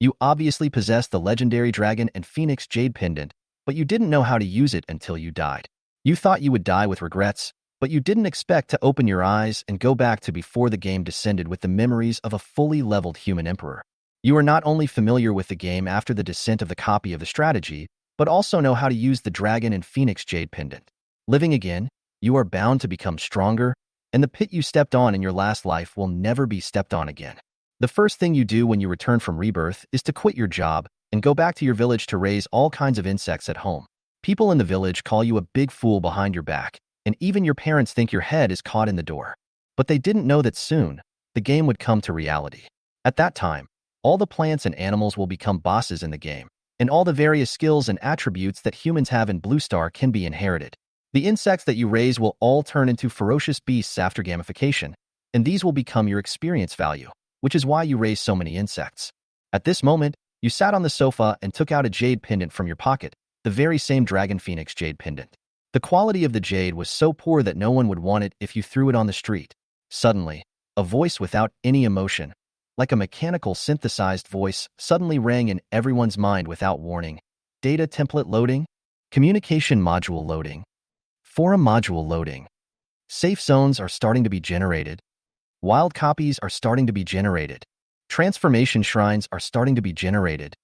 You obviously possessed the legendary dragon and phoenix Jade Pendant, but you didn't know how to use it until you died. You thought you would die with regrets, but you didn't expect to open your eyes and go back to before the game descended with the memories of a fully leveled human emperor. You are not only familiar with the game after the descent of the copy of the strategy, but also know how to use the dragon and phoenix Jade Pendant. Living again, you are bound to become stronger, and the pit you stepped on in your last life will never be stepped on again. The first thing you do when you return from rebirth is to quit your job and go back to your village to raise all kinds of insects at home. People in the village call you a big fool behind your back, and even your parents think your head is caught in the door. But they didn't know that soon, the game would come to reality. At that time, all the plants and animals will become bosses in the game, and all the various skills and attributes that humans have in Blue Star can be inherited. The insects that you raise will all turn into ferocious beasts after gamification, and these will become your experience value, which is why you raise so many insects. At this moment, you sat on the sofa and took out a jade pendant from your pocket, the very same dragon phoenix jade pendant. The quality of the jade was so poor that no one would want it if you threw it on the street. Suddenly, a voice without any emotion, like a mechanical synthesized voice, suddenly rang in everyone's mind without warning. Data template loading, communication module loading, forum module loading. Safe zones are starting to be generated. Wild copies are starting to be generated. Transformation shrines are starting to be generated.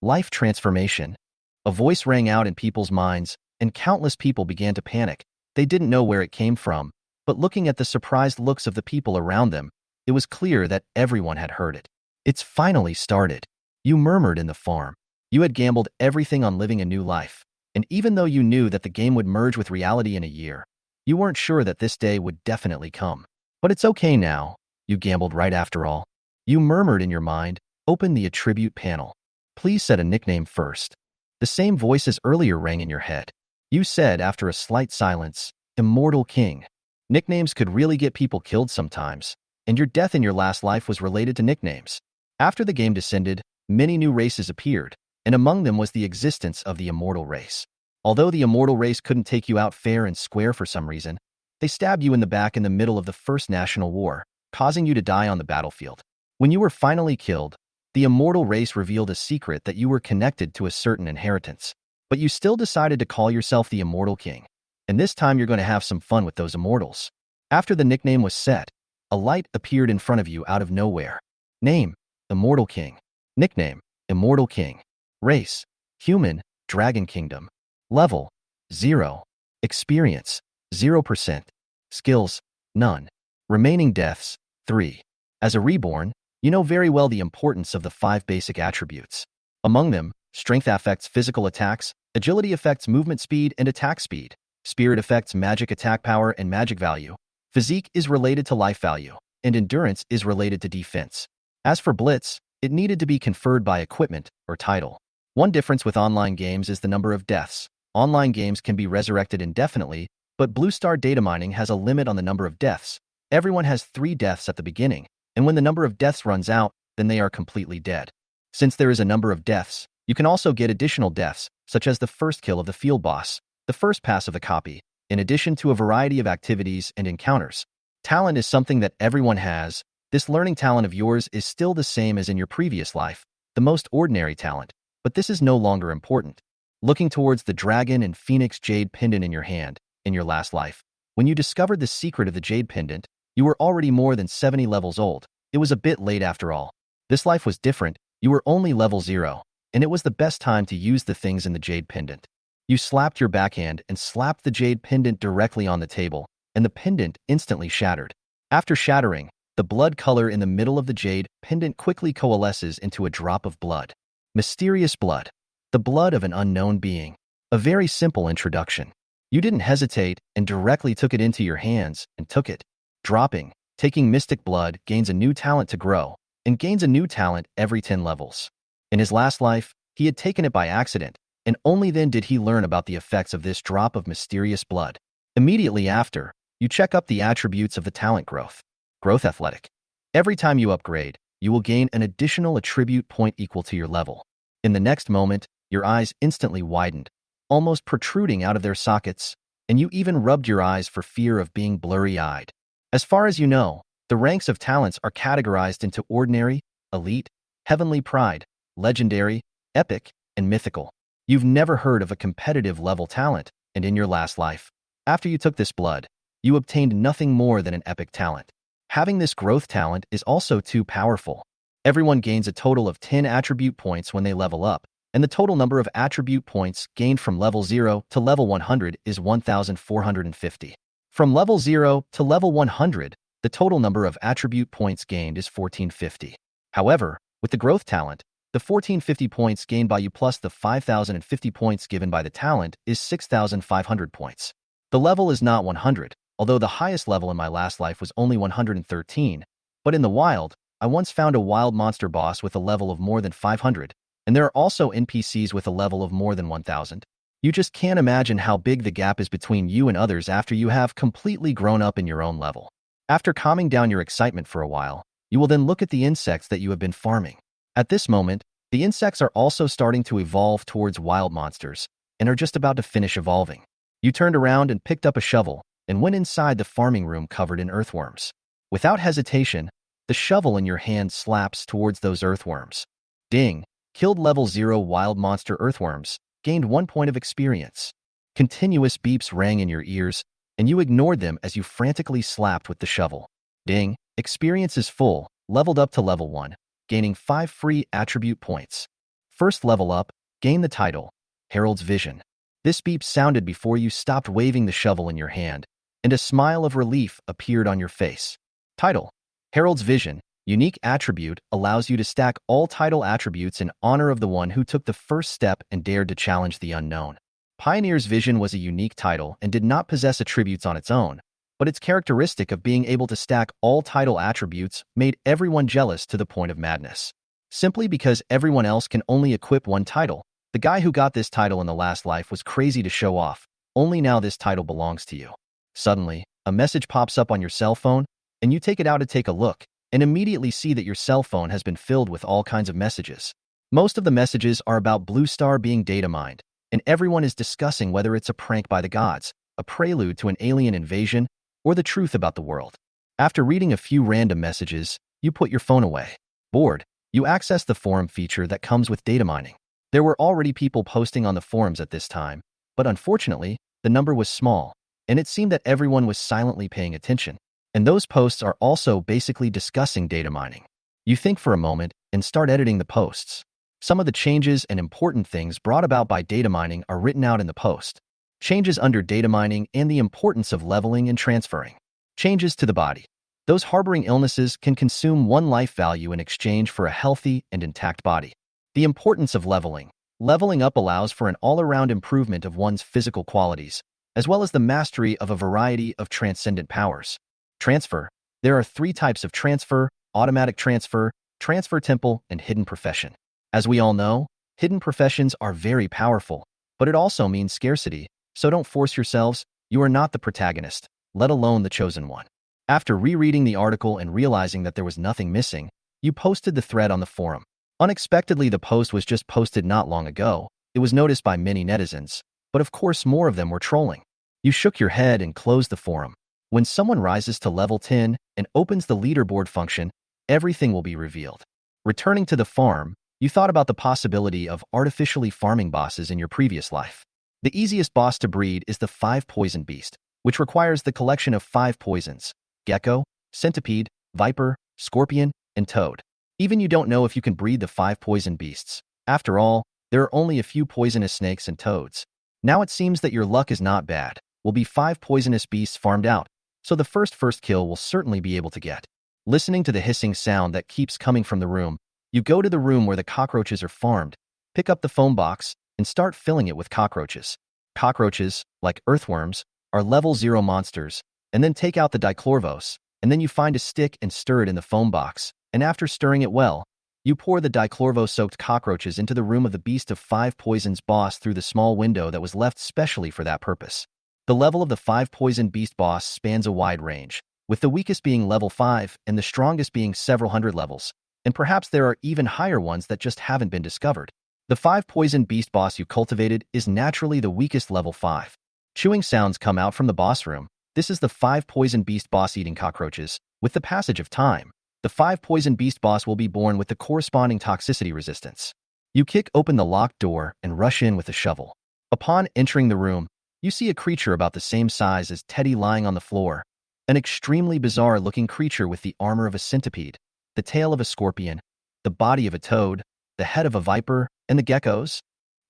Life transformation. A voice rang out in people's minds, and countless people began to panic. They didn't know where it came from, but looking at the surprised looks of the people around them, it was clear that everyone had heard it. It's finally started. You murmured in the farm. You had gambled everything on living a new life, and even though you knew that the game would merge with reality in a year, you weren't sure that this day would definitely come. But it's okay now. You gambled right after all. You murmured in your mind, open the attribute panel. Please set a nickname first. The same voice as earlier rang in your head. You said after a slight silence, Immortal King. Nicknames could really get people killed sometimes, and your death in your last life was related to nicknames. After the game descended, many new races appeared, and among them was the existence of the Immortal race. Although the Immortal race couldn't take you out fair and square for some reason, they stabbed you in the back in the middle of the First National War, causing you to die on the battlefield. When you were finally killed, the Immortal race revealed a secret that you were connected to a certain inheritance. But you still decided to call yourself the Immortal King, and this time you're going to have some fun with those immortals. After the nickname was set, a light appeared in front of you out of nowhere. Name, Immortal King. Nickname, Immortal King. Race, human, Dragon Kingdom. Level, 0. Experience, 0%. Skills, none. Remaining deaths, 3. As a reborn, you know very well the importance of the 5 basic attributes. Among them, strength affects physical attacks, agility affects movement speed and attack speed, spirit affects magic attack power and magic value, physique is related to life value, and endurance is related to defense. As for blitz, it needed to be conferred by equipment or title. One difference with online games is the number of deaths. Online games can be resurrected indefinitely, but Blue Star data mining has a limit on the number of deaths. Everyone has 3 deaths at the beginning, and when the number of deaths runs out, then they are completely dead. Since there is a number of deaths, you can also get additional deaths, such as the first kill of the field boss, the first pass of the copy, in addition to a variety of activities and encounters. Talent is something that everyone has. This learning talent of yours is still the same as in your previous life, the most ordinary talent, but this is no longer important. Looking towards the dragon and phoenix jade pendant in your hand, in your last life, when you discovered the secret of the jade pendant, you were already more than 70 levels old. It was a bit late after all. This life was different. You were only level 0, and it was the best time to use the things in the jade pendant. You slapped your backhand and slapped the jade pendant directly on the table, and the pendant instantly shattered. After shattering, the blood color in the middle of the jade pendant quickly coalesces into a drop of blood. Mysterious blood. The blood of an unknown being. A very simple introduction. You didn't hesitate and directly took it into your hands and took it. Dropping, taking mystic blood gains a new talent to grow, and gains a new talent every 10 levels. In his last life, he had taken it by accident, and only then did he learn about the effects of this drop of mysterious blood. Immediately after, you check up the attributes of the talent growth. Growth athletic. Every time you upgrade, you will gain an additional attribute point equal to your level. In the next moment, your eyes instantly widened, almost protruding out of their sockets, and you even rubbed your eyes for fear of being blurry-eyed. As far as you know, the ranks of talents are categorized into ordinary, elite, heavenly pride, legendary, epic, and mythical. You've never heard of a competitive level talent, and in your last life, after you took this blood, you obtained nothing more than an epic talent. Having this growth talent is also too powerful. Everyone gains a total of 10 attribute points when they level up, and the total number of attribute points gained from level 0 to level 100 is 1,450. From level 0 to level 100, the total number of attribute points gained is 1450. However, with the growth talent, the 1450 points gained by you plus the 5,050 points given by the talent is 6,500 points. The level is not 100, although the highest level in my last life was only 113, but in the wild, I once found a wild monster boss with a level of more than 500, and there are also NPCs with a level of more than 1,000. You just can't imagine how big the gap is between you and others after you have completely grown up in your own level. After calming down your excitement for a while, you will then look at the insects that you have been farming. At this moment, the insects are also starting to evolve towards wild monsters and are just about to finish evolving. You turned around and picked up a shovel and went inside the farming room covered in earthworms. Without hesitation, the shovel in your hand slaps towards those earthworms. Ding! Killed level 0 wild monster earthworms, gained 1 point of experience. Continuous beeps rang in your ears, and you ignored them as you frantically slapped with the shovel. Ding! Experience is full, leveled up to level 1, gaining 5 free attribute points. First level up, gain the title, Herald's Vision. This beep sounded before you stopped waving the shovel in your hand, and a smile of relief appeared on your face. Title, Herald's Vision, unique attribute, allows you to stack all title attributes in honor of the one who took the first step and dared to challenge the unknown. Pioneer's Vision was a unique title and did not possess attributes on its own, but its characteristic of being able to stack all title attributes made everyone jealous to the point of madness. Simply because everyone else can only equip one title, the guy who got this title in the last life was crazy to show off. Only now this title belongs to you. Suddenly, a message pops up on your cell phone, and you take it out to take a look, and immediately see that your cell phone has been filled with all kinds of messages. Most of the messages are about Blue Star being data mined, and everyone is discussing whether it's a prank by the gods, a prelude to an alien invasion, or the truth about the world. After reading a few random messages, you put your phone away. Bored, you access the forum feature that comes with data mining. There were already people posting on the forums at this time, but unfortunately, the number was small, and it seemed that everyone was silently paying attention. And those posts are also basically discussing data mining. You think for a moment and start editing the posts. Some of the changes and important things brought about by data mining are written out in the post. Changes under data mining and the importance of leveling and transferring. Changes to the body. Those harboring illnesses can consume one life value in exchange for a healthy and intact body. The importance of leveling. Leveling up allows for an all-around improvement of one's physical qualities, as well as the mastery of a variety of transcendent powers. Transfer. There are 3 types of transfer: automatic transfer, transfer temple, and hidden profession. As we all know, hidden professions are very powerful, but it also means scarcity, so don't force yourselves. You are not the protagonist, let alone the chosen one. After rereading the article and realizing that there was nothing missing, you posted the thread on the forum. Unexpectedly, the post was just posted not long ago. It was noticed by many netizens, but of course more of them were trolling. You shook your head and closed the forum. When someone rises to level 10 and opens the leaderboard function, everything will be revealed. Returning to the farm, you thought about the possibility of artificially farming bosses in your previous life. The easiest boss to breed is the 5-poison beast, which requires the collection of 5 poisons: gecko, centipede, viper, scorpion, and toad. Even you don't know if you can breed the 5 poison beasts. After all, there are only a few poisonous snakes and toads. Now it seems that your luck is not bad. Will be 5 poisonous beasts farmed out, so the first kill will certainly be able to get. Listening to the hissing sound that keeps coming from the room, you go to the room where the cockroaches are farmed, pick up the foam box, and start filling it with cockroaches. Cockroaches, like earthworms, are level 0 monsters, and then take out the dichlorvos, and then you find a stick and stir it in the foam box, and after stirring it well, you pour the dichlorvo-soaked cockroaches into the room of the Beast of 5 Poisons boss through the small window that was left specially for that purpose. The level of the 5 Poison Beast boss spans a wide range, with the weakest being level 5 and the strongest being several hundred levels, and perhaps there are even higher ones that just haven't been discovered. The 5 Poison Beast boss you cultivated is naturally the weakest level 5. Chewing sounds come out from the boss room. This is the 5 Poison Beast boss eating cockroaches. With the passage of time, the 5 Poison Beast boss will be born with the corresponding toxicity resistance. You kick open the locked door and rush in with a shovel. Upon entering the room, you see a creature about the same size as Teddy lying on the floor, an extremely bizarre-looking creature with the armor of a centipede, the tail of a scorpion, the body of a toad, the head of a viper, and the geckos.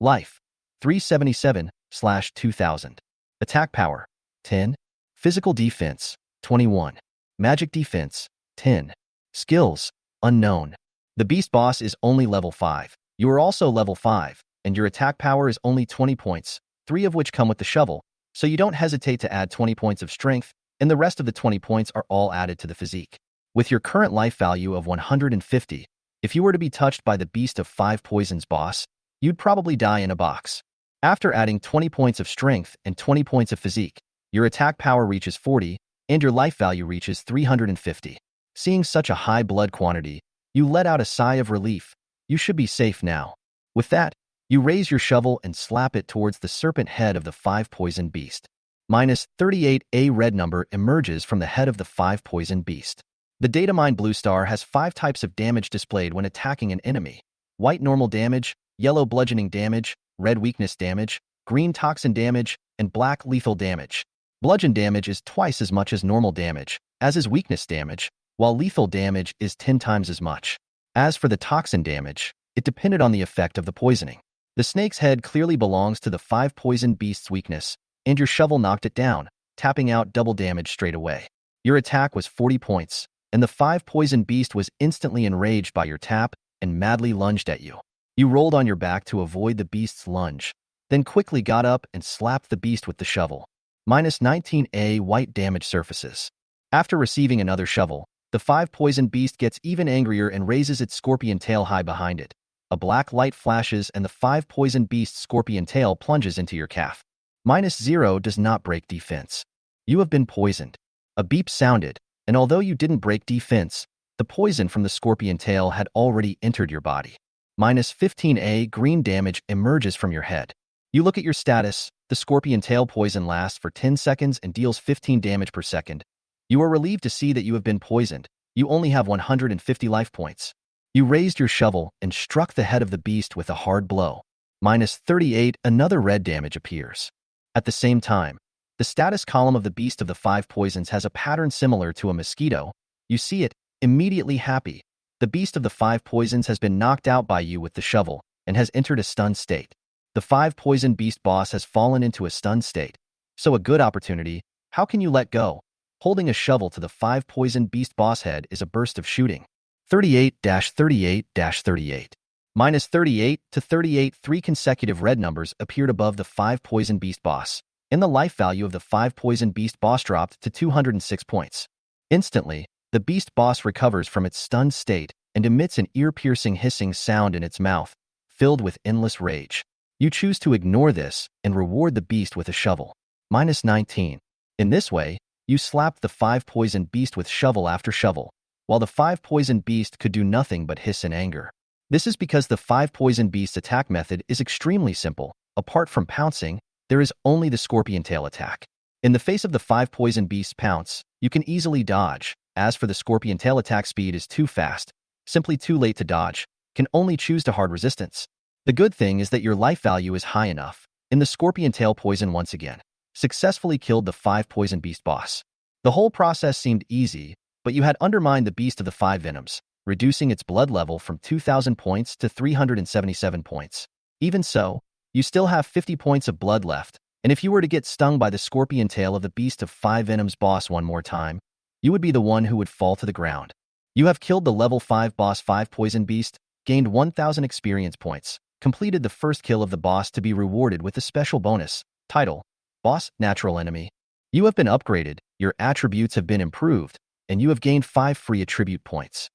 Life, 377/2000. Attack power, 10. Physical defense, 21. Magic defense, 10. Skills, unknown. The beast boss is only level 5. You are also level 5, and your attack power is only 20 points, 3 of which come with the shovel, so you don't hesitate to add 20 points of strength, and the rest of the 20 points are all added to the physique. With your current life value of 150, if you were to be touched by the Beast of 5 Poisons boss, you'd probably die in a box. After adding 20 points of strength and 20 points of physique, your attack power reaches 40, and your life value reaches 350. Seeing such a high blood quantity, you let out a sigh of relief. You should be safe now. With that, you raise your shovel and slap it towards the serpent head of the 5 Poison Beast. -38, a red number emerges from the head of the 5 Poison Beast. The Datamine Blue Star has 5 types of damage displayed when attacking an enemy: white normal damage, yellow bludgeoning damage, red weakness damage, green toxin damage, and black lethal damage. Bludgeon damage is twice as much as normal damage, as is weakness damage, while lethal damage is 10 times as much. As for the toxin damage, it depended on the effect of the poisoning. The snake's head clearly belongs to the 5 Poison Beast's weakness, and your shovel knocked it down, tapping out double damage straight away. Your attack was 40 points, and the 5 Poison Beast was instantly enraged by your tap and madly lunged at you. You rolled on your back to avoid the beast's lunge, then quickly got up and slapped the beast with the shovel. -19, a white damage surfaces. After receiving another shovel, the 5 Poison Beast gets even angrier and raises its scorpion tail high behind it. A black light flashes and the 5 Poison Beast's scorpion tail plunges into your calf. -0 does not break defense. You have been poisoned. A beep sounded, and although you didn't break defense, the poison from the scorpion tail had already entered your body. -15, a green damage emerges from your head. You look at your status. The scorpion tail poison lasts for 10 seconds and deals 15 damage per second. You are relieved to see that you have been poisoned. You only have 150 life points. You raised your shovel and struck the head of the beast with a hard blow. -38, another red damage appears. At the same time, the status column of the Beast of the 5 Poisons has a pattern similar to a mosquito. You see it, immediately happy. The Beast of the 5 Poisons has been knocked out by you with the shovel and has entered a stunned state. The 5 Poison Beast boss has fallen into a stunned state. So a good opportunity. How can you let go? Holding a shovel to the 5 Poison Beast boss head is a burst of shooting. 38-38-38. -38 to 38, 3 consecutive red numbers appeared above the 5 Poison Beast boss, and the life value of the 5 Poison Beast boss dropped to 206 points. Instantly, the Beast boss recovers from its stunned state and emits an ear-piercing hissing sound in its mouth, filled with endless rage. You choose to ignore this and reward the beast with a shovel. -19. In this way, you slapped the 5 Poison Beast with shovel after shovel, while the 5 Poison Beast could do nothing but hiss in anger. This is because the 5 Poison Beast's attack method is extremely simple. Apart from pouncing, there is only the scorpion tail attack. In the face of the 5 Poison Beast's pounce, you can easily dodge. As for the scorpion tail attack, speed is too fast, simply too late to dodge, can only choose to hard resistance. The good thing is that your life value is high enough, and the scorpion tail poison once again successfully killed the 5 Poison Beast boss. The whole process seemed easy, but you had undermined the Beast of the 5 Venoms, reducing its blood level from 2,000 points to 377 points. Even so, you still have 50 points of blood left, and if you were to get stung by the scorpion tail of the Beast of 5 Venoms boss one more time, you would be the one who would fall to the ground. You have killed the level 5 boss 5 Poison Beast, gained 1,000 experience points, completed the first kill of the boss to be rewarded with a special bonus. Title: Boss Natural Enemy. You have been upgraded, your attributes have been improved, and you have gained 5 free attribute points.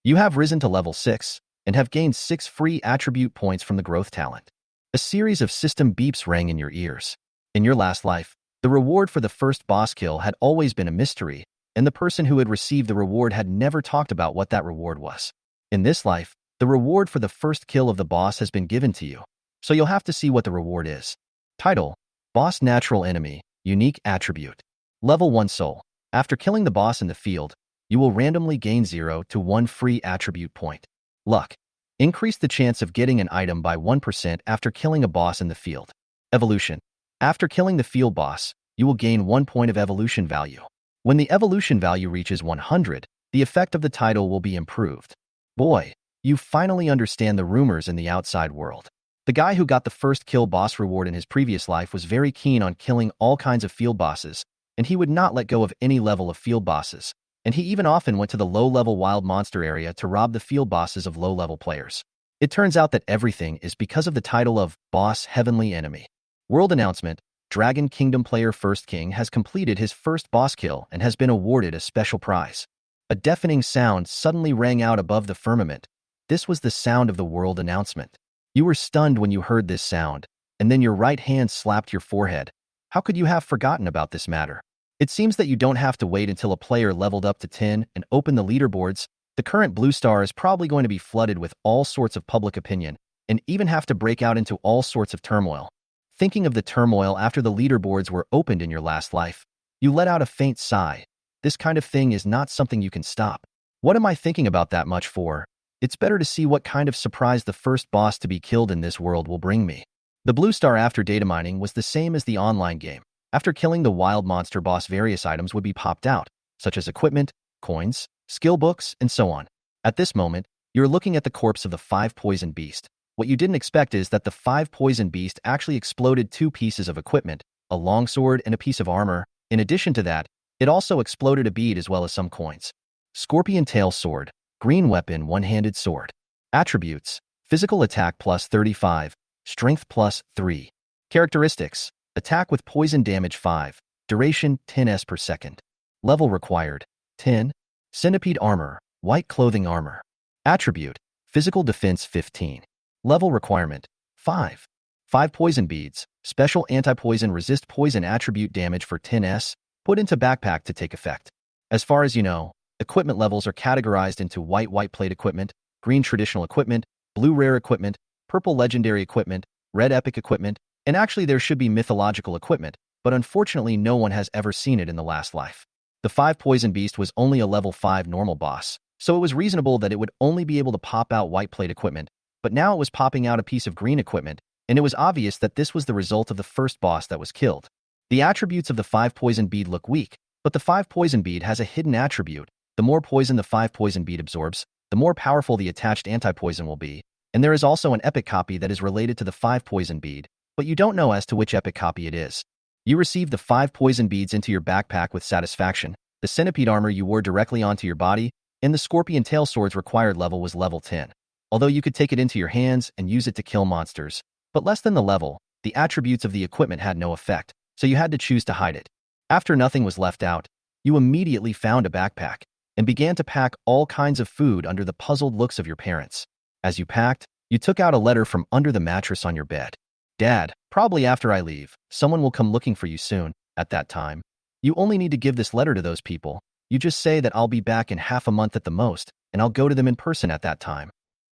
You have risen to level 6 and have gained 6 free attribute points from the growth talent. A series of system beeps rang in your ears. In your last life, the reward for the first boss kill had always been a mystery, and the person who had received the reward had never talked about what that reward was. In this life, the reward for the first kill of the boss has been given to you, so you'll have to see what the reward is. Title: Boss Natural Enemy, Unique Attribute. Level 1 Soul. After killing the boss in the field, you will randomly gain 0 to 1 free attribute point. Luck. Increase the chance of getting an item by 1% after killing a boss in the field. Evolution. After killing the field boss, you will gain 1 point of evolution value. When the evolution value reaches 100, the effect of the title will be improved. Boy, you finally understand the rumors in the outside world. The guy who got the first kill boss reward in his previous life was very keen on killing all kinds of field bosses, and he would not let go of any level of field bosses, and he even often went to the low-level wild monster area to rob the field bosses of low-level players. It turns out that everything is because of the title of Boss Heavenly Enemy. World announcement: Dragon Kingdom player First King has completed his first boss kill and has been awarded a special prize. A deafening sound suddenly rang out above the firmament. This was the sound of the world announcement. You were stunned when you heard this sound, and then your right hand slapped your forehead. How could you have forgotten about this matter? It seems that you don't have to wait until a player leveled up to 10 and open the leaderboards. The current blue star is probably going to be flooded with all sorts of public opinion, and even have to break out into all sorts of turmoil. Thinking of the turmoil after the leaderboards were opened in your last life, you let out a faint sigh. This kind of thing is not something you can stop. What am I thinking about that much for? It's better to see what kind of surprise the first boss to be killed in this world will bring me. The blue star after data mining was the same as the online game. After killing the wild monster boss, various items would be popped out, such as equipment, coins, skill books, and so on. At this moment, you're looking at the corpse of the 5 poison beast. What you didn't expect is that the 5 poison beast actually exploded 2 pieces of equipment, a longsword and a piece of armor. In addition to that, it also exploded a bead as well as some coins. Scorpion tail sword, green weapon, one-handed sword. Attributes: physical attack plus 35, strength plus 3. Characteristics: attack with poison damage 5, duration 10s per second. Level required 10. Centipede armor, white clothing armor. Attribute: physical defense 15. Level requirement 5. 5 poison beads, special anti-poison, resist poison, attribute damage for 10s, put into backpack to take effect. As far as you know, equipment levels are categorized into white plate equipment, green traditional equipment, blue rare equipment, purple legendary equipment, red epic equipment, and actually there should be mythological equipment, but unfortunately no one has ever seen it in the last life. The 5 poison beast was only a level 5 normal boss, so it was reasonable that it would only be able to pop out white plate equipment, but now it was popping out a piece of green equipment, and it was obvious that this was the result of the first boss that was killed. The attributes of the 5 poison bead look weak, but the 5 poison bead has a hidden attribute. The more poison the 5 poison bead absorbs, the more powerful the attached anti-poison will be, and there is also an epic copy that is related to the 5 poison bead, but you don't know as to which epic copy it is. You received the 5 poison beads into your backpack with satisfaction, the centipede armor you wore directly onto your body, and the scorpion tail sword's required level was level 10. Although you could take it into your hands and use it to kill monsters, but less than the level, the attributes of the equipment had no effect, so you had to choose to hide it. After nothing was left out, you immediately found a backpack and began to pack all kinds of food under the puzzled looks of your parents. As you packed, you took out a letter from under the mattress on your bed. Dad, probably after I leave, someone will come looking for you soon. At that time, you only need to give this letter to those people. You just say that I'll be back in half a month at the most, and I'll go to them in person at that time.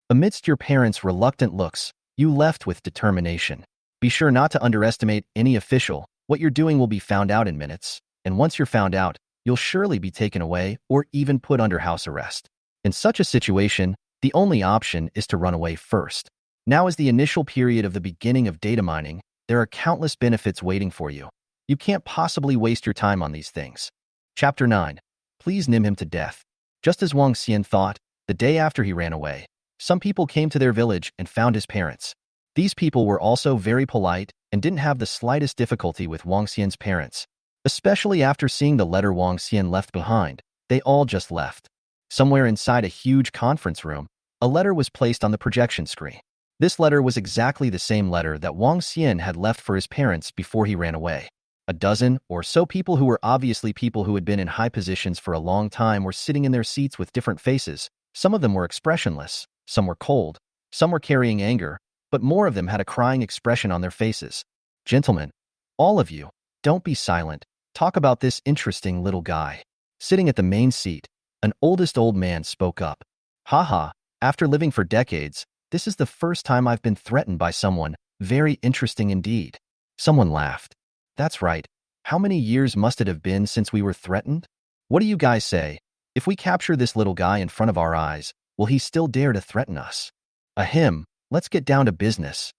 Amidst your parents' reluctant looks, you left with determination. Be sure not to underestimate any official. What you're doing will be found out in minutes, and once you're found out, you'll surely be taken away or even put under house arrest. In such a situation, the only option is to run away first. Now is the initial period of the beginning of data mining. There are countless benefits waiting for you. You can't possibly waste your time on these things. Chapter 9. Please nim him to death. Just as Wang Xian thought, the day after he ran away, some people came to their village and found his parents. These people were also very polite and didn't have the slightest difficulty with Wang Xian's parents. Especially after seeing the letter Wang Xian left behind, they all just left. Somewhere inside a huge conference room, a letter was placed on the projection screen. This letter was exactly the same letter that Wang Xian had left for his parents before he ran away. A dozen or so people who were obviously people who had been in high positions for a long time were sitting in their seats with different faces. Some of them were expressionless, some were cold, some were carrying anger, but more of them had a crying expression on their faces. Gentlemen, all of you, don't be silent. Talk about this interesting little guy. Sitting at the main seat, an oldest old man spoke up. Haha, after living for decades, this is the first time I've been threatened by someone. Very interesting indeed. Someone laughed. That's right. How many years must it have been since we were threatened? What do you guys say? If we capture this little guy in front of our eyes, will he still dare to threaten us? Ahem, let's get down to business.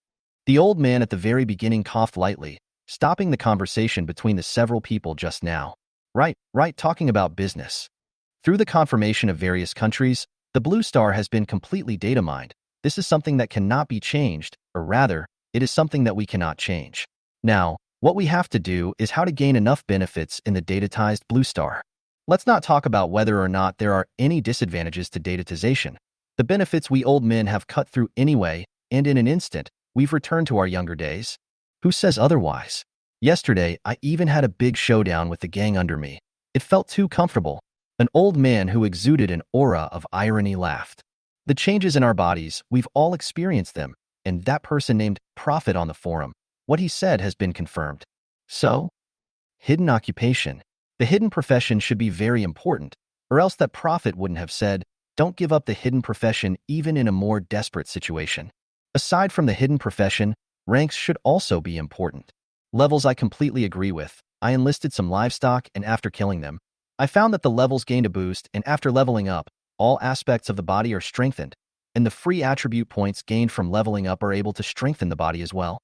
The old man at the very beginning coughed lightly, stopping the conversation between the several people just now. Right, talking about business. Through the confirmation of various countries, the blue star has been completely data mined. This is something that cannot be changed, or rather, it is something that we cannot change. Now, what we have to do is how to gain enough benefits in the datatized blue star. Let's not talk about whether or not there are any disadvantages to datatization. The benefits we old men have cut through anyway, and in an instant, we've returned to our younger days. Who says otherwise? Yesterday, I even had a big showdown with the gang under me. It felt too comfortable. An old man who exuded an aura of irony laughed. The changes in our bodies, we've all experienced them, and that person named Prophet on the forum, what he said has been confirmed. So, hidden occupation. The hidden profession should be very important, or else that Prophet wouldn't have said, don't give up the hidden profession even in a more desperate situation. Aside from the hidden profession, ranks should also be important. Levels I completely agree with. I enlisted some livestock, and after killing them, I found that the levels gained a boost, and after leveling up, all aspects of the body are strengthened, and the free attribute points gained from leveling up are able to strengthen the body as well.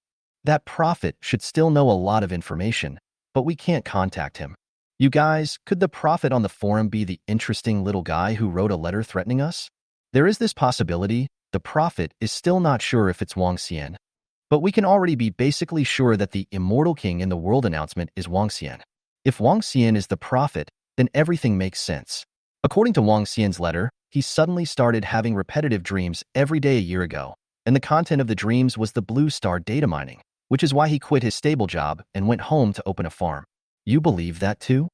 That Prophet should still know a lot of information, but we can't contact him. You guys, could the Prophet on the forum be the interesting little guy who wrote a letter threatening us? There is this possibility. The Prophet is still not sure if it's Wang Xian. But we can already be basically sure that the immortal king in the world announcement is Wang Xian. If Wang Xian is the Prophet, then everything makes sense. According to Wang Xian's letter, he suddenly started having repetitive dreams every day a year ago, and the content of the dreams was the blue star data mining, which is why he quit his stable job and went home to open a farm. You believe that too?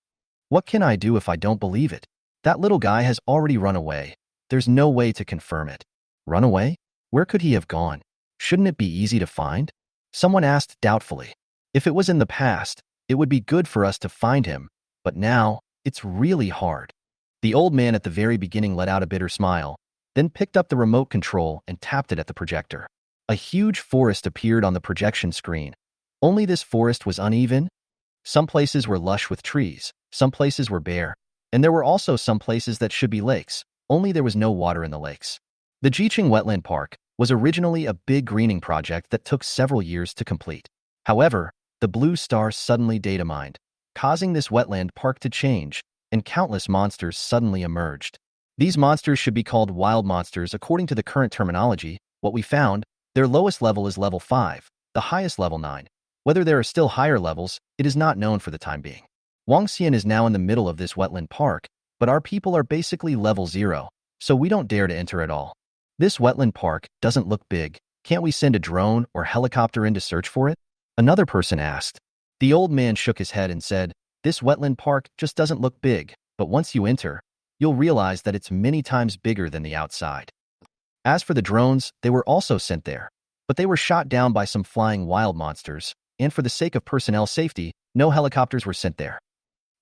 What can I do if I don't believe it? That little guy has already run away. There's no way to confirm it. Run away? Where could he have gone? Shouldn't it be easy to find? Someone asked doubtfully. If it was in the past, it would be good for us to find him, but now, it's really hard. The old man at the very beginning let out a bitter smile, then picked up the remote control and tapped it at the projector. A huge forest appeared on the projection screen. Only this forest was uneven. Some places were lush with trees, some places were bare, and there were also some places that should be lakes, only there was no water in the lakes. The Jiqing Wetland Park was originally a big greening project that took several years to complete. However, the blue star suddenly data mined, causing this wetland park to change, and countless monsters suddenly emerged. These monsters should be called wild monsters according to the current terminology. What we found, their lowest level is level 5, the highest level 9. Whether there are still higher levels, it is not known for the time being. Wang Xian is now in the middle of this wetland park, but our people are basically level 0, so we don't dare to enter at all. This wetland park doesn't look big. Can't we send a drone or helicopter in to search for it? Another person asked. The old man shook his head and said, this wetland park just doesn't look big, but once you enter, you'll realize that it's many times bigger than the outside. As for the drones, they were also sent there, but they were shot down by some flying wild monsters, and for the sake of personnel safety, no helicopters were sent there.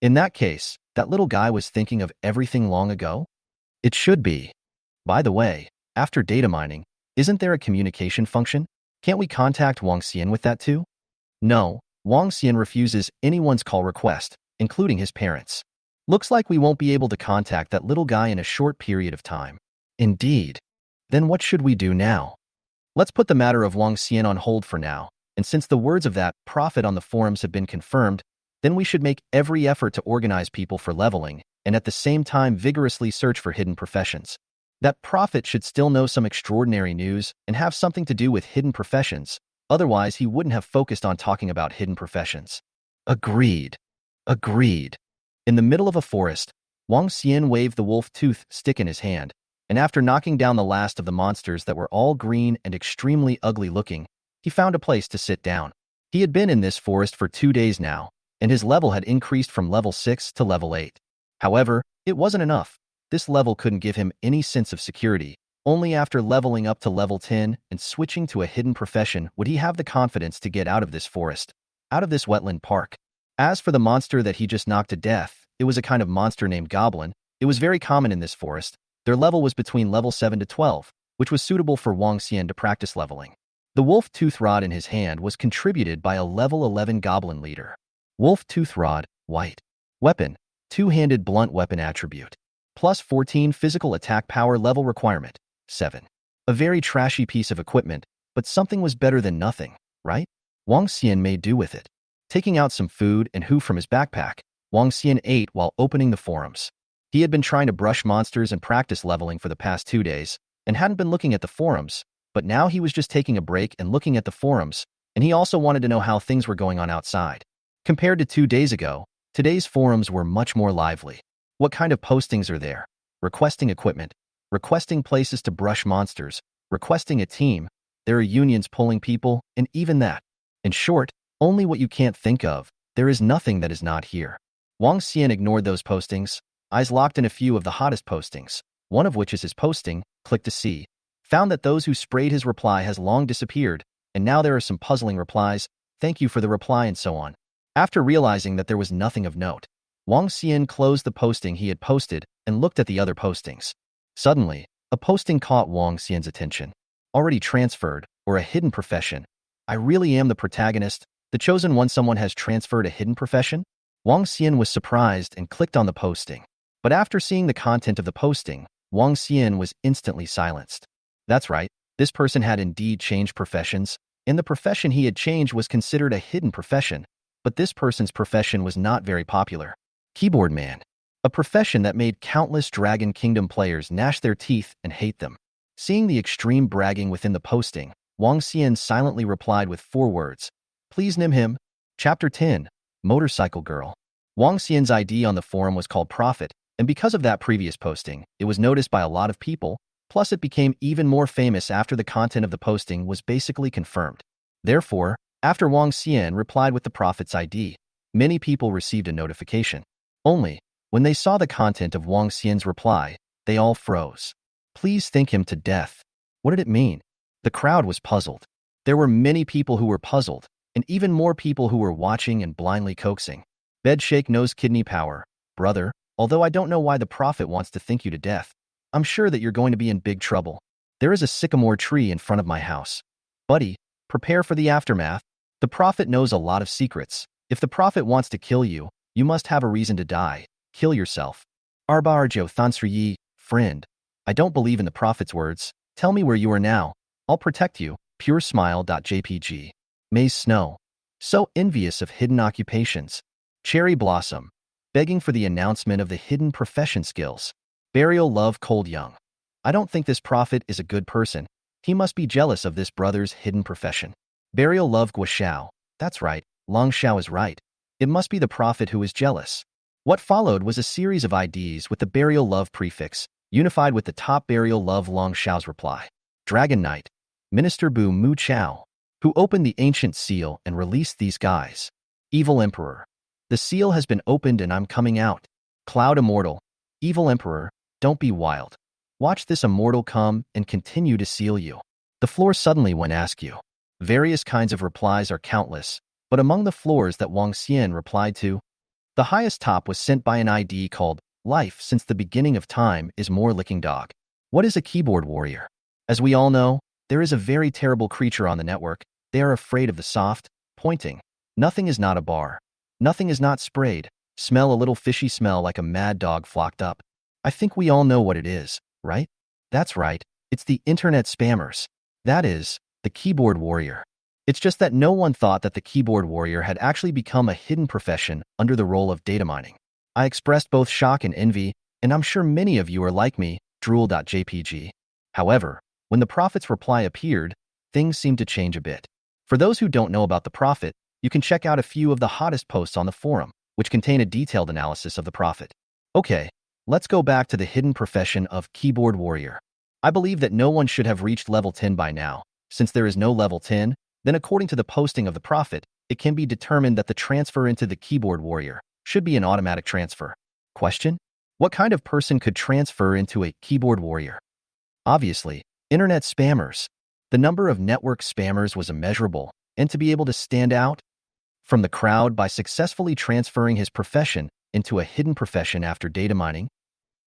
In that case, that little guy was thinking of everything long ago? It should be. By the way, after data mining, isn't there a communication function? Can't we contact Wang Xian with that too? No, Wang Xian refuses anyone's call request, including his parents. Looks like we won't be able to contact that little guy in a short period of time. Indeed. Then what should we do now? Let's put the matter of Wang Xian on hold for now, and since the words of that Prophet on the forums have been confirmed, then we should make every effort to organize people for leveling, and at the same time vigorously search for hidden professions. That Prophet should still know some extraordinary news and have something to do with hidden professions, otherwise he wouldn't have focused on talking about hidden professions. Agreed. Agreed. In the middle of a forest, Wang Xian waved the wolf-tooth stick in his hand, and after knocking down the last of the monsters that were all green and extremely ugly looking, he found a place to sit down. He had been in this forest for 2 days now, and his level had increased from level 6 to level 8. However, it wasn't enough. This level couldn't give him any sense of security. Only after leveling up to level 10 and switching to a hidden profession would he have the confidence to get out of this forest, out of this wetland park. As for the monster that he just knocked to death, it was a kind of monster named Goblin. It was very common in this forest. Their level was between level 7 to 12, which was suitable for Wang Xian to practice leveling. The wolf tooth rod in his hand was contributed by a level 11 goblin leader. Wolf tooth rod, white. Weapon, two-handed blunt weapon attribute. Plus 14 physical attack power level requirement, 7. A very trashy piece of equipment, but something was better than nothing, right? Wang Xian made do with it. Taking out some food and hu from his backpack, Wang Xian ate while opening the forums. He had been trying to brush monsters and practice leveling for the past 2 days, and hadn't been looking at the forums, but now he was just taking a break and looking at the forums, and he also wanted to know how things were going on outside. Compared to 2 days ago, today's forums were much more lively. What kind of postings are there? Requesting equipment, requesting places to brush monsters, requesting a team, there are unions pulling people, and even that. In short, only what you can't think of, there is nothing that is not here. Wang Xian ignored those postings, eyes locked in a few of the hottest postings, one of which is his posting, click to see, found that those who sprayed his reply has long disappeared, and now there are some puzzling replies, thank you for the reply and so on. After realizing that there was nothing of note, Wang Xian closed the posting he had posted and looked at the other postings. Suddenly, a posting caught Wang Xian's attention. Already transferred, or a hidden profession. I really am the protagonist, the chosen one. Someone has transferred a hidden profession? Wang Xian was surprised and clicked on the posting. But after seeing the content of the posting, Wang Xian was instantly silenced. That's right, this person had indeed changed professions, and the profession he had changed was considered a hidden profession, but this person's profession was not very popular. Keyboard man. A profession that made countless Dragon Kingdom players gnash their teeth and hate them. Seeing the extreme bragging within the posting, Wang Xian silently replied with 4 words. Please name him. Chapter 10. Motorcycle Girl. Wang Xian's ID on the forum was called Prophet, and because of that previous posting, it was noticed by a lot of people, plus it became even more famous after the content of the posting was basically confirmed. Therefore, after Wang Xian replied with the Prophet's ID, many people received a notification. Only, when they saw the content of Wang Xian's reply, they all froze. Please think him to death. What did it mean? The crowd was puzzled. There were many people who were puzzled, and even more people who were watching and blindly coaxing. Bed shake nose kidney power. Brother, although I don't know why the Prophet wants to think you to death, I'm sure that you're going to be in big trouble. There is a sycamore tree in front of my house. Buddy, prepare for the aftermath. The Prophet knows a lot of secrets. If the Prophet wants to kill you, you must have a reason to die. Kill yourself. Arba Arjo Thansriyi, friend. I don't believe in the Prophet's words. Tell me where you are now. I'll protect you. Pure smile.jpg. May's snow. So envious of hidden occupations. Cherry blossom. Begging for the announcement of the hidden profession skills. Burial love cold young. I don't think this Prophet is a good person. He must be jealous of this brother's hidden profession. Burial love Guashao. That's right, Long Shao is right. It must be the Prophet who is jealous. What followed was a series of IDs with the burial love prefix, unified with the top burial love Long Shao's reply. Dragon Knight. Minister Bu Mu Chao. Who opened the ancient seal and released these guys. Evil Emperor. The seal has been opened and I'm coming out. Cloud Immortal. Evil Emperor, don't be wild. Watch this immortal come and continue to seal you. The floor suddenly went askew. Various kinds of replies are countless, but among the floors that Wang Xian replied to, the highest top was sent by an ID called Life since the beginning of time is more licking dog. What is a keyboard warrior? As we all know, there is a very terrible creature on the network. They are afraid of the soft, pointing. Nothing is not a bar. Nothing is not sprayed. Smell a little fishy smell like a mad dog flocked up. I think we all know what it is, right? That's right. It's the internet spammers. That is, the keyboard warrior. It's just that no one thought that the keyboard warrior had actually become a hidden profession under the role of data mining. I expressed both shock and envy, and I'm sure many of you are like me, drool.jpg. However, when the Prophet's reply appeared, things seemed to change a bit. For those who don't know about the Prophet, you can check out a few of the hottest posts on the forum, which contain a detailed analysis of the Prophet. Okay, let's go back to the hidden profession of keyboard warrior. I believe that no one should have reached level 10 by now. Since there is no level 10, then according to the posting of the Prophet, it can be determined that the transfer into the keyboard warrior should be an automatic transfer. Question? What kind of person could transfer into a keyboard warrior? Obviously, internet spammers. The number of network spammers was immeasurable, and to be able to stand out from the crowd by successfully transferring his profession into a hidden profession after data mining,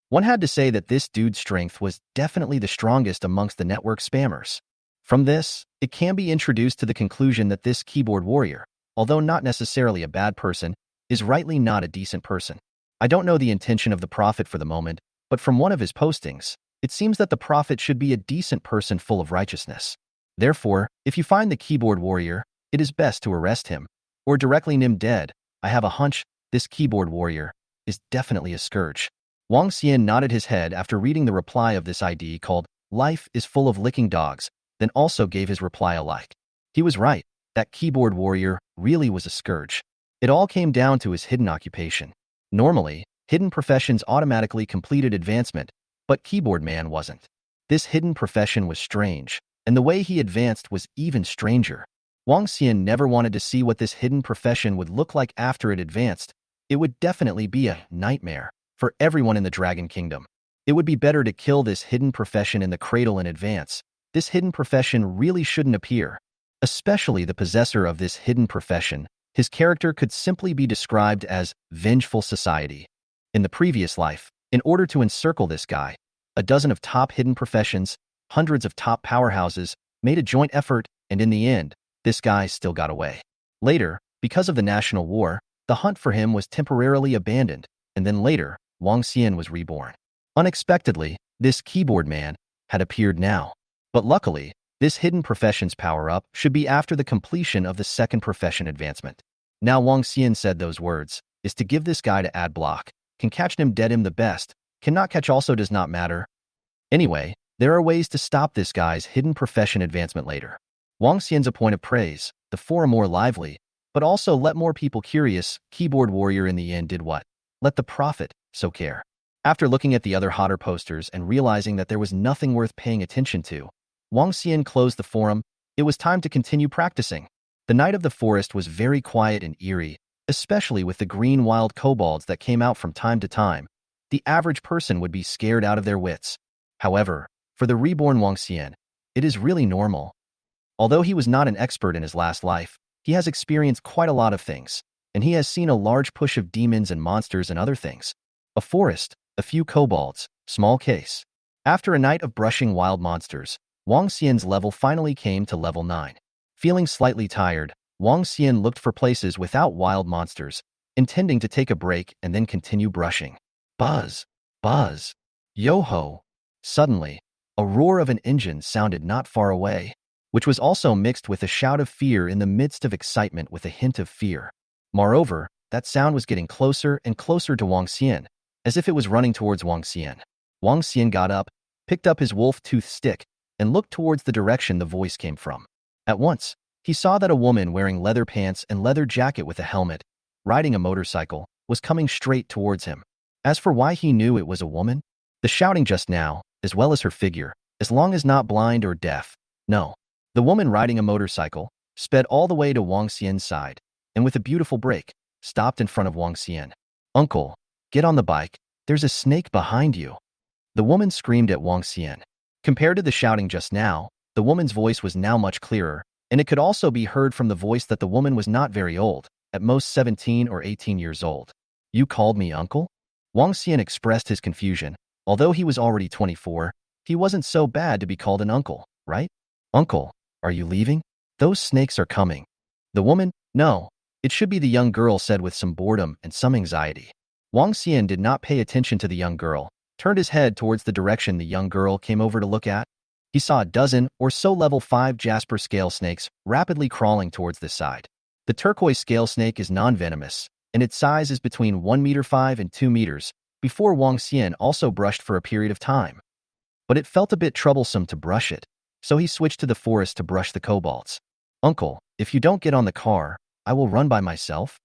one had to say that this dude's strength was definitely the strongest amongst the network spammers. From this, it can be introduced to the conclusion that this keyboard warrior, although not necessarily a bad person, is rightly not a decent person. I don't know the intention of the Prophet for the moment, but from one of his postings, It seems that the prophet should be a decent person full of righteousness. Therefore, if you find the keyboard warrior, it is best to arrest him, or directly name dead. I have a hunch this keyboard warrior is definitely a scourge. Wang Xian nodded his head after reading the reply of this ID called Life is full of licking dogs, then also gave his reply alike. He was right. That keyboard warrior really was a scourge. It all came down to his hidden occupation. Normally, hidden professions automatically completed advancement, but keyboard man wasn't. This hidden profession was strange, and the way he advanced was even stranger. Wang Xian never wanted to see what this hidden profession would look like after it advanced. It would definitely be a nightmare for everyone in the Dragon Kingdom. It would be better to kill this hidden profession in the cradle in advance. This hidden profession really shouldn't appear. Especially the possessor of this hidden profession, his character could simply be described as vengeful society. In the previous life, in order to encircle this guy, a dozen of top hidden professions, hundreds of top powerhouses, made a joint effort, and in the end, this guy still got away. Later, because of the national war, the hunt for him was temporarily abandoned, and then later, Wang Xian was reborn. Unexpectedly, this keyboard man had appeared now. But luckily, this hidden profession's power-up should be after the completion of the second profession advancement. Now Wang Xian said those words, is to give this guy to add block. Can catch him dead him the best, cannot catch also does not matter. Anyway, there are ways to stop this guy's hidden profession advancement later. Wang Xian's a point of praise, the forum more lively, but also let more people curious. Keyboard warrior in the end did what? Let the prophet so care. After looking at the other hotter posters and realizing that there was nothing worth paying attention to, Wang Xian closed the forum. It was time to continue practicing. The night of the forest was very quiet and eerie, especially with the green wild kobolds that came out from time to time. The average person would be scared out of their wits. However, for the reborn Wang Xian, it is really normal. Although he was not an expert in his last life, he has experienced quite a lot of things, and he has seen a large push of demons and monsters and other things. A forest, a few kobolds, small case. After a night of brushing wild monsters, Wang Xian's level finally came to level 9. Feeling slightly tired, Wang Xian looked for places without wild monsters, intending to take a break and then continue brushing. Buzz! Buzz! Yo-ho! Suddenly, a roar of an engine sounded not far away, which was also mixed with a shout of fear in the midst of excitement with a hint of fear. Moreover, that sound was getting closer and closer to Wang Xian, as if it was running towards Wang Xian. Wang Xian got up, picked up his wolf-tooth stick, and looked towards the direction the voice came from. At once, he saw that a woman wearing leather pants and leather jacket with a helmet, riding a motorcycle, was coming straight towards him. As for why he knew it was a woman, the shouting just now, as well as her figure, as long as not blind or deaf, no. The woman riding a motorcycle sped all the way to Wang Xian's side, and with a beautiful brake, stopped in front of Wang Xian. Uncle, get on the bike, there's a snake behind you. The woman screamed at Wang Xian. Compared to the shouting just now, the woman's voice was now much clearer, and it could also be heard from the voice that the woman was not very old, at most 17 or 18 years old. You called me uncle? Wang Xian expressed his confusion. Although he was already 24, he wasn't so bad to be called an uncle, right? Uncle, are you leaving? Those snakes are coming. The woman, no, it should be the young girl, said with some boredom and some anxiety. Wang Xian did not pay attention to the young girl, turned his head towards the direction the young girl came over to look at. He saw a dozen or so level 5 jasper scale snakes rapidly crawling towards this side. The turquoise scale snake is non-venomous, and its size is between 1.5 meters and 2 meters, before Wang Xian also brushed for a period of time. But it felt a bit troublesome to brush it, so he switched to the forest to brush the kobolds. Uncle, if you don't get on the car, I will run by myself.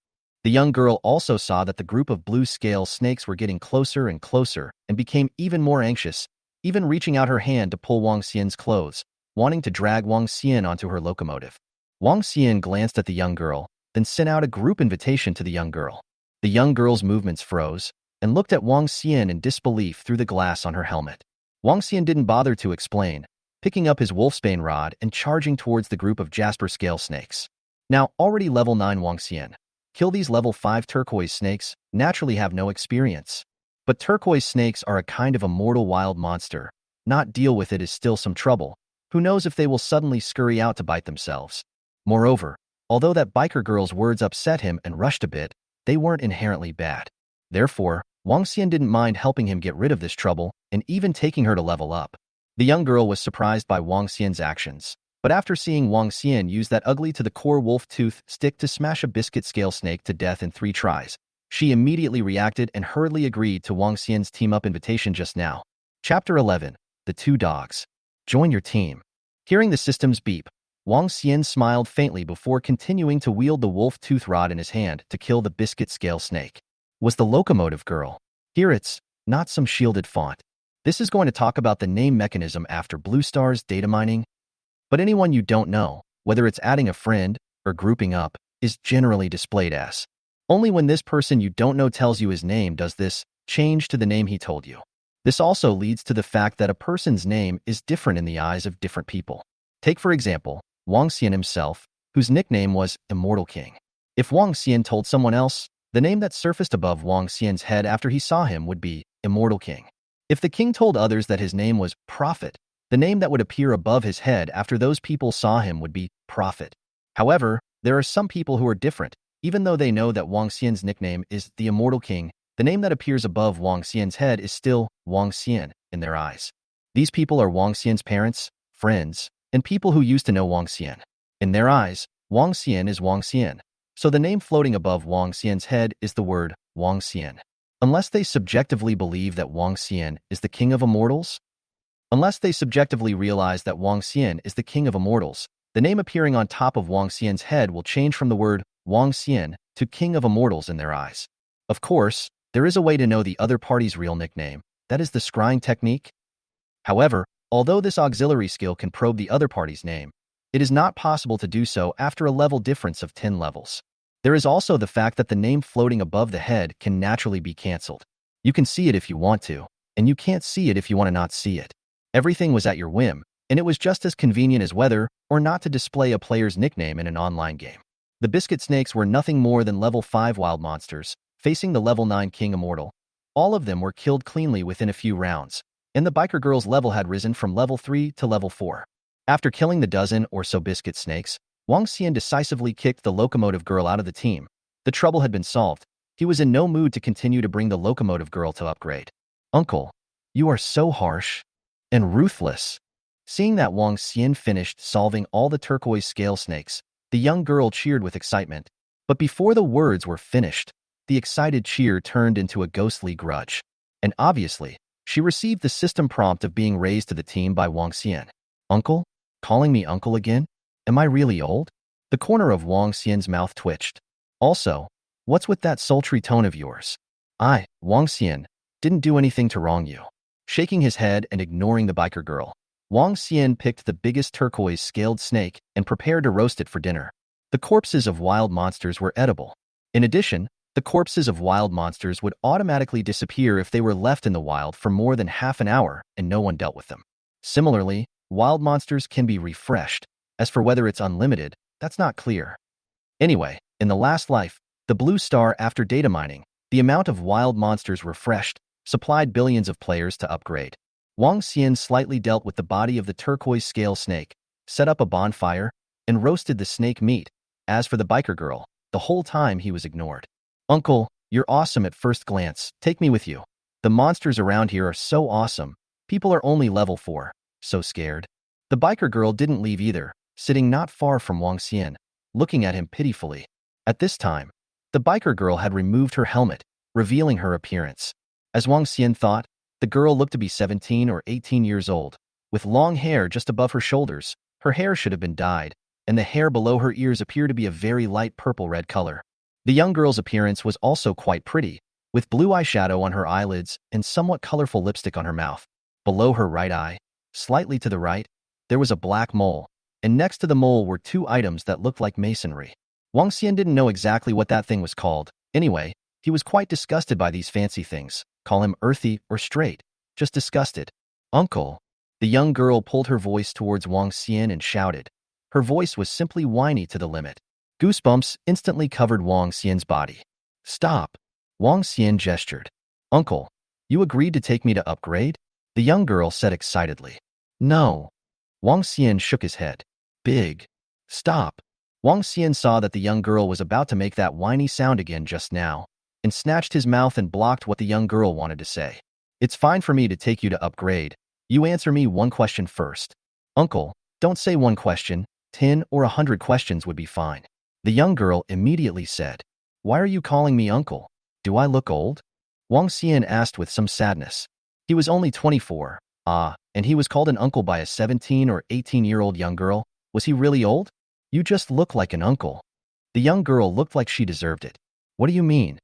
The young girl also saw that the group of blue scale snakes were getting closer and closer and became even more anxious, even reaching out her hand to pull Wang Xian's clothes, wanting to drag Wang Xian onto her locomotive. Wang Xian glanced at the young girl, then sent out a group invitation to the young girl. The young girl's movements froze and looked at Wang Xian in disbelief through the glass on her helmet. Wang Xian didn't bother to explain, picking up his wolfsbane rod and charging towards the group of jasper scale snakes. Now already level 9 Wang Xian. Kill these level 5 turquoise snakes, naturally have no experience. But turquoise snakes are a kind of immortal wild monster. Not deal with it is still some trouble. Who knows if they will suddenly scurry out to bite themselves. Moreover, although that biker girl's words upset him and rushed a bit, they weren't inherently bad. Therefore, Wang Xian didn't mind helping him get rid of this trouble and even taking her to level up. The young girl was surprised by Wang Xian's actions, but after seeing Wang Xian use that ugly to the core wolf tooth stick to smash a biscuit scale snake to death in 3 tries, she immediately reacted and hurriedly agreed to Wang Xian's team-up invitation just now. Chapter 11. The Two Dogs. Join your team. Hearing the system's beep, Wang Xian smiled faintly before continuing to wield the wolf tooth rod in his hand to kill the biscuit scale snake. Was the locomotive girl. Here it's not some shielded font. This is going to talk about the name mechanism after Blue Star's data mining. But anyone you don't know, whether it's adding a friend or grouping up, is generally displayed as. Only when this person you don't know tells you his name does this change to the name he told you. This also leads to the fact that a person's name is different in the eyes of different people. Take for example, Wang Xian himself, whose nickname was Immortal King. If Wang Xian told someone else, the name that surfaced above Wang Xian's head after he saw him would be Immortal King. If the king told others that his name was Prophet, the name that would appear above his head after those people saw him would be Prophet. However, there are some people who are different. Even though they know that Wang Xian's nickname is the Immortal King, the name that appears above Wang Xian's head is still Wang Xian in their eyes. These people are Wang Xian's parents, friends, and people who used to know Wang Xian. In their eyes, Wang Xian is Wang Xian, so the name floating above Wang Xian's head is the word Wang Xian. Unless they subjectively believe that Wang Xian is the king of immortals? Unless they subjectively realize that Wang Xian is the king of immortals, the name appearing on top of Wang Xian's head will change from the word Wang Xian to king of immortals in their eyes. Of course, there is a way to know the other party's real nickname, that is the scrying technique. However, although this auxiliary skill can probe the other party's name, it is not possible to do so after a level difference of 10 levels. There is also the fact that the name floating above the head can naturally be cancelled. You can see it if you want to, and you can't see it if you want to not see it. Everything was at your whim, and it was just as convenient as whether or not to display a player's nickname in an online game. The biscuit snakes were nothing more than level 5 wild monsters, facing the level 9 King Immortal. All of them were killed cleanly within a few rounds, and the biker girl's level had risen from level 3 to level 4. After killing the dozen or so biscuit snakes, Wang Xian decisively kicked the locomotive girl out of the team. The trouble had been solved. He was in no mood to continue to bring the locomotive girl to upgrade. Uncle, you are so harsh and ruthless. Seeing that Wang Xian finished solving all the turquoise scale snakes, the young girl cheered with excitement. But before the words were finished, the excited cheer turned into a ghostly grudge. And obviously, she received the system prompt of being raised to the team by Wang Xian. Uncle? Calling me uncle again? Am I really old? The corner of Wang Xian's mouth twitched. Also, what's with that sultry tone of yours? I, Wang Xian, didn't do anything to wrong you. Shaking his head and ignoring the biker girl, Wang Xian picked the biggest turquoise scaled snake and prepared to roast it for dinner. The corpses of wild monsters were edible. In addition, the corpses of wild monsters would automatically disappear if they were left in the wild for more than half an hour and no one dealt with them. Similarly, wild monsters can be refreshed. As for whether it's unlimited, that's not clear. Anyway, in the last life, the Blue Star after data mining, the amount of wild monsters refreshed supplied billions of players to upgrade. Wang Xian slightly dealt with the body of the turquoise scale snake, set up a bonfire, and roasted the snake meat. As for the biker girl, the whole time he was ignored. Uncle, you're awesome at first glance. Take me with you. The monsters around here are so awesome. People are only level 4. So scared. The biker girl didn't leave either, sitting not far from Wang Xian, looking at him pitifully. At this time, the biker girl had removed her helmet, revealing her appearance. As Wang Xian thought, the girl looked to be 17 or 18 years old, with long hair just above her shoulders. Her hair should have been dyed, and the hair below her ears appeared to be a very light purple-red color. The young girl's appearance was also quite pretty, with blue eyeshadow on her eyelids and somewhat colorful lipstick on her mouth. Below her right eye, slightly to the right, there was a black mole, and next to the mole were 2 items that looked like masonry. Wang Xian didn't know exactly what that thing was called. Anyway, he was quite disgusted by these fancy things. Call him earthy or straight. Just disgusted. Uncle. The young girl pulled her voice towards Wang Xian and shouted. Her voice was simply whiny to the limit. Goosebumps instantly covered Wang Xian's body. Stop. Wang Xian gestured. Uncle, you agreed to take me to upgrade? The young girl said excitedly. No. Wang Xian shook his head. Big. Stop. Wang Xian saw that the young girl was about to make that whiny sound again just now, and snatched his mouth and blocked what the young girl wanted to say. It's fine for me to take you to upgrade. You answer me one question first. Uncle, don't say one question, 10 or 100 questions would be fine. The young girl immediately said, Why are you calling me uncle? Do I look old? Wang Xian asked with some sadness. He was only 24, and he was called an uncle by a 17 or 18-year-old young girl. Was he really old? You just look like an uncle. The young girl looked like she deserved it. What do you mean?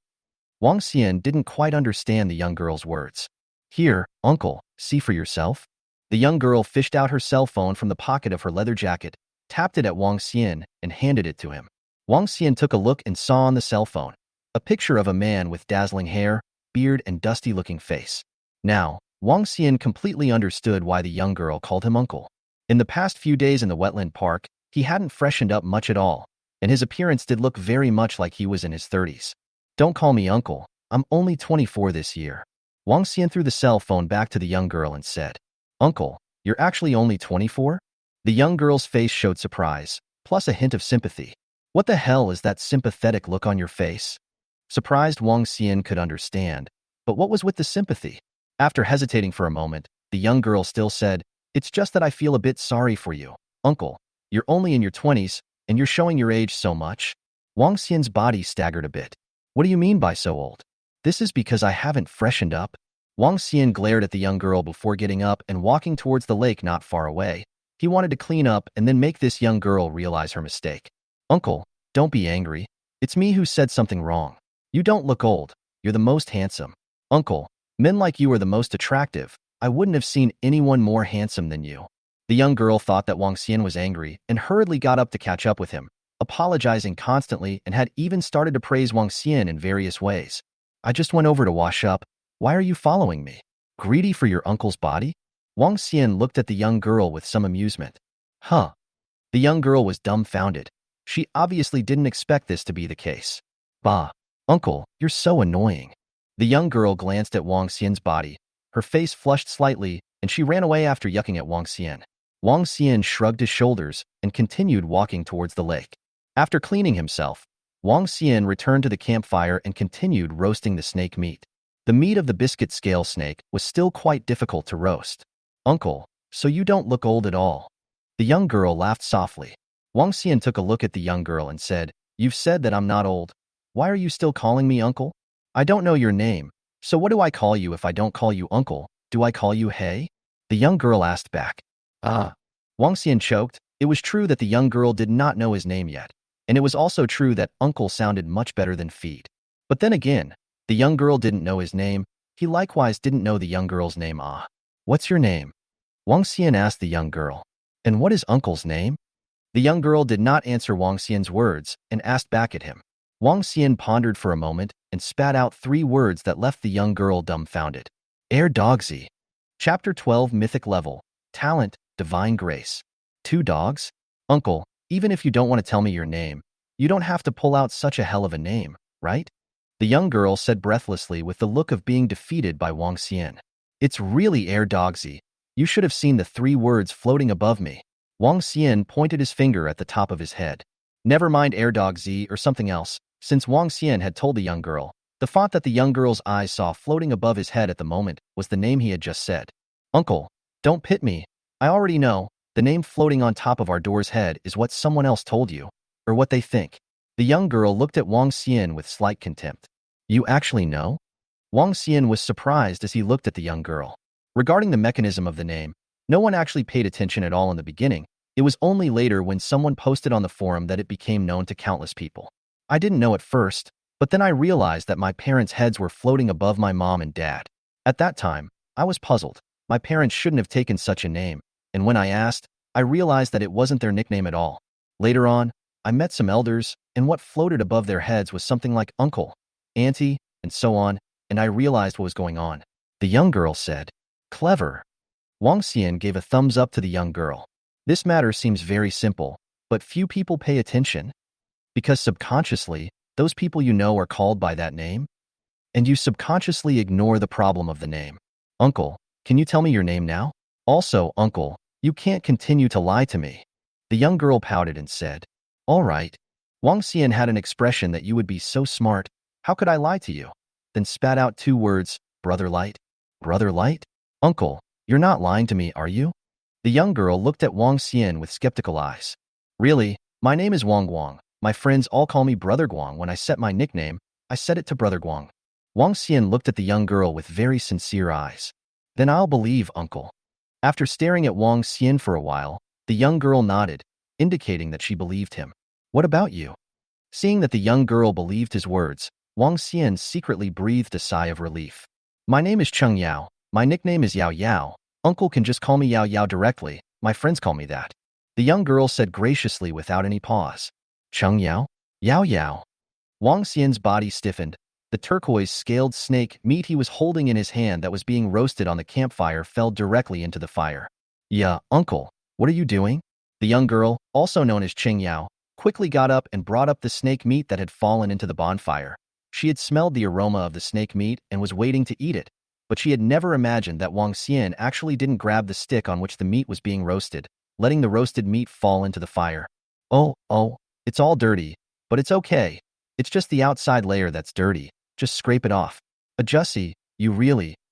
Wang Xian didn't quite understand the young girl's words. Here, uncle, see for yourself. The young girl fished out her cell phone from the pocket of her leather jacket, tapped it at Wang Xian, and handed it to him. Wang Xian took a look and saw on the cell phone a picture of a man with dazzling hair, beard, and dusty-looking face. Now, Wang Xian completely understood why the young girl called him uncle. In the past few days in the wetland park, he hadn't freshened up much at all, and his appearance did look very much like he was in his 30s. Don't call me uncle, I'm only 24 this year. Wang Xian threw the cell phone back to the young girl and said, Uncle, you're actually only 24? The young girl's face showed surprise, plus a hint of sympathy. What the hell is that sympathetic look on your face? Surprised Wang Xian could understand, but what was with the sympathy? After hesitating for a moment, the young girl still said, It's just that I feel a bit sorry for you. Uncle, you're only in your 20s, and you're showing your age so much. Wang Xian's body staggered a bit. What do you mean by so old? This is because I haven't freshened up. Wang Xian glared at the young girl before getting up and walking towards the lake not far away. He wanted to clean up and then make this young girl realize her mistake. Uncle, don't be angry. It's me who said something wrong. You don't look old. You're the most handsome. Uncle, men like you are the most attractive. I wouldn't have seen anyone more handsome than you. The young girl thought that Wang Xian was angry and hurriedly got up to catch up with him, apologizing constantly, and had even started to praise Wang Xian in various ways. I just went over to wash up. Why are you following me? Greedy for your uncle's body? Wang Xian looked at the young girl with some amusement. Huh. The young girl was dumbfounded. She obviously didn't expect this to be the case. Bah. Uncle, you're so annoying. The young girl glanced at Wang Xian's body. Her face flushed slightly, and she ran away after yucking at Wang Xian. Wang Xian shrugged his shoulders and continued walking towards the lake. After cleaning himself, Wang Xian returned to the campfire and continued roasting the snake meat. The meat of the biscuit scale snake was still quite difficult to roast. Uncle, so you don't look old at all. The young girl laughed softly. Wang Xian took a look at the young girl and said, You've said that I'm not old. Why are you still calling me uncle? I don't know your name, so what do I call you if I don't call you uncle? Do I call you Hey? The young girl asked back. Wang Xian choked. It was true that the young girl did not know his name yet, and it was also true that uncle sounded much better than feed. But then again, the young girl didn't know his name. He likewise didn't know the young girl's name. What's your name? Wang Xian asked the young girl. And what is uncle's name? The young girl did not answer Wang Xian's words and asked back at him. Wang Xian pondered for a moment and spat out 3 words that left the young girl dumbfounded. Air Dogsy. Chapter 12 Mythic Level. Talent, Divine Grace. 2 dogs? Uncle, even if you don't want to tell me your name, you don't have to pull out such a hell of a name, right? The young girl said breathlessly with the look of being defeated by Wang Xian. It's really Air Dogsy. You should have seen the 3 words floating above me. Wang Xian pointed his finger at the top of his head. Never mind Air Dogsy or something else. Since Wang Xian had told the young girl, the font that the young girl's eyes saw floating above his head at the moment was the name he had just said. Uncle, don't pit me. I already know. The name floating on top of our door's head is what someone else told you, or what they think. The young girl looked at Wang Xian with slight contempt. You actually know? Wang Xian was surprised as he looked at the young girl. Regarding the mechanism of the name, no one actually paid attention at all in the beginning. It was only later when someone posted on the forum that it became known to countless people. I didn't know at first, but then I realized that my parents' heads were floating above my mom and dad. At that time, I was puzzled. My parents shouldn't have taken such a name, and when I asked, I realized that it wasn't their nickname at all. Later on, I met some elders, and what floated above their heads was something like uncle, auntie, and so on, and I realized what was going on. The young girl said, Clever. Wang Xian gave a thumbs up to the young girl. This matter seems very simple, but few people pay attention. Because subconsciously, those people you know are called by that name, and you subconsciously ignore the problem of the name. Uncle, can you tell me your name now? Also, uncle, you can't continue to lie to me. The young girl pouted and said, All right. Wang Xian had an expression that you would be so smart, How could I lie to you? Then spat out 2 words, brother light. Brother light? Uncle, you're not lying to me, are you? The young girl looked at Wang Xian with skeptical eyes. Really, my name is Wang Guang. My friends all call me Brother Guang. When I set my nickname, I set it to Brother Guang. Wang Xian looked at the young girl with very sincere eyes. Then I'll believe, uncle. After staring at Wang Xian for a while, the young girl nodded, indicating that she believed him. What about you? Seeing that the young girl believed his words, Wang Xian secretly breathed a sigh of relief. My name is Cheng Yao. My nickname is Yao Yao. Uncle can just call me Yao Yao directly. My friends call me that. The young girl said graciously without any pause. Cheng Yao? Yao Yao. Wang Xian's body stiffened. The turquoise-scaled snake meat he was holding in his hand that was being roasted on the campfire fell directly into the fire. Yeah, uncle, what are you doing? The young girl, also known as Cheng Yao, quickly got up and brought up the snake meat that had fallen into the bonfire. She had smelled the aroma of the snake meat and was waiting to eat it, but she had never imagined that Wang Xian actually didn't grab the stick on which the meat was being roasted, letting the roasted meat fall into the fire. Oh, it's all dirty, but it's okay. It's just the outside layer that's dirty. Just scrape it off. Jussie,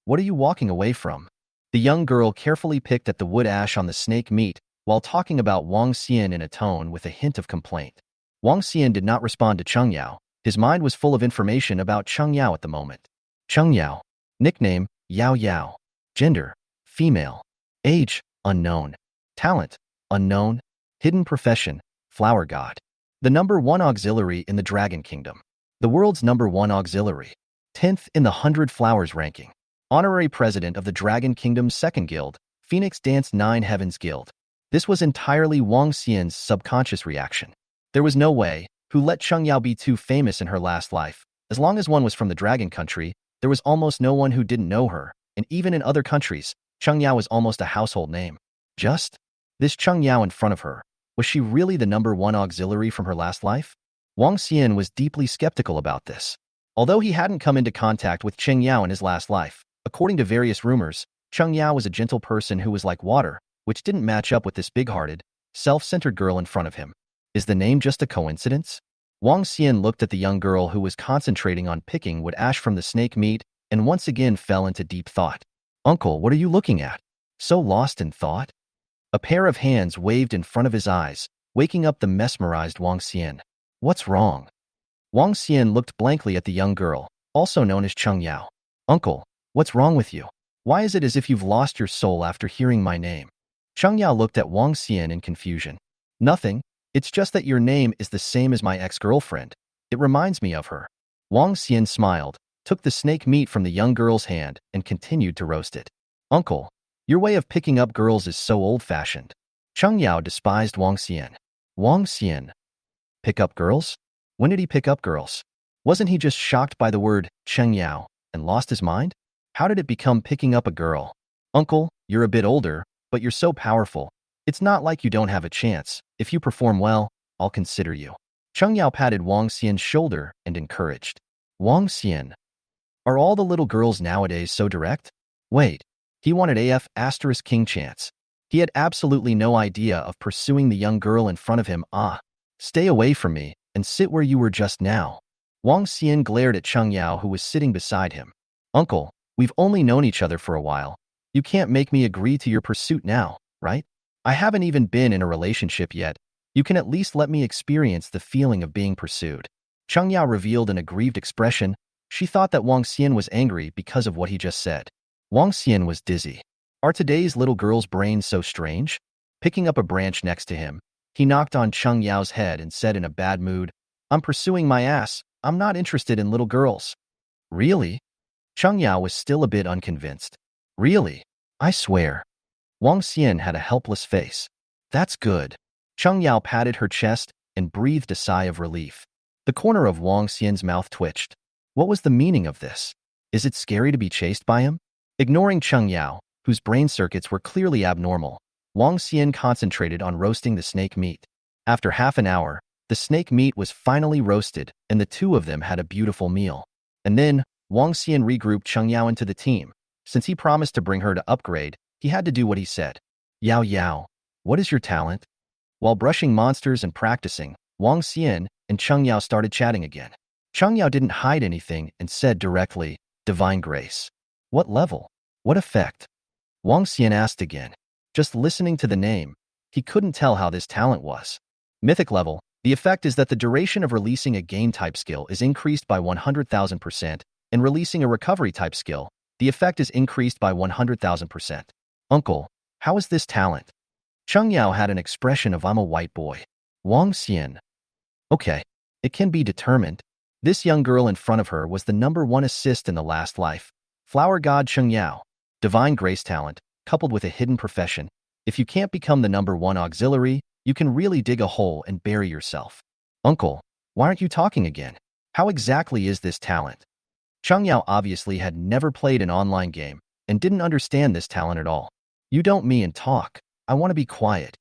what are you walking away from? The young girl carefully picked at the wood ash on the snake meat while talking about Wang Xian in a tone with a hint of complaint. Wang Xian did not respond to Cheng Yao. His mind was full of information about Cheng Yao at the moment. Cheng Yao. Nickname, Yao Yao. Gender, female. Age, unknown. Talent, unknown. Hidden profession, flower god. The #1 auxiliary in the Dragon Kingdom. The world's #1 auxiliary. 10th in the 100 Flowers ranking. Honorary president of the Dragon Kingdom's 2nd Guild, Phoenix Dance 9 Heavens Guild. This was entirely Wang Xian's subconscious reaction. There was no way, who let Cheng Yao be too famous in her last life. As long as one was from the Dragon Country, there was almost no one who didn't know her, and even in other countries, Cheng Yao was almost a household name. Just this Cheng Yao in front of her. Was she really the #1 auxiliary from her last life? Wang Xian was deeply skeptical about this. Although he hadn't come into contact with Cheng Yao in his last life, according to various rumors, Cheng Yao was a gentle person who was like water, which didn't match up with this big-hearted, self-centered girl in front of him. Is the name just a coincidence? Wang Xian looked at the young girl who was concentrating on picking wood ash from the snake meat and once again fell into deep thought. Uncle, what are you looking at? So lost in thought? A pair of hands waved in front of his eyes, waking up the mesmerized Wang Xian. What's wrong? Wang Xian looked blankly at the young girl, also known as Cheng Yao. Uncle, what's wrong with you? Why is it as if you've lost your soul after hearing my name? Cheng Yao looked at Wang Xian in confusion. Nothing. It's just that your name is the same as my ex-girlfriend. It reminds me of her. Wang Xian smiled, took the snake meat from the young girl's hand, and continued to roast it. Uncle, your way of picking up girls is so old-fashioned. Cheng Yao despised Wang Xian. Wang Xian. Pick up girls? When did he pick up girls? Wasn't he just shocked by the word Cheng Yao and lost his mind? How did it become picking up a girl? Uncle, you're a bit older, but you're so powerful. It's not like you don't have a chance. If you perform well, I'll consider you. Cheng Yao patted Wang Xian's shoulder and encouraged. Wang Xian. Are all the little girls nowadays so direct? Wait. He wanted AF** king chance. He had absolutely no idea of pursuing the young girl in front of him. Stay away from me and sit where you were just now. Wang Xian glared at Cheng Yao who was sitting beside him. Uncle, we've only known each other for a while. You can't make me agree to your pursuit now, right? I haven't even been in a relationship yet. You can at least let me experience the feeling of being pursued. Cheng Yao revealed an aggrieved expression. She thought that Wang Xian was angry because of what he just said. Wang Xian was dizzy. Are today's little girls' brains so strange? Picking up a branch next to him, he knocked on Cheng Yao's head and said in a bad mood, I'm pursuing my ass. I'm not interested in little girls. Really? Cheng Yao was still a bit unconvinced. Really? I swear. Wang Xian had a helpless face. That's good. Cheng Yao patted her chest and breathed a sigh of relief. The corner of Wang Xian's mouth twitched. What was the meaning of this? Is it scary to be chased by him? Ignoring Cheng Yao, whose brain circuits were clearly abnormal, Wang Xian concentrated on roasting the snake meat. After half an hour, the snake meat was finally roasted, and the two of them had a beautiful meal. And then, Wang Xian regrouped Cheng Yao into the team. Since he promised to bring her to upgrade, he had to do what he said. Yao Yao, what is your talent? While brushing monsters and practicing, Wang Xian and Cheng Yao started chatting again. Cheng Yao didn't hide anything and said directly, Divine Grace. What level? What effect? Wang Xian asked again. Just listening to the name, he couldn't tell how this talent was. Mythic level, the effect is that the duration of releasing a gain-type skill is increased by 100,000%, and releasing a recovery-type skill, the effect is increased by 100,000%. Uncle, how is this talent? Cheng Yao had an expression of I'm a white boy. Wang Xian. Okay, it can be determined. This young girl in front of her was the #1 assist in the last life. Flower God Cheng Yao. Divine Grace talent, coupled with a hidden profession. If you can't become the #1 auxiliary, you can really dig a hole and bury yourself. Uncle, why aren't you talking again? How exactly is this talent? Cheng Yao obviously had never played an online game and didn't understand this talent at all. You don't me and talk. I want to be quiet.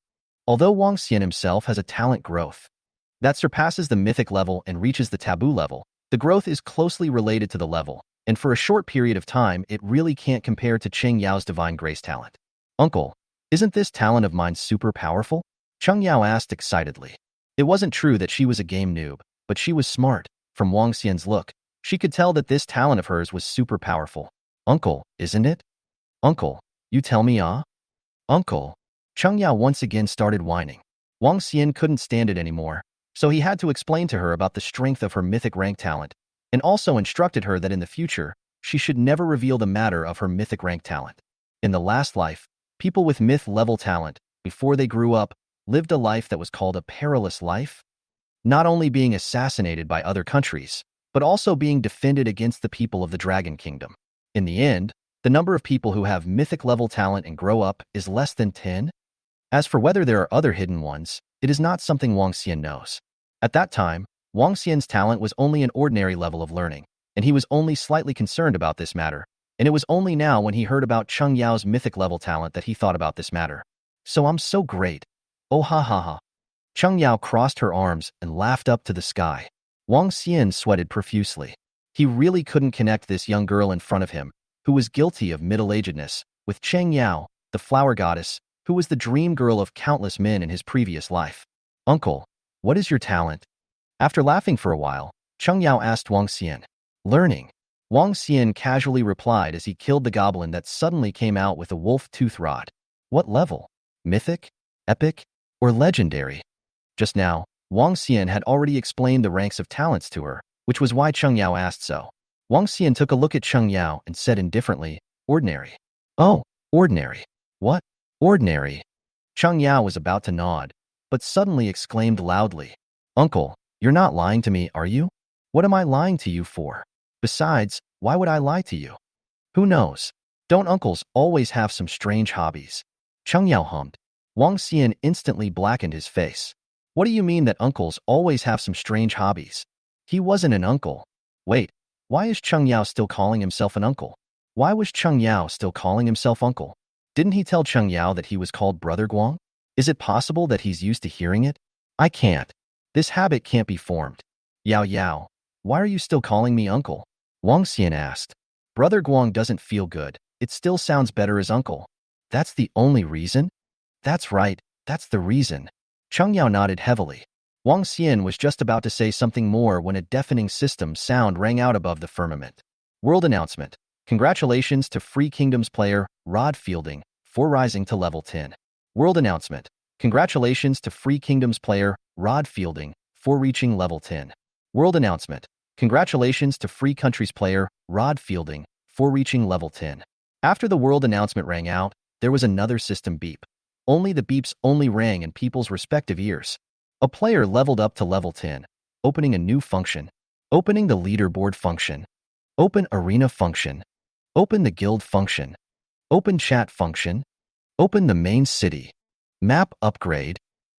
Although Wang Xian himself has a talent growth that surpasses the mythic level and reaches the taboo level, the growth is closely related to the level, and for a short period of time, it really can't compare to Cheng Yao's Divine Grace talent. Uncle, isn't this talent of mine super powerful? Cheng Yao asked excitedly. It wasn't true that she was a game noob, but she was smart. From Wang Xian's look, she could tell that this talent of hers was super powerful. Uncle, isn't it? Uncle, you tell me Uncle. Cheng Yao once again started whining. Wang Xian couldn't stand it anymore, so he had to explain to her about the strength of her mythic rank talent, and also instructed her that in the future, she should never reveal the matter of her mythic rank talent. In the last life, people with myth level talent, before they grew up, lived a life that was called a perilous life, not only being assassinated by other countries, but also being defended against the people of the Dragon Kingdom. In the end, the number of people who have mythic level talent and grow up is less than 10. As for whether there are other hidden ones, it is not something Wang Xian knows. At that time, Wang Xian's talent was only an ordinary level of learning, and he was only slightly concerned about this matter, and it was only now when he heard about Cheng Yao's mythic level talent that he thought about this matter. So I'm so great. Oh ha ha ha. Cheng Yao crossed her arms and laughed up to the sky. Wang Xian sweated profusely. He really couldn't connect this young girl in front of him, who was guilty of middle-agedness, with Cheng Yao, the flower goddess, who was the dream girl of countless men in his previous life. Uncle, what is your talent? After laughing for a while, Cheng Yao asked Wang Xian. Learning. Wang Xian casually replied as he killed the goblin that suddenly came out with a wolf tooth rod. What level? Mythic? Epic? Or legendary? Just now, Wang Xian had already explained the ranks of talents to her, which was why Cheng Yao asked so. Wang Xian took a look at Cheng Yao and said indifferently, ordinary. Oh, ordinary. What? Ordinary. Cheng Yao was about to nod, but suddenly exclaimed loudly, Uncle, you're not lying to me, are you? What am I lying to you for? Besides, why would I lie to you? Who knows? Don't uncles always have some strange hobbies? Cheng Yao hummed. Wang Xian instantly blackened his face. What do you mean that uncles always have some strange hobbies? He wasn't an uncle. Wait, why is Cheng Yao still calling himself an uncle? Why was Cheng Yao still calling himself uncle? Didn't he tell Cheng Yao that he was called Brother Guang? Is it possible that he's used to hearing it? I can't. This habit can't be formed. Yao Yao, why are you still calling me uncle? Wang Xian asked. Brother Guang doesn't feel good. It still sounds better as uncle. That's the only reason? That's right, that's the reason. Cheng Yao nodded heavily. Wang Xian was just about to say something more when a deafening system sound rang out above the firmament. World announcement. Congratulations to Free Kingdoms player, Rod Fielding, for rising to level 10. World announcement. Congratulations to Free Kingdoms player, Rod Fielding, for reaching level 10. World announcement. Congratulations to Free Countries player, Rod Fielding, for reaching level 10. After the world announcement rang out, there was another system beep. Only the beeps only rang in people's respective ears. A player leveled up to level 10, opening a new function. Opening the leaderboard function. Open arena function. Open the guild function. Open chat function. Open the main city. Map upgrade.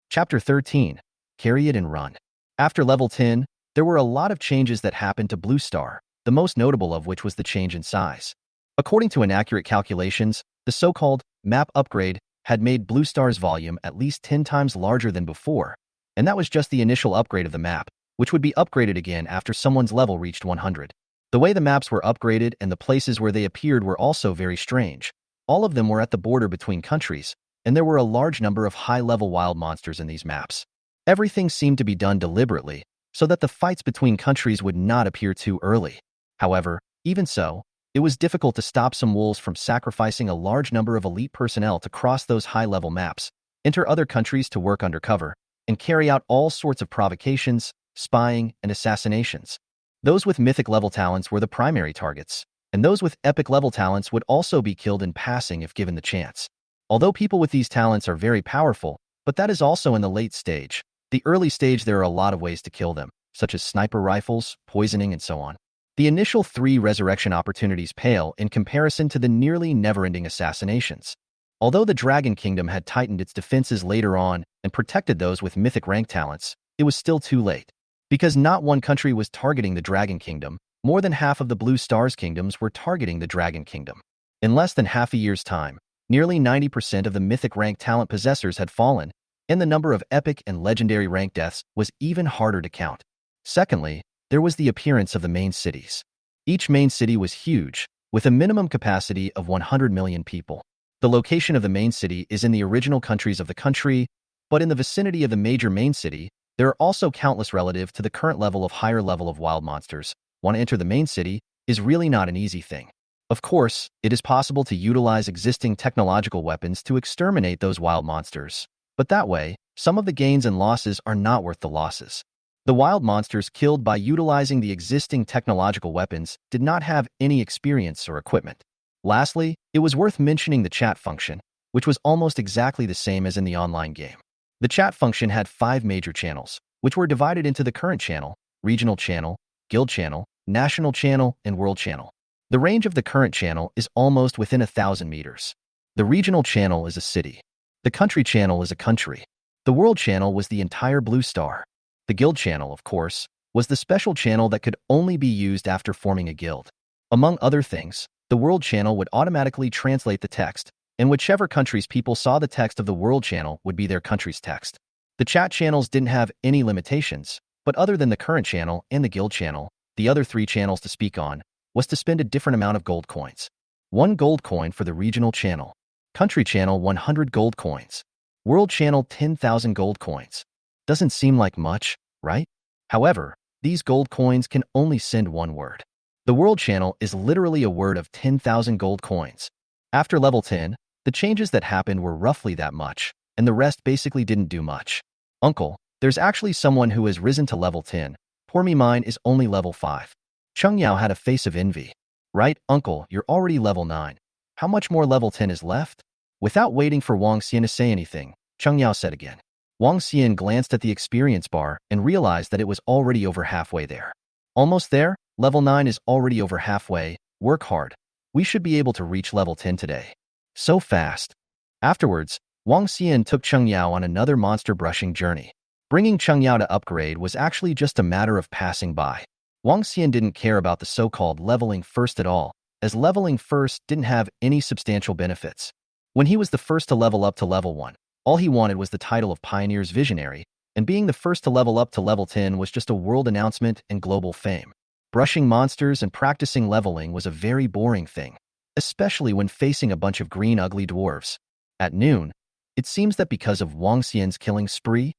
Chapter 13. Carry it and run. After level 10, there were a lot of changes that happened to Blue Star, the most notable of which was the change in size. According to inaccurate calculations, the so-called map upgrade had made Blue Star's volume at least 10 times larger than before, and that was just the initial upgrade of the map, which would be upgraded again after someone's level reached 100. The way the maps were upgraded and the places where they appeared were also very strange. All of them were at the border between countries, and there were a large number of high-level wild monsters in these maps. Everything seemed to be done deliberately, so that the fights between countries would not appear too early. However, even so, it was difficult to stop some wolves from sacrificing a large number of elite personnel to cross those high-level maps, enter other countries to work undercover, and carry out all sorts of provocations, spying, and assassinations. Those with mythic-level talents were the primary targets, and those with epic-level talents would also be killed in passing if given the chance. Although people with these talents are very powerful, but that is also in the late stage. The early stage there are a lot of ways to kill them, such as sniper rifles, poisoning, and so on. The initial 3 resurrection opportunities pale in comparison to the nearly never-ending assassinations. Although the Dragon Kingdom had tightened its defenses later on and protected those with mythic rank talents, it was still too late. Because not one country was targeting the Dragon Kingdom, more than half of the Blue Stars kingdoms were targeting the Dragon Kingdom. In less than half a year's time, nearly 90% of the mythic rank talent possessors had fallen, and the number of epic and legendary rank deaths was even harder to count. Secondly, there was the appearance of the main cities. Each main city was huge, with a minimum capacity of 100 million people. The location of the main city is in the original countries of the country, but in the vicinity of the major main city, there are also countless relative to the current level of higher level of wild monsters. Want to enter the main city is really not an easy thing. Of course, it is possible to utilize existing technological weapons to exterminate those wild monsters, but that way, some of the gains and losses are not worth the losses. The wild monsters killed by utilizing the existing technological weapons did not have any experience or equipment. Lastly, it was worth mentioning the chat function, which was almost exactly the same as in the online game. The chat function had 5 major channels, which were divided into the current channel, regional channel, guild channel, national channel, and world channel. The range of the current channel is almost within 1,000 meters. The regional channel is a city. The country channel is a country. The world channel was the entire Blue Star. The guild channel, of course, was the special channel that could only be used after forming a guild. Among other things, the world channel would automatically translate the text, and whichever country's people saw the text of the world channel would be their country's text. The chat channels didn't have any limitations, but other than the current channel and the guild channel, the other 3 channels to speak on was to spend a different amount of gold coins. 1 gold coin for the regional channel. Country channel 100 gold coins. World channel 10,000 gold coins. Doesn't seem like much, right? However, these gold coins can only send 1 word. The world channel is literally a word of 10,000 gold coins. After level 10, the changes that happened were roughly that much, and the rest basically didn't do much. Uncle, there's actually someone who has risen to level 10. Poor me, mine is only level 5. Cheng Yao had a face of envy. Right, uncle, you're already level 9. How much more level 10 is left? Without waiting for Wang Xian to say anything, Cheng Yao said again. Wang Xian glanced at the experience bar and realized that it was already over halfway there. Almost there, level 9 is already over halfway. Work hard. We should be able to reach level 10 today. So fast. Afterwards, Wang Xian took Cheng Yao on another monster brushing journey. Bringing Cheng Yao to upgrade was actually just a matter of passing by. Wang Xian didn't care about the so-called leveling first at all, as leveling first didn't have any substantial benefits. When he was the first to level up to level 1, all he wanted was the title of Pioneer's Visionary, and being the first to level up to level 10 was just a world announcement and global fame. Brushing monsters and practicing leveling was a very boring thing, especially when facing a bunch of green ugly dwarves. At noon, it seems that because of Wang Xian's killing spree,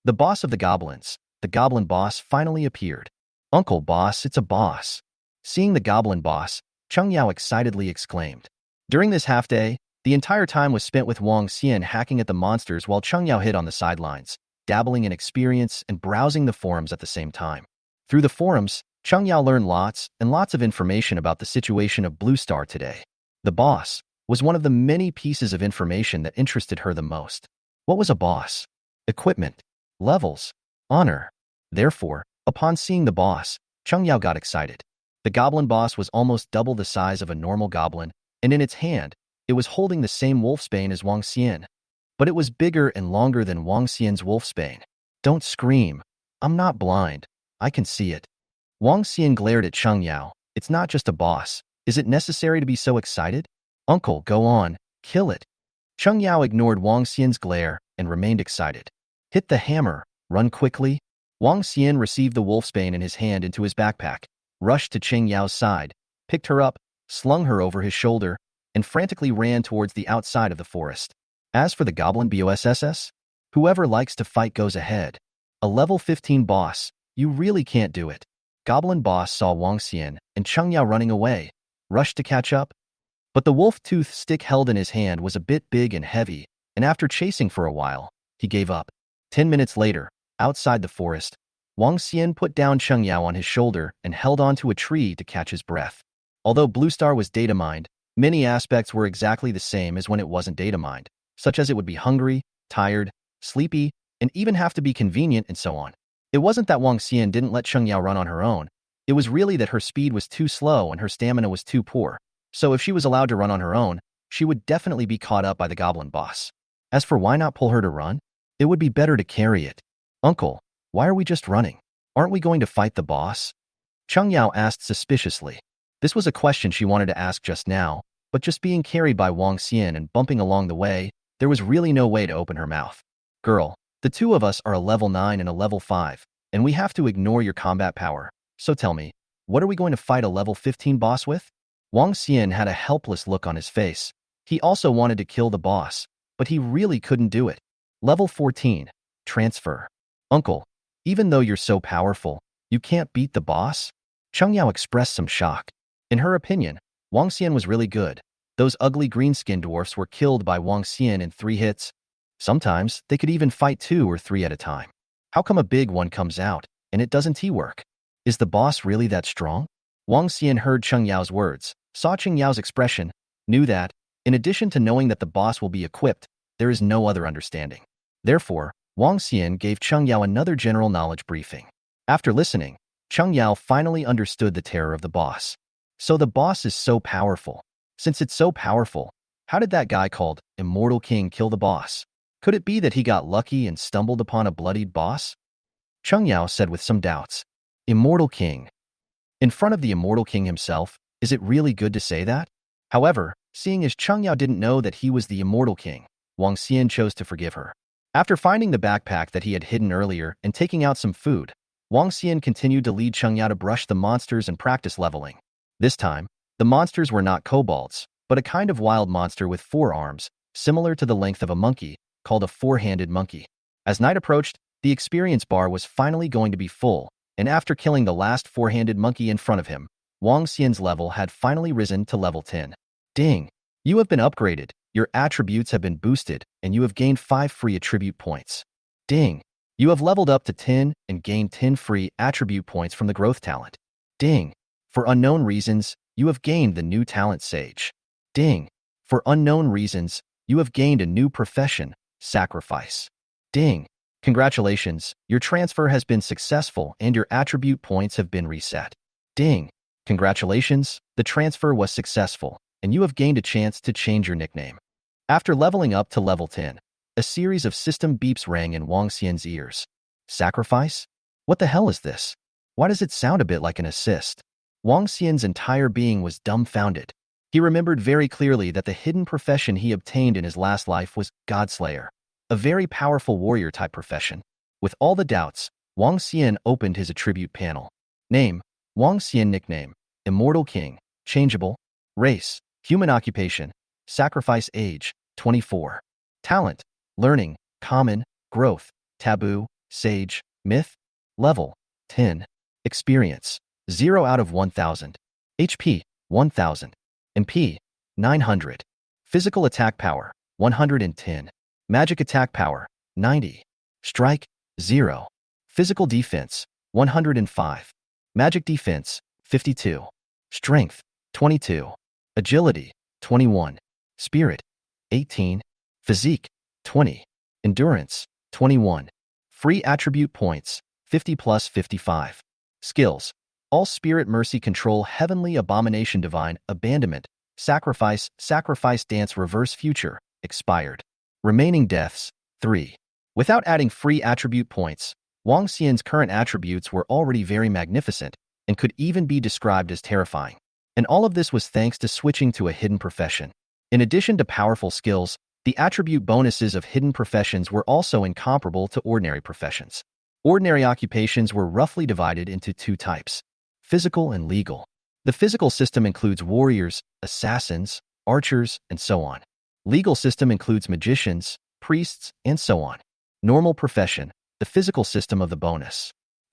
the boss of the goblins, the goblin boss, finally appeared. Uncle boss, it's a boss. Seeing the goblin boss, Cheng Yao excitedly exclaimed. During this half-day, the entire time was spent with Wang Xian hacking at the monsters while Cheng Yao hid on the sidelines, dabbling in experience and browsing the forums at the same time. Through the forums, Cheng Yao learned lots and lots of information about the situation of Blue Star today. The boss was one of the many pieces of information that interested her the most. What was a boss? Equipment, levels, honor. Therefore, upon seeing the boss, Cheng Yao got excited. The goblin boss was almost double the size of a normal goblin, and in its hand, it was holding the same wolfsbane as Wang Xian. But it was bigger and longer than Wang Xian's wolfsbane. Don't scream. I'm not blind. I can see it. Wang Xian glared at Cheng Yao. It's not just a boss. Is it necessary to be so excited? Uncle, go on. Kill it. Cheng Yao ignored Wang Xian's glare and remained excited. Hit the hammer. Run quickly. Wang Xian received the wolfsbane in his hand into his backpack, rushed to Cheng Yao's side, picked her up, slung her over his shoulder, and frantically ran towards the outside of the forest. As for the goblin bosss, whoever likes to fight goes ahead. A level 15 boss, You really can't do it. Goblin boss saw Wang Xian and Cheng Yao running away, rushed to catch up. But the wolf-tooth stick held in his hand was a bit big and heavy, and after chasing for a while, he gave up. 10 minutes later, outside the forest, Wang Xian put down Cheng Yao on his shoulder and held onto a tree to catch his breath. Although Blue Star was data mined, many aspects were exactly the same as when it wasn't data mined, such as it would be hungry, tired, sleepy, and even have to be convenient and so on. It wasn't that Wang Xian didn't let Cheng Yao run on her own. It was really that her speed was too slow and her stamina was too poor. So if she was allowed to run on her own, she would definitely be caught up by the goblin boss. As for why not pull her to run, it would be better to carry it. Uncle, why are we just running? Aren't we going to fight the boss? Cheng Yao asked suspiciously. This was a question she wanted to ask just now, but just being carried by Wang Xian and bumping along the way, there was really no way to open her mouth. Girl, the two of us are a level 9 and a level 5, and we have to ignore your combat power. So tell me, what are we going to fight a level 15 boss with? Wang Xian had a helpless look on his face. He also wanted to kill the boss, but he really couldn't do it. Level 14. Transfer. Uncle, even though you're so powerful, you can't beat the boss? Cheng Yao expressed some shock. In her opinion, Wang Xian was really good. Those ugly green-skinned dwarfs were killed by Wang Xian in 3 hits. Sometimes, they could even fight 2 or 3 at a time. How come a big one comes out, and it doesn't work? Is the boss really that strong? Wang Xian heard Cheng Yao's words, saw Cheng Yao's expression, knew that, in addition to knowing that the boss will be equipped, there is no other understanding. Therefore, Wang Xian gave Cheng Yao another general knowledge briefing. After listening, Cheng Yao finally understood the terror of the boss. So the boss is so powerful. Since it's so powerful, how did that guy called Immortal King kill the boss? Could it be that he got lucky and stumbled upon a bloodied boss? Cheng Yao said with some doubts. Immortal King. In front of the Immortal King himself, is it really good to say that? However, seeing as Cheng Yao didn't know that he was the Immortal King, Wang Xian chose to forgive her. After finding the backpack that he had hidden earlier and taking out some food, Wang Xian continued to lead Cheng Yao to brush the monsters and practice leveling. This time, the monsters were not kobolds, but a kind of wild monster with 4 arms, similar to the length of a monkey, called a 4-handed monkey. As night approached, the experience bar was finally going to be full, and after killing the last 4-handed monkey in front of him, Wang Xian's level had finally risen to level 10. Ding! You have been upgraded, your attributes have been boosted, and you have gained 5 free attribute points. Ding! You have leveled up to 10 and gained 10 free attribute points from the growth talent. Ding! For unknown reasons, you have gained the new talent Sage. Ding! For unknown reasons, you have gained a new profession, Sacrifice. Ding! Congratulations, your transfer has been successful and your attribute points have been reset. Ding! Congratulations, the transfer was successful, and you have gained a chance to change your nickname. After leveling up to level 10, a series of system beeps rang in Wang Xian's ears. Sacrifice? What the hell is this? Why does it sound a bit like an assist? Wang Xian's entire being was dumbfounded. He remembered very clearly that the hidden profession he obtained in his last life was Godslayer, a very powerful warrior-type profession. With all the doubts, Wang Xian opened his attribute panel. Name, Wang Xian. Nickname, Immortal King. Changeable. Race, human. Occupation, sacrifice. Age, 24. Talent, learning, common. Growth, taboo, sage, myth. Level, 10. Experience, 0 out of 1000. HP, 1000. MP, 900. Physical attack power, 110. Magic attack power, 90. Strike, 0. Physical defense, 105. Magic defense, 52. Strength, 22. Agility, 21. Spirit, 18. Physique, 20. Endurance, 21. Free attribute points, 50 plus 55. Skills, all spirit, mercy, control, heavenly, abomination, divine, abandonment, sacrifice, sacrifice, dance, reverse, future, expired. Remaining deaths, 3. Without adding free attribute points, Wang Xian's current attributes were already very magnificent and could even be described as terrifying. And all of this was thanks to switching to a hidden profession. In addition to powerful skills, the attribute bonuses of hidden professions were also incomparable to ordinary professions. Ordinary occupations were roughly divided into 2 types: physical and legal. The physical system includes warriors, assassins, archers, and so on. Legal system includes magicians, priests, and so on. Normal profession, the physical system of the bonus.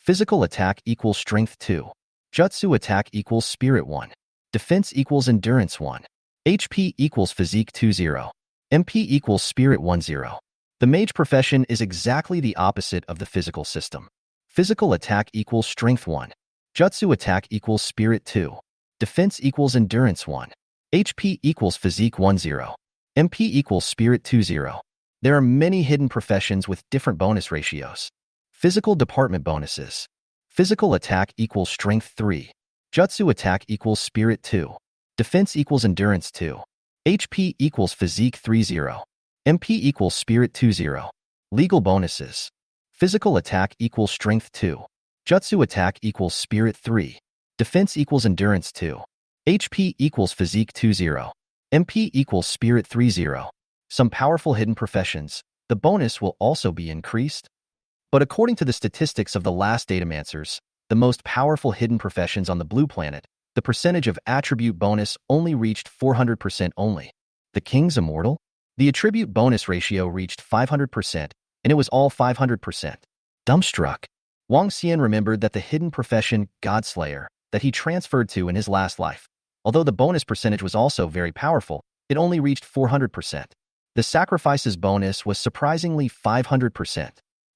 Physical attack equals strength 2. Jutsu attack equals spirit 1. Defense equals endurance 1. HP equals physique 20. MP equals spirit 10. The mage profession is exactly the opposite of the physical system. Physical attack equals strength 1. Jutsu attack equals spirit 2. Defense equals endurance 1. HP equals physique 10. MP equals spirit 20. There are many hidden professions with different bonus ratios. Physical department bonuses. Physical attack equals strength 3. Jutsu attack equals spirit 2. Defense equals endurance 2. HP equals physique 30. MP equals spirit 20. Legal bonuses. Physical attack equals strength 2. Jutsu attack equals spirit 3. Defense equals endurance 2. HP equals physique 20. MP equals spirit 30. Some powerful hidden professions. The bonus will also be increased. But according to the statistics of the last Datamancers, the most powerful hidden professions on the blue planet, the percentage of attribute bonus only reached 400% only. The King's Immortal? The attribute bonus ratio reached 500%, and it was all 500%. Dumbstruck, Wang Xian remembered that the hidden profession, Godslayer, that he transferred to in his last life, although the bonus percentage was also very powerful, it only reached 400%. The sacrifice's bonus was surprisingly 500%.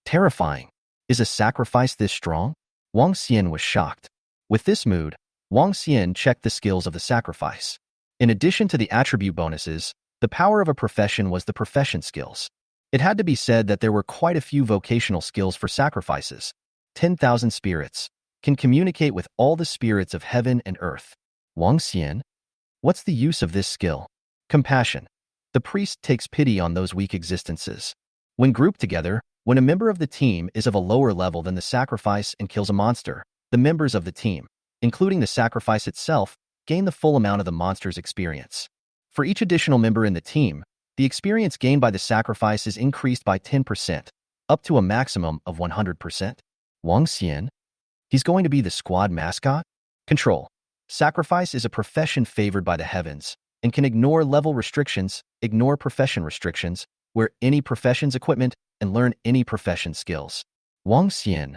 Terrifying. Is a sacrifice this strong? Wang Xian was shocked. With this mood, Wang Xian checked the skills of the sacrifice. In addition to the attribute bonuses, the power of a profession was the profession skills. It had to be said that there were quite a few vocational skills for sacrifices. 10,000 spirits can communicate with all the spirits of heaven and earth. Wang Xian? What's the use of this skill? Compassion. The priest takes pity on those weak existences. When grouped together, when a member of the team is of a lower level than the sacrifice and kills a monster, the members of the team, including the sacrifice itself, gain the full amount of the monster's experience. For each additional member in the team, the experience gained by the sacrifice is increased by 10%, up to a maximum of 100%. Wang Xian? He's going to be the squad mascot? Control. Sacrifice is a profession favored by the heavens and can ignore level restrictions, ignore profession restrictions, wear any profession's equipment, and learn any profession skills. Wang Xian.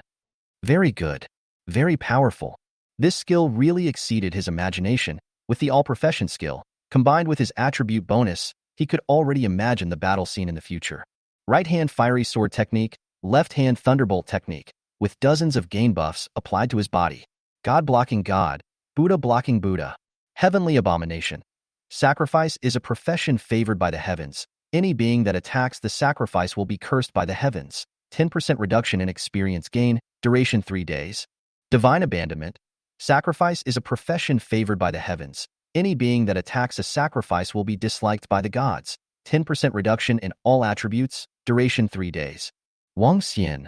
Very good. Very powerful. This skill really exceeded his imagination. With the all-profession skill, combined with his attribute bonus, he could already imagine the battle scene in the future. Right-hand fiery sword technique, left-hand thunderbolt technique, with dozens of gain buffs applied to his body. God blocking God, Buddha blocking Buddha. Heavenly abomination. Sacrifice is a profession favored by the heavens. Any being that attacks the sacrifice will be cursed by the heavens. 10% reduction in experience gain, duration 3 days. Divine abandonment. Sacrifice is a profession favored by the heavens. Any being that attacks a sacrifice will be disliked by the gods. 10% reduction in all attributes, duration 3 days. Wang Xian.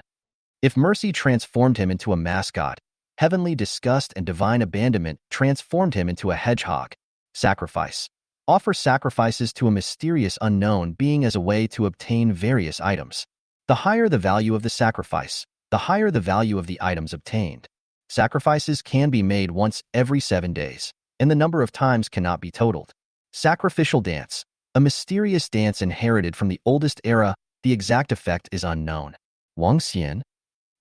If mercy transformed him into a mascot, heavenly disgust and divine abandonment transformed him into a hedgehog. Sacrifice. Offer sacrifices to a mysterious unknown being as a way to obtain various items. The higher the value of the sacrifice, the higher the value of the items obtained. Sacrifices can be made once every 7 days, and the number of times cannot be totaled. Sacrificial dance. A mysterious dance inherited from the oldest era, the exact effect is unknown. Wang Xian?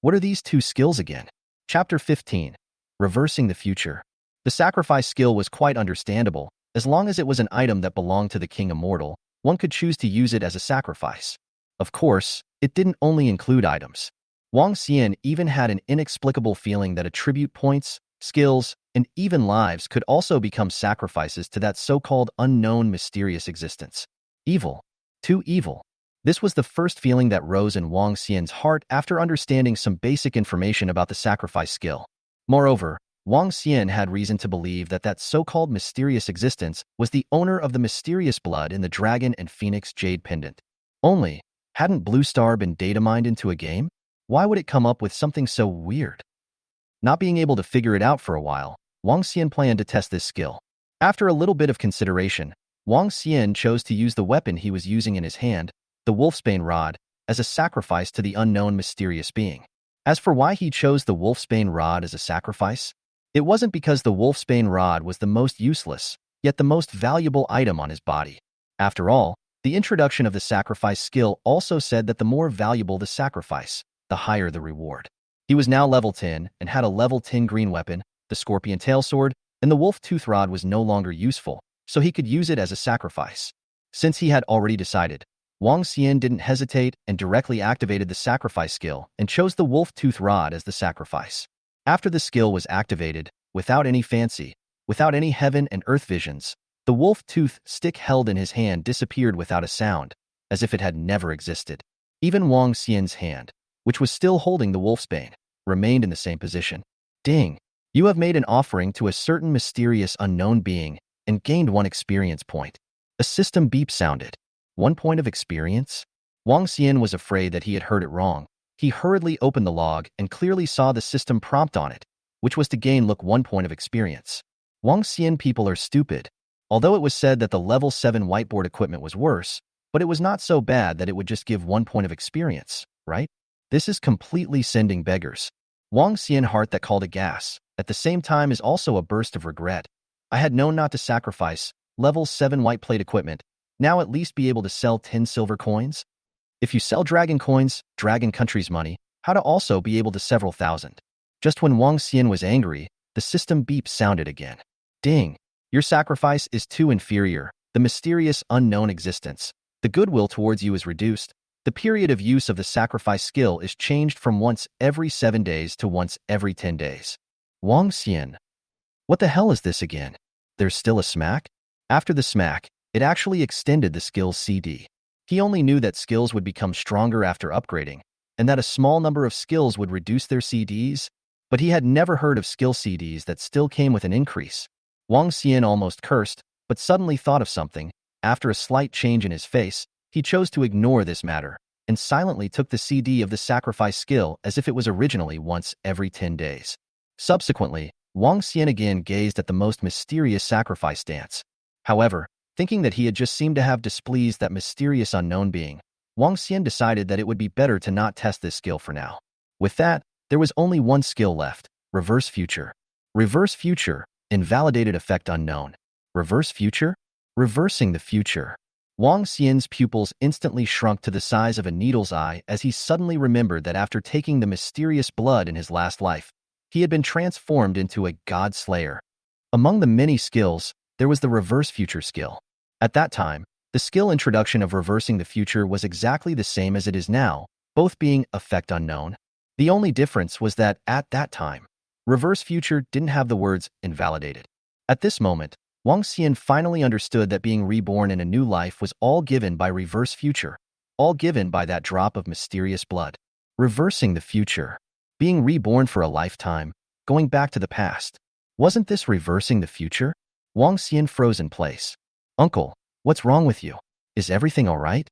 What are these two skills again? Chapter 15. Reversing the future. The sacrifice skill was quite understandable. As long as it was an item that belonged to the King Immortal, one could choose to use it as a sacrifice. Of course, it didn't only include items. Wang Xian even had an inexplicable feeling that attribute points, skills, and even lives could also become sacrifices to that so-called unknown mysterious existence. Evil. Too evil. This was the first feeling that rose in Wang Xian's heart after understanding some basic information about the sacrifice skill. Moreover, Wang Xian had reason to believe that that so-called mysterious existence was the owner of the mysterious blood in the dragon and phoenix Jade Pendant. Only, hadn't Blue Star been data mined into a game? Why would it come up with something so weird? Not being able to figure it out for a while, Wang Xian planned to test this skill. After a little bit of consideration, Wang Xian chose to use the weapon he was using in his hand, the Wolfsbane Rod, as a sacrifice to the unknown mysterious being. As for why he chose the Wolfsbane Rod as a sacrifice, it wasn't because the Wolfsbane Rod was the most useless, yet the most valuable item on his body. After all, the introduction of the sacrifice skill also said that the more valuable the sacrifice, the higher the reward. He was now level 10 and had a level 10 green weapon, the scorpion tail sword, and the wolf tooth rod was no longer useful, so he could use it as a sacrifice. Since he had already decided, Wang Xian didn't hesitate and directly activated the sacrifice skill and chose the wolf tooth rod as the sacrifice. After the skill was activated, without any heaven and earth visions, the wolf tooth stick held in his hand disappeared without a sound, as if it had never existed. Even Wang Xian's hand, which was still holding the wolf's bane, remained in the same position. Ding! You have made an offering to a certain mysterious unknown being and gained 1 experience point. A system beep sounded. 1 point of experience? Wang Xian was afraid that he had heard it wrong. He hurriedly opened the log and clearly saw the system prompt on it, which was to gain 1 point of experience. Wang Xian people are stupid. Although it was said that the level 7 whiteboard equipment was worse, but it was not so bad that it would just give 1 point of experience, right? This is completely sending beggars. Wang Xian heart that called a gas, at the same time is also a burst of regret. I had known not to sacrifice level 7 white plate equipment, now at least be able to sell 10 silver coins? If you sell dragon coins, dragon country's money, how to also be able to several thousand? Just when Wang Xian was angry, the system beep sounded again. Ding! Your sacrifice is too inferior. The mysterious unknown existence. The goodwill towards you is reduced. The period of use of the sacrifice skill is changed from once every 7 days to once every 10 days. Wang Xian. What the hell is this again? There's still a smack? After the smack, it actually extended the skill's CD. He only knew that skills would become stronger after upgrading, and that a small number of skills would reduce their CDs, but he had never heard of skill CDs that still came with an increase. Wang Xian almost cursed, but suddenly thought of something. After a slight change in his face, he chose to ignore this matter, and silently took the CD of the sacrifice skill as if it was originally once every 10 days. Subsequently, Wang Xian again gazed at the most mysterious sacrifice dance. However, thinking that he had just seemed to have displeased that mysterious unknown being, Wang Xian decided that it would be better to not test this skill for now. With that, there was only 1 skill left, Reverse Future. Reverse Future, invalidated effect unknown. Reverse Future? Reversing the future. Wang Xian's pupils instantly shrunk to the size of a needle's eye as he suddenly remembered that after taking the mysterious blood in his last life, he had been transformed into a god slayer. Among the many skills, there was the Reverse Future skill. At that time, the skill introduction of reversing the future was exactly the same as it is now, both being effect unknown. The only difference was that, at that time, Reverse Future didn't have the words invalidated. At this moment, Wang Xian finally understood that being reborn in a new life was all given by Reverse Future, all given by that drop of mysterious blood. Reversing the future. Being reborn for a lifetime, going back to the past. Wasn't this reversing the future? Wang Xian froze in place. Uncle, what's wrong with you? Is everything all right?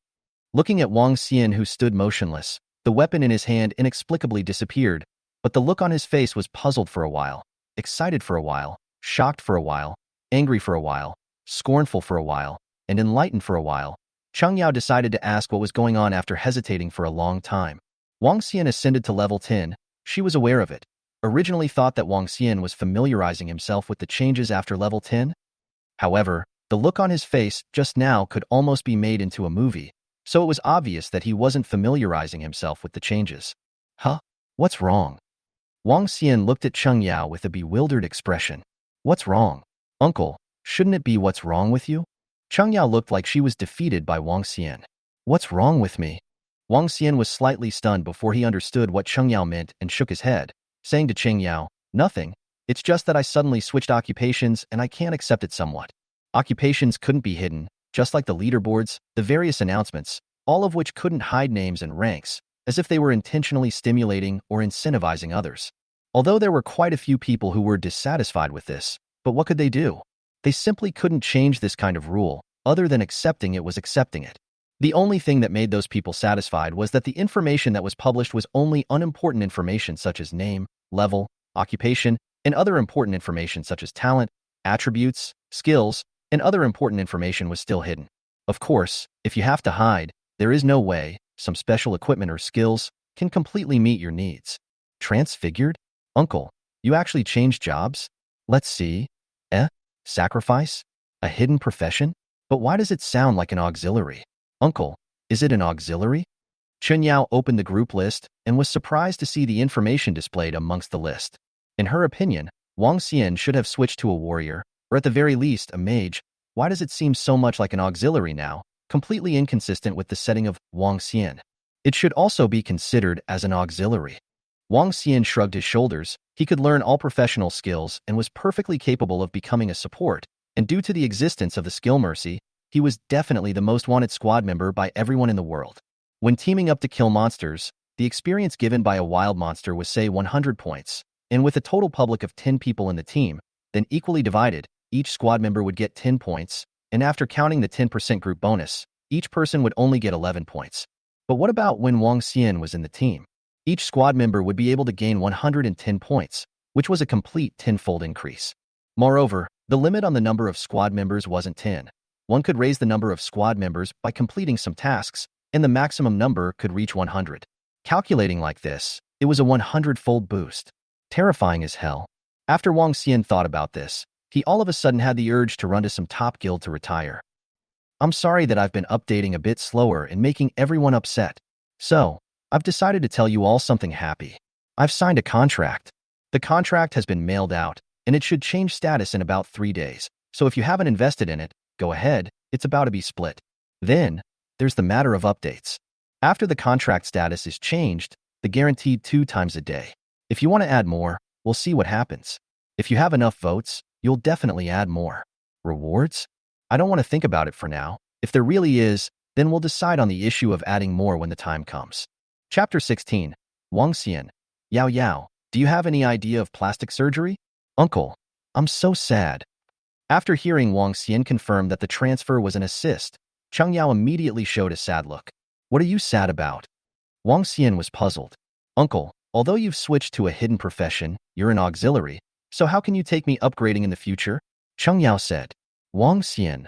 Looking at Wang Xian, who stood motionless, the weapon in his hand inexplicably disappeared, but the look on his face was puzzled for a while, excited for a while, shocked for a while, angry for a while, scornful for a while, and enlightened for a while. Cheng Yao decided to ask what was going on after hesitating for a long time. Wang Xian ascended to level 10. She was aware of it. Originally thought that Wang Xian was familiarizing himself with the changes after level 10. However, the look on his face just now could almost be made into a movie, so it was obvious that he wasn't familiarizing himself with the changes. Huh? What's wrong? Wang Xian looked at Cheng Yao with a bewildered expression. What's wrong? Uncle, shouldn't it be what's wrong with you? Cheng Yao looked like she was defeated by Wang Xian. What's wrong with me? Wang Xian was slightly stunned before he understood what Cheng Yao meant and shook his head, saying to Cheng Yao, nothing. It's just that I suddenly switched occupations and I can't accept it somewhat. Occupations couldn't be hidden, just like the leaderboards, the various announcements, all of which couldn't hide names and ranks, as if they were intentionally stimulating or incentivizing others. Although there were quite a few people who were dissatisfied with this, but what could they do? They simply couldn't change this kind of rule, other than accepting it was accepting it. The only thing that made those people satisfied was that the information that was published was only unimportant information such as name, level, occupation, and other important information such as talent, attributes, skills, and other important information was still hidden. Of course, if you have to hide, there is no way some special equipment or skills can completely meet your needs. Transfigured? Uncle, you actually changed jobs? Let's see. Sacrifice? A hidden profession? But why does it sound like an auxiliary? Uncle, is it an auxiliary? Chun Yao opened the group list and was surprised to see the information displayed amongst the list. In her opinion, Wang Xian should have switched to a warrior, or at the very least, a mage. Why does it seem so much like an auxiliary now, completely inconsistent with the setting of Wang Xian? It should also be considered as an auxiliary. Wang Xian shrugged his shoulders. He could learn all professional skills and was perfectly capable of becoming a support, and due to the existence of the skill mercy, he was definitely the most wanted squad member by everyone in the world. When teaming up to kill monsters, the experience given by a wild monster was, say, 100 points, and with a total public of 10 people in the team, then equally divided, each squad member would get 10 points, and after counting the 10% group bonus, each person would only get 11 points. But what about when Wang Xian was in the team? Each squad member would be able to gain 110 points, which was a complete 10-fold increase. Moreover, the limit on the number of squad members wasn't 10. One could raise the number of squad members by completing some tasks, and the maximum number could reach 100. Calculating like this, it was a 100-fold boost. Terrifying as hell. After Wang Xian thought about this, he all of a sudden had the urge to run to some top guild to retire. I'm sorry that I've been updating a bit slower and making everyone upset. So, I've decided to tell you all something happy. I've signed a contract. The contract has been mailed out, and it should change status in about 3 days. So if you haven't invested in it, go ahead, it's about to be split. Then, there's the matter of updates. After the contract status is changed, the guaranteed 2 times a day. If you want to add more, we'll see what happens. If you have enough votes, you'll definitely add more. Rewards? I don't want to think about it for now. If there really is, then we'll decide on the issue of adding more when the time comes. Chapter 16. Wang Xian. Yao Yao, do you have any idea of plastic surgery? Uncle, I'm so sad. After hearing Wang Xian confirm that the transfer was an assist, Cheng Yao immediately showed a sad look. What are you sad about? Wang Xian was puzzled. Uncle, although you've switched to a hidden profession, you're an auxiliary, so how can you take me upgrading in the future? Cheng Yao said. Wang Xian.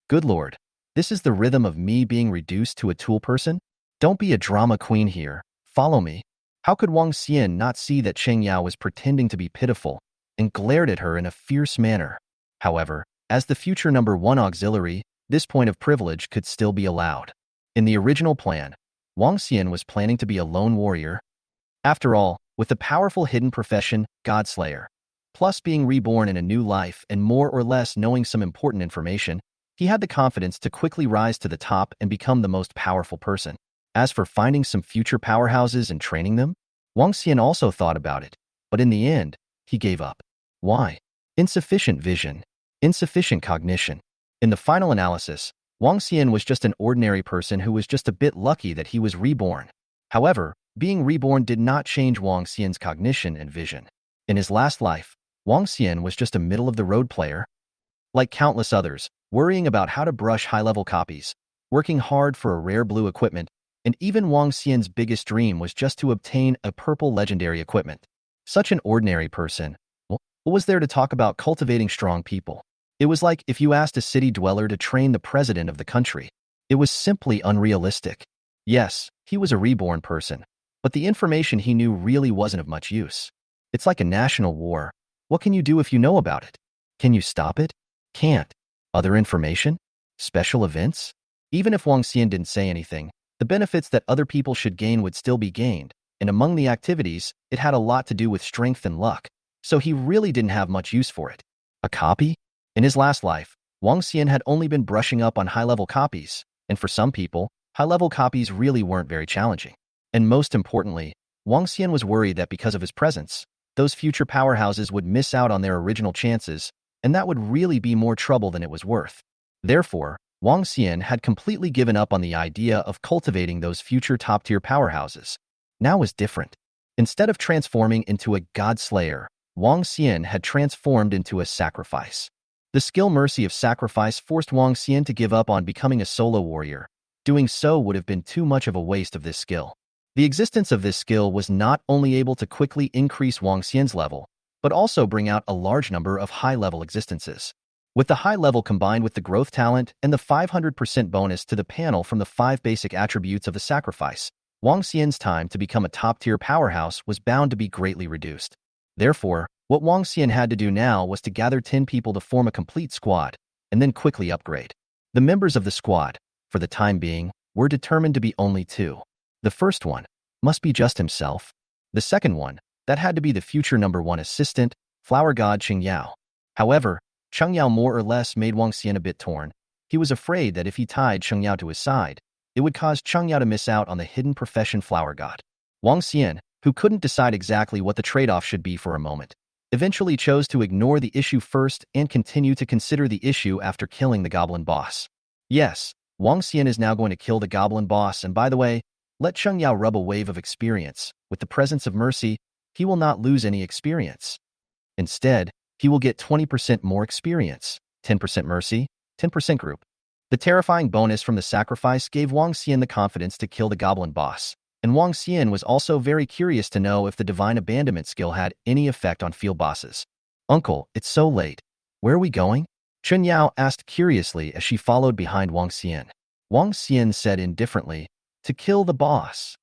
Good lord, this is the rhythm of me being reduced to a tool person? Don't be a drama queen here. Follow me. How could Wang Xian not see that Cheng Yao was pretending to be pitiful and glared at her in a fierce manner? However, as the future number 1 auxiliary, this point of privilege could still be allowed. In the original plan, Wang Xian was planning to be a lone warrior. After all, with the powerful hidden profession, Godslayer, plus being reborn in a new life and more or less knowing some important information, he had the confidence to quickly rise to the top and become the most powerful person. As for finding some future powerhouses and training them, Wang Xian also thought about it, but in the end, he gave up. Why? Insufficient vision, insufficient cognition. In the final analysis, Wang Xian was just an ordinary person who was just a bit lucky that he was reborn. However, being reborn did not change Wang Xian's cognition and vision. In his last life, Wang Xian was just a middle-of-the-road player. Like countless others, worrying about how to brush high-level copies, working hard for a rare blue equipment, and even Wang Xian's biggest dream was just to obtain a purple legendary equipment. Such an ordinary person. What was there to talk about cultivating strong people? It was like if you asked a city dweller to train the president of the country. It was simply unrealistic. Yes, he was a reborn person, but the information he knew really wasn't of much use. It's like a national war. What can you do if you know about it? Can you stop it? Can't. Other information? Special events? Even if Wang Xian didn't say anything, the benefits that other people should gain would still be gained, and among the activities, it had a lot to do with strength and luck, so he really didn't have much use for it. A copy? In his last life, Wang Xian had only been brushing up on high-level copies, and for some people, high-level copies really weren't very challenging. And most importantly, Wang Xian was worried that because of his presence, those future powerhouses would miss out on their original chances, and that would really be more trouble than it was worth. Therefore, Wang Xian had completely given up on the idea of cultivating those future top-tier powerhouses. Now was different. Instead of transforming into a god-slayer, Wang Xian had transformed into a sacrifice. The skill mercy of sacrifice forced Wang Xian to give up on becoming a solo warrior. Doing so would have been too much of a waste of this skill. The existence of this skill was not only able to quickly increase Wang Xian's level, but also bring out a large number of high-level existences. With the high level combined with the growth talent and the 500% bonus to the panel from the 5 basic attributes of the sacrifice, Wang Xian's time to become a top-tier powerhouse was bound to be greatly reduced. Therefore, what Wang Xian had to do now was to gather 10 people to form a complete squad, and then quickly upgrade. The members of the squad, for the time being, were determined to be only 2. The first one must be just himself. The second one, that had to be the future #1 assistant, flower god Cheng Yao. However, Cheng Yao more or less made Wang Xian a bit torn. He was afraid that if he tied Cheng Yao to his side, it would cause Cheng Yao to miss out on the hidden profession flower god. Wang Xian, who couldn't decide exactly what the trade-off should be for a moment, eventually chose to ignore the issue first and continue to consider the issue after killing the goblin boss. Yes, Wang Xian is now going to kill the goblin boss, and by the way, let Cheng Yao rub a wave of experience. With the presence of mercy, he will not lose any experience. Instead, he will get 20% more experience, 10% mercy, 10% group. The terrifying bonus from the sacrifice gave Wang Xian the confidence to kill the goblin boss, and Wang Xian was also very curious to know if the divine abandonment skill had any effect on field bosses. Uncle, it's so late. Where are we going? Cheng Yao asked curiously as she followed behind Wang Xian. Wang Xian said indifferently, to kill the boss.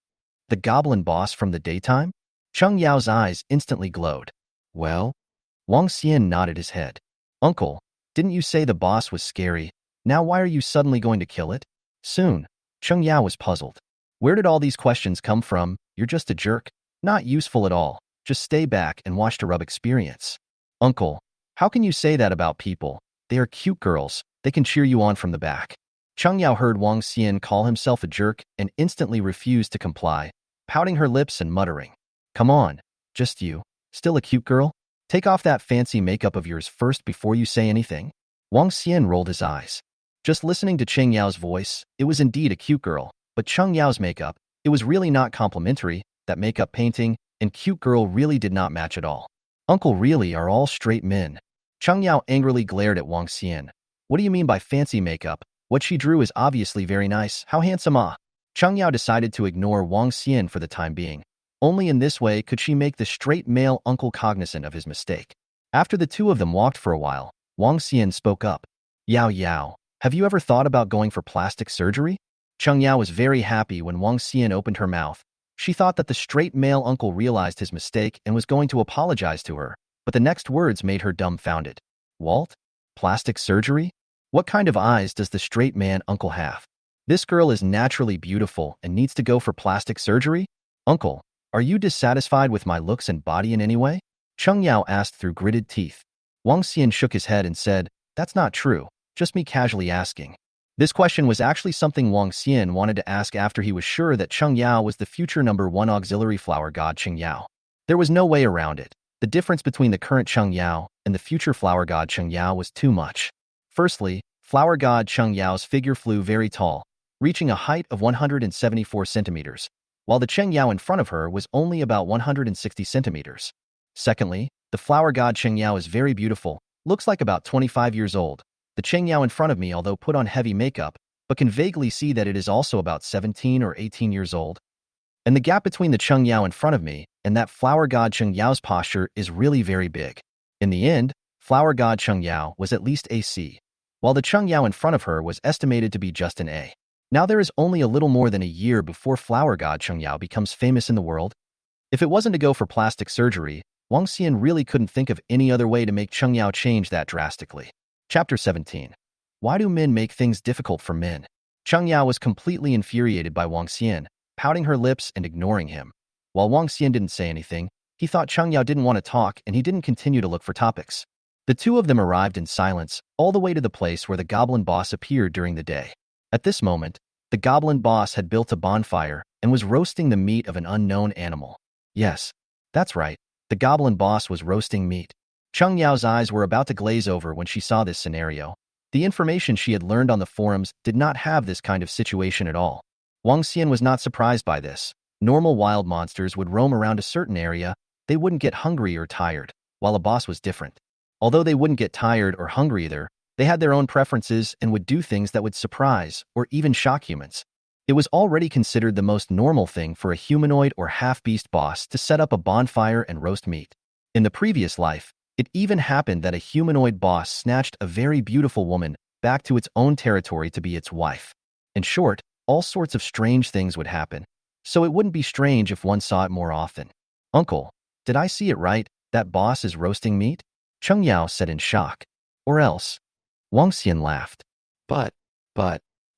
The goblin boss from the daytime? Cheng Yao's eyes instantly glowed. Well? Wang Xian nodded his head. Uncle, didn't you say the boss was scary? Now why are you suddenly going to kill it? Soon. Cheng Yao was puzzled. Where did all these questions come from? You're just a jerk. Not useful at all. Just stay back and watch to rub experience. Uncle, how can you say that about people? They are cute girls. They can cheer you on from the back. Cheng Yao heard Wang Xian call himself a jerk and instantly refused to comply, pouting her lips and muttering. Come on, just you. Still a cute girl? Take off that fancy makeup of yours first before you say anything. Wang Xian rolled his eyes. Just listening to Cheng Yao's voice, it was indeed a cute girl, but Cheng Yao's makeup, it was really not complimentary. That makeup painting and cute girl really did not match at all. Uncle really are all straight men. Cheng Yao angrily glared at Wang Xian. What do you mean by fancy makeup? What she drew is obviously very nice. How handsome ah! Cheng Yao decided to ignore Wang Xian for the time being. Only in this way could she make the straight male uncle cognizant of his mistake. After the two of them walked for a while, Wang Xian spoke up. Yao Yao, have you ever thought about going for plastic surgery? Cheng Yao was very happy when Wang Xian opened her mouth. She thought that the straight male uncle realized his mistake and was going to apologize to her, but the next words made her dumbfounded. Walt? Plastic surgery? What kind of eyes does the straight man uncle have? This girl is naturally beautiful and needs to go for plastic surgery? Uncle, are you dissatisfied with my looks and body in any way? Cheng Yao asked through gritted teeth. Wang Xian shook his head and said, that's not true, just me casually asking. This question was actually something Wang Xian wanted to ask after he was sure that Cheng Yao was the future #1 auxiliary flower god Cheng Yao. There was no way around it. The difference between the current Cheng Yao and the future flower god Cheng Yao was too much. Firstly, flower god Cheng Yao's figure flew very tall, reaching a height of 174 centimeters, while the Cheng Yao in front of her was only about 160 centimeters. Secondly, the flower god Cheng Yao is very beautiful, looks like about 25 years old. The Cheng Yao in front of me although put on heavy makeup, but can vaguely see that it is also about 17 or 18 years old. And the gap between the Cheng Yao in front of me and that flower god Cheng Yao's posture is really very big. In the end, flower god Cheng Yao was at least a C, while the Cheng Yao in front of her was estimated to be just an A. Now there is only a little more than a year before flower god Cheng Yao becomes famous in the world. If it wasn't to go for plastic surgery, Wang Xian really couldn't think of any other way to make Cheng Yao change that drastically. Chapter 17. Why do men make things difficult for men? Cheng Yao was completely infuriated by Wang Xian, pouting her lips and ignoring him. While Wang Xian didn't say anything, he thought Cheng Yao didn't want to talk and he didn't continue to look for topics. The two of them arrived in silence, all the way to the place where the goblin boss appeared during the day. At this moment, the goblin boss had built a bonfire and was roasting the meat of an unknown animal. Yes, that's right, the goblin boss was roasting meat. Cheng Yao's eyes were about to glaze over when she saw this scenario. The information she had learned on the forums did not have this kind of situation at all. Wang Xian was not surprised by this. Normal wild monsters would roam around a certain area, they wouldn't get hungry or tired, while a boss was different. Although they wouldn't get tired or hungry either, they had their own preferences and would do things that would surprise or even shock humans. It was already considered the most normal thing for a humanoid or half-beast boss to set up a bonfire and roast meat. In the previous life, it even happened that a humanoid boss snatched a very beautiful woman back to its own territory to be its wife. In short, all sorts of strange things would happen, so it wouldn't be strange if one saw it more often. Uncle, did I see it right? That boss is roasting meat? Cheng Yao said in shock. Or else. Wang Xian laughed. But,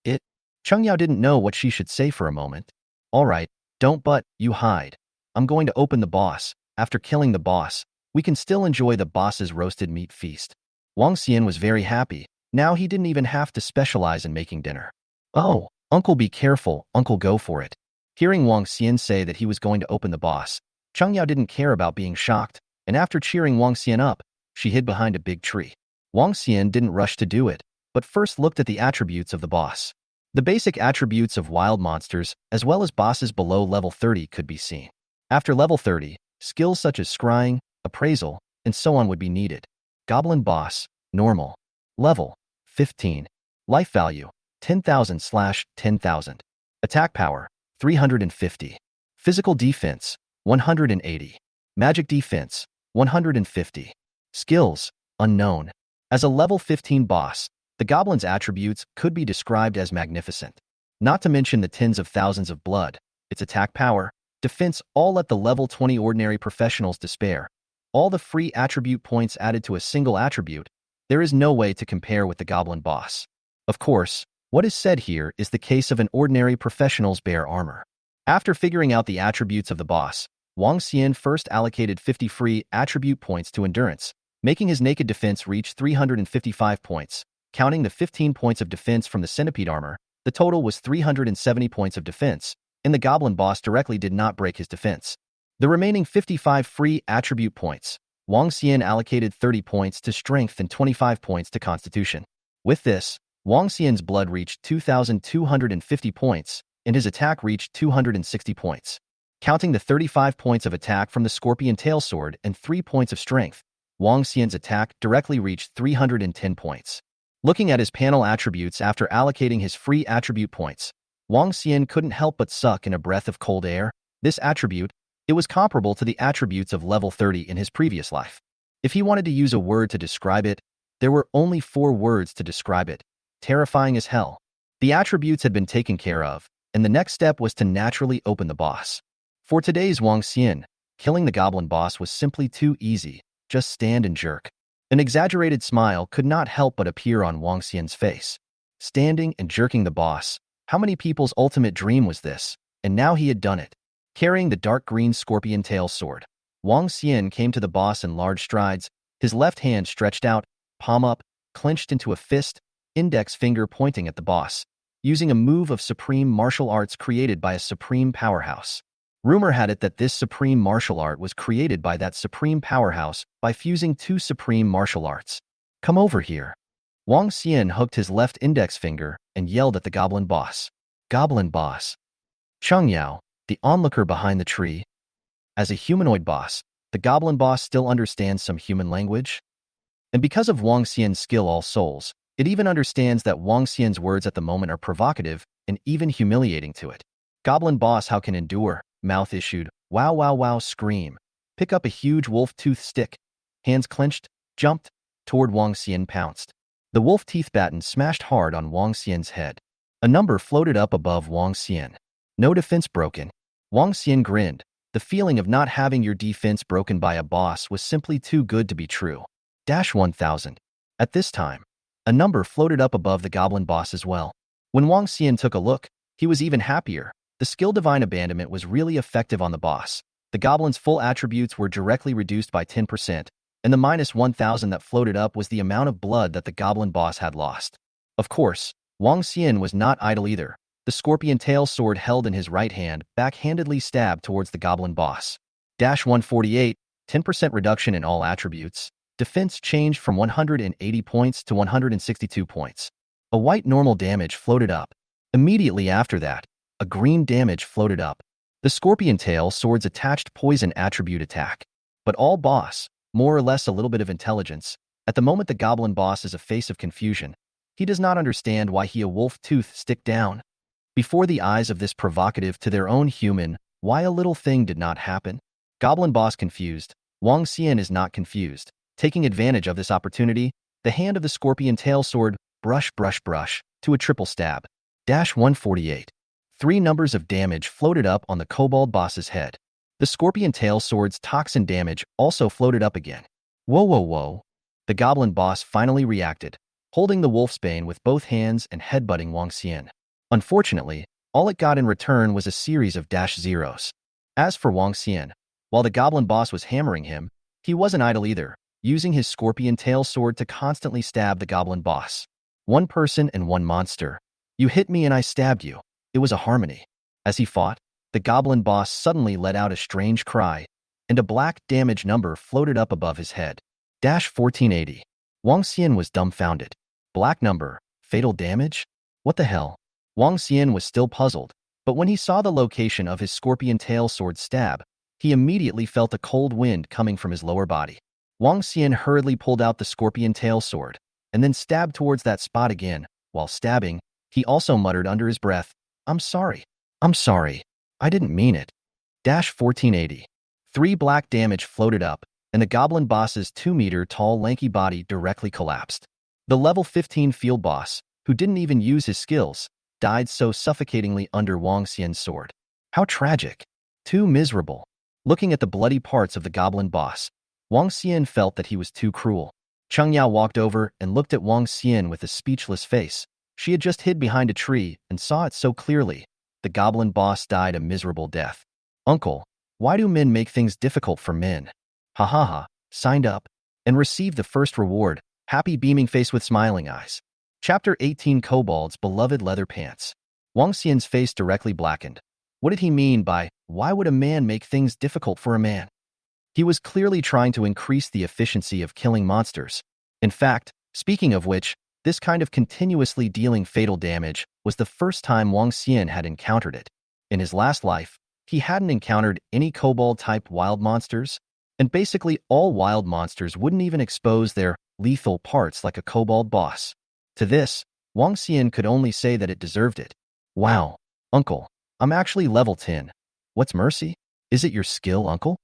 it... Cheng Yao didn't know what she should say for a moment. Alright, don't but, you hide. I'm going to open the boss. After killing the boss, we can still enjoy the boss's roasted meat feast. Wang Xian was very happy. Now he didn't even have to specialize in making dinner. Oh, Uncle, be careful, Uncle, go for it. Hearing Wang Xian say that he was going to open the boss, Cheng Yao didn't care about being shocked, and after cheering Wang Xian up, she hid behind a big tree. Wang Xian didn't rush to do it, but first looked at the attributes of the boss. The basic attributes of wild monsters, as well as bosses below level 30, could be seen. After level 30, skills such as scrying, appraisal, and so on would be needed. Goblin boss, normal. Level, 15. Life value, 10,000/10,000. Attack power, 350. Physical defense, 180. Magic defense, 150. Skills, unknown. As a level 15 boss, the goblin's attributes could be described as magnificent. Not to mention the tens of thousands of blood, its attack power, defense, all let the level 20 ordinary professionals despair. All the free attribute points added to a single attribute, there is no way to compare with the goblin boss. Of course, what is said here is the case of an ordinary professional's bare armor. After figuring out the attributes of the boss, Wang Xian first allocated 50 free attribute points to endurance, making his naked defense reach 355 points. Counting the 15 points of defense from the centipede armor, the total was 370 points of defense, and the goblin boss directly did not break his defense. The remaining 55 free attribute points, Wang Xian allocated 30 points to strength and 25 points to constitution. With this, Wang Xian's blood reached 2,250 points, and his attack reached 260 points. Counting the 35 points of attack from the scorpion tail sword and 3 points of strength, Wang Xian's attack directly reached 310 points. Looking at his panel attributes after allocating his free attribute points, Wang Xian couldn't help but suck in a breath of cold air. This attribute, it was comparable to the attributes of level 30 in his previous life. If he wanted to use a word to describe it, there were only 4 words to describe it: terrifying as hell. The attributes had been taken care of, and the next step was to naturally open the boss. For today's Wang Xian, killing the goblin boss was simply too easy. Just stand and jerk. An exaggerated smile could not help but appear on Wang Xian's face. Standing and jerking the boss, how many people's ultimate dream was this? And now he had done it. Carrying the dark green scorpion tail sword, Wang Xian came to the boss in large strides, his left hand stretched out, palm up, clenched into a fist, index finger pointing at the boss, using a move of supreme martial arts created by a supreme powerhouse. Rumor had it that this supreme martial art was created by that supreme powerhouse by fusing 2 supreme martial arts. Come over here. Wang Xian hooked his left index finger and yelled at the goblin boss. Goblin boss. Cheng Yao, the onlooker behind the tree. As a humanoid boss, the goblin boss still understands some human language. And because of Wang Xian's skill all souls, it even understands that Wang Xian's words at the moment are provocative and even humiliating to it. Goblin boss, how can endure? Mouth issued, wow wow wow scream. Pick up a huge wolf tooth stick. Hands clenched, jumped, toward Wang Xian pounced. The wolf teeth batten smashed hard on Wang Xian's head. A number floated up above Wang Xian. No defense broken. Wang Xian grinned. The feeling of not having your defense broken by a boss was simply too good to be true. -1,000. At this time, a number floated up above the goblin boss as well. When Wang Xian took a look, he was even happier. The skill Divine Abandonment was really effective on the boss. The goblin's full attributes were directly reduced by 10%, and the -1,000 that floated up was the amount of blood that the goblin boss had lost. Of course, Wang Xian was not idle either. The scorpion tail sword held in his right hand backhandedly stabbed towards the goblin boss. -148, 10% reduction in all attributes. Defense changed from 180 points to 162 points. A white normal damage floated up. Immediately after that, a green damage floated up. The scorpion tail sword's attached poison attribute attack. But all boss, more or less a little bit of intelligence. At the moment the goblin boss is a face of confusion. He does not understand why he a wolf tooth stick down. Before the eyes of this provocative to their own human, why a little thing did not happen? Goblin boss confused. Wang Xian is not confused. Taking advantage of this opportunity, the hand of the scorpion tail sword brush to a triple stab. -148. 3 numbers of damage floated up on the kobold boss's head. The scorpion tail sword's toxin damage also floated up again. Whoa. The goblin boss finally reacted, holding the wolfsbane with both hands and headbutting Wang Xian. Unfortunately, All it got in return was a series of dash zeros. As for Wang Xian, while the goblin boss was hammering him, he wasn't idle either, using his scorpion tail sword to constantly stab the goblin boss. One person and one monster. You hit me and I stabbed you. It was a harmony. As he fought, the goblin boss suddenly let out a strange cry, and a black damage number floated up above his head. Dash 1480. Wang Xian was dumbfounded. Black number, fatal damage? What the hell? Wang Xian was still puzzled, but when he saw the location of his scorpion tail sword stab, he immediately felt a cold wind coming from his lower body. Wang Xian hurriedly pulled out the scorpion tail sword, and then stabbed towards that spot again. While stabbing, he also muttered under his breath, I'm sorry. I'm sorry. I didn't mean it. Dash 1480. 3 black damage floated up, and the goblin boss's 2-meter-tall lanky body directly collapsed. The level 15 field boss, who didn't even use his skills, died so suffocatingly under Wang Xian's sword. How tragic. Too miserable. Looking at the bloody parts of the goblin boss, Wang Xian felt that he was too cruel. Cheng Yao walked over and looked at Wang Xian with a speechless face. She had just hid behind a tree and saw it so clearly. The goblin boss died a miserable death. Uncle, why do men make things difficult for men? Ha ha ha, signed up and received the first reward, happy beaming face with smiling eyes. Chapter 18 Kobold's Beloved Leather Pants. Wang Xian's face directly blackened. What did he mean by, why would a man make things difficult for a man? He was clearly trying to increase the efficiency of killing monsters. In fact, speaking of which, this kind of continuously dealing fatal damage was the first time Wang Xian had encountered it. In his last life, he hadn't encountered any kobold-type wild monsters, and basically all wild monsters wouldn't even expose their lethal parts like a kobold boss. To this, Wang Xian could only say that it deserved it. Wow, uncle, I'm actually level 10. What's mercy? Is it your skill, uncle?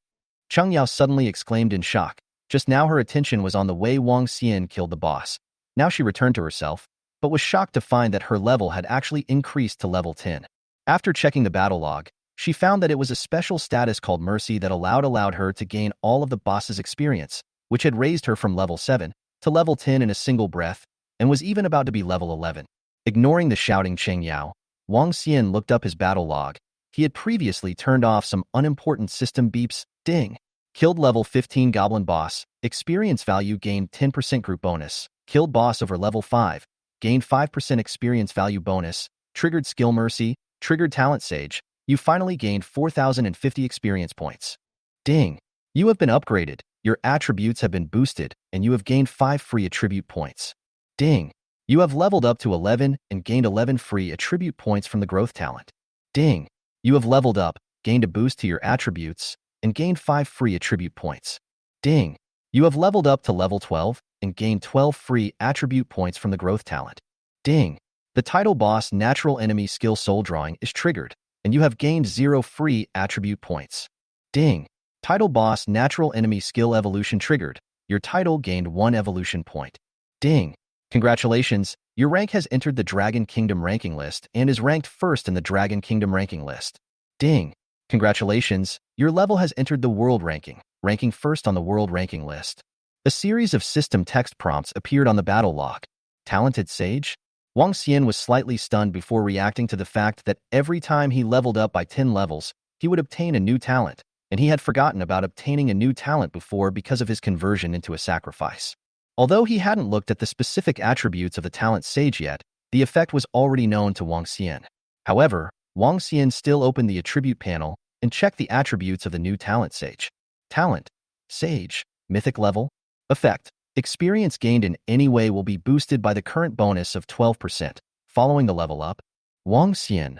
Cheng Yao suddenly exclaimed in shock. Just now her attention was on the way Wang Xian killed the boss. Now she returned to herself, but was shocked to find that her level had actually increased to level 10. After checking the battle log, she found that it was a special status called Mercy that allowed her to gain all of the boss's experience, which had raised her from level 7 to level 10 in a single breath, and was even about to be level 11. Ignoring the shouting Cheng Yao, Wang Xian looked up his battle log. He had previously turned off some unimportant system beeps. Ding. Killed level 15 goblin boss. Experience value gained 10% group bonus. Killed boss over level 5. Gained 5% experience value bonus. Triggered skill Mercy. Triggered talent Sage. You finally gained 4,050 experience points. Ding. You have been upgraded. Your attributes have been boosted, and you have gained 5 free attribute points. Ding. You have leveled up to 11 and gained 11 free attribute points from the growth talent. Ding. You have leveled up, gained a boost to your attributes, and gained 5 free attribute points. Ding. You have leveled up to level 12 and gained 12 free attribute points from the growth talent. Ding. The title boss natural enemy skill soul drawing is triggered, and you have gained 0 free attribute points. Ding. Title boss natural enemy skill evolution triggered. Your title gained 1 evolution point. Ding. Congratulations, your rank has entered the Dragon Kingdom ranking list and is ranked first in the Dragon Kingdom ranking list. Ding. Congratulations, your level has entered the world ranking, ranking first on the world ranking list. A series of system text prompts appeared on the battle log. Talented Sage? Wang Xian was slightly stunned before reacting to the fact that every time he leveled up by 10 levels, he would obtain a new talent, and he had forgotten about obtaining a new talent before because of his conversion into a sacrifice. Although he hadn't looked at the specific attributes of the talent Sage yet, the effect was already known to Wang Xian. However, Wang Xian still opened the attribute panel and checked the attributes of the new talent Sage. Talent, Sage, Mythic level, effect, experience gained in any way will be boosted by the current bonus of 12%, following the level up. Wang Xian.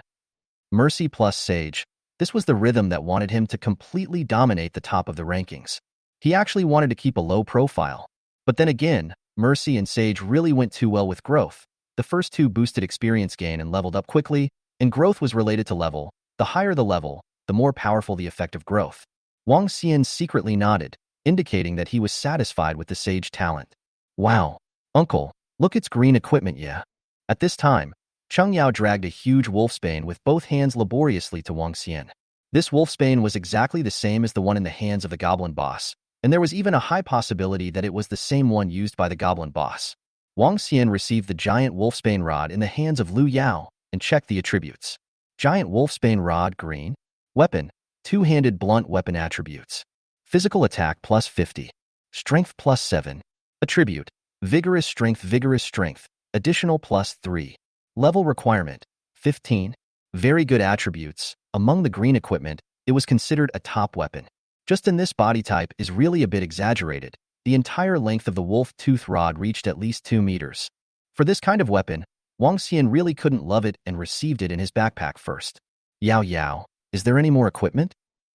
Mercy plus Sage. This was the rhythm that wanted him to completely dominate the top of the rankings. He actually wanted to keep a low profile. But then again, Mercy and Sage really went too well with growth. The first two boosted experience gain and leveled up quickly, and growth was related to level. The higher the level, the more powerful the effect of growth. Wang Xian secretly nodded, indicating that he was satisfied with the Sage talent. Wow, uncle, look, it's green equipment, yeah. At this time, Cheng Yao dragged a huge wolfsbane with both hands laboriously to Wang Xian. This wolfsbane was exactly the same as the one in the hands of the goblin boss, and there was even a high possibility that it was the same one used by the goblin boss. Wang Xian received the giant wolfsbane rod in the hands of Lu Yao and checked the attributes. Giant wolfsbane rod, green. Weapon, two-handed blunt weapon attributes. Physical attack plus 50. Strength plus 7. Attribute, vigorous strength, additional plus 3. Level requirement, 15. Very good attributes. Among the green equipment, it was considered a top weapon. Just in this body type is really a bit exaggerated. The entire length of the wolf tooth rod reached at least 2 meters. For this kind of weapon, Wang Xian really couldn't love it and received it in his backpack first. Yao Yao, is there any more equipment?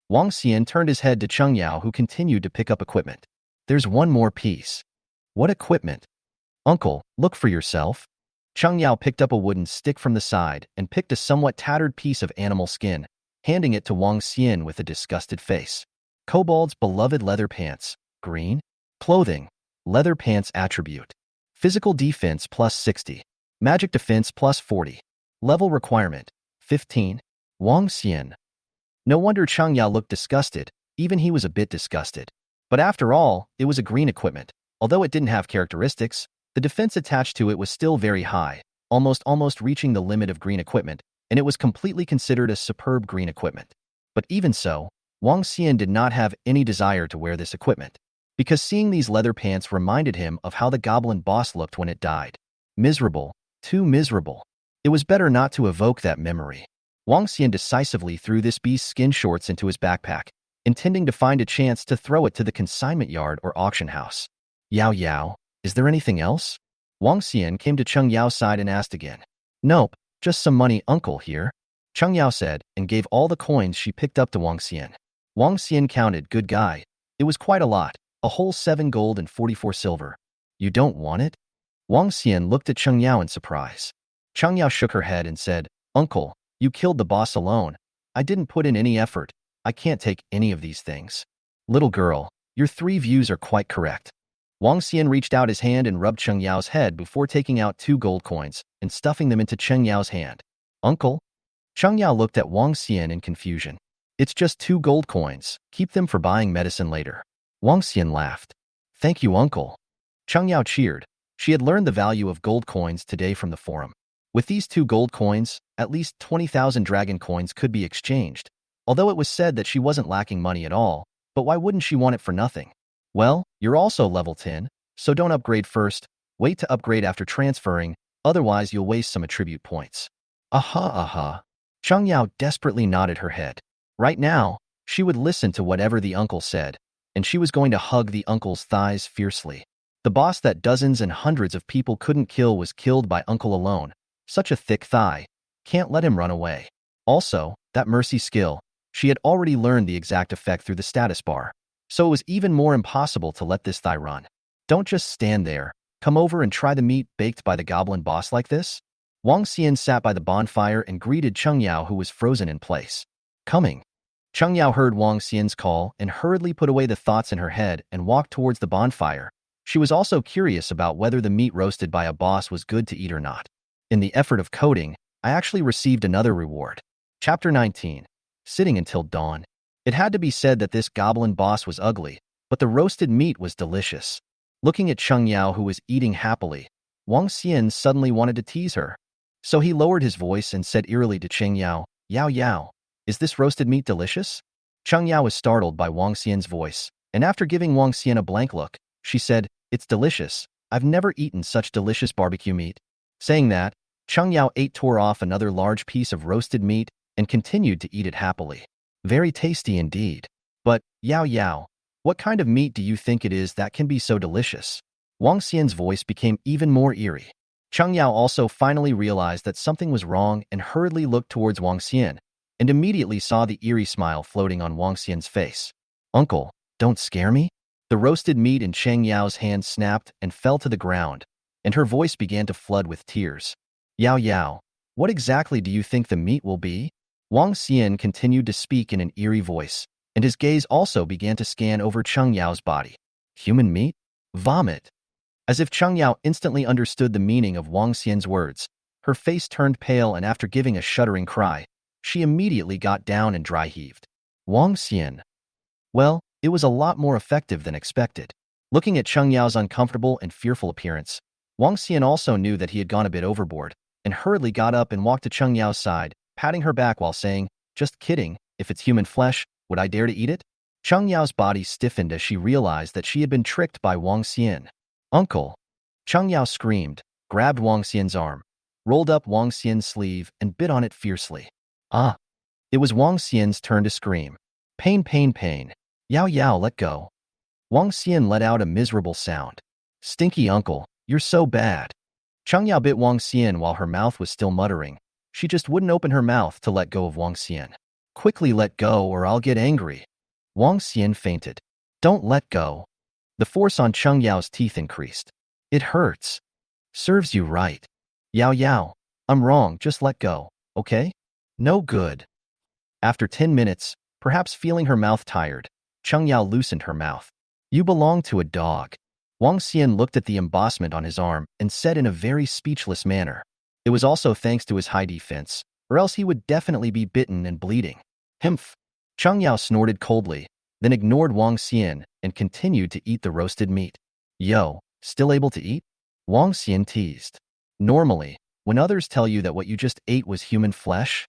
Wang Xian turned his head to Cheng Yao, who continued to pick up equipment. There's one more piece. What equipment? Uncle, look for yourself. Cheng Yao picked up a wooden stick from the side and picked a somewhat tattered piece of animal skin, handing it to Wang Xian with a disgusted face. Kobold's beloved leather pants, green. Clothing, leather pants attribute. Physical defense plus 60. Magic defense plus 40. Level requirement, 15. Wang Xian. No wonder Cheng Yao looked disgusted, even he was a bit disgusted. But after all, it was a green equipment. Although it didn't have characteristics, the defense attached to it was still very high, almost reaching the limit of green equipment, and it was completely considered a superb green equipment. But even so, Wang Xian did not have any desire to wear this equipment, because seeing these leather pants reminded him of how the goblin boss looked when it died. Miserable, too miserable. It was better not to evoke that memory. Wang Xian decisively threw this beast's skin shorts into his backpack, intending to find a chance to throw it to the consignment yard or auction house. Yao Yao, is there anything else? Wang Xian came to Cheng Yao's side and asked again. Nope, just some money, uncle, here. Cheng Yao said and gave all the coins she picked up to Wang Xian. Wang Xian counted, good guy. It was quite a lot, a whole 7 gold and 44 silver. You don't want it? Wang Xian looked at Cheng Yao in surprise. Cheng Yao shook her head and said, Uncle, you killed the boss alone. I didn't put in any effort. I can't take any of these things. Little girl, your 3 views are quite correct. Wang Xian reached out his hand and rubbed Cheng Yao's head before taking out 2 gold coins and stuffing them into Cheng Yao's hand. Uncle? Cheng Yao looked at Wang Xian in confusion. It's just 2 gold coins. Keep them for buying medicine later. Wang Xian laughed. Thank you, uncle. Cheng Yao cheered. She had learned the value of gold coins today from the forum. With these 2 gold coins, at least 20,000 dragon coins could be exchanged. Although it was said that she wasn't lacking money at all, but why wouldn't she want it for nothing? Well, you're also level 10, so don't upgrade first. Wait to upgrade after transferring, otherwise you'll waste some attribute points. Aha. Cheng Yao desperately nodded her head. Right now, she would listen to whatever the uncle said, and she was going to hug the uncle's thighs fiercely. The boss that dozens and hundreds of people couldn't kill was killed by uncle alone. Such a thick thigh. Can't let him run away. Also, that mercy skill, she had already learned the exact effect through the status bar, so it was even more impossible to let this thigh run. Don't just stand there. Come over and try the meat baked by the goblin boss like this. Wang Xian sat by the bonfire and greeted Cheng Yao, who was frozen in place. Coming. Cheng Yao heard Wang Xian's call and hurriedly put away the thoughts in her head and walked towards the bonfire. She was also curious about whether the meat roasted by a boss was good to eat or not. In the effort of coding, I actually received another reward. Chapter 19. Sitting until dawn. It had to be said that this goblin boss was ugly, but the roasted meat was delicious. Looking at Cheng Yao, who was eating happily, Wang Xian suddenly wanted to tease her. So he lowered his voice and said eerily to Cheng Yao, Yao Yao, is this roasted meat delicious? Cheng Yao was startled by Wang Xian's voice, and after giving Wang Xian a blank look, she said, It's delicious. I've never eaten such delicious barbecue meat. Saying that, Cheng Yao tore off another large piece of roasted meat and continued to eat it happily. Very tasty indeed. But, Yao Yao, what kind of meat do you think it is that can be so delicious? Wang Xian's voice became even more eerie. Cheng Yao also finally realized that something was wrong and hurriedly looked towards Wang Xian, and immediately saw the eerie smile floating on Wang Xian's face. Uncle, don't scare me? The roasted meat in Cheng Yao's hand snapped and fell to the ground, and her voice began to flood with tears. Yao Yao, what exactly do you think the meat will be? Wang Xian continued to speak in an eerie voice, and his gaze also began to scan over Cheng Yao's body. Human meat? Vomit. As if Cheng Yao instantly understood the meaning of Wang Xian's words, her face turned pale, and after giving a shuddering cry, she immediately got down and dry heaved. Wang Xian. Well, it was a lot more effective than expected. Looking at Cheng Yao's uncomfortable and fearful appearance, Wang Xian also knew that he had gone a bit overboard, and hurriedly got up and walked to Cheng Yao's side, patting her back while saying, "Just kidding, if it's human flesh, would I dare to eat it?" Cheng Yao's body stiffened as she realized that she had been tricked by Wang Xian. "Uncle!" Cheng Yao screamed, grabbed Wang Xian's arm, rolled up Wang Xian's sleeve, and bit on it fiercely. Ah! It was Wang Xian's turn to scream. "Pain, pain, pain. Yao Yao, let go." Wang Xian let out a miserable sound. "Stinky uncle, you're so bad." Cheng Yao bit Wang Xian while her mouth was still muttering. She just wouldn't open her mouth to let go of Wang Xian. "Quickly let go or I'll get angry." Wang Xian fainted. "Don't let go." The force on Cheng Yao's teeth increased. "It hurts." "Serves you right." "Yao Yao, I'm wrong, just let go, okay?" "No good." After 10 minutes, perhaps feeling her mouth tired, Cheng Yao loosened her mouth. "You belong to a dog." Wang Xian looked at the embossment on his arm and said in a very speechless manner. It was also thanks to his high defense, or else he would definitely be bitten and bleeding. "Himph." Cheng Yao snorted coldly, then ignored Wang Xian and continued to eat the roasted meat. "Yo, still able to eat?" Wang Xian teased. "Normally, when others tell you that what you just ate was human flesh,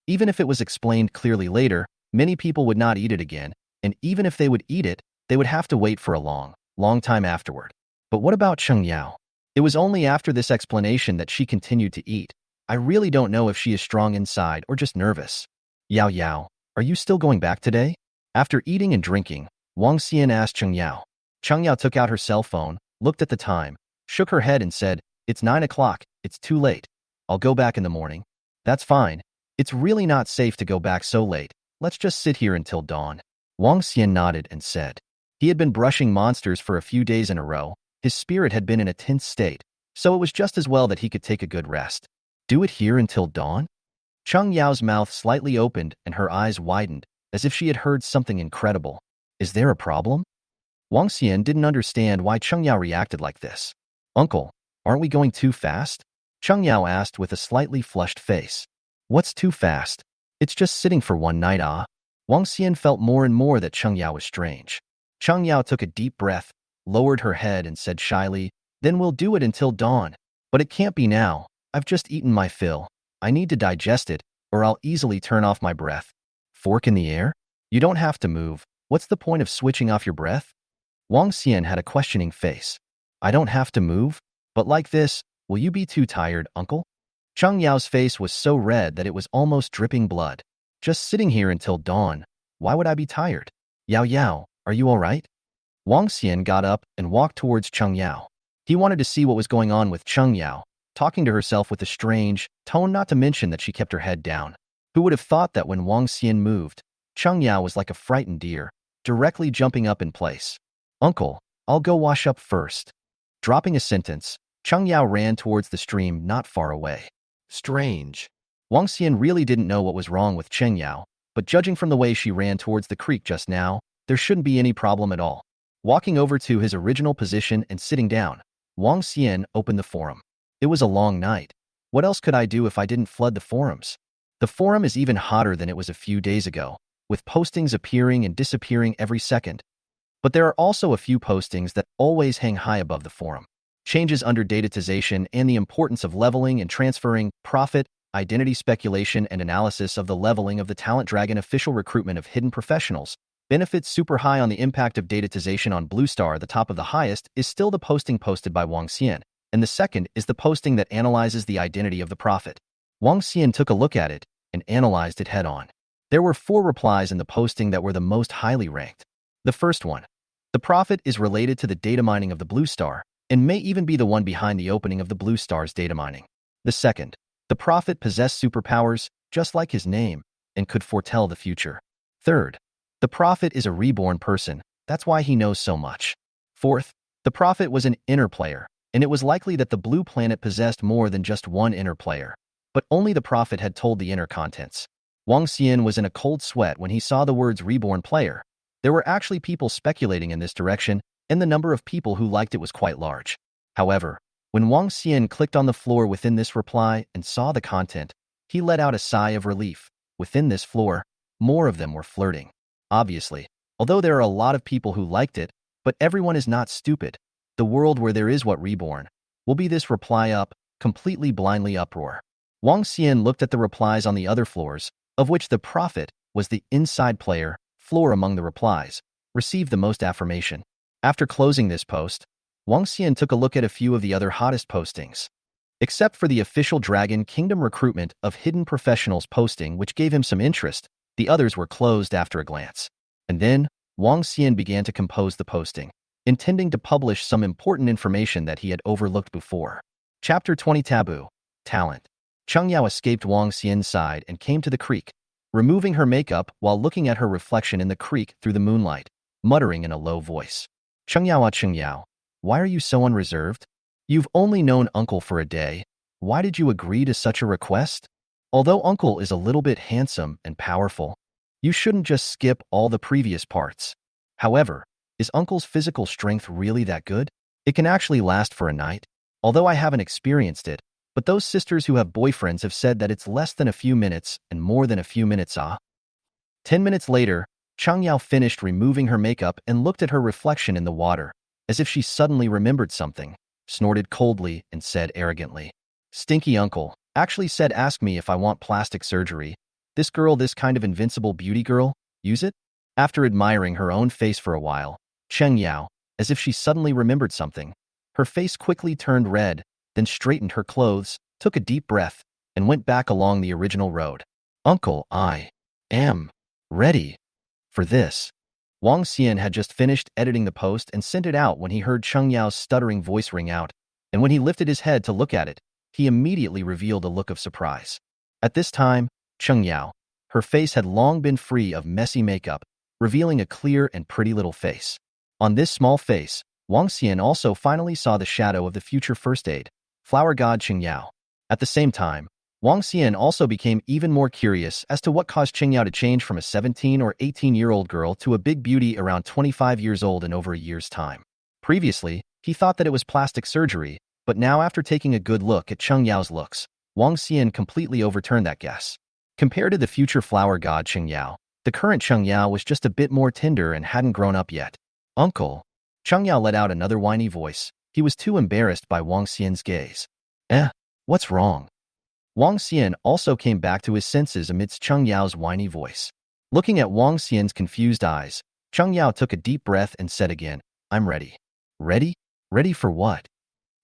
even if it was explained clearly later, many people would not eat it again, and even if they would eat it, they would have to wait for a long time afterward. But what about Cheng Yao? It was only after this explanation that she continued to eat. I really don't know if she is strong inside or just nervous. "Yao Yao, are you still going back today?" After eating and drinking, Wang Xian asked Cheng Yao. Cheng Yao took out her cell phone, looked at the time, shook her head and said, "It's 9 o'clock, it's too late. I'll go back in the morning." "That's fine. It's really not safe to go back so late. Let's just sit here until dawn." Wang Xian nodded and said. He had been brushing monsters for a few days in a row. His spirit had been in a tense state, so it was just as well that he could take a good rest. "Do it here until dawn?" Cheng Yao's mouth slightly opened and her eyes widened, as if she had heard something incredible. "Is there a problem?" Wang Xian didn't understand why Cheng Yao reacted like this. "Uncle, aren't we going too fast?" Cheng Yao asked with a slightly flushed face. "What's too fast? It's just sitting for one night, ah." Wang Xian felt more and more that Cheng Yao was strange. Cheng Yao took a deep breath, lowered her head and said shyly, "Then we'll do it until dawn. But it can't be now. I've just eaten my fill. I need to digest it, or I'll easily turn off my breath." "Fork in the air? You don't have to move. What's the point of switching off your breath?" Wang Xian had a questioning face. "I don't have to move? But like this, will you be too tired, uncle?" Cheng Yao's face was so red that it was almost dripping blood. "Just sitting here until dawn. Why would I be tired?" "Yao Yao, are you all right?" Wang Xian got up and walked towards Cheng Yao. He wanted to see what was going on with Cheng Yao, talking to herself with a strange tone, not to mention that she kept her head down. Who would have thought that when Wang Xian moved, Cheng Yao was like a frightened deer, directly jumping up in place. "Uncle, I'll go wash up first." Dropping a sentence, Cheng Yao ran towards the stream not far away. Strange. Wang Xian really didn't know what was wrong with Cheng Yao, but judging from the way she ran towards the creek just now, there shouldn't be any problem at all. Walking over to his original position and sitting down, Wang Xian opened the forum. It was a long night. What else could I do if I didn't flood the forums? The forum is even hotter than it was a few days ago, with postings appearing and disappearing every second. But there are also a few postings that always hang high above the forum. Changes under datization and the importance of leveling and transferring, profit, identity speculation and analysis of the leveling of the Talent Dragon official recruitment of hidden professionals. Benefits super high on the impact of datization on Blue Star. The top of the highest is still the posting posted by Wang Xian, and the second is the posting that analyzes the identity of the prophet. Wang Xian took a look at it and analyzed it head-on. There were 4 replies in the posting that were the most highly ranked. The first one. The prophet is related to the data mining of the Blue Star, and may even be the one behind the opening of the Blue Star's data mining. The second. The prophet possessed superpowers, just like his name, and could foretell the future. Third. The prophet is a reborn person, that's why he knows so much. Fourth. The prophet was an inner player, and it was likely that the blue planet possessed more than just one inner player. But only the prophet had told the inner contents. Wang Xian was in a cold sweat when he saw the words reborn player. There were actually people speculating in this direction, and the number of people who liked it was quite large. However, when Wang Xian clicked on the floor within this reply and saw the content, he let out a sigh of relief. Within this floor, more of them were flirting. Obviously, although there are a lot of people who liked it, but everyone is not stupid. The world where there is what reborn will be this reply up, completely blindly uproar. Wang Xian looked at the replies on the other floors, of which the prophet was the inside player floor among the replies, received the most affirmation. After closing this post, Wang Xian took a look at a few of the other hottest postings. Except for the official Dragon Kingdom recruitment of hidden professionals posting, which gave him some interest, the others were closed after a glance. And then, Wang Xian began to compose the posting, intending to publish some important information that he had overlooked before. Chapter 20 Taboo. Talent. Cheng Yao escaped Wang Xian's side and came to the creek, removing her makeup while looking at her reflection in the creek through the moonlight, muttering in a low voice. Cheng Yao, why are you so unreserved? You've only known Uncle for a day. Why did you agree to such a request? Although Uncle is a little bit handsome and powerful, you shouldn't just skip all the previous parts. However, is Uncle's physical strength really that good? It can actually last for a night. Although I haven't experienced it, but those sisters who have boyfriends have said that it's less than a few minutes and more than a few minutes. 10 minutes later, Cheng Yao finished removing her makeup and looked at her reflection in the water, as if she suddenly remembered something, snorted coldly, and said arrogantly, "Stinky Uncle actually said ask me if I want plastic surgery. This girl, this kind of invincible beauty girl, use it?" After admiring her own face for a while, Cheng Yao, as if she suddenly remembered something, her face quickly turned red, then straightened her clothes, took a deep breath, and went back along the original road. "Uncle, I am ready for this." Wang Xian had just finished editing the post and sent it out when he heard Cheng Yao's stuttering voice ring out, and when he lifted his head to look at it, he immediately revealed a look of surprise. At this time, Cheng Yao, her face had long been free of messy makeup, revealing a clear and pretty little face. On this small face, Wang Xian also finally saw the shadow of the future first aid, flower god Cheng Yao. At the same time, Wang Xian also became even more curious as to what caused Cheng Yao to change from a 17 or 18-year-old girl to a big beauty around 25 years old in over a year's time. Previously, he thought that it was plastic surgery, but now after taking a good look at Cheng Yao's looks, Wang Xian completely overturned that guess. Compared to the future flower god Cheng Yao, the current Cheng Yao was just a bit more tender and hadn't grown up yet. "Uncle." Cheng Yao let out another whiny voice. He was too embarrassed by Wang Xian's gaze. What's wrong?" Wang Xian also came back to his senses amidst Cheng Yao's whiny voice. Looking at Wang Xian's confused eyes, Cheng Yao took a deep breath and said again, "I'm ready." "Ready? Ready for what?"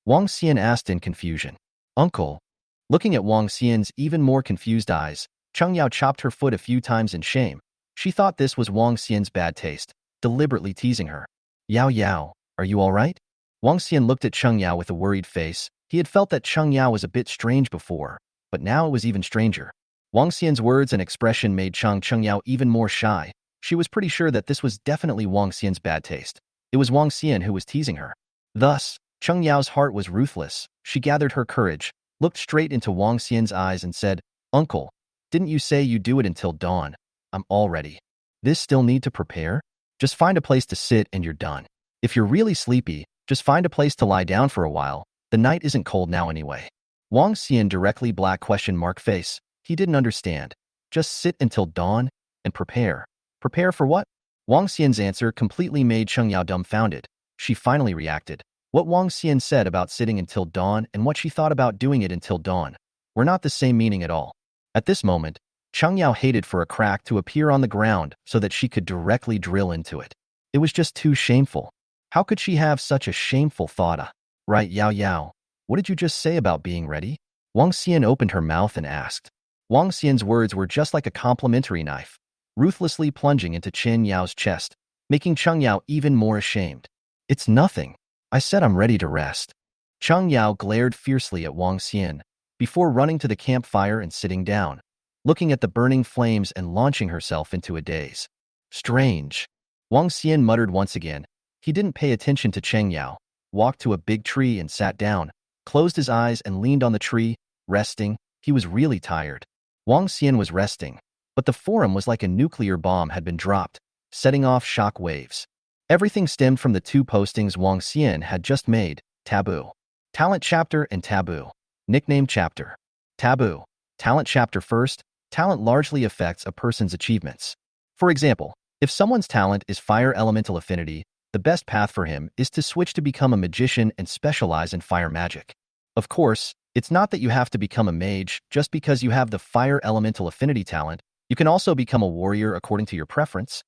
Wang Xian asked in confusion. "Uncle." Looking at Wang Xian's even more confused eyes, Cheng Yao chopped her foot a few times in shame. She thought this was Wang Xian's bad taste, deliberately teasing her. Yao, are you all right?" Wang Xian looked at Cheng Yao with a worried face. He had felt that Cheng Yao was a bit strange before, but now it was even stranger. Wang Xian's words and expression made Cheng Yao even more shy. She was pretty sure that this was definitely Wang Xian's bad taste. It was Wang Xian who was teasing her. Thus, Cheng Yao's heart was ruthless. She gathered her courage, looked straight into Wang Xian's eyes and said, "Uncle, didn't you say you'd do it until dawn? I'm all ready. This still need to prepare? Just find a place to sit and you're done. If you're really sleepy, just find a place to lie down for a while. The night isn't cold now anyway." Wang Xian directly black question mark face. He didn't understand. Just sit until dawn and prepare. Prepare for what? Wang Xian's answer completely made Cheng Yao dumbfounded. She finally reacted. What Wang Xian said about sitting until dawn and what she thought about doing it until dawn were not the same meaning at all. At this moment, Cheng Yao hated for a crack to appear on the ground so that she could directly drill into it. It was just too shameful. How could she have such a shameful thought? Right, Yao, what did you just say about being ready? Wang Xian opened her mouth and asked. Wang Xian's words were just like a complimentary knife, ruthlessly plunging into Chen Yao's chest, making Cheng Yao even more ashamed. "It's nothing. I said I'm ready to rest." Cheng Yao glared fiercely at Wang Xian, before running to the campfire and sitting down, looking at the burning flames and launching herself into a daze. "Strange." Wang Xian muttered once again. He didn't pay attention to Cheng Yao, walked to a big tree and sat down, closed his eyes and leaned on the tree, resting. He was really tired. Wang Xian was resting, but the forum was like a nuclear bomb had been dropped, setting off shock waves. Everything stemmed from the two postings Wang Xian had just made. Taboo. Talent chapter and taboo. Nickname chapter. Taboo. Talent chapter first. Talent largely affects a person's achievements. For example, if someone's talent is fire elemental affinity, the best path for him is to switch to become a magician and specialize in fire magic. Of course, It's not that you have to become a mage just because you have the fire elemental affinity talent. You can also become a warrior according to your preference.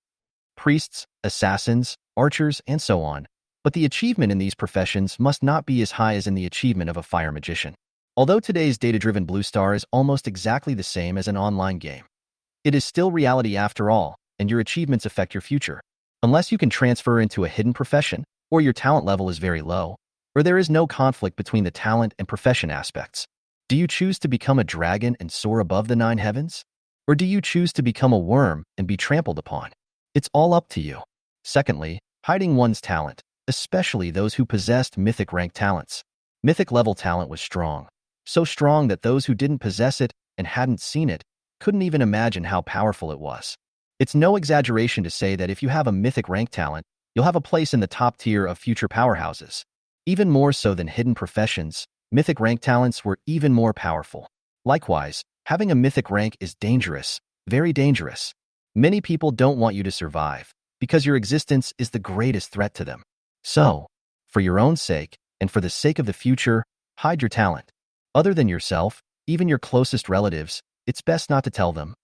Priests, assassins, archers, and so on. But the achievement in these professions must not be as high as in the achievement of a fire magician. Although today's data-driven Blue Star is almost exactly the same as an online game, it is still reality after all, and your achievements affect your future. Unless you can transfer into a hidden profession, or your talent level is very low, or there is no conflict between the talent and profession aspects. Do you choose to become a dragon and soar above the 9 heavens? Or do you choose to become a worm and be trampled upon? It's all up to you. Secondly, hiding one's talent, especially those who possessed mythic rank talents. Mythic level talent was strong. So strong that those who didn't possess it and hadn't seen it couldn't even imagine how powerful it was. It's no exaggeration to say that if you have a mythic rank talent, you'll have a place in the top tier of future powerhouses. Even more so than hidden professions, mythic rank talents were even more powerful. Likewise, having a mythic rank is dangerous, very dangerous. Many people don't want you to survive, because your existence is the greatest threat to them. So, for your own sake, and for the sake of the future, hide your talent. Other than yourself, even your closest relatives, it's best not to tell them.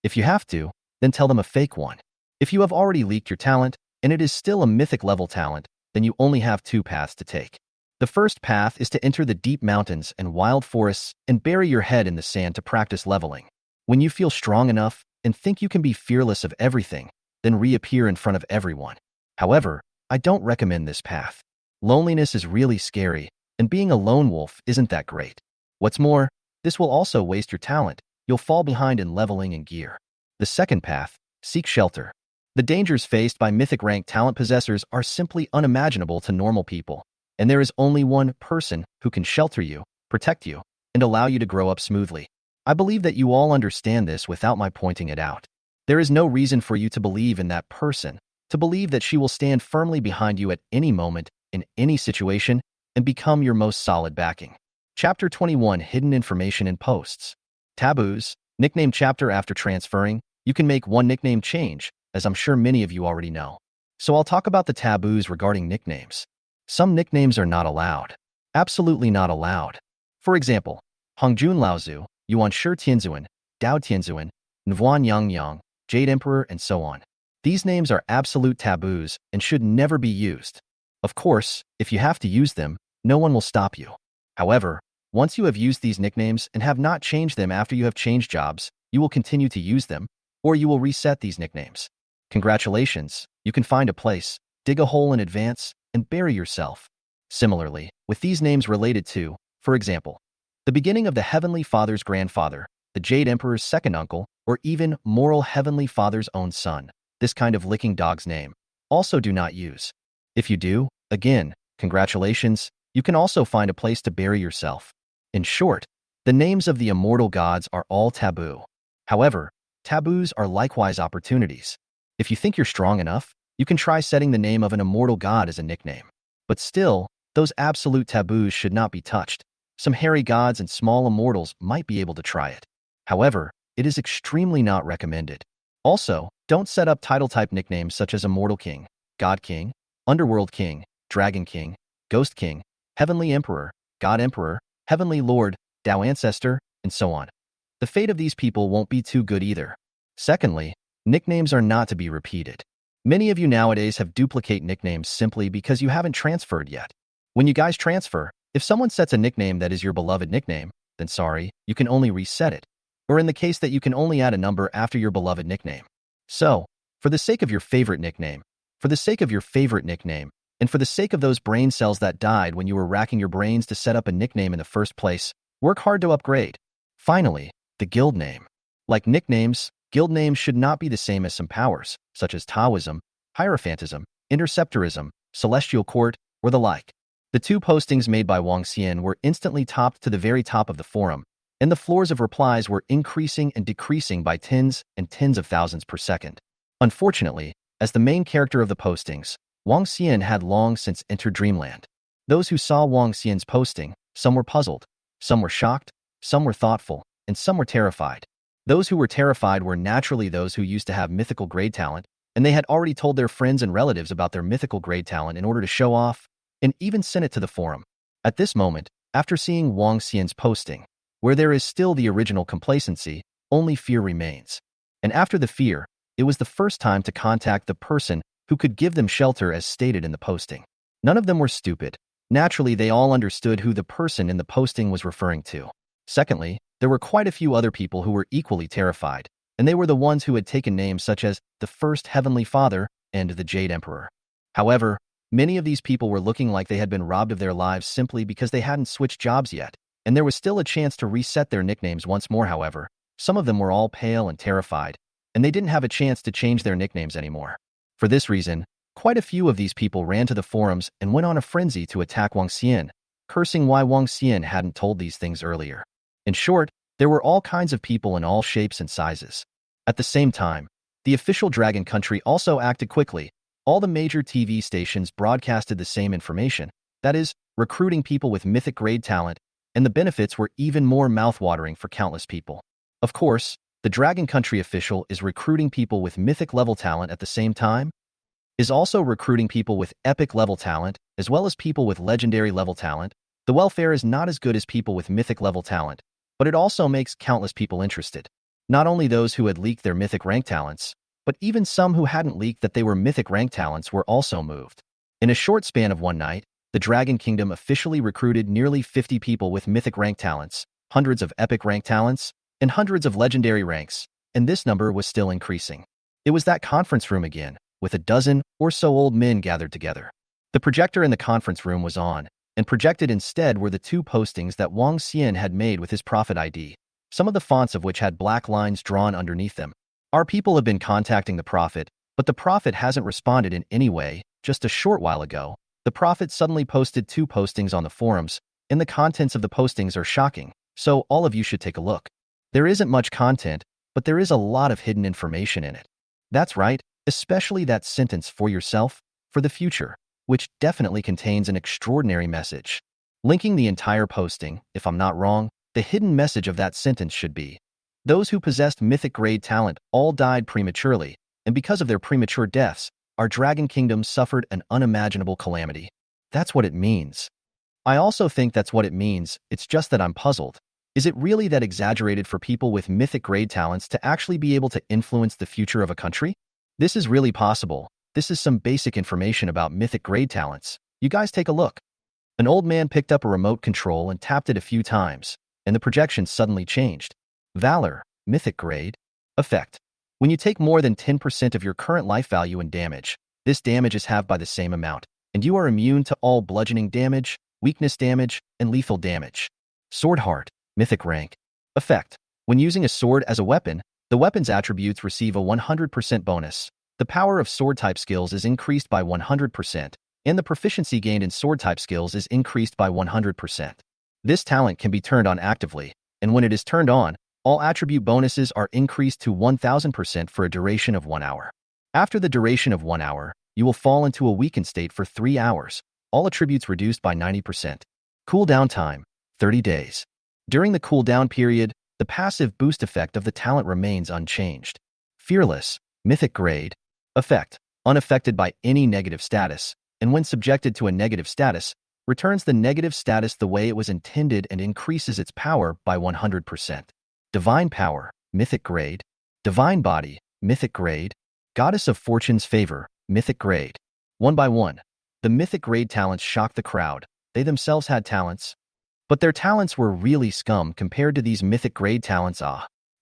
If you have to, then tell them a fake one. If you have already leaked your talent, and it is still a mythic level talent, then you only have 2 paths to take. The first path is to enter the deep mountains and wild forests and bury your head in the sand to practice leveling. When you feel strong enough and think you can be fearless of everything, then reappear in front of everyone. However, I don't recommend this path. Loneliness is really scary, and being a lone wolf isn't that great. What's more, this will also waste your talent. You'll fall behind in leveling and gear. The second path, seek shelter. The dangers faced by mythic rank talent possessors are simply unimaginable to normal people, and there is only one person who can shelter you, protect you, and allow you to grow up smoothly. I believe that you all understand this without my pointing it out. There is no reason for you to believe in that person, to believe that she will stand firmly behind you at any moment, in any situation, and become your most solid backing. Chapter 21, Hidden Information in Posts. Taboos. Nickname chapter. After transferring, you can make one nickname change, as I'm sure many of you already know. So I'll talk about the taboos regarding nicknames. Some nicknames are not allowed. Absolutely not allowed. For example, Hongjun Laozu, Yuan Shi Tianzuan, Dao Tianzuan, Nvuan Yang Yang, Jade Emperor, and so on. These names are absolute taboos and should never be used. Of course, if you have to use them, no one will stop you. However, once you have used these nicknames and have not changed them after you have changed jobs, you will continue to use them, or you will reset these nicknames. Congratulations, you can find a place, dig a hole in advance, and bury yourself. Similarly, with these names related to, for example, the beginning of the Heavenly Father's grandfather, the Jade Emperor's second uncle, or even moral Heavenly Father's own son, this kind of licking dog's name, also do not use. If you do, again, congratulations, you can also find a place to bury yourself. In short, the names of the immortal gods are all taboo. However, taboos are likewise opportunities. If you think you're strong enough, you can try setting the name of an immortal god as a nickname. But still, those absolute taboos should not be touched. Some hairy gods and small immortals might be able to try it. However, it is extremely not recommended. Also, don't set up title-type nicknames such as Immortal King, God King, Underworld King, Dragon King, Ghost King, Heavenly Emperor, God Emperor, Heavenly Lord, Tao Ancestor, and so on. The fate of these people won't be too good either. Secondly, nicknames are not to be repeated. Many of you nowadays have duplicate nicknames simply because you haven't transferred yet. When you guys transfer, if someone sets a nickname that is your beloved nickname, then sorry, you can only reset it. Or in the case that you can only add a number after your beloved nickname. So, for the sake of your favorite nickname, and for the sake of those brain cells that died when you were racking your brains to set up a nickname in the first place, work hard to upgrade. Finally, the guild name. Like nicknames, guild names should not be the same as some powers, such as Taoism, Hierophantism, Interceptorism, Celestial Court, or the like. The 2 postings made by Wang Xian were instantly topped to the very top of the forum, and the floors of replies were increasing and decreasing by tens and tens of thousands per second. Unfortunately, as the main character of the postings, Wang Xian had long since entered dreamland. Those who saw Wang Xian's posting, some were puzzled, some were shocked, some were thoughtful, and some were terrified. Those who were terrified were naturally those who used to have mythical grade talent, and they had already told their friends and relatives about their mythical grade talent in order to show off, and even sent it to the forum. At this moment, After seeing Wang Xian's posting, where there is still the original complacency, only fear remains. And after the fear, it was the first time to contact the person who could give them shelter as stated in the posting. None of them were stupid. Naturally, they all understood who the person in the posting was referring to. Secondly, there were quite a few other people who were equally terrified, and they were the ones who had taken names such as the First Heavenly Father and the Jade Emperor. However, many of these people were looking like they had been robbed of their lives simply because they hadn't switched jobs yet, and there was still a chance to reset their nicknames once more. However, some of them were all pale and terrified, and they didn't have a chance to change their nicknames anymore. For this reason, quite a few of these people ran to the forums and went on a frenzy to attack Wang Xian, cursing why Wang Xian hadn't told these things earlier. In short, there were all kinds of people in all shapes and sizes. At the same time, the official Dragon Country also acted quickly. All the major TV stations broadcasted the same information, that is, recruiting people with mythic grade talent, and the benefits were even more mouthwatering for countless people. Of course, the Dragon Country official is recruiting people with mythic level talent at the same time, is also recruiting people with epic level talent, as well as people with legendary level talent. The welfare is not as good as people with mythic level talent, but it also makes countless people interested. Not only those who had leaked their mythic rank talents, but even some who hadn't leaked that they were mythic rank talents were also moved. In a short span of one night, the Dragon Kingdom officially recruited nearly 50 people with mythic rank talents, hundreds of epic rank talents, and hundreds of legendary ranks, and this number was still increasing. It was that conference room again, with a dozen or so old men gathered together. The projector in the conference room was on, and projected instead were the two postings that Wang Xian had made with his Prophet ID, some of the fonts of which had black lines drawn underneath them. Our people have been contacting the Prophet, but the Prophet hasn't responded in any way. Just a short while ago, the Prophet suddenly posted two postings on the forums, and the contents of the postings are shocking, so all of you should take a look. There isn't much content, but there is a lot of hidden information in it. That's right, especially that sentence "for yourself, for the future," which definitely contains an extraordinary message. Linking the entire posting, if I'm not wrong, the hidden message of that sentence should be, those who possessed mythic grade talent all died prematurely, and because of their premature deaths, our Dragon Kingdom suffered an unimaginable calamity. That's what it means. I also think that's what it means, it's just that I'm puzzled. Is it really that exaggerated for people with mythic grade talents to actually be able to influence the future of a country? This is really possible. This is some basic information about mythic grade talents. You guys take a look. An old man picked up a remote control and tapped it a few times, and the projection suddenly changed. Valor, mythic grade. Effect. When you take more than 10% of your current life value in damage, this damage is halved by the same amount, and you are immune to all bludgeoning damage, weakness damage, and lethal damage. Sword Heart, mythic rank. Effect. When using a sword as a weapon, the weapon's attributes receive a 100% bonus. The power of sword-type skills is increased by 100%, and the proficiency gained in sword-type skills is increased by 100%. This talent can be turned on actively, and when it is turned on, all attribute bonuses are increased to 1000% for a duration of 1 hour. After the duration of 1 hour, you will fall into a weakened state for 3 hours, all attributes reduced by 90%. Cooldown time, 30 days. During the cooldown period, the passive boost effect of the talent remains unchanged. Fearless, mythic grade. Effect. Unaffected by any negative status, and when subjected to a negative status, returns the negative status the way it was intended and increases its power by 100%. Divine Power, mythic grade. Divine Body, mythic grade. Goddess of Fortune's Favor, mythic grade. One by one, the mythic grade talents shocked the crowd. They themselves had talents, but their talents were really scum compared to these mythic grade talents.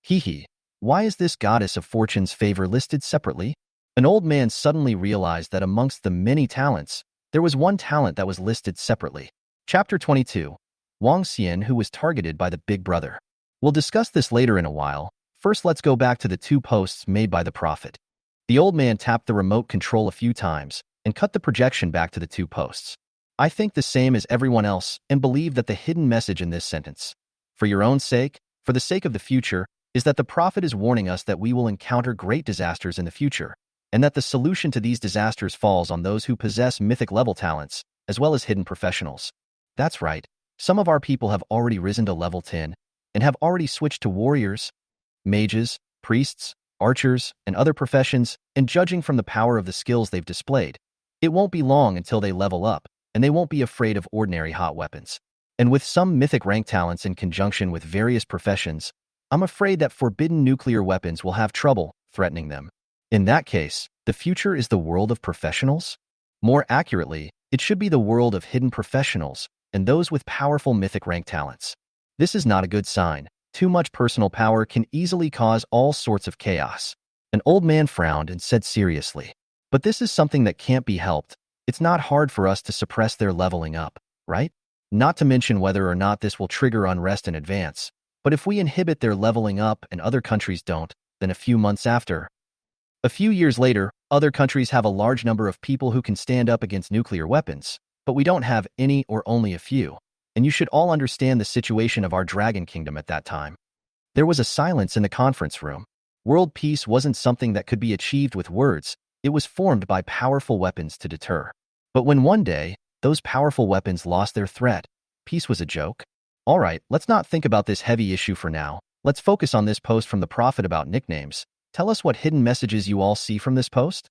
Hee. Why is this Goddess of Fortune's Favor listed separately? An old man suddenly realized that amongst the many talents, there was one talent that was listed separately. Chapter 22. Wang Xian, who was targeted by the Big Brother. We'll discuss this later in a while. First, let's go back to the two posts made by the Prophet. The old man tapped the remote control a few times and cut the projection back to the two posts. I think the same as everyone else and believe that the hidden message in this sentence, for your own sake, for the sake of the future, is that the Prophet is warning us that we will encounter great disasters in the future, and that the solution to these disasters falls on those who possess mythic level talents, as well as hidden professionals. That's right, some of our people have already risen to level 10, and have already switched to warriors, mages, priests, archers, and other professions, and judging from the power of the skills they've displayed, it won't be long until they level up, and they won't be afraid of ordinary hot weapons. And with some mythic rank talents in conjunction with various professions, I'm afraid that forbidden nuclear weapons will have trouble threatening them. In that case, the future is the world of professionals? More accurately, it should be the world of hidden professionals and those with powerful mythic rank talents. This is not a good sign. Too much personal power can easily cause all sorts of chaos. An old man frowned and said seriously, "But this is something that can't be helped. It's not hard for us to suppress their leveling up, right? Not to mention whether or not this will trigger unrest in advance. But if we inhibit their leveling up and other countries don't, then a few years later, other countries have a large number of people who can stand up against nuclear weapons, but we don't have any or only a few. And you should all understand the situation of our dragon kingdom at that time." There was a silence in the conference room. World peace wasn't something that could be achieved with words. It was formed by powerful weapons to deter. But when one day, those powerful weapons lost their threat, peace was a joke. All right, let's not think about this heavy issue for now. Let's focus on this post from the Prophet about nicknames. Tell us what hidden messages you all see from this post.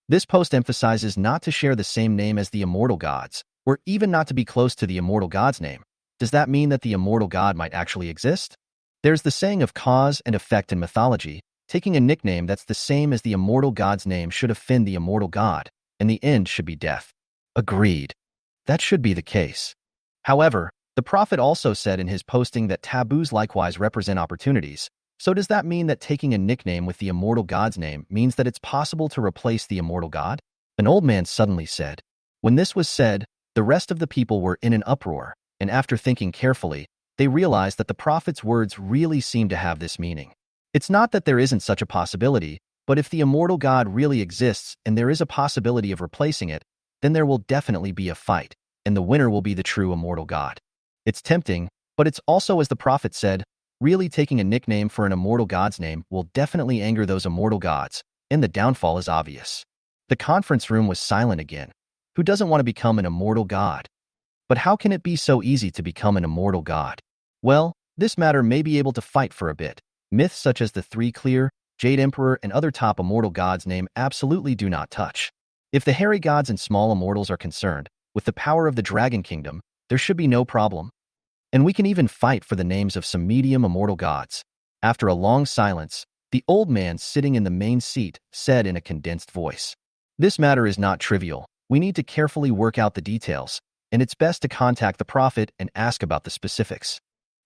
This post emphasizes not to share the same name as the immortal gods, or even not to be close to the immortal god's name. Does that mean that the immortal god might actually exist? There's the saying of cause and effect in mythology. Taking a nickname that's the same as the immortal god's name should offend the immortal god, and the end should be death. Agreed. That should be the case. However, the prophet also said in his posting that taboos likewise represent opportunities. So does that mean that taking a nickname with the immortal god's name means that it's possible to replace the immortal god? An old man suddenly said. When this was said, the rest of the people were in an uproar, and after thinking carefully, they realized that the prophet's words really seemed to have this meaning. It's not that there isn't such a possibility, but if the immortal god really exists and there is a possibility of replacing it, then there will definitely be a fight, and the winner will be the true immortal god. It's tempting, but it's also, as the prophet said, really taking a nickname for an immortal god's name will definitely anger those immortal gods, and the downfall is obvious. The conference room was silent again. Who doesn't want to become an immortal god? But how can it be so easy to become an immortal god? Well, this matter may be able to fight for a bit. Myths such as the Three Clear, Jade Emperor, and other top immortal gods' name absolutely do not touch. If the hairy gods and small immortals are concerned, with the power of the Dragon Kingdom, there should be no problem. And we can even fight for the names of some medium immortal gods. After a long silence, the old man sitting in the main seat said in a condensed voice, "This matter is not trivial. We need to carefully work out the details, and it's best to contact the prophet and ask about the specifics."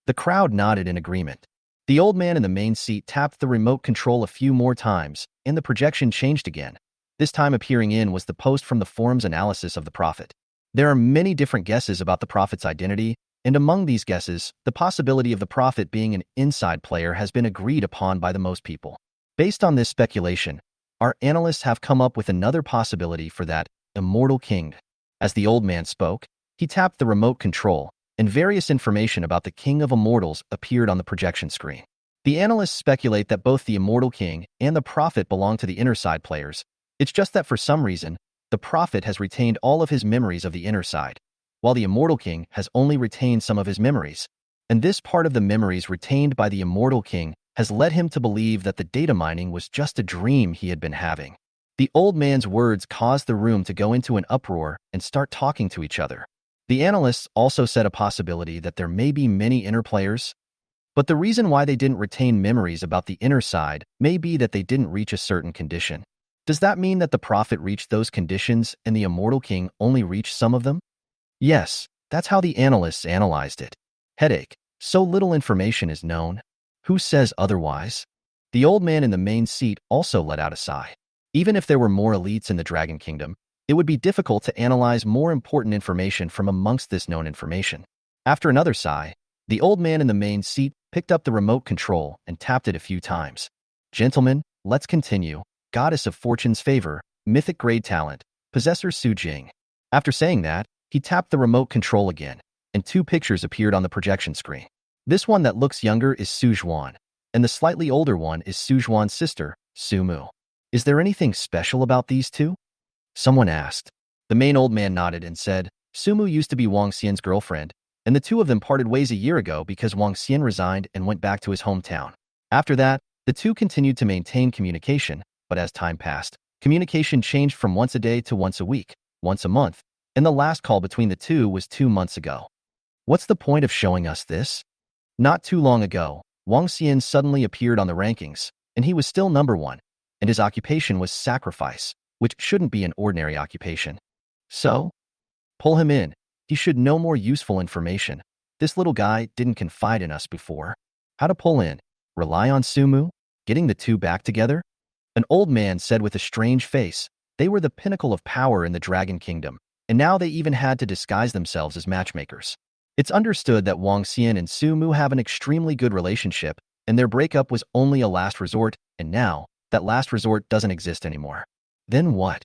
The crowd nodded in agreement. The old man in the main seat tapped the remote control a few more times, and the projection changed again. This time appearing in was the post from the forum's analysis of the prophet. There are many different guesses about the prophet's identity, and among these guesses, the possibility of the prophet being an inside player has been agreed upon by the most people. Based on this speculation, our analysts have come up with another possibility for that immortal king. As the old man spoke, he tapped the remote control, and various information about the King of Immortals appeared on the projection screen. The analysts speculate that both the Immortal King and the Prophet belong to the inner side players. It's just that for some reason, the Prophet has retained all of his memories of the inner side, while the Immortal King has only retained some of his memories. And this part of the memories retained by the Immortal King has led him to believe that the data mining was just a dream he had been having. The old man's words caused the room to go into an uproar and start talking to each other. The analysts also said a possibility that there may be many inner players, but the reason why they didn't retain memories about the inner side may be that they didn't reach a certain condition. Does that mean that the prophet reached those conditions and the Immortal King only reached some of them? Yes, that's how the analysts analyzed it. Headache. So little information is known. Who says otherwise? The old man in the main seat also let out a sigh. Even if there were more elites in the Dragon Kingdom, it would be difficult to analyze more important information from amongst this known information. After another sigh, the old man in the main seat picked up the remote control and tapped it a few times. "Gentlemen, let's continue. Goddess of Fortune's favor, mythic grade talent, possessor Su Jing." After saying that, he tapped the remote control again, and two pictures appeared on the projection screen. This one that looks younger is Su Zhuan, and the slightly older one is Su Zhuan's sister, Su Mu. Is there anything special about these two? Someone asked. The main old man nodded and said, "Su Mu used to be Wang Xian's girlfriend, and the two of them parted ways a year ago because Wang Xian resigned and went back to his hometown. After that, the two continued to maintain communication, but as time passed, communication changed from once a day to once a week, once a month, and the last call between the two was 2 months ago." What's the point of showing us this? Not too long ago, Wang Xian suddenly appeared on the rankings, and he was still number one, and his occupation was sacrifice, which shouldn't be an ordinary occupation. So, pull him in. He should know more useful information. This little guy didn't confide in us before. How to pull in? Rely on Sumu? Getting the two back together? An old man said with a strange face. They were the pinnacle of power in the Dragon Kingdom, and now they even had to disguise themselves as matchmakers. It's understood that Wang Xian and Sumu have an extremely good relationship, and their breakup was only a last resort, and now, that last resort doesn't exist anymore. Then what?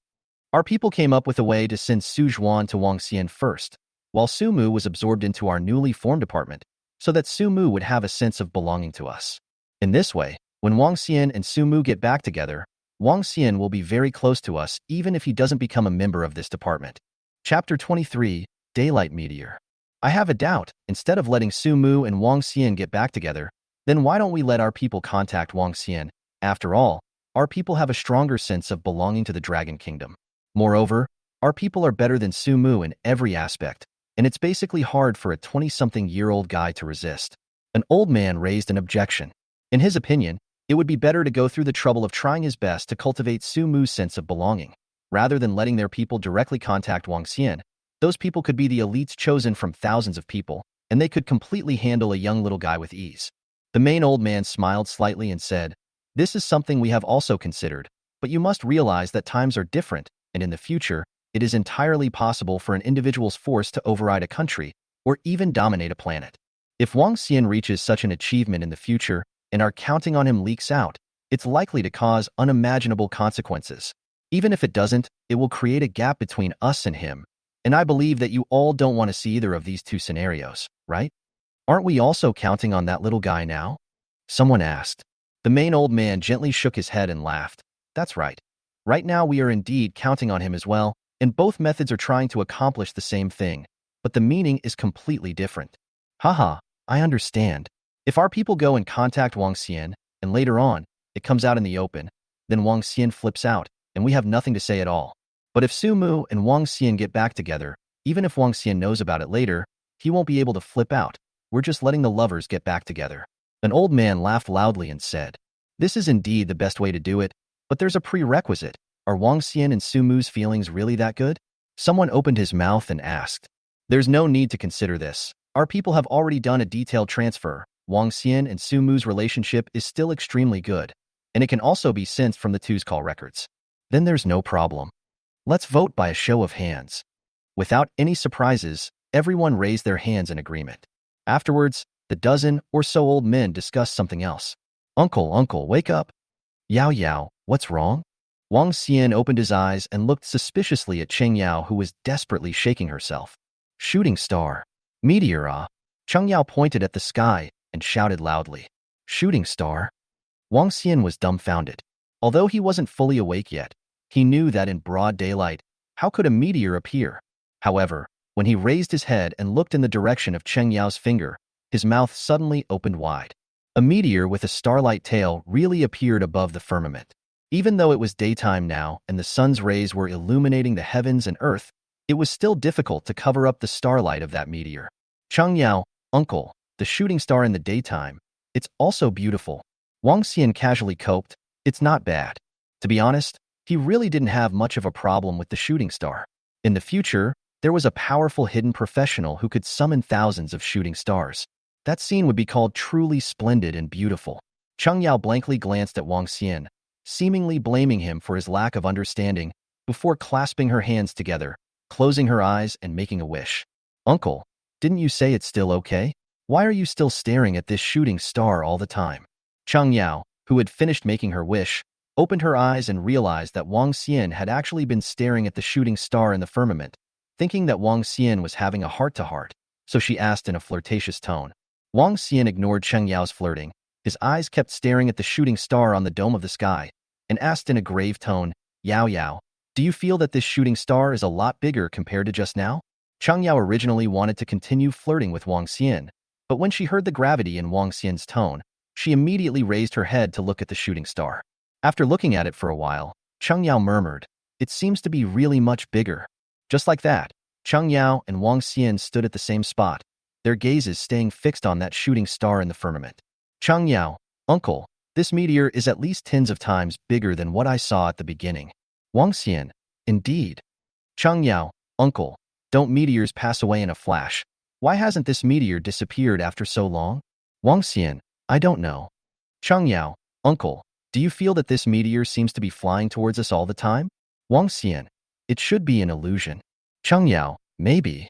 Our people came up with a way to send Su Zhuan to Wang Xian first, while Sumu was absorbed into our newly formed department, so that Sumu would have a sense of belonging to us. In this way, when Wang Xian and Sumu get back together, Wang Xian will be very close to us even if he doesn't become a member of this department. Chapter 23, Daylight Meteor. I have a doubt. Instead of letting Sumu and Wang Xian get back together, then why don't we let our people contact Wang Xian? After all, our people have a stronger sense of belonging to the Dragon Kingdom. Moreover, our people are better than Sumu in every aspect, and it's basically hard for a 20-something-year-old guy to resist. An old man raised an objection. In his opinion, it would be better to go through the trouble of trying his best to cultivate Sumu's sense of belonging, rather than letting their people directly contact Wang Xian. Those people could be the elites chosen from thousands of people, and they could completely handle a young little guy with ease. The main old man smiled slightly and said, "This is something we have also considered, but you must realize that times are different, and in the future, it is entirely possible for an individual's force to override a country, or even dominate a planet. If Wang Xian reaches such an achievement in the future, and our counting on him leaks out, it's likely to cause unimaginable consequences. Even if it doesn't, it will create a gap between us and him. And I believe that you all don't want to see either of these two scenarios, right? Aren't we also counting on that little guy now?" Someone asked. The main old man gently shook his head and laughed. "That's right. Right now we are indeed counting on him as well, and both methods are trying to accomplish the same thing, but the meaning is completely different." Haha, I understand. If our people go and contact Wang Xian, and later on, it comes out in the open, then Wang Xian flips out, and we have nothing to say at all. But if Sumu and Wang Xian get back together, even if Wang Xian knows about it later, he won't be able to flip out. We're just letting the lovers get back together. An old man laughed loudly and said, "This is indeed the best way to do it, but there's a prerequisite. Are Wang Xian and Sumu's feelings really that good?" Someone opened his mouth and asked. "There's no need to consider this. Our people have already done a detailed transfer. Wang Xian and Sumu's relationship is still extremely good, and it can also be sensed from the two's call records. Then there's no problem. Let's vote by a show of hands." Without any surprises, everyone raised their hands in agreement. Afterwards, the dozen or so old men discussed something else. Uncle, wake up." "Yao Yao, what's wrong?" Wang Xian opened his eyes and looked suspiciously at Cheng Yao, who was desperately shaking herself. "Shooting star. Meteor, ah." Cheng Yao pointed at the sky and shouted loudly. "Shooting star?" Wang Xian was dumbfounded. Although he wasn't fully awake yet, he knew that in broad daylight, how could a meteor appear? However, when he raised his head and looked in the direction of Cheng Yao's finger, his mouth suddenly opened wide. A meteor with a starlight tail really appeared above the firmament. Even though it was daytime now and the sun's rays were illuminating the heavens and earth, it was still difficult to cover up the starlight of that meteor. "Cheng Yao, uncle, the shooting star in the daytime. It's also beautiful." Wang Xian casually coped, "It's not bad." To be honest, he really didn't have much of a problem with the shooting star. In the future, there was a powerful hidden professional who could summon thousands of shooting stars. That scene would be called truly splendid and beautiful. Cheng Yao blankly glanced at Wang Xian, seemingly blaming him for his lack of understanding, before clasping her hands together, closing her eyes and making a wish. "Uncle, didn't you say it's still okay? Why are you still staring at this shooting star all the time?" Cheng Yao, who had finished making her wish, opened her eyes and realized that Wang Xian had actually been staring at the shooting star in the firmament, thinking that Wang Xian was having a heart-to-heart, so she asked in a flirtatious tone. Wang Xian ignored Cheng Yao's flirting. His eyes kept staring at the shooting star on the dome of the sky, and asked in a grave tone, "Yao Yao, do you feel that this shooting star is a lot bigger compared to just now?" Cheng Yao originally wanted to continue flirting with Wang Xian, but when she heard the gravity in Wang Xian's tone, she immediately raised her head to look at the shooting star. After looking at it for a while, Cheng Yao murmured, "It seems to be really much bigger." Just like that, Cheng Yao and Wang Xian stood at the same spot, their gazes staying fixed on that shooting star in the firmament. Cheng Yao, uncle, this meteor is at least tens of times bigger than what I saw at the beginning. Wang Xian, indeed. Cheng Yao, uncle, don't meteors pass away in a flash? Why hasn't this meteor disappeared after so long? Wang Xian, I don't know. Cheng Yao, uncle, do you feel that this meteor seems to be flying towards us all the time? Wang Xian, it should be an illusion. Cheng Yao, maybe.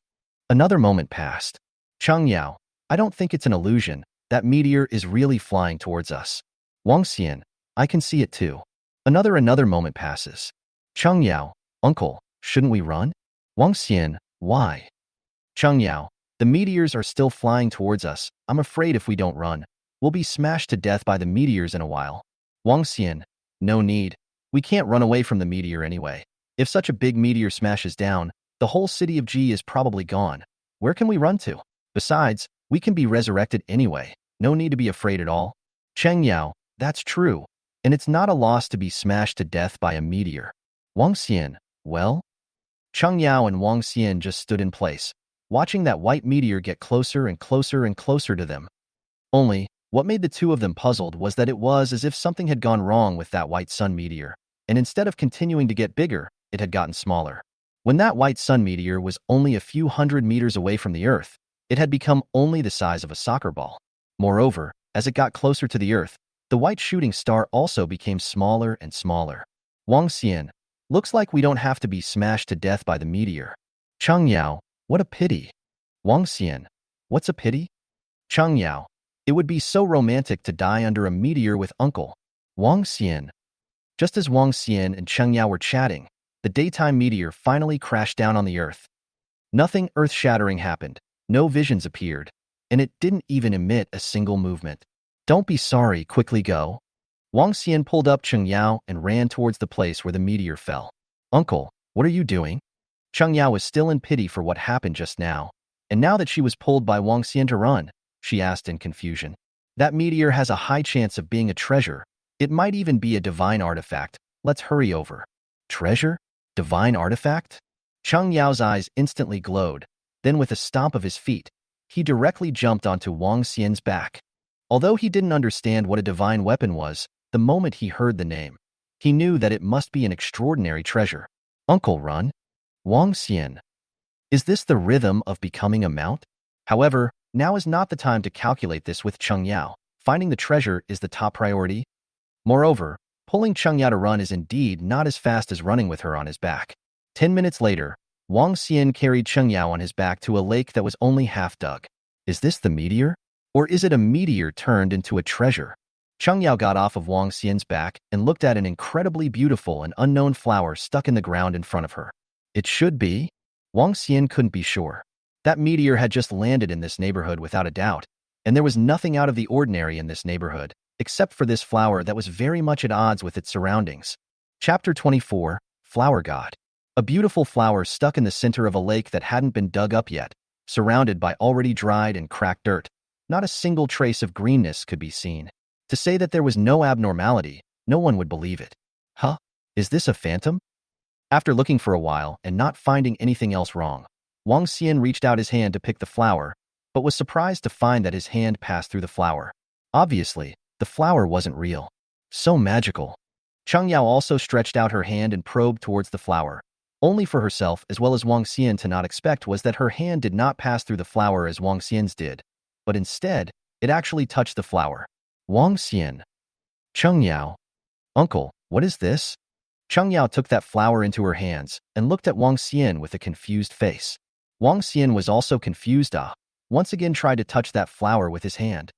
Another moment passed. Cheng Yao, I don't think it's an illusion. That meteor is really flying towards us. Wang Xian, I can see it too. Another moment passes. Cheng Yao, uncle, shouldn't we run? Wang Xian, why? Cheng Yao, the meteors are still flying towards us. I'm afraid if we don't run, we'll be smashed to death by the meteors in a while. Wang Xian, no need. We can't run away from the meteor anyway. If such a big meteor smashes down, the whole city of G is probably gone. Where can we run to? Besides, we can be resurrected anyway. No need to be afraid at all. Cheng Yao, that's true. And it's not a loss to be smashed to death by a meteor. Wang Xian, well? Cheng Yao and Wang Xian just stood in place, watching that white meteor get closer and closer and closer to them. Only, what made the two of them puzzled was that it was as if something had gone wrong with that white sun meteor, and instead of continuing to get bigger, it had gotten smaller. When that white sun meteor was only a few hundred meters away from the Earth, it had become only the size of a soccer ball. Moreover, as it got closer to the Earth, the white shooting star also became smaller and smaller. Wang Xian, looks like we don't have to be smashed to death by the meteor. Cheng Yao, what a pity. Wang Xian, what's a pity? Cheng Yao, it would be so romantic to die under a meteor with uncle. Wang Xian. Just as Wang Xian and Cheng Yao were chatting, the daytime meteor finally crashed down on the Earth. Nothing earth-shattering happened, no visions appeared, and it didn't even emit a single movement. Don't be sorry, quickly go. Wang Xian pulled up Cheng Yao and ran towards the place where the meteor fell. Uncle, what are you doing? Cheng Yao was still in pity for what happened just now, and now that she was pulled by Wang Xian to run, she asked in confusion. That meteor has a high chance of being a treasure. It might even be a divine artifact. Let's hurry over. Treasure? Divine artifact? Cheng Yao's eyes instantly glowed. Then with a stomp of his feet, he directly jumped onto Wang Xian's back. Although he didn't understand what a divine weapon was, the moment he heard the name, he knew that it must be an extraordinary treasure. Uncle, run. Wang Xian. Is this the rhythm of becoming a mount? However, now is not the time to calculate this with Cheng Yao. Finding the treasure is the top priority. Moreover, pulling Cheng Yao to run is indeed not as fast as running with her on his back. 10 minutes later, Wang Xian carried Cheng Yao on his back to a lake that was only half dug. Is this the meteor? Or is it a meteor turned into a treasure? Cheng Yao got off of Wang Xian's back and looked at an incredibly beautiful and unknown flower stuck in the ground in front of her. It should be? Wang Xian couldn't be sure. That meteor had just landed in this neighborhood without a doubt, and there was nothing out of the ordinary in this neighborhood, except for this flower that was very much at odds with its surroundings. Chapter 24, Flower God. A beautiful flower stuck in the center of a lake that hadn't been dug up yet, surrounded by already dried and cracked dirt. Not a single trace of greenness could be seen. To say that there was no abnormality, no one would believe it. Huh? Is this a phantom? After looking for a while and not finding anything else wrong, Wang Xian reached out his hand to pick the flower, but was surprised to find that his hand passed through the flower. Obviously, the flower wasn't real. So magical. Cheng Yao also stretched out her hand and probed towards the flower. Only for herself as well as Wang Xian to not expect was that her hand did not pass through the flower as Wang Xian's did, but instead, it actually touched the flower. Wang Xian. Cheng Yao. Uncle, what is this? Cheng Yao took that flower into her hands and looked at Wang Xian with a confused face. Wang Xian was also confused, once again tried to touch that flower with his hand.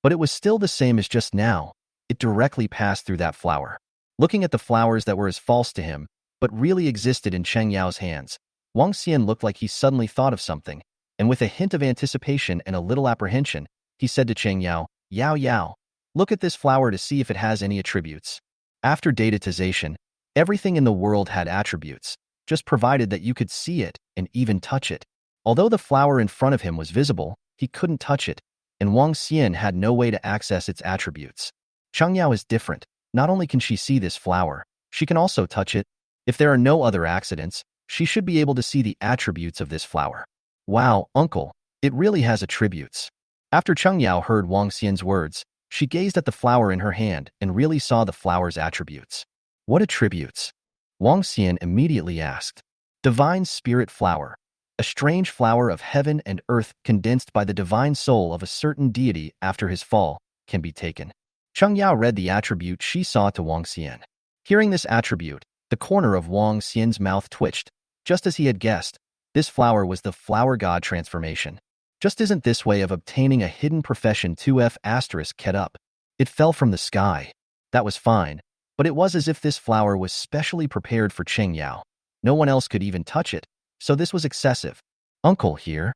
But it was still the same as just now. It directly passed through that flower. Looking at the flowers that were as false to him, but really existed in Cheng Yao's hands, Wang Xian looked like he suddenly thought of something, and with a hint of anticipation and a little apprehension, he said to Cheng Yao, Yao Yao, look at this flower to see if it has any attributes. After datatization, everything in the world had attributes, just provided that you could see it and even touch it. Although the flower in front of him was visible, he couldn't touch it, and Wang Xian had no way to access its attributes. Cheng Yao is different. Not only can she see this flower, she can also touch it. If there are no other accidents, she should be able to see the attributes of this flower. Wow, uncle, It really has attributes. After Cheng Yao heard Wang Xian's words, she gazed at the flower in her hand and really saw the flower's attributes. What attributes? Wang Xian immediately asked. Divine Spirit Flower. A strange flower of heaven and earth condensed by the divine soul of a certain deity after his fall, can be taken. Cheng Yao read the attribute she saw to Wang Xian. Hearing this attribute, the corner of Wang Xian's mouth twitched. Just as he had guessed, this flower was the flower god transformation. Just isn't this way of obtaining a hidden profession 2F asterisk ket up. It fell from the sky. That was fine, but it was as if this flower was specially prepared for Cheng Yao. No one else could even touch it, so this was excessive. Uncle here.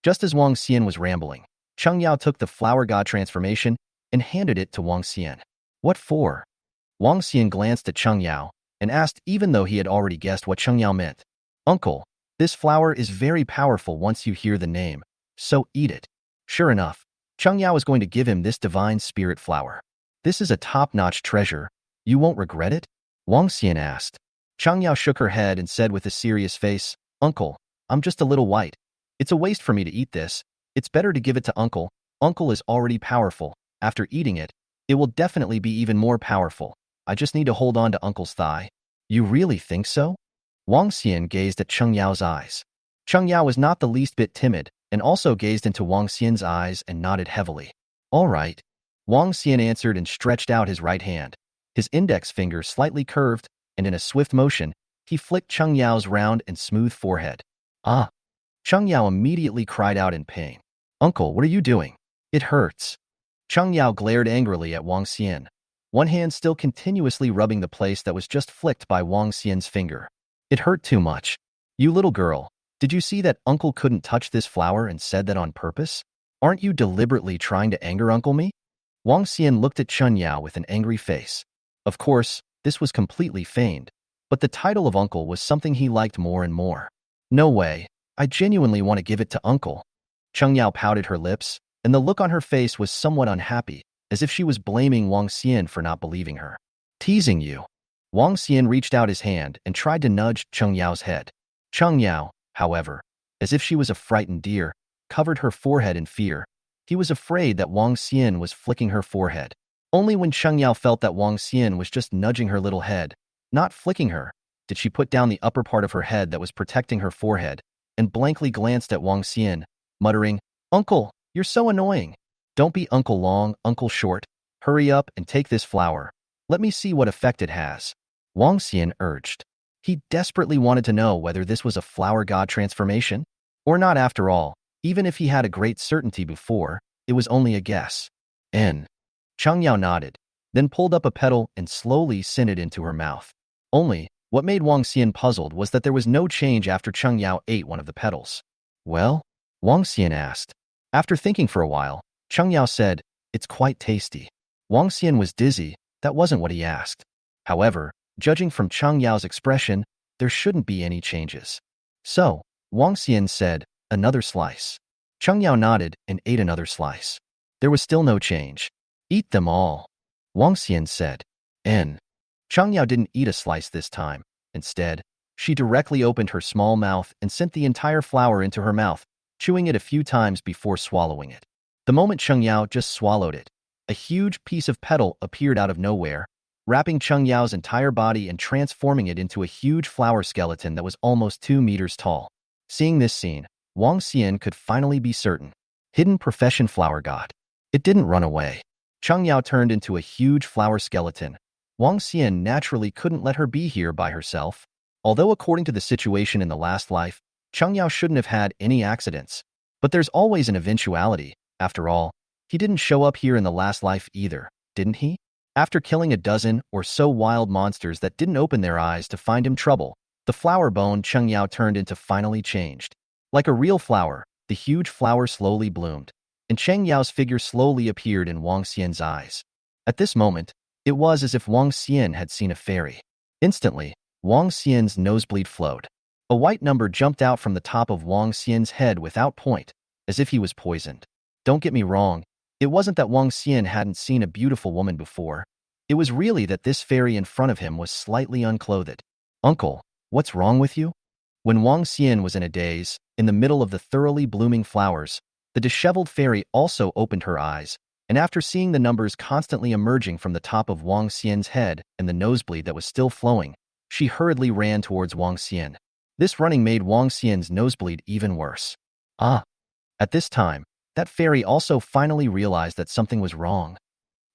Just as Wang Xian was rambling, Cheng Yao took the flower god transformation and handed it to Wang Xian. What for? Wang Xian glanced at Cheng Yao and asked, even though he had already guessed what Cheng Yao meant. Uncle, this flower is very powerful once you hear the name, so eat it. Sure enough, Cheng Yao is going to give him this divine spirit flower. This is a top-notch treasure. You won't regret it? Wang Xian asked. Cheng Yao shook her head and said with a serious face, Uncle, I'm just a little white. It's a waste for me to eat this. It's better to give it to Uncle. Uncle is already powerful. After eating it, it will definitely be even more powerful. I just need to hold on to Uncle's thigh. You really think so? Wang Xian gazed at Cheng Yao's eyes. Cheng Yao was not the least bit timid and also gazed into Wang Xian's eyes and nodded heavily. All right. Wang Xian answered and stretched out his right hand. His index finger slightly curved, and in a swift motion, he flicked Cheng Yao's round and smooth forehead. Ah! Cheng Yao immediately cried out in pain. Uncle, what are you doing? It hurts. Cheng Yao glared angrily at Wang Xian, one hand still continuously rubbing the place that was just flicked by Wang Xian's finger. It hurt too much. You little girl, did you see that Uncle couldn't touch this flower and said that on purpose? Aren't you deliberately trying to anger Uncle me? Wang Xian looked at Cheng Yao with an angry face. Of course, this was completely feigned, but the title of Uncle was something he liked more and more. No way, I genuinely want to give it to Uncle. Cheng Yao pouted her lips, and the look on her face was somewhat unhappy, as if she was blaming Wang Xian for not believing her. Teasing you. Wang Xian reached out his hand and tried to nudge Cheng Yao's head. Cheng Yao, however, as if she was a frightened deer, covered her forehead in fear. He was afraid that Wang Xian was flicking her forehead. Only when Cheng Yao felt that Wang Xian was just nudging her little head, not flicking her, did she put down the upper part of her head that was protecting her forehead, and blankly glanced at Wang Xian, muttering, Uncle, you're so annoying. Don't be Uncle Long, Uncle Short. Hurry up and take this flower. Let me see what effect it has. Wang Xian urged. He desperately wanted to know whether this was a flower god transformation, or not after all. Even if he had a great certainty before, it was only a guess. N. Cheng Yao nodded, then pulled up a petal and slowly sent it into her mouth. Only, what made Wang Xian puzzled was that there was no change after Cheng Yao ate one of the petals. Well? Wang Xian asked. After thinking for a while, Cheng Yao said, It's quite tasty. Wang Xian was dizzy. That wasn't what he asked. However, judging from Cheng Yao's expression, there shouldn't be any changes. So, Wang Xian said, Another slice. Cheng Yao nodded and ate another slice. There was still no change. Eat them all. Wang Xian said. N. Cheng Yao didn't eat a slice this time. Instead, she directly opened her small mouth and sent the entire flower into her mouth, chewing it a few times before swallowing it. The moment Cheng Yao just swallowed it, a huge piece of petal appeared out of nowhere, wrapping Cheng Yao's entire body and transforming it into a huge flower skeleton that was almost 2 meters tall. Seeing this scene, Wang Xian could finally be certain. Hidden profession flower god. It didn't run away. Cheng Yao turned into a huge flower skeleton. Wang Xian naturally couldn't let her be here by herself. Although according to the situation in the last life, Cheng Yao shouldn't have had any accidents. But there's always an eventuality. After all, he didn't show up here in the last life either, didn't he? After killing a dozen or so wild monsters that didn't open their eyes to find him trouble, the flower bone Cheng Yao turned into finally changed. Like a real flower, the huge flower slowly bloomed, and Cheng Yao's figure slowly appeared in Wang Xian's eyes. At this moment, it was as if Wang Xian had seen a fairy. Instantly, Wang Xian's nosebleed flowed. A white number jumped out from the top of Wang Xian's head without point, as if he was poisoned. Don't get me wrong, it wasn't that Wang Xian hadn't seen a beautiful woman before. It was really that this fairy in front of him was slightly unclothed. Uncle, what's wrong with you? When Wang Xian was in a daze, in the middle of the thoroughly blooming flowers, The disheveled fairy also opened her eyes, and after seeing the numbers constantly emerging from the top of Wang Xian's head and the nosebleed that was still flowing, she hurriedly ran towards Wang Xian. This running made Wang Xian's nosebleed even worse. Ah! At this time, that fairy also finally realized that something was wrong.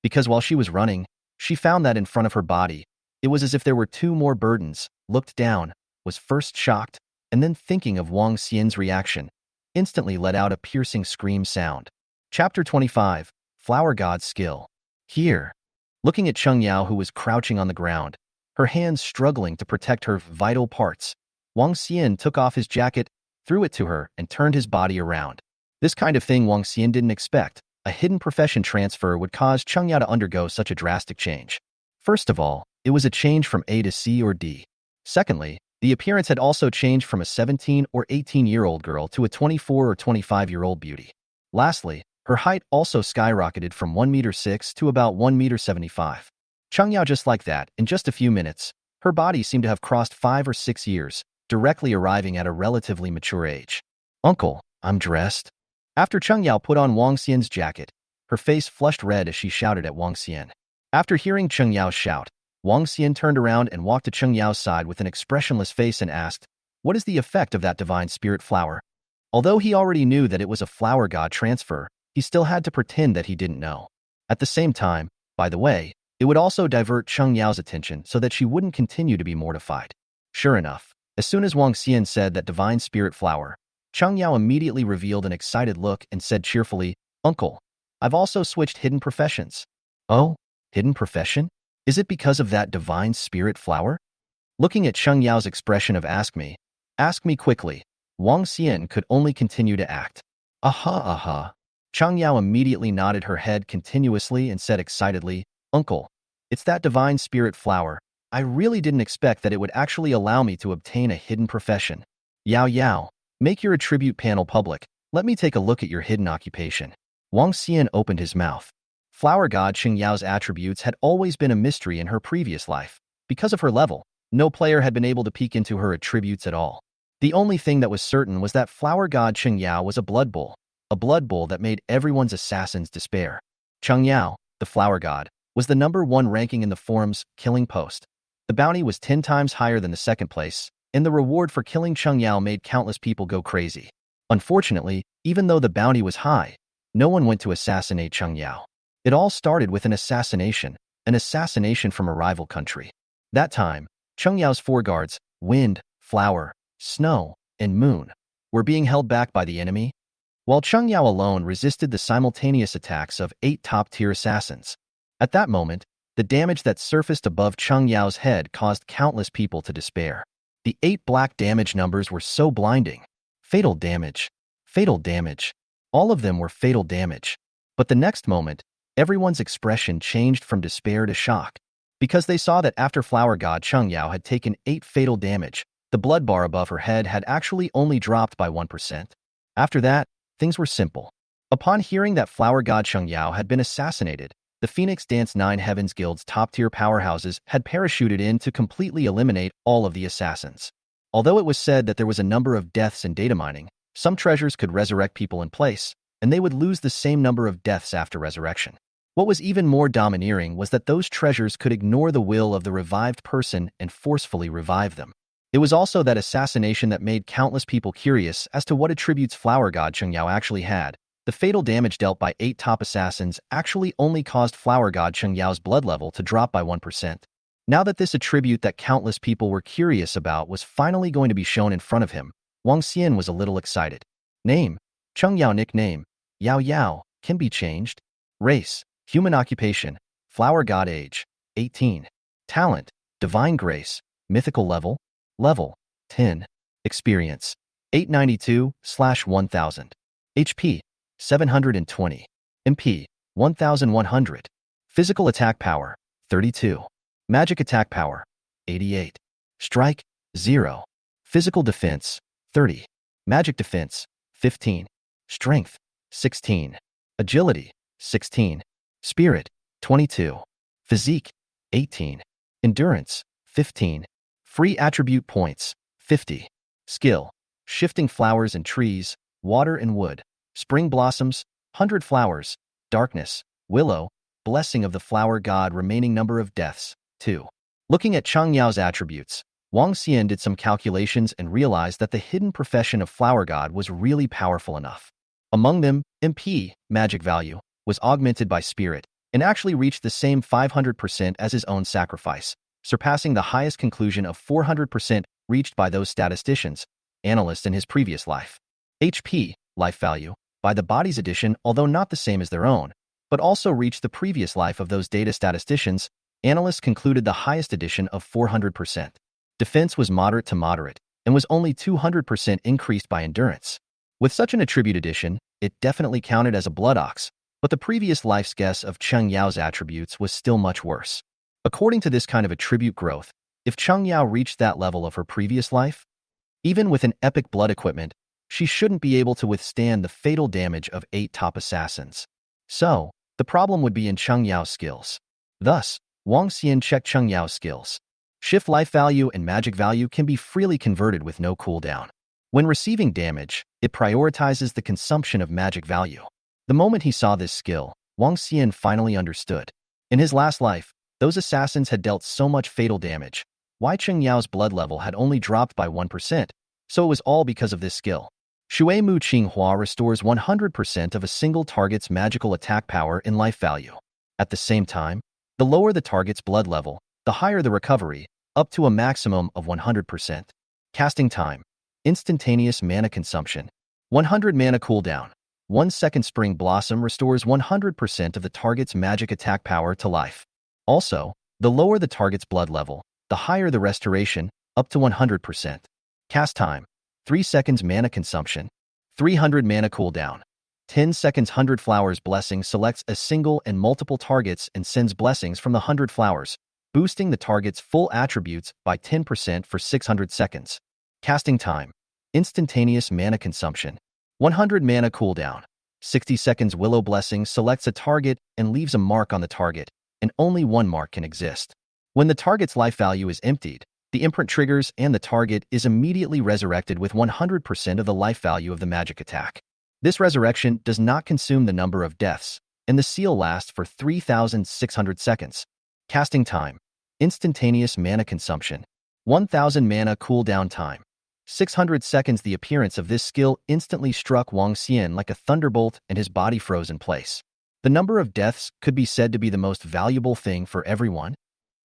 Because while she was running, she found that in front of her body, it was as if there were two more burdens, looked down, was first shocked, and then thinking of Wang Xian's reaction, instantly let out a piercing scream sound. Chapter 25, Flower God's Skill. Here, looking at Cheng Yao who was crouching on the ground, her hands struggling to protect her vital parts, Wang Xian took off his jacket, threw it to her, and turned his body around. This kind of thing Wang Xian didn't expect. A hidden profession transfer would cause Cheng Yao to undergo such a drastic change. First of all, it was a change from A to C or D. Secondly, the appearance had also changed from a 17 or 18-year-old girl to a 24 or 25-year-old beauty. Lastly, her height also skyrocketed from 1.6 meters to about 1.75 meters. Cheng Yao just like that, in just a few minutes, her body seemed to have crossed 5 or 6 years, directly arriving at a relatively mature age. "Uncle, I'm dressed." After Cheng Yao put on Wang Xian's jacket, her face flushed red as she shouted at Wang Xian. After hearing Cheng Yao's shout, Wang Xian turned around and walked to Cheng Yao's side with an expressionless face and asked, "What is the effect of that divine spirit flower?" Although he already knew that it was a flower god transfer, he still had to pretend that he didn't know. At the same time, by the way, it would also divert Cheng Yao's attention so that she wouldn't continue to be mortified. Sure enough, as soon as Wang Xian said that divine spirit flower, Cheng Yao immediately revealed an excited look and said cheerfully, "Uncle, I've also switched hidden professions." "Oh, hidden profession? Is it because of that divine spirit flower?" Looking at Cheng Yao's expression of ask me quickly, Wang Xian could only continue to act. "Aha, aha." Cheng Yao immediately nodded her head continuously and said excitedly, "Uncle, it's that divine spirit flower. I really didn't expect that it would actually allow me to obtain a hidden profession. Yao Yao, make your attribute panel public. Let me take a look at your hidden occupation." Wang Xian opened his mouth. Flower god Cheng Yao's attributes had always been a mystery in her previous life. Because of her level, no player had been able to peek into her attributes at all. The only thing that was certain was that flower god Cheng Yao was a blood bull that made everyone's assassins despair. Cheng Yao, the flower god, was the #1 ranking in the forum's killing post. The bounty was 10 times higher than the second place, and the reward for killing Cheng Yao made countless people go crazy. Unfortunately, even though the bounty was high, no one went to assassinate Cheng Yao. It all started with an assassination from a rival country. That time, Cheng Yao's 4 guards, Wind, Flower, Snow, and Moon, were being held back by the enemy, while Cheng Yao alone resisted the simultaneous attacks of 8 top-tier assassins. At that moment, the damage that surfaced above Cheng Yao's head caused countless people to despair. The 8 black damage numbers were so blinding. Fatal damage. Fatal damage. All of them were fatal damage. But the next moment, everyone's expression changed from despair to shock, because they saw that after flower god Cheng Yao had taken 8 fatal damage, the blood bar above her head had actually only dropped by 1%. After that, things were simple. Upon hearing that flower god Cheng Yao had been assassinated, the Phoenix Dance 9 Heavens Guild's top-tier powerhouses had parachuted in to completely eliminate all of the assassins. Although it was said that there was a number of deaths in data mining, some treasures could resurrect people in place, and they would lose the same number of deaths after resurrection. What was even more domineering was that those treasures could ignore the will of the revived person and forcefully revive them. It was also that assassination that made countless people curious as to what attributes flower god Cheng Yao actually had. The fatal damage dealt by 8 top assassins actually only caused flower god Cheng Yao's blood level to drop by 1%. Now that this attribute that countless people were curious about was finally going to be shown in front of him, Wang Xian was a little excited. Name: Cheng Yao. Nickname: Yao Yao, can be changed. Race: human. Occupation: flower god. Age: 18. Talent: divine grace. Mythical level: level 10. Experience: 892/1000. HP: 720. MP: 1100. Physical attack power: 32. Magic attack power: 88. Strike: 0. Physical defense: 30. Magic defense: 15. Strength: 16. Agility: 16. Spirit: 22. Physique: 18. Endurance: 15. Free attribute points: 50. Skill: shifting flowers and trees, water and wood, spring blossoms, 100 flowers, darkness, willow, blessing of the flower god, remaining number of deaths, 2. Looking at Cheng Yao's attributes, Wang Xian did some calculations and realized that the hidden profession of flower god was really powerful enough. Among them, MP, magic value, was augmented by spirit, and actually reached the same 500% as his own sacrifice, surpassing the highest conclusion of 400% reached by those statisticians, analysts in his previous life. HP, life value, by the body's addition, although not the same as their own, but also reached the previous life of those data statisticians, analysts concluded the highest addition of 400%. Defense was moderate to moderate, and was only 200% increased by endurance. With such an attribute addition, it definitely counted as a blood ox, but the previous life's guess of Cheng Yao's attributes was still much worse. According to this kind of attribute growth, if Cheng Yao reached that level of her previous life, even with an epic blood equipment, she shouldn't be able to withstand the fatal damage of 8 top assassins. So, the problem would be in Cheng Yao's skills. Thus, Wang Xian checked Cheng Yao's skills. Shift life value and magic value can be freely converted with no cooldown. When receiving damage, it prioritizes the consumption of magic value. The moment he saw this skill, Wang Xian finally understood. In his last life, those assassins had dealt so much fatal damage. Why Cheng Yao's blood level had only dropped by 1%, so it was all because of this skill. Shui Mu Qinghua restores 100% of a single target's magical attack power in life value. At the same time, the lower the target's blood level, the higher the recovery, up to a maximum of 100%. Casting time. Instantaneous mana consumption. 100 mana cooldown. 1 second spring blossom restores 100% of the target's magic attack power to life. Also, the lower the target's blood level, the higher the restoration, up to 100%. Cast time. 3 seconds mana consumption. 300 mana cooldown. 10 seconds 100 flowers blessing selects a single and multiple targets and sends blessings from the 100 flowers, boosting the target's full attributes by 10% for 600 seconds. Casting time. Instantaneous mana consumption. 100 mana cooldown. 60 seconds willow blessing selects a target and leaves a mark on the target, and only one mark can exist. When the target's life value is emptied, the imprint triggers and the target is immediately resurrected with 100% of the life value of the magic attack. This resurrection does not consume the number of deaths, and the seal lasts for 3,600 seconds. Casting time. Instantaneous mana consumption. 1,000 mana cooldown time. 600 seconds. The appearance of this skill instantly struck Wang Xian like a thunderbolt and his body froze in place. The number of deaths could be said to be the most valuable thing for everyone.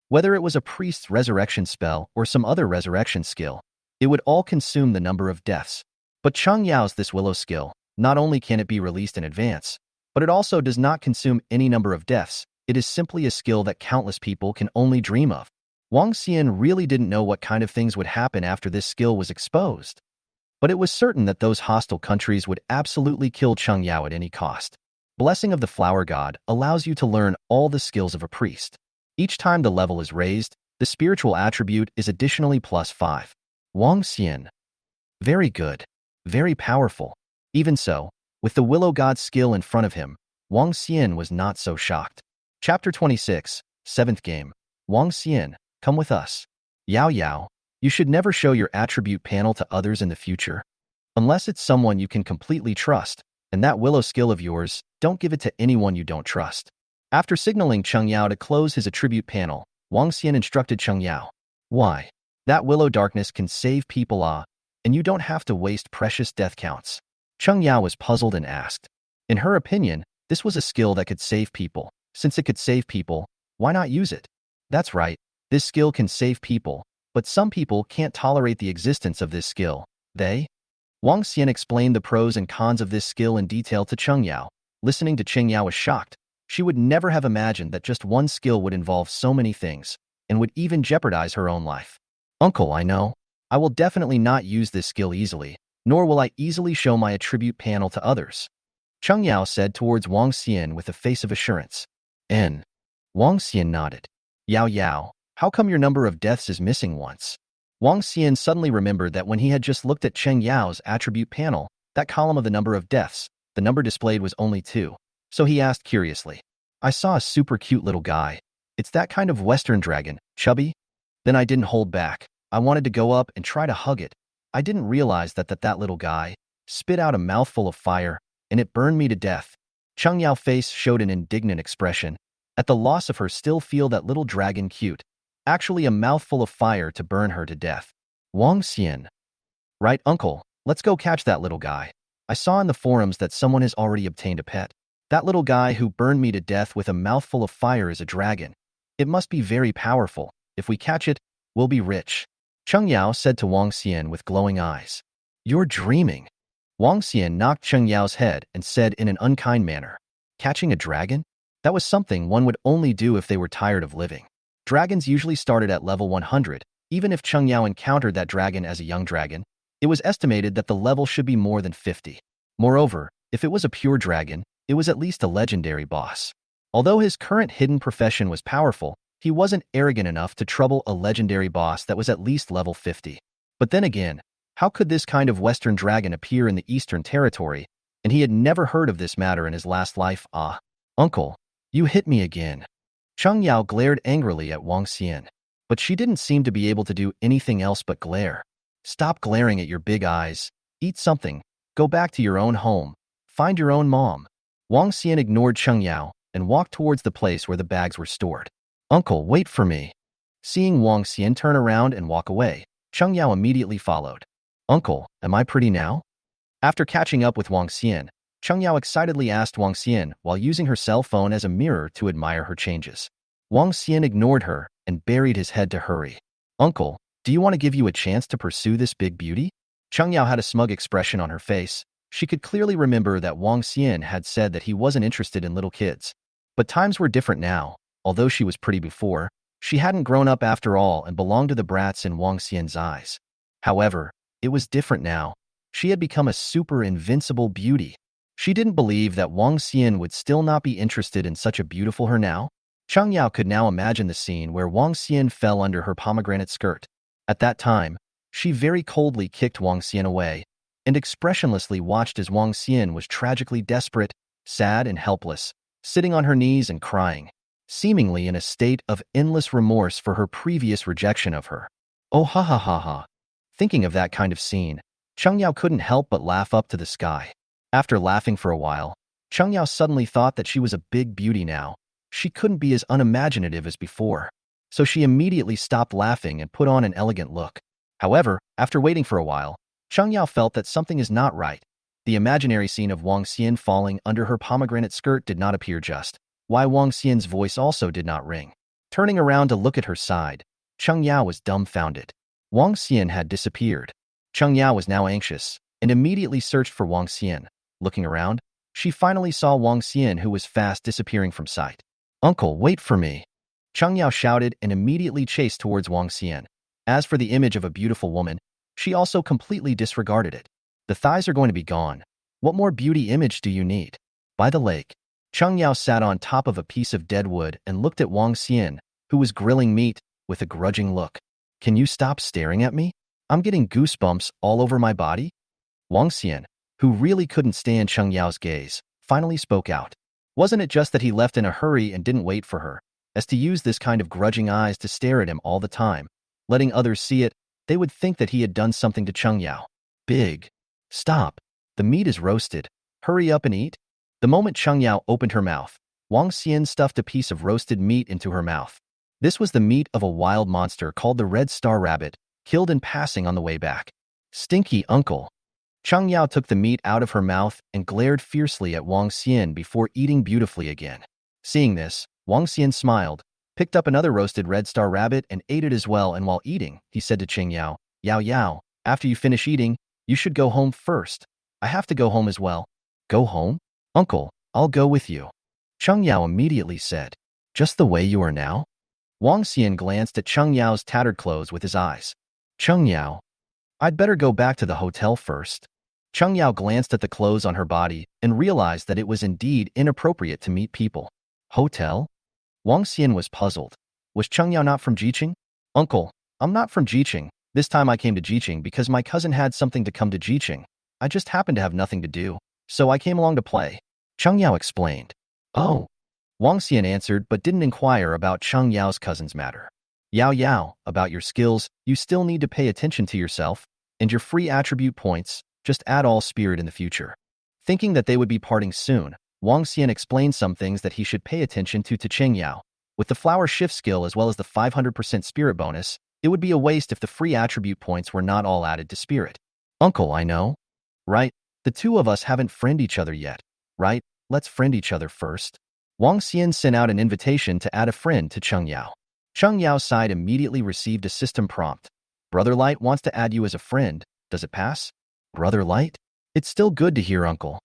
Whether it was a priest's resurrection spell or some other resurrection skill, it would all consume the number of deaths. But Cheng Yao's this willow skill, not only can it be released in advance, but it also does not consume any number of deaths. It is simply a skill that countless people can only dream of. Wang Xian really didn't know what kind of things would happen after this skill was exposed. But it was certain that those hostile countries would absolutely kill Cheng Yao at any cost. Blessing of the Flower God allows you to learn all the skills of a priest. Each time the level is raised, the spiritual attribute is additionally +5. Wang Xian. Very good. Very powerful. Even so, with the Willow God's skill in front of him, Wang Xian was not so shocked. Chapter 26, 7th game. Wang Xian, come with us. Yao Yao, you should never show your attribute panel to others in the future. Unless it's someone you can completely trust, and that Willow skill of yours, don't give it to anyone you don't trust. After signaling Cheng Yao to close his attribute panel, Wang Xian instructed Cheng Yao. Why? That Willow darkness can save people and you don't have to waste precious death counts. Cheng Yao was puzzled and asked. In her opinion, this was a skill that could save people. Since it could save people, why not use it? That's right, this skill can save people, but some people can't tolerate the existence of this skill. Wang Xian explained the pros and cons of this skill in detail to Cheng Yao. Listening to Cheng Yao was shocked. She would never have imagined that just one skill would involve so many things, and would even jeopardize her own life. Uncle, I know. I will definitely not use this skill easily, nor will I easily show my attribute panel to others. Cheng Yao said towards Wang Xian with a face of assurance. Wang Xian nodded. Yao Yao, how come your number of deaths is missing once? Wang Xian suddenly remembered that when he had just looked at Cheng Yao's attribute panel, that column of the number of deaths, the number displayed was only 2. So he asked curiously. I saw a super cute little guy. It's that kind of Western dragon, chubby? Then I didn't hold back. I wanted to go up and try to hug it. I didn't realize that little guy spit out a mouthful of fire. and it burned me to death. Cheng Yao's face showed an indignant expression. At the loss of her still feel that little dragon cute. Actually a mouthful of fire to burn her to death. Wang Xian. Right, uncle, let's go catch that little guy. I saw in the forums that someone has already obtained a pet. That little guy who burned me to death with a mouthful of fire is a dragon. It must be very powerful. If we catch it, we'll be rich. Cheng Yao said to Wang Xian with glowing eyes. You're dreaming. Wang Xian knocked Cheng Yao's head and said in an unkind manner. Catching a dragon? That was something one would only do if they were tired of living. Dragons usually started at level 100. Even if Cheng Yao encountered that dragon as a young dragon, it was estimated that the level should be more than 50. Moreover, if it was a pure dragon, it was at least a legendary boss. Although his current hidden profession was powerful, he wasn't arrogant enough to trouble a legendary boss that was at least level 50. But then again, how could this kind of Western dragon appear in the Eastern Territory, and he had never heard of this matter in his last life? Ah, uncle, you hit me again. Cheng Yao glared angrily at Wang Xian, but she didn't seem to be able to do anything else but glare. Stop glaring at your big eyes. Eat something. Go back to your own home. Find your own mom. Wang Xian ignored Cheng Yao and walked towards the place where the bags were stored. Uncle, wait for me. Seeing Wang Xian turn around and walk away, Cheng Yao immediately followed. Uncle, am I pretty now? After catching up with Wang Xian, Cheng Yao excitedly asked Wang Xian while using her cell phone as a mirror to admire her changes. Wang Xian ignored her and buried his head to hurry. Uncle, do you want to give you a chance to pursue this big beauty? Cheng Yao had a smug expression on her face. She could clearly remember that Wang Xian had said that he wasn't interested in little kids. But times were different now. Although she was pretty before, she hadn't grown up after all and belonged to the brats in Wang Xian's eyes. However, it was different now. She had become a super invincible beauty. She didn't believe that Wang Xian would still not be interested in such a beautiful her now. Cheng Yao could now imagine the scene where Wang Xian fell under her pomegranate skirt. At that time, she very coldly kicked Wang Xian away and expressionlessly watched as Wang Xian was tragically desperate, sad and helpless, sitting on her knees and crying, seemingly in a state of endless remorse for her previous rejection of her. Oh ha ha ha ha. Thinking of that kind of scene, Cheng Yao couldn't help but laugh up to the sky. After laughing for a while, Cheng Yao suddenly thought that she was a big beauty now. She couldn't be as unimaginative as before. So she immediately stopped laughing and put on an elegant look. However, after waiting for a while, Cheng Yao felt that something is not right. The imaginary scene of Wang Xian falling under her pomegranate skirt did not appear just. Why Wang Xian's voice also did not ring. Turning around to look at her side, Cheng Yao was dumbfounded. Wang Xian had disappeared. Cheng Yao was now anxious and immediately searched for Wang Xian. Looking around, she finally saw Wang Xian, who was fast disappearing from sight. Uncle, wait for me. Cheng Yao shouted and immediately chased towards Wang Xian. As for the image of a beautiful woman, she also completely disregarded it. The thighs are going to be gone. What more beauty image do you need? By the lake, Cheng Yao sat on top of a piece of dead wood and looked at Wang Xian, who was grilling meat, with a grudging look. Can you stop staring at me? I'm getting goosebumps all over my body. Wang Xian, who really couldn't stand Cheng Yao's gaze, finally spoke out. Wasn't it just that he left in a hurry and didn't wait for her, as to use this kind of grudging eyes to stare at him all the time, letting others see it? They would think that he had done something to Cheng Yao. Big. Stop. The meat is roasted. Hurry up and eat. The moment Cheng Yao opened her mouth, Wang Xian stuffed a piece of roasted meat into her mouth. This was the meat of a wild monster called the red star rabbit, killed in passing on the way back. Stinky uncle. Cheng Yao took the meat out of her mouth and glared fiercely at Wang Xian before eating beautifully again. Seeing this, Wang Xian smiled, picked up another roasted red star rabbit and ate it as well, and while eating, he said to Cheng Yao, Yao Yao, after you finish eating, you should go home first. I have to go home as well. Go home? Uncle, I'll go with you. Cheng Yao immediately said, just the way you are now? Wang Xian glanced at Cheng Yao's tattered clothes with his eyes. Cheng Yao, I'd better go back to the hotel first. Cheng Yao glanced at the clothes on her body and realized that it was indeed inappropriate to meet people. Hotel? Wang Xian was puzzled. Was Cheng Yao not from Jiqing? Uncle, I'm not from Jiqing. This time I came to Jiqing because my cousin had something to come to Jiqing. I just happened to have nothing to do, so I came along to play. Cheng Yao explained. Oh. Wang Xian answered but didn't inquire about Cheng Yao's cousin's matter. Yao Yao, about your skills, you still need to pay attention to yourself, and your free attribute points, just add all spirit in the future. Thinking that they would be parting soon, Wang Xian explained some things that he should pay attention to Cheng Yao. With the flower shift skill as well as the 500% spirit bonus, it would be a waste if the free attribute points were not all added to spirit. Uncle, I know. Right? The two of us haven't friended each other yet. Right? Let's friend each other first. Wang Xian sent out an invitation to add a friend to Cheng Yao. Cheng Yao's side immediately received a system prompt. Brother Light wants to add you as a friend. Does it pass? Brother Light? It's still good to hear, Uncle.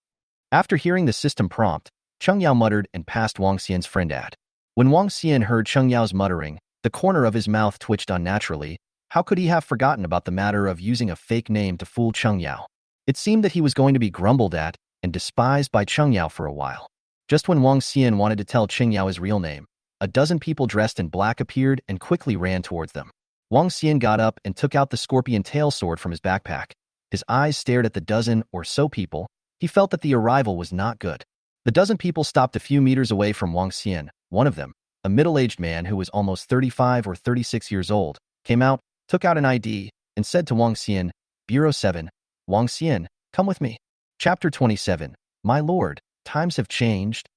After hearing the system prompt, Cheng Yao muttered and passed Wang Xian's friend ad. When Wang Xian heard Cheng Yao's muttering, the corner of his mouth twitched unnaturally. How could he have forgotten about the matter of using a fake name to fool Cheng Yao? It seemed that he was going to be grumbled at and despised by Cheng Yao for a while. Just when Wang Xian wanted to tell Cheng Yao his real name, a dozen people dressed in black appeared and quickly ran towards them. Wang Xian got up and took out the scorpion tail sword from his backpack. His eyes stared at the dozen or so people. He felt that the arrival was not good. The dozen people stopped a few meters away from Wang Xian. One of them, a middle-aged man who was almost 35 or 36 years old, came out, took out an ID, and said to Wang Xian, Bureau 7, Wang Xian, come with me. Chapter 27, My Lord, times have changed.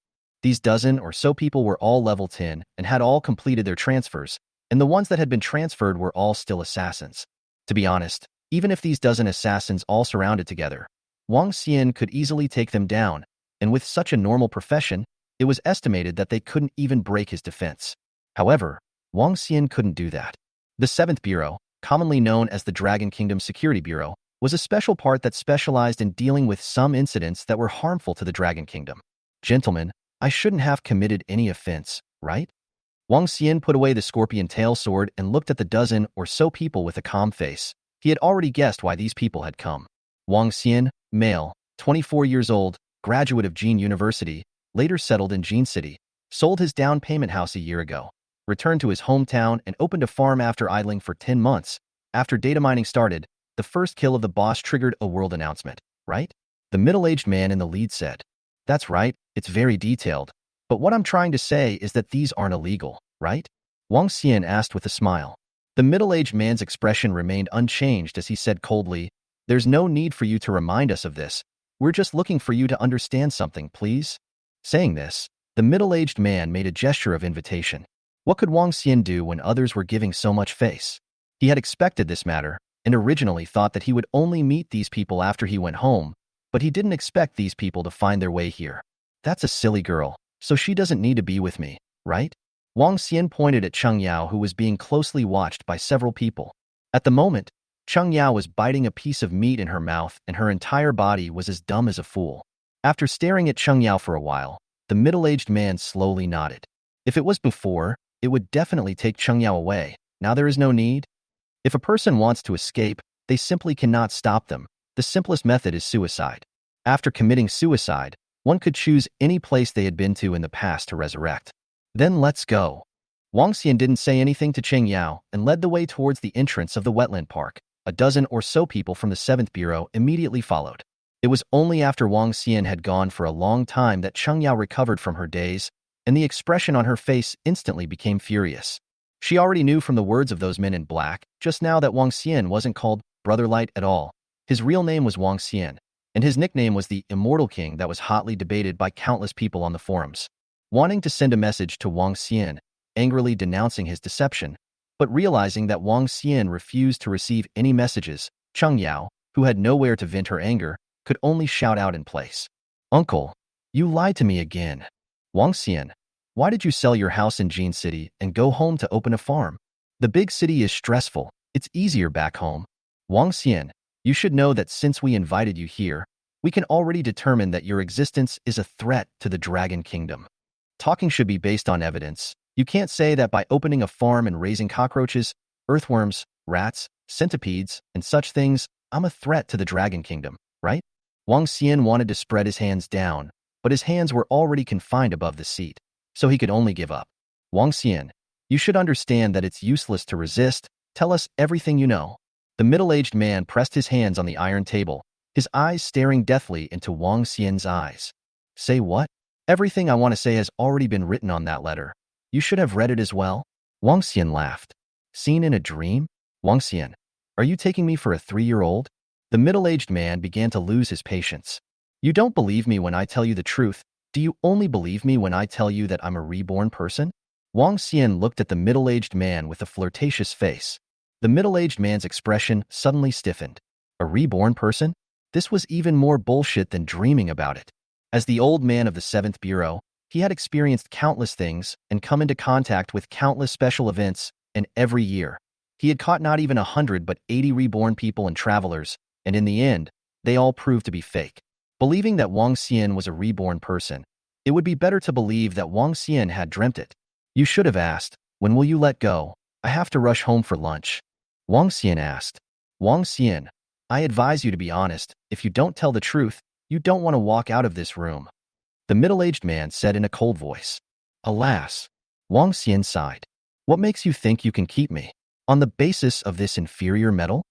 These dozen or so people were all level 10 and had all completed their transfers, and the ones that had been transferred were all still assassins. To be honest, even if these dozen assassins all surrounded together, Wang Xian could easily take them down, and with such a normal profession, it was estimated that they couldn't even break his defense. However, Wang Xian couldn't do that. The 7th Bureau, commonly known as the Dragon Kingdom Security Bureau, was a special part that specialized in dealing with some incidents that were harmful to the Dragon Kingdom. Gentlemen, I shouldn't have committed any offense, right? Wang Xian put away the scorpion tail sword and looked at the dozen or so people with a calm face. He had already guessed why these people had come. Wang Xian, male, 24 years old, graduate of Jin University, later settled in Jin City, sold his down payment house a year ago, returned to his hometown and opened a farm after idling for 10 months. After data mining started, the first kill of the boss triggered a world announcement, right? The middle-aged man in the lead said. That's right, it's very detailed. But what I'm trying to say is that these aren't illegal, right? Wang Xian asked with a smile. The middle-aged man's expression remained unchanged as he said coldly, There's no need for you to remind us of this. We're just looking for you to understand something, please. Saying this, the middle-aged man made a gesture of invitation. What could Wang Xian do when others were giving so much face? He had expected this matter, and originally thought that he would only meet these people after he went home, but he didn't expect these people to find their way here. That's a silly girl, so she doesn't need to be with me, right? Wang Xian pointed at Cheng Yao, who was being closely watched by several people. At the moment, Cheng Yao was biting a piece of meat in her mouth and her entire body was as dumb as a fool. After staring at Cheng Yao for a while, the middle-aged man slowly nodded. If it was before, it would definitely take Cheng Yao away. Now there is no need. If a person wants to escape, they simply cannot stop them. The simplest method is suicide. After committing suicide, one could choose any place they had been to in the past to resurrect. Then let's go. Wang Xian didn't say anything to Cheng Yao and led the way towards the entrance of the wetland park. A dozen or so people from the 7th Bureau immediately followed. It was only after Wang Xian had gone for a long time that Cheng Yao recovered from her daze, and the expression on her face instantly became furious. She already knew from the words of those men in black just now that Wang Xian wasn't called Brother Light at all. His real name was Wang Xian, and his nickname was the Immortal King that was hotly debated by countless people on the forums. Wanting to send a message to Wang Xian, angrily denouncing his deception, but realizing that Wang Xian refused to receive any messages, Cheng Yao, who had nowhere to vent her anger, could only shout out in place. Uncle, you lied to me again. Wang Xian, why did you sell your house in Jin City and go home to open a farm? The big city is stressful. It's easier back home. Wang Xian, you should know that since we invited you here, we can already determine that your existence is a threat to the Dragon Kingdom. Talking should be based on evidence. You can't say that by opening a farm and raising cockroaches, earthworms, rats, centipedes, and such things, I'm a threat to the Dragon Kingdom, right? Wang Xian wanted to spread his hands down, but his hands were already confined above the seat, so he could only give up. Wang Xian, you should understand that it's useless to resist. Tell us everything you know. The middle-aged man pressed his hands on the iron table, his eyes staring deathly into Wang Xian's eyes. Say what? Everything I want to say has already been written on that letter. You should have read it as well. Wang Xian laughed. Seen in a dream? Wang Xian, are you taking me for a 3-year-old? The middle-aged man began to lose his patience. You don't believe me when I tell you the truth. Do you only believe me when I tell you that I'm a reborn person? Wang Xian looked at the middle-aged man with a flirtatious face. The middle-aged man's expression suddenly stiffened. A reborn person? This was even more bullshit than dreaming about it. As the old man of the 7th Bureau, he had experienced countless things and come into contact with countless special events, and every year, he had caught not even 100 but 80 reborn people and travelers, and in the end, they all proved to be fake. Believing that Wang Xian was a reborn person, it would be better to believe that Wang Xian had dreamt it. You should have asked, when will you let go? I have to rush home for lunch. Wang Xian asked. Wang Xian, I advise you to be honest. If you don't tell the truth, you don't want to walk out of this room. The middle-aged man said in a cold voice. Alas. Wang Xian sighed. What makes you think you can keep me? On the basis of this inferior metal?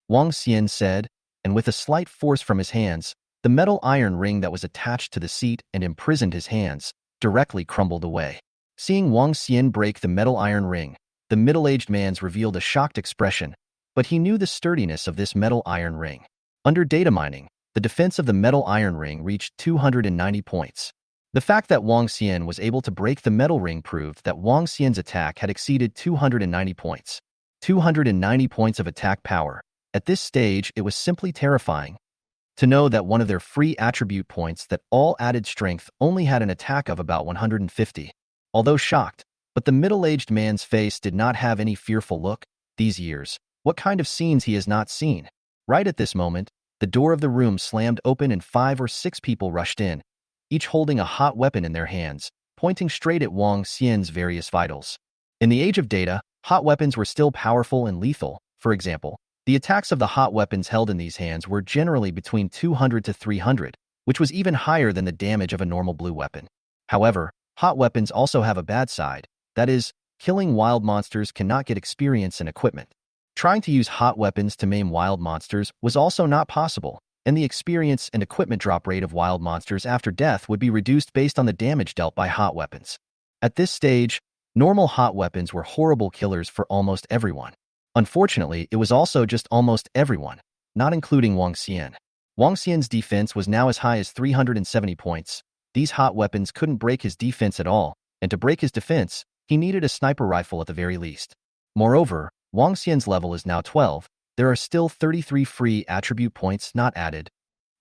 Wang Xian said, and with a slight force from his hands, the metal iron ring that was attached to the seat and imprisoned his hands directly crumbled away. Seeing Wang Xian break the metal iron ring, the middle-aged man's revealed a shocked expression, but he knew the sturdiness of this metal iron ring. Under data mining, the defense of the metal iron ring reached 290 points. The fact that Wang Xian was able to break the metal ring proved that Wang Xian's attack had exceeded 290 points. 290 points of attack power. At this stage, it was simply terrifying to know that one of their free attribute points that all added strength only had an attack of about 150. Although shocked, but the middle-aged man's face did not have any fearful look. These years, what kind of scenes he has not seen? Right at this moment, the door of the room slammed open and 5 or 6 people rushed in, each holding a hot weapon in their hands, pointing straight at Wang Xian's various vitals. In the age of data, hot weapons were still powerful and lethal. For example, the attacks of the hot weapons held in these hands were generally between 200 to 300, which was even higher than the damage of a normal blue weapon. However, hot weapons also have a bad side. That is, killing wild monsters cannot get experience and equipment. Trying to use hot weapons to maim wild monsters was also not possible, and the experience and equipment drop rate of wild monsters after death would be reduced based on the damage dealt by hot weapons. At this stage, normal hot weapons were horrible killers for almost everyone. Unfortunately, it was also just almost everyone, not including Wang Xian. Wang Xian's defense was now as high as 370 points. These hot weapons couldn't break his defense at all, and to break his defense, he needed a sniper rifle at the very least. Moreover, Wang Xian's level is now 12. There are still 33 free attribute points not added.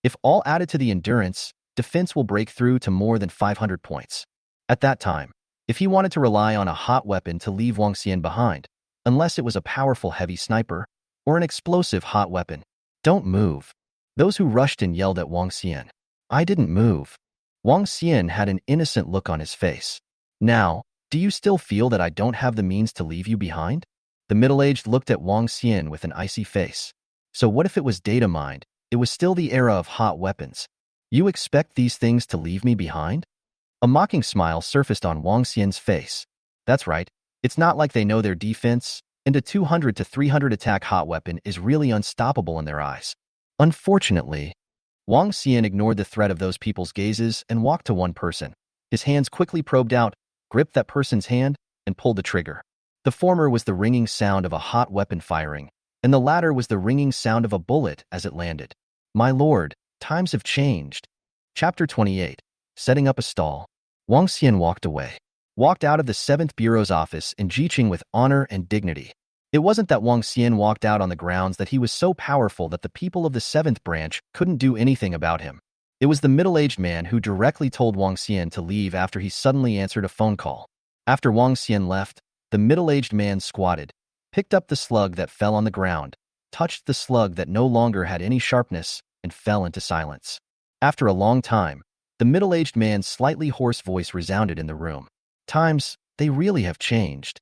If all added to the endurance, defense will break through to more than 500 points. At that time, if he wanted to rely on a hot weapon to leave Wang Xian behind, unless it was a powerful heavy sniper or an explosive hot weapon. Don't move. Those who rushed in yelled at Wang Xian. I didn't move. Wang Xian had an innocent look on his face. Now, do you still feel that I don't have the means to leave you behind? The middle-aged looked at Wang Xian with an icy face. So what if it was data mined? It was still the era of hot weapons. You expect these things to leave me behind? A mocking smile surfaced on Wang Xian's face. That's right. It's not like they know their defense, and a 200 to 300 attack hot weapon is really unstoppable in their eyes. Unfortunately, Wang Xian ignored the threat of those people's gazes and walked to one person. His hands quickly probed out, gripped that person's hand, and pulled the trigger. The former was the ringing sound of a hot weapon firing, and the latter was the ringing sound of a bullet as it landed. My lord, times have changed. Chapter 28. Setting up a stall. Wang Xian walked out of the 7th Bureau's office in Jiqing with honor and dignity. It wasn't that Wang Xian walked out on the grounds that he was so powerful that the people of the 7th branch couldn't do anything about him. It was the middle-aged man who directly told Wang Xian to leave after he suddenly answered a phone call. After Wang Xian left, the middle-aged man squatted, picked up the slug that fell on the ground, touched the slug that no longer had any sharpness, and fell into silence. After a long time, the middle-aged man's slightly hoarse voice resounded in the room. Times, they really have changed.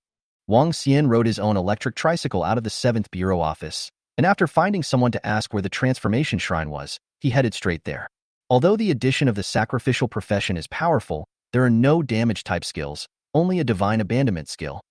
Wang Xian rode his own electric tricycle out of the 7th Bureau office, and after finding someone to ask where the transformation shrine was, he headed straight there. Although the addition of the sacrificial profession is powerful, there are no damage-type skills, only a divine abandonment skill.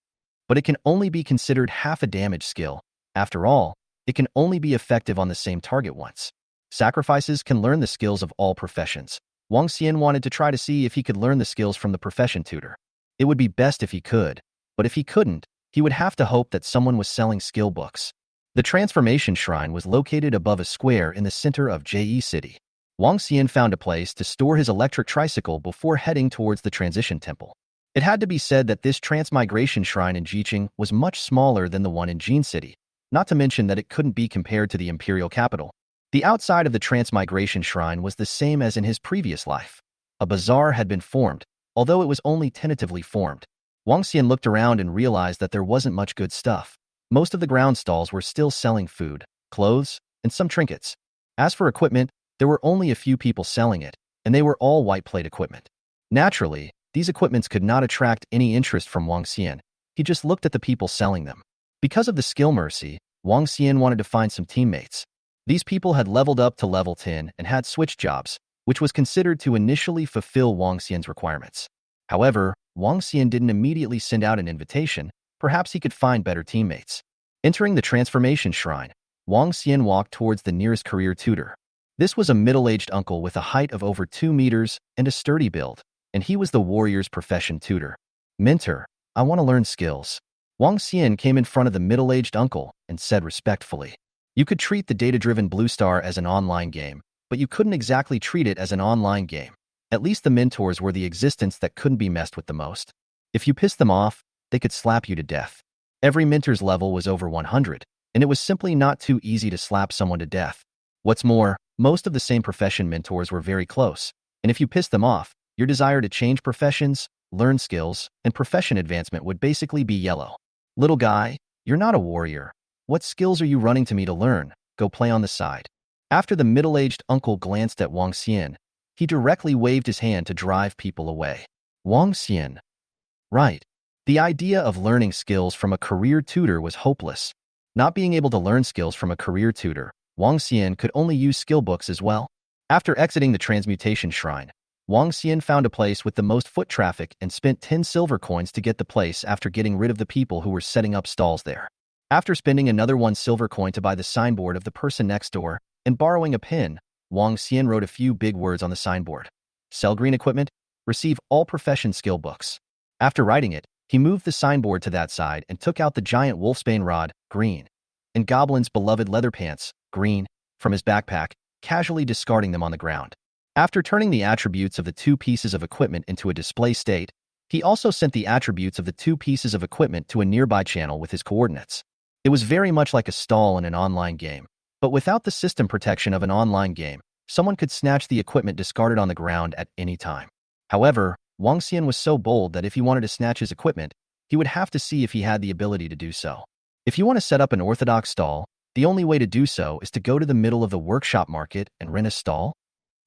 But it can only be considered half a damage skill. After all, it can only be effective on the same target once. Sacrifices can learn the skills of all professions. Wang Xian wanted to try to see if he could learn the skills from the profession tutor. It would be best if he could, but if he couldn't, he would have to hope that someone was selling skill books. The transformation shrine was located above a square in the center of Jade City. Wang Xian found a place to store his electric tricycle before heading towards the transition temple. It had to be said that this transmigration shrine in Jiqing was much smaller than the one in Jin City, not to mention that it couldn't be compared to the imperial capital. The outside of the transmigration shrine was the same as in his previous life. A bazaar had been formed, although it was only tentatively formed. Wang Xian looked around and realized that there wasn't much good stuff. Most of the ground stalls were still selling food, clothes, and some trinkets. As for equipment, there were only a few people selling it, and they were all white plate equipment. Naturally, these equipments could not attract any interest from Wang Xian. He just looked at the people selling them. Because of the skill mercy, Wang Xian wanted to find some teammates. These people had leveled up to level 10 and had switched jobs, which was considered to initially fulfill Wang Xian's requirements. However, Wang Xian didn't immediately send out an invitation. Perhaps he could find better teammates. Entering the transformation shrine, Wang Xian walked towards the nearest career tutor. This was a middle-aged uncle with a height of over 2 meters and a sturdy build, and he was the warrior's profession tutor. Mentor, I want to learn skills. Wang Xian came in front of the middle-aged uncle and said respectfully. You could treat the data-driven Blue Star as an online game, but you couldn't exactly treat it as an online game. At least the mentors were the existence that couldn't be messed with the most. If you pissed them off, they could slap you to death. Every mentor's level was over 100, and it was simply not too easy to slap someone to death. What's more, most of the same profession mentors were very close, and if you pissed them off, your desire to change professions, learn skills, and profession advancement would basically be yellow. Little guy, you're not a warrior. What skills are you running to me to learn? Go play on the side. After the middle-aged uncle glanced at Wang Xian, he directly waved his hand to drive people away. Wang Xian. Right. The idea of learning skills from a career tutor was hopeless. Not being able to learn skills from a career tutor, Wang Xian could only use skill books as well. After exiting the transmutation shrine, Wang Xian found a place with the most foot traffic and spent 10 silver coins to get the place after getting rid of the people who were setting up stalls there. After spending another 1 silver coin to buy the signboard of the person next door and borrowing a pen, Wang Xian wrote a few big words on the signboard. Sell green equipment, receive all profession skill books. After writing it, he moved the signboard to that side and took out the giant wolfsbane rod, green, and Goblin's beloved leather pants, green, from his backpack, casually discarding them on the ground. After turning the attributes of the 2 pieces of equipment into a display state, he also sent the attributes of the 2 pieces of equipment to a nearby channel with his coordinates. It was very much like a stall in an online game, but without the system protection of an online game, someone could snatch the equipment discarded on the ground at any time. However, Wang Xian was so bold that if he wanted to snatch his equipment, he would have to see if he had the ability to do so. If you want to set up an orthodox stall, the only way to do so is to go to the middle of the workshop market and rent a stall.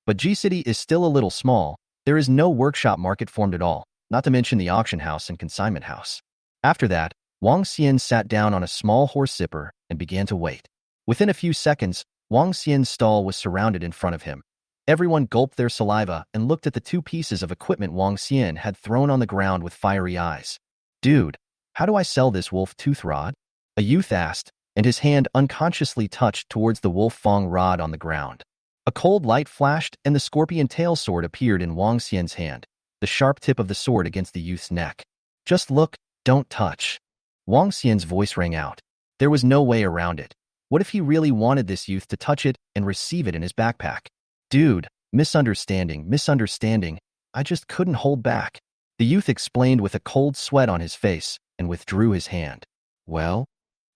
But G-City is still a little small. There is no workshop market formed at all, not to mention the auction house and consignment house. After that, Wang Xian sat down on a small horse zipper and began to wait. Within a few seconds, Wang Xian's stall was surrounded in front of him. Everyone gulped their saliva and looked at the 2 pieces of equipment Wang Xian had thrown on the ground with fiery eyes. Dude, how do I sell this wolf tooth rod? A youth asked, and his hand unconsciously touched towards the wolf fang rod on the ground. A cold light flashed and the scorpion tail sword appeared in Wang Xian's hand, the sharp tip of the sword against the youth's neck. Just look, don't touch. Wang Xian's voice rang out. There was no way around it. What if he really wanted this youth to touch it and receive it in his backpack? Dude, misunderstanding. I just couldn't hold back. The youth explained with a cold sweat on his face and withdrew his hand. Well?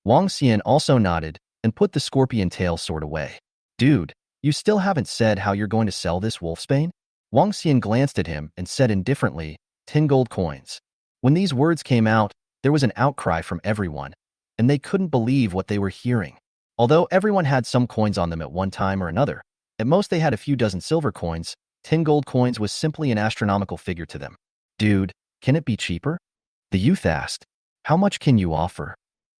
Wang Xian also nodded and put the scorpion tail sword away. Dude, you still haven't said how you're going to sell this wolfsbane? Wang Xian glanced at him and said indifferently, 10 gold coins. When these words came out, there was an outcry from everyone, and they couldn't believe what they were hearing. Although everyone had some coins on them at one time or another, at most they had a few dozen silver coins, 10 gold coins was simply an astronomical figure to them. Dude, can it be cheaper? The youth asked. How much can you offer?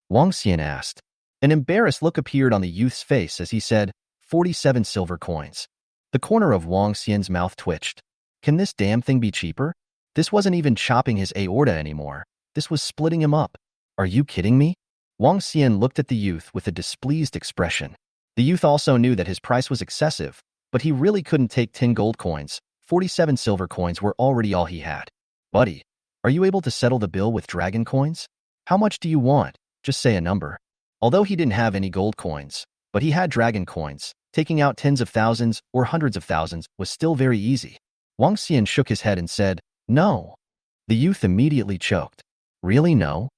Wang Xian asked. An embarrassed look appeared on the youth's face as he said, 47 silver coins. The corner of Wang Xian's mouth twitched. Can this damn thing be cheaper? This wasn't even chopping his aorta anymore. This was splitting him up. Are you kidding me? Wang Xian looked at the youth with a displeased expression. The youth also knew that his price was excessive, but he really couldn't take 10 gold coins. 47 silver coins were already all he had. Buddy, are you able to settle the bill with dragon coins? How much do you want? Just say a number. Although he didn't have any gold coins, but he had dragon coins, Taking out tens of thousands or hundreds of thousands was still very easy. Wang Xian shook his head and said, "No." The youth immediately choked. "Really no?"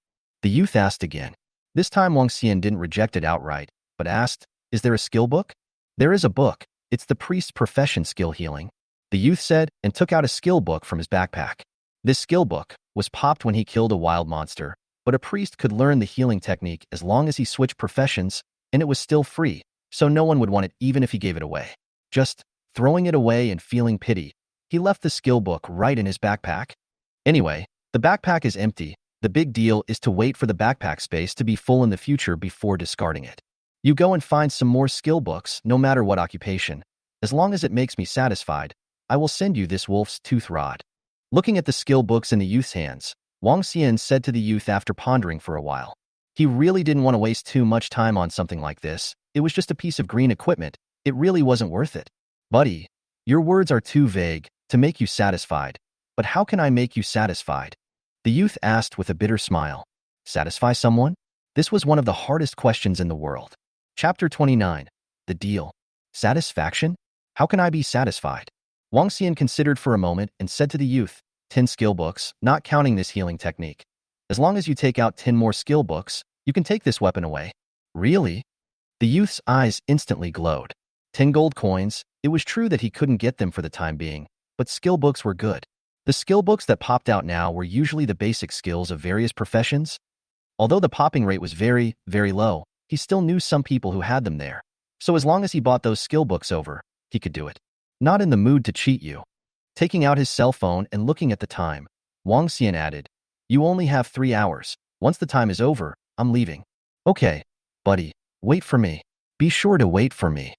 The youth asked again. This time Wang Xian didn't reject it outright, but asked, "Is there a skill book?" "There is a book. It's the priest's profession skill healing," the youth said and took out a skill book from his backpack. This skill book was popped when he killed a wild monster, but a priest could learn the healing technique as long as he switched professions, and it was still free, so no one would want it even if he gave it away. Just throwing it away and feeling pity, he left the skill book right in his backpack. Anyway, the backpack is empty. The big deal is to wait for the backpack space to be full in the future before discarding it. You go and find some more skill books, no matter what occupation. As long as it makes me satisfied, I will send you this wolf's tooth rod. Looking at the skill books in the youth's hands, Wang Xian said to the youth after pondering for a while. He really didn't want to waste too much time on something like this. It was just a piece of green equipment. It really wasn't worth it. "Buddy, your words are too vague to make you satisfied. But how can I make you satisfied?" The youth asked with a bitter smile. Satisfy someone? This was one of the hardest questions in the world. Chapter 29. The Deal. Satisfaction? How can I be satisfied? Wang Xian considered for a moment and said to the youth, 10 skill books, not counting this healing technique. As long as you take out 10 more skill books, you can take this weapon away. Really? The youth's eyes instantly glowed. 10 gold coins. It was true that he couldn't get them for the time being, but skill books were good. The skill books that popped out now were usually the basic skills of various professions. Although the popping rate was very, very low, he still knew some people who had them there. So as long as he bought those skill books over, he could do it. Not in the mood to cheat you. Taking out his cell phone and looking at the time, Wang Xian added, "You only have 3 hours. Once the time is over, I'm leaving." "Okay, buddy, wait for me. Be sure to wait for me."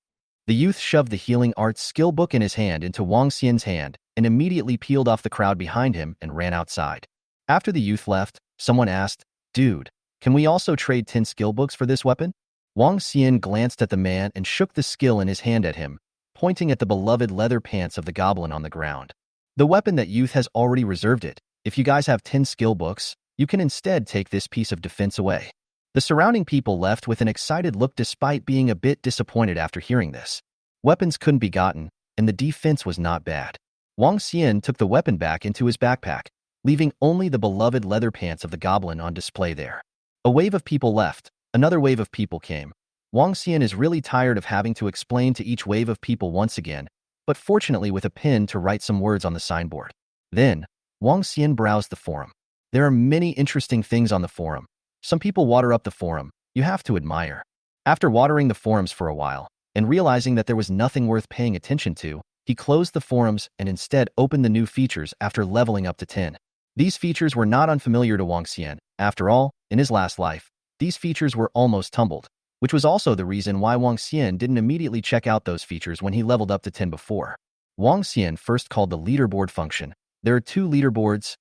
The youth shoved the healing arts skill book in his hand into Wang Xian's hand and immediately peeled off the crowd behind him and ran outside. After the youth left, someone asked, "Dude, can we also trade 10 skill books for this weapon?" Wang Xian glanced at the man and shook the skill in his hand at him, pointing at the beloved leather pants of the goblin on the ground. "The weapon that youth has already reserved it. If you guys have 10 skill books, you can instead take this piece of defense away." The surrounding people left with an excited look despite being a bit disappointed after hearing this. Weapons couldn't be gotten, and the defense was not bad. Wang Xian took the weapon back into his backpack, leaving only the beloved leather pants of the goblin on display there. A wave of people left. Another wave of people came. Wang Xian is really tired of having to explain to each wave of people once again, but fortunately with a pen to write some words on the signboard. Then, Wang Xian browsed the forum. There are many interesting things on the forum. Some people water up the forum. You have to admire. After watering the forums for a while, and realizing that there was nothing worth paying attention to, he closed the forums and instead opened the new features after leveling up to 10. These features were not unfamiliar to Wang Xian. After all, in his last life, these features were almost tumbled, which was also the reason why Wang Xian didn't immediately check out those features when he leveled up to 10 before. Wang Xian first called the leaderboard function. There are 2 leaderboards.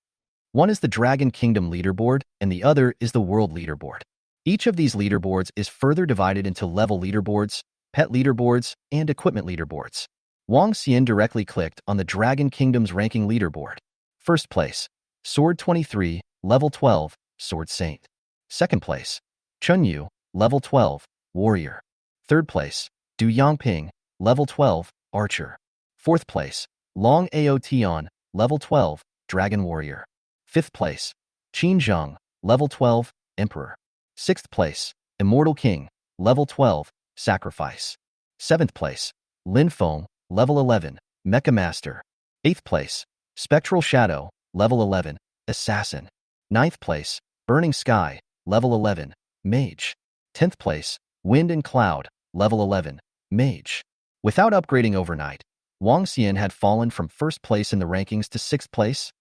One is the Dragon Kingdom leaderboard, and the other is the World leaderboard. Each of these leaderboards is further divided into level leaderboards, pet leaderboards, and equipment leaderboards. Wang Xian directly clicked on the Dragon Kingdom's ranking leaderboard. First place, Sword 23, level 12, Sword Saint. Second place, Chunyu, level 12, Warrior. Third place, Du Yangping, level 12, Archer. Fourth place, Long Aotion, level 12, Dragon Warrior. Fifth place, Qin Zheng, level 12, Emperor. Sixth place, Immortal King, level 12, Sacrifice. Seventh place, Lin Feng, level 11, Mecha Master. Eighth place, Spectral Shadow, level 11, Assassin. Ninth place, Burning Sky, level 11, Mage. 10th place, Wind and Cloud, level 11, Mage. Without upgrading overnight, Wang Xian had fallen from first place in the rankings to 6th place.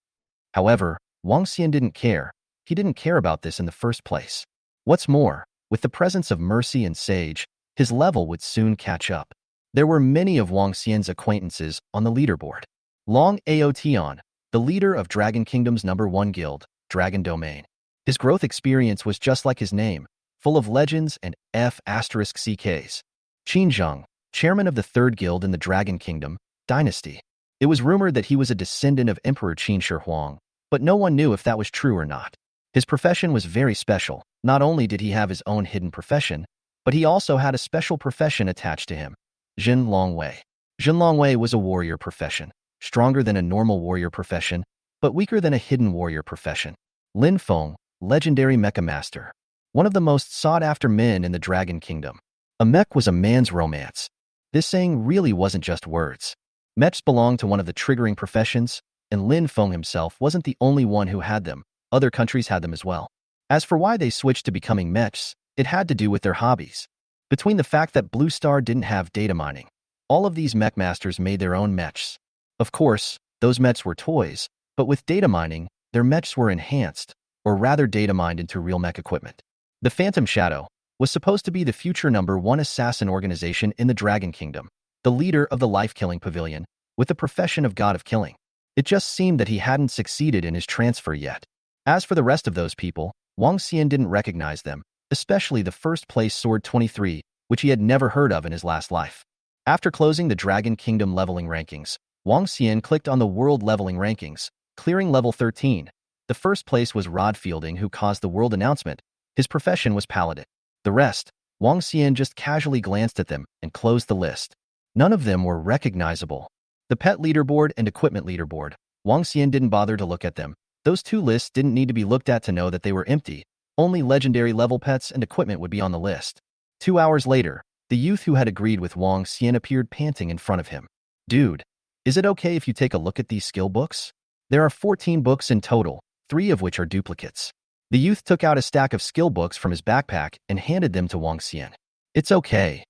However, Wang Xian didn't care. He didn't care about this in the first place. What's more, with the presence of Mercy and Sage, his level would soon catch up. There were many of Wang Xian's acquaintances on the leaderboard. Long Aotion, the leader of Dragon Kingdom's #1 guild, Dragon Domain. His growth experience was just like his name, full of legends and F***CKs. Qin Zheng, chairman of the 3rd guild in the Dragon Kingdom, Dynasty. It was rumored that he was a descendant of Emperor Qin Shi Huang, but no one knew if that was true or not. His profession was very special. Not only did he have his own hidden profession, but he also had a special profession attached to him. Jin Longwei. Jin Longwei was a warrior profession, stronger than a normal warrior profession, but weaker than a hidden warrior profession. Lin Feng, legendary mecha master. One of the most sought-after men in the Dragon Kingdom. A mech was a man's romance. This saying really wasn't just words. Mechs belonged to one of the triggering professions, and Lin Feng himself wasn't the only one who had them. Other countries had them as well. As for why they switched to becoming mechs, it had to do with their hobbies. Between the fact that Blue Star didn't have data mining, all of these mech masters made their own mechs. Of course, those mechs were toys, but with data mining, their mechs were enhanced, or rather data mined into real mech equipment. The Phantom Shadow was supposed to be the future #1 assassin organization in the Dragon Kingdom, the leader of the life-killing pavilion, with the profession of god of killing. It just seemed that he hadn't succeeded in his transfer yet. As for the rest of those people, Wang Xian didn't recognize them, especially the first-place Sword 23, which he had never heard of in his last life. After closing the Dragon Kingdom leveling rankings, Wang Xian clicked on the world leveling rankings, clearing level 13. The first place was Rod Fielding, who caused the world announcement. His profession was paladin. The rest, Wang Xian just casually glanced at them and closed the list. None of them were recognizable. The pet leaderboard and equipment leaderboard, Wang Xian didn't bother to look at them. Those two lists didn't need to be looked at to know that they were empty. Only legendary level pets and equipment would be on the list. 2 hours later, the youth who had agreed with Wang Xian appeared panting in front of him. Dude, is it okay if you take a look at these skill books? There are 14 books in total, 3 of which are duplicates. The youth took out a stack of skill books from his backpack and handed them to Wang Xian. It's okay.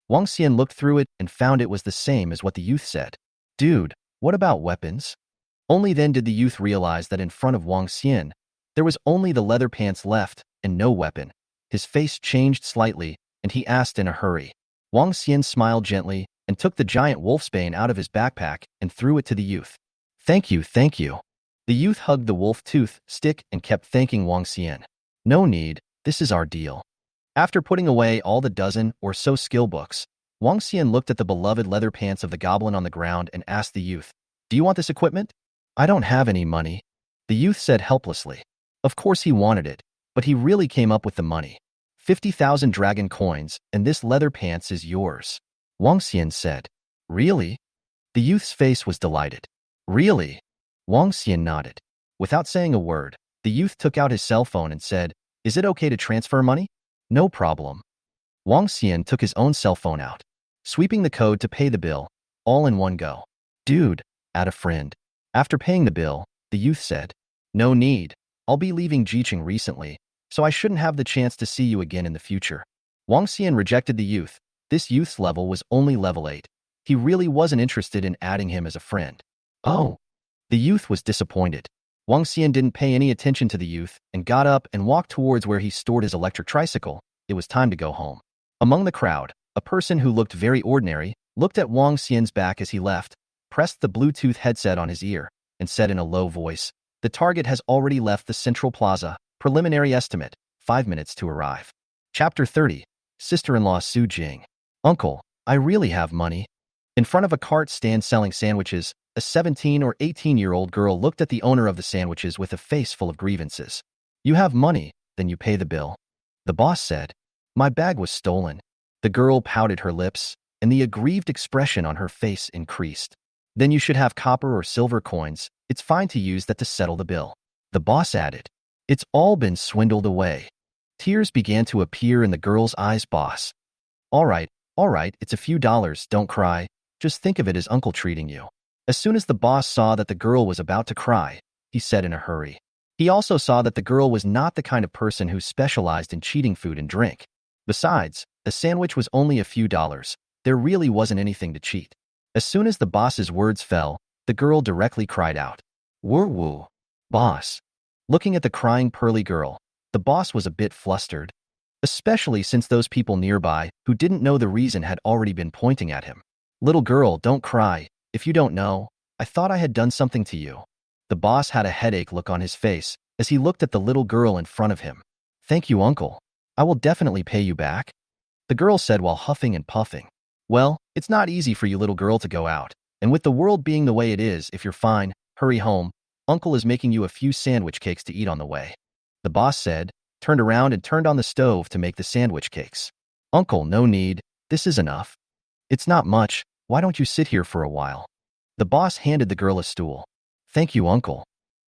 Wang Xian looked through it and found it was the same as what the youth said. Dude, what about weapons? Only then did the youth realize that in front of Wang Xian, there was only the leather pants left and no weapon. His face changed slightly, and he asked in a hurry. Wang Xian smiled gently and took the giant wolfsbane out of his backpack and threw it to the youth. Thank you, thank you. The youth hugged the wolf tooth stick and kept thanking Wang Xian. No need, this is our deal. After putting away all the dozen or so skill books, Wang Xian looked at the beloved leather pants of the goblin on the ground and asked the youth, "Do you want this equipment?" "I don't have any money," the youth said helplessly. Of course he wanted it, but he really came up with the money. 50,000 dragon coins, and this leather pants is yours. Wang Xian said. Really? The youth's face was delighted. Really? Wang Xian nodded. Without saying a word, the youth took out his cell phone and said, "Is it okay to transfer money?" "No problem." Wang Xian took his own cell phone out, sweeping the code to pay the bill, all in one go. "Dude, add a friend." After paying the bill, the youth said, "No need. I'll be leaving Jiqing recently, so I shouldn't have the chance to see you again in the future." Wang Xian rejected the youth. This youth's level was only level 8. He really wasn't interested in adding him as a friend. Oh. The youth was disappointed. Wang Xian didn't pay any attention to the youth and got up and walked towards where he stored his electric tricycle. It was time to go home. Among the crowd, a person who looked very ordinary looked at Wang Xian's back as he left, pressed the Bluetooth headset on his ear, and said in a low voice, "The target has already left the Central Plaza. Preliminary estimate, 5 minutes to arrive." Chapter 30. Sister-in-law Su Jing. "Uncle, I really have money." In front of a cart stand selling sandwiches, a 17 or 18-year-old girl looked at the owner of the sandwiches with a face full of grievances. "You have money, then you pay the bill." The boss said, "My bag was stolen." The girl pouted her lips, and the aggrieved expression on her face increased. "Then you should have copper or silver coins. It's fine to use that to settle the bill." The boss added, "It's all been swindled away." Tears began to appear in the girl's eyes. "Boss. All right, it's a few dollars, don't cry. Just think of it as uncle treating you." As soon as the boss saw that the girl was about to cry, he said in a hurry. He also saw that the girl was not the kind of person who specialized in cheating food and drink. Besides, a sandwich was only a few dollars. There really wasn't anything to cheat. As soon as the boss's words fell, the girl directly cried out, "Woo-woo, boss." Looking at the crying pearly girl, the boss was a bit flustered, especially since those people nearby who didn't know the reason had already been pointing at him. "Little girl, don't cry. If you don't know, I thought I had done something to you." The boss had a headache look on his face as he looked at the little girl in front of him. "Thank you, uncle. I will definitely pay you back," the girl said while huffing and puffing. "Well, it's not easy for you, little girl, to go out, and with the world being the way it is, if you're fine, hurry home. Uncle is making you a few sandwich cakes to eat on the way." The boss said, turned around and turned on the stove to make the sandwich cakes. "Uncle, no need. This is enough." It's not much. Why don't you sit here for a while? The boss handed the girl a stool. Thank you, uncle.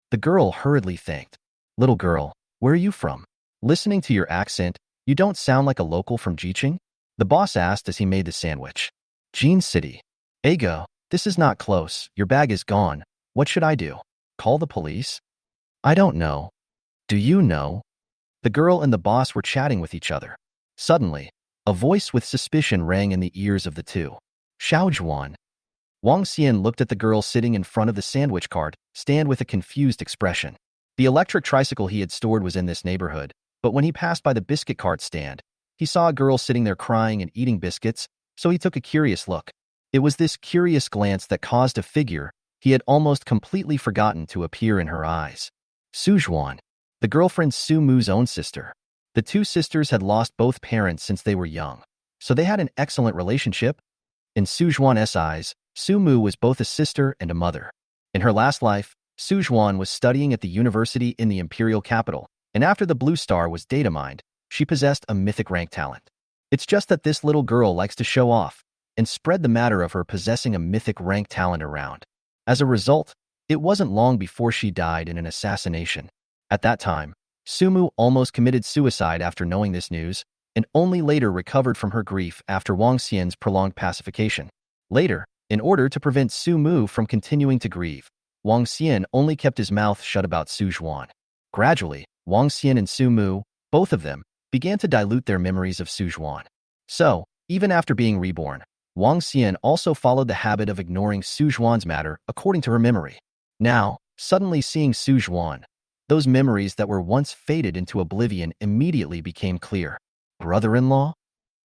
The girl hurriedly thanked. Little girl, where are you from? Listening to your accent, you don't sound like a local from Jiqing? The boss asked as he made the sandwich. Jean City. Ego, this is not close. Your bag is gone. What should I do? Call the police? I don't know. Do you know? The girl and the boss were chatting with each other. Suddenly, a voice with suspicion rang in the ears of the two. Xiaojuan. Wang Xian looked at the girl sitting in front of the sandwich cart stand with a confused expression. The electric tricycle he had stored was in this neighborhood, but when he passed by the biscuit cart stand, he saw a girl sitting there crying and eating biscuits, so he took a curious look. It was this curious glance that caused a figure he had almost completely forgotten to appear in her eyes. Su Zhuan, the girlfriend Su Mu's own sister. The two sisters had lost both parents since they were young, so they had an excellent relationship. In Su Zhuan's eyes, Su Mu was both a sister and a mother. In her last life, Su Zhuan was studying at the university in the imperial capital, and after the blue star was data mined, she possessed a mythic rank talent. It's just that this little girl likes to show off and spread the matter of her possessing a mythic rank talent around. As a result, it wasn't long before she died in an assassination. At that time, Su Mu almost committed suicide after knowing this news, and only later recovered from her grief after Wang Xian's prolonged pacification. Later, in order to prevent Su Mu from continuing to grieve, Wang Xian only kept his mouth shut about Su Zhuan. Gradually, Wang Xian and Su Mu, both of them, began to dilute their memories of Su Zhuan. So, even after being reborn, Wang Xian also followed the habit of ignoring Su Zhuan's matter according to her memory. Now, suddenly seeing Su Zhuan, those memories that were once faded into oblivion immediately became clear. Brother-in-law?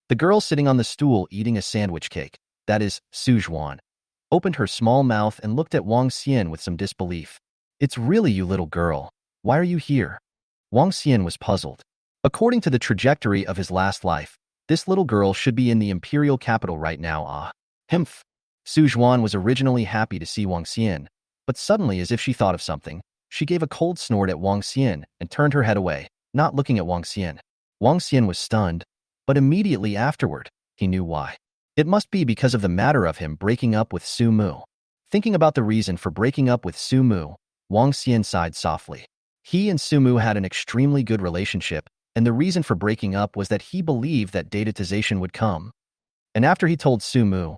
The girl sitting on the stool eating a sandwich cake, that is, Su Zhuan, opened her small mouth and looked at Wang Xian with some disbelief. It's really you, little girl. Why are you here? Wang Xian was puzzled. According to the trajectory of his last life, this little girl should be in the imperial capital right now. Himph. Su Zhuan was originally happy to see Wang Xian, but suddenly, as if she thought of something, she gave a cold snort at Wang Xian and turned her head away, not looking at Wang Xian. Wang Xian was stunned, but immediately afterward, he knew why. It must be because of the matter of him breaking up with Su Mu. Thinking about the reason for breaking up with Su Mu, Wang Xian sighed softly. He and Su Mu had an extremely good relationship, and the reason for breaking up was that he believed that dedatization would come. And after he told Su Mu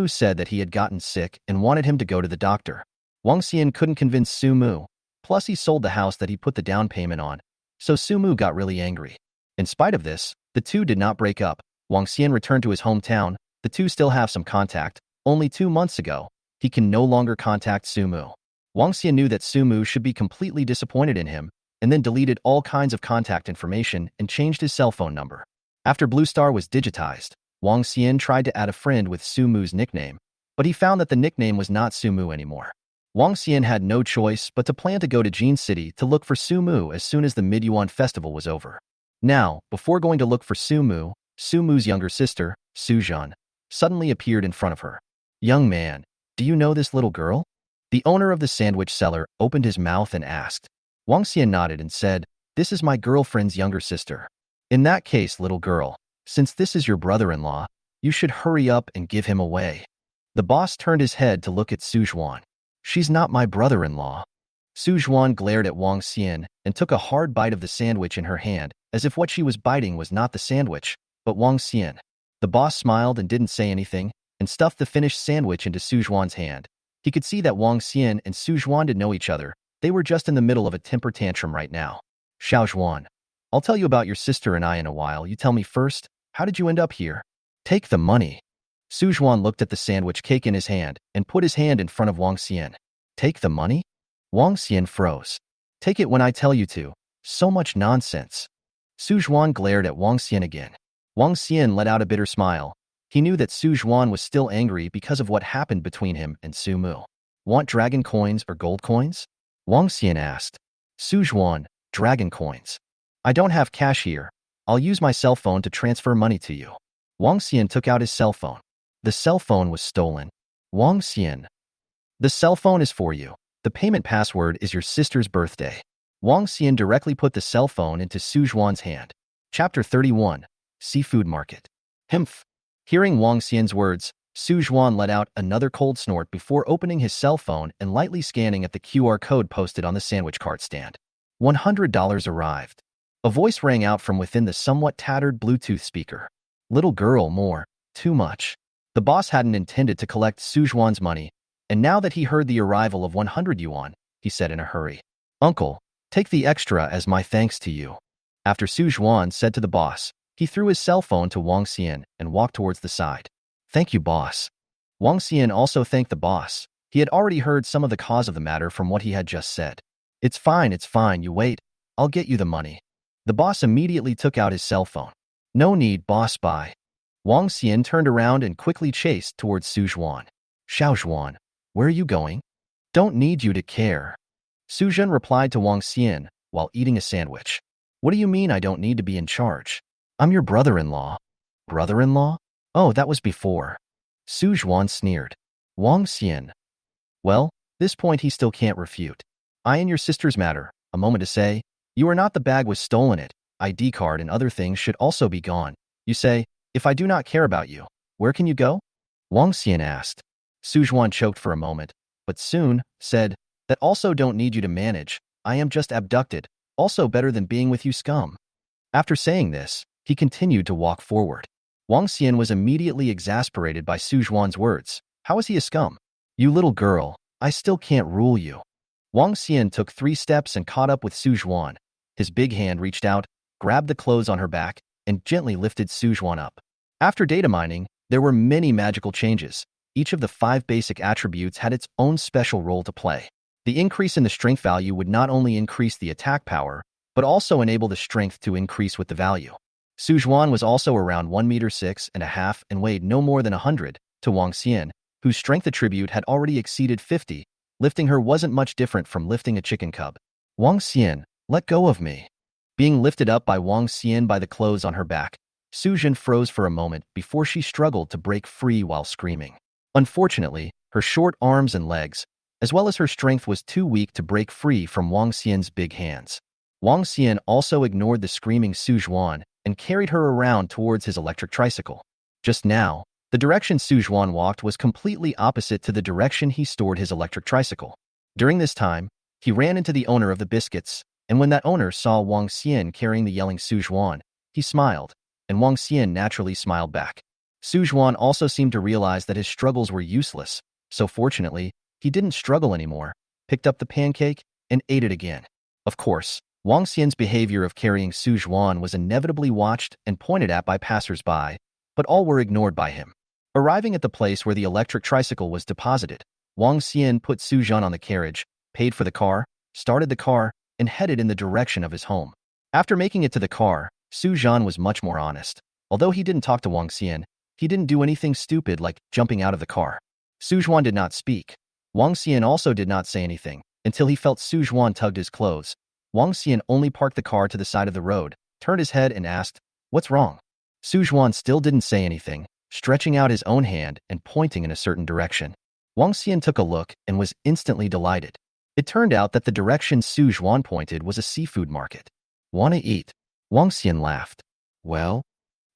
said that he had gotten sick and wanted him to go to the doctor. Wang Xian couldn't convince Su Mu, plus he sold the house that he put the down payment on, so Su Mu got really angry. In spite of this, the two did not break up. Wang Xian returned to his hometown. The two still have some contact. Only 2 months ago, he can no longer contact Su Mu. Wang Xian knew that Su Mu should be completely disappointed in him, and then deleted all kinds of contact information and changed his cell phone number. After Blue Star was digitized, Wang Xian tried to add a friend with Su Mu's nickname, but he found that the nickname was not Su Mu anymore. Wang Xian had no choice but to plan to go to Jin City to look for Su Mu as soon as the Midyuan festival was over. Now, before going to look for Su Mu's younger sister, Su Zhan, suddenly appeared in front of her. Young man, do you know this little girl? The owner of the sandwich seller opened his mouth and asked. Wang Xian nodded and said, this is my girlfriend's younger sister. In that case, little girl, since this is your brother-in-law, you should hurry up and give him away. The boss turned his head to look at Su Zhuan. She's not my brother-in-law. Su Zhuan glared at Wang Xian and took a hard bite of the sandwich in her hand, as if what she was biting was not the sandwich, but Wang Xian. The boss smiled and didn't say anything, and stuffed the finished sandwich into Su Zhuan's hand. He could see that Wang Xian and Su Zhuan didn't know each other. They were just in the middle of a temper tantrum right now. Xiao Zhuan, I'll tell you about your sister and I in a while. You tell me first, how did you end up here? Take the money. Su Zhuan looked at the sandwich cake in his hand and put his hand in front of Wang Xian. Take the money? Wang Xian froze. Take it when I tell you to. So much nonsense. Su Zhuan glared at Wang Xian again. Wang Xian let out a bitter smile. He knew that Su Zhuan was still angry because of what happened between him and Su Mu. Want dragon coins or gold coins? Wang Xian asked. Su Zhuan, dragon coins. I don't have cash here. I'll use my cell phone to transfer money to you. Wang Xian took out his cell phone. The cell phone was stolen. Wang Xian. The cell phone is for you. The payment password is your sister's birthday. Wang Xian directly put the cell phone into Su Zhuan's hand. Chapter 31. Seafood Market. Himph. Hearing Wang Xian's words, Su Zhuan let out another cold snort before opening his cell phone and lightly scanning at the QR code posted on the sandwich cart stand. $100 arrived. A voice rang out from within the somewhat tattered Bluetooth speaker. Little girl, more. Too much. The boss hadn't intended to collect Su Zhuan's money, and now that he heard the arrival of 100 yuan, he said in a hurry, Uncle, take the extra as my thanks to you. After Su Zhuan said to the boss, he threw his cell phone to Wang Xian and walked towards the side. Thank you, boss. Wang Xian also thanked the boss. He had already heard some of the cause of the matter from what he had just said. It's fine, you wait. I'll get you the money. The boss immediately took out his cell phone. No need, boss, bye. Wang Xian turned around and quickly chased towards Su Zhuan. Xiao Zhuan, where are you going? Don't need you to care. Su Zhen replied to Wang Xian while eating a sandwich. What do you mean I don't need to be in charge? I'm your brother-in-law. Brother-in-law? Oh, that was before. Su Zhuan sneered. Wang Xian. Well, this point he still can't refute. I and your sister's matter, a moment to say, you are not the bag was stolen it, ID card and other things should also be gone. You say, if I do not care about you, where can you go? Wang Xian asked. Su Zhuan choked for a moment, but soon said, that also don't need you to manage, I am just abducted, also better than being with you scum. After saying this, he continued to walk forward. Wang Xian was immediately exasperated by Su Zhuan's words. How is he a scum? You little girl, I still can't rule you. Wang Xian took 3 steps and caught up with Su Zhuan. His big hand reached out, grabbed the clothes on her back, and gently lifted Su Zhuan up. After data mining, there were many magical changes. Each of the 5 basic attributes had its own special role to play. The increase in the strength value would not only increase the attack power, but also enable the strength to increase with the value. Su Zhuan was also around 1.6 meters and weighed no more than 100, to Wang Xian, whose strength attribute had already exceeded 50. Lifting her wasn't much different from lifting a chicken cub. Wang Xian, let go of me. Being lifted up by Wang Xian by the clothes on her back, Su Zhen froze for a moment before she struggled to break free while screaming. Unfortunately, her short arms and legs, as well as her strength, was too weak to break free from Wang Xian's big hands. Wang Xian also ignored the screaming Su Zhuan and carried her around towards his electric tricycle. Just now, the direction Su Zhuan walked was completely opposite to the direction he stored his electric tricycle. During this time, he ran into the owner of the biscuits, and when that owner saw Wang Xian carrying the yelling Su Zhuan, he smiled, and Wang Xian naturally smiled back. Su Zhuan also seemed to realize that his struggles were useless, so fortunately, he didn't struggle anymore, picked up the pancake, and ate it again. Of course, Wang Xian's behavior of carrying Su Zhuan was inevitably watched and pointed at by passers-by, but all were ignored by him. Arriving at the place where the electric tricycle was deposited, Wang Xian put Su Zhen on the carriage, paid for the car, started the car, and headed in the direction of his home. After making it to the car, Su Zhen was much more honest. Although he didn't talk to Wang Xian, he didn't do anything stupid like jumping out of the car. Su Zhuan did not speak. Wang Xian also did not say anything, until he felt Su Zhuan tugged his clothes. Wang Xian only parked the car to the side of the road, turned his head and asked, "What's wrong?" Su Zhuan still didn't say anything, stretching out his own hand and pointing in a certain direction. Wang Xian took a look and was instantly delighted. It turned out that the direction Su Zhuan pointed was a seafood market. "Wanna eat?" Wang Xian laughed. "Well?"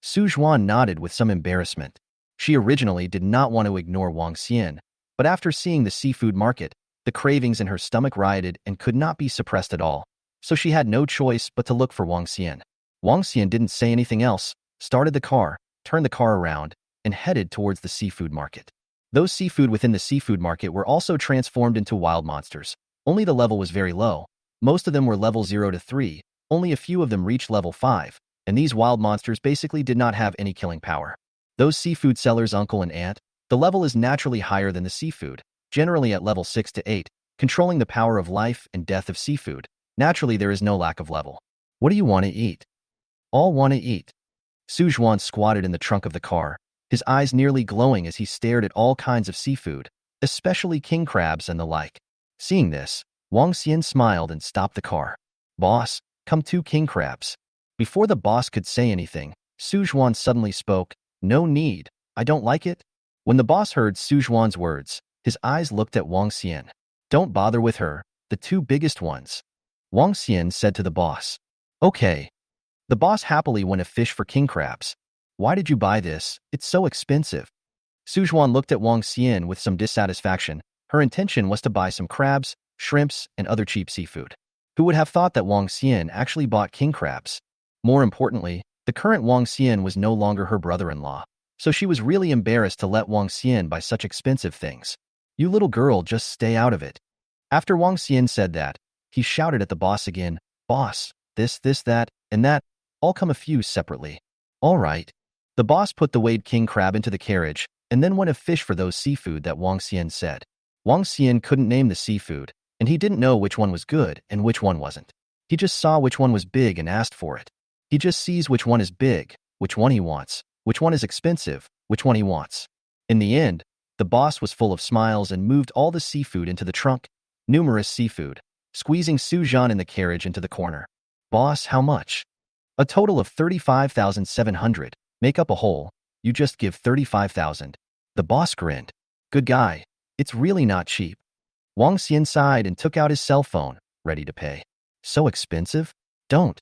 Su Zhuan nodded with some embarrassment. She originally did not want to ignore Wang Xian, but after seeing the seafood market, the cravings in her stomach rioted and could not be suppressed at all, so she had no choice but to look for Wang Xian. Wang Xian didn't say anything else, started the car, turned the car around, and headed towards the seafood market. Those seafood within the seafood market were also transformed into wild monsters. Only the level was very low. Most of them were level 0 to 3, only a few of them reached level 5, and these wild monsters basically did not have any killing power. Those seafood sellers' uncle and aunt, the level is naturally higher than the seafood, generally at level 6 to 8, controlling the power of life and death of seafood. Naturally, there is no lack of level. "What do you want to eat?" "All want to eat." Su Zhuan squatted in the trunk of the car, his eyes nearly glowing as he stared at all kinds of seafood, especially king crabs and the like. Seeing this, Wang Xian smiled and stopped the car. "Boss, come 2 king crabs." Before the boss could say anything, Su Zhuan suddenly spoke, "No need, I don't like it." When the boss heard Su Zhuan's words, his eyes looked at Wang Xian. "Don't bother with her, the 2 biggest ones." Wang Xian said to the boss. "Okay." The boss happily went to fish for king crabs. Why did you buy this? It's so expensive. Su Zhuan looked at Wang Xian with some dissatisfaction. Her intention was to buy some crabs, shrimps, and other cheap seafood. Who would have thought that Wang Xian actually bought king crabs? More importantly, the current Wang Xian was no longer her brother-in-law, so she was really embarrassed to let Wang Xian buy such expensive things. You little girl, just stay out of it. After Wang Xian said that, he shouted at the boss again, Boss, this, that, and that, all come a few separately. All right. The boss put the weighed king crab into the carriage, and then went a fish for those seafood that Wang Xian said. Wang Xian couldn't name the seafood, and he didn't know which one was good and which one wasn't. He just saw which one was big and asked for it. He just sees which one is big, which one he wants, which one is expensive, which one he wants. In the end, the boss was full of smiles and moved all the seafood into the trunk, numerous seafood, squeezing Su Zhan in the carriage into the corner. Boss, how much? A total of 35,700. Make up a whole. You just give 35,000. The boss grinned. Good guy. It's really not cheap. Wang Xian sighed and took out his cell phone, ready to pay. So expensive? Don't.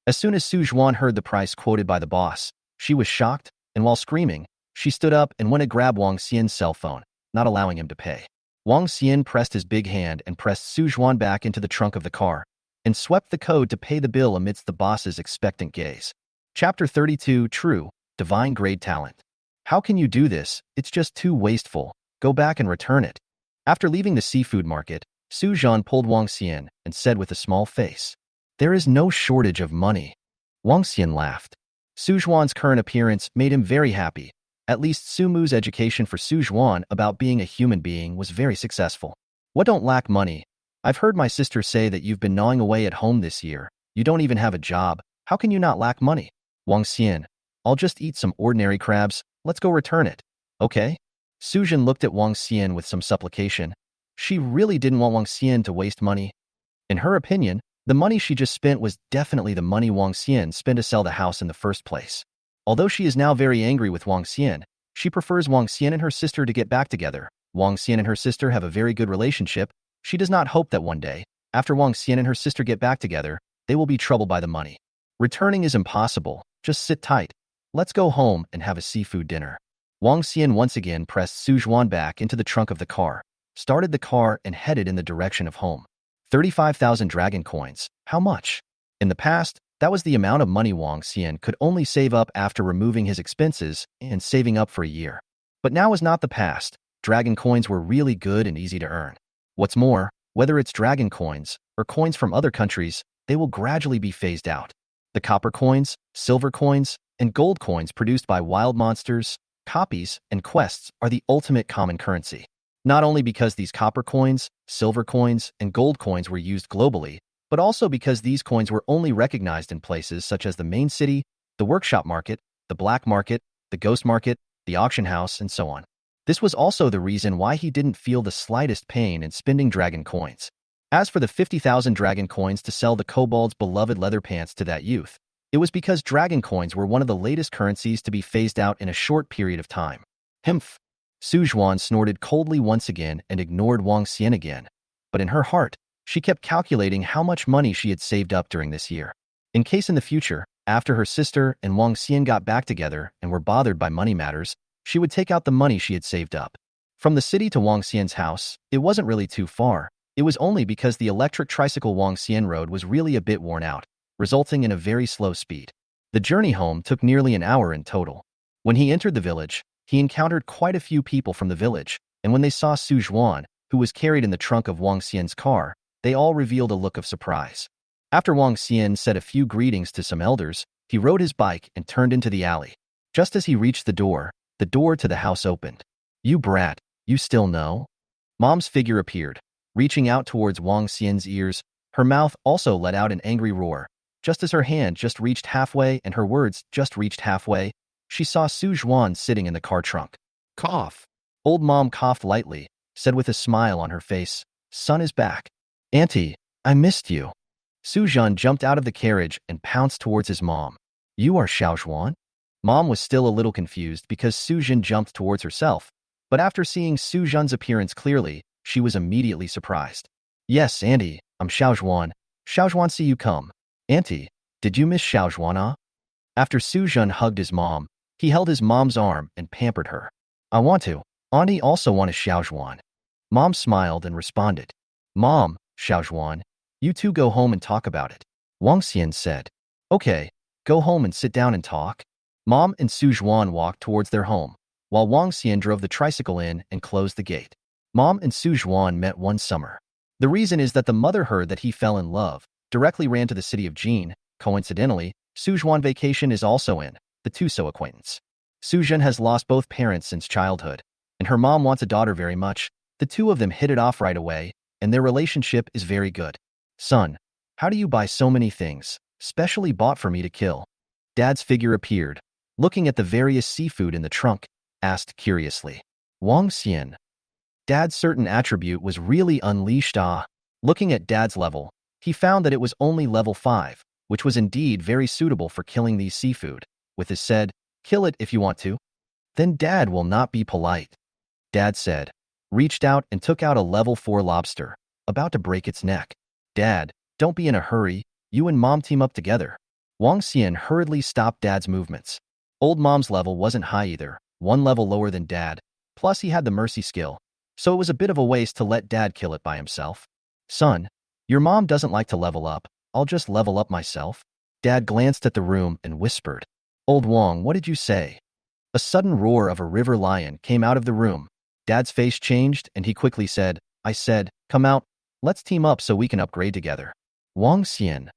As soon as Su Zhuan heard the price quoted by the boss, she was shocked, and while screaming, she stood up and went to grab Wang Xian's cell phone, not allowing him to pay. Wang Xian pressed his big hand and pressed Su Zhuan back into the trunk of the car, and swept the code to pay the bill amidst the boss's expectant gaze. Chapter 32, True, Divine Grade Talent. How can you do this? It's just too wasteful. Go back and return it. After leaving the seafood market, Su Zhan pulled Wang Xian and said with a small face, There is no shortage of money. Wang Xian laughed. Su Zhuan's current appearance made him very happy. At least Su Mu's education for Su Zhuan about being a human being was very successful. What don't lack money? I've heard my sister say that you've been gnawing away at home this year. You don't even have a job. How can you not lack money? Wang Xian, I'll just eat some ordinary crabs. Let's go return it. Okay? Su Zhan looked at Wang Xian with some supplication. She really didn't want Wang Xian to waste money. In her opinion, the money she just spent was definitely the money Wang Xian spent to sell the house in the first place. Although she is now very angry with Wang Xian, she prefers Wang Xian and her sister to get back together. Wang Xian and her sister have a very good relationship. She does not hope that one day, after Wang Xian and her sister get back together, they will be troubled by the money. Returning is impossible. Just sit tight. Let's go home and have a seafood dinner. Wang Xian once again pressed Su Zhuan back into the trunk of the car, started the car and headed in the direction of home. 35,000 dragon coins. How much? In the past, that was the amount of money Wang Xian could only save up after removing his expenses and saving up for a year. But now is not the past. Dragon coins were really good and easy to earn. What's more, whether it's dragon coins or coins from other countries, they will gradually be phased out. The copper coins, silver coins, and gold coins produced by wild monsters, copies, and quests are the ultimate common currency. Not only because these copper coins, silver coins, and gold coins were used globally, but also because these coins were only recognized in places such as the main city, the workshop market, the black market, the ghost market, the auction house, and so on. This was also the reason why he didn't feel the slightest pain in spending dragon coins. As for the 50,000 dragon coins to sell the kobold's beloved leather pants to that youth, it was because dragon coins were one of the latest currencies to be phased out in a short period of time. Humph! Su Zhuan snorted coldly once again and ignored Wang Xian again. But in her heart, she kept calculating how much money she had saved up during this year. In case in the future, after her sister and Wang Xian got back together and were bothered by money matters, she would take out the money she had saved up. From the city to Wang Xian's house, it wasn't really too far. It was only because the electric tricycle Wang Xian rode was really a bit worn out, resulting in a very slow speed. The journey home took nearly an hour in total. When he entered the village, he encountered quite a few people from the village, and when they saw Su Zhuan, who was carried in the trunk of Wang Xian's car, they all revealed a look of surprise. After Wang Xian said a few greetings to some elders, he rode his bike and turned into the alley. Just as he reached the door to the house opened. You brat, you still know? Mom's figure appeared, reaching out towards Wang Xian's ears. Her mouth also let out an angry roar. Just as her hand just reached halfway and her words just reached halfway, she saw Su Zhuan sitting in the car trunk. Cough. Old Mom coughed lightly, said with a smile on her face, Son is back. Auntie, I missed you. Su Zhan jumped out of the carriage and pounced towards his mom. You are Xiao Zhuan? Mom was still a little confused because Su Zhan jumped towards herself, but after seeing Su Zhan's appearance clearly, she was immediately surprised. Yes, Auntie, I'm Xiao Zhuan. Xiao Zhuan see you come. Auntie, did you miss Xiao Zhuan? After Su Jun hugged his mom, he held his mom's arm and pampered her. I want to. Auntie also want to Xiaozhuan. Mom smiled and responded. Mom, Xiaozhuan, you two go home and talk about it. Wang Xian said. Okay, go home and sit down and talk. Mom and Su Zhuan walked towards their home, while Wang Xian drove the tricycle in and closed the gate. Mom and Su Zhuan met one summer. The reason is that the mother heard that he fell in love, directly ran to the city of Jin. Coincidentally, Su Zhuan vacation is also in, the two so acquaintance. Su Zhen has lost both parents since childhood, and her mom wants a daughter very much. The two of them hit it off right away, and their relationship is very good. Son, how do you buy so many things, specially bought for me to kill? Dad's figure appeared, looking at the various seafood in the trunk, asked curiously. Wang Xian. Dad's certain attribute was really unleashed. Looking at Dad's level, he found that it was only level 5, which was indeed very suitable for killing these seafood. With his said, kill it if you want to. Then Dad will not be polite. Dad said, reached out and took out a level 4 lobster, about to break its neck. Dad, don't be in a hurry, you and Mom team up together. Wang Xian hurriedly stopped Dad's movements. Old Mom's level wasn't high either, one level lower than Dad, plus he had the mercy skill, so it was a bit of a waste to let Dad kill it by himself. Son, your mom doesn't like to level up, I'll just level up myself. Dad glanced at the room and whispered. Old Wang, what did you say? A sudden roar of a river lion came out of the room. Dad's face changed and he quickly said, I said, come out, let's team up so we can upgrade together. Wang Xian.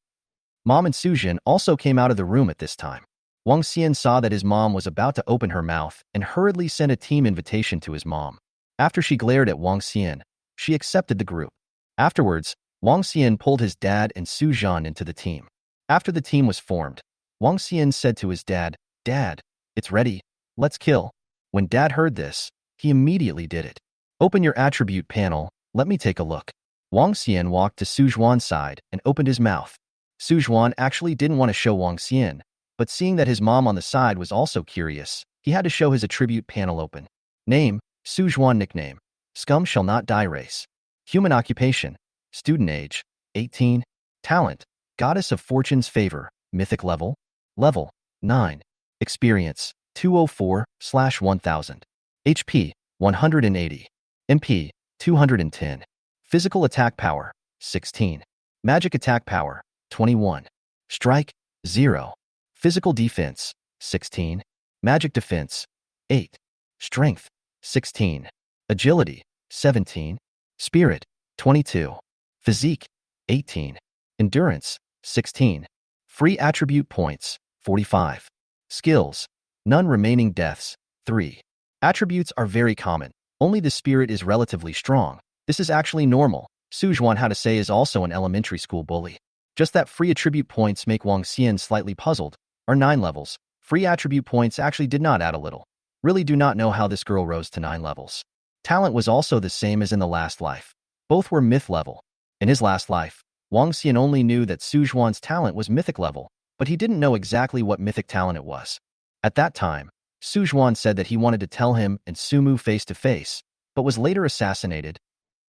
Mom and Su Jin also came out of the room at this time. Wang Xian saw that his mom was about to open her mouth and hurriedly sent a team invitation to his mom. After she glared at Wang Xian, she accepted the group. Afterwards, Wang Xian pulled his dad and Su Zhan into the team. After the team was formed, Wang Xian said to his dad, Dad, it's ready, let's kill. When Dad heard this, he immediately did it. Open your attribute panel, let me take a look. Wang Xian walked to Su Zhuan's side and opened his mouth. Su Zhuan actually didn't want to show Wang Xian, but seeing that his mom on the side was also curious, he had to show his attribute panel open. Name, Su Zhuan. Nickname, Scum Shall Not Die. Race, Human. Occupation, Student. Age, 18. Talent, Goddess of Fortune's Favor. Mythic level, level 9. Experience, 204/1000. HP, 180. MP, 210. Physical attack power, 16. Magic attack power, 21. Strike, 0. Physical defense, 16. Magic defense, 8. Strength, 16. Agility, 17. Spirit, 22. Physique, 18. Endurance, 16. Free attribute points, 45. Skills, none. Remaining deaths, 3. Attributes are very common. Only the spirit is relatively strong. This is actually normal. Su Zhuan, how to say, is also an elementary school bully. Just that free attribute points make Wang Xian slightly puzzled. Are 9 levels. Free attribute points actually did not add a little. Really do not know how this girl rose to 9 levels. Talent was also the same as in the last life. Both were myth level. In his last life, Wang Xian only knew that Su Zhuan's talent was mythic level, but he didn't know exactly what mythic talent it was. At that time, Su Zhuan said that he wanted to tell him and Su Mu face to face, but was later assassinated,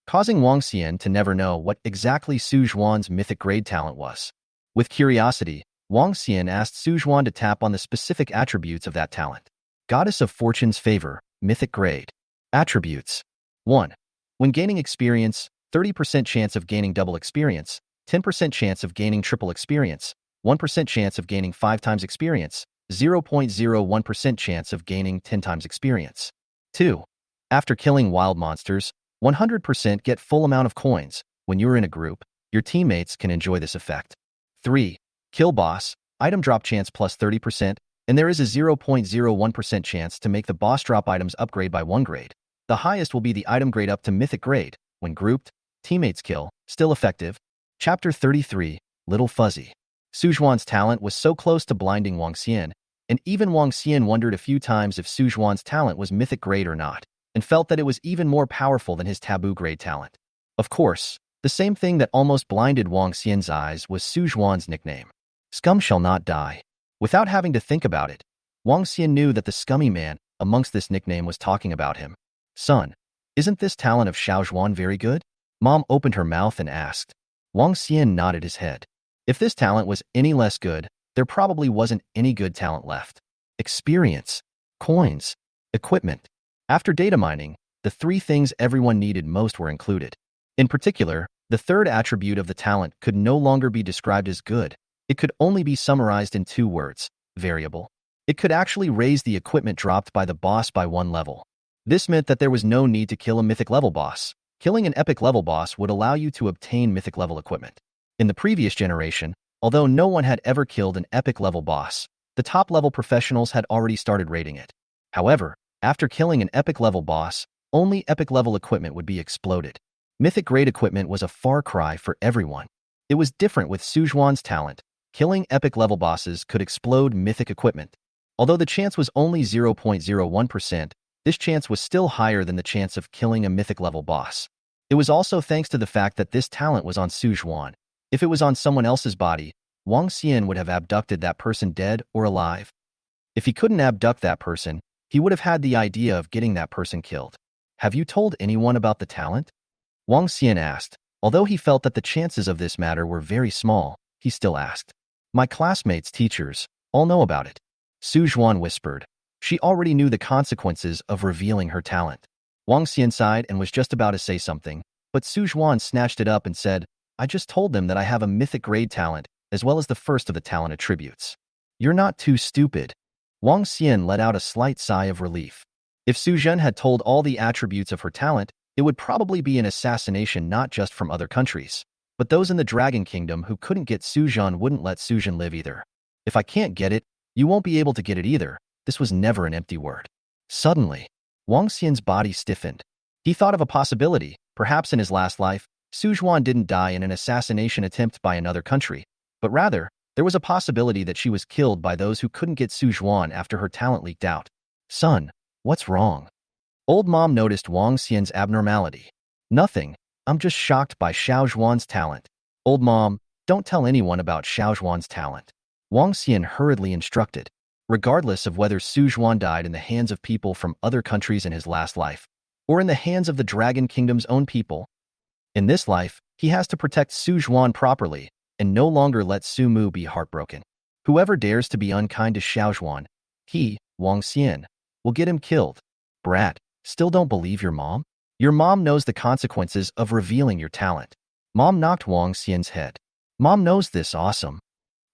causing Wang Xian to never know what exactly Su Zhuan's mythic grade talent was. With curiosity, Wang Xian asked Su Zhuan to tap on the specific attributes of that talent. Goddess of Fortune's Favor, mythic grade. Attributes. 1. When gaining experience, 30% chance of gaining double experience, 10% chance of gaining triple experience, 1% chance of gaining 5 times experience, 0.01% chance of gaining 10 times experience. 2. After killing wild monsters, 100% get full amount of coins. When you're in a group, your teammates can enjoy this effect. 3. Kill boss, item drop chance plus 30%, and there is a 0.01% chance to make the boss drop items upgrade by 1 grade. The highest will be the item grade up to mythic grade. When grouped, teammates kill, still effective. Chapter 33, Little Fuzzy. Su Zhuan's talent was so close to blinding Wang Xian, and even Wang Xian wondered a few times if Su Zhuan's talent was mythic grade or not, and felt that it was even more powerful than his taboo grade talent. Of course, the same thing that almost blinded Wang Xian's eyes was Su Zhuan's nickname. Scum Shall Not Die. Without having to think about it, Wang Xian knew that the scummy man amongst this nickname was talking about him. Son, isn't this talent of Xiaozhuan very good? Mom opened her mouth and asked. Wang Xian nodded his head. If this talent was any less good, there probably wasn't any good talent left. Experience, coins, equipment. After data mining, the three things everyone needed most were included. In particular, the third attribute of the talent could no longer be described as good. It could only be summarized in two words: variable. It could actually raise the equipment dropped by the boss by one level. This meant that there was no need to kill a mythic level boss. Killing an epic level boss would allow you to obtain mythic level equipment. In the previous generation, although no one had ever killed an epic level boss, the top level professionals had already started raiding it. However, after killing an epic level boss, only epic level equipment would be exploded. Mythic grade equipment was a far cry for everyone. It was different with Sujuan's talent. Killing epic level bosses could explode mythic equipment. Although the chance was only 0.01%, this chance was still higher than the chance of killing a mythic level boss. It was also thanks to the fact that this talent was on Sujuan. If it was on someone else's body, Wang Xian would have abducted that person dead or alive. If he couldn't abduct that person, he would have had the idea of getting that person killed. Have you told anyone about the talent? Wang Xian asked. Although he felt that the chances of this matter were very small, he still asked. My classmates' teachers all know about it. Su Zhuan whispered. She already knew the consequences of revealing her talent. Wang Xian sighed and was just about to say something, but Su Zhuan snatched it up and said, I just told them that I have a mythic grade talent, as well as the first of the talent attributes. You're not too stupid. Wang Xian let out a slight sigh of relief. If Su Zhen had told all the attributes of her talent, it would probably be an assassination not just from other countries, but those in the Dragon Kingdom who couldn't get Su Zhen wouldn't let Su Zhen live either. If I can't get it, you won't be able to get it either. This was never an empty word. Suddenly, Wang Xian's body stiffened. He thought of a possibility. Perhaps in his last life, Su Zhuan didn't die in an assassination attempt by another country, but rather, there was a possibility that she was killed by those who couldn't get Su Zhuan after her talent leaked out. Son, what's wrong? Old Mom noticed Wang Xian's abnormality. Nothing. I'm just shocked by Xiao Zhuan's talent. Old Mom, don't tell anyone about Xiao Zhuan's talent. Wang Xian hurriedly instructed. Regardless of whether Su Zhuan died in the hands of people from other countries in his last life, or in the hands of the Dragon Kingdom's own people, in this life, he has to protect Su Zhuan properly and no longer let Su Mu be heartbroken. Whoever dares to be unkind to Xiao Zhuan, he, Wang Xian, will get him killed. Brat, still don't believe your mom? Your mom knows the consequences of revealing your talent. Mom knocked Wang Xian's head. Mom knows this, awesome.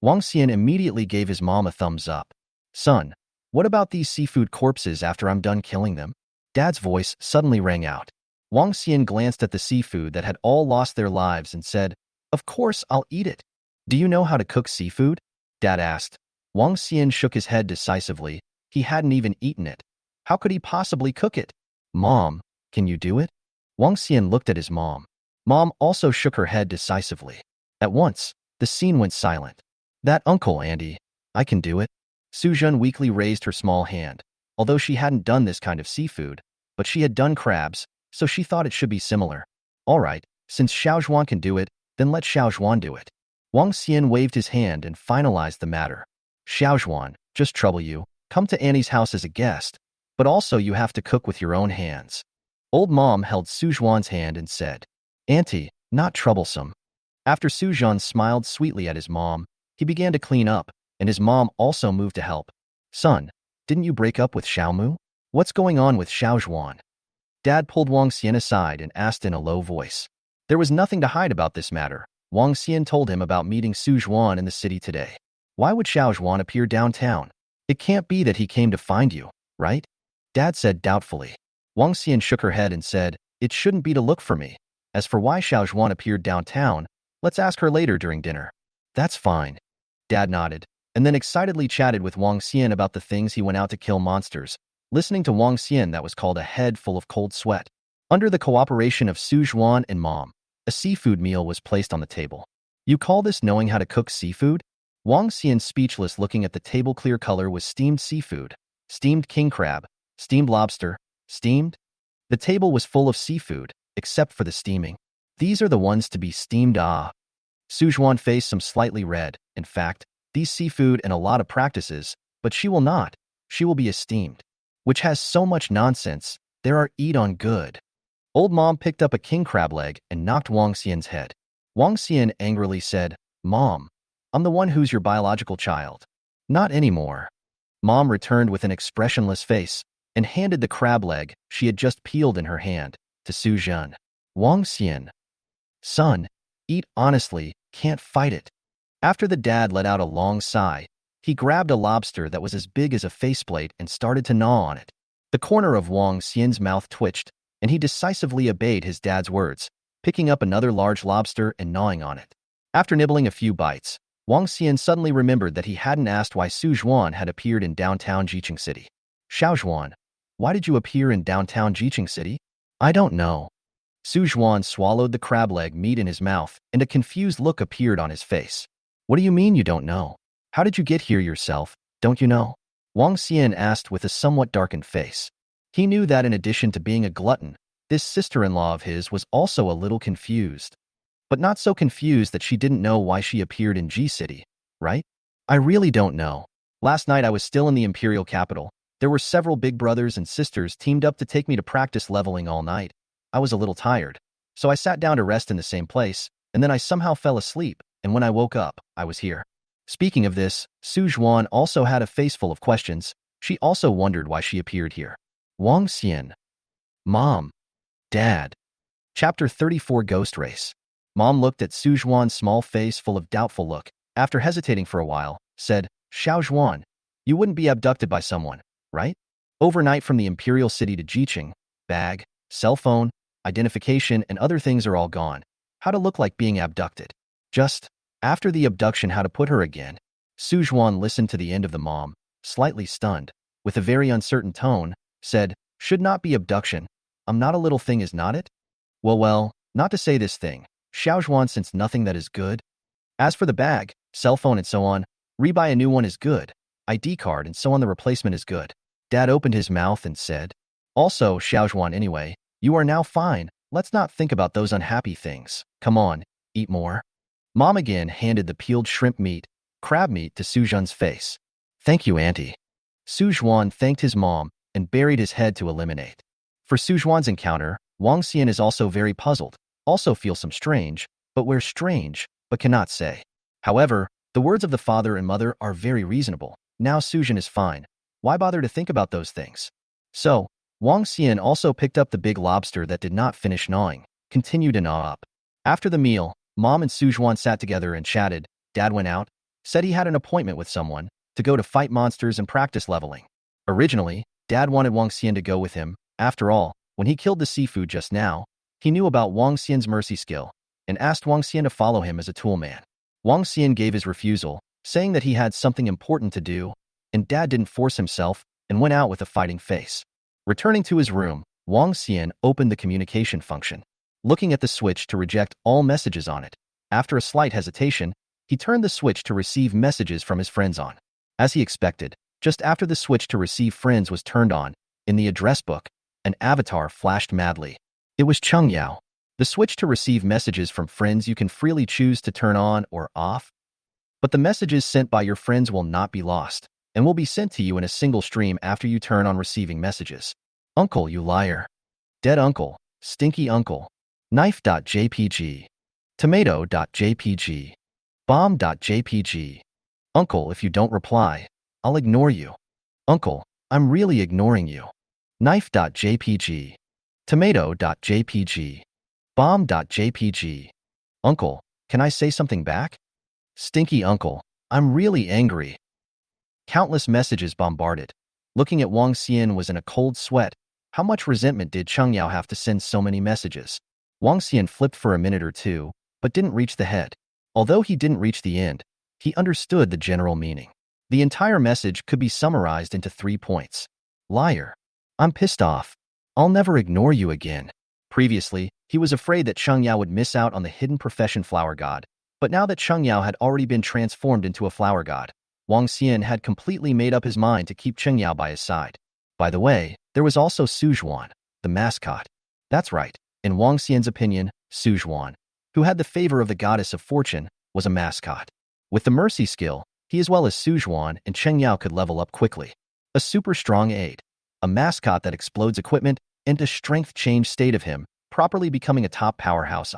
Wang Xian immediately gave his mom a thumbs up. Son, what about these seafood corpses after I'm done killing them? Dad's voice suddenly rang out. Wang Xian glanced at the seafood that had all lost their lives and said, Of course, I'll eat it. Do you know how to cook seafood? Dad asked. Wang Xian shook his head decisively. He hadn't even eaten it. How could he possibly cook it? Mom, can you do it? Wang Xian looked at his mom. Mom also shook her head decisively. At once, the scene went silent. That Uncle Andy, I can do it. Su Zhen weakly raised her small hand. Although she hadn't done this kind of seafood, but she had done crabs, so she thought it should be similar. All right, since Xiao Zhuan can do it, then let Xiao Zhuan do it. Wang Xian waved his hand and finalized the matter. Xiao Zhuan, just trouble you, come to Annie's house as a guest, but also you have to cook with your own hands. Old Mom held Su Zhuan's hand and said, Auntie, not troublesome. After Su Zhuan smiled sweetly at his mom, he began to clean up, and his mom also moved to help. Son, didn't you break up with Xiao Mu? What's going on with Xiao Zhuan? Dad pulled Wang Xian aside and asked in a low voice. There was nothing to hide about this matter. Wang Xian told him about meeting Su Zhuan in the city today. Why would Xiao Zhuan appear downtown? It can't be that he came to find you, right? Dad said doubtfully. Wang Xian shook her head and said, It shouldn't be to look for me. As for why Xiao Zhuan appeared downtown, let's ask her later during dinner. That's fine. Dad nodded, and then excitedly chatted with Wang Xian about the things he went out to kill monsters. Listening to Wang Xian, that was called a head full of cold sweat. Under the cooperation of Su Zhuan and Mom, a seafood meal was placed on the table. You call this knowing how to cook seafood? Wang Xian, speechless, looking at the table. Clear color was steamed seafood, steamed king crab, steamed lobster, steamed. The table was full of seafood, except for the steaming. These are the ones to be steamed. Su Zhuan faced some slightly red. In fact, these seafood and a lot of practices, but she will not. She will be esteemed. Which has so much nonsense. There are eat on good. Old Mom picked up a king crab leg and knocked Wang Xian's head. Wang Xian angrily said, Mom, I'm the one who's your biological child. Not anymore. Mom returned with an expressionless face and handed the crab leg she had just peeled in her hand to Su Jun. Wang Xian. Son, eat honestly, can't fight it. After the dad let out a long sigh, he grabbed a lobster that was as big as a faceplate and started to gnaw on it. The corner of Wang Xian's mouth twitched, and he decisively obeyed his dad's words, picking up another large lobster and gnawing on it. After nibbling a few bites, Wang Xian suddenly remembered that he hadn't asked why Su Zhuan had appeared in downtown Jiqing City. Xiao Zhuan, why did you appear in downtown Jiqing City? I don't know. Su Zhuan swallowed the crab leg meat in his mouth, and a confused look appeared on his face. What do you mean you don't know? How did you get here yourself, don't you know? Wang Xian asked with a somewhat darkened face. He knew that in addition to being a glutton, this sister-in-law of his was also a little confused. But not so confused that she didn't know why she appeared in G City, right? I really don't know. Last night I was still in the imperial capital. There were several big brothers and sisters teamed up to take me to practice leveling all night. I was a little tired, so I sat down to rest in the same place, and then I somehow fell asleep, and when I woke up, I was here. Speaking of this, Su Zhuan also had a face full of questions. She also wondered why she appeared here. Wang Xian. Mom. Dad. Chapter 34 Ghost Race. Mom looked at Su Zhuan's small face full of doubtful look. After hesitating for a while, said, Xiao Zhuan, you wouldn't be abducted by someone, right? Overnight from the imperial city to Jiqing, bag, cell phone, identification, and other things are all gone. How to look like being abducted? Just, after the abduction, how to put her again? Su Zhuan listened to the end of the mom, slightly stunned, with a very uncertain tone, said, should not be abduction. Not a little thing, is not it? Well, not to say this thing, Xiao Zhuan, since nothing that is good. As for the bag, cell phone and so on, rebuy a new one is good. ID card and so on, the replacement is good. Dad opened his mouth and said, also, Xiao Zhuan, anyway, you are now fine. Let's not think about those unhappy things. Come on, eat more. Mom again handed the peeled shrimp meat, crab meat, to Su Zhuan's face. Thank you, Auntie. Su Zhuan thanked his mom and buried his head to eliminate. For Su Zhuan's encounter, Wang Xian is also very puzzled, also feels some strange, but where strange, but cannot say. However, the words of the father and mother are very reasonable. Now Su Zhuan is fine. Why bother to think about those things? So, Wang Xian also picked up the big lobster that did not finish gnawing, continued to gnaw up. After the meal, Mom and Su Zhuan sat together and chatted. Dad went out, said he had an appointment with someone, to go to fight monsters and practice leveling. Originally, Dad wanted Wang Xian to go with him. After all, when he killed the seafood just now, he knew about Wang Xian's mercy skill, and asked Wang Xian to follow him as a toolman. Wang Xian gave his refusal, saying that he had something important to do, and Dad didn't force himself, and went out with a fighting face. Returning to his room, Wang Xian opened the communication function, looking at the switch to reject all messages on it. After a slight hesitation, he turned the switch to receive messages from his friends on. As he expected, just after the switch to receive friends was turned on, in the address book, an avatar flashed madly. It was Cheng Yao. The switch to receive messages from friends you can freely choose to turn on or off, but the messages sent by your friends will not be lost, and will be sent to you in a single stream after you turn on receiving messages. Uncle, you liar. Dead uncle, stinky uncle. Knife.jpg. Tomato.jpg. Bomb.jpg. Uncle, if you don't reply, I'll ignore you. Uncle, I'm really ignoring you. Knife.jpg. Tomato.jpg. Bomb.jpg. Uncle, can I say something back? Stinky uncle, I'm really angry. Countless messages bombarded. Looking at Wang Xian was in a cold sweat. How much resentment did Cheng Yao have to send so many messages? Wang Xian flipped for a minute or two, but didn't reach the head. Although he didn't reach the end, he understood the general meaning. The entire message could be summarized into 3 points. Liar. I'm pissed off. I'll never ignore you again. Previously, he was afraid that Cheng Yao would miss out on the hidden profession flower god, but now that Cheng Yao had already been transformed into a flower god, Wang Xian had completely made up his mind to keep Cheng Yao by his side. By the way, there was also Su Zhuan, the mascot. That's right, in Wang Xian's opinion, Su Zhuan, who had the favor of the goddess of fortune, was a mascot. With the mercy skill, he as well as Su Zhuan and Cheng Yao could level up quickly. A super strong aid, a mascot that explodes equipment, and a strength change state of him, properly becoming a top powerhouse.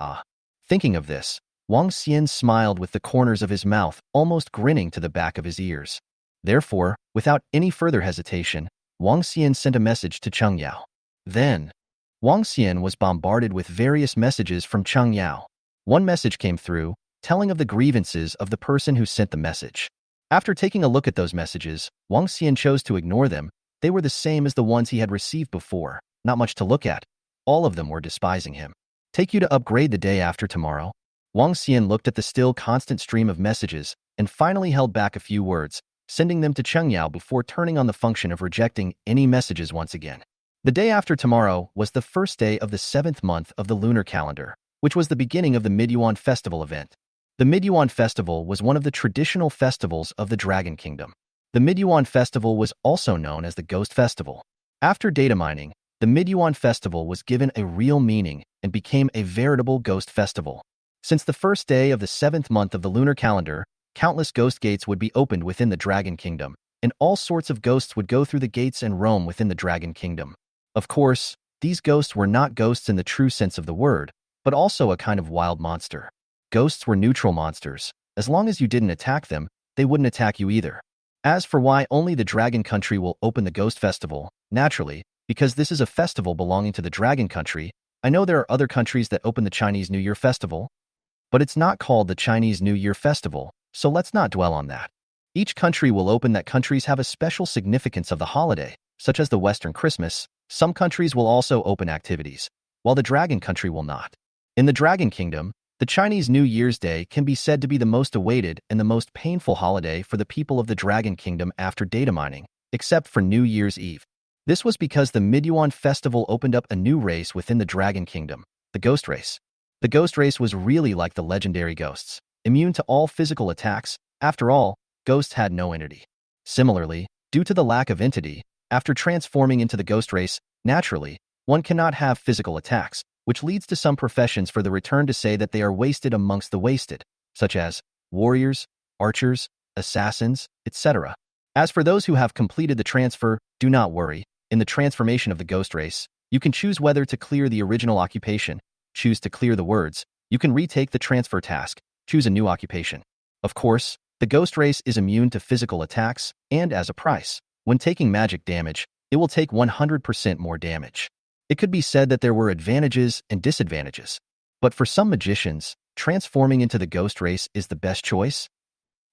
Thinking of this, Wang Xian smiled with the corners of his mouth almost grinning to the back of his ears. Therefore, without any further hesitation, Wang Xian sent a message to Cheng Yao. Then, Wang Xian was bombarded with various messages from Cheng Yao. One message came through, telling of the grievances of the person who sent the message. After taking a look at those messages, Wang Xian chose to ignore them. They were the same as the ones he had received before, not much to look at. All of them were despising him. Take you to upgrade the day after tomorrow? Wang Xian looked at the still constant stream of messages and finally held back a few words, sending them to Cheng Yao before turning on the function of rejecting any messages once again. The day after tomorrow was the first day of the 7th month of the lunar calendar, which was the beginning of the Midyuan festival event. The Midyuan festival was one of the traditional festivals of the Dragon Kingdom. The Midyuan festival was also known as the Ghost Festival. After data mining, the Midyuan festival was given a real meaning and became a veritable ghost festival. Since the first day of the 7th month of the lunar calendar, countless ghost gates would be opened within the Dragon Kingdom, and all sorts of ghosts would go through the gates and roam within the Dragon Kingdom. Of course, these ghosts were not ghosts in the true sense of the word, but also a kind of wild monster. Ghosts were neutral monsters. As long as you didn't attack them, they wouldn't attack you either. As for why only the Dragon Country will open the Ghost Festival, naturally, because this is a festival belonging to the Dragon Country. I know there are other countries that open the Chinese New Year Festival, but it's not called the Chinese New Year Festival, so let's not dwell on that. Each country will open that countries have a special significance of the holiday, such as the Western Christmas. Some countries will also open activities, while the Dragon Country will not. In the Dragon Kingdom, the Chinese New Year's Day can be said to be the most awaited and the most painful holiday for the people of the Dragon Kingdom after data mining, except for New Year's Eve. This was because the Midyuan festival opened up a new race within the Dragon Kingdom, the Ghost Race. The Ghost Race was really like the legendary ghosts, immune to all physical attacks. After all, ghosts had no entity. Similarly, due to the lack of entity, after transforming into the Ghost Race, naturally, one cannot have physical attacks, which leads to some professions for the return to say that they are wasted amongst the wasted, such as warriors, archers, assassins, etc. As for those who have completed the transfer, do not worry. In the transformation of the Ghost Race, you can choose whether to clear the original occupation, choose to clear the words, you can retake the transfer task, choose a new occupation. Of course, the Ghost Race is immune to physical attacks, and as a price, when taking magic damage, it will take 100% more damage. It could be said that there were advantages and disadvantages. But for some magicians, transforming into the Ghost Race is the best choice.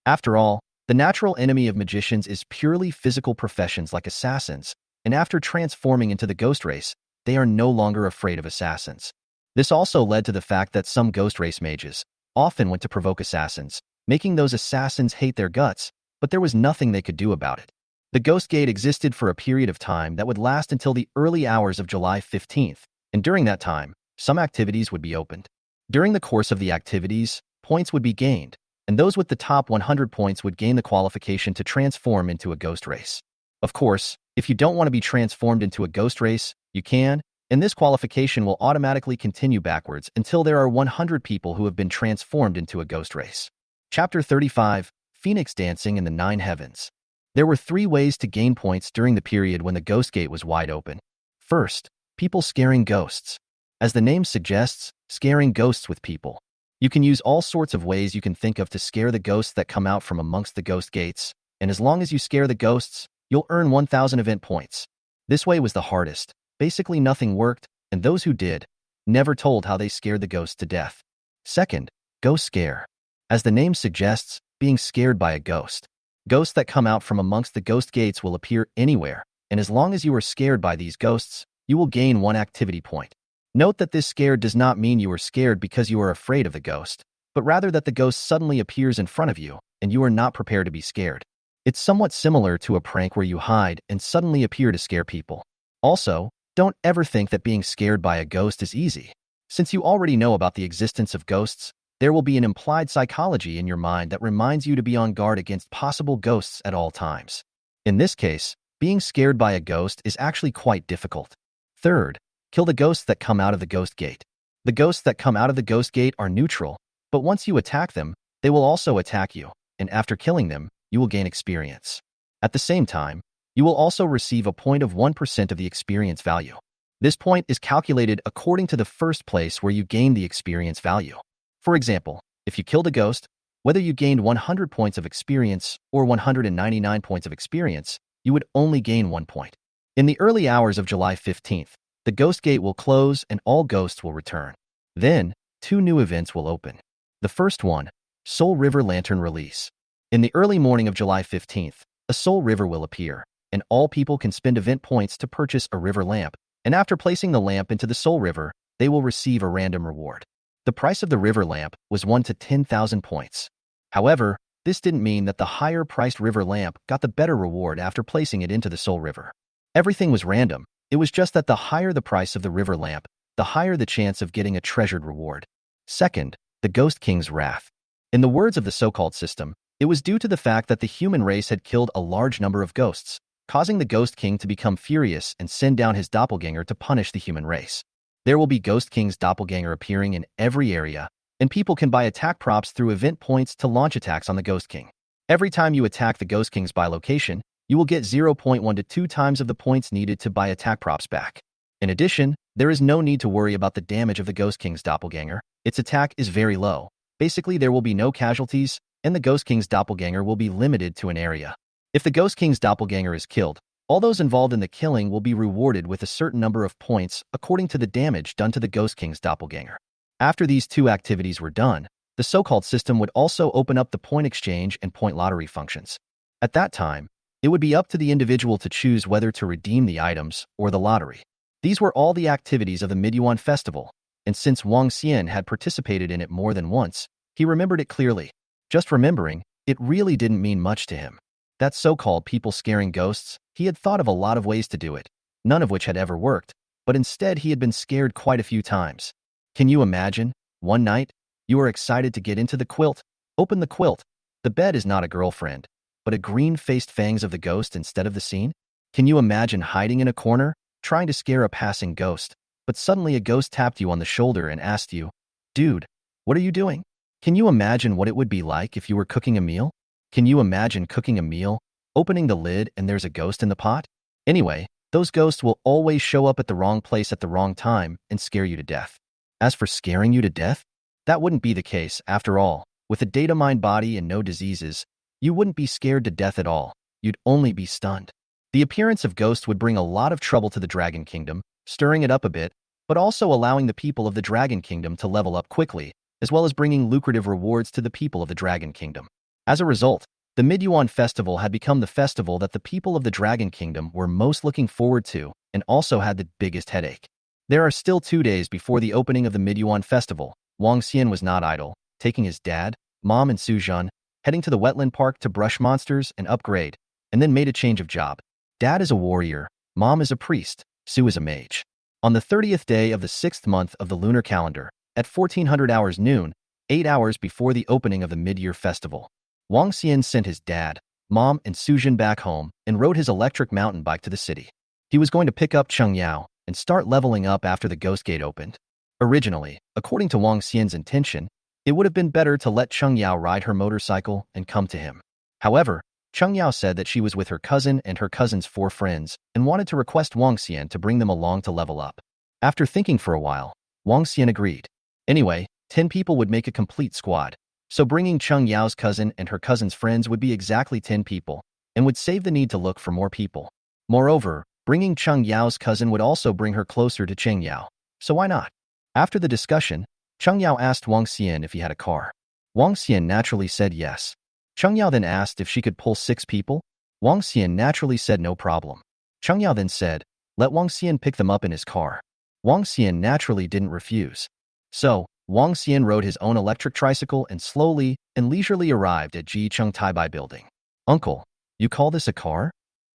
After all, the natural enemy of magicians is purely physical professions like assassins, and after transforming into the Ghost Race, they are no longer afraid of assassins. This also led to the fact that some Ghost Race mages often went to provoke assassins, making those assassins hate their guts, but there was nothing they could do about it. The Ghost Gate existed for a period of time that would last until the early hours of July 15th, and during that time, some activities would be opened. During the course of the activities, points would be gained, and those with the top 100 points would gain the qualification to transform into a Ghost Race. Of course, if you don't want to be transformed into a Ghost Race, you can, and this qualification will automatically continue backwards until there are 100 people who have been transformed into a Ghost Race. Chapter 35, Phoenix Dancing in the Nine Heavens. There were 3 ways to gain points during the period when the Ghost Gate was wide open. First, people scaring ghosts. As the name suggests, scaring ghosts with people. You can use all sorts of ways you can think of to scare the ghosts that come out from amongst the Ghost Gates, and as long as you scare the ghosts, you'll earn 1,000 event points. This way was the hardest. Basically nothing worked, and those who did never told how they scared the ghosts to death. Second, ghost scare. As the name suggests, being scared by a ghost. Ghosts that come out from amongst the Ghost Gates will appear anywhere, and as long as you are scared by these ghosts, you will gain 1 activity point. Note that this scare does not mean you are scared because you are afraid of the ghost, but rather that the ghost suddenly appears in front of you, and you are not prepared to be scared. It's somewhat similar to a prank where you hide and suddenly appear to scare people. Also, don't ever think that being scared by a ghost is easy. Since you already know about the existence of ghosts, there will be an implied psychology in your mind that reminds you to be on guard against possible ghosts at all times. In this case, being scared by a ghost is actually quite difficult. Third, kill the ghosts that come out of the Ghost Gate. The ghosts that come out of the Ghost Gate are neutral, but once you attack them, they will also attack you, and after killing them, you will gain experience. At the same time, you will also receive a point of 1% of the experience value. This point is calculated according to the first place where you gain the experience value. For example, If you killed a ghost, whether you gained 100 points of experience or 199 points of experience, you would only gain 1 point. In the early hours of July 15th, the Ghost Gate will close and all ghosts will return. Then, 2 new events will open. The first one, Soul River Lantern Release. In the early morning of July 15th, a Soul River will appear, and all people can spend event points to purchase a river lamp, and after placing the lamp into the Soul River, they will receive a random reward. The price of the river lamp was 1 to 10,000 points. However, this didn't mean that the higher-priced river lamp got the better reward after placing it into the Soul River. Everything was random. It was just that the higher the price of the river lamp, the higher the chance of getting a treasured reward. Second, the Ghost King's Wrath. In the words of the so-called system, it was due to the fact that the human race had killed a large number of ghosts, causing the Ghost King to become furious and send down his doppelganger to punish the human race. There will be Ghost King's doppelganger appearing in every area, and people can buy attack props through event points to launch attacks on the Ghost King. Every time you attack the Ghost King's by location, you will get 0.1 to 2 times of the points needed to buy attack props back. In addition, there is no need to worry about the damage of the Ghost King's doppelganger. Its attack is very low. Basically, there will be no casualties, and the Ghost King's doppelganger will be limited to an area. If the Ghost King's doppelganger is killed, all those involved in the killing will be rewarded with a certain number of points according to the damage done to the Ghost King's doppelganger. After these 2 activities were done, the so-called system would also open up the point exchange and point lottery functions. At that time, it would be up to the individual to choose whether to redeem the items or the lottery. These were all the activities of the Midyuan festival, and since Wang Xian had participated in it more than once, he remembered it clearly. Just remembering, it really didn't mean much to him. That so-called people scaring ghosts, he had thought of a lot of ways to do it, none of which had ever worked, but instead he had been scared quite a few times. Can you imagine? One night, you are excited to get into the quilt. Open the quilt. The bed is not a girlfriend, but a green-faced fangs of the ghost instead of the scene? Can you imagine hiding in a corner, trying to scare a passing ghost, but suddenly a ghost tapped you on the shoulder and asked you, "Dude, what are you doing?" Can you imagine what it would be like if you were cooking a meal? Can you imagine cooking a meal, opening the lid and there's a ghost in the pot? Anyway, those ghosts will always show up at the wrong place at the wrong time and scare you to death. As for scaring you to death, that wouldn't be the case. After all, with a data-mined body and no diseases, you wouldn't be scared to death at all. You'd only be stunned. The appearance of ghosts would bring a lot of trouble to the Dragon Kingdom, stirring it up a bit, but also allowing the people of the Dragon Kingdom to level up quickly, as well as bringing lucrative rewards to the people of the Dragon Kingdom. As a result, the Midyuan Festival had become the festival that the people of the Dragon Kingdom were most looking forward to and also had the biggest headache. There are still 2 days before the opening of the Midyuan Festival. Wang Xian was not idle, taking his dad, mom, and Suzhan, heading to the wetland park to brush monsters and upgrade, and then made a change of job. Dad is a warrior, mom is a priest, Su is a mage. On the 30th day of the 6th month of the lunar calendar, at 1400 hours noon, 8 hours before the opening of the mid-year festival, Wang Xian sent his dad, mom, and Suzhan back home and rode his electric mountain bike to the city. He was going to pick up Cheng Yao and start leveling up after the Ghost Gate opened. Originally, according to Wang Xian's intention, it would have been better to let Cheng Yao ride her motorcycle and come to him. However, Cheng Yao said that she was with her cousin and her cousin's 4 friends and wanted to request Wang Xian to bring them along to level up. After thinking for a while, Wang Xian agreed. Anyway, 10 people would make a complete squad, so bringing Cheng Yao's cousin and her cousin's friends would be exactly 10 people and would save the need to look for more people. Moreover, bringing Cheng Yao's cousin would also bring her closer to Cheng Yao, so why not? After the discussion, Cheng Yao asked Wang Xian if he had a car. Wang Xian naturally said yes. Cheng Yao then asked if she could pull 6 people. Wang Xian naturally said no problem. Cheng Yao then said, let Wang Xian pick them up in his car. Wang Xian naturally didn't refuse. So, Wang Xian rode his own electric tricycle and slowly and leisurely arrived at Ji Cheng Taibai building. Uncle, you call this a car?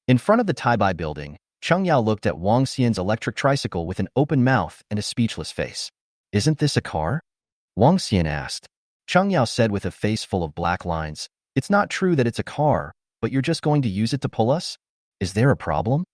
In front of the Taibai building, Cheng Yao looked at Wang Xian's electric tricycle with an open mouth and a speechless face. Isn't this a car? Wang Xian asked. Cheng Yao said with a face full of black lines, it's not true that it's a car, but you're just going to use it to pull us? Is there a problem?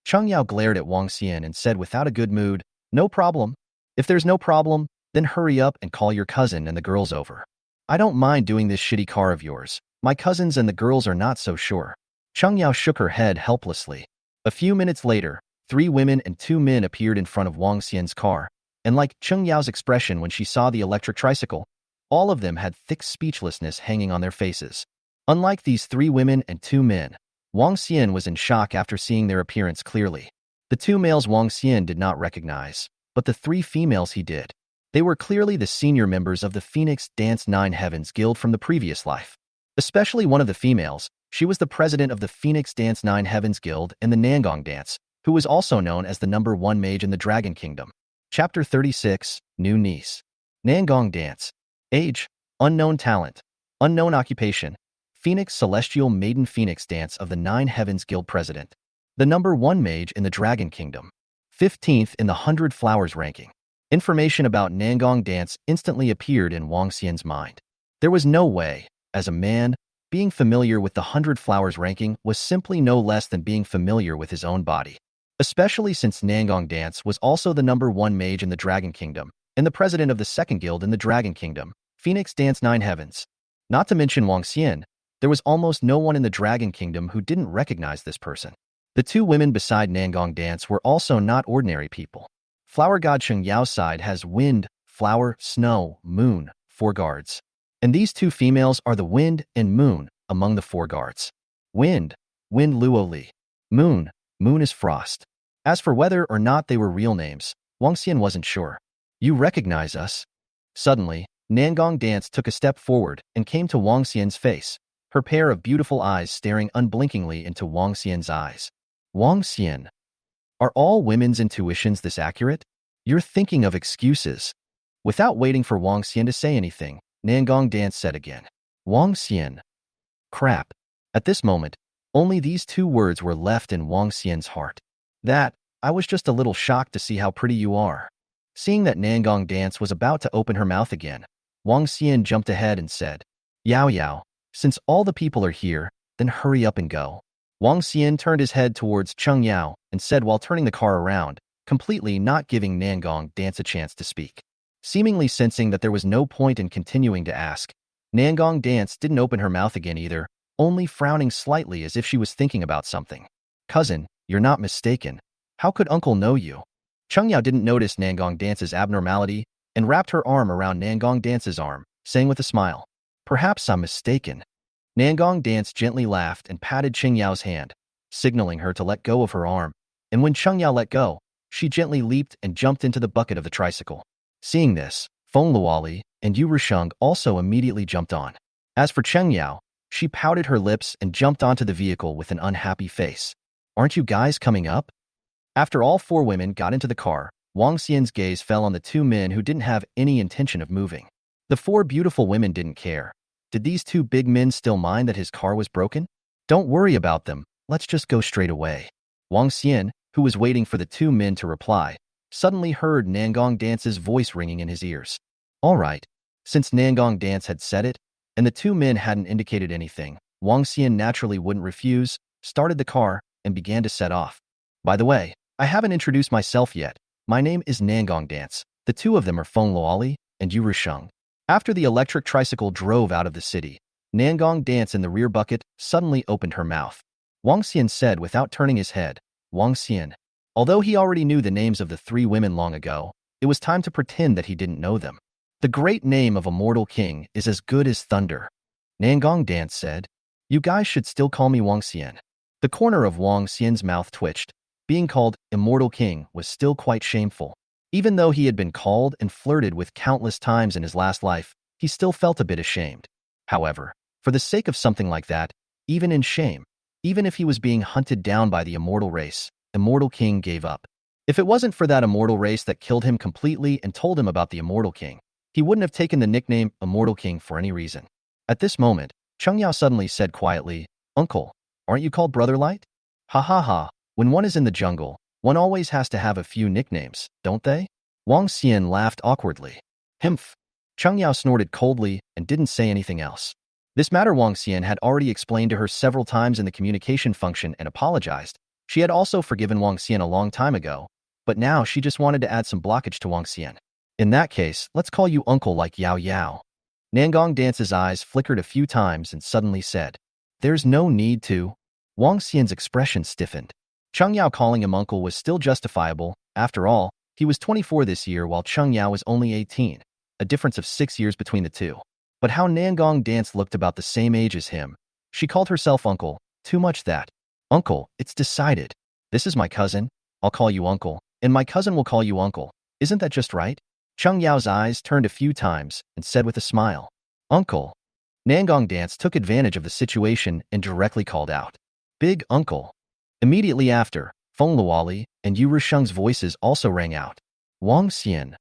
Cheng Yao glared at Wang Xian and said without a good mood, no problem. If there's no problem, then hurry up and call your cousin and the girls over. I don't mind doing this shitty car of yours. My cousins and the girls are not so sure. Cheng Yao shook her head helplessly. A few minutes later, 3 women and 2 men appeared in front of Wang Xian's car, and like Cheng Yao's expression when she saw the electric tricycle, All of them had thick speechlessness hanging on their faces. Unlike these 3 women and 2 men, Wang Xian was in shock after seeing their appearance clearly. The 2 males Wang Xian did not recognize, but the 3 females he did. They were clearly the senior members of the Phoenix Dance Nine Heavens Guild from the previous life. Especially one of the females, she was the president of the Phoenix Dance Nine Heavens Guild and the Nangong Dance, who was also known as the number 1 mage in the Dragon Kingdom. Chapter 36, New Niece. Nangong Dance. Age, unknown talent, unknown occupation, Phoenix Celestial Maiden Phoenix Dance of the Nine Heavens Guild President. The number 1 mage in the Dragon Kingdom. 15th in the 100 Flowers ranking. Information about Nangong Dance instantly appeared in Wang Xian's mind. There was no way, as a man, being familiar with the 100 Flowers ranking was simply no less than being familiar with his own body. Especially since Nangong Dance was also the number 1 mage in the Dragon Kingdom, and the president of the 2nd guild in the Dragon Kingdom, Phoenix Dance Nine Heavens. Not to mention Wang Xian, there was almost no one in the Dragon Kingdom who didn't recognize this person. The 2 women beside Nangong Dance were also not ordinary people. Flower god Sheng Yao's side has wind, flower, snow, moon, 4 guards. And these 2 females are the wind and moon among the 4 guards. Wind, wind Luo Li. Moon, moon is frost. As for whether or not they were real names, Wang Xian wasn't sure. You recognize us? Suddenly, Nangong Dance took a step forward and came to Wang Xian's face, her pair of beautiful eyes staring unblinkingly into Wang Xian's eyes. Wang Xian. Are all women's intuitions this accurate? You're thinking of excuses. Without waiting for Wang Xian to say anything, Nangong Dance said again. Wang Xian. Crap. At this moment, only these 2 words were left in Wang Xian's heart. I was just a little shocked to see how pretty you are. Seeing that Nangong Dance was about to open her mouth again, Wang Xian jumped ahead and said, Yao Yao, since all the people are here, then hurry up and go. Wang Xian turned his head towards Cheng Yao and said while turning the car around, completely not giving Nangong Dance a chance to speak. Seemingly sensing that there was no point in continuing to ask, Nangong Dance didn't open her mouth again either, only frowning slightly as if she was thinking about something. Cousin, you're not mistaken. How could Uncle know you? Cheng Yao didn't notice Nangong Dance's abnormality and wrapped her arm around Nangong Dance's arm, saying with a smile, Perhaps I'm mistaken. Nangong Dance gently laughed and patted Cheng Yao's hand, signaling her to let go of her arm, and when Cheng Yao let go, she gently leaped and jumped into the bucket of the tricycle. Seeing this, Feng Luoli and Yu Risheng also immediately jumped on. As for Cheng Yao, she pouted her lips and jumped onto the vehicle with an unhappy face. Aren't you guys coming up? After all 4 women got into the car, Wang Xian's gaze fell on the 2 men who didn't have any intention of moving. The 4 beautiful women didn't care. Did these 2 big men still mind that his car was broken? Don't worry about them, let's just go straight away. Wang Xian, who was waiting for the 2 men to reply, suddenly heard Nangong Dance's voice ringing in his ears. All right. Since Nangong Dance had said it, and the 2 men hadn't indicated anything, Wang Xian naturally wouldn't refuse, started the car, and began to set off. By the way, I haven't introduced myself yet. My name is Nangong Dance. The 2 of them are Feng Luoli and Yu Risheng. After the electric tricycle drove out of the city, Nangong Dance in the rear bucket suddenly opened her mouth. Wang Xian said without turning his head, Wang Xian. Although he already knew the names of the 3 women long ago, it was time to pretend that he didn't know them. The great name of a mortal king is as good as thunder. Nangong Dance said, You guys should still call me Wang Xian. The corner of Wang Xian's mouth twitched. Being called Immortal King was still quite shameful. Even though he had been called and flirted with countless times in his last life, he still felt a bit ashamed. However, for the sake of something like that, even in shame, even if he was being hunted down by the immortal race, Immortal King gave up. If it wasn't for that immortal race that killed him completely and told him about the Immortal King, he wouldn't have taken the nickname Immortal King for any reason. At this moment, Cheng Yao suddenly said quietly, Uncle, aren't you called Brother Light? Ha ha ha. When one is in the jungle, one always has to have a few nicknames, don't they? Wang Xian laughed awkwardly. Himph. Cheng Yao snorted coldly and didn't say anything else. This matter Wang Xian had already explained to her several times in the communication function and apologized. She had also forgiven Wang Xian a long time ago, but now she just wanted to add some blockage to Wang Xian. In that case, let's call you uncle like Yao Yao. Nangong Dance's eyes flickered a few times and suddenly said, There's no need to. Wang Xian's expression stiffened. Cheng Yao calling him uncle was still justifiable. After all, he was 24 this year while Cheng Yao was only 18. a difference of 6 years between the two. But how Nangong Dance looked about the same age as him. She called herself uncle, too much that. Uncle, it's decided. This is my cousin. I'll call you uncle, and my cousin will call you uncle. Isn't that just right? Cheng Yao's eyes turned a few times and said with a smile, Uncle. Nangong Dance took advantage of the situation and directly called out, Big uncle. Immediately after, Feng Luoli and Yu Risheng's voices also rang out. Wang Xian.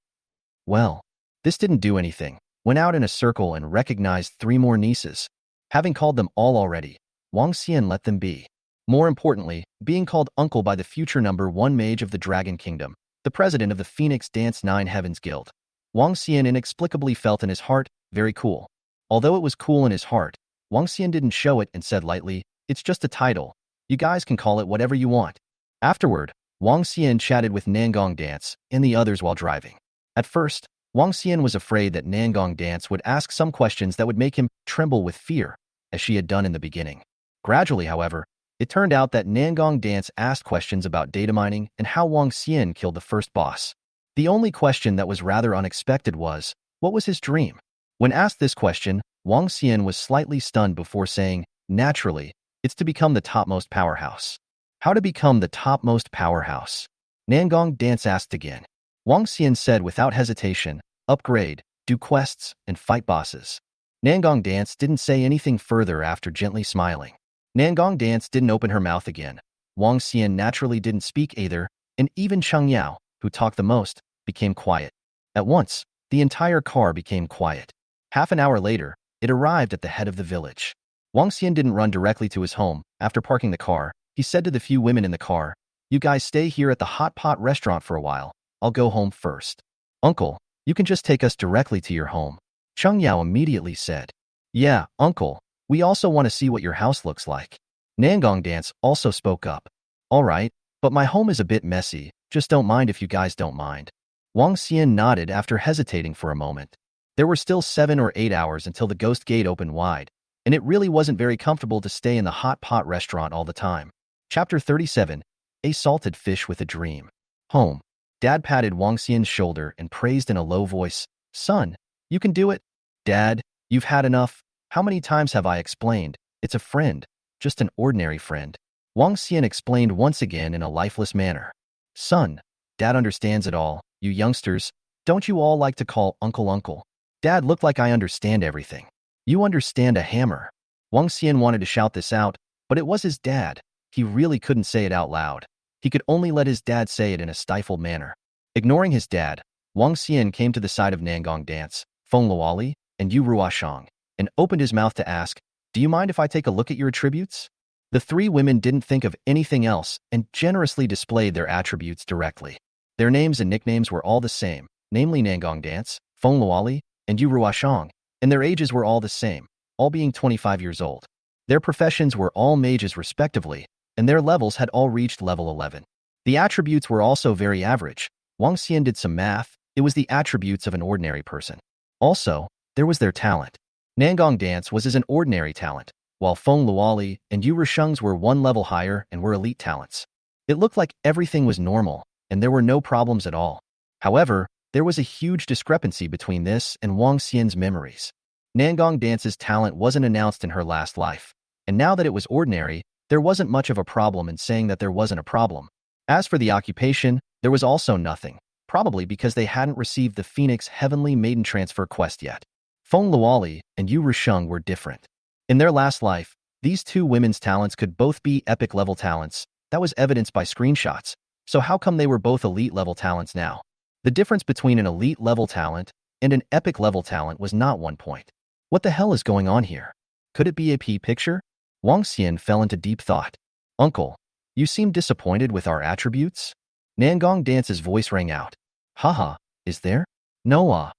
Well, this didn't do anything. Went out in a circle and recognized 3 more nieces. Having called them all already, Wang Xian let them be. More importantly, being called uncle by the future number 1 mage of the Dragon Kingdom, the president of the Phoenix Dance 9 Heavens Guild. Wang Xian inexplicably felt in his heart, very cool. Although it was cool in his heart, Wang Xian didn't show it and said lightly, it's just a title. You guys can call it whatever you want. Afterward, Wang Xian chatted with Nangong Dance and the others while driving. At first, Wang Xian was afraid that Nangong Dance would ask some questions that would make him tremble with fear, as she had done in the beginning. Gradually, however, it turned out that Nangong Dance asked questions about data mining and how Wang Xian killed the first boss. The only question that was rather unexpected was, what was his dream? When asked this question, Wang Xian was slightly stunned before saying, naturally, it's to become the topmost powerhouse. How to become the topmost powerhouse? Nangong Dance asked again. Wang Xian said without hesitation, upgrade, do quests, and fight bosses. Nangong Dance didn't say anything further after gently smiling. Nangong Dance didn't open her mouth again. Wang Xian naturally didn't speak either, and even Cheng Yao, who talked the most, became quiet. At once, the entire car became quiet. Half an hour later, it arrived at the head of the village. Wang Xian didn't run directly to his home. After parking the car, he said to the few women in the car, you guys stay here at the hot pot restaurant for a while. I'll go home first. Uncle, you can just take us directly to your home. Cheng Yao immediately said, yeah, uncle, we also want to see what your house looks like. Nangong Dance also spoke up. All right, but my home is a bit messy, just don't mind if you guys don't mind. Wang Xian nodded after hesitating for a moment. There were still 7 or 8 hours until the ghost gate opened wide, and it really wasn't very comfortable to stay in the hot pot restaurant all the time. Chapter 37, A Salted Fish with a Dream. Home. Dad patted Wang Xian's shoulder and praised in a low voice, son, you can do it. Dad, you've had enough. How many times have I explained? It's a friend, just an ordinary friend. Wang Xian explained once again in a lifeless manner. Son, Dad understands it all. You youngsters, don't you all like to call uncle uncle? Dad, look like I understand everything. You understand a hammer. Wang Xian wanted to shout this out, but it was his dad. He really couldn't say it out loud. He could only let his dad say it in a stifled manner. Ignoring his dad, Wang Xian came to the side of Nangong Dance, Feng Luoli, and Yu Ruoshang, and opened his mouth to ask, do you mind if I take a look at your attributes? The 3 women didn't think of anything else and generously displayed their attributes directly. Their names and nicknames were all the same, namely Nangong Dance, Feng Luoli, and Yu Ruoshang, and their ages were all the same, all being 25 years old. Their professions were all mages respectively, and their levels had all reached level 11. The attributes were also very average. Wang Xian did some math. It was the attributes of an ordinary person. Also, there was their talent. Nangong Dance was as an ordinary talent, while Feng Luoli and Yu Risheng's were 1 level higher and were elite talents. It looked like everything was normal, and there were no problems at all. However, there was a huge discrepancy between this and Wang Xian's memories. Nangong Dance's talent wasn't announced in her last life, and now that it was ordinary, there wasn't much of a problem in saying that there wasn't a problem. As for the occupation, there was also nothing, probably because they hadn't received the Phoenix Heavenly Maiden Transfer quest yet. Feng Luoli and Yu Risheng were different. In their last life, these 2 women's talents could both be epic level talents. That was evidenced by screenshots. So how come they were both elite level talents now? The difference between an elite level talent and an epic level talent was not 1 point. What the hell is going on here? Could it be a picture? Wang Xian fell into deep thought. Uncle, you seem disappointed with our attributes? Nangong Dance's voice rang out. Haha, is there? No.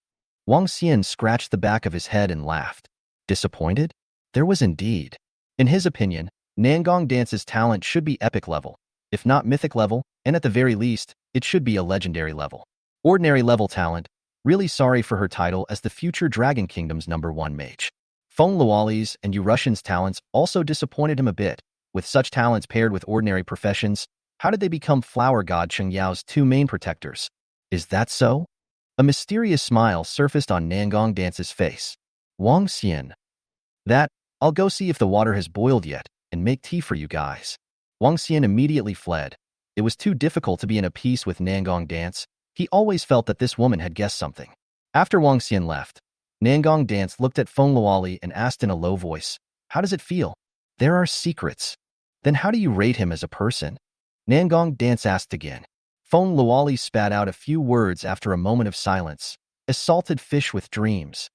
Wang Xian scratched the back of his head and laughed. Disappointed? There was indeed. In his opinion, Nangong Dance's talent should be epic level, if not mythic level, and at the very least, it should be a legendary level. Ordinary level talent, really sorry for her title as the future Dragon Kingdom's number 1 mage. Feng Luoli's and Yu Risheng's talents also disappointed him a bit. With such talents paired with ordinary professions, how did they become Flower God Cheng Yao's 2 main protectors? Is that so? A mysterious smile surfaced on Nangong Dance's face. Wang Xian. That, I'll go see if the water has boiled yet, and make tea for you guys. Wang Xian immediately fled. It was too difficult to be in a peace with Nangong Dance. He always felt that this woman had guessed something. After Wang Xian left, Nangong Dance looked at Feng Luoli and asked in a low voice, "How does it feel?" "There are secrets." "Then how do you rate him as a person?" Nangong Dance asked again. Feng Luoli spat out a few words after a moment of silence. "A salted fish with dreams."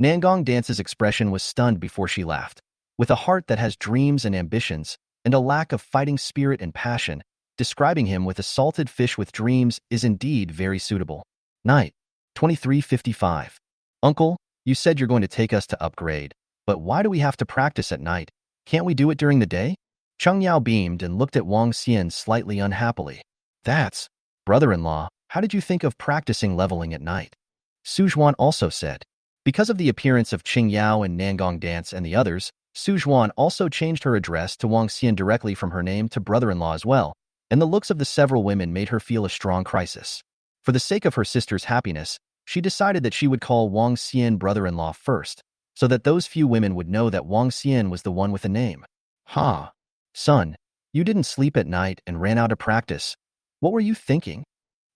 Nangong Dance's expression was stunned before she laughed. With a heart that has dreams and ambitions, and a lack of fighting spirit and passion, describing him with a salted fish with dreams is indeed very suitable. Night, 23:55. Uncle, you said you're going to take us to upgrade, but why do we have to practice at night? Can't we do it during the day? Cheng Yao beamed and looked at Wang Xian slightly unhappily. That's, brother-in-law, how did you think of practicing leveling at night? Su Zhuan also said. Because of the appearance of Qing Yao and Nangong Dance and the others, Su Zhuan also changed her address to Wang Xian directly from her name to brother-in-law as well, and the looks of the several women made her feel a strong crisis. For the sake of her sister's happiness, she decided that she would call Wang Xian brother-in-law first, so that those few women would know that Wang Xian was the one with a name. Ha! Son, you didn't sleep at night and ran out of practice. What were you thinking?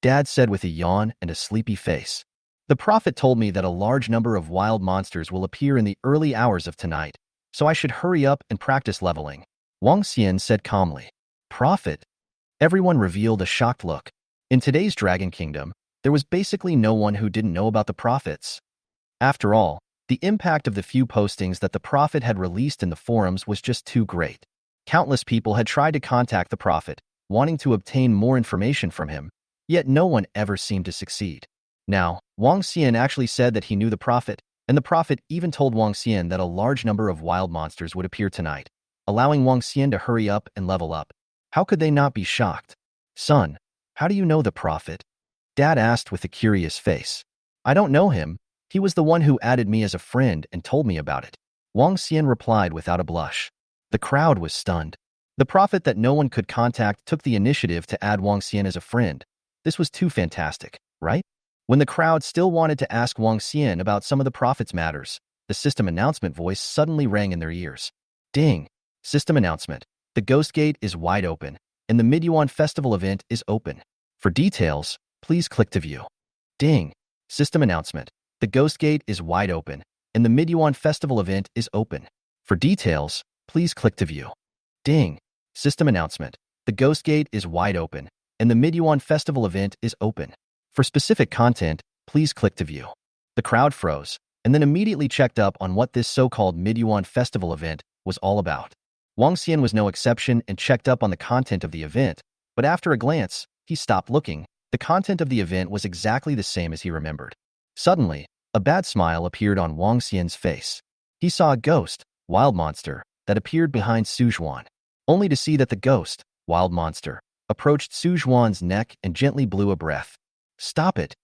Dad said with a yawn and a sleepy face. The prophet told me that a large number of wild monsters will appear in the early hours of tonight, so I should hurry up and practice leveling. Wang Xian said calmly. Prophet? Everyone revealed a shocked look. In today's Dragon Kingdom, there was basically no one who didn't know about the prophets. After all, the impact of the few postings that the prophet had released in the forums was just too great. Countless people had tried to contact the prophet, wanting to obtain more information from him, yet no one ever seemed to succeed. Now, Wang Xian actually said that he knew the prophet, and the prophet even told Wang Xian that a large number of wild monsters would appear tonight, allowing Wang Xian to hurry up and level up. How could they not be shocked? Son, how do you know the prophet? Dad asked with a curious face. I don't know him. He was the one who added me as a friend and told me about it. Wang Xian replied without a blush. The crowd was stunned. The prophet that no one could contact took the initiative to add Wang Xian as a friend. This was too fantastic, right? When the crowd still wanted to ask Wang Xian about some of the prophet's matters, the system announcement voice suddenly rang in their ears. Ding! System announcement. The Ghost Gate is wide open, and the Midyuan Festival event is open. For details, please click to view. Ding! System announcement. The Ghost Gate is wide open, and the Midyuan Festival event is open. For details, please click to view. Ding! System announcement. The Ghost Gate is wide open, and the Midyuan Festival event is open. For specific content, please click to view. The crowd froze, and then immediately checked up on what this so-called Midyuan Festival event was all about. Wang Xian was no exception and checked up on the content of the event, but after a glance, he stopped looking. The content of the event was exactly the same as he remembered. Suddenly, a bad smile appeared on Wang Xian's face. He saw a ghost, wild monster, that appeared behind Su Zhuan, only to see that the ghost, wild monster, approached Su Zhuan's neck and gently blew a breath. Stop it!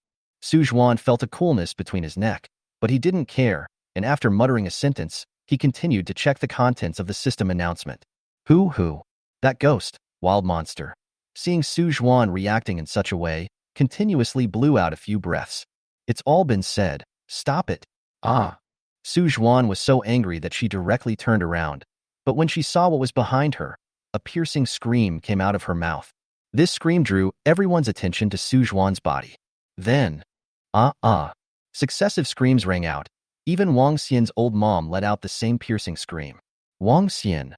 Su Zhuan felt a coolness between his neck, but he didn't care, and after muttering a sentence, he continued to check the contents of the system announcement. Who? That ghost, wild monster. Seeing Su Zhuan reacting in such a way, continuously blew out a few breaths. It's all been said. Stop it. Ah. Su Zhuan was so angry that she directly turned around, but when she saw what was behind her, a piercing scream came out of her mouth. This scream drew everyone's attention to Su Zhuan's body. Then, successive screams rang out. Even Wang Xian's old mom let out the same piercing scream. Wang Xian.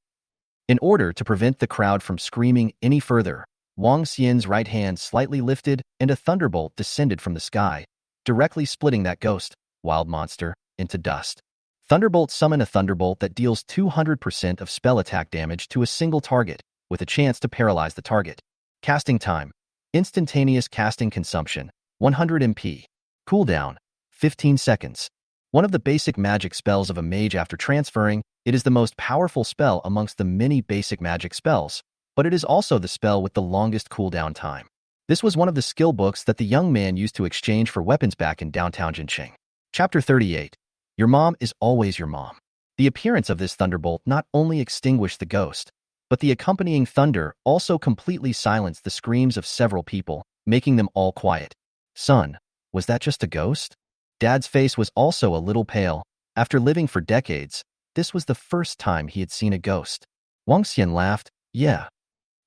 In order to prevent the crowd from screaming any further, Wang Xian's right hand slightly lifted and a thunderbolt descended from the sky, directly splitting that ghost, wild monster, into dust. Thunderbolt summon a thunderbolt that deals 200% of spell attack damage to a single target, with a chance to paralyze the target. Casting time. Instantaneous casting consumption, 100 MP. Cooldown, 15 seconds. One of the basic magic spells of a mage after transferring, it is the most powerful spell amongst the many basic magic spells, but it is also the spell with the longest cooldown time. This was one of the skill books that the young man used to exchange for weapons back in downtown Jinqing. Chapter 38. Your mom is always your mom. The appearance of this thunderbolt not only extinguished the ghost, but the accompanying thunder also completely silenced the screams of several people, making them all quiet. Son, Was that just a ghost? Dad's face was also a little pale. After living for decades, this was the first time he had seen a ghost. Wang Xian laughed. Yeah.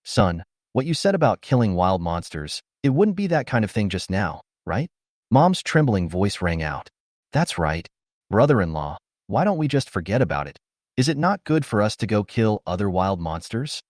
Son, what you said about killing wild monsters, it wouldn't be that kind of thing just now, right? Mom's trembling voice rang out. That's right. Brother-in-law, why don't we just forget about it? Is it not good for us to go kill other wild monsters?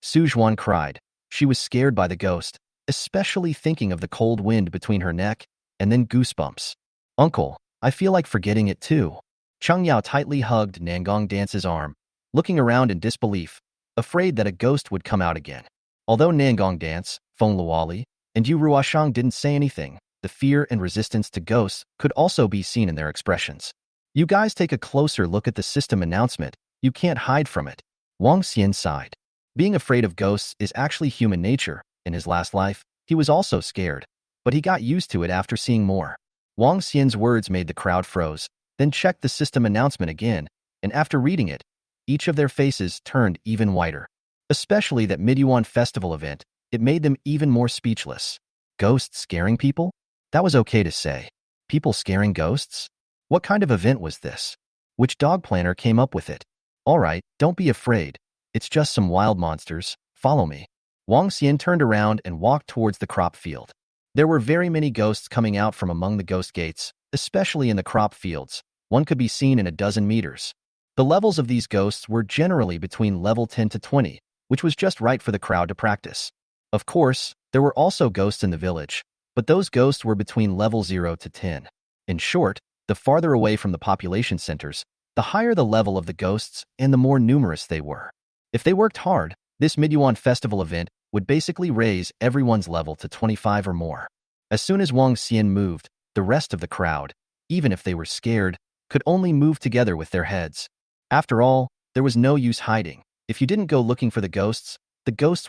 Su Zhuan cried. She was scared by the ghost, especially thinking of the cold wind between her neck and then goosebumps. Uncle, I feel like forgetting it too. Cheng Yao tightly hugged Nangong Dance's arm, looking around in disbelief, afraid that a ghost would come out again. Although Nangong Dance, Feng Luoli, and Yu Ruoshang didn't say anything, the fear and resistance to ghosts could also be seen in their expressions. You guys take a closer look at the system announcement. You can't hide from it. Wang Xian sighed. Being afraid of ghosts is actually human nature. In his last life, he was also scared, but he got used to it after seeing more. Wang Xian's words made the crowd froze, then checked the system announcement again, and after reading it, each of their faces turned even whiter. Especially that Midyuan festival event, it made them even more speechless. Ghosts scaring people? That was okay to say. People scaring ghosts? What kind of event was this? Which dog planner came up with it? All right, don't be afraid. It's just some wild monsters. Follow me. Wang Xian turned around and walked towards the crop field. There were very many ghosts coming out from among the ghost gates, especially in the crop fields. One could be seen in a dozen meters. The levels of these ghosts were generally between level 10 to 20, which was just right for the crowd to practice. Of course, there were also ghosts in the village, but those ghosts were between level 0 to 10. In short, the farther away from the population centers, the higher the level of the ghosts and the more numerous they were. If they worked hard, this Midyuan festival event would basically raise everyone's level to 25 or more. As soon as Wang Xian moved, the rest of the crowd, even if they were scared, could only move together with their heads. After all, there was no use hiding. If you didn't go looking for the ghosts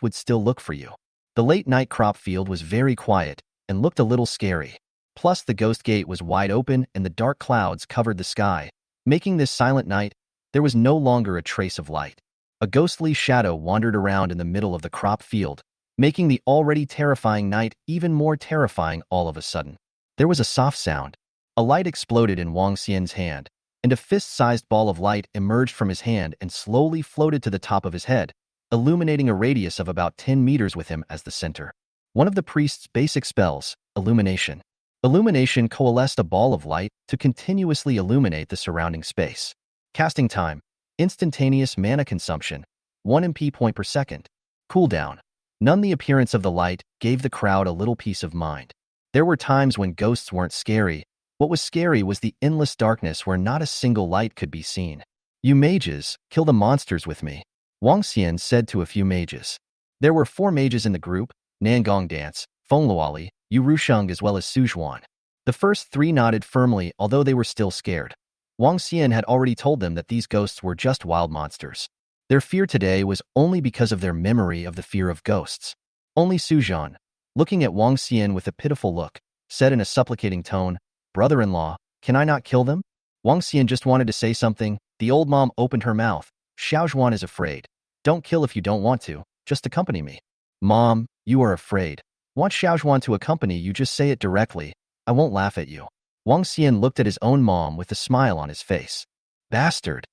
would still look for you. The late-night crop field was very quiet and looked a little scary. Plus, the ghost gate was wide open and the dark clouds covered the sky, making this silent night, there was no longer a trace of light. A ghostly shadow wandered around in the middle of the crop field, making the already terrifying night even more terrifying all of a sudden. There was a soft sound. A light exploded in Wang Xian's hand, and a fist-sized ball of light emerged from his hand and slowly floated to the top of his head, illuminating a radius of about 10 meters with him as the center. One of the priest's basic spells, illumination. Illumination coalesced a ball of light to continuously illuminate the surrounding space. Casting time, instantaneous mana consumption, 1 MP point per second. Cooldown. None. The appearance of the light gave the crowd a little peace of mind. There were times when ghosts weren't scary. What was scary was the endless darkness where not a single light could be seen. You mages, kill the monsters with me, Wang Xian said to a few mages. There were 4 mages in the group, Nangong Dance, Feng Luoli, Yu Rusheng as well as Su Zhuan. The first 3 nodded firmly although they were still scared. Wang Xian had already told them that these ghosts were just wild monsters. Their fear today was only because of their memory of the fear of ghosts. Only Su Zhuan, looking at Wang Xian with a pitiful look, said in a supplicating tone, "Brother-in-law, can I not kill them?" Wang Xian just wanted to say something. The old mom opened her mouth. "Xiao Zhuan is afraid. Don't kill if you don't want to. Just accompany me." "Mom, you are afraid. Want Xiao Zhuan to accompany you, just say it directly. I won't laugh at you." Wang Xian looked at his own mom with a smile on his face. Bastard.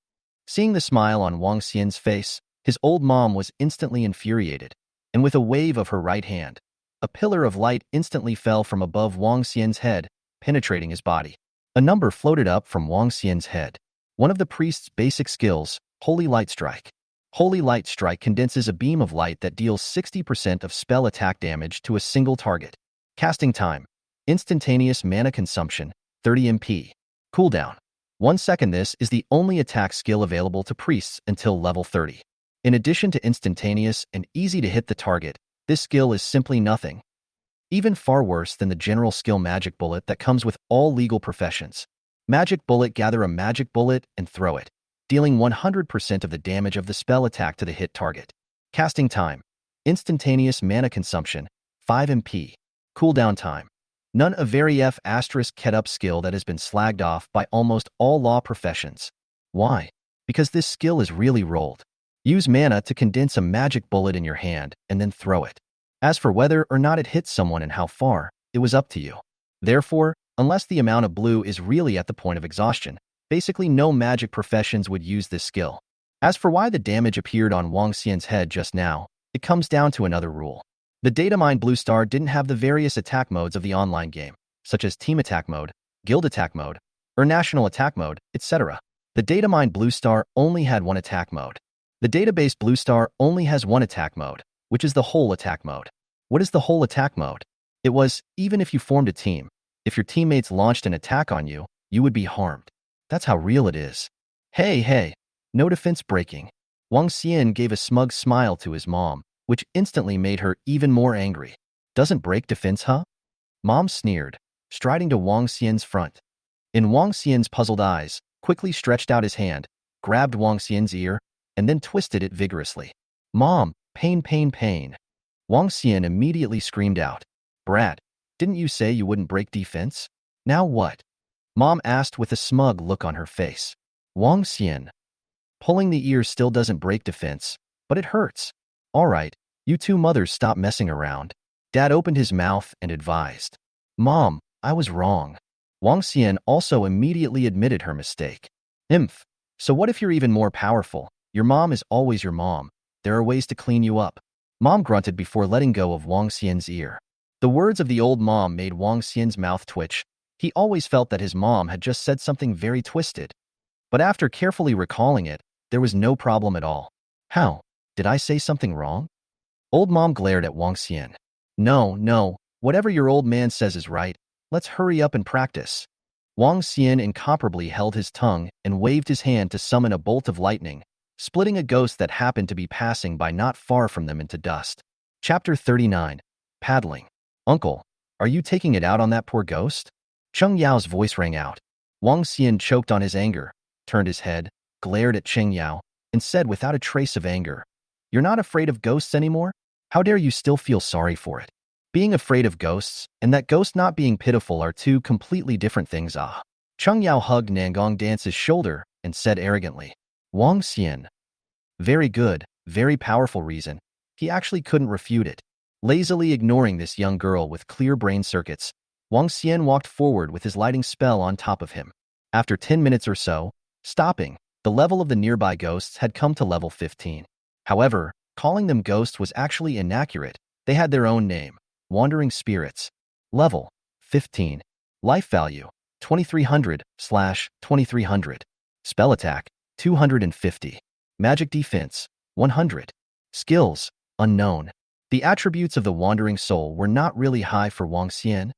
Seeing the smile on Wang Xian's face, his old mom was instantly infuriated, and with a wave of her right hand, a pillar of light instantly fell from above Wang Xian's head, penetrating his body. A number floated up from Wang Xian's head. One of the priest's basic skills, Holy Light Strike. Holy Light Strike condenses a beam of light that deals 60% of spell attack damage to a single target. Casting time. Instantaneous mana consumption, 30 MP. Cooldown. 1 second. This is the only attack skill available to priests until level 30. In addition to instantaneous and easy to hit the target, this skill is simply nothing. Even far worse than the general skill Magic Bullet that comes with all legal professions. Magic Bullet. Gather a magic bullet and throw it, dealing 100% of the damage of the spell attack to the hit target. Casting time. Instantaneous mana consumption, 5 MP. Cooldown time. None. A very F***ket up skill that has been slagged off by almost all law professions. Why? Because this skill is really rolled. Use mana to condense a magic bullet in your hand and then throw it. As for whether or not it hits someone and how far, it was up to you. Therefore, Unless the amount of blue is really at the point of exhaustion, basically no magic professions would use this skill. As for why the damage appeared on Wang Xian's head just now, it comes down to another rule. The data mine Blue Star didn't have the various attack modes of the online game, such as team attack mode, guild attack mode, or national attack mode, etc. The data mine Blue Star only had one attack mode. The database Blue Star only has one attack mode, which is the whole attack mode. What is the whole attack mode? It was, even if you formed a team, if your teammates launched an attack on you, you would be harmed. That's how real it is. Hey, no defense breaking. Wang Xian gave a smug smile to his mom, which instantly made her even more angry. Doesn't break defense, huh? Mom sneered, striding to Wang Xian's front. In Wang Xian's puzzled eyes, quickly stretched out his hand, grabbed Wang Xian's ear, and then twisted it vigorously. Mom, pain. Wang Xian immediately screamed out. Brat, didn't you say you wouldn't break defense? Now what? Mom asked with a smug look on her face. Wang Xian. Pulling the ear still doesn't break defense, but it hurts. All right, you two mothers stop messing around. Dad opened his mouth and advised. Mom, I was wrong. Wang Xian also immediately admitted her mistake. Imph. So what if you're even more powerful? Your mom is always your mom. There are ways to clean you up. Mom grunted before letting go of Wang Xian's ear. The words of the old mom made Wang Xian's mouth twitch. He always felt that his mom had just said something very twisted. But after carefully recalling it, there was no problem at all. How? Did I say something wrong? Old mom glared at Wang Xian. No, whatever your old man says is right. Let's hurry up and practice. Wang Xian incomparably held his tongue and waved his hand to summon a bolt of lightning, splitting a ghost that happened to be passing by not far from them into dust. Chapter 39. Paddling. Uncle, are you taking it out on that poor ghost? Cheng Yao's voice rang out. Wang Xian choked on his anger, turned his head, glared at Cheng Yao, and said without a trace of anger, You're not afraid of ghosts anymore? How dare you still feel sorry for it? Being afraid of ghosts and that ghost not being pitiful are two completely different things. Cheng Yao hugged Nangong Dance's shoulder and said arrogantly, Wang Xian. Very good, very powerful reason. He actually couldn't refute it. Lazily ignoring this young girl with clear brain circuits, Wang Xian walked forward with his lighting spell on top of him. After 10 minutes or so, stopping, the level of the nearby ghosts had come to level 15. However, calling them ghosts was actually inaccurate. They had their own name, Wandering Spirits. Level 15. Life value 2300/2300. Spell attack 250. Magic defense 100. Skills unknown. The attributes of the Wandering Soul were not really high for Wang Xian,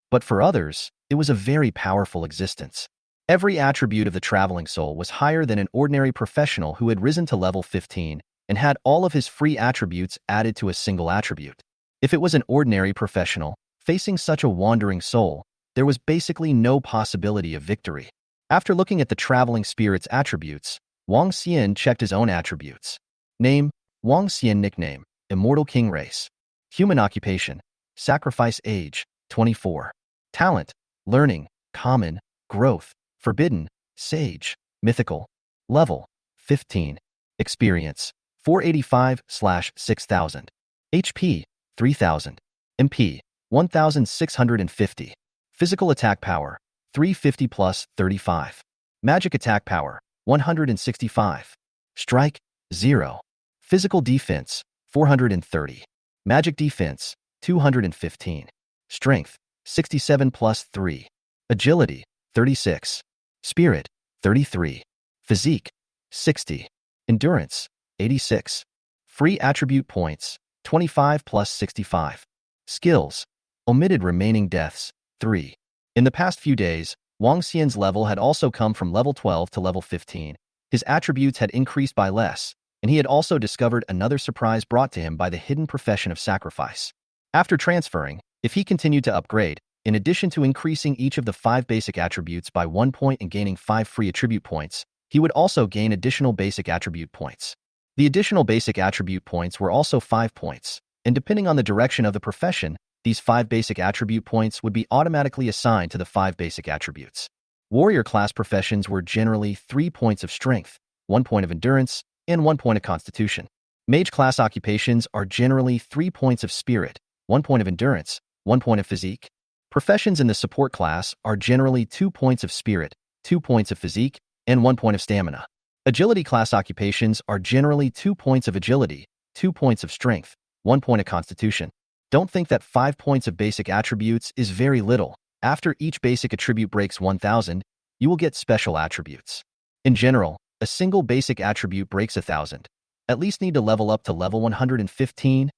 but for others, it was a very powerful existence. Every attribute of the Traveling Soul was higher than an ordinary professional who had risen to level 15 and had all of his free attributes added to a single attribute. If it was an ordinary professional facing such a Wandering Soul, there was basically no possibility of victory. After looking at the Traveling Spirit's attributes, Wang Xian checked his own attributes. Name, Wang Xian. Nickname, Immortal King Race. Human occupation, sacrifice. Age, 24. Talent, learning, common, growth, forbidden, sage, mythical. Level, 15. Experience, 485/6000. HP, 3000. MP, 1650. Physical attack power, 350 plus 35. Magic attack power, 165. Strike, 0. Physical defense, 430. Magic defense, 215. Strength, 67 plus 3. Agility, 36. Spirit, 33. Physique, 60. Endurance, 86. Free attribute points, 25 plus 65. Skills, omitted remaining deaths, 3. In the past few days, Wang Xian's level had also come from level 12 to level 15. His attributes had increased by less, and he had also discovered another surprise brought to him by the hidden profession of sacrifice. After transferring, if he continued to upgrade, in addition to increasing each of the 5 basic attributes by 1 point and gaining 5 free attribute points, he would also gain additional basic attribute points. The additional basic attribute points were also 5 points, and depending on the direction of the profession, these 5 basic attribute points would be automatically assigned to the 5 basic attributes. Warrior class professions were generally 3 points of strength, 1 point of endurance, and 1 point of constitution. Mage class occupations are generally 3 points of spirit, 1 point of endurance, 1 point of physique. Professions in the support class are generally 2 points of spirit, 2 points of physique, and 1 point of stamina. Agility class occupations are generally 2 points of agility, 2 points of strength, 1 point of constitution. Don't think that 5 points of basic attributes is very little. After each basic attribute breaks 1000, you will get special attributes. In general, a single basic attribute breaks 1000. At least need to level up to level 115.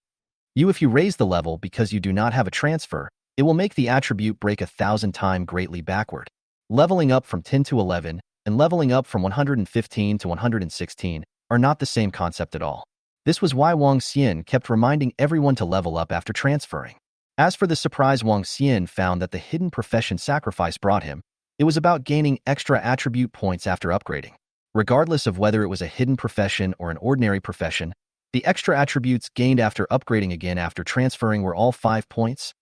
If you raise the level because you do not have a transfer, it will make the attribute break 1000 times greatly backward. Leveling up from 10 to 11 and leveling up from 115 to 116 are not the same concept at all. This was why Wang Xian kept reminding everyone to level up after transferring. As for the surprise Wang Xian found that the hidden profession sacrifice brought him, it was about gaining extra attribute points after upgrading. Regardless of whether it was a hidden profession or an ordinary profession, the extra attributes gained after upgrading again after transferring were all 5 points.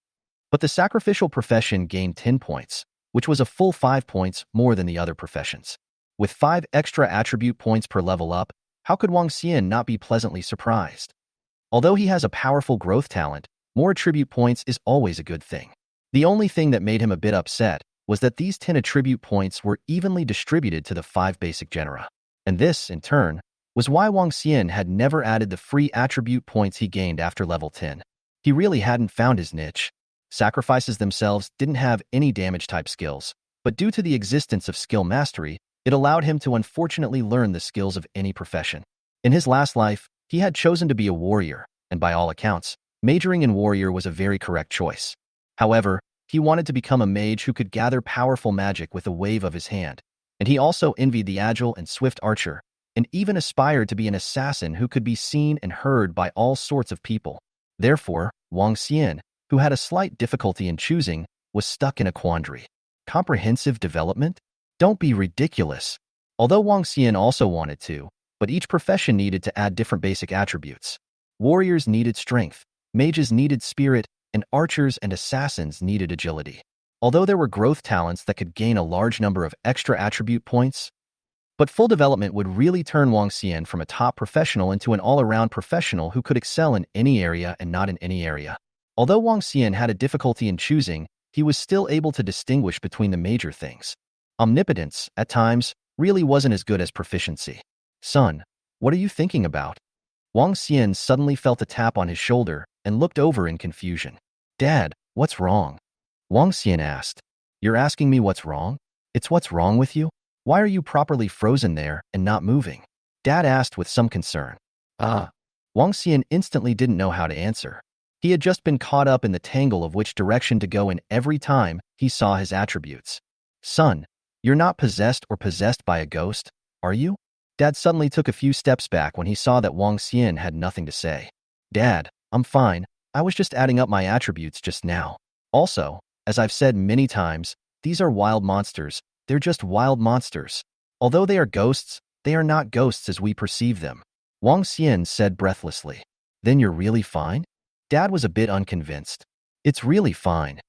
But the sacrificial profession gained 10 points, which was a full 5 points more than the other professions. With 5 extra attribute points per level up, how could Wang Xian not be pleasantly surprised? Although he has a powerful growth talent, more attribute points is always a good thing. The only thing that made him a bit upset was that these 10 attribute points were evenly distributed to the 5 basic genera. And this, in turn, was why Wang Xian had never added the free attribute points he gained after level 10. He really hadn't found his niche. Sacrifices themselves didn't have any damage-type skills, but due to the existence of skill mastery, it allowed him to unfortunately learn the skills of any profession. In his last life, he had chosen to be a warrior, and by all accounts, majoring in warrior was a very correct choice. However, he wanted to become a mage who could gather powerful magic with a wave of his hand, and he also envied the agile and swift archer, and even aspired to be an assassin who could be seen and heard by all sorts of people. Therefore, Wang Xian, who had a slight difficulty in choosing, was stuck in a quandary. Comprehensive development? Don't be ridiculous. Although Wang Xian also wanted to, but each profession needed to add different basic attributes. Warriors needed strength, mages needed spirit, and archers and assassins needed agility. Although there were growth talents that could gain a large number of extra attribute points, but full development would really turn Wang Xian from a top professional into an all-around professional who could excel in any area and not in any area. Although Wang Xian had a difficulty in choosing, he was still able to distinguish between the major things. Omnipotence, at times, really wasn't as good as proficiency. Son, what are you thinking about? Wang Xian suddenly felt a tap on his shoulder and looked over in confusion. Dad, what's wrong? Wang Xian asked. You're asking me what's wrong? It's what's wrong with you? Why are you properly frozen there and not moving? Dad asked with some concern. Wang Xian instantly didn't know how to answer. He had just been caught up in the tangle of which direction to go in every time he saw his attributes. Son, you're not possessed or possessed by a ghost, are you? Dad suddenly took a few steps back when he saw that Wang Xian had nothing to say. Dad, I'm fine. I was just adding up my attributes just now. Also, as I've said many times, these are wild monsters. They're just wild monsters. Although they are ghosts, they are not ghosts as we perceive them. Wang Xian said breathlessly. Then you're really fine? Dad was a bit unconvinced. It's really fine.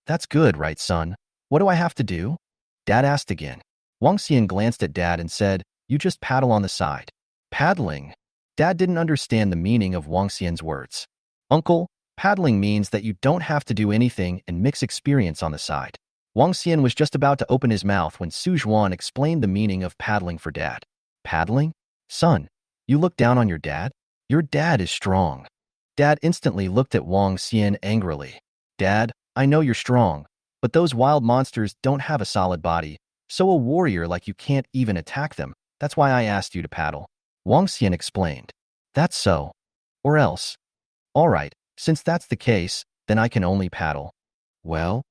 That's good, right, son? What do I have to do? Dad asked again. Wang Xian glanced at Dad and said, You just paddle on the side. Paddling? Dad didn't understand the meaning of Wang Xian's words. Uncle, paddling means that you don't have to do anything and mix experience on the side. Wang Xian was just about to open his mouth when Su Zhuan explained the meaning of paddling for Dad. Paddling? Son, you look down on your dad? Your dad is strong. Dad instantly looked at Wang Xian angrily. Dad, I know you're strong, but those wild monsters don't have a solid body, so a warrior like you can't even attack them. That's why I asked you to paddle. Wang Xian explained. That's so. Or else. All right, since that's the case, then I can only paddle. Well?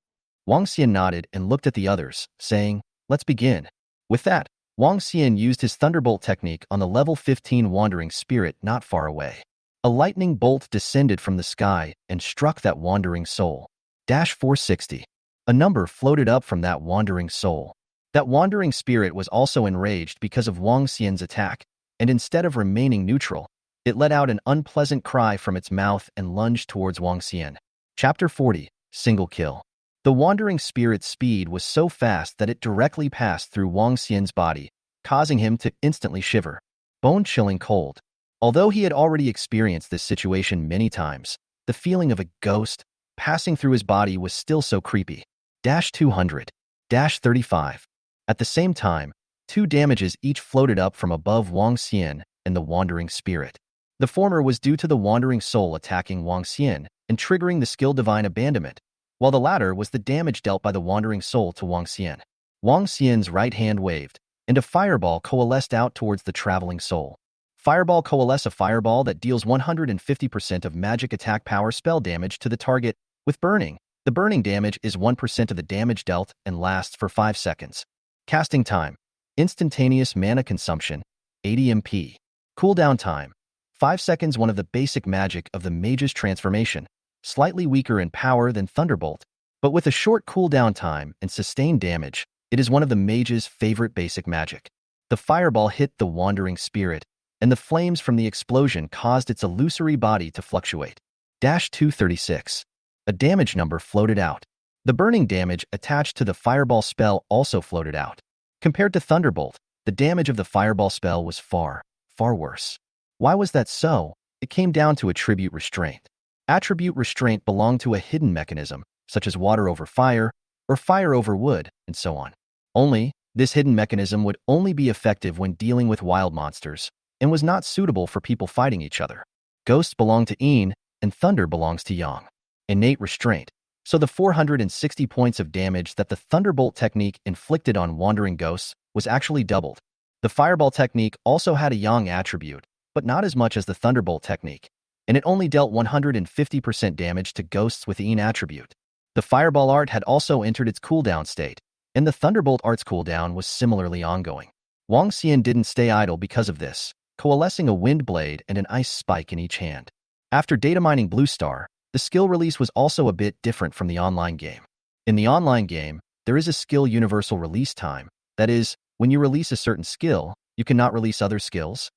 Wang Xian nodded and looked at the others, saying, Let's begin. With that, Wang Xian used his thunderbolt technique on the level 15 wandering spirit not far away. A lightning bolt descended from the sky and struck that wandering soul. 460. A number floated up from that wandering soul. That wandering spirit was also enraged because of Wang Xian's attack, and instead of remaining neutral, it let out an unpleasant cry from its mouth and lunged towards Wang Xian. Chapter 40. Single Kill. The wandering spirit's speed was so fast that it directly passed through Wang Xian's body, causing him to instantly shiver. Bone-chilling cold. Although he had already experienced this situation many times, the feeling of a ghost passing through his body was still so creepy. 200. 35. At the same time, two damages each floated up from above Wang Xian and the Wandering Spirit. The former was due to the Wandering Soul attacking Wang Xian and triggering the skill Divine Abandonment, while the latter was the damage dealt by the Wandering Soul to Wang Xian. Wang Xian's right hand waved, and a fireball coalesced out towards the traveling soul. Fireball coalesce a fireball that deals 150% of magic attack power spell damage to the target. With burning, the burning damage is 1% of the damage dealt and lasts for 5 seconds. Casting time. Instantaneous mana consumption. 80 MP. Cooldown time. 5 seconds. One of the basic magic of the mage's transformation. Slightly weaker in power than Thunderbolt, but with a short cooldown time and sustained damage, it is one of the mage's favorite basic magic. The fireball hit the Wandering Spirit, and the flames from the explosion caused its illusory body to fluctuate. 236. A damage number floated out. The burning damage attached to the fireball spell also floated out. Compared to Thunderbolt, the damage of the fireball spell was far, far worse. Why was that so? It came down to attribute restraint. Attribute restraint belonged to a hidden mechanism, such as water over fire, or fire over wood, and so on. Only, this hidden mechanism would only be effective when dealing with wild monsters, and was not suitable for people fighting each other. Ghosts belong to Yin, and thunder belongs to Yang. Innate restraint. So the 460 points of damage that the Thunderbolt technique inflicted on wandering ghosts was actually doubled. The Fireball technique also had a Yang attribute, but not as much as the Thunderbolt technique, and it only dealt 150% damage to ghosts with Yin attribute. The Fireball art had also entered its cooldown state, and the Thunderbolt art's cooldown was similarly ongoing. Wang Xian didn't stay idle because of this, coalescing a wind blade and an ice spike in each hand. After data mining Blue Star, the skill release was also a bit different from the online game. In the online game, there is a skill universal release time. That is, when you release a certain skill, you cannot release other skills.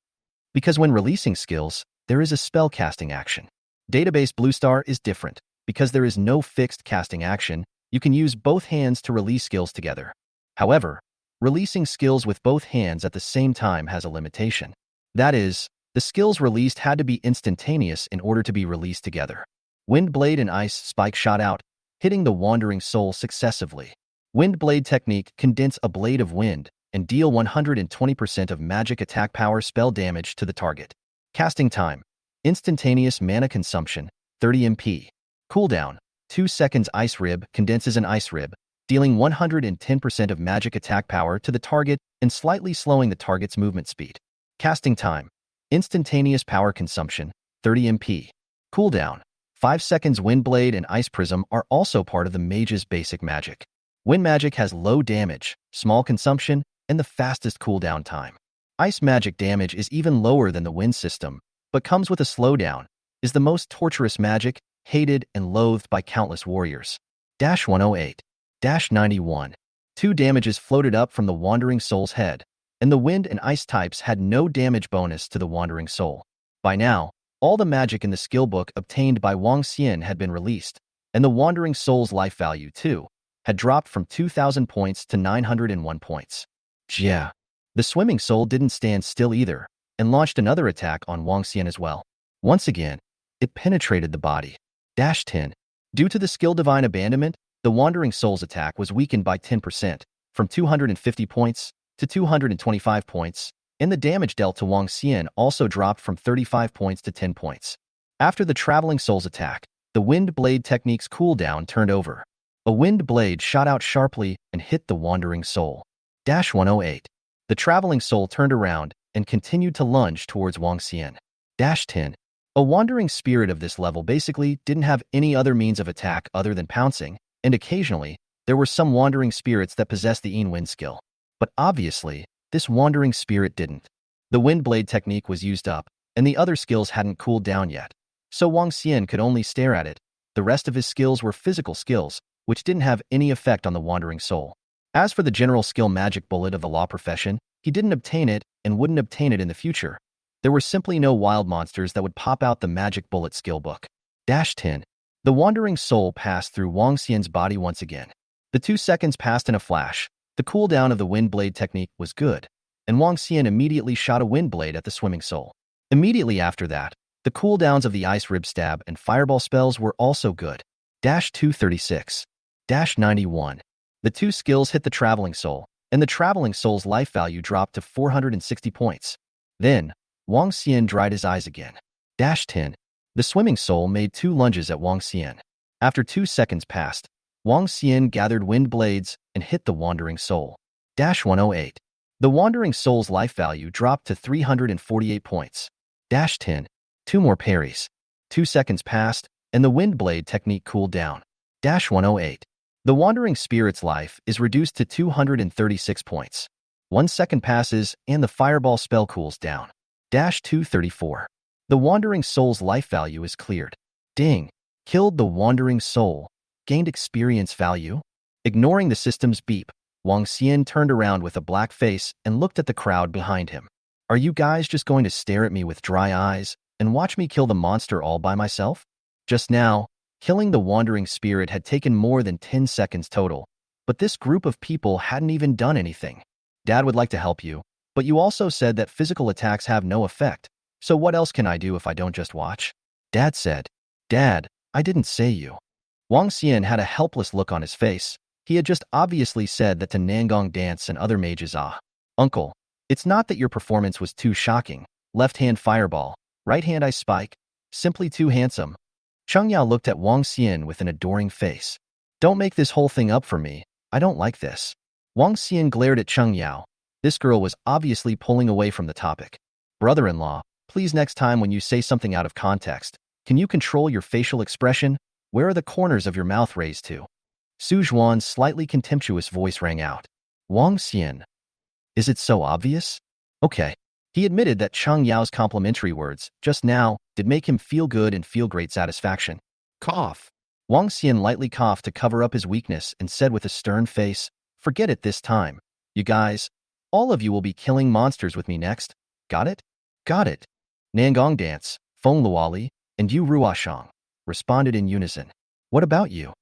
Because when releasing skills, there is a spell casting action. Database Blue Star is different. Because there is no fixed casting action, you can use both hands to release skills together. However, releasing skills with both hands at the same time has a limitation. That is, the skills released had to be instantaneous in order to be released together. Wind Blade and Ice Spike shot out, hitting the Wandering Soul successively. Wind Blade technique condense a blade of wind and deal 120% of magic attack power spell damage to the target. Casting time. Instantaneous mana consumption, 30 MP. Cooldown. 2 seconds. Ice Rib condenses an Ice Rib, dealing 110% of magic attack power to the target and slightly slowing the target's movement speed. Casting time. Instantaneous power consumption, 30 MP. Cooldown. 5 seconds. Wind Blade and Ice Prism are also part of the mage's basic magic. Wind magic has low damage, small consumption, and the fastest cooldown time. Ice magic damage is even lower than the wind system, but comes with a slowdown, is the most torturous magic, hated and loathed by countless warriors. 108. 91. Two damages floated up from the Wandering Soul's head, and the wind and ice types had no damage bonus to the Wandering Soul. By now, all the magic in the skill book obtained by Wang Xian had been released, and the Wandering Soul's life value, too, had dropped from 2,000 points to 901 points. Yeah. The Swimming Soul didn't stand still either, and launched another attack on Wang Xian as well. Once again, it penetrated the body. 10. Due to the skill Divine Abandonment, the Wandering Soul's attack was weakened by 10%, from 250 points to 225 points, and the damage dealt to Wang Xian also dropped from 35 points to 10 points. After the Traveling Soul's attack, the Wind Blade technique's cooldown turned over. A wind blade shot out sharply and hit the Wandering Soul. 108. The Traveling Soul turned around and continued to lunge towards Wang Xian. 10. A Wandering Spirit of this level basically didn't have any other means of attack other than pouncing, and occasionally, there were some Wandering Spirits that possessed the Yin Wind skill. But obviously, this Wandering Spirit didn't. The Wind Blade technique was used up, and the other skills hadn't cooled down yet. So Wang Xian could only stare at it. The rest of his skills were physical skills, which didn't have any effect on the Wandering Soul. As for the general skill Magic Bullet of the Law Profession, he didn't obtain it and wouldn't obtain it in the future. There were simply no wild monsters that would pop out the Magic Bullet skill book. 10. The Wandering Soul passed through Wang Xian's body once again. The 2 seconds passed in a flash. The cooldown of the Wind Blade technique was good, and Wang Xian immediately shot a Wind Blade at the Swimming Soul. Immediately after that, the cooldowns of the Ice Rib Stab and Fireball spells were also good. 236. 91. The two skills hit the traveling soul, and the traveling soul's life value dropped to 460 points. Then, Wang Xian dried his eyes again. 10. The swimming soul made 2 lunges at Wang Xian. After 2 seconds passed, Wang Xian gathered wind blades and hit the wandering soul. 108. The wandering soul's life value dropped to 348 points. 10. 2 more parries. 2 seconds passed, and the wind blade technique cooled down. 108. The wandering spirit's life is reduced to 236 points. 1 second passes, and the fireball spell cools down. 234. The wandering soul's life value is cleared. Ding. Killed the wandering soul. Gained experience value? Ignoring the system's beep, Wang Xian turned around with a black face and looked at the crowd behind him. Are you guys just going to stare at me with dry eyes and watch me kill the monster all by myself? Just now, killing the wandering spirit had taken more than 10 seconds total, but this group of people hadn't even done anything. Dad would like to help you, but you also said that physical attacks have no effect, so what else can I do if I don't just watch? Dad said. Dad, I didn't say you. Wang Xian had a helpless look on his face. He had just obviously said that to Nangong Dance and other mages, Uncle, it's not that your performance was too shocking. Left hand fireball, right hand ice spike, simply too handsome. Cheng Yao looked at Wang Xian with an adoring face. Don't make this whole thing up for me. I don't like this. Wang Xian glared at Cheng Yao. This girl was obviously pulling away from the topic. Brother-in-law, please next time when you say something out of context, can you control your facial expression? Where are the corners of your mouth raised to? Su Zhuan's slightly contemptuous voice rang out. Wang Xian. Is it so obvious? Okay. He admitted that Cheng Yao's complimentary words, just now, did make him feel good and feel great satisfaction. Cough. Wang Xian lightly coughed to cover up his weakness and said with a stern face, forget it this time. You guys, all of you will be killing monsters with me next. Got it? Got it. Nangong Dance, Feng Luoli, and Yu Ruoshang responded in unison. What about you?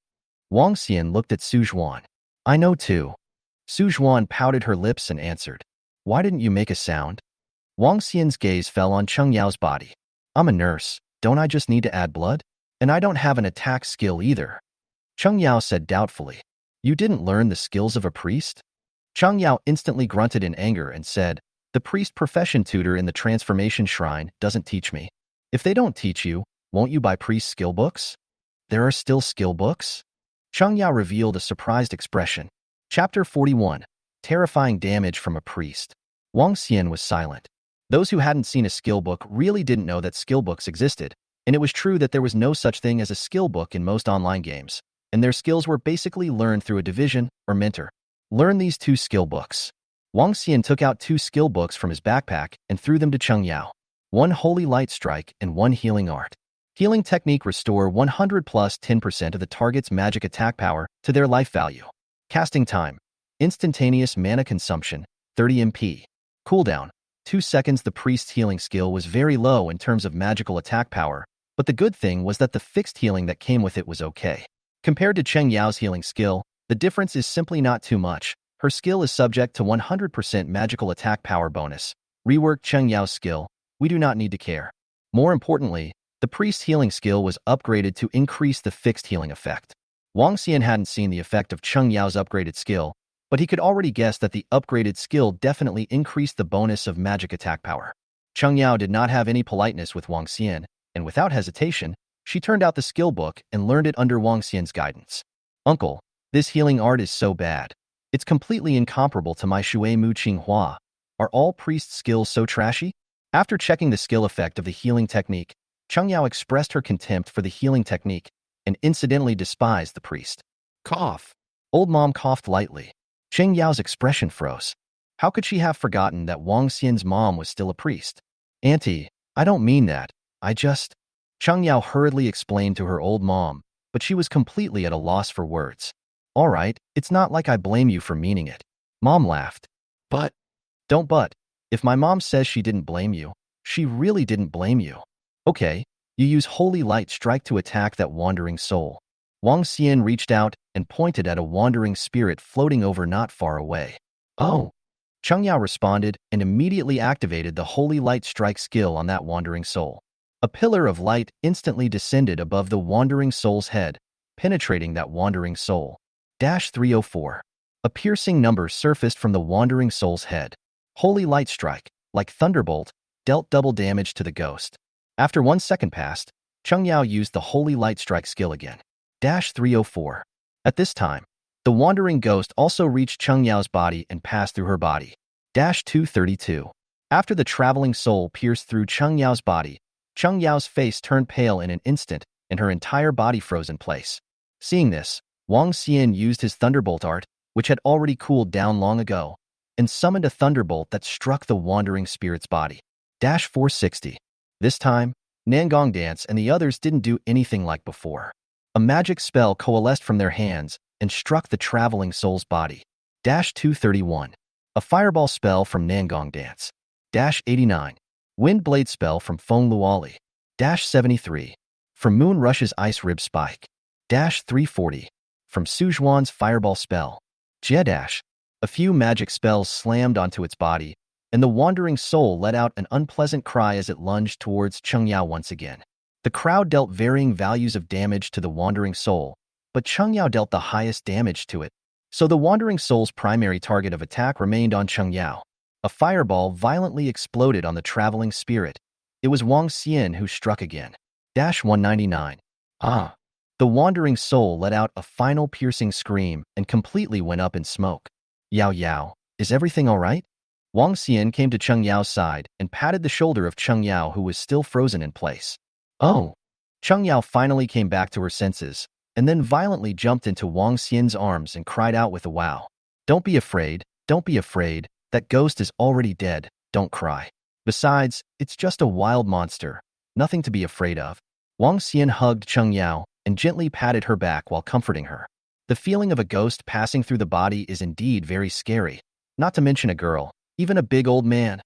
Wang Xian looked at Su Zhuan. I know too. Su Zhuan pouted her lips and answered. Why didn't you make a sound? Wang Xian's gaze fell on Cheng Yao's body. I'm a nurse. Don't I just need to add blood? And I don't have an attack skill either. Cheng Yao said doubtfully. You didn't learn the skills of a priest? Cheng Yao instantly grunted in anger and said, the priest profession tutor in the transformation shrine doesn't teach me. If they don't teach you, won't you buy priest skill books? There are still skill books? Cheng Yao revealed a surprised expression. Chapter 41. Terrifying damage from a priest. Wang Xian was silent. Those who hadn't seen a skill book really didn't know that skill books existed, and it was true that there was no such thing as a skill book in most online games, and their skills were basically learned through a division or mentor. Learn these 2 skill books. Wang Xian took out 2 skill books from his backpack and threw them to Cheng Yao. 1 Holy Light Strike and 1 Healing Art. Healing Technique restore 100 plus 10% of the target's magic attack power to their life value. Casting time. Instantaneous mana consumption, 30 MP. Cooldown. 2 seconds. The priest's healing skill was very low in terms of magical attack power, but the good thing was that the fixed healing that came with it was okay. Compared to Cheng Yao's healing skill, the difference is simply not too much. Her skill is subject to 100% magical attack power bonus. Rework Cheng Yao's skill. We do not need to care. More importantly, the priest's healing skill was upgraded to increase the fixed healing effect. Wang Xian hadn't seen the effect of Cheng Yao's upgraded skill, but he could already guess that the upgraded skill definitely increased the bonus of magic attack power. Cheng Yao did not have any politeness with Wang Xian, and without hesitation, she turned out the skill book and learned it under Wang Xian's guidance. Uncle, this healing art is so bad. It's completely incomparable to my Shui Mu Qinghua. Are all priest skills so trashy? After checking the skill effect of the healing technique, Cheng Yao expressed her contempt for the healing technique and incidentally despised the priest. Cough. Old Mom coughed lightly. Cheng Yao's expression froze. How could she have forgotten that Wang Xian's mom was still a priest? Auntie, I don't mean that. I just... Cheng Yao hurriedly explained to her old mom, but she was completely at a loss for words. All right, it's not like I blame you for meaning it. Mom laughed. But... Don't but. If my mom says she didn't blame you, she really didn't blame you. Okay, you use Holy Light Strike to attack that wandering soul. Wang Xian reached out and pointed at a wandering spirit floating over not far away. Oh. Cheng Yao responded and immediately activated the Holy Light Strike skill on that wandering soul. A pillar of light instantly descended above the wandering soul's head, penetrating that wandering soul. 304. A piercing number surfaced from the wandering soul's head. Holy light strike, like thunderbolt, dealt double damage to the ghost. After 1 second passed, Cheng Yao used the holy light strike skill again. 304. At this time, the wandering ghost also reached Cheng Yao's body and passed through her body. 232. After the traveling soul pierced through Cheng Yao's body, Cheng Yao's face turned pale in an instant and her entire body froze in place. Seeing this, Wang Xian used his thunderbolt art, which had already cooled down long ago, and summoned a thunderbolt that struck the wandering spirit's body. 460. This time, Nangong Dance and the others didn't do anything like before. A magic spell coalesced from their hands and struck the traveling soul's body. 231. A fireball spell from Nangong Dance. 89. Wind blade spell from Feng Luoli. 73. From Moon Rush's ice rib spike. 340. From Sujuan's fireball spell. Jade. A few magic spells slammed onto its body, and the wandering soul let out an unpleasant cry as it lunged towards Cheng Yao once again. The crowd dealt varying values of damage to the wandering soul, but Cheng Yao dealt the highest damage to it, so the wandering soul's primary target of attack remained on Cheng Yao. A fireball violently exploded on the traveling spirit. It was Wang Xian who struck again. 199. The wandering soul let out a final piercing scream and completely went up in smoke. Yao Yao, is everything all right? Wang Xian came to Cheng Yao's side and patted the shoulder of Cheng Yao, who was still frozen in place. Oh! Cheng Yao finally came back to her senses, and then violently jumped into Wang Xian's arms and cried out with a wow. Don't be afraid, don't be afraid, that ghost is already dead, don't cry. Besides, it's just a wild monster, nothing to be afraid of. Wang Xian hugged Cheng Yao and gently patted her back while comforting her. The feeling of a ghost passing through the body is indeed very scary, not to mention a girl, even a big old man,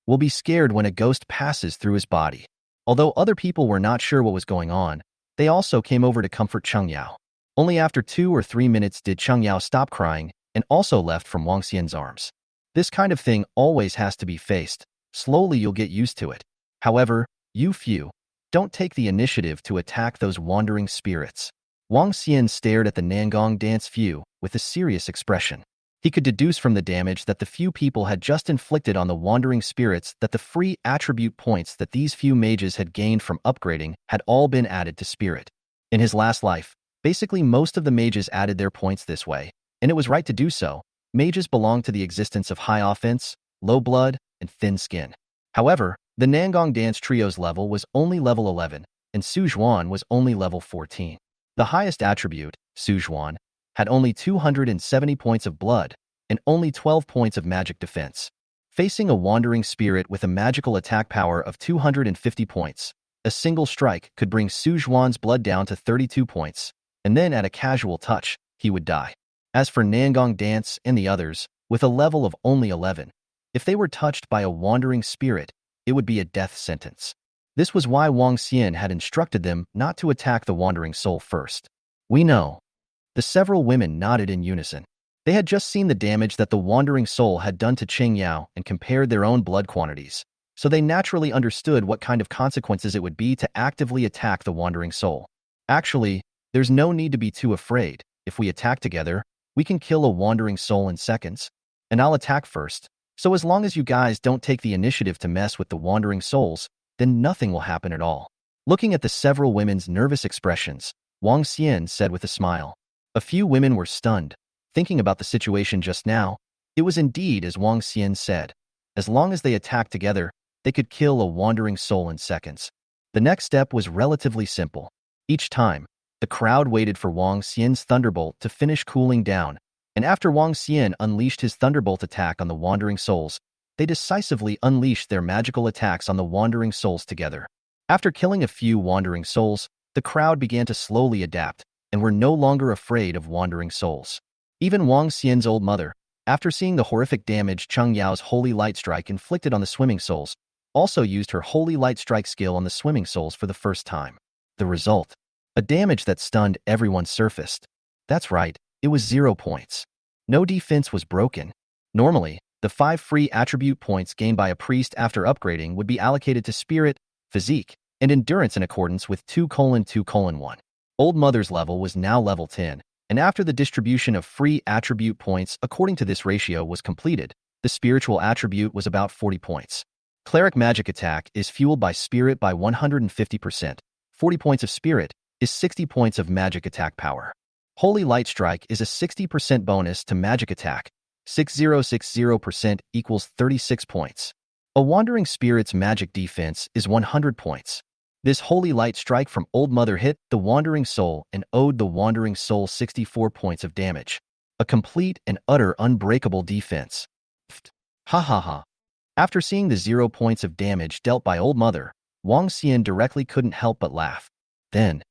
will be scared when a ghost passes through his body. Although other people were not sure what was going on, they also came over to comfort Cheng Yao. Only after 2 or 3 minutes did Cheng Yao stop crying and also left from Wang Xian's arms. This kind of thing always has to be faced. Slowly you'll get used to it. However, you few, don't take the initiative to attack those wandering spirits. Wang Xian stared at the Nangong Dance few with a serious expression. He could deduce from the damage that the few people had just inflicted on the wandering spirits that the free attribute points that these few mages had gained from upgrading had all been added to spirit. In his last life, basically most of the mages added their points this way, and it was right to do so. Mages belong to the existence of high offense, low blood, and thin skin. However, the Nangong Dance Trio's level was only level 11, and Sujuan was only level 14. The highest attribute, Sujuan, had only 270 points of blood and only 12 points of magic defense. Facing a wandering spirit with a magical attack power of 250 points, a single strike could bring Sujuan's blood down to 32 points, and then at a casual touch, he would die. As for Nangong Dance and the others, with a level of only 11, if they were touched by a wandering spirit, it would be a death sentence. This was why Wang Xian had instructed them not to attack the wandering soul first. We know. The several women nodded in unison. They had just seen the damage that the wandering soul had done to Cheng Yao and compared their own blood quantities, so they naturally understood what kind of consequences it would be to actively attack the wandering soul. Actually, there's no need to be too afraid. If we attack together, we can kill a wandering soul in seconds. And I'll attack first, so as long as you guys don't take the initiative to mess with the wandering souls, then nothing will happen at all. Looking at the several women's nervous expressions, Wang Xian said with a smile. A few women were stunned. Thinking about the situation just now, it was indeed as Wang Xian said. As long as they attacked together, they could kill a wandering soul in seconds. The next step was relatively simple. Each time, the crowd waited for Wang Xian's thunderbolt to finish cooling down, and after Wang Xian unleashed his thunderbolt attack on the wandering souls, they decisively unleashed their magical attacks on the wandering souls together. After killing a few wandering souls, the crowd began to slowly adapt, and were no longer afraid of wandering souls. Even Wang Xian's old mother, after seeing the horrific damage Cheng Yao's Holy Light Strike inflicted on the swimming souls, also used her Holy Light Strike skill on the swimming souls for the first time. The result? A damage that stunned everyone surfaced. That's right, it was 0 points. No defense was broken. Normally, the 5 free attribute points gained by a priest after upgrading would be allocated to spirit, physique, and endurance in accordance with 2:2:1. Old Mother's level was now level 10, and after the distribution of free attribute points according to this ratio was completed, the spiritual attribute was about 40 points. Cleric magic attack is fueled by spirit by 150%. 40 points of spirit is 60 points of magic attack power. Holy Light Strike is a 60% bonus to magic attack. 6060% equals 36 points. A Wandering Spirit's magic defense is 100 points. This Holy Light Strike from Old Mother hit the Wandering Soul and owed the Wandering Soul 64 points of damage. A complete and utter unbreakable defense. Ha ha ha. After seeing the 0 points of damage dealt by Old Mother, Wang Xian directly couldn't help but laugh. Then,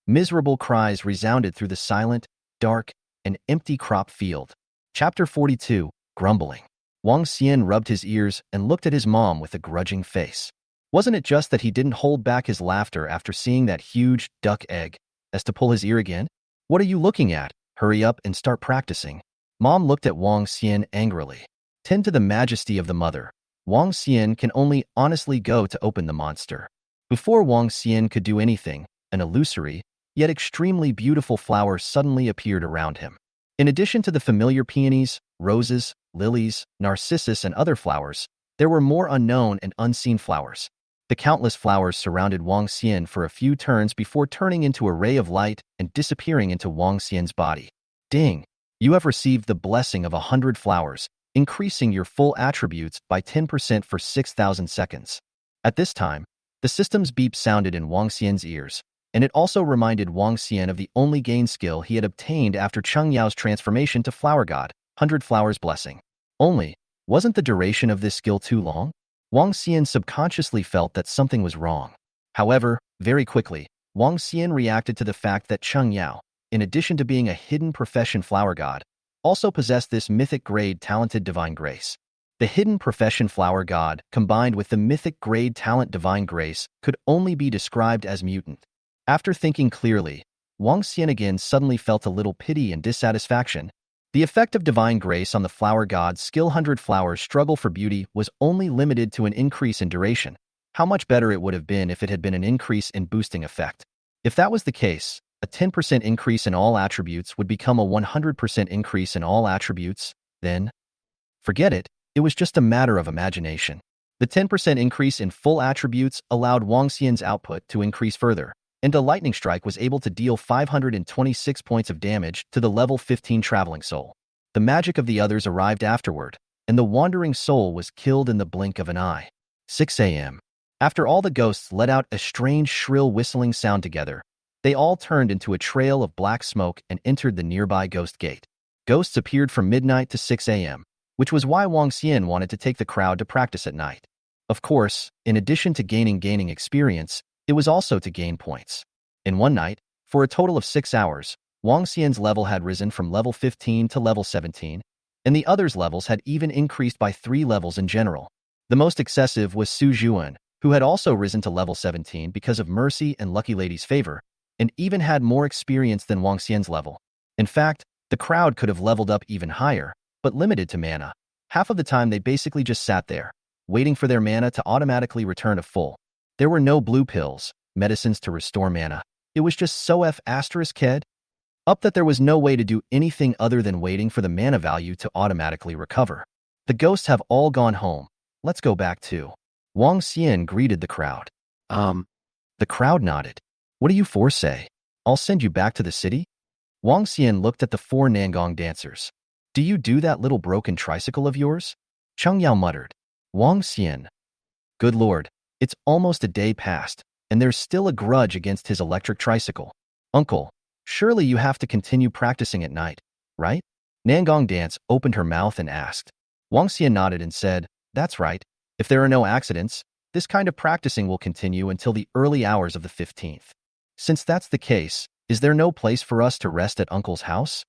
miserable cries resounded through the silent, dark, and empty crop field. Chapter 42, Grumbling. Wang Xian rubbed his ears and looked at his mom with a grudging face. Wasn't it just that he didn't hold back his laughter after seeing that huge duck egg, as to pull his ear again? What are you looking at? Hurry up and start practicing. Mom looked at Wang Xian angrily. Tend to the majesty of the mother. Wang Xian can only honestly go to open the monster. Before Wang Xian could do anything, an illusory, yet extremely beautiful flower suddenly appeared around him. In addition to the familiar peonies, roses, lilies, narcissus, and other flowers, there were more unknown and unseen flowers. The countless flowers surrounded Wang Xian for a few turns before turning into a ray of light and disappearing into Wang Xian's body. Ding! You have received the blessing of 100 flowers, increasing your full attributes by 10% for 6,000 seconds. At this time, the system's beep sounded in Wang Xian's ears, and it also reminded Wang Xian of the only gain skill he had obtained after Cheng Yao's transformation to Flower God, 100 Flowers Blessing. Only, wasn't the duration of this skill too long? Wang Xian subconsciously felt that something was wrong. However, very quickly, Wang Xian reacted to the fact that Cheng Yao, in addition to being a hidden profession flower god, also possessed this mythic grade talented divine grace. The hidden profession flower god, combined with the mythic grade talent divine grace, could only be described as mutant. After thinking clearly, Wang Xian again suddenly felt a little pity and dissatisfaction. The effect of divine grace on the flower god's skill 100 flowers struggle for beauty was only limited to an increase in duration. How much better it would have been if it had been an increase in boosting effect. If that was the case, a 10% increase in all attributes would become a 100% increase in all attributes, then forget it, it was just a matter of imagination. The 10% increase in full attributes allowed Wang Xian's output to increase further, and a lightning strike was able to deal 526 points of damage to the level 15 traveling soul. The magic of the others arrived afterward, and the wandering soul was killed in the blink of an eye. 6 a.m. After all the ghosts let out a strange shrill whistling sound together, they all turned into a trail of black smoke and entered the nearby ghost gate. Ghosts appeared from midnight to 6 a.m., which was why Wang Xian wanted to take the crowd to practice at night. Of course, in addition to gaining experience, it was also to gain points. In one night, for a total of 6 hours, Wang Xian's level had risen from level 15 to level 17, and the others' levels had even increased by 3 levels in general. The most excessive was Su Zhuan, who had also risen to level 17 because of Mercy and Lucky Lady's favor, and even had more experience than Wang Xian's level. In fact, the crowd could have leveled up even higher, but limited to mana. Half of the time they basically just sat there, waiting for their mana to automatically return to full. There were no blue pills, medicines to restore mana. It was just so *ked up that there was no way to do anything other than waiting for the mana value to automatically recover. The ghosts have all gone home. Let's go back too. Wang Xian greeted the crowd. The crowd nodded. What do you four say? I'll send you back to the city? Wang Xian looked at the 4 Nangong dancers. Do you do that little broken tricycle of yours? Cheng Yao muttered. Wang Xian. Good lord. It's almost a day past, and there's still a grudge against his electric tricycle. Uncle, surely you have to continue practicing at night, right? Nangong Dance opened her mouth and asked. Wang Xian nodded and said, That's right. If there are no accidents, this kind of practicing will continue until the early hours of the 15th. Since that's the case, is there no place for us to rest at Uncle's house?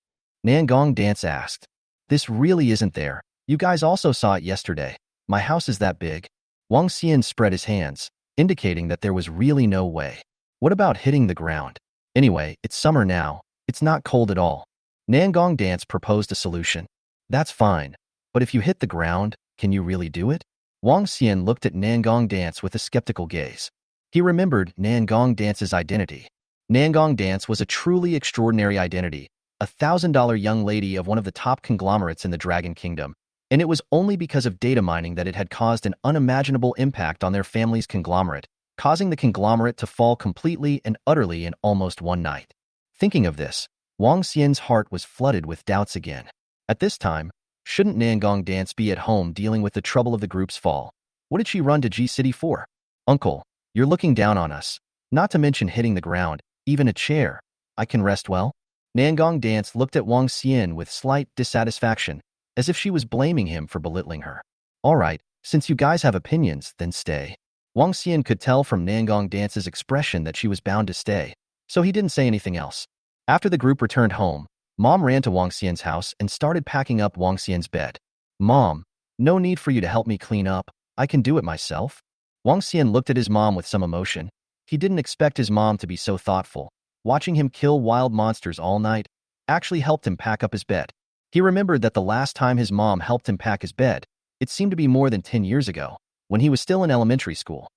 Nangong Dance asked. This really isn't there. You guys also saw it yesterday. My house is that big. Wang Xian spread his hands, indicating that there was really no way. What about hitting the ground? Anyway, it's summer now. It's not cold at all. Nangong Dance proposed a solution. That's fine. But if you hit the ground, can you really do it? Wang Xian looked at Nangong Dance with a skeptical gaze. He remembered Nangong Dance's identity. Nangong Dance was a truly extraordinary identity, a $1,000 young lady of one of the top conglomerates in the Dragon Kingdom, and it was only because of data mining that it had caused an unimaginable impact on their family's conglomerate, causing the conglomerate to fall completely and utterly in almost one night. Thinking of this, Wang Xian's heart was flooded with doubts again. At this time, shouldn't Nangong Dance be at home dealing with the trouble of the group's fall? What did she run to G City for? Uncle, you're looking down on us, not to mention hitting the ground, even a chair. I can rest well? Nangong Dance looked at Wang Xian with slight dissatisfaction, as if she was blaming him for belittling her. All right, since you guys have opinions, then stay. Wang Xian could tell from Nangong Dance's expression that she was bound to stay, so he didn't say anything else. After the group returned home, Mom ran to Wang Xian's house and started packing up Wang Xian's bed. Mom, no need for you to help me clean up. I can do it myself. Wang Xian looked at his mom with some emotion. He didn't expect his mom to be so thoughtful. Watching him kill wild monsters all night actually helped him pack up his bed. He remembered that the last time his mom helped him pack his bed, it seemed to be more than 10 years ago, when he was still in elementary school.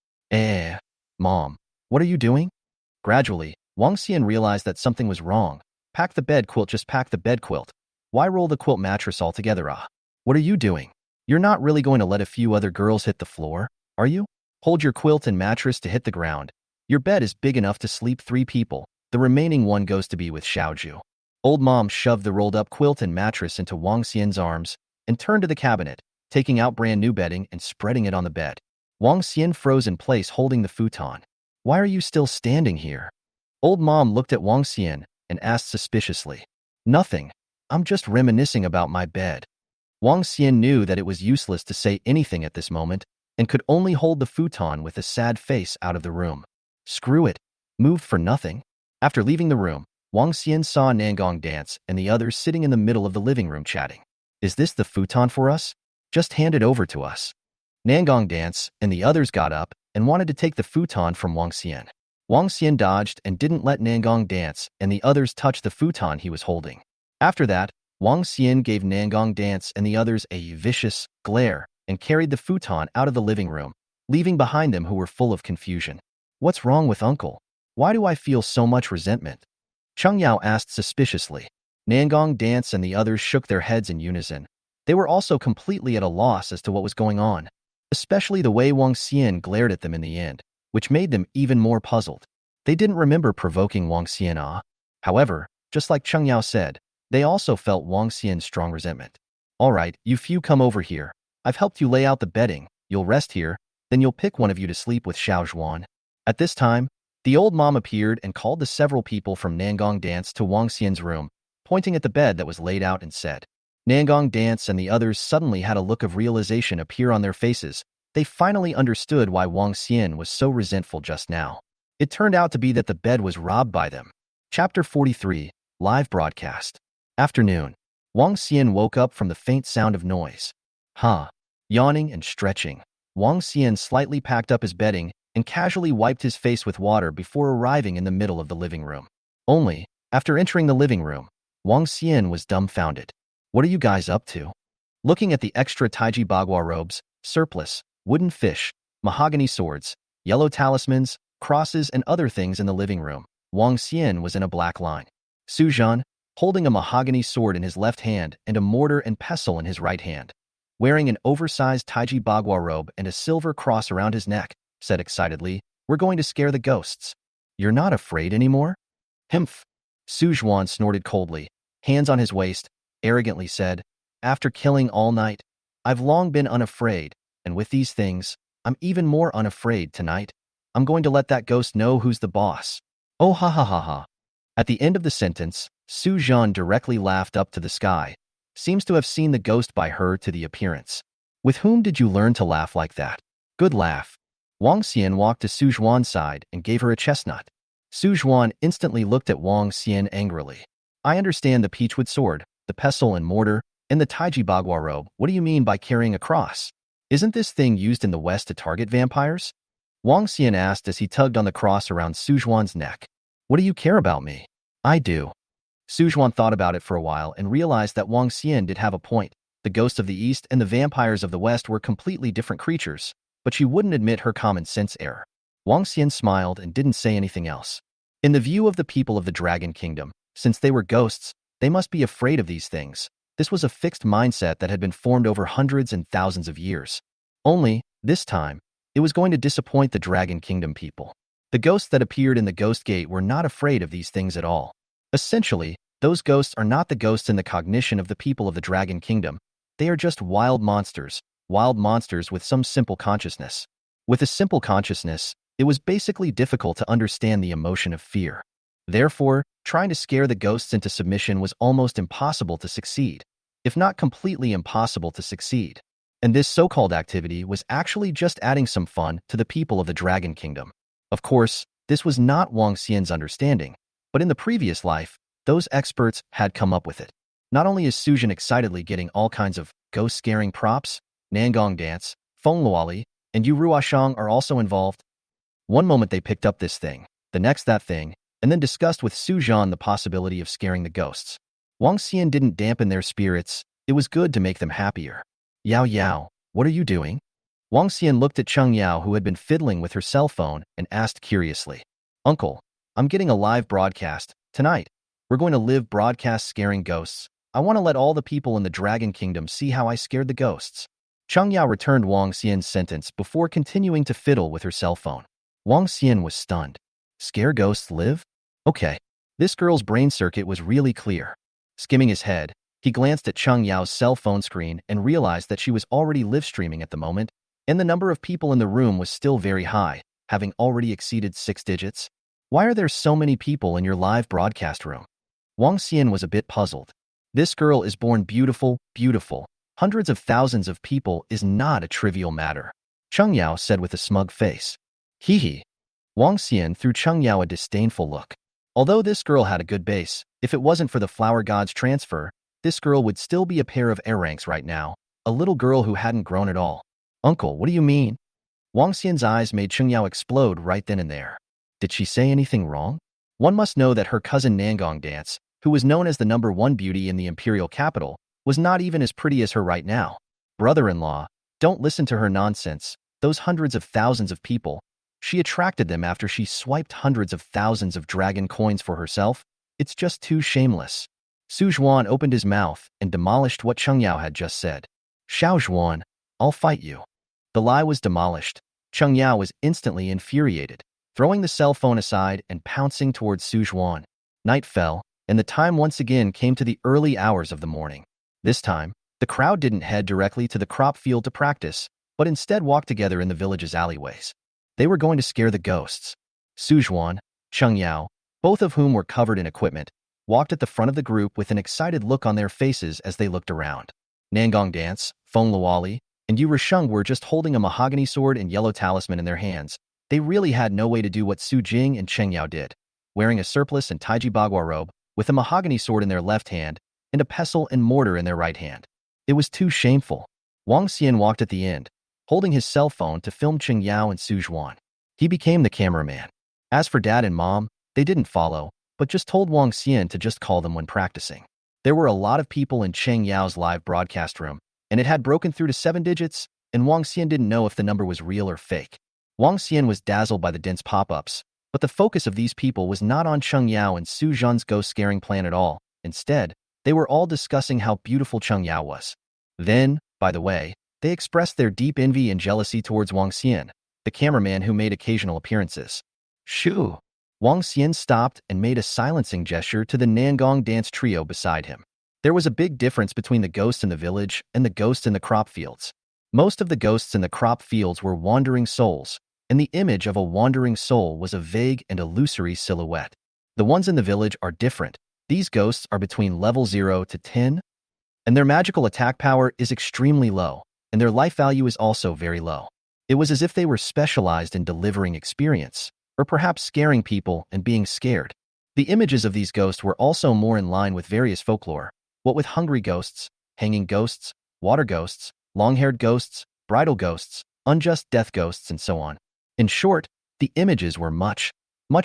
Mom, what are you doing? Gradually, Wang Xian realized that something was wrong. Pack the bed quilt, just pack the bed quilt. Why roll the quilt mattress altogether? What are you doing? You're not really going to let a few other girls hit the floor, are you? Hold your quilt and mattress to hit the ground. Your bed is big enough to sleep 3 people. The remaining one goes to be with Xiaoju. Old Mom shoved the rolled-up quilt and mattress into Wang Xian's arms and turned to the cabinet, taking out brand new bedding and spreading it on the bed. Wang Xian froze in place holding the futon. Why are you still standing here? Old Mom looked at Wang Xian and asked suspiciously. Nothing. I'm just reminiscing about my bed. Wang Xian knew that it was useless to say anything at this moment and could only hold the futon with a sad face out of the room. Screw it. Moved for nothing. After leaving the room, Wang Xian saw Nangong Dance and the others sitting in the middle of the living room chatting. Is this the futon for us? Just hand it over to us. Nangong Dance and the others got up and wanted to take the futon from Wang Xian. Wang Xian dodged and didn't let Nangong Dance and the others touch the futon he was holding. After that, Wang Xian gave Nangong Dance and the others a vicious glare and carried the futon out of the living room, leaving behind them who were full of confusion. What's wrong with Uncle? Why do I feel so much resentment? Cheng Yao asked suspiciously. Nangong Dance and the others shook their heads in unison. They were also completely at a loss as to what was going on, especially the way Wang Xian glared at them in the end, which made them even more puzzled. They didn't remember provoking Wang Xian. However, just like Cheng Yao said, they also felt Wang Xian's strong resentment. All right, you few come over here. I've helped you lay out the bedding. You'll rest here, then you'll pick one of you to sleep with Xiao Zhuan. At this time, the old mom appeared and called the several people from Nangong Dance to Wang Xian's room, pointing at the bed that was laid out and said. Nangong Dance and the others suddenly had a look of realization appear on their faces. They finally understood why Wang Xian was so resentful just now. It turned out to be that the bed was robbed by them. Chapter 43, Live Broadcast. Afternoon. Wang Xian woke up from the faint sound of noise. Yawning and stretching, Wang Xian slightly packed up his bedding and casually wiped his face with water before arriving in the middle of the living room. Only, after entering the living room, Wang Xian was dumbfounded. What are you guys up to? Looking at the extra Taiji Bagua robes, surplice, wooden fish, mahogany swords, yellow talismans, crosses, and other things in the living room, Wang Xian was in a black line. Su Zhan, holding a mahogany sword in his left hand and a mortar and pestle in his right hand, wearing an oversized Taiji Bagua robe and a silver cross around his neck, said excitedly, "We're going to scare the ghosts. You're not afraid anymore?" Humph. Su Zhuan snorted coldly, hands on his waist, arrogantly said, "After killing all night, I've long been unafraid, and with these things, I'm even more unafraid tonight. I'm going to let that ghost know who's the boss." Oh ha ha ha ha. At the end of the sentence, Su Zhan directly laughed up to the sky. Seems to have seen the ghost by her to the appearance. With whom did you learn to laugh like that? Good laugh. Wang Xian walked to Su Zhuan's side and gave her a chestnut. Su Zhuan instantly looked at Wang Xian angrily. I understand the peachwood sword, the pestle and mortar, and the Taiji Bagua robe. What do you mean by carrying a cross? Isn't this thing used in the West to target vampires? Wang Xian asked as he tugged on the cross around Su Zhuan's neck. What do you care about me? I do. Su Zhuan thought about it for a while and realized that Wang Xian did have a point. The ghosts of the East and the vampires of the West were completely different creatures, but she wouldn't admit her common sense error. Wang Xian smiled and didn't say anything else. In the view of the people of the Dragon Kingdom, since they were ghosts, they must be afraid of these things. This was a fixed mindset that had been formed over hundreds and thousands of years. Only, this time, it was going to disappoint the Dragon Kingdom people. The ghosts that appeared in the Ghost Gate were not afraid of these things at all. Essentially, those ghosts are not the ghosts in the cognition of the people of the Dragon Kingdom. They are just wild monsters with some simple consciousness. With a simple consciousness, it was basically difficult to understand the emotion of fear. Therefore, trying to scare the ghosts into submission was almost impossible to succeed, if not completely impossible to succeed. And this so-called activity was actually just adding some fun to the people of the Dragon Kingdom. Of course, this was not Wang Xian's understanding, but in the previous life, those experts had come up with it. Not only is Sujin excitedly getting all kinds of ghost-scaring props, Nangong dance, Feng Luoli, and Yu Ruoshang are also involved. One moment they picked up this thing, the next that thing, and then discussed with Su Zhan the possibility of scaring the ghosts. Wang Xian didn't dampen their spirits. It was good to make them happier. Yao Yao, what are you doing? Wang Xian looked at Cheng Yao, who had been fiddling with her cell phone, and asked curiously. Uncle, I'm getting a live broadcast. Tonight, we're going to live broadcast scaring ghosts. I want to let all the people in the Dragon Kingdom see how I scared the ghosts. Cheng Yao returned Wang Xian's sentence before continuing to fiddle with her cell phone. Wang Xian was stunned. Scare ghosts live? Okay. This girl's brain circuit was really clear. Skimming his head, he glanced at Cheng Yao's cell phone screen and realized that she was already live streaming at the moment, and the number of people in the room was still very high, having already exceeded 6 digits. Why are there so many people in your live broadcast room? Wang Xian was a bit puzzled. This girl is born beautiful. Hundreds of thousands of people is not a trivial matter, Cheng Yao said with a smug face. Hee hee. Wang Xian threw Cheng Yao a disdainful look. Although this girl had a good base, if it wasn't for the flower god's transfer, this girl would still be a pair of air ranks right now, a little girl who hadn't grown at all. Uncle, what do you mean? Wang Xian's eyes made Cheng Yao explode right then and there. Did she say anything wrong? One must know that her cousin Nangong Dance, who was known as the #1 beauty in the imperial capital, was not even as pretty as her right now. Brother-in-law, don't listen to her nonsense. Those hundreds of thousands of people, she attracted them after she swiped hundreds of thousands of dragon coins for herself. It's just too shameless. Su Zhuan opened his mouth and demolished what Cheng Yao had just said. Xiao Zhuan, I'll fight you. The lie was demolished. Cheng Yao was instantly infuriated, throwing the cell phone aside and pouncing towards Su Zhuan. Night fell, and the time once again came to the early hours of the morning. This time, the crowd didn't head directly to the crop field to practice, but instead walked together in the village's alleyways. They were going to scare the ghosts. Su Zhuan, Cheng Yao, both of whom were covered in equipment, walked at the front of the group with an excited look on their faces as they looked around. Nangong Dance, Feng Luoli, and Yu Risheng were just holding a mahogany sword and yellow talisman in their hands. They really had no way to do what Su Jing and Cheng Yao did, wearing a surplice and Taiji Bagua robe, with a mahogany sword in their left hand, and a pestle and mortar in their right hand. It was too shameful. Wang Xian walked at the end, holding his cell phone to film Cheng Yao and Su Zhuan. He became the cameraman. As for Dad and Mom, they didn't follow, but just told Wang Xian to just call them when practicing. There were a lot of people in Cheng Yao's live broadcast room, and it had broken through to 7 digits, and Wang Xian didn't know if the number was real or fake. Wang Xian was dazzled by the dense pop-ups, but the focus of these people was not on Cheng Yao and Su Zhan's ghost-scaring plan at all. Instead, they were all discussing how beautiful Cheng Yao was. Then, by the way, they expressed their deep envy and jealousy towards Wang Xian, the cameraman who made occasional appearances. Shoo! Wang Xian stopped and made a silencing gesture to the Nangong Dance trio beside him. There was a big difference between the ghosts in the village and the ghosts in the crop fields. Most of the ghosts in the crop fields were wandering souls, and the image of a wandering soul was a vague and illusory silhouette. The ones in the village are different. These ghosts are between level 0 to 10, and their magical attack power is extremely low, and their life value is also very low. It was as if they were specialized in delivering experience, or perhaps scaring people and being scared. The images of these ghosts were also more in line with various folklore, what with hungry ghosts, hanging ghosts, water ghosts, long-haired ghosts, bridal ghosts, unjust death ghosts, and so on. In short, the images were much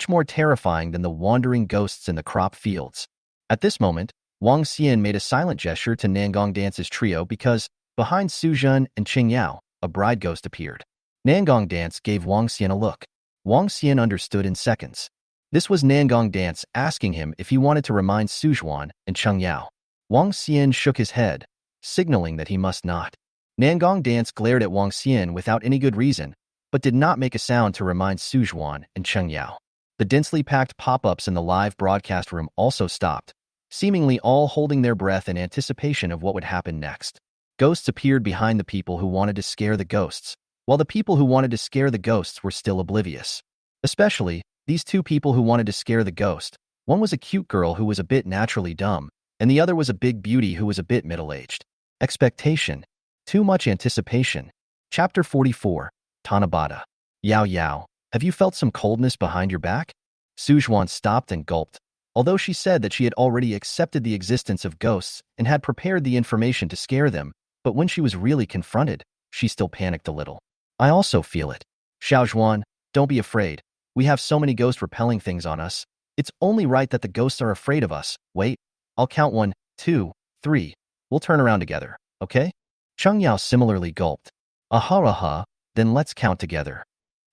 more terrifying than the wandering ghosts in the crop fields. At this moment, Wang Xian made a silent gesture to Nangong Dance's trio because, behind Su Zhan and Cheng Yao, a bride ghost appeared. Nangong Dance gave Wang Xian a look. Wang Xian understood in seconds. This was Nangong Dance asking him if he wanted to remind Sujuan and Cheng Yao. Wang Xian shook his head, signaling that he must not. Nangong Dance glared at Wang Xian without any good reason, but did not make a sound to remind Sujuan and Cheng Yao. The densely packed pop-ups in the live broadcast room also stopped, seemingly all holding their breath in anticipation of what would happen next. Ghosts appeared behind the people who wanted to scare the ghosts, while the people who wanted to scare the ghosts were still oblivious. Especially, these two people who wanted to scare the ghost. One was a cute girl who was a bit naturally dumb, and the other was a big beauty who was a bit middle-aged. Expectation. Too much anticipation. Chapter 44. Tanabata. Yao Yao, have you felt some coldness behind your back? Sujuan stopped and gulped. Although she said that she had already accepted the existence of ghosts and had prepared the information to scare them, but when she was really confronted, she still panicked a little. I also feel it. Xiaozhuan, don't be afraid. We have so many ghost-repelling things on us. It's only right that the ghosts are afraid of us. Wait, I'll count 1, 2, 3. We'll turn around together, okay? Cheng Yao similarly gulped. Aha, then let's count together.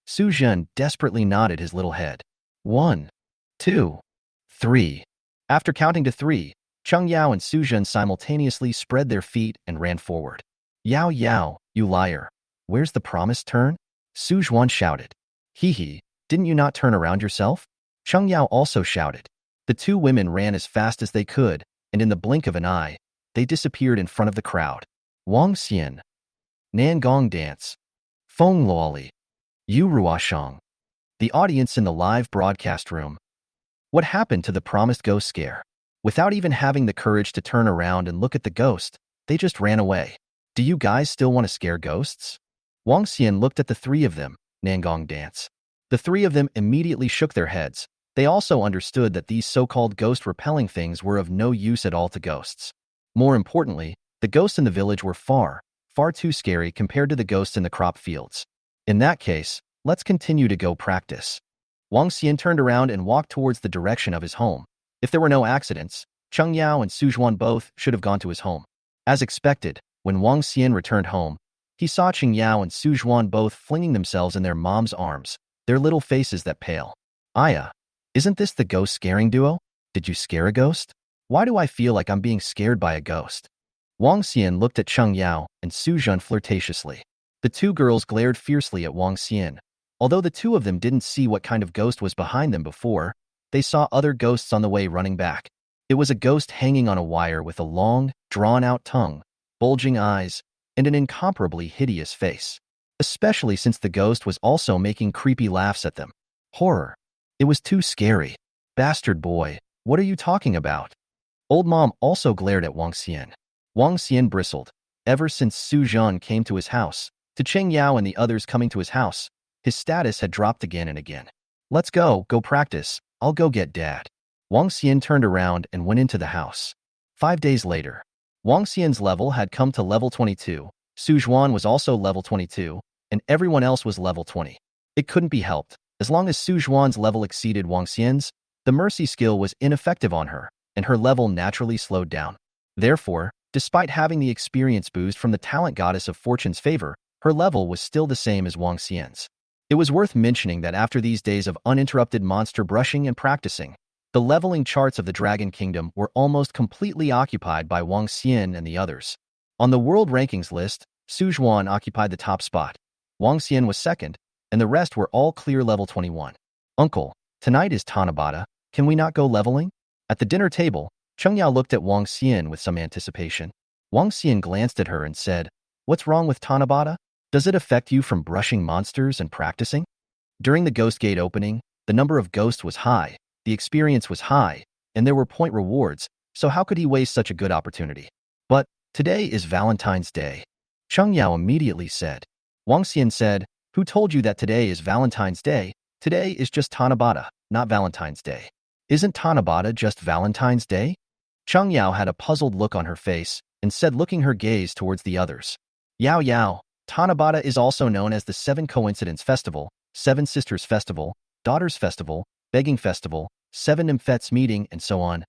Su Zhen desperately nodded his little head. 1, 2, 3. After counting to 3, Cheng Yao and Su Zhen simultaneously spread their feet and ran forward. Yao Yao, you liar. Where's the promised turn? Su Zhuan shouted. Hee, didn't you not turn around yourself? Cheng Yao also shouted. The two women ran as fast as they could, and in the blink of an eye, they disappeared in front of the crowd. Wang Xian. Nangong Dance. Feng Luoli. Yu Ruoshang. The audience in the live broadcast room. What happened to the promised ghost scare? Without even having the courage to turn around and look at the ghost, they just ran away. Do you guys still want to scare ghosts? Wang Xian looked at the three of them, Nangong Dance. The three of them immediately shook their heads. They also understood that these so-called ghost-repelling things were of no use at all to ghosts. More importantly, the ghosts in the village were far too scary compared to the ghosts in the crop fields. In that case, let's continue to go practice. Wang Xian turned around and walked towards the direction of his home. If there were no accidents, Cheng Yao and Su Zhuan both should have gone to his home. As expected, when Wang Xian returned home, he saw Cheng Yao and Su Zhuan both flinging themselves in their mom's arms, their little faces that pale. Aya, isn't this the ghost-scaring duo? Did you scare a ghost? Why do I feel like I'm being scared by a ghost? Wang Xian looked at Cheng Yao and Su Zhen flirtatiously. The two girls glared fiercely at Wang Xian. Although the two of them didn't see what kind of ghost was behind them before, they saw other ghosts on the way running back. It was a ghost hanging on a wire with a long, drawn-out tongue, bulging eyes, and an incomparably hideous face. Especially since the ghost was also making creepy laughs at them. Horror. It was too scary. Bastard boy, what are you talking about? Old Mom also glared at Wang Xian. Wang Xian bristled. Ever since Su Zhen came to his house, to Cheng Yao and the others coming to his house, his status had dropped again and again. Let's go practice. I'll go get Dad. Wang Xian turned around and went into the house. 5 days later, Wang Xian's level had come to level 22, Su Zhuan was also level 22, and everyone else was level 20. It couldn't be helped. As long as Su Zhuan's level exceeded Wang Xian's, the mercy skill was ineffective on her, and her level naturally slowed down. Therefore, despite having the experience boost from the talent goddess of fortune's favor, her level was still the same as Wang Xian's. It was worth mentioning that after these days of uninterrupted monster brushing and practicing, the leveling charts of the Dragon Kingdom were almost completely occupied by Wang Xian and the others. On the world rankings list, Su Zhuan occupied the top spot. Wang Xian was second, and the rest were all clear level 21. Uncle, tonight is Tanabata. Can we not go leveling? At the dinner table, Cheng Yao looked at Wang Xian with some anticipation. Wang Xian glanced at her and said, "What's wrong with Tanabata? Does it affect you from brushing monsters and practicing?" During the Ghost Gate opening, the number of ghosts was high, the experience was high, and there were point rewards, so how could he waste such a good opportunity? But today is Valentine's Day. Cheng Yao immediately said. Wang Xian said, "Who told you that today is Valentine's Day? Today is just Tanabata, not Valentine's Day. Isn't Tanabata just Valentine's Day?" Cheng Yao had a puzzled look on her face and said, looking her gaze towards the others. Yao Yao, Tanabata is also known as the Seven Coincidence Festival, Seven Sisters Festival, Daughters Festival, Begging Festival, Seven Nymphets Meeting, and so on.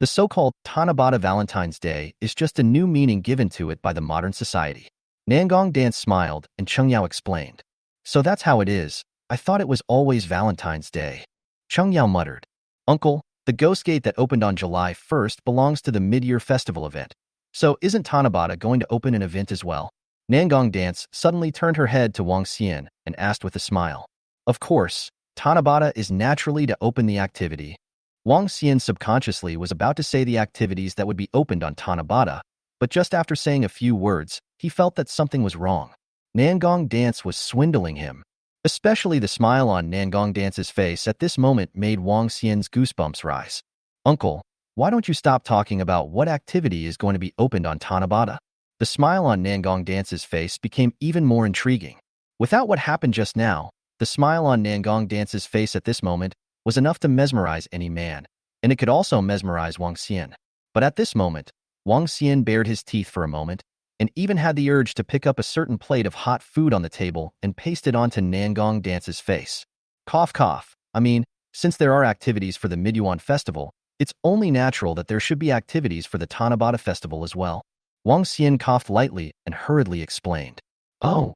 The so-called Tanabata Valentine's Day is just a new meaning given to it by the modern society. Nangong Dance smiled, and Cheng Yao explained. So that's how it is. I thought it was always Valentine's Day. Cheng Yao muttered. Uncle, the ghost gate that opened on July 1st belongs to the mid-year festival event. So isn't Tanabata going to open an event as well? Nangong Dance suddenly turned her head to Wang Xian and asked with a smile. Of course, Tanabata is naturally to open the activity. Wang Xian subconsciously was about to say the activities that would be opened on Tanabata, but just after saying a few words, he felt that something was wrong. Nangong Dance was swindling him. Especially the smile on Nangong Dance's face at this moment made Wang Xian's goosebumps rise. Uncle, why don't you stop talking about what activity is going to be opened on Tanabata? The smile on Nangong Dance's face became even more intriguing. Without what happened just now, the smile on Nangong Dance's face at this moment was enough to mesmerize any man, and it could also mesmerize Wang Xian. But at this moment, Wang Xian bared his teeth for a moment, and even had the urge to pick up a certain plate of hot food on the table and paste it onto Nangong Dance's face. Cough cough. I mean, since there are activities for the Midyuan festival, it's only natural that there should be activities for the Tanabata festival as well. Wang Xian coughed lightly and hurriedly explained. Oh.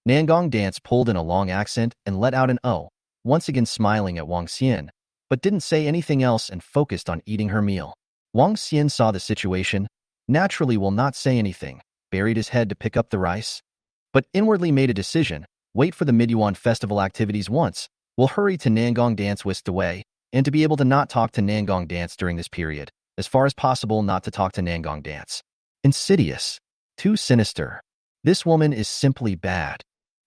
Nangong Dance pulled in a long accent and let out an oh, once again smiling at Wang Xian, but didn't say anything else and focused on eating her meal. Wang Xian saw the situation, naturally will not say anything, buried his head to pick up the rice, but inwardly made a decision, wait for the Midyuan festival activities once, will hurry to Nangong Dance whisked away, and to be able to not talk to Nangong Dance during this period, as far as possible not to talk to Nangong Dance. Insidious. Too sinister. This woman is simply bad.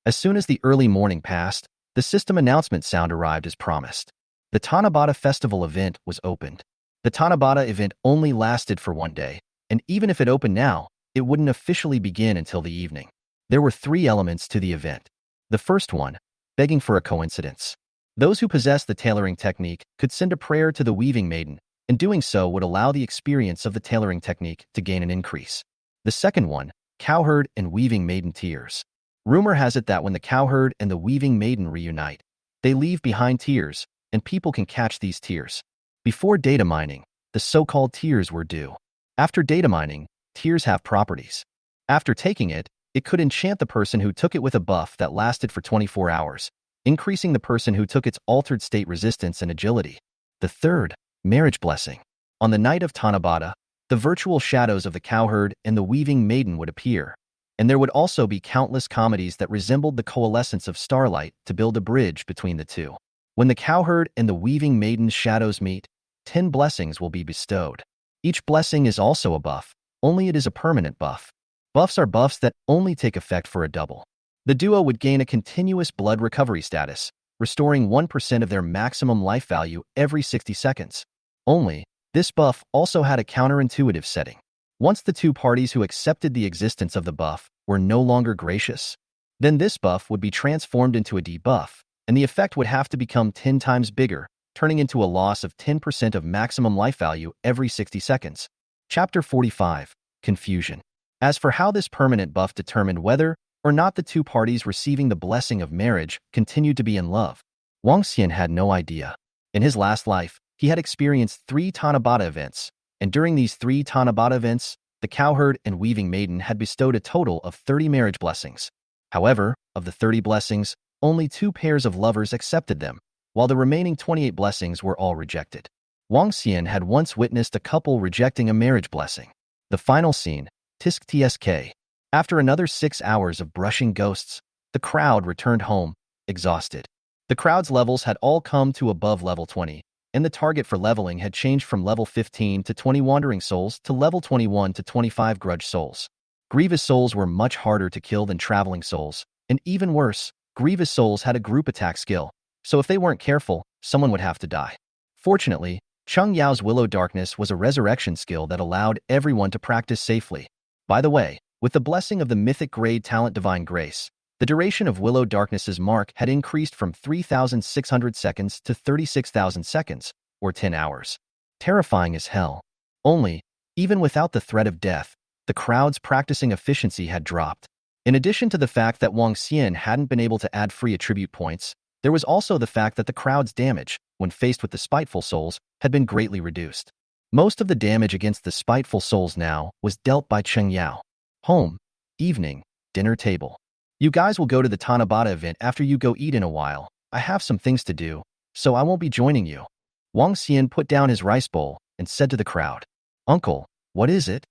As soon as the early morning passed, the system announcement sound arrived as promised. The Tanabata festival event was opened. The Tanabata event only lasted for one day, and even if it opened now, it wouldn't officially begin until the evening. There were 3 elements to the event. The first one, begging for a coincidence. Those who possessed the tailoring technique could send a prayer to the weaving maiden, and doing so would allow the experience of the tailoring technique to gain an increase. The second one, cowherd and weaving maiden tears. Rumor has it that when the cowherd and the weaving maiden reunite, they leave behind tears, and people can catch these tears. Before data mining, the so-called tears were due. After data mining, tears have properties. After taking it, it could enchant the person who took it with a buff that lasted for 24 hours, increasing the person who took its altered state resistance and agility. The third, marriage blessing. On the night of Tanabata, the virtual shadows of the cowherd and the weaving maiden would appear, and there would also be countless comedies that resembled the coalescence of starlight to build a bridge between the two. When the cowherd and the weaving maiden's shadows meet, 10 blessings will be bestowed. Each blessing is also a buff, only it is a permanent buff. Buffs are buffs that only take effect for a double. The duo would gain a continuous blood recovery status, restoring 1% of their maximum life value every 60 seconds. Only, this buff also had a counterintuitive setting. Once the 2 parties who accepted the existence of the buff were no longer gracious, then this buff would be transformed into a debuff, and the effect would have to become 10 times bigger, turning into a loss of 10% of maximum life value every 60 seconds. Chapter 45. Confusion. As for how this permanent buff determined whether or not the 2 parties receiving the blessing of marriage continued to be in love, Wang Xian had no idea. In his last life, he had experienced 3 Tanabata events, and during these 3 Tanabata events, the cowherd and weaving maiden had bestowed a total of 30 marriage blessings. However, of the 30 blessings, only 2 pairs of lovers accepted them, while the remaining 28 blessings were all rejected. Wang Xian had once witnessed a couple rejecting a marriage blessing. The final scene, Tisk Tsk. After another 6 hours of brushing ghosts, the crowd returned home, exhausted. The crowd's levels had all come to above level 20, and the target for leveling had changed from level 15 to 20 wandering souls to level 21 to 25 grudge souls. Grievous souls were much harder to kill than traveling souls, and even worse, grievous souls had a group attack skill, so if they weren't careful, someone would have to die. Fortunately, Cheng Yao's Willow Darkness was a resurrection skill that allowed everyone to practice safely. By the way, with the blessing of the mythic grade talent Divine Grace, the duration of Willow Darkness's mark had increased from 3,600 seconds to 36,000 seconds, or 10 hours. Terrifying as hell. Only, even without the threat of death, the crowd's practicing efficiency had dropped. In addition to the fact that Wang Xian hadn't been able to add free attribute points, there was also the fact that the crowd's damage, when faced with the spiteful souls, had been greatly reduced. Most of the damage against the spiteful souls now was dealt by Cheng Yao. Home, evening, dinner table. You guys will go to the Tanabata event after you go eat in a while. I have some things to do, so I won't be joining you. Wang Xian put down his rice bowl and said to the crowd, Uncle, what is it?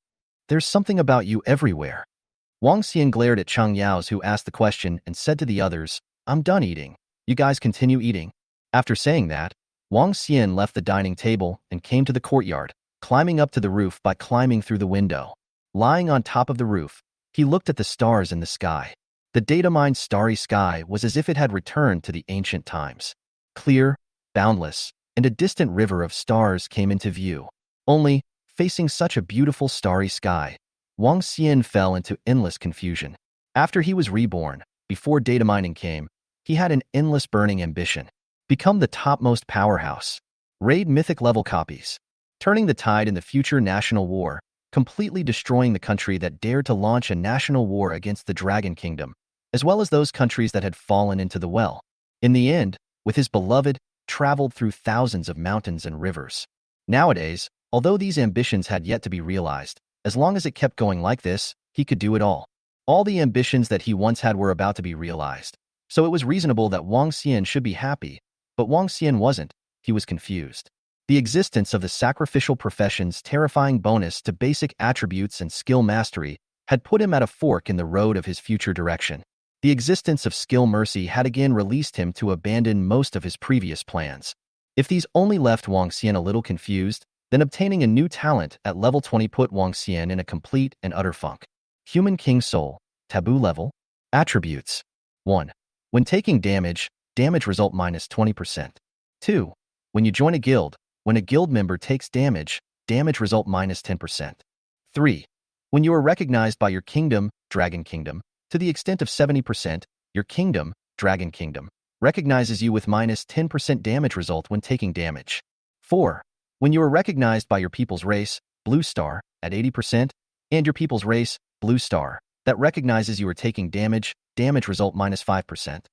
There's something about you everywhere. Wang Xian glared at Cheng Yao's who asked the question and said to the others, I'm done eating. You guys continue eating. After saying that, Wang Xian left the dining table and came to the courtyard, climbing up to the roof by climbing through the window. Lying on top of the roof, he looked at the stars in the sky. The data mine's starry sky was as if it had returned to the ancient times. Clear, boundless, and a distant river of stars came into view. Only, facing such a beautiful starry sky, Wang Xian fell into endless confusion. After he was reborn, before data mining came, he had an endless burning ambition. Become the topmost powerhouse. Raid mythic level copies. Turning the tide in the future national war, completely destroying the country that dared to launch a national war against the Dragon Kingdom, as well as those countries that had fallen into the well. In the end, with his beloved, traveled through thousands of mountains and rivers. Nowadays, although these ambitions had yet to be realized, as long as it kept going like this, he could do it all. All the ambitions that he once had were about to be realized. So it was reasonable that Wang Xian should be happy, but Wang Xian wasn't. He was confused. The existence of the sacrificial profession's terrifying bonus to basic attributes and skill mastery had put him at a fork in the road of his future direction. The existence of skill mercy had again released him to abandon most of his previous plans. If these only left Wang Xian a little confused, then obtaining a new talent at level 20 put Wang Xian in a complete and utter funk. Human King Soul, Taboo Level, Attributes. 1. When taking damage, damage result minus 20%. 2. When you join a guild, when a guild member takes damage, damage result minus 10%. 3. When you are recognized by your kingdom, Dragon Kingdom, to the extent of 70%, your kingdom, Dragon Kingdom, recognizes you with minus 10% damage result when taking damage. 4. When you are recognized by your people's race, Blue Star, at 80%, and your people's race, Blue Star, that recognizes you are taking damage, damage result minus 5%.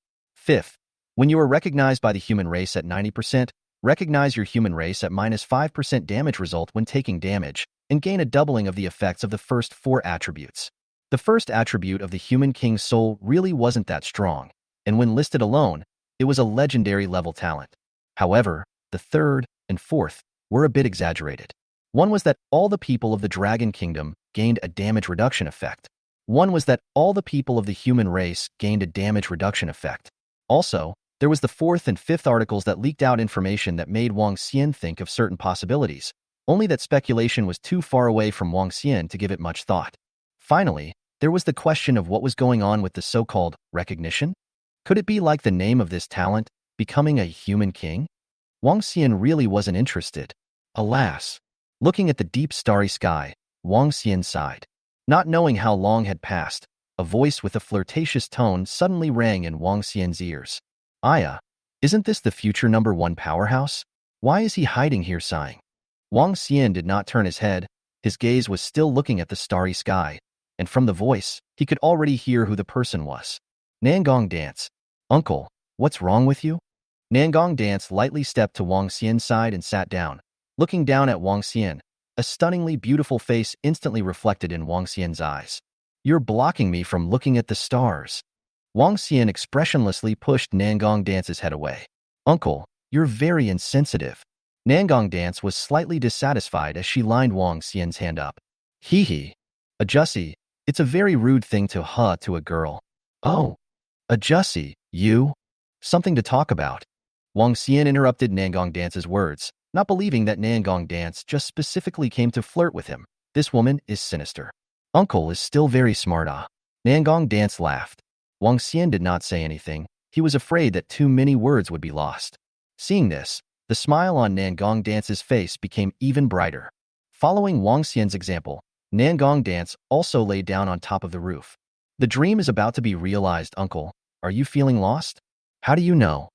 5th. When you are recognized by the human race at 90%, recognize your human race at minus 5% damage result when taking damage, and gain a doubling of the effects of the first 4 attributes. The first attribute of the Human King's soul really wasn't that strong, and when listed alone, it was a legendary level talent. However, the third and fourth were a bit exaggerated. One was that all the people of the Dragon Kingdom gained a damage reduction effect. One was that all the people of the human race gained a damage reduction effect. Also, there was the fourth and fifth articles that leaked out information that made Wang Xian think of certain possibilities, only that speculation was too far away from Wang Xian to give it much thought. Finally, there was the question of what was going on with the so-called recognition. Could it be like the name of this talent, becoming a human king? Wang Xian really wasn't interested. Alas. Looking at the deep starry sky, Wang Xian sighed. Not knowing how long had passed, a voice with a flirtatious tone suddenly rang in Wang Xian's ears. Aya, isn't this the future #1 powerhouse? Why is he hiding here sighing? Wang Xian did not turn his head. His gaze was still looking at the starry sky, and from the voice, he could already hear who the person was. Nangong Dance. Uncle, what's wrong with you? Nangong Dance lightly stepped to Wang Xian's side and sat down. Looking down at Wang Xian, a stunningly beautiful face instantly reflected in Wang Xian's eyes. You're blocking me from looking at the stars. Wang Xian expressionlessly pushed Nangong Dance's head away. Uncle, you're very insensitive. Nangong Dance was slightly dissatisfied as she lined Wang Xian's hand up. Hee hee. A Jussie, it's a very rude thing to to a girl. Oh, a Jussie, you? Something to talk about. Wang Xian interrupted Nangong Dance's words, not believing that Nangong Dance just specifically came to flirt with him. This woman is sinister. Uncle is still very smart, ah. Nangong Dance laughed. Wang Xian did not say anything. He was afraid that too many words would be lost. Seeing this, the smile on Nangong Dance's face became even brighter. Following Wang Xian's example, Nangong Dance also lay down on top of the roof. The dream is about to be realized, uncle. Are you feeling lost? How do you know?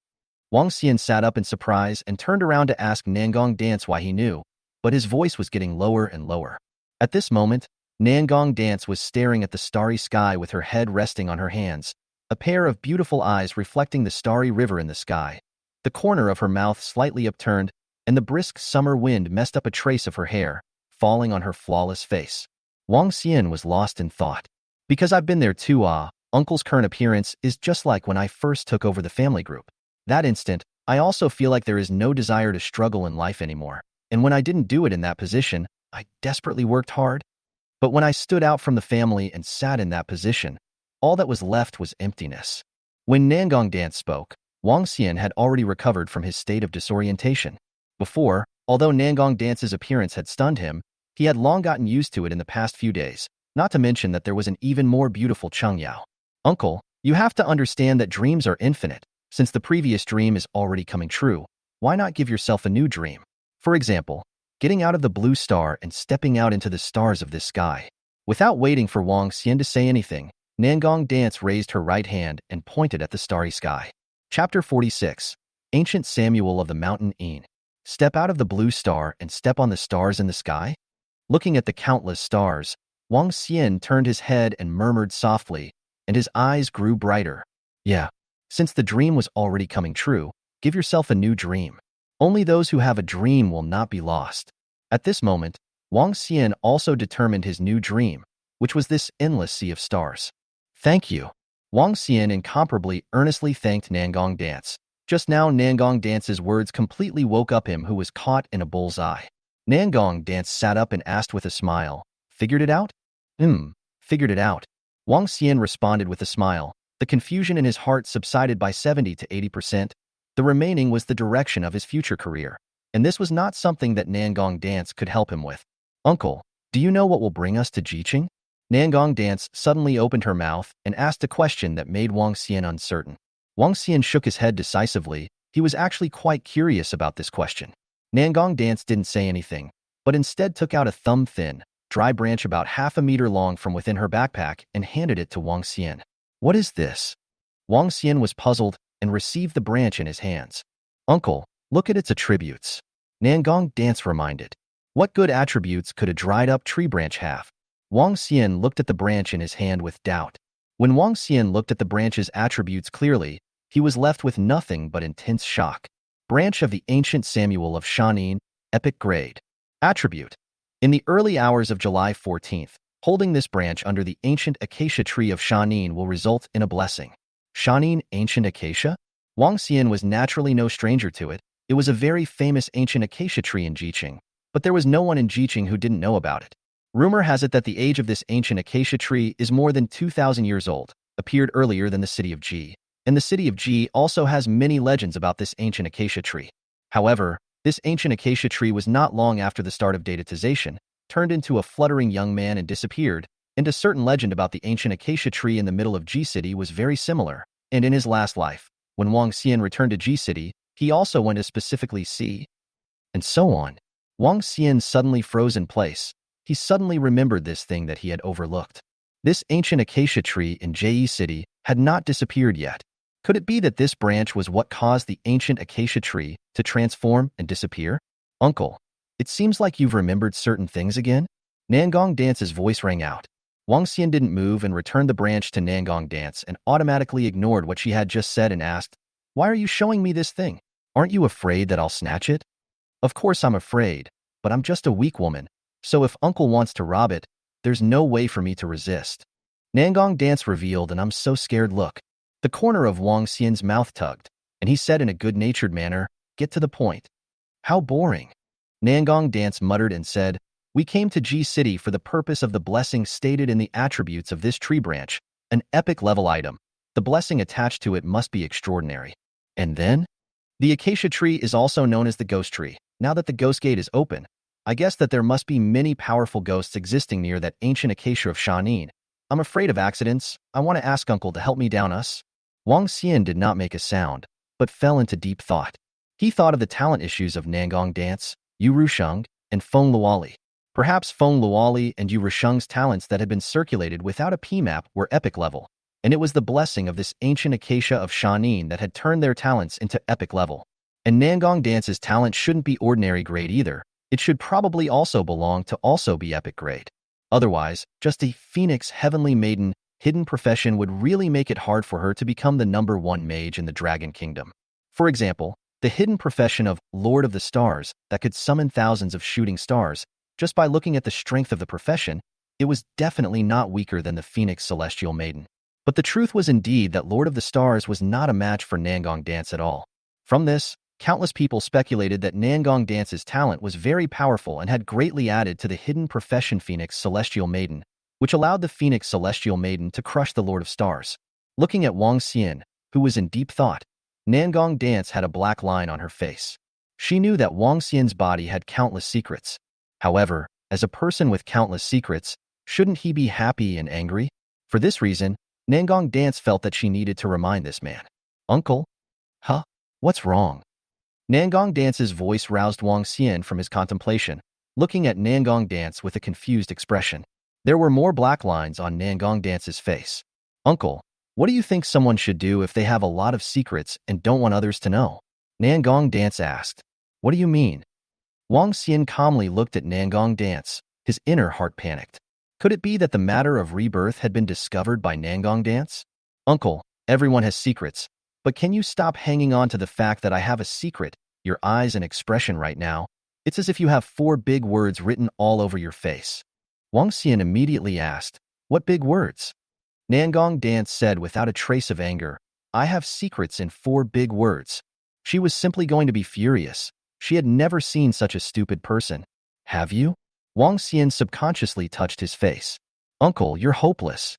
Wang Xian sat up in surprise and turned around to ask Nangong Dance why he knew, but his voice was getting lower and lower. At this moment, Nangong Dance was staring at the starry sky with her head resting on her hands, a pair of beautiful eyes reflecting the starry river in the sky. The corner of her mouth slightly upturned, and the brisk summer wind messed up a trace of her hair, falling on her flawless face. Wang Xian was lost in thought. Because I've been there too, Uncle's current appearance is just like when I first took over the family group. That instant, I also feel like there is no desire to struggle in life anymore. And when I didn't do it in that position, I desperately worked hard. But when I stood out from the family and sat in that position, all that was left was emptiness. When Nangong Dance spoke, Wang Xian had already recovered from his state of disorientation. Before, although Nangong Dance's appearance had stunned him, he had long gotten used to it in the past few days, not to mention that there was an even more beautiful Cheng Yao. Uncle, you have to understand that dreams are infinite. Since the previous dream is already coming true, why not give yourself a new dream? For example, getting out of the blue star and stepping out into the stars of this sky. Without waiting for Wang Xian to say anything, Nangong Dance raised her right hand and pointed at the starry sky. Chapter 46. Ancient Samuel of the Mountain Een. Step out of the blue star and step on the stars in the sky? Looking at the countless stars, Wang Xian turned his head and murmured softly, and his eyes grew brighter. Yeah, since the dream was already coming true, give yourself a new dream. Only those who have a dream will not be lost. At this moment, Wang Xian also determined his new dream, which was this endless sea of stars. Thank you. Wang Xian incomparably earnestly thanked Nangong Dance. Just now Nangong Dance's words completely woke up him who was caught in a bull's eye. Nangong Dance sat up and asked with a smile, "Figured it out?" Figured it out. Wang Xian responded with a smile. The confusion in his heart subsided by 70 to 80%. The remaining was the direction of his future career, and this was not something that Nangong Dance could help him with. Uncle, do you know what will bring us to Jiqing? Nangong Dance suddenly opened her mouth and asked a question that made Wang Xian uncertain. Wang Xian shook his head decisively. He was actually quite curious about this question. Nangong Dance didn't say anything, but instead took out a thumb-thin, dry branch about half a meter long from within her backpack and handed it to Wang Xian. What is this? Wang Xian was puzzled and received the branch in his hands. Uncle, look at its attributes. Nangong Dance reminded. What good attributes could a dried-up tree branch have? Wang Xian looked at the branch in his hand with doubt. When Wang Xian looked at the branch's attributes clearly, he was left with nothing but intense shock. Branch of the Ancient Samuel of Shanin, Epic Grade. Attribute. In the early hours of July 14th, holding this branch under the ancient acacia tree of Shanin will result in a blessing. Shanin Ancient Acacia? Wang Xian was naturally no stranger to it. It was a very famous ancient acacia tree in Jiqing, but there was no one in Jiqing who didn't know about it. Rumor has it that the age of this ancient acacia tree is more than 2,000 years old, appeared earlier than the city of Ji, and the city of Ji also has many legends about this ancient acacia tree. However, this ancient acacia tree was not long after the start of datatization, turned into a fluttering young man and disappeared, and a certain legend about the ancient acacia tree in the middle of Ji City was very similar, and in his last life, when Wang Xian returned to Ji City, he also went to specifically see, and so on. Wang Xian suddenly froze in place. He suddenly remembered this thing that he had overlooked. This ancient acacia tree in Ji City had not disappeared yet. Could it be that this branch was what caused the ancient acacia tree to transform and disappear? Uncle, it seems like you've remembered certain things again? Nangong Dance's voice rang out. Wang Xian didn't move and returned the branch to Nangong Dance and automatically ignored what she had just said and asked, "Why are you showing me this thing? Aren't you afraid that I'll snatch it?" Of course I'm afraid, but I'm just a weak woman, so if Uncle wants to rob it, there's no way for me to resist. Nangong Dance revealed, and I'm so scared look. The corner of Wang Xian's mouth tugged, and he said in a good-natured manner, "Get to the point." How boring. Nangong Dance muttered and said, "We came to Ji City for the purpose of the blessing stated in the attributes of this tree branch, an epic level item. The blessing attached to it must be extraordinary." And then? The acacia tree is also known as the ghost tree. Now that the ghost gate is open, I guess that there must be many powerful ghosts existing near that ancient acacia of Shanin. I'm afraid of accidents. I want to ask Uncle to help me down us. Wang Xian did not make a sound, but fell into deep thought. He thought of the talent issues of Nangong Dance, Yu Rusheng, and Feng Luoli. Perhaps Feng Luoli and Yu Rusheng's talents that had been circulated without a PMAP were epic level, and it was the blessing of this ancient acacia of Shanin that had turned their talents into epic level. And Nangong Dance's talent shouldn't be ordinary grade either. It should probably also belong to also be epic grade. Otherwise, just a phoenix heavenly maiden hidden profession would really make it hard for her to become the #1 mage in the Dragon Kingdom. For example, the hidden profession of Lord of the Stars that could summon thousands of shooting stars. Just by looking at the strength of the profession, it was definitely not weaker than the Phoenix Celestial Maiden. But the truth was indeed that Lord of the Stars was not a match for Nangong Dance at all. From this, countless people speculated that Nangong Dance's talent was very powerful and had greatly added to the hidden profession Phoenix Celestial Maiden, which allowed the Phoenix Celestial Maiden to crush the Lord of Stars. Looking at Wang Xian, who was in deep thought, Nangong Dance had a black line on her face. She knew that Wang Xian's body had countless secrets. However, as a person with countless secrets, shouldn't he be happy and angry? For this reason, Nangong Dance felt that she needed to remind this man. Uncle? Huh? What's wrong? Nangong Dance's voice roused Wang Xian from his contemplation, looking at Nangong Dance with a confused expression. There were more black lines on Nangong Dance's face. Uncle, what do you think someone should do if they have a lot of secrets and don't want others to know? Nangong Dance asked. What do you mean? Wang Xian calmly looked at Nangong Dance. His inner heart panicked. Could it be that the matter of rebirth had been discovered by Nangong Dance? Uncle, everyone has secrets, but can you stop hanging on to the fact that I have a secret? Your eyes and expression right now, it's as if you have 4 big words written all over your face. Wang Xian immediately asked, what big words? Nangong Dance said without a trace of anger, I have secrets in 4 big words. She was simply going to be furious. She had never seen such a stupid person. Have you? Wang Xian subconsciously touched his face. Uncle, you're hopeless.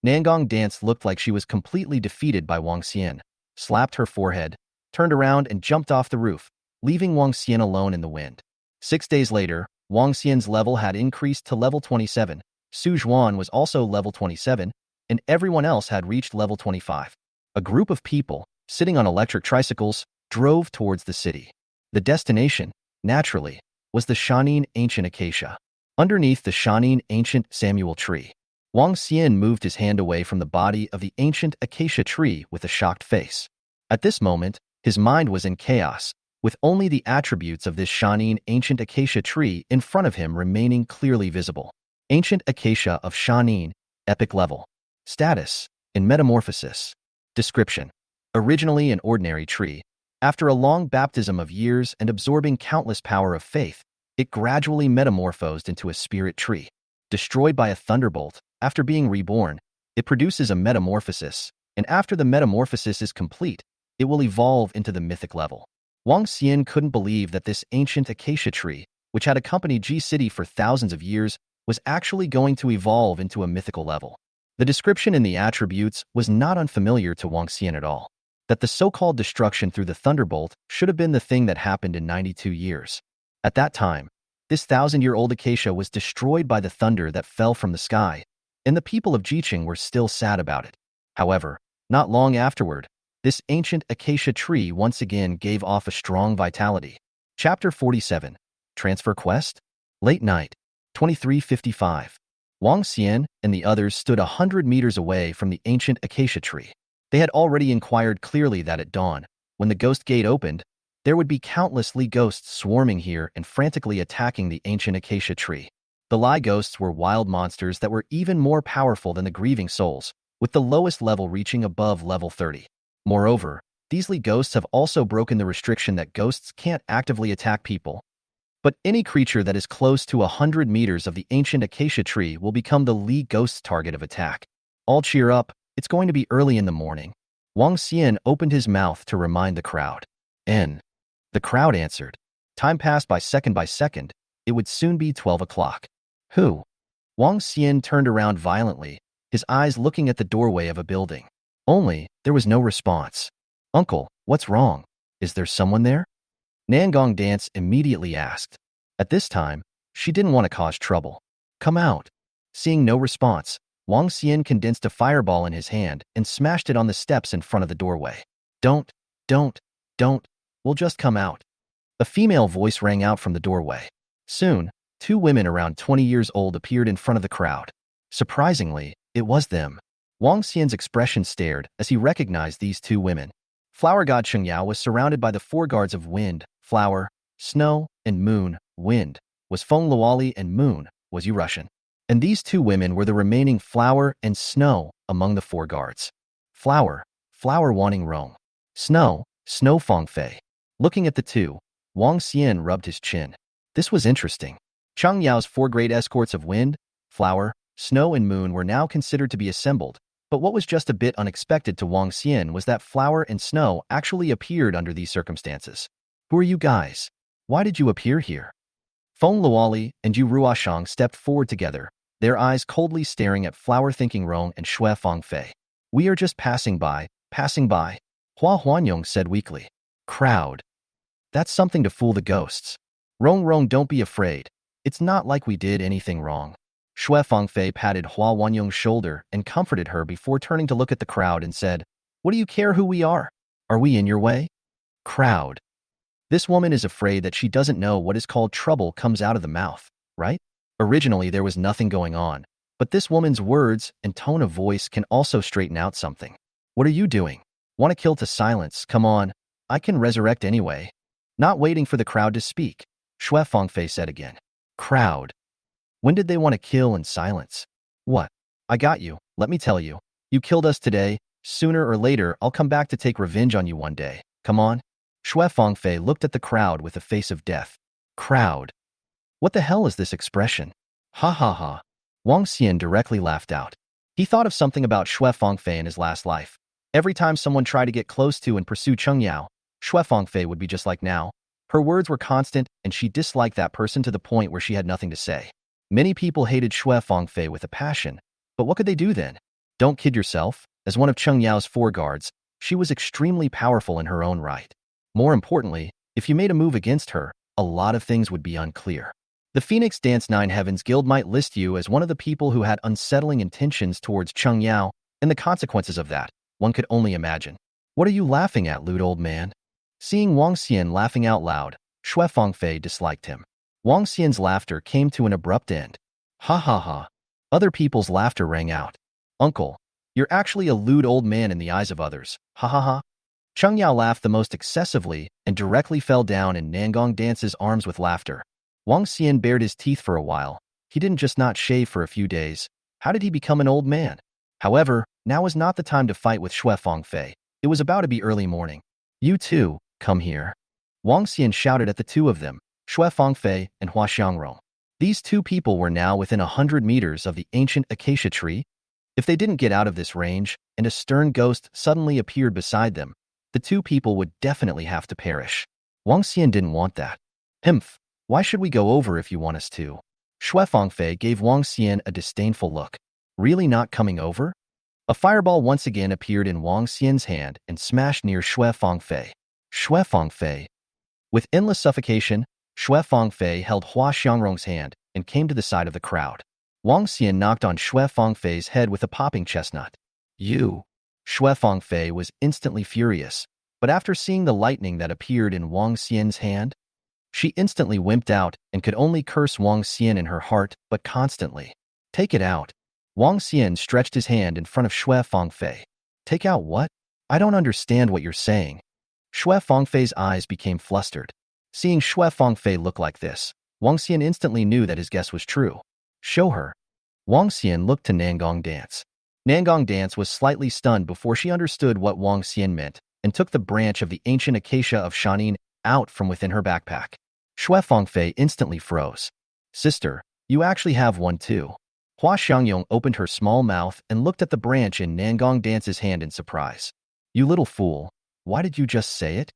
Nangong Dance looked like she was completely defeated by Wang Xian, slapped her forehead, turned around and jumped off the roof, leaving Wang Xian alone in the wind. 6 days later, Wang Xian's level had increased to level 27, Su Zhuan was also level 27, and everyone else had reached level 25. A group of people, sitting on electric tricycles, drove towards the city. The destination, naturally, was the Shanin Ancient Acacia. Underneath the Shanin Ancient Samuel tree, Wang Xian moved his hand away from the body of the ancient acacia tree with a shocked face. At this moment, his mind was in chaos, with only the attributes of this Shanin Ancient Acacia tree in front of him remaining clearly visible. Ancient Acacia of Shanin, epic level. Status, in metamorphosis. Description. Originally an ordinary tree, after a long baptism of years and absorbing countless power of faith, it gradually metamorphosed into a spirit tree. Destroyed by a thunderbolt, after being reborn, it produces a metamorphosis, and after the metamorphosis is complete, it will evolve into the mythic level. Wang Xian couldn't believe that this ancient acacia tree, which had accompanied Ji City for thousands of years, was actually going to evolve into a mythical level. The description in the attributes was not unfamiliar to Wang Xian at all. That the so-called destruction through the thunderbolt should have been the thing that happened in 92 years. At that time, this 1,000-year-old acacia was destroyed by the thunder that fell from the sky, and the people of Jiqing were still sad about it. However, not long afterward, this ancient acacia tree once again gave off a strong vitality. Chapter 47. Transfer Quest? Late night, 23:55. Wang Xian and the others stood 100 meters away from the ancient acacia tree. They had already inquired clearly that at dawn, when the ghost gate opened, there would be countless Li ghosts swarming here and frantically attacking the ancient acacia tree. The Li ghosts were wild monsters that were even more powerful than the grieving souls, with the lowest level reaching above level 30. Moreover, these Li ghosts have also broken the restriction that ghosts can't actively attack people. But any creature that is close to 100 meters of the ancient acacia tree will become the Li ghost's target of attack. All cheer up, it's going to be early in the morning. Wang Xian opened his mouth to remind the crowd. The crowd answered. Time passed by second, it would soon be 12 o'clock. Who? Wang Xian turned around violently, his eyes looking at the doorway of a building. Only, there was no response. Uncle, what's wrong? Is there someone there? Nangong Dance immediately asked. At this time, she didn't want to cause trouble. Come out. Seeing no response, Wang Xian condensed a fireball in his hand and smashed it on the steps in front of the doorway. Don't, we'll just come out. A female voice rang out from the doorway. Soon, 2 women around 20 years old appeared in front of the crowd. Surprisingly, it was them. Wang Xian's expression stared as he recognized these 2 women. Flower god Chengyao was surrounded by the 4 guards of wind, flower, snow, and moon. Wind was Feng Luoli and moon was Yu Russian. And these 2 women were the remaining flower and snow among the 4 guards. Flower Wanting Rong. Snow Feng Fei. Looking at the 2, Wang Xian rubbed his chin. This was interesting. Cheng Yao's 4 great escorts of wind, flower, snow and moon were now considered to be assembled, But what was just a bit unexpected to Wang Xian was that flour and snow actually appeared under these circumstances. Who are you guys? Why did you appear here? Feng Luoli and Yu Ruoshang stepped forward together, their eyes coldly staring at Flower Thinking Rong and Xue Fengfei. We are just passing by, passing by, Hua Huanyong said weakly. Crowd. That's something to fool the ghosts. Rong, don't be afraid. It's not like we did anything wrong. Xue Fengfei patted Hua Huanyong's shoulder and comforted her before turning to look at the crowd and said, What do you care who we are? Are we in your way? Crowd. This woman is afraid that she doesn't know what is called trouble comes out of the mouth, right? Originally, there was nothing going on, but this woman's words and tone of voice can also straighten out something. What are you doing? Want to kill to silence? Come on. I can resurrect anyway. Not waiting for the crowd to speak, Xue Fengfei said again. Crowd. When did they want to kill and silence? What? I got you. Let me tell you. You killed us today. Sooner or later, I'll come back to take revenge on you one day. Come on. Xue Fengfei looked at the crowd with a face of death. Crowd. What the hell is this expression? Ha ha ha. Wang Xian directly laughed out. He thought of something about Xue Fengfei in his last life. Every time someone tried to get close to and pursue Cheng Yao, Xue Fengfei would be just like now. Her words were constant, and she disliked that person to the point where she had nothing to say. Many people hated Xue Fengfei with a passion, but what could they do then? Don't kid yourself. As one of Cheng Yao's 4 guards, she was extremely powerful in her own right. More importantly, if you made a move against her, a lot of things would be unclear. The Phoenix Dance 9 Heavens Guild might list you as one of the people who had unsettling intentions towards Cheng Yao, and the consequences of that, one could only imagine. What are you laughing at, lewd old man? Seeing Wang Xian laughing out loud, Xue Fengfei disliked him. Wang Xian's laughter came to an abrupt end. Ha ha ha. Other people's laughter rang out. Uncle, you're actually a lewd old man in the eyes of others. Ha ha ha. Cheng Yao laughed the most excessively and directly fell down in Nangong Dance's arms with laughter. Wang Xian bared his teeth for a while. He didn't just not shave for a few days. How did he become an old man? However, now was not the time to fight with Xue Fengfei. It was about to be early morning. You too, come here. Wang Xian shouted at the two of them, Xue Fengfei and Hua Xiangrong. These two people were now within 100 meters of the ancient acacia tree. If they didn't get out of this range, and a stern ghost suddenly appeared beside them, the two people would definitely have to perish. Wang Xian didn't want that. Himph, why should we go over if you want us to? Xue Fengfei gave Wang Xian a disdainful look. Really not coming over? A fireball once again appeared in Wang Xian's hand and smashed near Xue Fengfei. Xue Fengfei. With endless suffocation, Xue Fengfei held Hua Xiangrong's hand and came to the side of the crowd. Wang Xian knocked on Xue Fengfei's head with a popping chestnut. You. Xue Fengfei was instantly furious, but after seeing the lightning that appeared in Wang Xian's hand, she instantly wimped out and could only curse Wang Xian in her heart, but constantly. Take it out. Wang Xian stretched his hand in front of Xue Fengfei. Take out what? I don't understand what you're saying. Xue Fengfei's eyes became flustered. Seeing Xue Fengfei look like this, Wang Xian instantly knew that his guess was true. Show her. Wang Xian looked to Nangong Dance. Nangong Dance was slightly stunned before she understood what Wang Xian meant and took the branch of the ancient acacia of Shanin out from within her backpack. Xue Fengfei instantly froze. Sister, you actually have one too. Hua Xiangyong opened her small mouth and looked at the branch in Nangong Dance's hand in surprise. You little fool, why did you just say it?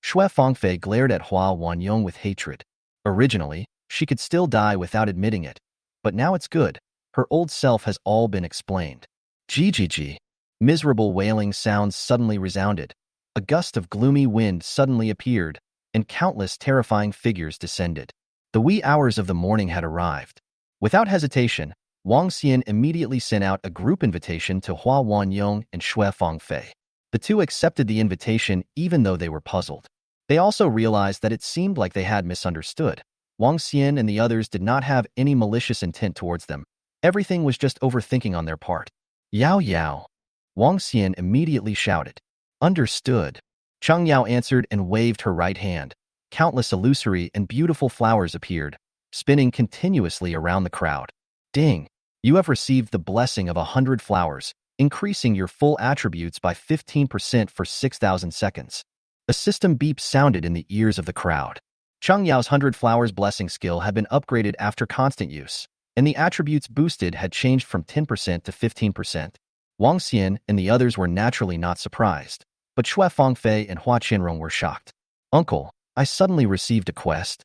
Xue Fengfei glared at Hua Huanyong with hatred. Originally, she could still die without admitting it, but now it's good. Her old self has all been explained. Gee. Miserable wailing sounds suddenly resounded. A gust of gloomy wind suddenly appeared, and countless terrifying figures descended. The wee hours of the morning had arrived. Without hesitation, Wang Xian immediately sent out a group invitation to Hua Huanyong and Xue Fengfei. The two accepted the invitation even though they were puzzled. They also realized that it seemed like they had misunderstood. Wang Xian and the others did not have any malicious intent towards them. Everything was just overthinking on their part. Yao. Wang Xian immediately shouted. Understood. Cheng Yao answered and waved her right hand. Countless illusory and beautiful flowers appeared, spinning continuously around the crowd. Ding! You have received the blessing of 100 flowers, increasing your full attributes by 15% for 6,000 seconds. A system beep sounded in the ears of the crowd. Cheng Yao's 100 flowers blessing skill had been upgraded after constant use, and the attributes boosted had changed from 10% to 15%. Wang Xian and the others were naturally not surprised, but Xue Fengfei and Hua Qinrong were shocked. Uncle, I suddenly received a quest.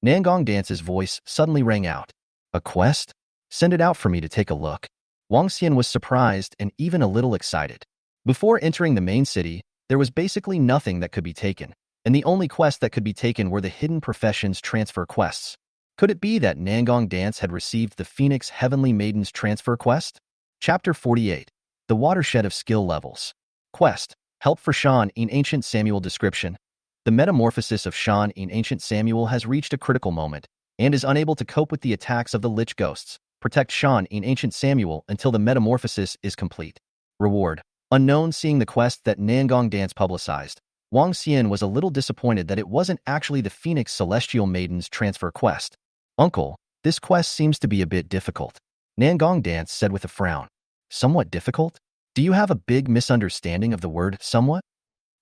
Nangong Dance's voice suddenly rang out. A quest? Send it out for me to take a look. Wang Xian was surprised and even a little excited. Before entering the main city, there was basically nothing that could be taken, and the only quests that could be taken were the hidden professions transfer quests. Could it be that Nangong Dance had received the Phoenix Heavenly Maiden's transfer quest? Chapter 48. The Watershed of Skill Levels. Quest. Help for Shan in Ancient Samuel. Description. The metamorphosis of Shan in Ancient Samuel has reached a critical moment and is unable to cope with the attacks of the Lich Ghosts. Protect Shan in Ancient Samuel until the metamorphosis is complete. Reward. Unknown. Seeing the quest that Nangong Dance publicized, Wang Xian was a little disappointed that it wasn't actually the Phoenix Celestial Maiden's transfer quest. Uncle, this quest seems to be a bit difficult. Nangong Dance said with a frown. Somewhat difficult? Do you have a big misunderstanding of the word somewhat?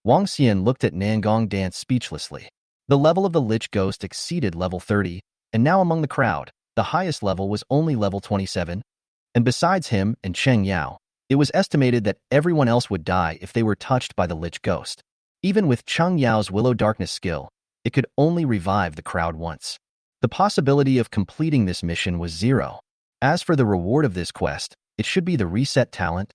Wang Xian looked at Nangong Dance speechlessly. The level of the Lich Ghost exceeded level 30, and now among the crowd, the highest level was only level 27. And besides him and Cheng Yao, it was estimated that everyone else would die if they were touched by the Lich Ghost. Even with Cheng Yao's Willow Darkness skill, it could only revive the crowd once. The possibility of completing this mission was zero. As for the reward of this quest, it should be the reset talent.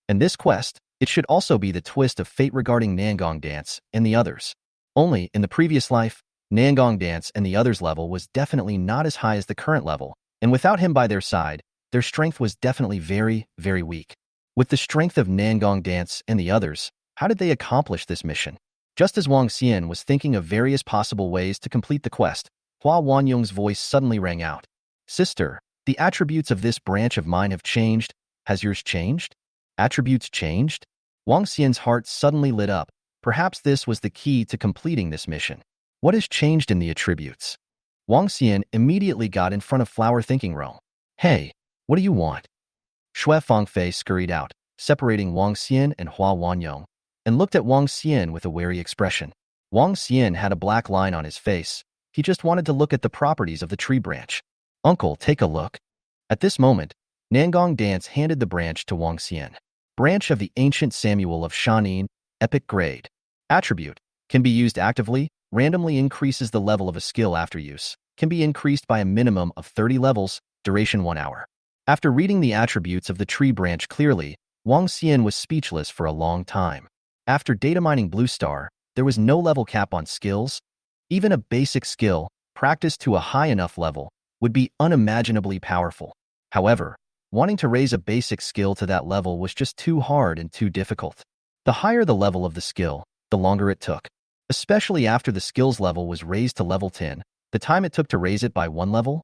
And this quest, it should also be the twist of fate regarding Nangong Dance and the others. Only, in the previous life, Nangong Dance and the others' level was definitely not as high as the current level, and without him by their side, their strength was definitely very, very weak. With the strength of Nangong Dance and the others, how did they accomplish this mission? Just as Wang Xian was thinking of various possible ways to complete the quest, Hua Wanyong's voice suddenly rang out. Sister, the attributes of this branch of mine have changed. Has yours changed? Attributes changed? Wang Xian's heart suddenly lit up. Perhaps this was the key to completing this mission. What has changed in the attributes? Wang Xian immediately got in front of Flower Thinking Realm. Hey, what do you want? Xue Fengfei scurried out, separating Wang Xian and Hua Wanyong, and looked at Wang Xian with a wary expression. Wang Xian had a black line on his face. He just wanted to look at the properties of the tree branch. Uncle, take a look. At this moment, Nangong Dance handed the branch to Wang Xian. Branch of the Ancient Samuel of Shanin, Epic Grade. Attribute. Can be used actively, randomly increases the level of a skill after use. Can be increased by a minimum of 30 levels, duration 1 hour. After reading the attributes of the tree branch clearly, Wang Xian was speechless for a long time. After data mining Blue Star, there was no level cap on skills. Even a basic skill, practiced to a high enough level, would be unimaginably powerful. However, wanting to raise a basic skill to that level was just too hard and too difficult. The higher the level of the skill, the longer it took. Especially after the skills level was raised to level 10, the time it took to raise it by 1 level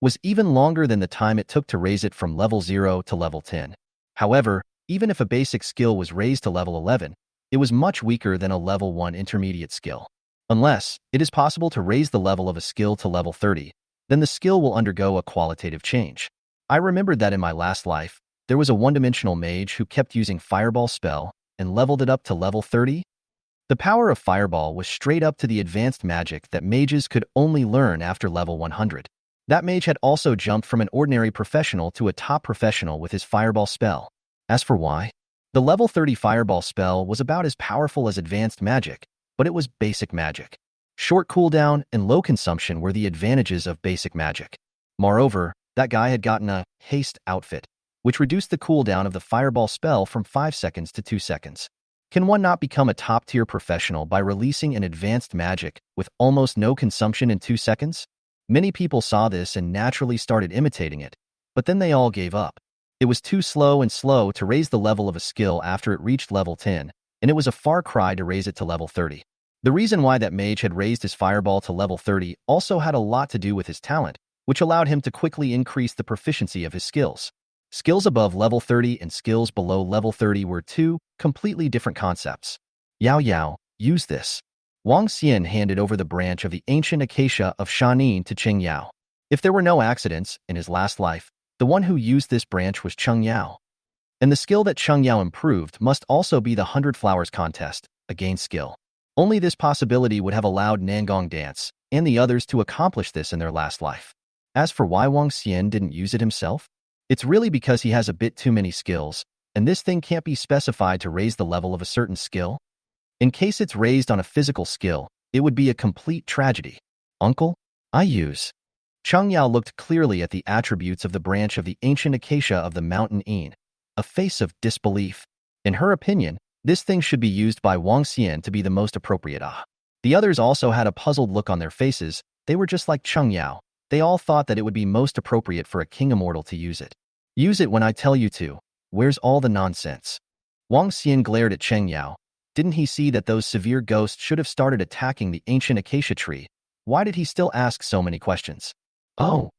was even longer than the time it took to raise it from level 0 to level 10. However, even if a basic skill was raised to level 11, it was much weaker than a level 1 intermediate skill. Unless it is possible to raise the level of a skill to level 30, then the skill will undergo a qualitative change. I remembered that in my last life, there was a one-dimensional mage who kept using Fireball spell and leveled it up to level 30. The power of Fireball was straight up to the advanced magic that mages could only learn after level 100. That mage had also jumped from an ordinary professional to a top professional with his Fireball spell. As for why, the level 30 Fireball spell was about as powerful as advanced magic, but it was basic magic. Short cooldown and low consumption were the advantages of basic magic. Moreover, that guy had gotten a haste outfit, which reduced the cooldown of the Fireball spell from 5 seconds to 2 seconds. Can one not become a top-tier professional by releasing an advanced magic with almost no consumption in 2 seconds? Many people saw this and naturally started imitating it, but then they all gave up. It was too slow to raise the level of a skill after it reached level 10, and it was a far cry to raise it to level 30. The reason why that mage had raised his Fireball to level 30 also had a lot to do with his talent, which allowed him to quickly increase the proficiency of his skills. Skills above level 30 and skills below level 30 were two completely different concepts. Yao Yao, use this. Wang Xian handed over the branch of the ancient acacia of Shanin to Cheng Yao. If there were no accidents in his last life, the one who used this branch was Cheng Yao. And the skill that Cheng Yao improved must also be the 100 Flowers contest, a gain skill. Only this possibility would have allowed Nangong Dance and the others to accomplish this in their last life. As for why Wang Xian didn't use it himself, it's really because he has a bit too many skills, And this thing can't be specified to raise the level of a certain skill? In case it's raised on a physical skill, it would be a complete tragedy. Uncle, I use. Cheng Yao looked clearly at the attributes of the branch of the ancient acacia of the mountain Yin, a face of disbelief. In her opinion, this thing should be used by Wang Xian to be the most appropriate. The others also had a puzzled look on their faces. They were just like Cheng Yao. They all thought that it would be most appropriate for a king immortal to use it. Use it when I tell you to. Where's all the nonsense? Wang Xian glared at Cheng Yao. Didn't he see that those severe ghosts should have started attacking the ancient acacia tree? Why did he still ask so many questions? Oh.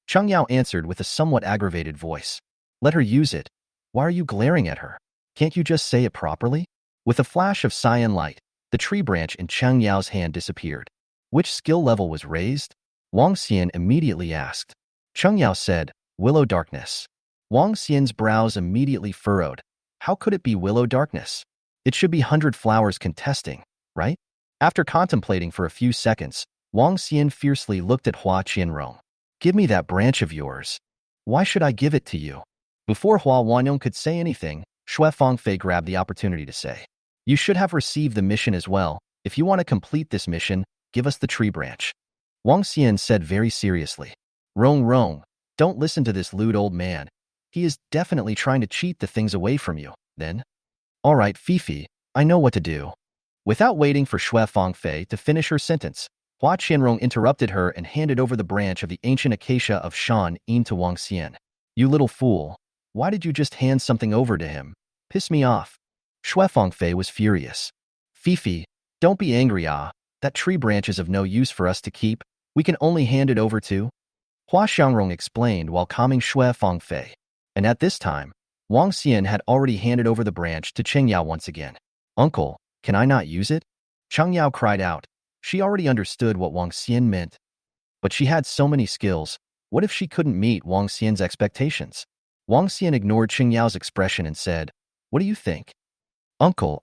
Cheng Yao answered with a somewhat aggravated voice. Let her use it. Why are you glaring at her? Can't you just say it properly? With a flash of cyan light, the tree branch in Cheng Yao's hand disappeared. Which skill level was raised? Wang Xian immediately asked. Cheng Yao said, Willow Darkness. Wang Xian's brows immediately furrowed. How could it be Willow Darkness? It should be 100 Flowers contesting, right? After contemplating for a few seconds, Wang Xian fiercely looked at Hua Qianrong. Give me that branch of yours. Why should I give it to you? Before Hua Wanyong could say anything, Shui Fengfei grabbed the opportunity to say, You should have received the mission as well. If you want to complete this mission, give us the tree branch. Wang Xian said very seriously. Rong Rong, don't listen to this lewd old man. He is definitely trying to cheat the things away from you, then. All right, Fifi, I know what to do. Without waiting for Shui Fengfei to finish her sentence, Hua Qianrong interrupted her and handed over the branch of the ancient acacia of Shan Yin to Wang Xian. You little fool. Why did you just hand something over to him? Piss me off. Shui Fengfei was furious. Fifi, don't be angry, That tree branch is of no use for us to keep. We can only hand it over to. Hua Xianrong explained while calming Shui Fengfei. And at this time, Wang Xian had already handed over the branch to Cheng Yao once again. Uncle, can I not use it? Cheng Yao cried out. She already understood what Wang Xian meant. But she had so many skills. What if she couldn't meet Wang Xian's expectations? Wang Xian ignored Cheng Yao's expression and said, What do you think? Uncle,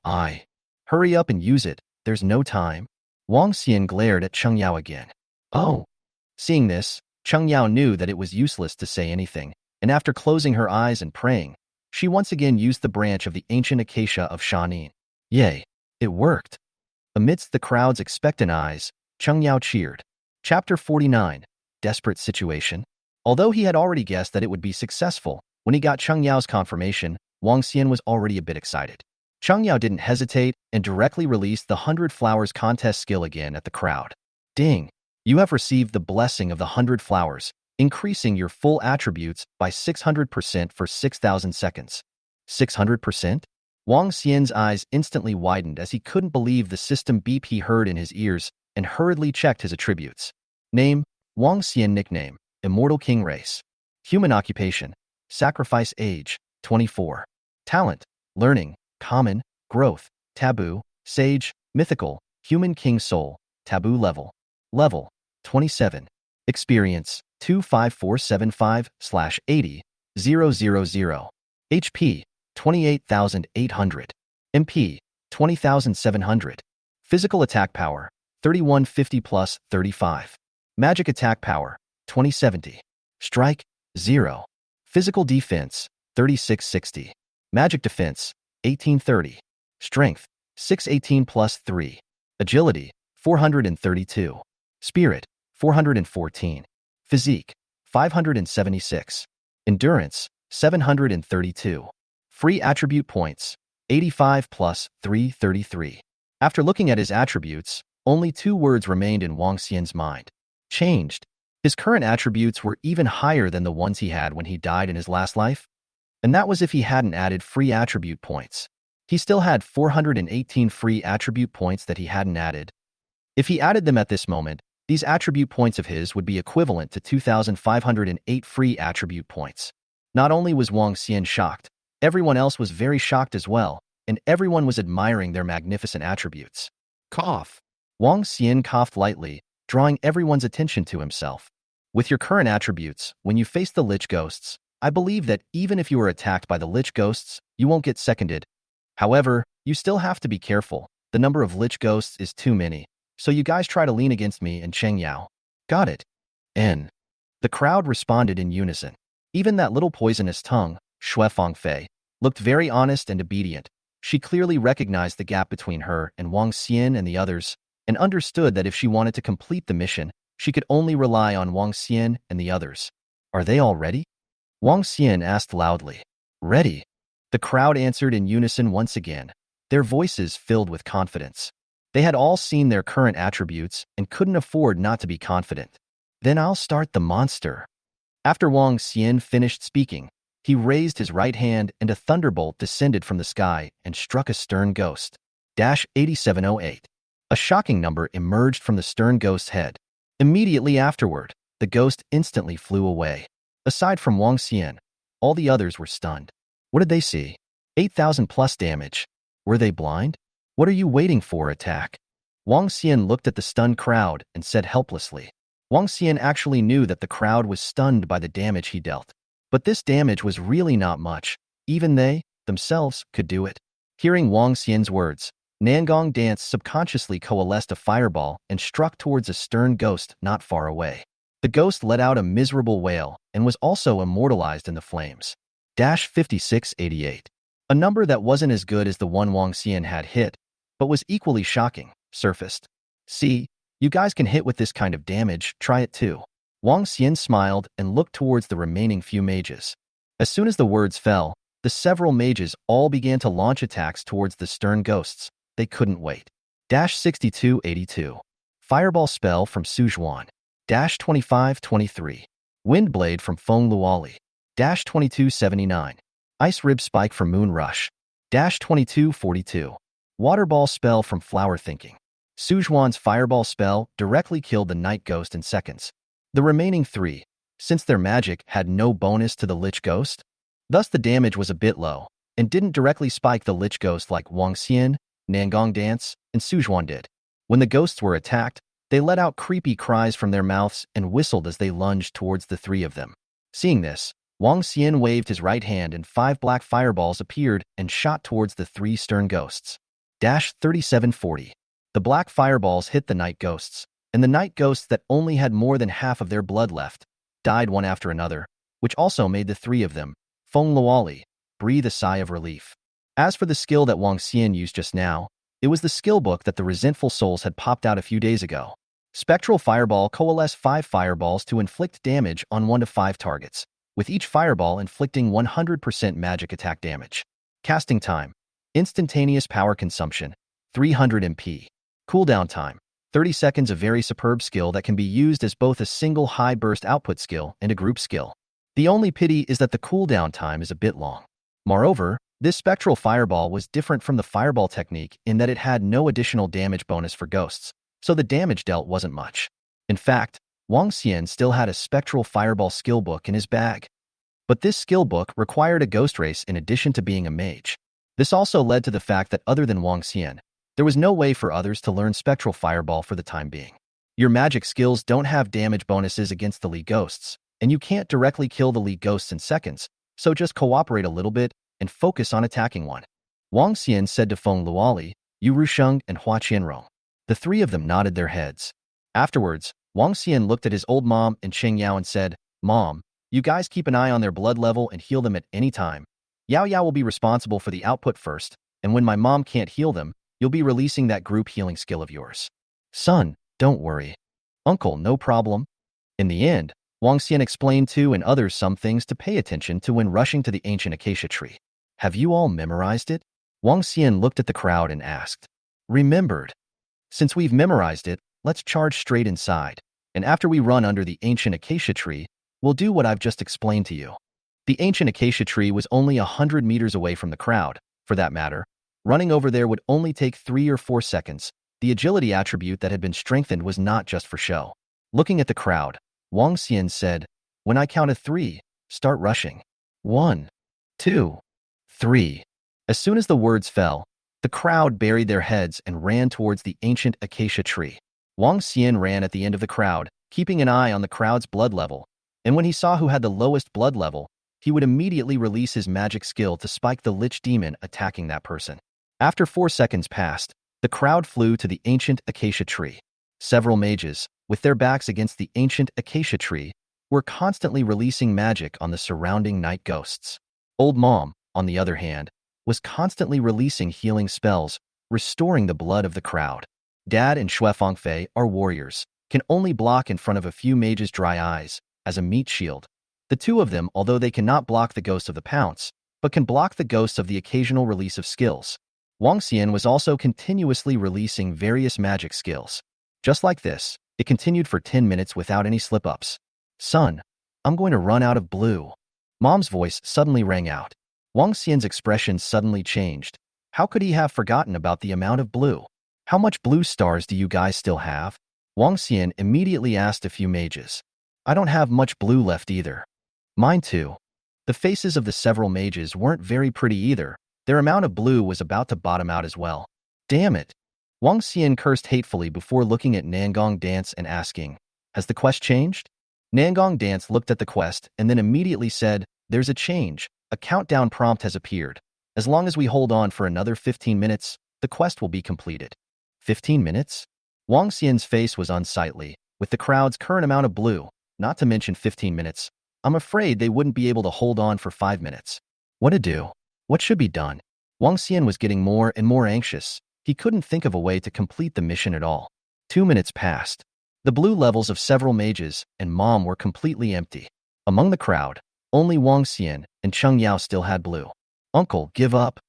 hurry up and use it. There's no time. Wang Xian glared at Cheng Yao again. Oh. Seeing this, Cheng Yao knew that it was useless to say anything, and after closing her eyes and praying, she once again used the branch of the ancient acacia of Shanin. Yay, it worked. Amidst the crowd's expectant eyes, Cheng Yao cheered. Chapter 49, Desperate Situation. Although he had already guessed that it would be successful, when he got Cheng Yao's confirmation, Wang Xian was already a bit excited. Cheng Yao didn't hesitate and directly released the 100 Flowers contest skill again at the crowd. Ding! You have received the blessing of the 100 Flowers, increasing your full attributes by 600% for 6,000 seconds. 600%? Wang Xian's eyes instantly widened as he couldn't believe the system beep he heard in his ears and hurriedly checked his attributes. Name, Wang Xian. Nickname, Immortal King Race. Human occupation, sacrifice. Age, 24. Talent, learning, common, growth, taboo, sage, mythical, human king soul, taboo level. Level, 27. Experience, 25475/80, 000. HP, 28,800. MP, 20,700. Physical attack power, 3150 plus 35. Magic attack power, 2070. Strike, 0. Physical defense, 3660. Magic defense, 1830. Strength, 618 plus 3. Agility, 432. Spirit, 414. Physique, 576. Endurance, 732. Free attribute points, 85 plus 333. After looking at his attributes, only 2 words remained in Wang Xian's mind. Changed. His current attributes were even higher than the ones he had when he died in his last life. And that was if he hadn't added free attribute points. He still had 418 free attribute points that he hadn't added. If he added them at this moment, these attribute points of his would be equivalent to 2,508 free attribute points. Not only was Wang Xian shocked, everyone else was very shocked as well, and everyone was admiring their magnificent attributes. Cough. Wang Xian coughed lightly, drawing everyone's attention to himself. With your current attributes, when you face the Lich Ghosts, I believe that even if you are attacked by the Lich Ghosts, you won't get seconded. However, you still have to be careful. The number of Lich Ghosts is too many, so you guys try to lean against me and Cheng Yao. Got it. N. The crowd responded in unison. Even that little poisonous tongue, Shui Fengfei, looked very honest and obedient. She clearly recognized the gap between her and Wang Xian and the others, and understood that if she wanted to complete the mission, she could only rely on Wang Xian and the others. Are they all ready? Wang Xian asked loudly. Ready. The crowd answered in unison once again, their voices filled with confidence. They had all seen their current attributes and couldn't afford not to be confident. Then I'll start the monster. After Wang Xian finished speaking, he raised his right hand and a thunderbolt descended from the sky and struck a stern ghost. 8708. A shocking number emerged from the stern ghost's head. Immediately afterward, the ghost instantly flew away. Aside from Wang Xian, all the others were stunned. What did they see? 8,000 plus damage. Were they blind? What are you waiting for? Attack. Wang Xian looked at the stunned crowd and said helplessly. Wang Xian actually knew that the crowd was stunned by the damage he dealt. But this damage was really not much. Even they, themselves, could do it. Hearing Wang Xian's words, Nangong Dance subconsciously coalesced a fireball and struck towards a stern ghost not far away. The ghost let out a miserable wail and was also immortalized in the flames. 5688. A number that wasn't as good as the one Wang Xian had hit, but was equally shocking, surfaced. See, you guys can hit with this kind of damage, try it too. Wang Xian smiled and looked towards the remaining few mages. As soon as the words fell, the several mages all began to launch attacks towards the stern ghosts. They couldn't wait. 6282. Fireball spell from Sujuan. 2523. Windblade from Feng Luoli. 2279. Ice Rib Spike from Moon Rush. 2242. Waterball spell from Flower Thinking. Sujuan's fireball spell directly killed the night ghost in seconds. The remaining three, since their magic had no bonus to the Lich Ghost, thus the damage was a bit low, and didn't directly spike the Lich Ghost like Wang Xian, Nangong Dance, and Sujuan did. When the ghosts were attacked, they let out creepy cries from their mouths and whistled as they lunged towards the three of them. Seeing this, Wang Xian waved his right hand and 5 black fireballs appeared and shot towards the 3 stern ghosts. 3740. The black fireballs hit the night ghosts, and the night ghosts that only had more than half of their blood left died one after another, which also made the 3 of them, Feng Luoli, breathe a sigh of relief. As for the skill that Wang Xian used just now, it was the skill book that the resentful souls had popped out a few days ago. Spectral Fireball coalesce 5 fireballs to inflict damage on 1 to 5 targets, with each fireball inflicting 100% magic attack damage. Casting time. Instantaneous power consumption. 300 MP. Cooldown time. 30 seconds. A very superb skill that can be used as both a single high burst output skill and a group skill. The only pity is that the cooldown time is a bit long. Moreover, this Spectral Fireball was different from the Fireball technique in that it had no additional damage bonus for ghosts, so the damage dealt wasn't much. In fact, Wang Xian still had a Spectral Fireball skill book in his bag. But this skill book required a ghost race in addition to being a mage. This also led to the fact that other than Wang Xian, there was no way for others to learn Spectral Fireball for the time being. Your magic skills don't have damage bonuses against the League Ghosts, and you can't directly kill the League Ghosts in seconds, so just cooperate a little bit and focus on attacking one. Wang Xian said to Feng Luoli, Yu Rusheng, and Hua Qianrong. The 3 of them nodded their heads. Afterwards, Wang Xian looked at his old mom and Cheng Yao and said, Mom, you guys keep an eye on their blood level and heal them at any time. Yao Yao will be responsible for the output first, and when my mom can't heal them, you'll be releasing that group healing skill of yours. Son, don't worry. Uncle, no problem. In the end, Wang Xian explained to and others some things to pay attention to when rushing to the ancient acacia tree. Have you all memorized it? Wang Xian looked at the crowd and asked. Remembered. Since we've memorized it, let's charge straight inside, and after we run under the ancient acacia tree, we'll do what I've just explained to you. The ancient acacia tree was only 100 meters away from the crowd. For that matter, running over there would only take 3 or 4 seconds. The agility attribute that had been strengthened was not just for show. Looking at the crowd, Wang Xian said, When I count to 3, start rushing. 1, 2, 3. As soon as the words fell, the crowd buried their heads and ran towards the ancient acacia tree. Wang Xian ran at the end of the crowd, keeping an eye on the crowd's blood level, and when he saw who had the lowest blood level, he would immediately release his magic skill to spike the Lich Demon attacking that person. After 4 seconds passed, the crowd flew to the ancient acacia tree. Several mages, with their backs against the ancient acacia tree, were constantly releasing magic on the surrounding night ghosts. Old Mom, on the other hand, was constantly releasing healing spells, restoring the blood of the crowd. Dad and Shuefengfei are warriors, can only block in front of a few mages' dry eyes, as a meat shield. The two of them, although they cannot block the ghost of the pounce, but can block the ghosts of the occasional release of skills. Wang Xian was also continuously releasing various magic skills. Just like this, it continued for 10 minutes without any slip-ups. Son, I'm going to run out of blue. Mom's voice suddenly rang out. Wang Xian's expression suddenly changed. How could he have forgotten about the amount of blue? How much blue stars do you guys still have? Wang Xian immediately asked a few mages. I don't have much blue left either. Mine too. The faces of the several mages weren't very pretty either. Their amount of blue was about to bottom out as well. Damn it. Wang Xian cursed hatefully before looking at Nangong Dance and asking, has the quest changed? Nangong Dance looked at the quest and then immediately said, there's a change. A countdown prompt has appeared. As long as we hold on for another 15 minutes, the quest will be completed. 15 minutes? Wang Xian's face was unsightly. With the crowd's current amount of blue, not to mention 15 minutes, I'm afraid they wouldn't be able to hold on for 5 minutes. What to do? What should be done? Wang Xian was getting more and more anxious. He couldn't think of a way to complete the mission at all. 2 minutes passed. The blue levels of several mages and Mom were completely empty. Among the crowd, only Wang Xian and Cheng Yao still had blue. Uncle, give up.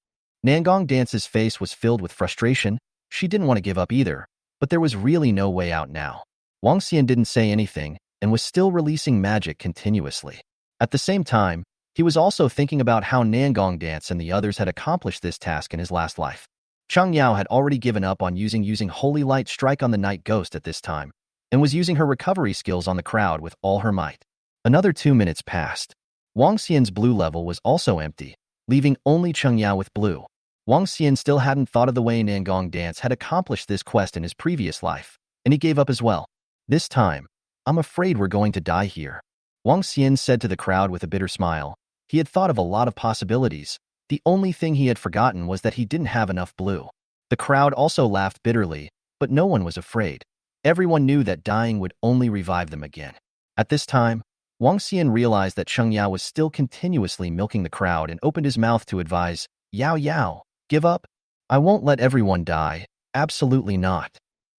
Nangong Dance's face was filled with frustration. She didn't want to give up either, but there was really no way out now. Wang Xian didn't say anything and was still releasing magic continuously. At the same time, he was also thinking about how Nangong Dance and the others had accomplished this task in his last life. Cheng Yao had already given up on using Holy Light Strike on the Night Ghost at this time, and was using her recovery skills on the crowd with all her might. Another 2 minutes passed. Wang Xian's blue level was also empty, leaving only Cheng Yao with blue. Wang Xian still hadn't thought of the way Nangong Dance had accomplished this quest in his previous life, and he gave up as well. This time, I'm afraid we're going to die here. Wang Xian said to the crowd with a bitter smile. He had thought of a lot of possibilities. The only thing he had forgotten was that he didn't have enough blue. The crowd also laughed bitterly, but no one was afraid. Everyone knew that dying would only revive them again. At this time, Wang Xian realized that Cheng Yao was still continuously milking the crowd and opened his mouth to advise, Yao Yao, give up? I won't let everyone die. Absolutely not.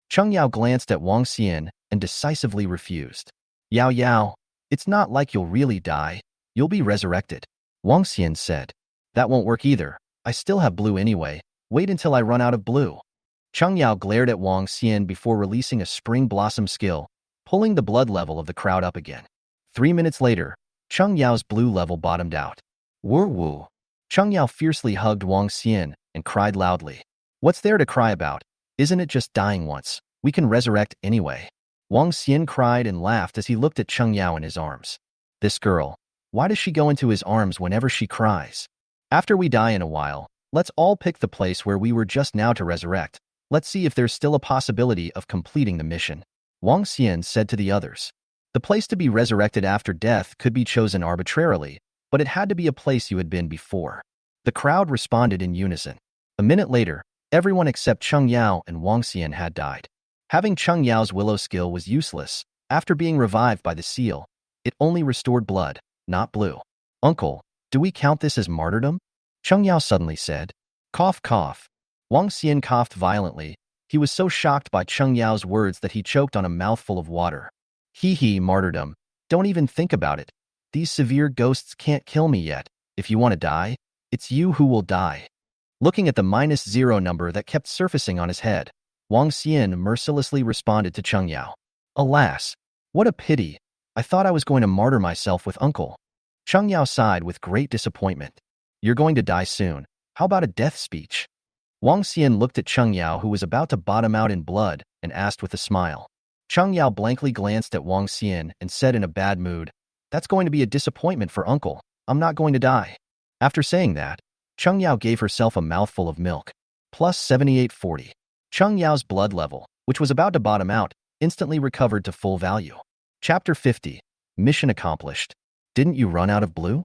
Cheng Yao glanced at Wang Xian and decisively refused. Yao Yao, it's not like you'll really die. You'll be resurrected. Wang Xian said. That won't work either. I still have blue anyway. Wait until I run out of blue. Cheng Yao glared at Wang Xian before releasing a spring blossom skill, pulling the blood level of the crowd up again. 3 minutes later, Cheng Yao's blue level bottomed out. Woo woo. Cheng Yao fiercely hugged Wang Xian and cried loudly. What's there to cry about? Isn't it just dying once? We can resurrect anyway. Wang Xian cried and laughed as he looked at Cheng Yao in his arms. This girl, why does she go into his arms whenever she cries? After we die in a while, let's all pick the place where we were just now to resurrect. Let's see if there's still a possibility of completing the mission. Wang Xian said to the others. The place to be resurrected after death could be chosen arbitrarily, but it had to be a place you had been before. The crowd responded in unison. A minute later, everyone except Cheng Yao and Wang Xian had died. Having Cheng Yao's willow skill was useless. After being revived by the seal, it only restored blood, not blue. Uncle, do we count this as martyrdom? Cheng Yao suddenly said. Cough, cough. Wang Xian coughed violently. He was so shocked by Cheng Yao's words that he choked on a mouthful of water. Hee, martyrdom. Don't even think about it. These severe ghosts can't kill me yet. If you want to die, it's you who will die. Looking at the -0 number that kept surfacing on his head, Wang Xian mercilessly responded to Cheng Yao. Alas, what a pity. I thought I was going to martyr myself with uncle. Cheng Yao sighed with great disappointment. You're going to die soon. How about a death speech? Wang Xian looked at Cheng Yao, who was about to bottom out in blood, and asked with a smile. Cheng Yao blankly glanced at Wang Xian and said in a bad mood, That's going to be a disappointment for uncle. I'm not going to die. After saying that, Cheng Yao gave herself a mouthful of milk. Plus 7840. Cheng Yao's blood level, which was about to bottom out, instantly recovered to full value. Chapter 50. Mission accomplished. Didn't you run out of blue?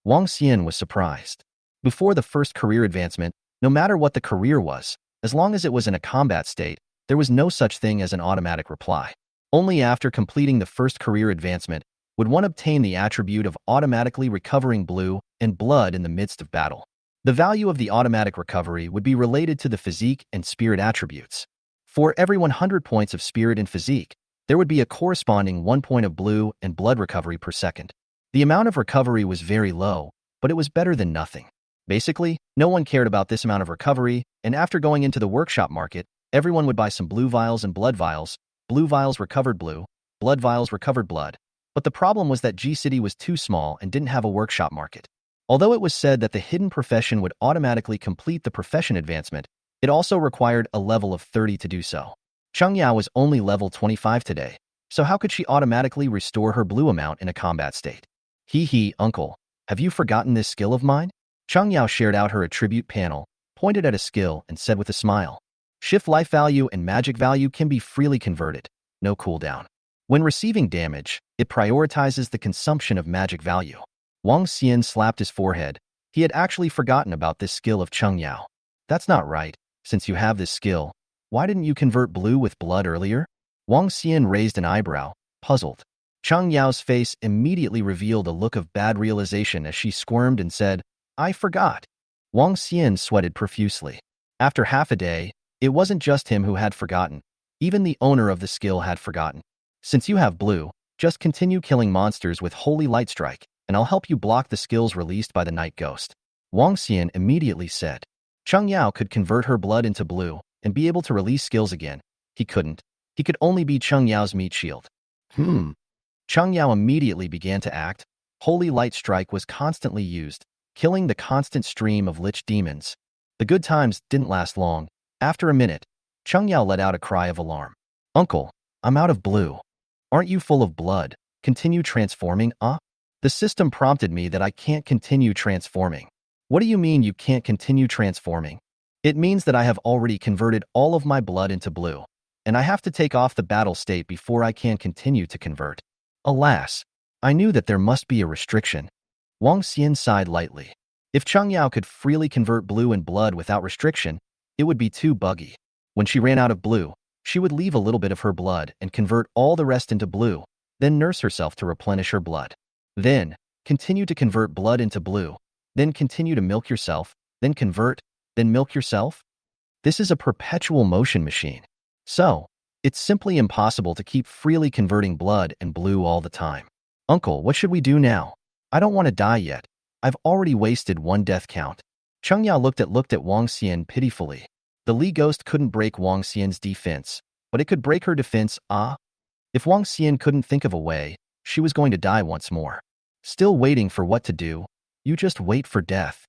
Wang Xian was surprised. Before the first career advancement, no matter what the career was, as long as it was in a combat state, there was no such thing as an automatic reply. Only after completing the first career advancement would one obtain the attribute of automatically recovering blue and blood in the midst of battle. The value of the automatic recovery would be related to the physique and spirit attributes. For every 100 points of spirit and physique, there would be a corresponding 1 point of blue and blood recovery per second. The amount of recovery was very low, but it was better than nothing. Basically, no one cared about this amount of recovery, and after going into the workshop market, everyone would buy some blue vials and blood vials. Blue vials recovered blue, blood vials recovered blood. But the problem was that G-City was too small and didn't have a workshop market. Although it was said that the hidden profession would automatically complete the profession advancement, it also required a level of 30 to do so. Cheng Yao was only level 25 today, so how could she automatically restore her blue amount in a combat state? Hee, uncle, have you forgotten this skill of mine? Cheng Yao shared out her attribute panel, pointed at a skill, and said with a smile, shift life value and magic value can be freely converted, no cooldown. When receiving damage, it prioritizes the consumption of magic value. Wang Xian slapped his forehead. He had actually forgotten about this skill of Cheng Yao. That's not right. Since you have this skill, why didn't you convert blue with blood earlier? Wang Xian raised an eyebrow, puzzled. Cheng Yao's face immediately revealed a look of bad realization as she squirmed and said, I forgot. Wang Xian sweated profusely. After half a day, it wasn't just him who had forgotten. Even the owner of the skill had forgotten. Since you have blue, just continue killing monsters with Holy Light Strike, and I'll help you block the skills released by the Night Ghost. Wang Xian immediately said. Cheng Yao could convert her blood into blue and be able to release skills again. He couldn't. He could only be Cheng Yao's meat shield. Cheng Yao immediately began to act. Holy Light Strike was constantly used, killing the constant stream of lich demons. The good times didn't last long. After a minute, Cheng Yao let out a cry of alarm. Uncle, I'm out of blue. Aren't you full of blood? Continue transforming, The system prompted me that I can't continue transforming. What do you mean you can't continue transforming? It means that I have already converted all of my blood into blue, and I have to take off the battle state before I can continue to convert. Alas, I knew that there must be a restriction. Wang Xian sighed lightly. If Cheng Yao could freely convert blue and blood without restriction, it would be too buggy. When she ran out of blue, she would leave a little bit of her blood and convert all the rest into blue, then nurse herself to replenish her blood. Then, continue to convert blood into blue, then continue to milk yourself, then convert, then milk yourself? This is a perpetual motion machine. So, it's simply impossible to keep freely converting blood and blue all the time. Uncle, what should we do now? I don't want to die yet. I've already wasted 1 death count. Cheng Yao looked at Wang Xian pitifully. The Li Ghost couldn't break Wang Xian's defense, but it could break her defense, If Wang Xian couldn't think of a way, she was going to die once more. Still waiting for what to do, you just wait for death.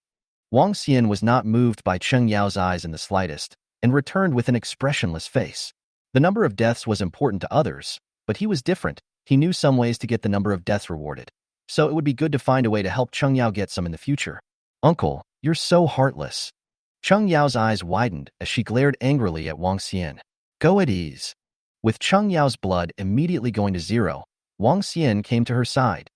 Wang Xian was not moved by Cheng Yao's eyes in the slightest, and returned with an expressionless face. The number of deaths was important to others, but he was different. He knew some ways to get the number of deaths rewarded. So it would be good to find a way to help Cheng Yao get some in the future. Uncle, you're so heartless. Cheng Yao's eyes widened as she glared angrily at Wang Xian. Go at ease. With Cheng Yao's blood immediately going to zero, Wang Xian came to her side.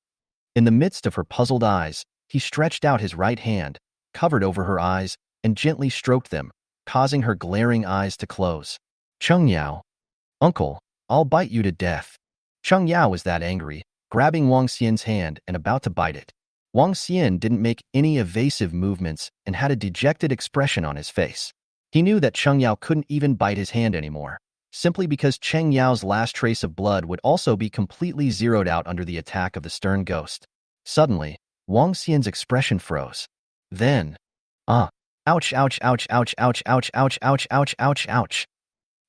In the midst of her puzzled eyes, he stretched out his right hand, covered over her eyes, and gently stroked them, causing her glaring eyes to close. Cheng Yao. Uncle, I'll bite you to death. Cheng Yao was that angry, grabbing Wang Xian's hand and about to bite it. Wang Xian didn't make any evasive movements and had a dejected expression on his face. He knew that Cheng Yao couldn't even bite his hand anymore, simply because Cheng Yao's last trace of blood would also be completely zeroed out under the attack of the stern ghost. Suddenly, Wang Xian's expression froze. Then, ouch, ouch, ouch, ouch, ouch, ouch, ouch, ouch, ouch, ouch, ouch.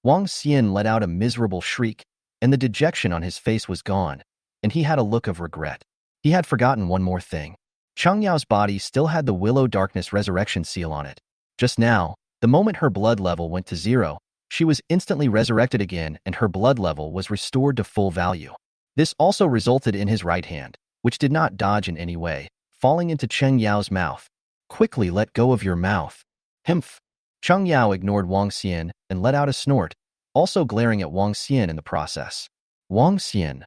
Wang Xian let out a miserable shriek, and the dejection on his face was gone, and he had a look of regret. He had forgotten one more thing. Cheng Yao's body still had the Willow Darkness Resurrection seal on it. Just now, the moment her blood level went to 0, she was instantly resurrected again and her blood level was restored to full value. This also resulted in his right hand, which did not dodge in any way, falling into Cheng Yao's mouth. Quickly let go of your mouth. Himph. Cheng Yao ignored Wang Xian and let out a snort, also glaring at Wang Xian in the process. Wang Xian.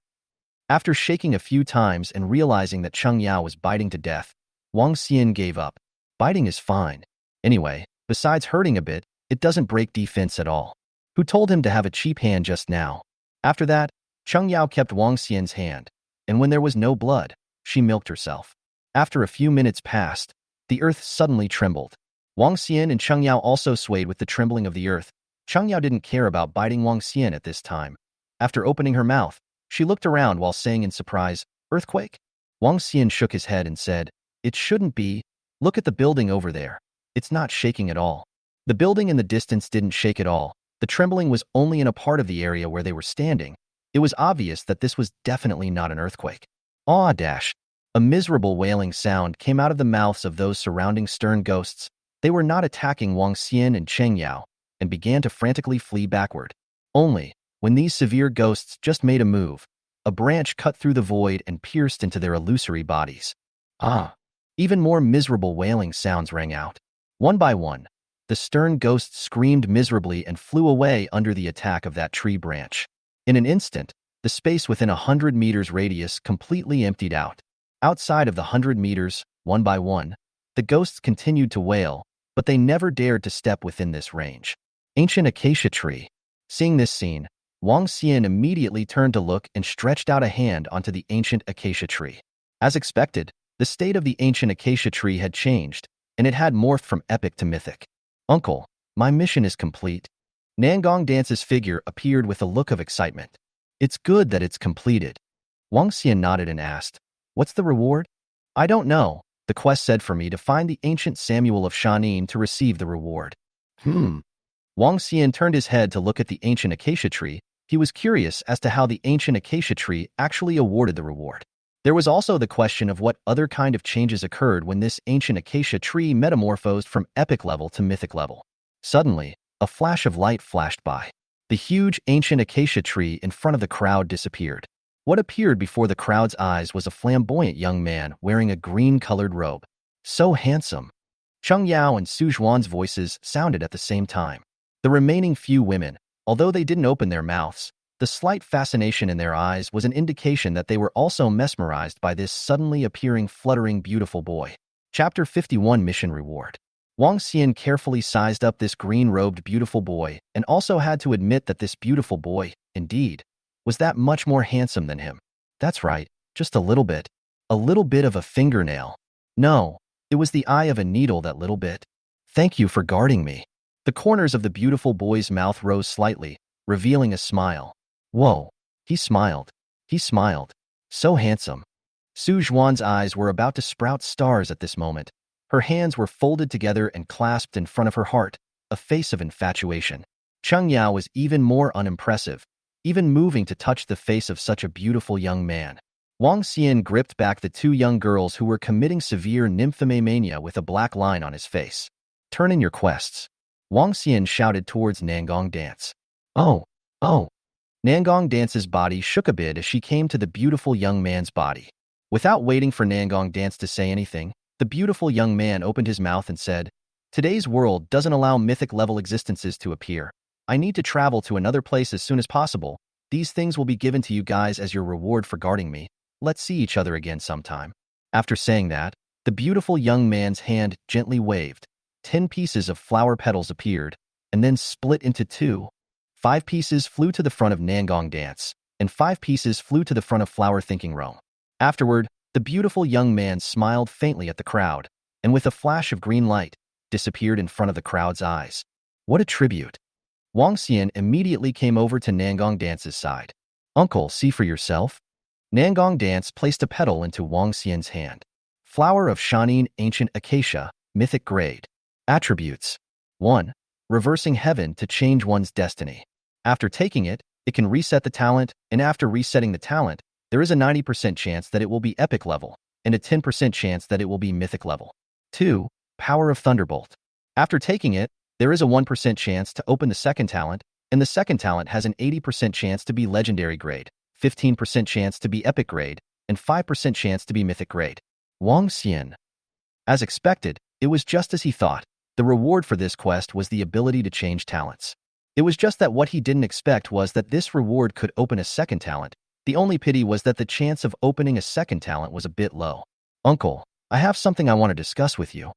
After shaking a few times and realizing that Cheng Yao was biting to death, Wang Xian gave up. Biting is fine. Anyway, besides hurting a bit, it doesn't break defense at all. Who told him to have a cheap hand just now? After that, Cheng Yao kept Wang Xian's hand, and when there was no blood, she milked herself. After a few minutes passed, the earth suddenly trembled. Wang Xian and Cheng Yao also swayed with the trembling of the earth. Cheng Yao didn't care about biting Wang Xian at this time. After opening her mouth, she looked around while saying in surprise, "Earthquake?" Wang Xian shook his head and said, "It shouldn't be. Look at the building over there. It's not shaking at all." The building in the distance didn't shake at all. The trembling was only in a part of the area where they were standing. It was obvious that this was definitely not an earthquake. Aw dash. A miserable wailing sound came out of the mouths of those surrounding stern ghosts. They were not attacking Wang Xian and Cheng Yao and began to frantically flee backward. Only, when these severe ghosts just made a move, a branch cut through the void and pierced into their illusory bodies. Ah! Even more miserable wailing sounds rang out. One by one, the stern ghosts screamed miserably and flew away under the attack of that tree branch. In an instant, the space within 100 meters radius completely emptied out. Outside of the 100 meters, one by one, the ghosts continued to wail, but they never dared to step within this range. Ancient acacia tree. Seeing this scene, Wang Xian immediately turned to look and stretched out a hand onto the ancient acacia tree. As expected, the state of the ancient acacia tree had changed, and it had morphed from epic to mythic. "Uncle, my mission is complete." Nangong Dance's figure appeared with a look of excitement. "It's good that it's completed." Wang Xian nodded and asked, "What's the reward?" "I don't know. The quest said for me to find the ancient Samuel of Shanin to receive the reward." Wang Xian turned his head to look at the ancient acacia tree. He was curious as to how the ancient acacia tree actually awarded the reward. There was also the question of what other kind of changes occurred when this ancient acacia tree metamorphosed from epic level to mythic level. Suddenly, a flash of light flashed by. The huge ancient acacia tree in front of the crowd disappeared. What appeared before the crowd's eyes was a flamboyant young man wearing a green-colored robe. So handsome. Cheng Yao and Su Zhuan's voices sounded at the same time. The remaining few women, although they didn't open their mouths, the slight fascination in their eyes was an indication that they were also mesmerized by this suddenly appearing fluttering beautiful boy. Chapter 51 Mission Reward. Wang Xian carefully sized up this green-robed beautiful boy and also had to admit that this beautiful boy, indeed, was that much more handsome than him. That's right, just a little bit. A little bit of a fingernail. No, it was the eye of a needle, that little bit. "Thank you for guarding me." The corners of the beautiful boy's mouth rose slightly, revealing a smile. Whoa, he smiled. He smiled. So handsome. Su Zhuan's eyes were about to sprout stars at this moment. Her hands were folded together and clasped in front of her heart, a face of infatuation. Cheng Yao was even more unimpressive, even moving to touch the face of such a beautiful young man. Wang Xian gripped back the two young girls who were committing severe nymphomania with a black line on his face. "Turn in your quests." Wang Xian shouted towards Nangong Dance. Oh. Nangong Dance's body shook a bit as she came to the beautiful young man's body. Without waiting for Nangong Dance to say anything, the beautiful young man opened his mouth and said, "Today's world doesn't allow mythic-level existences to appear. I need to travel to another place as soon as possible. These things will be given to you guys as your reward for guarding me. Let's see each other again sometime." After saying that, the beautiful young man's hand gently waved. 10 pieces of flower petals appeared, and then split into 2. 5 pieces flew to the front of Nangong Dance, and 5 pieces flew to the front of Flower Thinking Rome. Afterward, the beautiful young man smiled faintly at the crowd, and with a flash of green light, disappeared in front of the crowd's eyes. What a tribute. Wang Xian immediately came over to Nangong Dance's side. "Uncle, see for yourself." Nangong Dance placed a petal into Wang Xian's hand. Flower of Shanin Ancient Acacia, Mythic Grade. Attributes. 1. Reversing heaven to change one's destiny. After taking it, it can reset the talent, and after resetting the talent, there is a 90% chance that it will be epic level, and a 10% chance that it will be mythic level. 2. Power of Thunderbolt. After taking it, there is a 1% chance to open the second talent, and the second talent has an 80% chance to be legendary grade, 15% chance to be epic grade, and 5% chance to be mythic grade. Wang Xian. As expected, it was just as he thought. The reward for this quest was the ability to change talents. It was just that what he didn't expect was that this reward could open a second talent. The only pity was that the chance of opening a second talent was a bit low. "Uncle, I have something I want to discuss with you."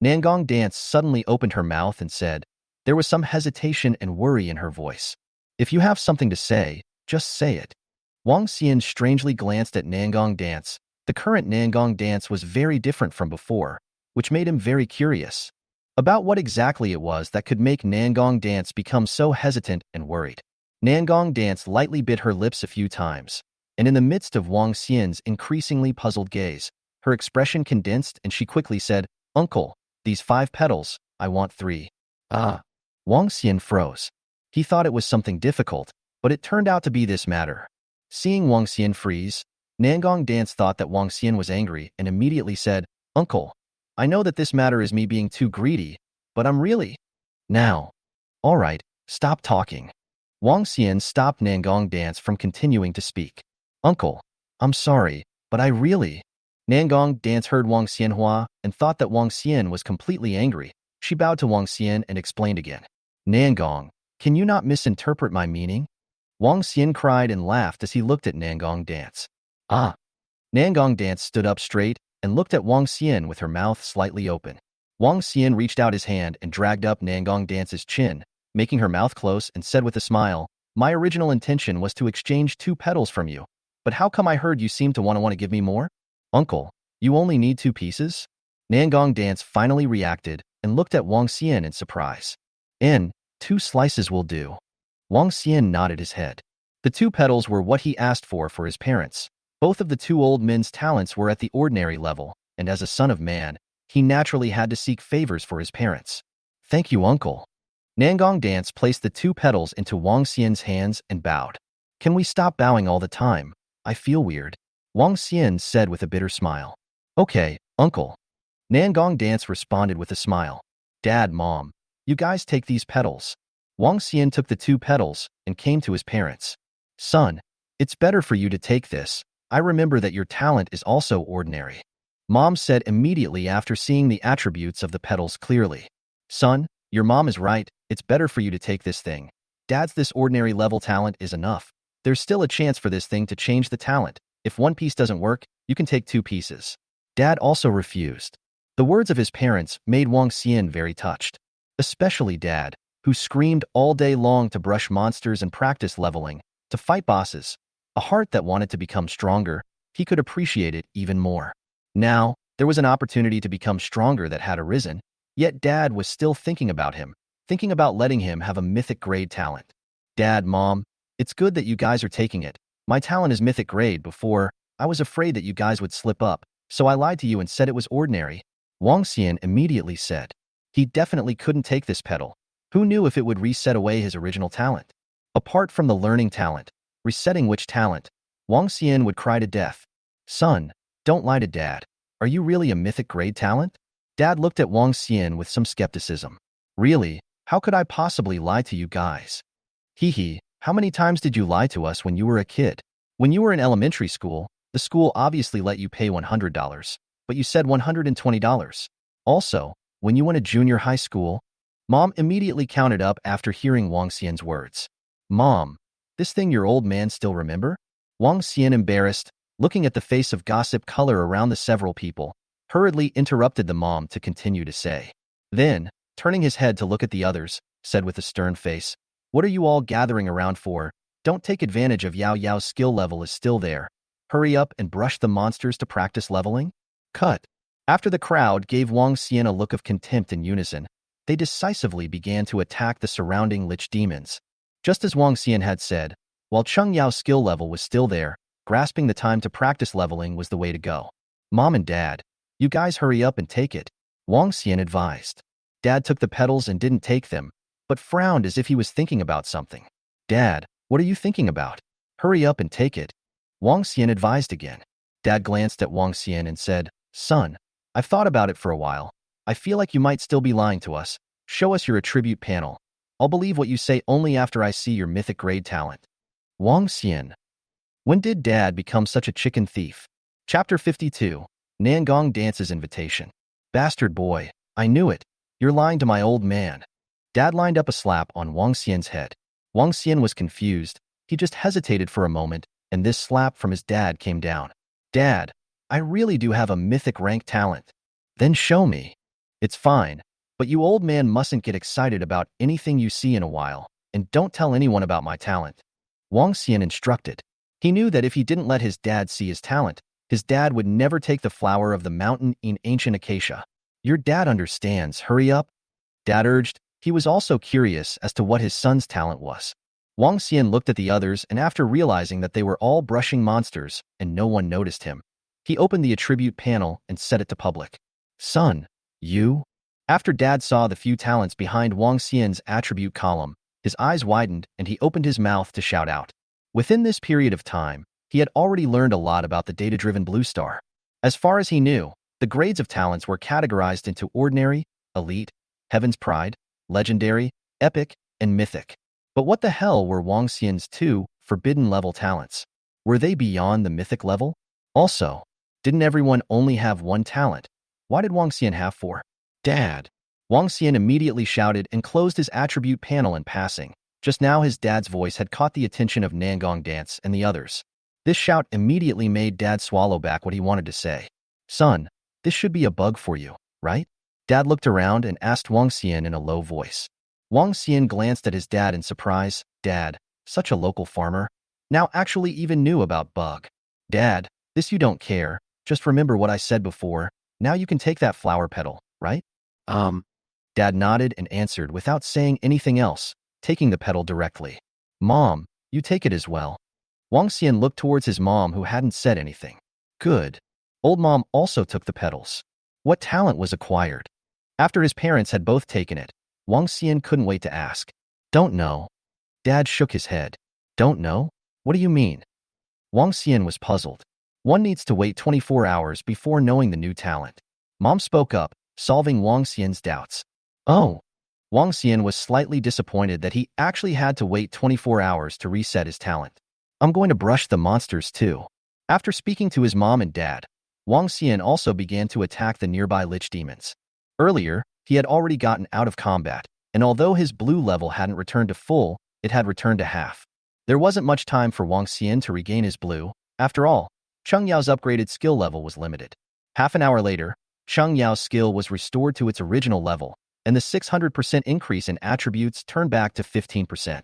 Nangong Dance suddenly opened her mouth and said, there was some hesitation and worry in her voice. "If you have something to say, just say it." Wang Xian strangely glanced at Nangong Dance. The current Nangong dance was very different from before, which made him very curious about what exactly it was that could make Nangong dance become so hesitant and worried. Nangong dance lightly bit her lips a few times, and in the midst of Wang Xian's increasingly puzzled gaze, her expression condensed and she quickly said, "Uncle, these 5 petals, I want 3. Ah. Wang Xian froze. He thought it was something difficult, but it turned out to be this matter. Seeing Wang Xian freeze, Nangong dance thought that Wang Xian was angry and immediately said, "Uncle, I know that this matter is me being too greedy, but I'm really..." Now. All right, stop talking. Wang Xian stopped Nangong dance from continuing to speak. "Uncle, I'm sorry, but I really..." Nangong dance heard Wang Xianhua and thought that Wang Xian was completely angry. She bowed to Wang Xian and explained again. "Nangong, can you not misinterpret my meaning?" Wang Xian cried and laughed as he looked at Nangong dance. Ah. Nangong dance stood up straight and looked at Wang Xian with her mouth slightly open. Wang Xian reached out his hand and dragged up Nangong dance's chin, making her mouth close, and said with a smile, "My original intention was to exchange 2 petals from you, but how come I heard you seem to want to give me more? Uncle, you only need 2 pieces?" Nangong dance finally reacted and looked at Wang Xian in surprise. "In, 2 slices will do." Wang Xian nodded his head. The 2 petals were what he asked for his parents. Both of the 2 old men's talents were at the ordinary level, and as a son of man, he naturally had to seek favors for his parents. "Thank you, uncle." Nangong dance placed the 2 petals into Wang Xian's hands and bowed. "Can we stop bowing all the time? I feel weird," Wang Xian said with a bitter smile. "Okay, uncle." Nangong dance responded with a smile. "Dad, Mom, you guys take these petals." Wang Xian took the 2 petals and came to his parents. "Son, it's better for you to take this. I remember that your talent is also ordinary," Mom said immediately after seeing the attributes of the petals clearly. "Son, your mom is right. It's better for you to take this thing. Dad's this ordinary level talent is enough. There's still a chance for this thing to change the talent. If 1 piece doesn't work, you can take 2 pieces." Dad also refused. The words of his parents made Wang Xian very touched. Especially Dad, who screamed all day long to brush monsters and practice leveling, to fight bosses. A heart that wanted to become stronger, he could appreciate it even more. Now, there was an opportunity to become stronger that had arisen, yet Dad was still thinking about him, thinking about letting him have a mythic grade talent. "Dad, Mom, it's good that you guys are taking it. My talent is mythic grade. Before, I was afraid that you guys would slip up, so I lied to you and said it was ordinary," Wang Xian immediately said. He definitely couldn't take this petal. Who knew if it would reset away his original talent? Apart from the learning talent, resetting which talent, Wang Xian would cry to death. "Son, don't lie to Dad. Are you really a mythic grade talent?" Dad looked at Wang Xian with some skepticism. "Really? How could I possibly lie to you guys?" "Hee, how many times did you lie to us when you were a kid? When you were in elementary school, the school obviously let you pay $100, but you said $120. Also, when you went to junior high school..." Mom immediately counted up after hearing Wang Xian's words. "Mom, this thing your old man still remember?" Wang Xian, embarrassed, looking at the face of gossip color around the several people, hurriedly interrupted the mom to continue to say. Then, turning his head to look at the others, said with a stern face, "What are you all gathering around for? Don't take advantage of Yao Yao's skill level is still there. Hurry up and brush the monsters to practice leveling." Cut. After the crowd gave Wang Xian a look of contempt in unison, they decisively began to attack the surrounding lich demons. Just as Wang Xian had said, while Cheng Yao's skill level was still there, grasping the time to practice leveling was the way to go. "Mom and Dad, you guys hurry up and take it," Wang Xian advised. Dad took the petals and didn't take them, but frowned as if he was thinking about something. "Dad, what are you thinking about? Hurry up and take it," Wang Xian advised again. Dad glanced at Wang Xian and said, "Son, I've thought about it for a while. I feel like you might still be lying to us. Show us your attribute panel. I'll believe what you say only after I see your mythic grade talent." Wang Xian. When did Dad become such a chicken thief? Chapter 52. Nangong Dance's Invitation. "Bastard boy, I knew it. You're lying to my old man." Dad lined up a slap on Wang Xian's head. Wang Xian was confused. He just hesitated for a moment, and this slap from his dad came down. "Dad, I really do have a mythic rank talent." "Then show me." "It's fine, but you old man mustn't get excited about anything you see in a while, and don't tell anyone about my talent," Wang Xian instructed. He knew that if he didn't let his dad see his talent, His dad would never take the flower of the mountain in ancient acacia. Your dad understands, hurry up, Dad urged. He was also curious as to what his son's talent was. Wang Xian looked at the others, and after realizing that they were all brushing monsters and no one noticed him, he opened the attribute panel and set it to public. Son, you? After Dad saw the few talents behind Wang Xian's attribute column, his eyes widened and he opened his mouth to shout out. Within this period of time, he had already learned a lot about the data-driven Blue Star. As far as he knew, the grades of talents were categorized into ordinary, elite, Heaven's Pride, legendary, epic, and mythic. But what the hell were Wang Xian's two forbidden level talents? Were they beyond the mythic level? Also, didn't everyone only have one talent? Why did Wang Xian have four? Dad! Wang Xian immediately shouted and closed his attribute panel in passing. Just now his dad's voice had caught the attention of Nangong Dance and the others. This shout immediately made Dad swallow back what he wanted to say. Son, this should be a bug for you, right? Dad looked around and asked Wang Xian in a low voice. Wang Xian glanced at his dad in surprise. Dad, such a local farmer, now actually even knew about bug. Dad, this you don't care. Just remember what I said before. Now you can take that flower petal, right? Dad nodded and answered without saying anything else, taking the petal directly. Mom, you take it as well. Wang Xian looked towards his mom who hadn't said anything. Good. Old mom also took the petals. What talent was acquired? After his parents had both taken it, Wang Xian couldn't wait to ask. Don't know. Dad shook his head. Don't know? What do you mean? Wang Xian was puzzled. One needs to wait 24 hours before knowing the new talent. Mom spoke up, solving Wang Xian's doubts. Oh. Wang Xian was slightly disappointed that he actually had to wait 24 hours to reset his talent. I'm going to brush the monsters too. After speaking to his mom and dad, Wang Xian also began to attack the nearby lich demons. Earlier, he had already gotten out of combat, and although his blue level hadn't returned to full, it had returned to half. There wasn't much time for Wang Xian to regain his blue. After all, Cheng Yao's upgraded skill level was limited. Half an hour later, Cheng Yao's skill was restored to its original level, and the 600% increase in attributes turned back to 15%.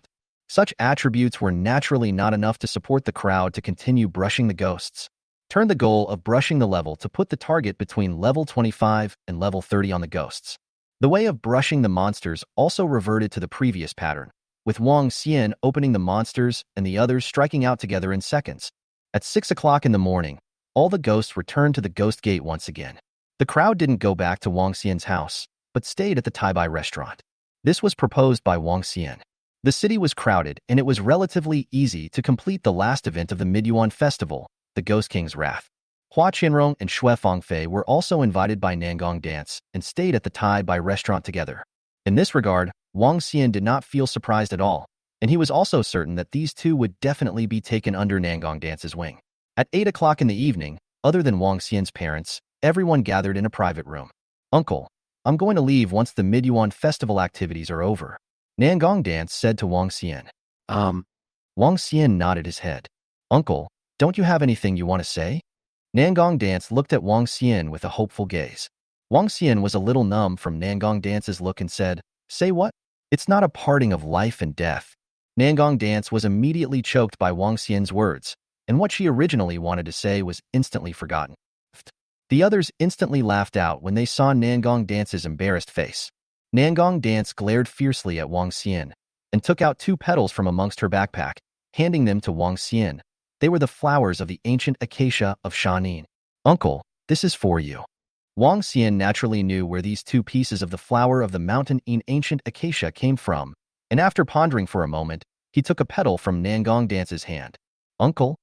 Such attributes were naturally not enough to support the crowd to continue brushing the ghosts. Turn the goal of brushing the level to put the target between level 25 and level 30 on the ghosts. The way of brushing the monsters also reverted to the previous pattern, with Wang Xian opening the monsters and the others striking out together in seconds. At 6 o'clock in the morning, all the ghosts returned to the ghost gate once again. The crowd didn't go back to Wang Xian's house, but stayed at the Tai-Bai restaurant. This was proposed by Wang Xian. The city was crowded, and it was relatively easy to complete the last event of the Midyuan festival, the Ghost King's Wrath. Hua Qianrong and Xue Fengfei were also invited by Nangong Dance and stayed at the Tai-Bai restaurant together. In this regard, Wang Xian did not feel surprised at all, and he was also certain that these two would definitely be taken under Nangong Dance's wing. At 8 o'clock in the evening, other than Wang Xian's parents, everyone gathered in a private room. Uncle, I'm going to leave once the Midyuan festival activities are over, Nangong Dance said to Wang Xian. Wang Xian nodded his head. Uncle, don't you have anything you want to say? Nangong Dance looked at Wang Xian with a hopeful gaze. Wang Xian was a little numb from Nangong Dance's look and said, Say what? It's not a parting of life and death. Nangong Dance was immediately choked by Wang Xian's words, and what she originally wanted to say was instantly forgotten. The others instantly laughed out when they saw Nangong Dance's embarrassed face. Nangong Dance glared fiercely at Wang Xian and took out 2 petals from amongst her backpack, handing them to Wang Xian. They were the flowers of the ancient acacia of Shanin. Uncle, this is for you. Wang Xian naturally knew where these 2 pieces of the flower of the mountain in ancient acacia came from, and after pondering for a moment, he took a petal from Nangong Dance's hand. Uncle,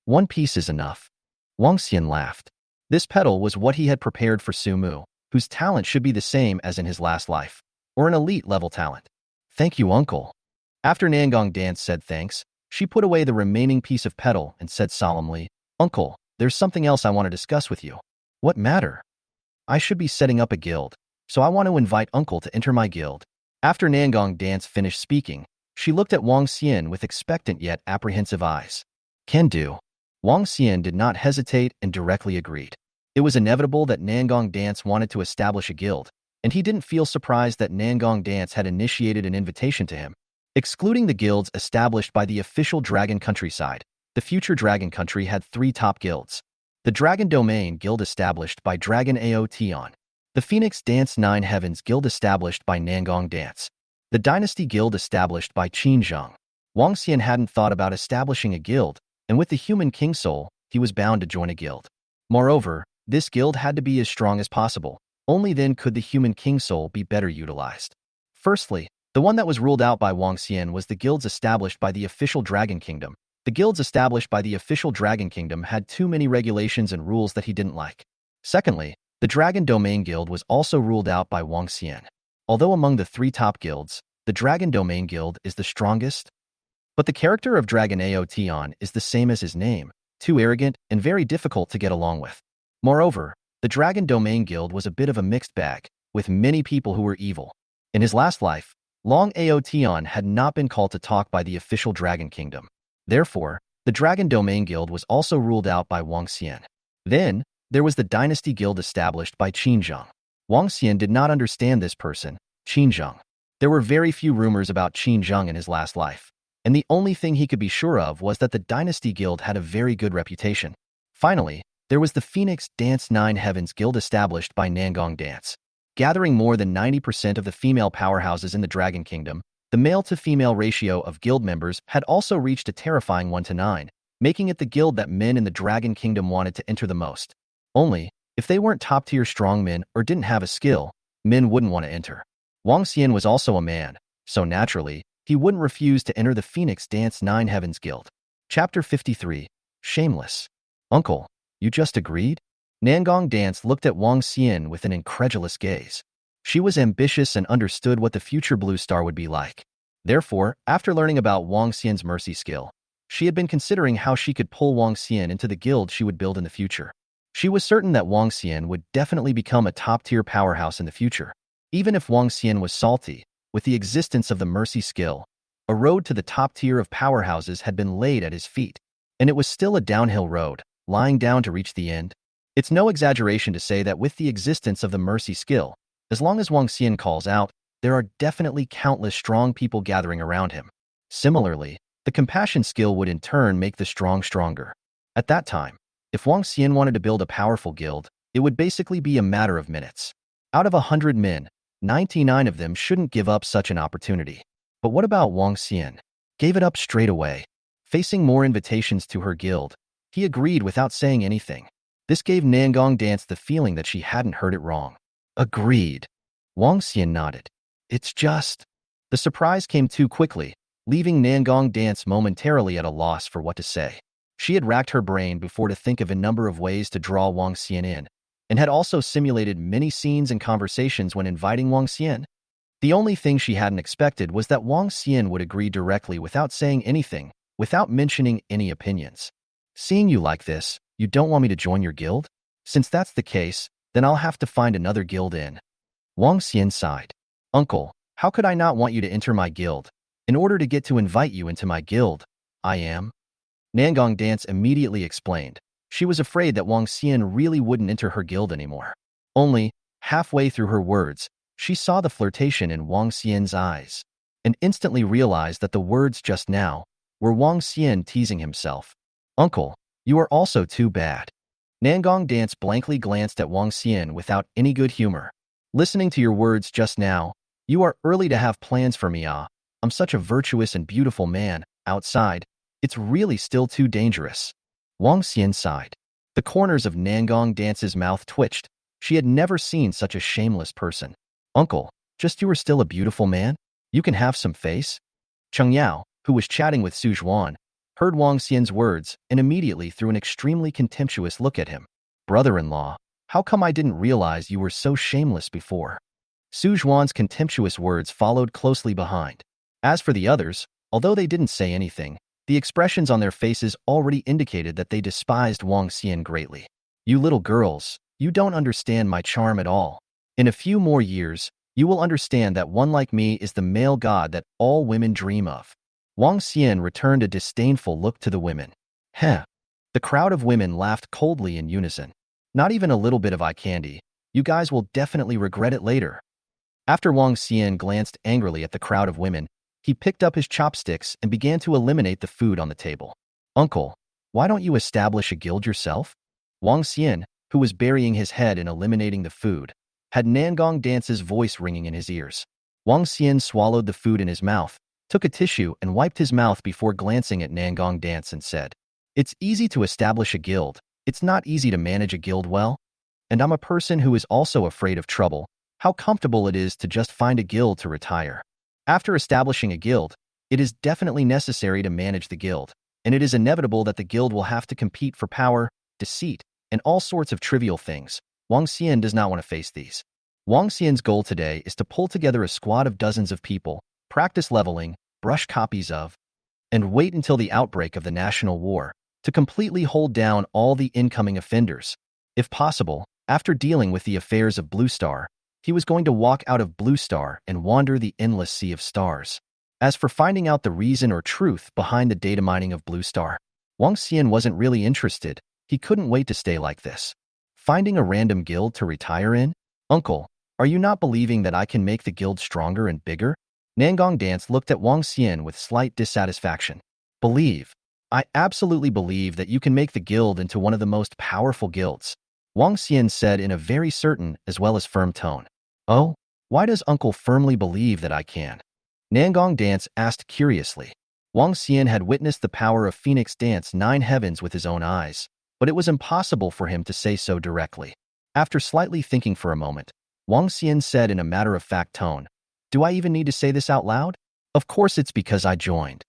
1 piece is enough. Wang Xian laughed. This petal was what he had prepared for Su Mu, whose talent should be the same as in his last life, or an elite level talent. Thank you, uncle. After Nangong Dance said thanks, she put away the remaining piece of petal and said solemnly, Uncle, there's something else I want to discuss with you. What matter? I should be setting up a guild, so I want to invite Uncle to enter my guild. After Nangong Dance finished speaking, she looked at Wang Xian with expectant yet apprehensive eyes. Can do. Wang Xian did not hesitate and directly agreed. It was inevitable that Nangong Dance wanted to establish a guild, and he didn't feel surprised that Nangong Dance had initiated an invitation to him. Excluding the guilds established by the official Dragon Countryside, the future Dragon Country had 3 top guilds. The Dragon Domain Guild established by Dragon Aotion. The Phoenix Dance Nine Heavens Guild established by Nangong Dance. The Dynasty Guild established by Qin Zheng. Wang Xian hadn't thought about establishing a guild, and with the human king soul, he was bound to join a guild. Moreover, this guild had to be as strong as possible. Only then could the human king soul be better utilized. Firstly, the one that was ruled out by Wang Xian was the guilds established by the official Dragon Kingdom. The guilds established by the official Dragon Kingdom had too many regulations and rules that he didn't like. Secondly, the Dragon Domain Guild was also ruled out by Wang Xian. Although among the 3 top guilds, the Dragon Domain Guild is the strongest, but the character of Dragon Aotion is the same as his name, too arrogant and very difficult to get along with. Moreover, the Dragon Domain Guild was a bit of a mixed bag, with many people who were evil. In his last life, Long Aotion had not been called to talk by the official Dragon Kingdom. Therefore, the Dragon Domain Guild was also ruled out by Wang Xian. Then, there was the Dynasty Guild established by Qin Zheng. Wang Xian did not understand this person, Qin Zheng. There were very few rumors about Qin Zheng in his last life, and the only thing he could be sure of was that the Dynasty Guild had a very good reputation. Finally, there was the Phoenix Dance Nine Heavens Guild established by Nangong Dance. Gathering more than 90% of the female powerhouses in the Dragon Kingdom, the male-to-female ratio of guild members had also reached a terrifying 1:9, making it the guild that men in the Dragon Kingdom wanted to enter the most. Only, if they weren't top-tier strongmen or didn't have a skill, men wouldn't want to enter. Wang Xian was also a man, so naturally, he wouldn't refuse to enter the Phoenix Dance Nine Heavens Guild. Chapter 53. Shameless. Uncle, you just agreed? Nangong Dance looked at Wang Xian with an incredulous gaze. She was ambitious and understood what the future Blue Star would be like. Therefore, after learning about Wang Xian's mercy skill, she had been considering how she could pull Wang Xian into the guild she would build in the future. She was certain that Wang Xian would definitely become a top-tier powerhouse in the future. Even if Wang Xian was salty, with the existence of the mercy skill, a road to the top tier of powerhouses had been laid at his feet, and it was still a downhill road, lying down to reach the end. It's no exaggeration to say that with the existence of the mercy skill, as long as Wang Xian calls out, there are definitely countless strong people gathering around him. Similarly, the compassion skill would in turn make the strong stronger. At that time, if Wang Xian wanted to build a powerful guild, it would basically be a matter of minutes. Out of 100 men, 99 of them shouldn't give up such an opportunity. But what about Wang Xian? Gave it up straight away. Facing more invitations to her guild, he agreed without saying anything. This gave Nangong Dance the feeling that she hadn't heard it wrong. Agreed. Wang Xian nodded. It's just... The surprise came too quickly, leaving Nangong Dance momentarily at a loss for what to say. She had racked her brain before to think of a number of ways to draw Wang Xian in, and had also simulated many scenes and conversations when inviting Wang Xian. The only thing she hadn't expected was that Wang Xian would agree directly without saying anything, without mentioning any opinions. Seeing you like this, you don't want me to join your guild? Since that's the case, then I'll have to find another guild in. Wang Xian sighed. Uncle, how could I not want you to enter my guild? In order to get to invite you into my guild, I am. Nangong Dance immediately explained. She was afraid that Wang Xian really wouldn't enter her guild anymore. Only, halfway through her words, she saw the flirtation in Wang Xian's eyes, and instantly realized that the words just now were Wang Xian teasing himself. Uncle, you are also too bad. Nangong Dance blankly glanced at Wang Xian without any good humor. Listening to your words just now, you are early to have plans for me, ah. I'm such a virtuous and beautiful man, outside. It's really still too dangerous. Wang Xian sighed. The corners of Nangong Dance's mouth twitched. She had never seen such a shameless person. Uncle, just you are still a beautiful man? You can have some face? Cheng Yao, who was chatting with Su Zhuan, heard Wang Xian's words and immediately threw an extremely contemptuous look at him. Brother-in-law, how come I didn't realize you were so shameless before? Su Zhuan's contemptuous words followed closely behind. As for the others, although they didn't say anything, the expressions on their faces already indicated that they despised Wang Xian greatly. You little girls, you don't understand my charm at all. In a few more years, you will understand that one like me is the male god that all women dream of. Wang Xian returned a disdainful look to the women. Heh. The crowd of women laughed coldly in unison. Not even a little bit of eye candy. You guys will definitely regret it later. After Wang Xian glanced angrily at the crowd of women, he picked up his chopsticks and began to eliminate the food on the table. Uncle, why don't you establish a guild yourself? Wang Xian, who was burying his head in eliminating the food, had Nangong Dance's voice ringing in his ears. Wang Xian swallowed the food in his mouth, took a tissue and wiped his mouth before glancing at Nangong Dance and said, "It's easy to establish a guild. It's not easy to manage a guild well. And I'm a person who is also afraid of trouble. How comfortable it is to just find a guild to retire. After establishing a guild, it is definitely necessary to manage the guild, and it is inevitable that the guild will have to compete for power, deceit, and all sorts of trivial things. Wang Xian does not want to face these. Wang Xian's goal today is to pull together a squad of dozens of people, practice leveling, brush copies of, and wait until the outbreak of the national war to completely hold down all the incoming offenders. If possible, after dealing with the affairs of Blue Star, he was going to walk out of Blue Star and wander the endless sea of stars. As for finding out the reason or truth behind the data mining of Blue Star, Wang Xian wasn't really interested. He couldn't wait to stay like this. Finding a random guild to retire in? Uncle, are you not believing that I can make the guild stronger and bigger? Nangong Dance looked at Wang Xian with slight dissatisfaction. Believe. I absolutely believe that you can make the guild into one of the most powerful guilds, Wang Xian said in a very certain as well as firm tone. Oh, why does Uncle firmly believe that I can? Nangong Dance asked curiously. Wang Xian had witnessed the power of Phoenix dance 9 heavens with his own eyes, but it was impossible for him to say so directly. After slightly thinking for a moment, Wang Xian said in a matter-of-fact tone, "Do I even need to say this out loud? Of course it's because I joined."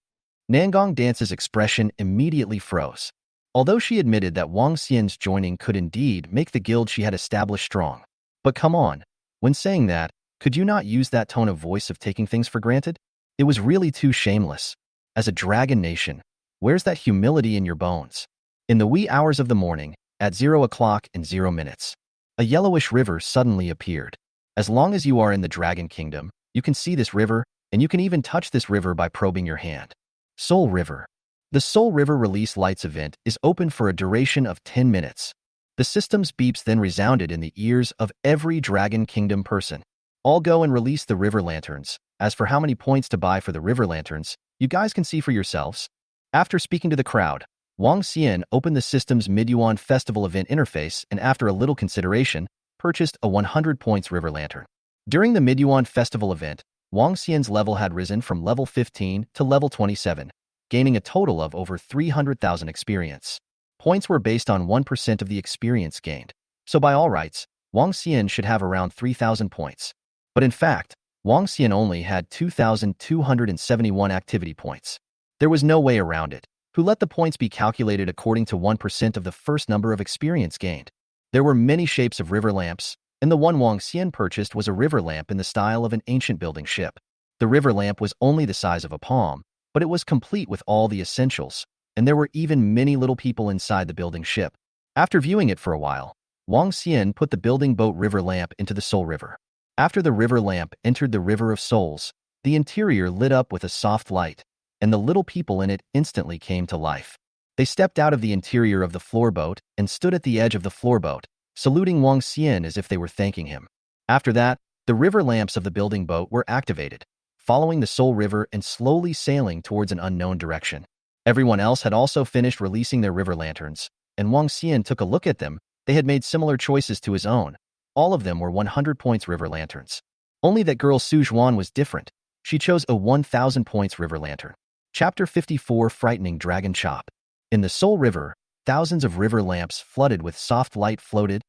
Nangong Dance's expression immediately froze. Although she admitted that Wang Xian's joining could indeed make the guild she had established strong. But come on, when saying that, could you not use that tone of voice of taking things for granted? It was really too shameless. As a dragon nation, where's that humility in your bones? In the wee hours of the morning, at 0 o'clock and 0 minutes, a yellowish river suddenly appeared. As long as you are in the Dragon Kingdom, you can see this river, and you can even touch this river by probing your hand. Soul River. The Soul River Release Lights event is open for a duration of 10 minutes. The system's beeps then resounded in the ears of every Dragon Kingdom person. All go and release the river lanterns. As for how many points to buy for the river lanterns, you guys can see for yourselves. After speaking to the crowd, Wang Xian opened the system's Midyuan Festival event interface and after a little consideration, purchased a 100 points river lantern. During the Midyuan Festival event, Wang Xian's level had risen from level 15 to level 27, gaining a total of over 300,000 experience. Points were based on 1% of the experience gained, so by all rights, Wang Xian should have around 3,000 points. But in fact, Wang Xian only had 2,271 activity points. There was no way around it. Who let the points be calculated according to 1% of the first number of experience gained? There were many shapes of river lamps, and the one Wang Xian purchased was a river lamp in the style of an ancient building ship. The river lamp was only the size of a palm, but it was complete with all the essentials, and there were even many little people inside the building ship. After viewing it for a while, Wang Xian put the building boat river lamp into the Soul River. After the river lamp entered the River of Souls, the interior lit up with a soft light, and the little people in it instantly came to life. They stepped out of the interior of the floorboat and stood at the edge of the floorboat, saluting Wang Xian as if they were thanking him. After that, the river lamps of the building boat were activated, following the Soul River and slowly sailing towards an unknown direction. Everyone else had also finished releasing their river lanterns, and Wang Xian took a look at them. They had made similar choices to his own. All of them were 100 points river lanterns. Only that girl Su Zhuan was different. She chose a 1,000 points river lantern. Chapter 54 Frightening Dragon Chop. In the Soul River, thousands of river lamps flooded with soft light floated.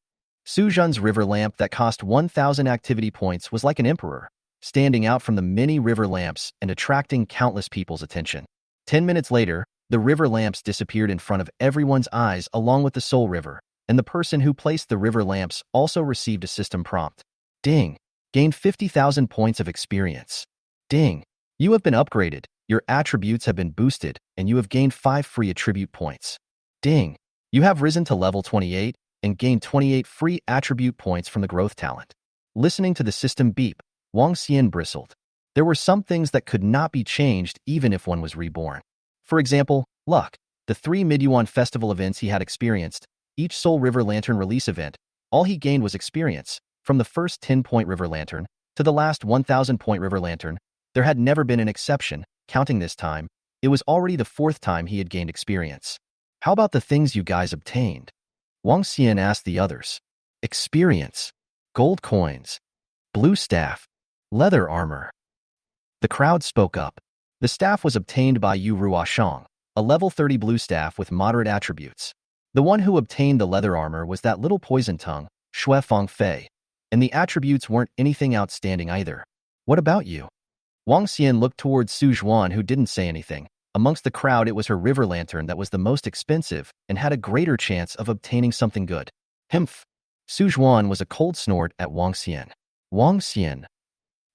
Su Zhuan's river lamp that cost 1,000 activity points was like an emperor, standing out from the many river lamps and attracting countless people's attention. 10 minutes later, the river lamps disappeared in front of everyone's eyes along with the Soul River, and the person who placed the river lamps also received a system prompt. Ding! Gained 50,000 points of experience. Ding! You have been upgraded, your attributes have been boosted, and you have gained 5 free attribute points. Ding! You have risen to level 28 and gained 28 free attribute points from the growth talent. Listening to the system beep, Wang Xian bristled. There were some things that could not be changed even if one was reborn. For example, luck. The 3 Midyuan festival events he had experienced, each Soul River Lantern release event, all he gained was experience. From the first 10-point River Lantern to the last 1,000-point River Lantern, there had never been an exception. Counting this time, it was already the 4th time he had gained experience. How about the things you guys obtained? Wang Xian asked the others. Experience. Gold coins. Blue staff. Leather armor. The crowd spoke up. The staff was obtained by Yu Ruoshang, a level 30 blue staff with moderate attributes. The one who obtained the leather armor was that little poison tongue, Shui Fei, and the attributes weren't anything outstanding either. What about you? Wang Xian looked towards Su Zhuan, who didn't say anything. Amongst the crowd, it was her river lantern that was the most expensive and had a greater chance of obtaining something good. Humph. Su Zhuan was a cold snort at Wang Xian. Wang Xian.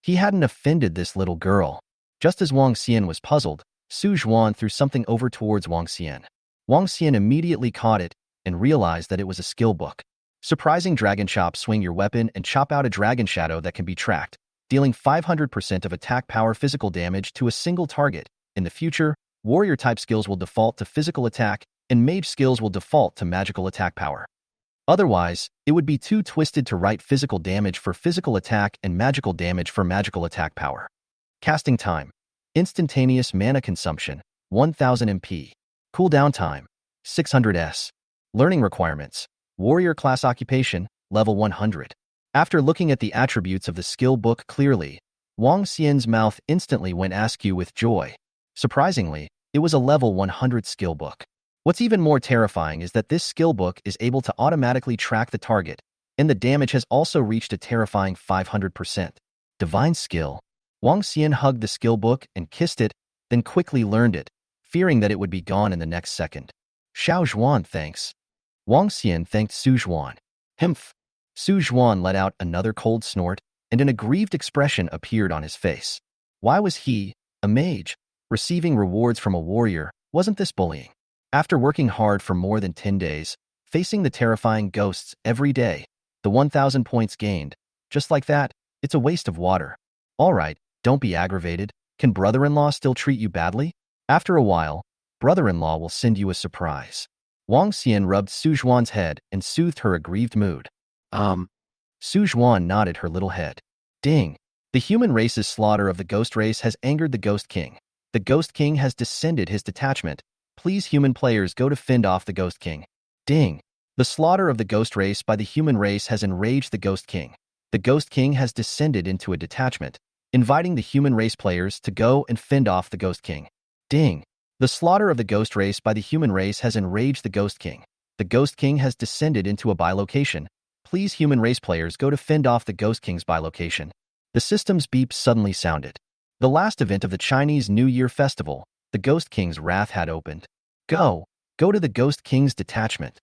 He hadn't offended this little girl. Just as Wang Xian was puzzled, Su Zhuan threw something over towards Wang Xian. Wang Xian immediately caught it and realized that it was a skill book. Surprising dragon chop. Swing your weapon and chop out a dragon shadow that can be tracked, dealing 500% of attack power physical damage to a single target. In the future, warrior type skills will default to physical attack and mage skills will default to magical attack power. Otherwise, it would be too twisted to write physical damage for physical attack and magical damage for magical attack power. Casting time. Instantaneous mana consumption, 1000 MP. Cooldown time, 600 S. Learning requirements. Warrior class occupation, level 100. After looking at the attributes of the skill book clearly, Wang Xian's mouth instantly went askew with joy. Surprisingly, it was a level 100 skill book. What's even more terrifying is that this skill book is able to automatically track the target, and the damage has also reached a terrifying 500%. Divine skill. Wang Xian hugged the skill book and kissed it, then quickly learned it, fearing that it would be gone in the next second. Xiao Zhuan, thanks. Wang Xian thanked Su Zhuan. Humph. Su Zhuan let out another cold snort, and an aggrieved expression appeared on his face. Why was he, a mage, receiving rewards from a warrior? Wasn't this bullying? After working hard for more than 10 days, facing the terrifying ghosts every day, the 1,000 points gained, just like that, it's a waste of water. All right, don't be aggravated. Can brother-in-law still treat you badly? After a while, brother-in-law will send you a surprise. Wang Xian rubbed Su Zhuan's head and soothed her aggrieved mood. Su Zhuan nodded her little head. Ding. The human race's slaughter of the ghost race has angered the Ghost King. The Ghost King has descended his detachment. Please, human players, go to fend off the Ghost King. Ding. The slaughter of the ghost race by the human race has enraged the Ghost King. The Ghost King has descended into a detachment, inviting the human race players to go and fend off the Ghost King. Ding. The slaughter of the ghost race by the human race has enraged the Ghost King. The Ghost King has descended into a bilocation. Please, human race players, go to fend off the Ghost King's bilocation. The system's beep suddenly sounded. The last event of the Chinese New Year festival, the Ghost King's wrath had opened. Go to the Ghost King's detachment.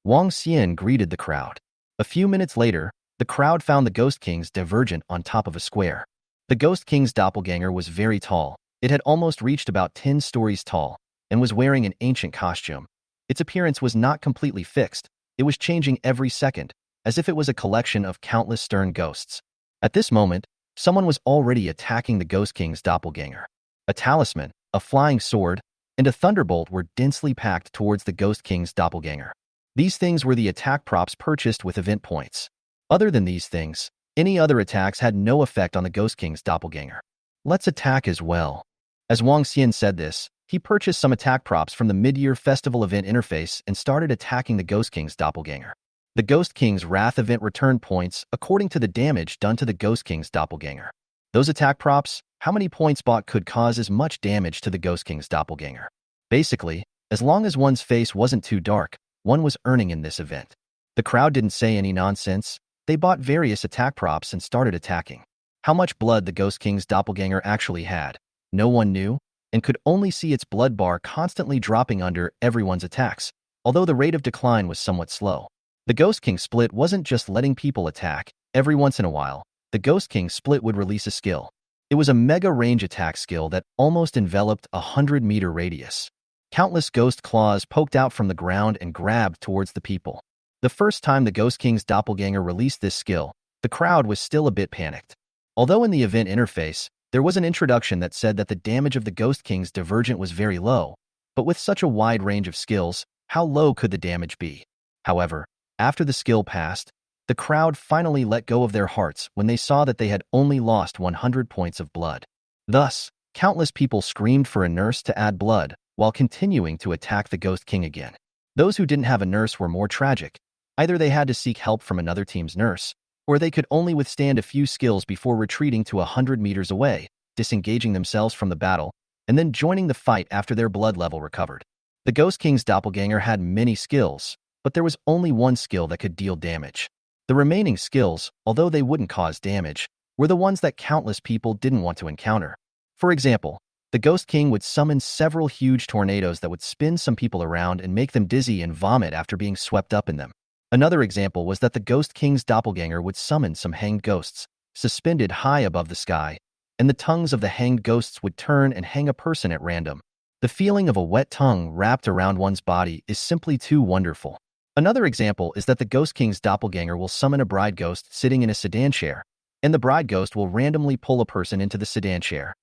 Wang Xian greeted the crowd. A few minutes later, the crowd found the Ghost King's divergent on top of a square. The Ghost King's doppelganger was very tall. It had almost reached about 10 stories tall and was wearing an ancient costume. Its appearance was not completely fixed. It was changing every second, as if it was a collection of countless stern ghosts. At this moment, someone was already attacking the Ghost King's doppelganger. A talisman, a flying sword, and a thunderbolt were densely packed towards the Ghost King's doppelganger. These things were the attack props purchased with event points. Other than these things, any other attacks had no effect on the Ghost King's doppelganger. Let's attack as well. As Wang Xian said this, he purchased some attack props from the mid-year festival event interface and started attacking the Ghost King's doppelganger. The Ghost King's wrath event returned points according to the damage done to the Ghost King's doppelganger. Those attack props, how many points bought, could cause as much damage to the Ghost King's doppelganger. Basically, as long as one's face wasn't too dark, one was earning in this event. The crowd didn't say any nonsense. They bought various attack props and started attacking. How much blood the Ghost King's doppelganger actually had, no one knew, and could only see its blood bar constantly dropping under everyone's attacks, although the rate of decline was somewhat slow. The Ghost King split wasn't just letting people attack. Every once in a while, the Ghost King split would release a skill. It was a mega range attack skill that almost enveloped a 100-meter radius. Countless ghost claws poked out from the ground and grabbed towards the people. The first time the Ghost King's doppelganger released this skill, the crowd was still a bit panicked. Although in the event interface, there was an introduction that said that the damage of the Ghost King's divergent was very low, but with such a wide range of skills, how low could the damage be? However, after the skill passed, the crowd finally let go of their hearts when they saw that they had only lost 100 points of blood. Thus, countless people screamed for a nurse to add blood while continuing to attack the Ghost King again. Those who didn't have a nurse were more tragic. Either they had to seek help from another team's nurse, or they could only withstand a few skills before retreating to 100 meters away, disengaging themselves from the battle, and then joining the fight after their blood level recovered. The Ghost King's doppelganger had many skills, but there was only one skill that could deal damage. The remaining skills, although they wouldn't cause damage, were the ones that countless people didn't want to encounter. For example, the Ghost King would summon several huge tornadoes that would spin some people around and make them dizzy and vomit after being swept up in them. Another example was that the Ghost King's doppelganger would summon some hanged ghosts, suspended high above the sky, and the tongues of the hanged ghosts would turn and hang a person at random. The feeling of a wet tongue wrapped around one's body is simply too wonderful. Another example is that the Ghost King's doppelganger will summon a bride ghost sitting in a sedan chair, and the bride ghost will randomly pull a person into the sedan chair.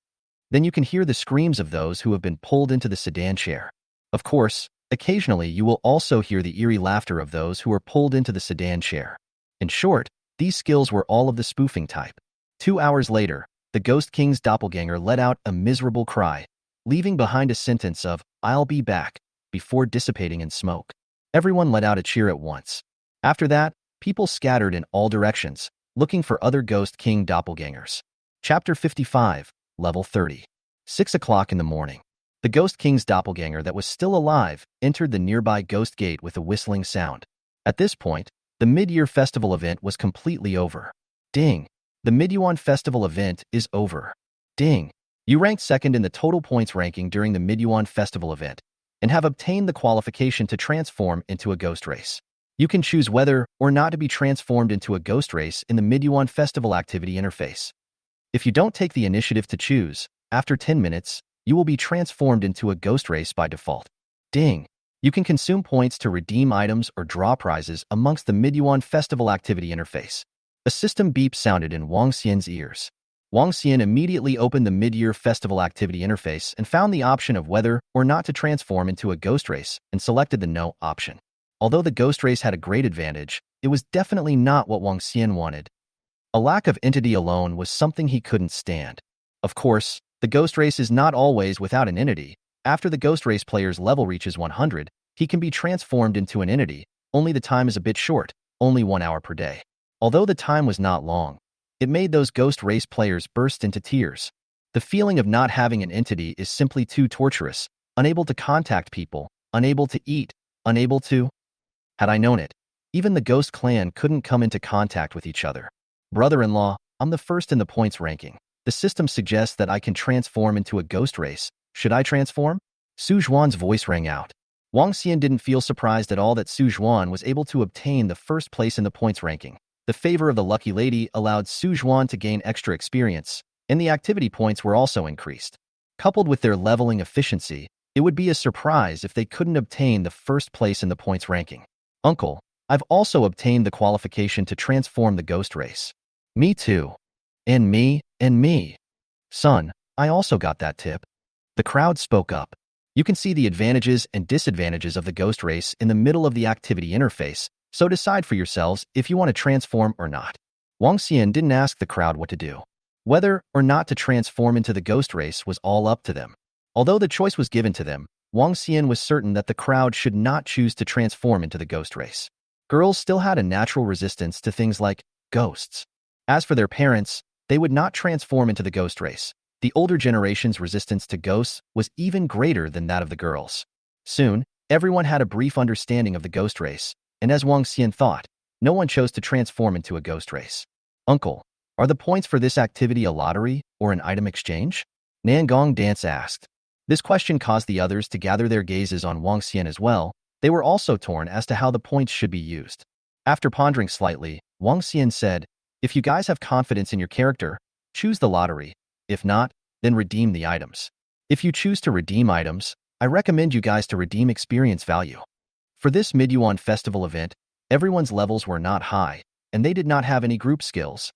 Then you can hear the screams of those who have been pulled into the sedan chair. Of course, occasionally you will also hear the eerie laughter of those who are pulled into the sedan chair. In short, these skills were all of the spoofing type. 2 hours later, the Ghost King's doppelganger let out a miserable cry, leaving behind a sentence of, "I'll be back," before dissipating in smoke. Everyone let out a cheer at once. After that, people scattered in all directions, looking for other Ghost King doppelgangers. Chapter 55, Level 30. 6 o'clock in the morning. The Ghost King's doppelganger that was still alive entered the nearby Ghost Gate with a whistling sound. At this point, the mid-year festival event was completely over. Ding! The Midyuan festival event is over. Ding! You ranked second in the total points ranking during the Midyuan festival event and have obtained the qualification to transform into a ghost race. You can choose whether or not to be transformed into a ghost race in the Midyuan festival activity interface. If you don't take the initiative to choose, after 10 minutes, you will be transformed into a ghost race by default. Ding! You can consume points to redeem items or draw prizes amongst the Midyuan festival activity interface. A system beep sounded in Wang Xian's ears. Wang Xian immediately opened the mid-year festival activity interface and found the option of whether or not to transform into a ghost race and selected the no option. Although the ghost race had a great advantage, it was definitely not what Wang Xian wanted. A lack of entity alone was something he couldn't stand. Of course, the ghost race is not always without an entity. After the ghost race player's level reaches 100, he can be transformed into an entity, only the time is a bit short, only 1 hour per day. Although the time was not long, it made those ghost race players burst into tears. The feeling of not having an entity is simply too torturous, unable to contact people, unable to eat, unable to... Had I known it, even the ghost clan couldn't come into contact with each other. Brother-in-law, I'm the first in the points ranking. The system suggests that I can transform into a ghost race. Should I transform? Su Zhuan's voice rang out. Wang Xian didn't feel surprised at all that Su Zhuan was able to obtain the first place in the points ranking. The favor of the lucky lady allowed Su Zhuan to gain extra experience, and the activity points were also increased. Coupled with their leveling efficiency, it would be a surprise if they couldn't obtain the first place in the points ranking. Uncle, I've also obtained the qualification to transform the ghost race. Me too. And me. Son, I also got that tip. The crowd spoke up. You can see the advantages and disadvantages of the ghost race in the middle of the activity interface, so decide for yourselves if you want to transform or not. Wang Xian didn't ask the crowd what to do. Whether or not to transform into the ghost race was all up to them. Although the choice was given to them, Wang Xian was certain that the crowd should not choose to transform into the ghost race. Girls still had a natural resistance to things like ghosts. As for their parents, they would not transform into the ghost race. The older generation's resistance to ghosts was even greater than that of the girls. Soon, everyone had a brief understanding of the ghost race, and as Wang Xian thought, no one chose to transform into a ghost race. Uncle, are the points for this activity a lottery or an item exchange? Nangong Dance asked. This question caused the others to gather their gazes on Wang Xian as well. They were also torn as to how the points should be used. After pondering slightly, Wang Xian said, if you guys have confidence in your character, choose the lottery. If not, then redeem the items. If you choose to redeem items, I recommend you guys to redeem experience value. For this Midyuan festival event, everyone's levels were not high, and they did not have any group skills.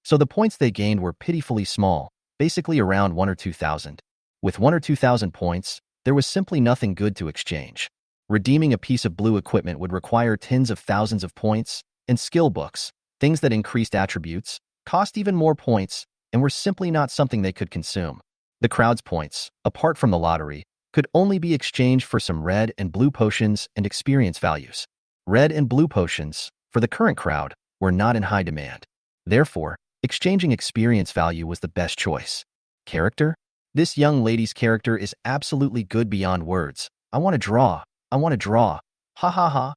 So the points they gained were pitifully small, basically around 1 or 2,000. With 1 or 2,000 points, there was simply nothing good to exchange. Redeeming a piece of blue equipment would require tens of thousands of points, and skill books, things that increased attributes, cost even more points, and were simply not something they could consume. The crowd's points, apart from the lottery, could only be exchanged for some red and blue potions and experience values. Red and blue potions, for the current crowd, were not in high demand. Therefore, exchanging experience value was the best choice. Character? This young lady's character is absolutely good beyond words. I want to draw. I want to draw. Ha ha ha.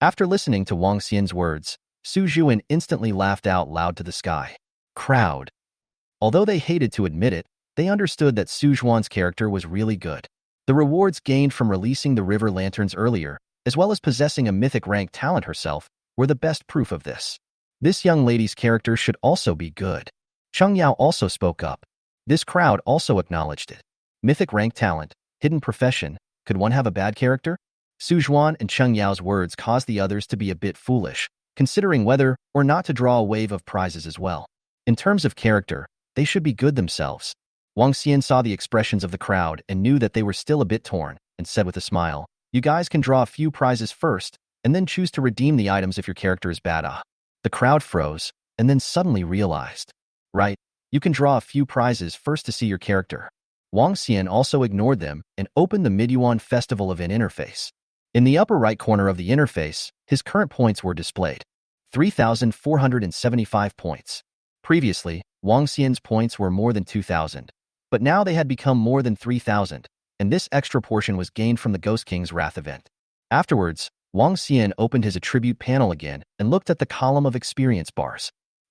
After listening to Wang Xian's words, Su Zhuan instantly laughed out loud to the sky. Crowd. Although they hated to admit it, they understood that Su Zhuan's character was really good. The rewards gained from releasing the river lanterns earlier, as well as possessing a mythic rank talent herself, were the best proof of this. This young lady's character should also be good. Cheng Yao also spoke up. This crowd also acknowledged it. Mythic rank talent, hidden profession, could one have a bad character? Su Zhuan and Cheng Yao's words caused the others to be a bit foolish, considering whether or not to draw a wave of prizes as well. In terms of character, they should be good themselves. Wang Xian saw the expressions of the crowd and knew that they were still a bit torn, and said with a smile, "You guys can draw a few prizes first, and then choose to redeem the items if your character is bad." The crowd froze, and then suddenly realized. Right, you can draw a few prizes first to see your character. Wang Xian also ignored them and opened the Midyuan Festival event interface. In the upper right corner of the interface, his current points were displayed. 3,475 points. Previously, Wang Xian's points were more than 2,000, but now they had become more than 3,000, and this extra portion was gained from the Ghost King's Wrath event. Afterwards, Wang Xian opened his attribute panel again and looked at the column of experience bars.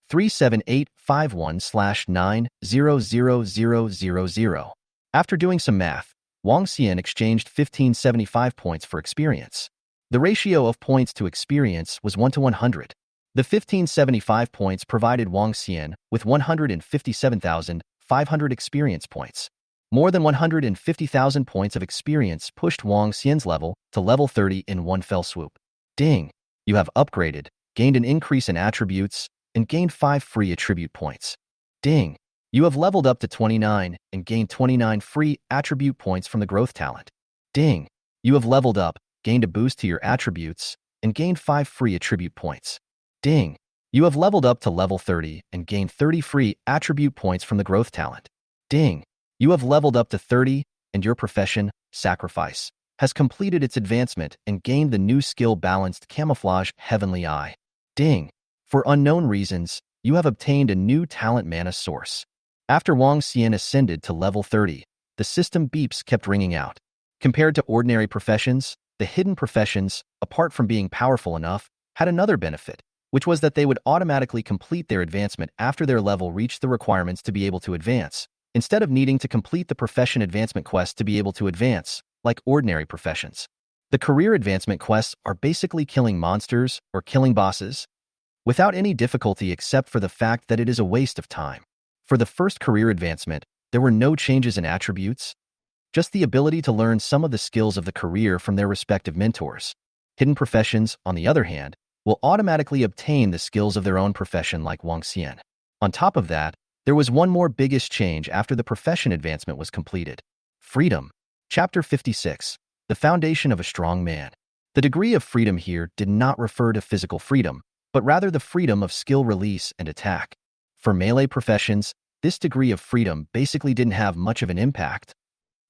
37851/9000000. After doing some math, Wang Xian exchanged 1575 points for experience. The ratio of points to experience was 1 to 100. The 1575 points provided Wang Xian with 157,500 experience points. More than 150,000 points of experience pushed Wang Xian's level to level 30 in one fell swoop. Ding! You have upgraded, gained an increase in attributes, and gained 5 free attribute points. Ding! You have leveled up to 29 and gained 29 free attribute points from the growth talent. Ding! You have leveled up, gained a boost to your attributes, and gained 5 free attribute points. Ding! You have leveled up to level 30 and gained 30 free attribute points from the growth talent. Ding! You have leveled up to 30, and your profession, Sacrifice, has completed its advancement and gained the new skill Balanced Camouflage Heavenly Eye. Ding! For unknown reasons, you have obtained a new talent mana source. After Wang Xian ascended to level 30, the system beeps kept ringing out. Compared to ordinary professions, the hidden professions, apart from being powerful enough, had another benefit, which was that they would automatically complete their advancement after their level reached the requirements to be able to advance, instead of needing to complete the profession advancement quest to be able to advance, like ordinary professions. The career advancement quests are basically killing monsters or killing bosses, without any difficulty except for the fact that it is a waste of time. For the first career advancement, there were no changes in attributes, just the ability to learn some of the skills of the career from their respective mentors. Hidden professions, on the other hand, will automatically obtain the skills of their own profession like Wang Xian. On top of that, there was one more biggest change after the profession advancement was completed. Freedom. Chapter 56. The Foundation of a Strong Man. The degree of freedom here did not refer to physical freedom, but rather the freedom of skill release and attack. For melee professions, this degree of freedom basically didn't have much of an impact,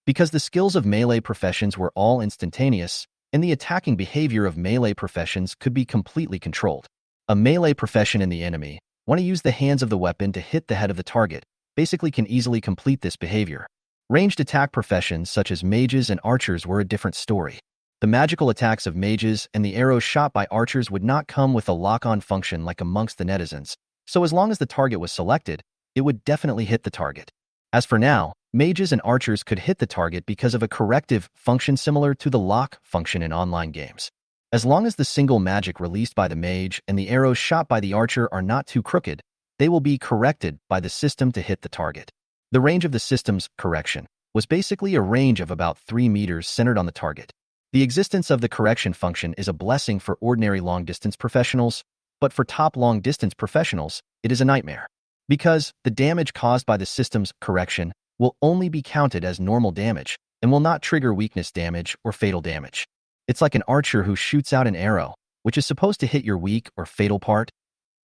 because the skills of melee professions were all instantaneous, and the attacking behavior of melee professions could be completely controlled. A melee profession in the enemy, want to use the hands of the weapon to hit the head of the target, basically can easily complete this behavior. Ranged attack professions such as mages and archers were a different story. The magical attacks of mages and the arrows shot by archers would not come with a lock-on function like amongst the netizens, so as long as the target was selected, it would definitely hit the target. As for now, mages and archers could hit the target because of a corrective function similar to the lock function in online games. As long as the single magic released by the mage and the arrows shot by the archer are not too crooked, they will be corrected by the system to hit the target. The range of the system's correction was basically a range of about 3 meters centered on the target. The existence of the correction function is a blessing for ordinary long-distance professionals, but for top long-distance professionals, it is a nightmare. Because the damage caused by the system's correction will only be counted as normal damage and will not trigger weakness damage or fatal damage. It's like an archer who shoots out an arrow, which is supposed to hit your weak or fatal part,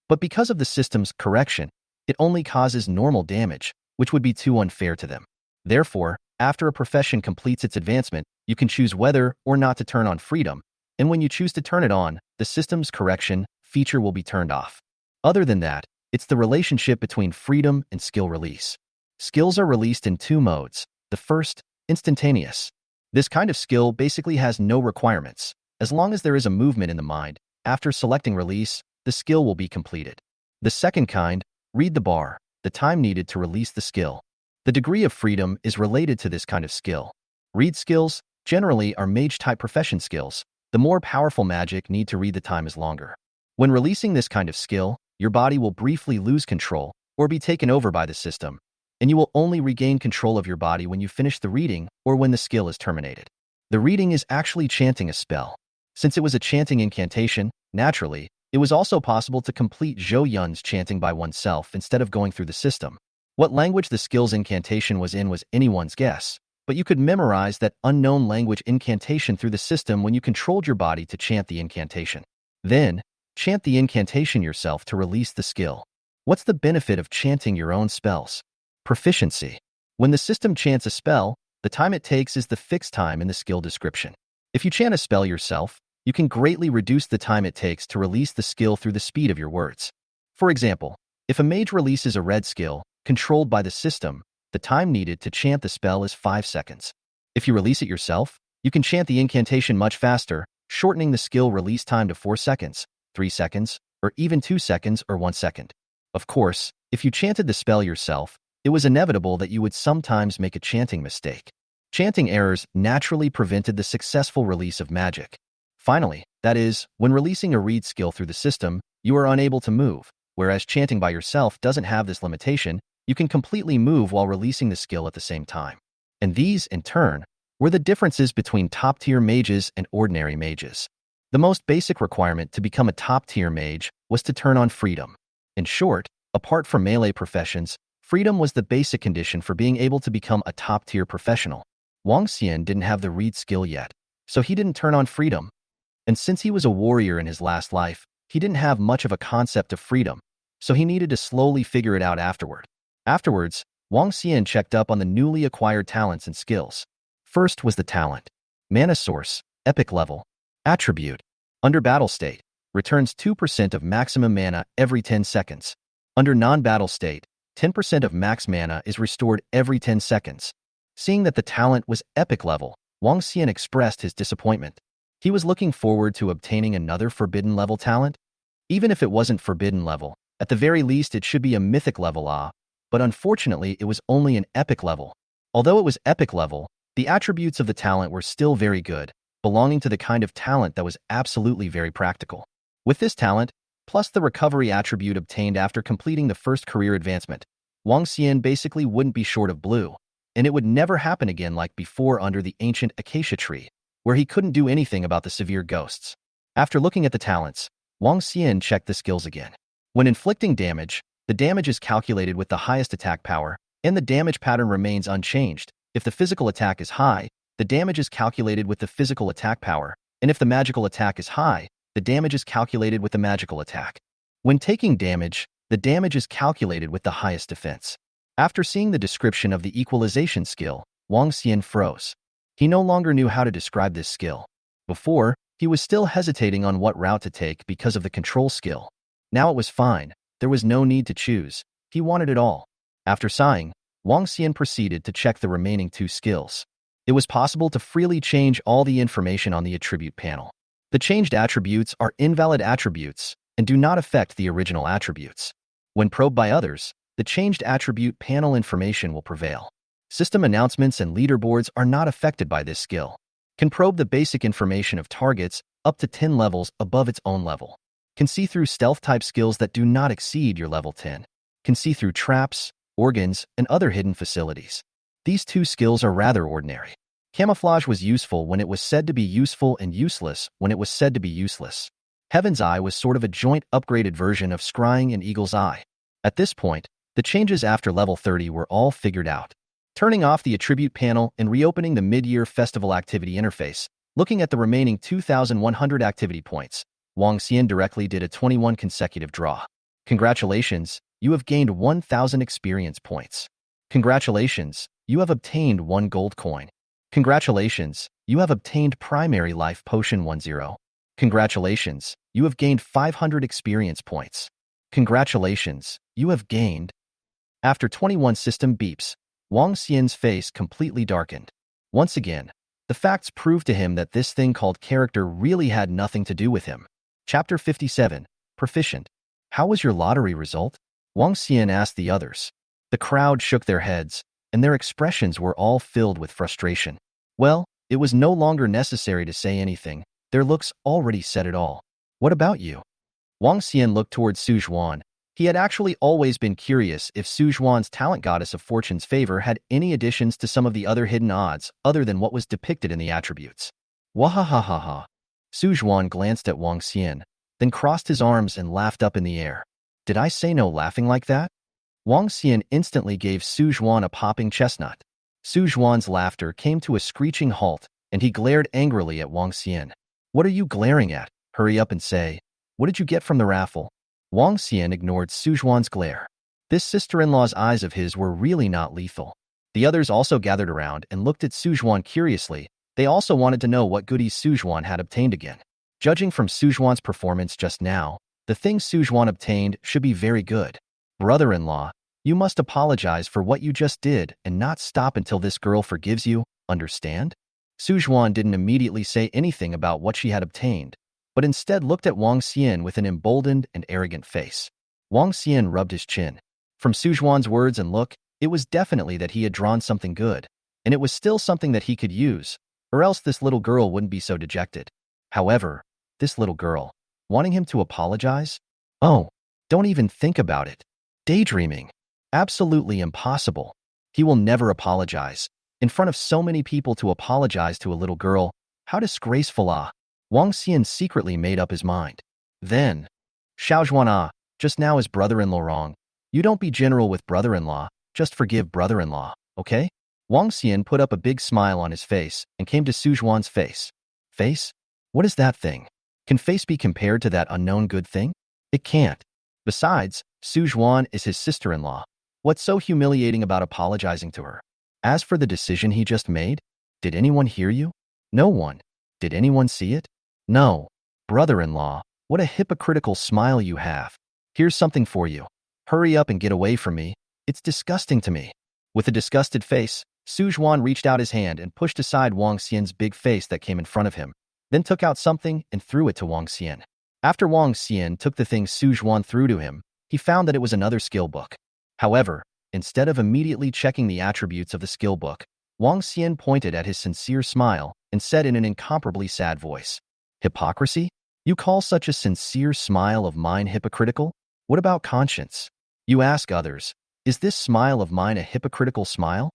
but because of the system's correction, it only causes normal damage, which would be too unfair to them. Therefore, After a profession completes its advancement, you can choose whether or not to turn on freedom, and when you choose to turn it on, the system's correction feature will be turned off. Other than that, it's the relationship between freedom and skill release. Skills are released in two modes. The first, instantaneous. This kind of skill basically has no requirements. As long as there is a movement in the mind, after selecting release, the skill will be completed. The second kind, read the bar, the time needed to release the skill. The degree of freedom is related to this kind of skill. Read skills, generally, are mage-type profession skills. The more powerful magic need to read the time is longer. When releasing this kind of skill, your body will briefly lose control or be taken over by the system, and you will only regain control of your body when you finish the reading or when the skill is terminated. The reading is actually chanting a spell. Since it was a chanting incantation, naturally, it was also possible to complete Zhou Yun's chanting by oneself instead of going through the system. What language the skill's incantation was in was anyone's guess, but you could memorize that unknown language incantation through the system when you controlled your body to chant the incantation. Then, chant the incantation yourself to release the skill. What's the benefit of chanting your own spells? Proficiency. When the system chants a spell, the time it takes is the fixed time in the skill description. If you chant a spell yourself, you can greatly reduce the time it takes to release the skill through the speed of your words. For example, if a mage releases a red skill, controlled by the system, the time needed to chant the spell is 5 seconds. If you release it yourself, you can chant the incantation much faster, shortening the skill release time to 4 seconds, 3 seconds, or even 2 seconds or 1 second. Of course, if you chanted the spell yourself, it was inevitable that you would sometimes make a chanting mistake. Chanting errors naturally prevented the successful release of magic. Finally, that is, when releasing a read skill through the system, you are unable to move, whereas chanting by yourself doesn't have this limitation. You can completely move while releasing the skill at the same time. And these, in turn, were the differences between top-tier mages and ordinary mages. The most basic requirement to become a top-tier mage was to turn on freedom. In short, apart from melee professions, freedom was the basic condition for being able to become a top-tier professional. Wang Xian didn't have the read skill yet, so he didn't turn on freedom. And since he was a warrior in his last life, he didn't have much of a concept of freedom, so he needed to slowly figure it out afterward. Afterwards, Wang Xian checked up on the newly acquired talents and skills. First was the talent. Mana source, epic level. Attribute. Under battle state, returns 2% of maximum mana every 10 seconds. Under non-battle state, 10% of max mana is restored every 10 seconds. Seeing that the talent was epic level, Wang Xian expressed his disappointment. He was looking forward to obtaining another forbidden level talent. Even if it wasn't forbidden level, at the very least it should be a mythic level but unfortunately it was only an epic level. Although it was epic level, the attributes of the talent were still very good, belonging to the kind of talent that was absolutely very practical. With this talent, plus the recovery attribute obtained after completing the first career advancement, Wang Xian basically wouldn't be short of blue, and it would never happen again like before under the ancient acacia tree, where he couldn't do anything about the severe ghosts. After looking at the talents, Wang Xian checked the skills again. When inflicting damage, the damage is calculated with the highest attack power, and the damage pattern remains unchanged. If the physical attack is high, the damage is calculated with the physical attack power, and if the magical attack is high, the damage is calculated with the magical attack. When taking damage, the damage is calculated with the highest defense. After seeing the description of the equalization skill, Wang Xian froze. He no longer knew how to describe this skill. Before, he was still hesitating on what route to take because of the control skill. Now it was fine. There was no need to choose. He wanted it all. After sighing, Wang Xian proceeded to check the remaining 2 skills. It was possible to freely change all the information on the attribute panel. The changed attributes are invalid attributes and do not affect the original attributes. When probed by others, the changed attribute panel information will prevail. System announcements and leaderboards are not affected by this skill. Can probe the basic information of targets up to 10 levels above its own level. Can see through stealth-type skills that do not exceed your level 10. Can see through traps, organs, and other hidden facilities. These 2 skills are rather ordinary. Camouflage was useful when it was said to be useful and useless when it was said to be useless. Heaven's Eye was sort of a joint upgraded version of Scrying and Eagle's Eye. At this point, the changes after level 30 were all figured out. Turning off the attribute panel and reopening the mid-year festival activity interface, looking at the remaining 2,100 activity points, Wang Xian directly did a 21 consecutive draw. Congratulations, you have gained 1,000 experience points. Congratulations, you have obtained 1 gold coin. Congratulations, you have obtained primary life potion 10. Congratulations, you have gained 500 experience points. Congratulations, you have gained. After 21 system beeps, Wang Xian's face completely darkened. Once again, the facts proved to him that this thing called character really had nothing to do with him. Chapter 57, Proficient. How was your lottery result? Wang Xian asked the others. The crowd shook their heads, and their expressions were all filled with frustration. Well, it was no longer necessary to say anything. Their looks already said it all. What about you? Wang Xian looked towards Su Zhuan. He had actually always been curious if Su Zhuan's talent goddess of fortune's favor had any additions to some of the other hidden odds other than what was depicted in the attributes. Wahahaha. Su Zhuan glanced at Wang Xian, then crossed his arms and laughed up in the air. Did I say no laughing like that? Wang Xian instantly gave Su Zhuan a popping chestnut. Su Zhuan's laughter came to a screeching halt, and he glared angrily at Wang Xian. What are you glaring at? Hurry up and say. What did you get from the raffle? Wang Xian ignored Su Zhuan's glare. This sister-in-law's eyes of his were really not lethal. The others also gathered around and looked at Su Zhuan curiously. They also wanted to know what goodies Su Zhuan had obtained again. Judging from Su Zhuan's performance just now, the things Su Zhuan obtained should be very good. Brother-in-law, you must apologize for what you just did and not stop until this girl forgives you, understand? Su Zhuan didn't immediately say anything about what she had obtained, but instead looked at Wang Xian with an emboldened and arrogant face. Wang Xian rubbed his chin. From Su Zhuan's words and look, it was definitely that he had drawn something good, and it was still something that he could use, or else this little girl wouldn't be so dejected. However, this little girl, wanting him to apologize? Oh, don't even think about it. Daydreaming. Absolutely impossible. He will never apologize. In front of so many people to apologize to a little girl, how disgraceful ah. Wang Xian secretly made up his mind. Then, Xiaozhuan just now is brother-in-law wrong. You don't be general with brother-in-law, just forgive brother-in-law, okay? Wang Xian put up a big smile on his face and came to Su Zhuan's face. Face? What is that thing? Can face be compared to that unknown good thing? It can't. Besides, Su Zhuan is his sister-in-law. What's so humiliating about apologizing to her? As for the decision he just made, did anyone hear you? No one. Did anyone see it? No. Brother-in-law, what a hypocritical smile you have. Here's something for you. Hurry up and get away from me. It's disgusting to me. With a disgusted face, Su Zhuan reached out his hand and pushed aside Wang Xian's big face that came in front of him, then took out something and threw it to Wang Xian. After Wang Xian took the thing Su Zhuan threw to him, he found that it was another skill book. However, instead of immediately checking the attributes of the skill book, Wang Xian pointed at his sincere smile and said in an incomparably sad voice, Hypocrisy? You call such a sincere smile of mine hypocritical? What about conscience? You ask others, is this smile of mine a hypocritical smile?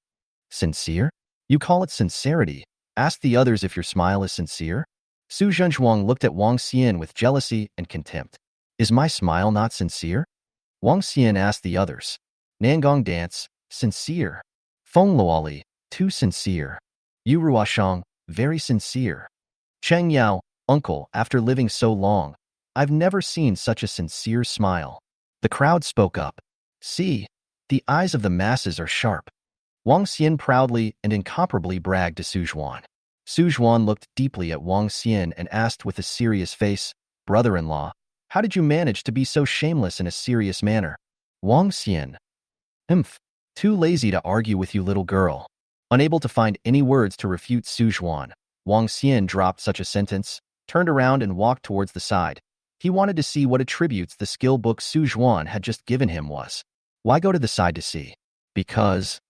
Sincere? You call it sincerity. Ask the others if your smile is sincere. Su Zhenzhuang looked at Wang Xian with jealousy and contempt. Is my smile not sincere? Wang Xian asked the others. Nangong dance, sincere. Feng Luoli, too sincere. Yu Ruoshang, very sincere. Cheng Yao, uncle, after living so long, I've never seen such a sincere smile. The crowd spoke up. See, the eyes of the masses are sharp. Wang Xian proudly and incomparably bragged to Su Zhuan. Su Zhuan looked deeply at Wang Xian and asked with a serious face, Brother-in-law, how did you manage to be so shameless in a serious manner? Wang Xian. Too lazy to argue with you, little girl. Unable to find any words to refute Su Zhuan, Wang Xian dropped such a sentence, turned around and walked towards the side. He wanted to see what attributes the skill book Su Zhuan had just given him was. Why go to the side to see? Because...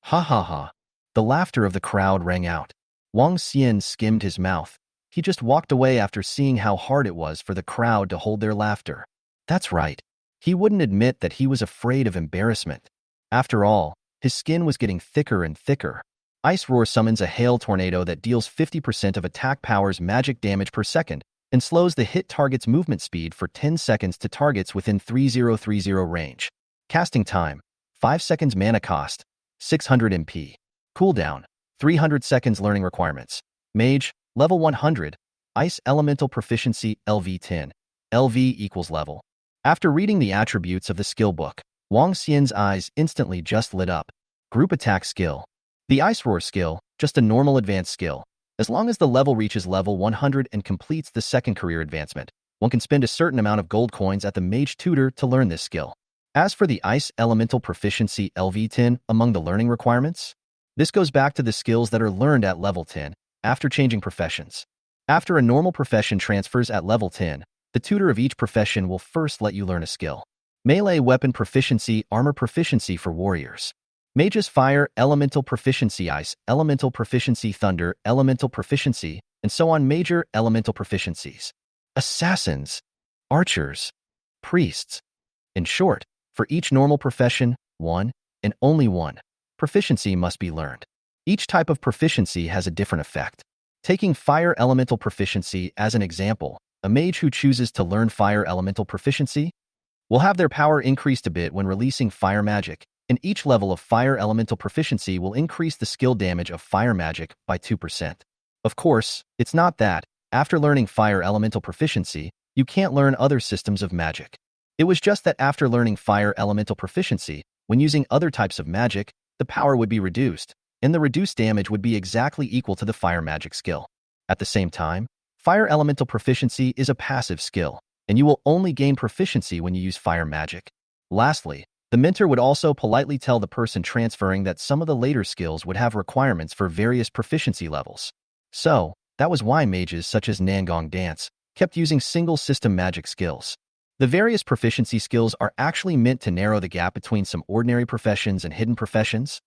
Ha ha ha. The laughter of the crowd rang out. Wang Xian skimmed his mouth. He just walked away after seeing how hard it was for the crowd to hold their laughter. That's right. He wouldn't admit that he was afraid of embarrassment. After all, his skin was getting thicker and thicker. Ice Roar summons a hail tornado that deals 50% of attack power's magic damage per second and slows the hit target's movement speed for 10 seconds to targets within 3030 range. Casting time, 5 seconds. Mana cost, 600 MP. Cooldown, 300 seconds. Learning requirements. Mage, level 100. Ice Elemental Proficiency, LV 10. LV equals level. After reading the attributes of the skill book, Wang Xian's eyes instantly just lit up. Group attack skill. The Ice Roar skill, just a normal advanced skill. As long as the level reaches level 100 and completes the second career advancement, one can spend a certain amount of gold coins at the mage tutor to learn this skill. As for the Ice Elemental Proficiency LV10 among the learning requirements, this goes back to the skills that are learned at level 10 after changing professions. After a normal profession transfers at level 10, the tutor of each profession will first let you learn a skill. Melee Weapon Proficiency, Armor Proficiency for warriors. Mages Fire, Elemental Proficiency Ice, Elemental Proficiency Thunder, Elemental Proficiency, and so on. Major Elemental Proficiencies. Assassins, Archers, Priests. In short, for each normal profession, one, and only one, proficiency must be learned. Each type of proficiency has a different effect. Taking Fire Elemental Proficiency as an example, a mage who chooses to learn Fire Elemental Proficiency will have their power increased a bit when releasing fire magic, and each level of Fire Elemental Proficiency will increase the skill damage of fire magic by 2%. Of course, it's not that, after learning Fire Elemental Proficiency, you can't learn other systems of magic. It was just that after learning Fire Elemental Proficiency, when using other types of magic, the power would be reduced, and the reduced damage would be exactly equal to the fire magic skill. At the same time, Fire Elemental Proficiency is a passive skill, and you will only gain proficiency when you use fire magic. Lastly, the mentor would also politely tell the person transferring that some of the later skills would have requirements for various proficiency levels. So, that was why mages such as Nangong Dance kept using single-system magic skills. The various proficiency skills are actually meant to narrow the gap between some ordinary professions and hidden professions.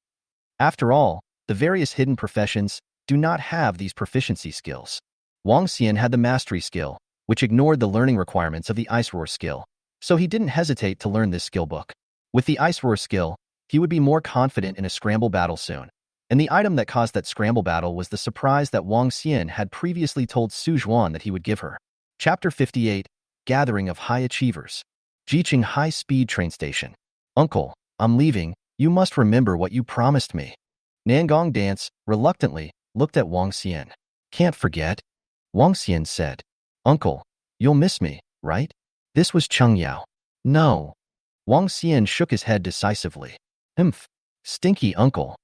After all, the various hidden professions do not have these proficiency skills. Wang Xian had the mastery skill, which ignored the learning requirements of the Ice Roar skill, so he didn't hesitate to learn this skill book. With the Ice Roar skill, he would be more confident in a scramble battle soon, and the item that caused that scramble battle was the surprise that Wang Xian had previously told Su Zhuan that he would give her. Chapter 58, Gathering of High Achievers. Jiqing High-Speed Train Station. Uncle, I'm leaving. You must remember what you promised me. Nangong Dance, reluctantly, looked at Wang Xian. Can't forget. Wang Xian said. Uncle, you'll miss me, right? This was Cheng Yao. No. Wang Xian shook his head decisively. Humph. Stinky uncle.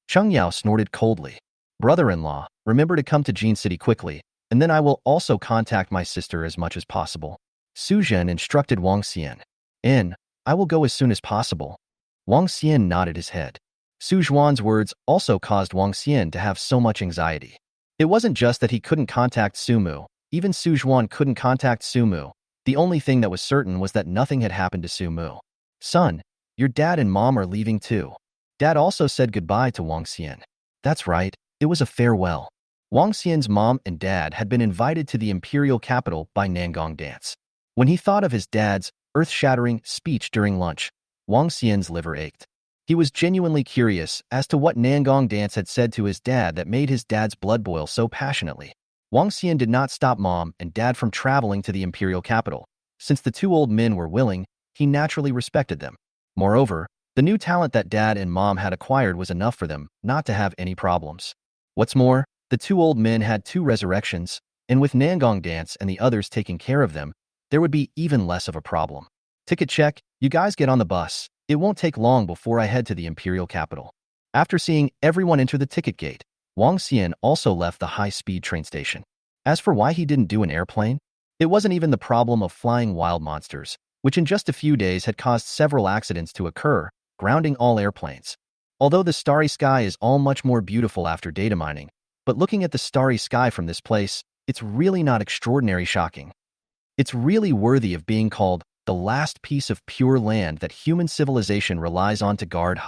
Cheng Yao snorted coldly. Brother-in-law, remember to come to Jin City quickly, and then I will also contact my sister as much as possible. Su Zhen instructed Wang Xian. I will go as soon as possible. Wang Xian nodded his head. Su Zhuan's words also caused Wang Xian to have so much anxiety. It wasn't just that he couldn't contact Su Mu. Even Su Zhuan couldn't contact Su Mu. The only thing that was certain was that nothing had happened to Su Mu. Son, your dad and mom are leaving too. Dad also said goodbye to Wang Xian. That's right, it was a farewell. Wang Xian's mom and dad had been invited to the imperial capital by Nangong Dance. When he thought of his dad's earth-shattering speech during lunch, Wang Xian's liver ached. He was genuinely curious as to what Nangong Dance had said to his dad that made his dad's blood boil so passionately. Wang Xian did not stop mom and dad from traveling to the imperial capital. Since the two old men were willing, he naturally respected them. Moreover, the new talent that dad and mom had acquired was enough for them not to have any problems. What's more, the two old men had 2 resurrections, and with Nangong Dance and the others taking care of them, there would be even less of a problem. Ticket check, you guys get on the bus. It won't take long before I head to the imperial capital. After seeing everyone enter the ticket gate, Wang Xian also left the high-speed train station. As for why he didn't do an airplane, it wasn't even the problem of flying wild monsters, which in just a few days had caused several accidents to occur, grounding all airplanes. Although the starry sky is all much more beautiful after data mining, but looking at the starry sky from this place, it's really not extraordinary shocking. It's really worthy of being called the last piece of pure land that human civilization relies on to guard.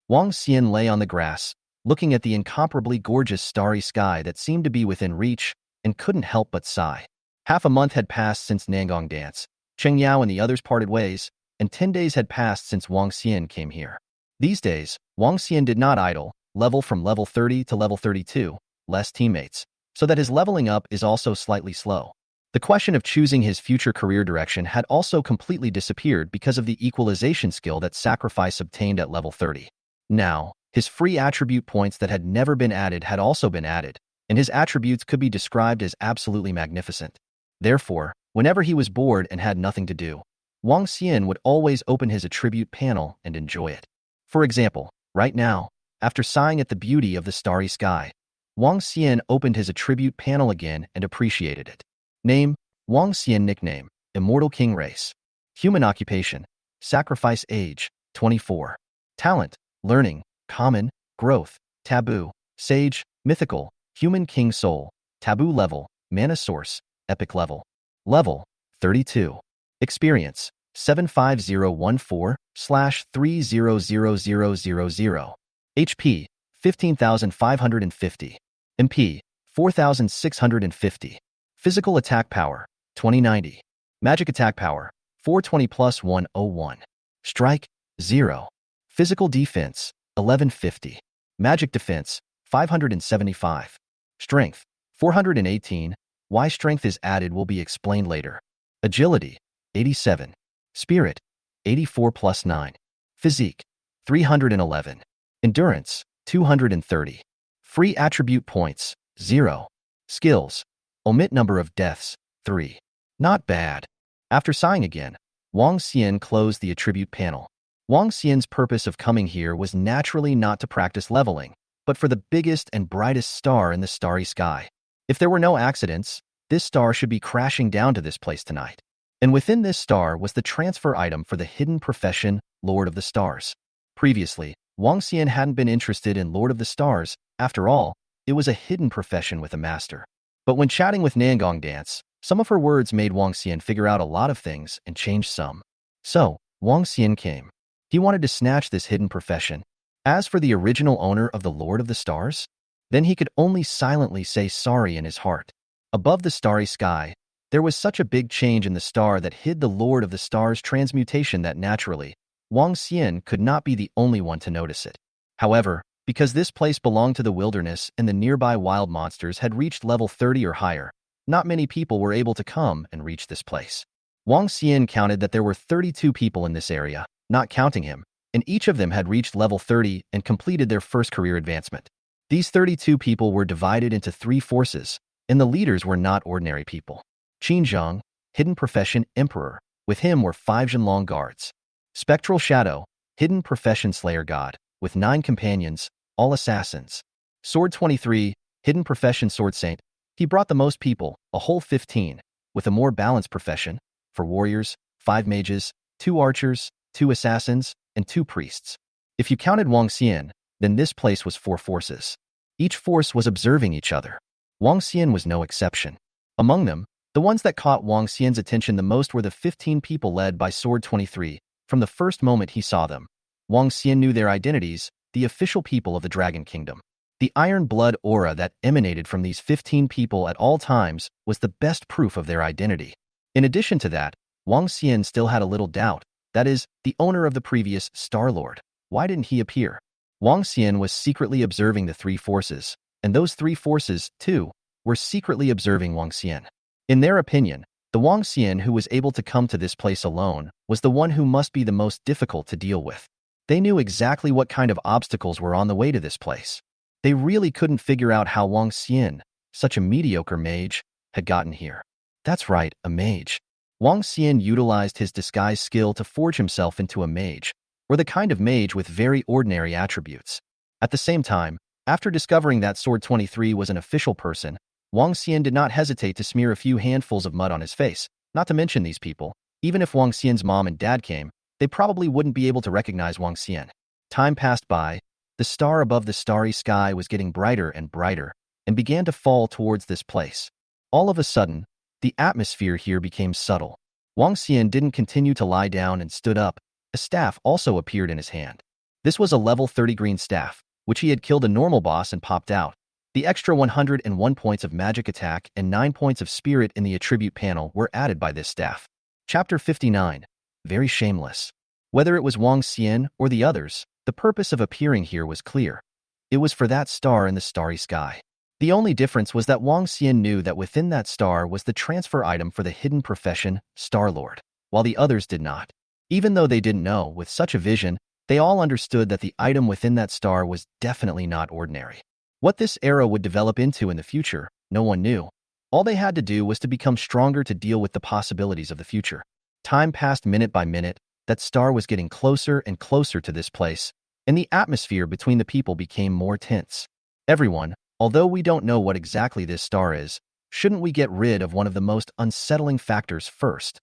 Wang Xian lay on the grass, looking at the incomparably gorgeous starry sky that seemed to be within reach, and couldn't help but sigh. Half a month had passed since Nangong Dance, Cheng Yao and the others parted ways, and 10 days had passed since Wang Xian came here. These days, Wang Xian did not idle, level from level 30 to level 32, less teammates, so that his leveling up is also slightly slow. The question of choosing his future career direction had also completely disappeared because of the equalization skill that Sacrifice obtained at level 30. Now, his free attribute points that had never been added had also been added, and his attributes could be described as absolutely magnificent. Therefore, whenever he was bored and had nothing to do, Wang Xian would always open his attribute panel and enjoy it. For example, right now, After sighing at the beauty of the starry sky, Wang Xian opened his attribute panel again and appreciated it. Name, Wang Xian. Nickname, Immortal King Race. Human occupation, sacrifice. Age, 24. Talent, learning, common, growth, taboo, sage, mythical, human king soul, taboo level, mana source, epic level. Level, 32. Experience, 75014/300000. HP, 15,550. MP, 4,650. Physical attack power, 2090. Magic attack power, 420 plus 101. Strike, 0. Physical defense, 1150. Magic defense, 575. Strength, 418. Why strength is added will be explained later. Agility, 87. Spirit, 84 plus 9. Physique, 311. Endurance, 230. Free attribute points, 0. Skills, omit number of deaths, 3. Not bad. After sighing again, Wang Xian closed the attribute panel. Wang Xian's purpose of coming here was naturally not to practice leveling, but for the biggest and brightest star in the starry sky. If there were no accidents, this star should be crashing down to this place tonight. And within this star was the transfer item for the hidden profession, Lord of the Stars. Previously, Wang Xian hadn't been interested in Lord of the Stars. After all, it was a hidden profession with a master. But when chatting with Nangong Dance, some of her words made Wang Xian figure out a lot of things and change some. So, Wang Xian came. He wanted to snatch this hidden profession. As for the original owner of the Lord of the Stars, then he could only silently say sorry in his heart. Above the starry sky, there was such a big change in the star that hid the Lord of the Stars' transmutation that naturally, Wang Xian could not be the only one to notice it. However, because this place belonged to the wilderness and the nearby wild monsters had reached level 30 or higher, not many people were able to come and reach this place. Wang Xian counted that there were 32 people in this area, not counting him, and each of them had reached level 30 and completed their first career advancement. These 32 people were divided into 3 forces, and the leaders were not ordinary people. Qin Zheng, hidden profession Emperor, with him were 5 Zhenlong guards. Spectral Shadow, hidden profession Slayer God, with 9 companions, all assassins. Sword 23, hidden profession Sword Saint, he brought the most people, a whole 15, with a more balanced profession, for warriors, 5 mages, 2 archers, 2 assassins, and 2 priests. If you counted Wang Xian, then this place was 4 forces. Each force was observing each other. Wang Xian was no exception. Among them, the ones that caught Wang Xian's attention the most were the 15 people led by Sword 23. From the first moment he saw them, Wang Xian knew their identities, the official people of the Dragon Kingdom. The iron blood aura that emanated from these 15 people at all times was the best proof of their identity. In addition to that, Wang Xian still had a little doubt, that is, the owner of the previous Star Lord. Why didn't he appear? Wang Xian was secretly observing the 3 forces, and those 3 forces, too, were secretly observing Wang Xian. In their opinion, the Wang Xian who was able to come to this place alone was the one who must be the most difficult to deal with. They knew exactly what kind of obstacles were on the way to this place. They really couldn't figure out how Wang Xian, such a mediocre mage, had gotten here. That's right, a mage. Wang Xian utilized his disguise skill to forge himself into a mage, or the kind of mage with very ordinary attributes. At the same time, after discovering that Sword 23 was an official person, Wang Xian did not hesitate to smear a few handfuls of mud on his face. Not to mention these people, even if Wang Xian's mom and dad came, they probably wouldn't be able to recognize Wang Xian. Time passed by. The star above the starry sky was getting brighter and brighter, and began to fall towards this place. All of a sudden, the atmosphere here became subtle. Wang Xian didn't continue to lie down and stood up. A staff also appeared in his hand. This was a level 30 green staff, which he had killed a normal boss and popped out. The extra 101 points of magic attack and 9 points of spirit in the attribute panel were added by this staff. Chapter 59. Very shameless. Whether it was Wang Xian or the others, the purpose of appearing here was clear. It was for that star in the starry sky. The only difference was that Wang Xian knew that within that star was the transfer item for the hidden profession, Star Lord, while the others did not. Even though they didn't know, with such a vision, they all understood that the item within that star was definitely not ordinary. What this era would develop into in the future, no one knew. All they had to do was to become stronger to deal with the possibilities of the future. Time passed minute by minute. That star was getting closer and closer to this place. and the atmosphere between the people became more tense. Everyone, although we don't know what exactly this star is, shouldn't we get rid of one of the most unsettling factors first?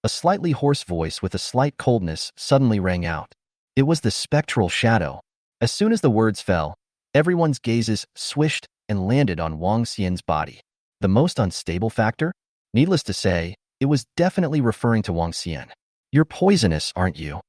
A slightly hoarse voice with a slight coldness suddenly rang out. It was the spectral shadow. As soon as the words fell, everyone's gazes swished and landed on Wang Xian's body. The most unstable factor? Needless to say, it was definitely referring to Wang Xian. You're poisonous, aren't you?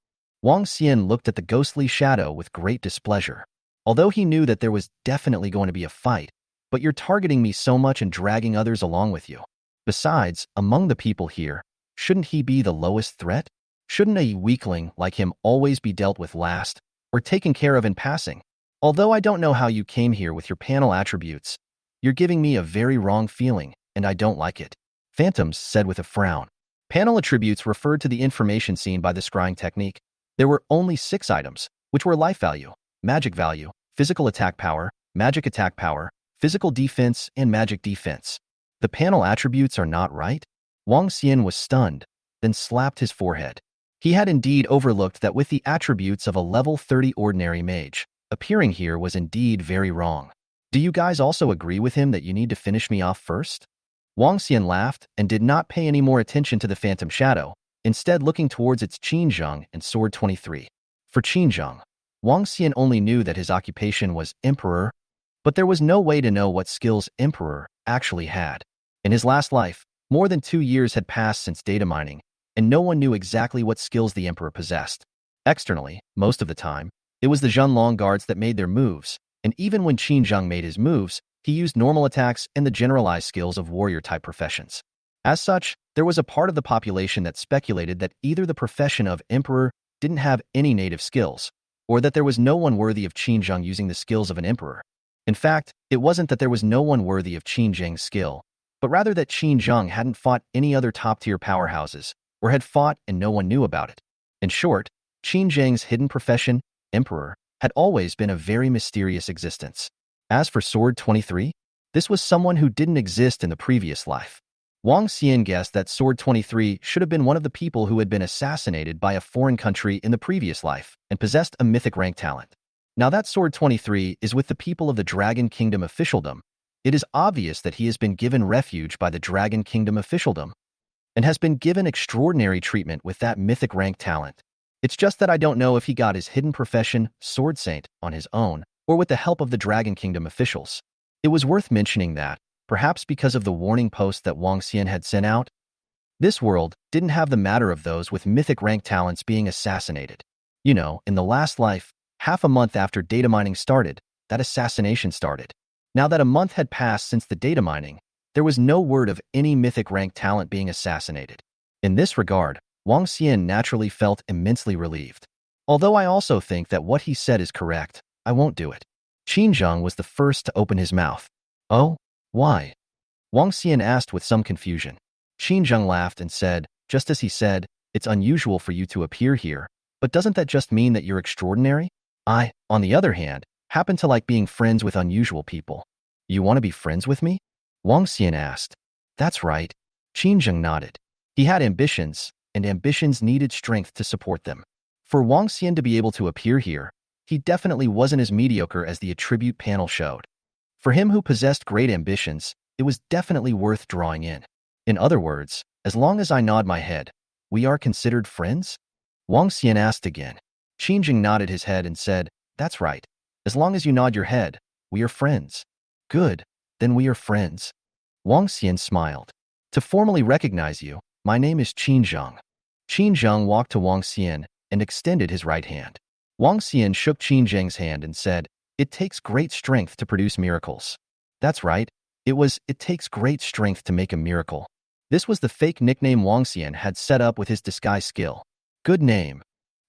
Wang Xian looked at the ghostly shadow with great displeasure. Although he knew that there was definitely going to be a fight, but you're targeting me so much and dragging others along with you. Besides, among the people here, shouldn't he be the lowest threat? Shouldn't a weakling like him always be dealt with last, or taken care of in passing? Although I don't know how you came here with your panel attributes, you're giving me a very wrong feeling, and I don't like it. Phantoms said with a frown. Panel attributes referred to the information seen by the scrying technique. There were only 6 items, which were life value, magic value, physical attack power, magic attack power, physical defense, and magic defense. The panel attributes are not right? Wang Xian was stunned, then slapped his forehead. He had indeed overlooked that with the attributes of a level 30 ordinary mage, appearing here was indeed very wrong. Do you guys also agree with him that you need to finish me off first? Wang Xian laughed and did not pay any more attention to the phantom shadow, instead looking towards its Qinzheng and Sword 23. For Qinzheng, Wang Xian only knew that his occupation was emperor, but there was no way to know what skills emperor actually had. In his last life, more than 2 years had passed since data mining, and no one knew exactly what skills the emperor possessed. Externally, most of the time, it was the Zhenlong guards that made their moves, and even when Qinzheng made his moves, he used normal attacks and the generalized skills of warrior-type professions. As such, there was a part of the population that speculated that either the profession of emperor didn't have any native skills, or that there was no one worthy of Qinzheng using the skills of an emperor. In fact, it wasn't that there was no one worthy of Qinzheng's skill, but rather that Qinzheng hadn't fought any other top-tier powerhouses, or had fought and no one knew about it. In short, Qinzheng's hidden profession, emperor, had always been a very mysterious existence. As for Sword 23, this was someone who didn't exist in the previous life. Wang Xian guessed that Sword 23 should have been one of the people who had been assassinated by a foreign country in the previous life and possessed a mythic rank talent. Now that Sword 23 is with the people of the Dragon Kingdom officialdom, it is obvious that he has been given refuge by the Dragon Kingdom officialdom and has been given extraordinary treatment with that mythic rank talent. It's just that I don't know if he got his hidden profession, Sword Saint, on his own, or with the help of the Dragon Kingdom officials. It was worth mentioning that, perhaps because of the warning post that Wang Xian had sent out, this world didn't have the matter of those with mythic rank talents being assassinated. You know, in the last life, half a month after data mining started, that assassination started. Now that a month had passed since the data mining, there was no word of any mythic rank talent being assassinated. In this regard, Wang Xian naturally felt immensely relieved. Although I also think that what he said is correct, I won't do it. Qinzheng was the first to open his mouth. Oh? Why? Wang Xian asked with some confusion. Qinzheng laughed and said, just as he said, it's unusual for you to appear here, but doesn't that just mean that you're extraordinary? I, on the other hand, happen to like being friends with unusual people. You want to be friends with me? Wang Xian asked. That's right. Qinzheng nodded. He had ambitions, and ambitions needed strength to support them. For Wang Xian to be able to appear here, he definitely wasn't as mediocre as the attribute panel showed. For him who possessed great ambitions, it was definitely worth drawing in. In other words, as long as I nod my head, we are considered friends? Wang Xian asked again. Qinzheng nodded his head and said, that's right. As long as you nod your head, we are friends. Good, then we are friends. Wang Xian smiled. To formally recognize you, my name is Qinzheng. Qinzheng walked to Wang Xian and extended his right hand. Wang Xian shook Qinzheng's hand and said, it takes great strength to produce miracles. That's right. It takes great strength to make a miracle. This was the fake nickname Wang Xian had set up with his disguise skill. Good name.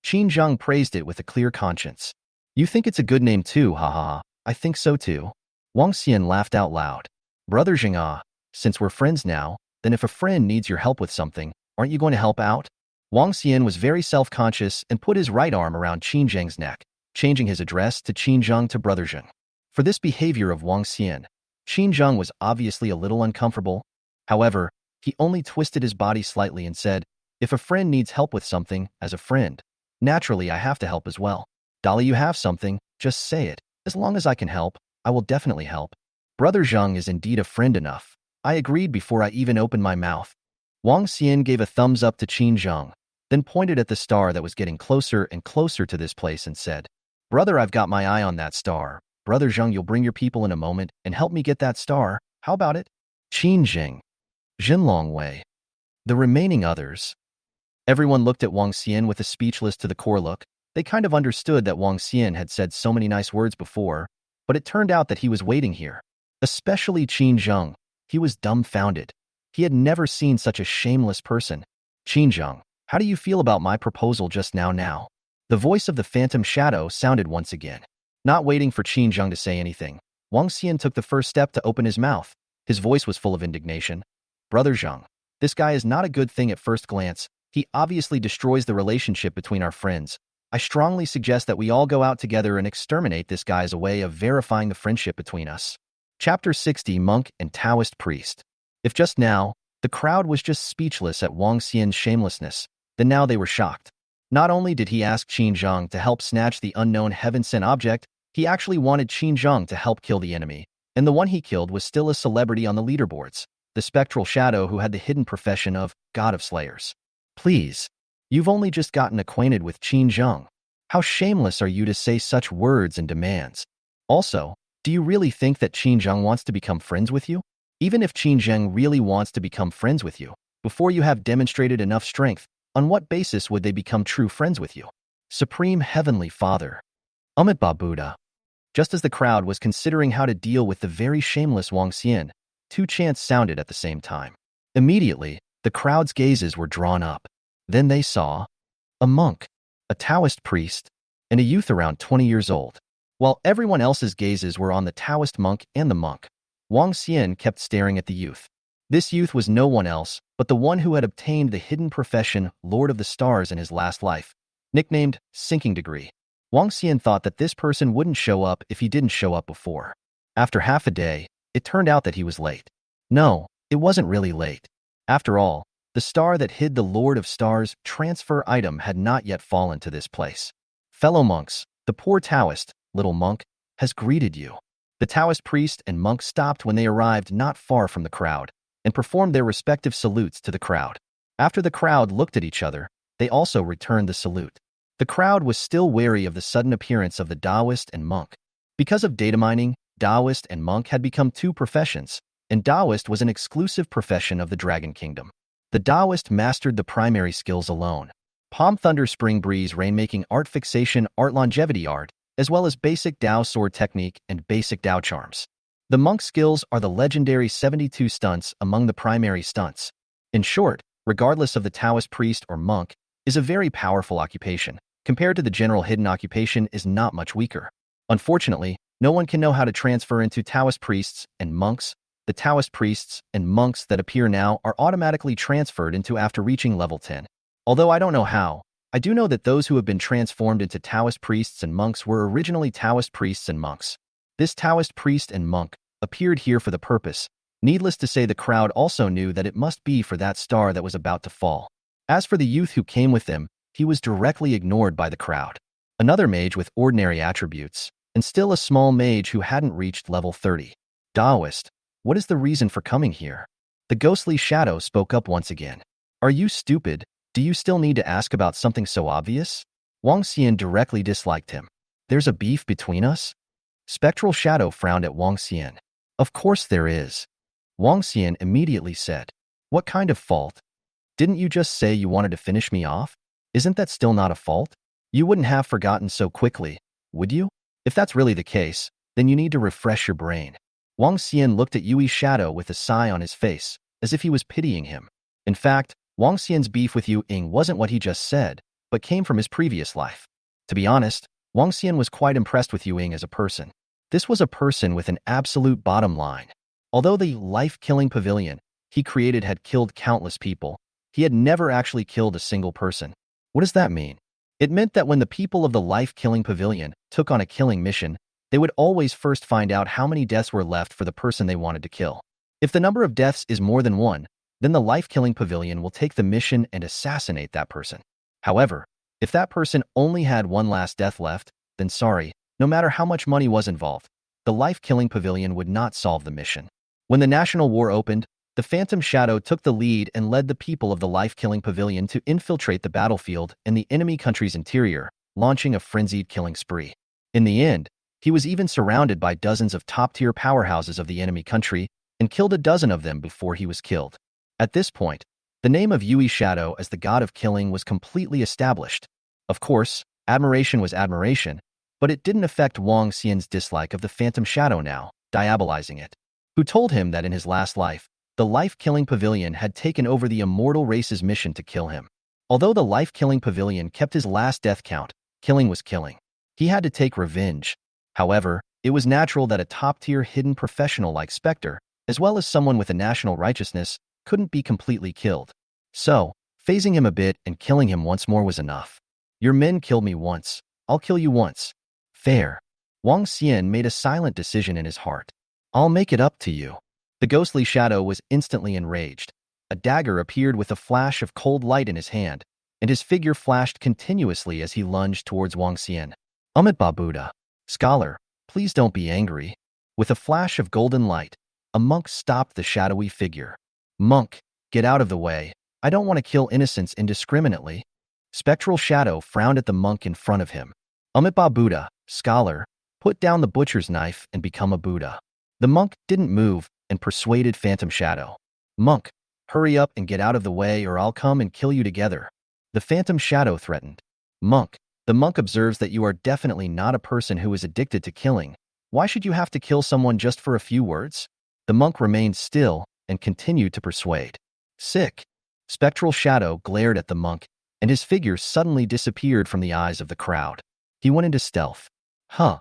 Qinzheng praised it with a clear conscience. You think it's a good name too, haha. I think so too. Wang Xian laughed out loud. Brother Zheng, since we're friends now, then if a friend needs your help with something, aren't you going to help out? Wang Xian was very self-conscious and put his right arm around Qinzheng's neck, changing his address to Qinzheng to Brother Zheng. For this behavior of Wang Xian, Qinzheng was obviously a little uncomfortable. However, he only twisted his body slightly and said, if a friend needs help with something, as a friend, naturally I have to help as well. Dolly, you have something, just say it. As long as I can help, I will definitely help. Brother Zheng is indeed a friend enough. I agreed before I even opened my mouth. Wang Xian gave a thumbs up to Qin Zheng, then pointed at the star that was getting closer and closer to this place and said, Brother, I've got my eye on that star. Brother Zheng, you'll bring your people in a moment and help me get that star. How about it? Qin Zheng, Jinlong Wei. The remaining others. Everyone looked at Wang Xian with a speechless to the core look. They kind of understood that Wang Xian had said so many nice words before, but it turned out that he was waiting here. Especially Qin Zheng. He was dumbfounded. He had never seen such a shameless person. Qin Zheng, how do you feel about my proposal just now? The voice of the phantom shadow sounded once again. Not waiting for Qin Zheng to say anything, Wang Xian took the first step to open his mouth. His voice was full of indignation. Brother Zheng, this guy is not a good thing at first glance. He obviously destroys the relationship between our friends. I strongly suggest that we all go out together and exterminate this guy as a way of verifying the friendship between us. Chapter 60, Monk and Taoist Priest. If just now, the crowd was just speechless at Wang Xian's shamelessness, then now they were shocked. Not only did he ask Qin Zheng to help snatch the unknown heaven-sent object, he actually wanted Qin Zheng to help kill the enemy, and the one he killed was still a celebrity on the leaderboards, the spectral shadow who had the hidden profession of God of Slayers. Please, you've only just gotten acquainted with Qin Zheng. How shameless are you to say such words and demands? Also, do you really think that Qin Zheng wants to become friends with you? Even if Qin Zheng really wants to become friends with you, before you have demonstrated enough strength, on what basis would they become true friends with you? Supreme Heavenly Father. Amitabha Buddha. Just as the crowd was considering how to deal with the very shameless Wang Xian, two chants sounded at the same time. Immediately, the crowd's gazes were drawn up. Then they saw a monk, a Taoist priest, and a youth around 20 years old. While everyone else's gazes were on the Taoist monk and the monk, Wang Xian kept staring at the youth. This youth was no one else but the one who had obtained the hidden profession Lord of the Stars in his last life, nicknamed Sinking Degree. Wang Xian thought that this person wouldn't show up if he didn't show up before. After half a day, it turned out that he was late. No, it wasn't really late. After all, the star that hid the Lord of Stars transfer item had not yet fallen to this place. Fellow monks, the poor Taoist, little monk, has greeted you. The Taoist priest and monk stopped when they arrived not far from the crowd and performed their respective salutes to the crowd. After the crowd looked at each other, they also returned the salute. The crowd was still wary of the sudden appearance of the Taoist and monk. Because of data mining, Taoist and monk had become two professions, and Taoist was an exclusive profession of the Dragon Kingdom. The Taoist mastered the primary skills alone: Palm Thunder, Spring Breeze, Rainmaking Art, Fixation Art, Longevity Art, as well as basic Tao Sword Technique and basic Tao Charms. The monk skills are the legendary 72 stunts among the primary stunts. In short, regardless of the Taoist priest or monk, is a very powerful occupation. Compared to the general hidden occupation, is not much weaker. Unfortunately, no one can know how to transfer into Taoist priests and monks. The Taoist priests and monks that appear now are automatically transferred into after reaching level 10. Although I don't know how, I do know that those who have been transformed into Taoist priests and monks were originally Taoist priests and monks. This Taoist priest and monk appeared here for the purpose. Needless to say, the crowd also knew that it must be for that star that was about to fall. As for the youth who came with them, he was directly ignored by the crowd. Another mage with ordinary attributes, and still a small mage who hadn't reached level 30. Taoist, what is the reason for coming here? The ghostly shadow spoke up once again. Are you stupid? Do you still need to ask about something so obvious? Wang Xian directly disliked him. There's a beef between us? Spectral shadow frowned at Wang Xian. Of course there is. Wang Xian immediately said. What kind of fault? Didn't you just say you wanted to finish me off? Isn't that still not a fault? You wouldn't have forgotten so quickly, would you? If that's really the case, then you need to refresh your brain. Wang Xian looked at Yui's shadow with a sigh on his face, as if he was pitying him. In fact, Wang Xian's beef with Yu Ying wasn't what he just said, but came from his previous life. To be honest, Wang Xian was quite impressed with Yu Ying as a person. This was a person with an absolute bottom line. Although the life-killing pavilion he created had killed countless people, he had never actually killed a single person. What does that mean? It meant that when the people of the life-killing pavilion took on a killing mission, they would always first find out how many deaths were left for the person they wanted to kill. If the number of deaths is more than one, then the life-killing pavilion will take the mission and assassinate that person. However, if that person only had one last death left, then sorry, no matter how much money was involved, the life-killing pavilion would not solve the mission. When the national war opened, the Phantom Shadow took the lead and led the people of the life-killing pavilion to infiltrate the battlefield in the enemy country's interior, launching a frenzied killing spree. In the end, he was even surrounded by dozens of top-tier powerhouses of the enemy country and killed a dozen of them before he was killed. At this point, the name of Yui Shadow as the god of killing was completely established. Of course, admiration was admiration, but it didn't affect Wang Xian's dislike of the Phantom Shadow now, diabolizing it, who told him that in his last life, the life-killing pavilion had taken over the immortal race's mission to kill him. Although the life-killing pavilion kept his last death count, killing was killing. He had to take revenge. However, it was natural that a top-tier hidden professional like Spectre, as well as someone with a national righteousness, couldn't be completely killed. So, phasing him a bit and killing him once more was enough. Your men killed me once, I'll kill you once. Fair. Wang Xian made a silent decision in his heart. I'll make it up to you. The ghostly shadow was instantly enraged. A dagger appeared with a flash of cold light in his hand, and his figure flashed continuously as he lunged towards Wang Xian. Amitabha Buddha. Scholar, please don't be angry. With a flash of golden light, a monk stopped the shadowy figure. Monk, get out of the way. I don't want to kill innocents indiscriminately. Spectral Shadow frowned at the monk in front of him. Amitabha Buddha, scholar, put down the butcher's knife and become a Buddha. The monk didn't move and persuaded Phantom Shadow. Monk, hurry up and get out of the way or I'll come and kill you together. The Phantom Shadow threatened. Monk, the monk observes that you are definitely not a person who is addicted to killing. Why should you have to kill someone just for a few words? The monk remained still and continued to persuade. Sick. Spectral Shadow glared at the monk, and his figure suddenly disappeared from the eyes of the crowd. He went into stealth. Huh.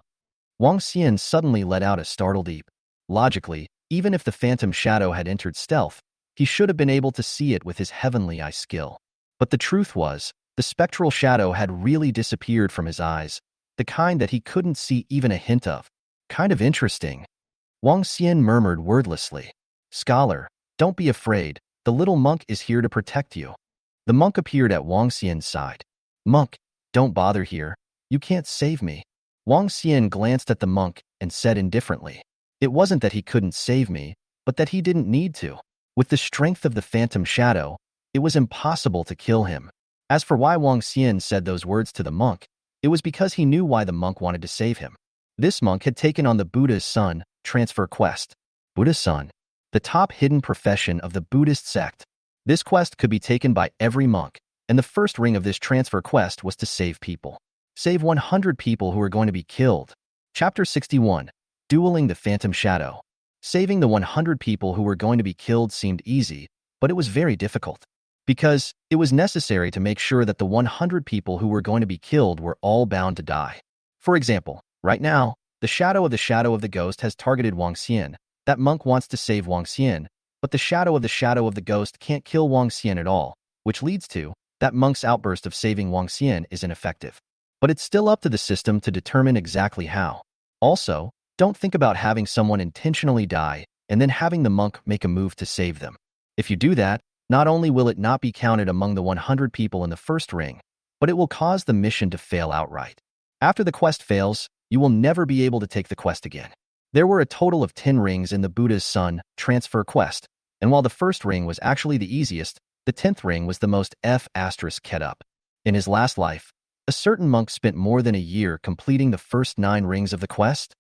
Wang Xian suddenly let out a startled eep. Logically, even if the Phantom Shadow had entered stealth, he should have been able to see it with his heavenly eye skill. But the truth was, the Spectral Shadow had really disappeared from his eyes, the kind that he couldn't see even a hint of. Kind of interesting. Wang Xian murmured wordlessly. Scholar, don't be afraid, the little monk is here to protect you. The monk appeared at Wang Xian's side. Monk, don't bother here, you can't save me. Wang Xian glanced at the monk and said indifferently. It wasn't that he couldn't save me, but that he didn't need to. With the strength of the Phantom Shadow, it was impossible to kill him. As for why Wang Xian said those words to the monk, it was because he knew why the monk wanted to save him. This monk had taken on the Buddha's son transfer quest. Buddha's son, the top hidden profession of the Buddhist sect. This quest could be taken by every monk, and the first ring of this transfer quest was to save people. Save 100 people who are going to be killed. Chapter 61. Dueling the Phantom Shadow. Saving the 100 people who were going to be killed seemed easy, but it was very difficult. Because it was necessary to make sure that the 100 people who were going to be killed were all bound to die. For example, right now, the shadow of the ghost has targeted Wang Xian. That monk wants to save Wang Xian, but the shadow of the ghost can't kill Wang Xian at all, which leads to that monk's outburst of saving Wang Xian is ineffective. But it's still up to the system to determine exactly how. Also, don't think about having someone intentionally die and then having the monk make a move to save them. If you do that, not only will it not be counted among the 100 people in the first ring, but it will cause the mission to fail outright. After the quest fails, you will never be able to take the quest again. There were a total of 10 rings in the Buddha's Son transfer quest, and while the first ring was actually the easiest, the 10th ring was the most *ket up. In his last life, a certain monk spent more than a year completing the first 9 rings of the quest.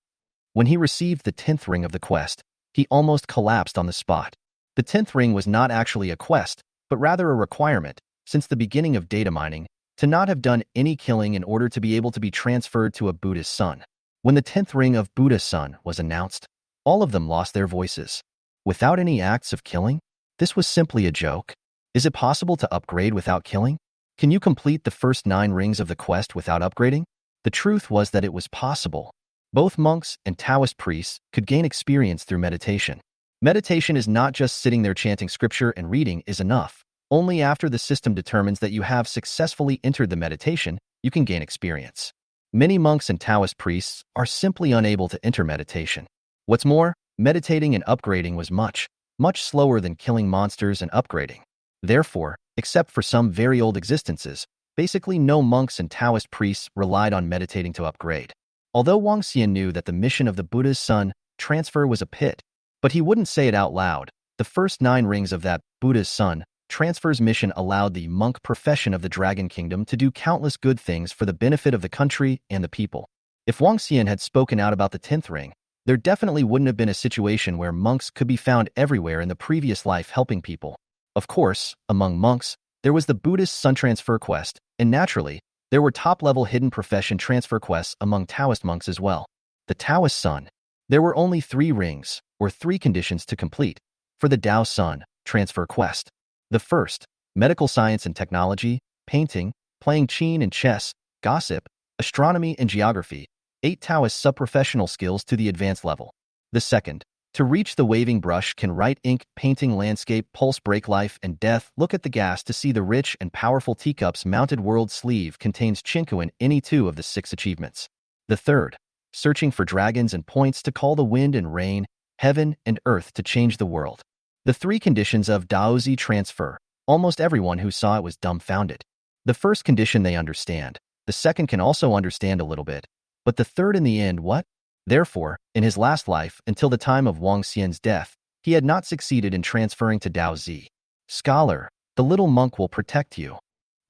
When he received the 10th ring of the quest, he almost collapsed on the spot. The 10th ring was not actually a quest, but rather a requirement, since the beginning of data mining, to not have done any killing in order to be able to be transferred to a Buddha's son. When the 10th ring of Buddha's son was announced, all of them lost their voices. Without any acts of killing? This was simply a joke. Is it possible to upgrade without killing? Can you complete the first 9 rings of the quest without upgrading? The truth was that it was possible. Both monks and Taoist priests could gain experience through meditation. Meditation is not just sitting there chanting scripture and reading is enough. Only after the system determines that you have successfully entered the meditation, you can gain experience. Many monks and Taoist priests are simply unable to enter meditation. What's more, meditating and upgrading was much slower than killing monsters and upgrading. Therefore, except for some very old existences, Basically, no monks and Taoist priests relied on meditating to upgrade. Although Wang Xian knew that the mission of the Buddha's son transfer was a pit, but he wouldn't say it out loud. The first 9 rings of that Buddha's son transfer's mission allowed the monk profession of the Dragon Kingdom to do countless good things for the benefit of the country and the people. If Wang Xian had spoken out about the 10th ring, there definitely wouldn't have been a situation where monks could be found everywhere in the previous life helping people. Of course, among monks, there was the Buddhist son transfer quest, and naturally, there were top-level hidden profession transfer quests among Taoist monks as well. The Taoist son. There were only 3 rings, or 3 conditions to complete, for the Tao Sun transfer quest. The first, medical science and technology, painting, playing qin and chess, gossip, astronomy and geography, 8 Taoist sub-professional skills to the advanced level. The second, to reach the waving brush can write ink, painting landscape, pulse break life and death, look at the gas to see the rich and powerful teacups mounted world sleeve contains chinku in any 2 of the 6 achievements. The third, searching for dragons and points to call the wind and rain, heaven and earth to change the world. The 3 conditions of Daozi transfer, almost everyone who saw it was dumbfounded. The first condition they understand, the second can also understand a little bit, but the third in the end what? Therefore, in his last life, until the time of Wang Xian's death, he had not succeeded in transferring to Daozi. Scholar, the little monk will protect you.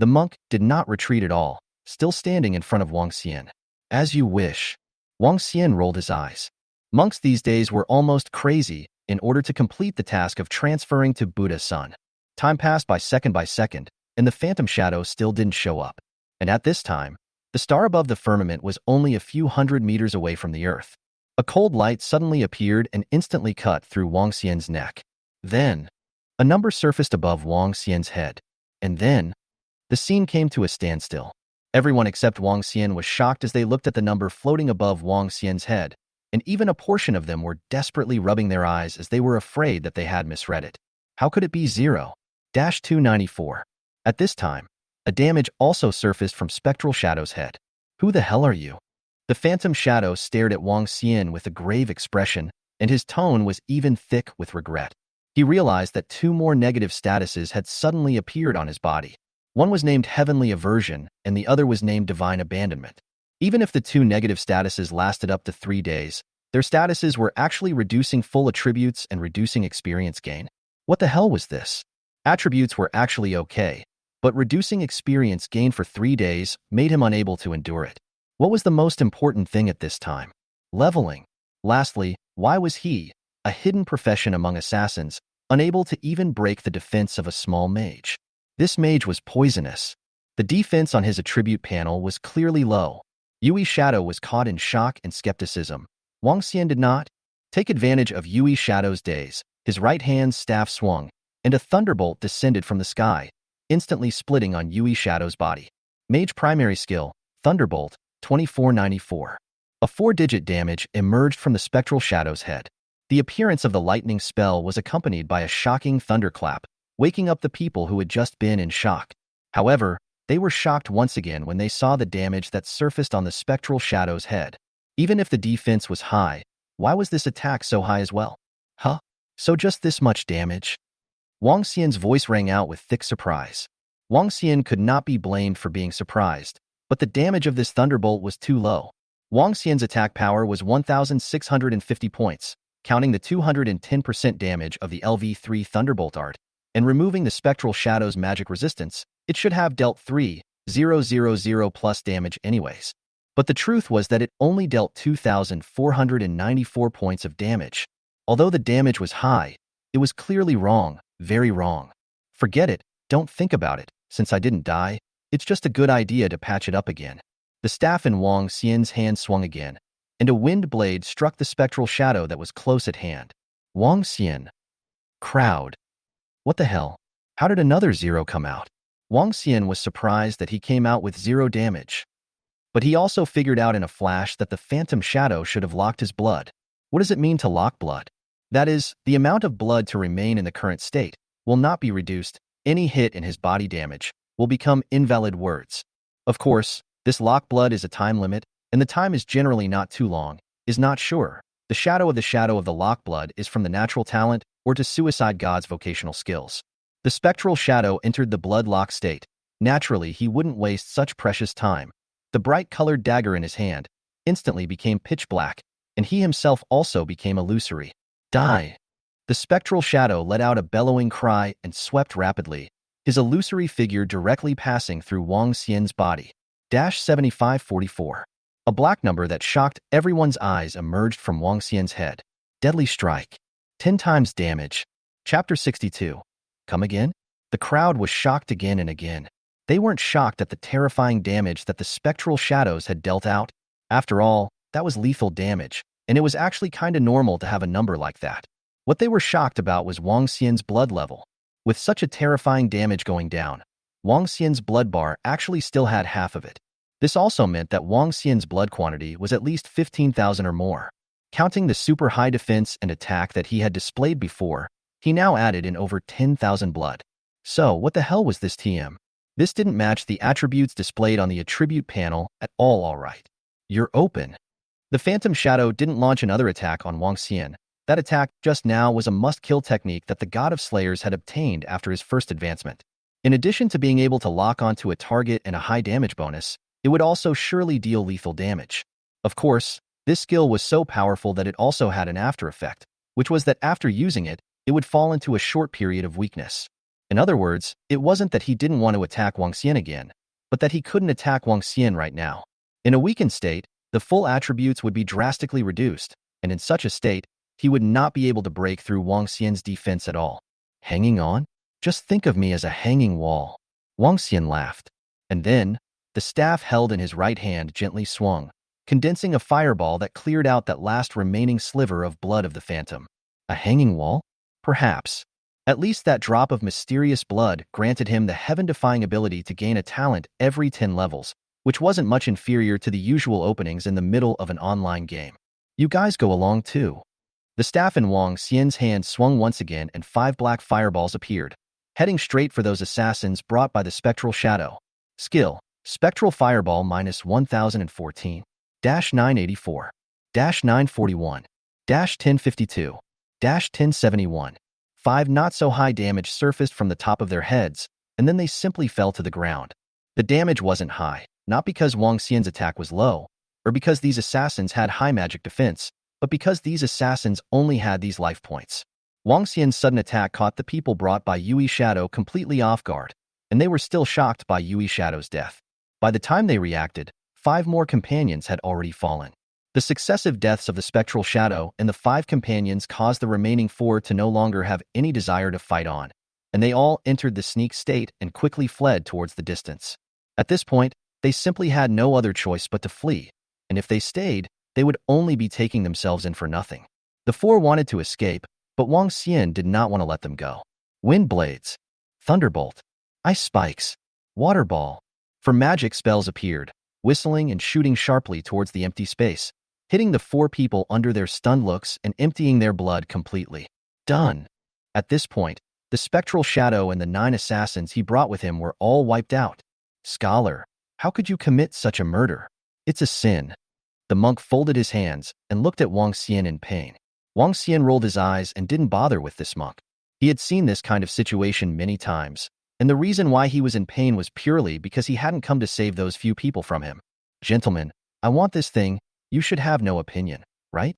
The monk did not retreat at all, still standing in front of Wang Xian. As you wish. Wang Xian rolled his eyes. Monks these days were almost crazy in order to complete the task of transferring to Buddha's son. Time passed by second, and the phantom shadow still didn't show up. And at this time, the star above the firmament was only a few hundred meters away from the earth. A cold light suddenly appeared and instantly cut through Wang Xian's neck. Then, a number surfaced above Wang Xian's head. And then, the scene came to a standstill. Everyone except Wang Xian was shocked as they looked at the number floating above Wang Xian's head, and even a portion of them were desperately rubbing their eyes as they were afraid that they had misread it. How could it be 0-294? At this time, a damage also surfaced from Spectral Shadow's head. Who the hell are you? The phantom shadow stared at Wang Xian with a grave expression, and his tone was even thick with regret. He realized that 2 more negative statuses had suddenly appeared on his body. One was named Heavenly Aversion, and the other was named Divine Abandonment. Even if the 2 negative statuses lasted up to 3 days, their statuses were actually reducing full attributes and reducing experience gain. What the hell was this? Attributes were actually okay, but reducing experience gain for 3 days made him unable to endure it. What was the most important thing at this time? Leveling. Lastly, why was he, a hidden profession among assassins, unable to even break the defense of a small mage? This mage was poisonous. The defense on his attribute panel was clearly low. Yui's shadow was caught in shock and skepticism. Wang Xian did not take advantage of Yui's shadow's daze. His right hand's staff swung, and a thunderbolt descended from the sky, instantly splitting on Yui's shadow's body. Mage primary skill, Thunderbolt, 2494. A 4-digit damage emerged from the spectral shadow's head. The appearance of the lightning spell was accompanied by a shocking thunderclap, waking up the people who had just been in shock. However, they were shocked once again when they saw the damage that surfaced on the spectral shadow's head. Even if the defense was high, why was this attack so high as well? Huh? So just this much damage? Wang Xian's voice rang out with thick surprise. Wang Xian could not be blamed for being surprised, but the damage of this thunderbolt was too low. Wang Xian's attack power was 1,650 points, counting the 210% damage of the LV3 Thunderbolt art, and removing the Spectral Shadow's magic resistance, it should have dealt 3,000 plus damage anyways. But the truth was that it only dealt 2,494 points of damage. Although the damage was high, it was clearly wrong, very wrong. Forget it, don't think about it, since I didn't die, it's just a good idea to patch it up again. The staff in Wang Xian's hand swung again, and a wind blade struck the spectral shadow that was close at hand. Wang Xian. Crowd. What the hell? How did another 0 come out? Wang Xian was surprised that he came out with 0 damage. But he also figured out in a flash that the phantom shadow should have locked his blood. What does it mean to lock blood? That is, the amount of blood to remain in the current state will not be reduced. Any hit in his body damage will become invalid words. Of course, this lock blood is a time limit, and the time is generally not too long, is not sure. The shadow of the lock blood is from the natural talent or to suicide god's vocational skills. The spectral shadow entered the blood lock state, Naturally, he wouldn't waste such precious time. The bright-colored dagger in his hand instantly became pitch black, and he himself also became illusory. Die! The spectral shadow let out a bellowing cry and swept rapidly, his illusory figure directly passing through Wang Xian's body. 7544. A black number that shocked everyone's eyes emerged from Wang Xian's head. Deadly strike. 10 times damage. Chapter 62. Come again? The crowd was shocked again and again. They weren't shocked at the terrifying damage that the spectral shadows had dealt out. After all, that was lethal damage, and it was actually kinda normal to have a number like that. What they were shocked about was Wang Xian's blood level. With such a terrifying damage going down, Wang Xian's blood bar actually still had half of it. This also meant that Wang Xian's blood quantity was at least 15,000 or more. Counting the super high defense and attack that he had displayed before, he now added in over 10,000 blood. So, what the hell was this TM? This didn't match the attributes displayed on the attribute panel at all. Alright. You're open. The Phantom Shadow didn't launch another attack on Wang Xian. That attack just now was a must-kill technique that the God of Slayers had obtained after his first advancement. In addition to being able to lock onto a target and a high damage bonus, it would also surely deal lethal damage. Of course, this skill was so powerful that it also had an after effect, which was that after using it, it would fall into a short period of weakness. In other words, it wasn't that he didn't want to attack Wang Xian again, but that he couldn't attack Wang Xian right now. In a weakened state, the full attributes would be drastically reduced, and in such a state, he would not be able to break through Wang Xian's defense at all. Hanging on? Just think of me as a hanging wall. Wang Xian laughed. And then, the staff held in his right hand gently swung, condensing a fireball that cleared out that last remaining sliver of blood of the phantom. A hanging wall? Perhaps. At least that drop of mysterious blood granted him the heaven-defying ability to gain a talent every 10 levels, which wasn't much inferior to the usual openings in the middle of an online game. You guys go along too. The staff in Wang Xian's hand swung once again and 5 black fireballs appeared, heading straight for those assassins brought by the spectral shadow. Skill: Spectral Fireball minus 1014. 984. 941. 1052. 1071. 5 not-so-high damage surfaced from the top of their heads, and then they simply fell to the ground. The damage wasn't high, not because Wang Xian's attack was low, or because these assassins had high magic defense, but because these assassins only had these life points. Wang Xian's sudden attack caught the people brought by Yui Shadow completely off guard, and they were still shocked by Yui Shadow's death. By the time they reacted, 5 more companions had already fallen. The successive deaths of the spectral shadow and the 5 companions caused the remaining 4 to no longer have any desire to fight on, and they all entered the sneak state and quickly fled towards the distance. At this point, they simply had no other choice but to flee, and if they stayed, they would only be taking themselves in for nothing. The 4 wanted to escape, but Wang Xian did not want to let them go. Wind blades, thunderbolt, ice spikes, water ball. For magic spells appeared, whistling and shooting sharply towards the empty space, hitting the 4 people under their stunned looks and emptying their blood completely. Done. At this point, the spectral shadow and the 9 assassins he brought with him were all wiped out. Scholar, how could you commit such a murder? It's a sin. The monk folded his hands and looked at Wang Xian in pain. Wang Xian rolled his eyes and didn't bother with this monk. He had seen this kind of situation many times, and the reason why he was in pain was purely because he hadn't come to save those few people from him. Gentlemen, I want this thing. You should have no opinion, right?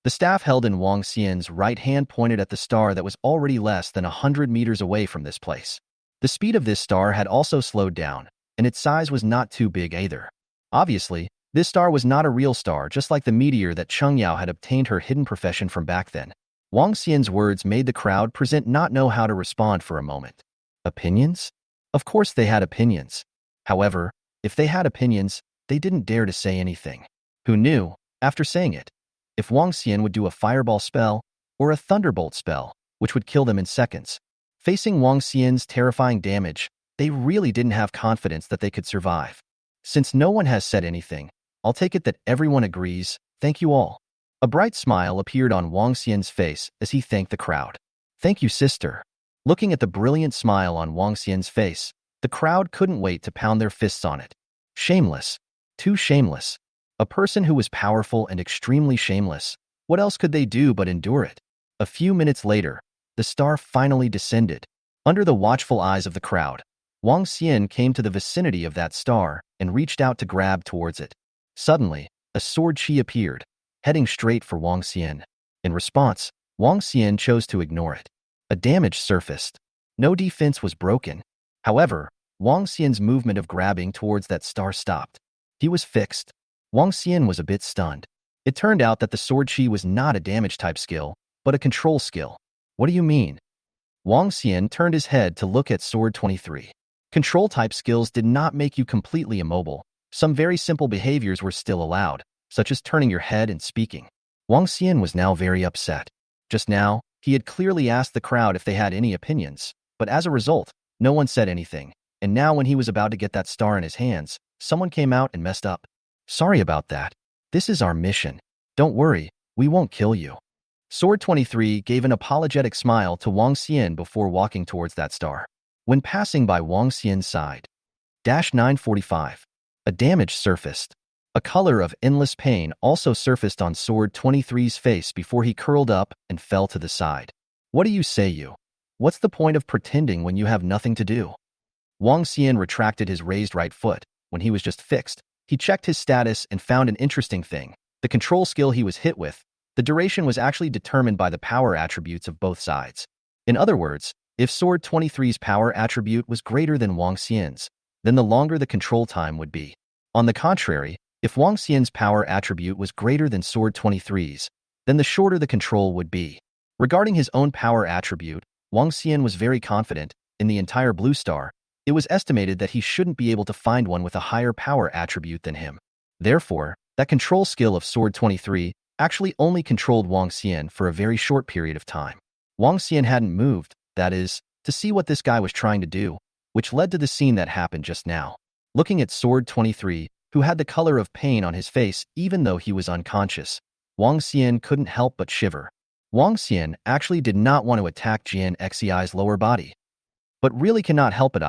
The staff held in Wang Xian's right hand pointed at the star that was already less than 100 meters away from this place. The speed of this star had also slowed down, and its size was not too big either. Obviously, this star was not a real star, just like the meteor that Cheng Yao had obtained her hidden profession from back then. Wang Xian's words made the crowd present not know how to respond for a moment. Opinions? Of course they had opinions. However, if they had opinions, they didn't dare to say anything. Who knew, after saying it, if Wang Xian would do a fireball spell or a thunderbolt spell, which would kill them in seconds. Facing Wang Xian's terrifying damage, they really didn't have confidence that they could survive. Since no one has said anything, I'll take it that everyone agrees. Thank you all. A bright smile appeared on Wang Xian's face as he thanked the crowd. Thank you, sister. Looking at the brilliant smile on Wang Xian's face, the crowd couldn't wait to pound their fists on it. Shameless. Too shameless. A person who was powerful and extremely shameless. What else could they do but endure it? A few minutes later, the star finally descended. Under the watchful eyes of the crowd, Wang Xian came to the vicinity of that star and reached out to grab towards it. Suddenly, a sword chi appeared, heading straight for Wang Xian. In response, Wang Xian chose to ignore it. A damage surfaced. No defense was broken. However, Wang Xian's movement of grabbing towards that star stopped. He was fixed. Wang Xian was a bit stunned. It turned out that the sword chi was not a damage type skill, but a control skill. What do you mean? Wang Xian turned his head to look at Sword 23. Control type skills did not make you completely immobile. Some very simple behaviors were still allowed, such as turning your head and speaking. Wang Xian was now very upset. Just now, he had clearly asked the crowd if they had any opinions, but as a result, no one said anything. And now when he was about to get that star in his hands, someone came out and messed up. Sorry about that. This is our mission. Don't worry, we won't kill you. Sword 23 gave an apologetic smile to Wang Xian before walking towards that star. When passing by Wang Xian's side, 945. A damage surfaced. A color of endless pain also surfaced on Sword 23's face before he curled up and fell to the side. What do you say, you? What's the point of pretending when you have nothing to do? Wang Xian retracted his raised right foot. When he was just fixed, he checked his status and found an interesting thing. The control skill he was hit with, the duration was actually determined by the power attributes of both sides. In other words, if Sword 23's power attribute was greater than Wang Xian's, then the longer the control time would be. On the contrary, if Wang Xian's power attribute was greater than Sword 23's, then the shorter the control would be. Regarding his own power attribute, Wang Xian was very confident. In the entire Blue Star, it was estimated that he shouldn't be able to find one with a higher power attribute than him. Therefore, that control skill of Sword 23 actually only controlled Wang Xian for a very short period of time. Wang Xian hadn't moved, that is, to see what this guy was trying to do, which led to the scene that happened just now. Looking at Sword 23, who had the color of pain on his face even though he was unconscious, Wang Xian couldn't help but shiver. Wang Xian actually did not want to attack Jian Xi's lower body. But really cannot help it.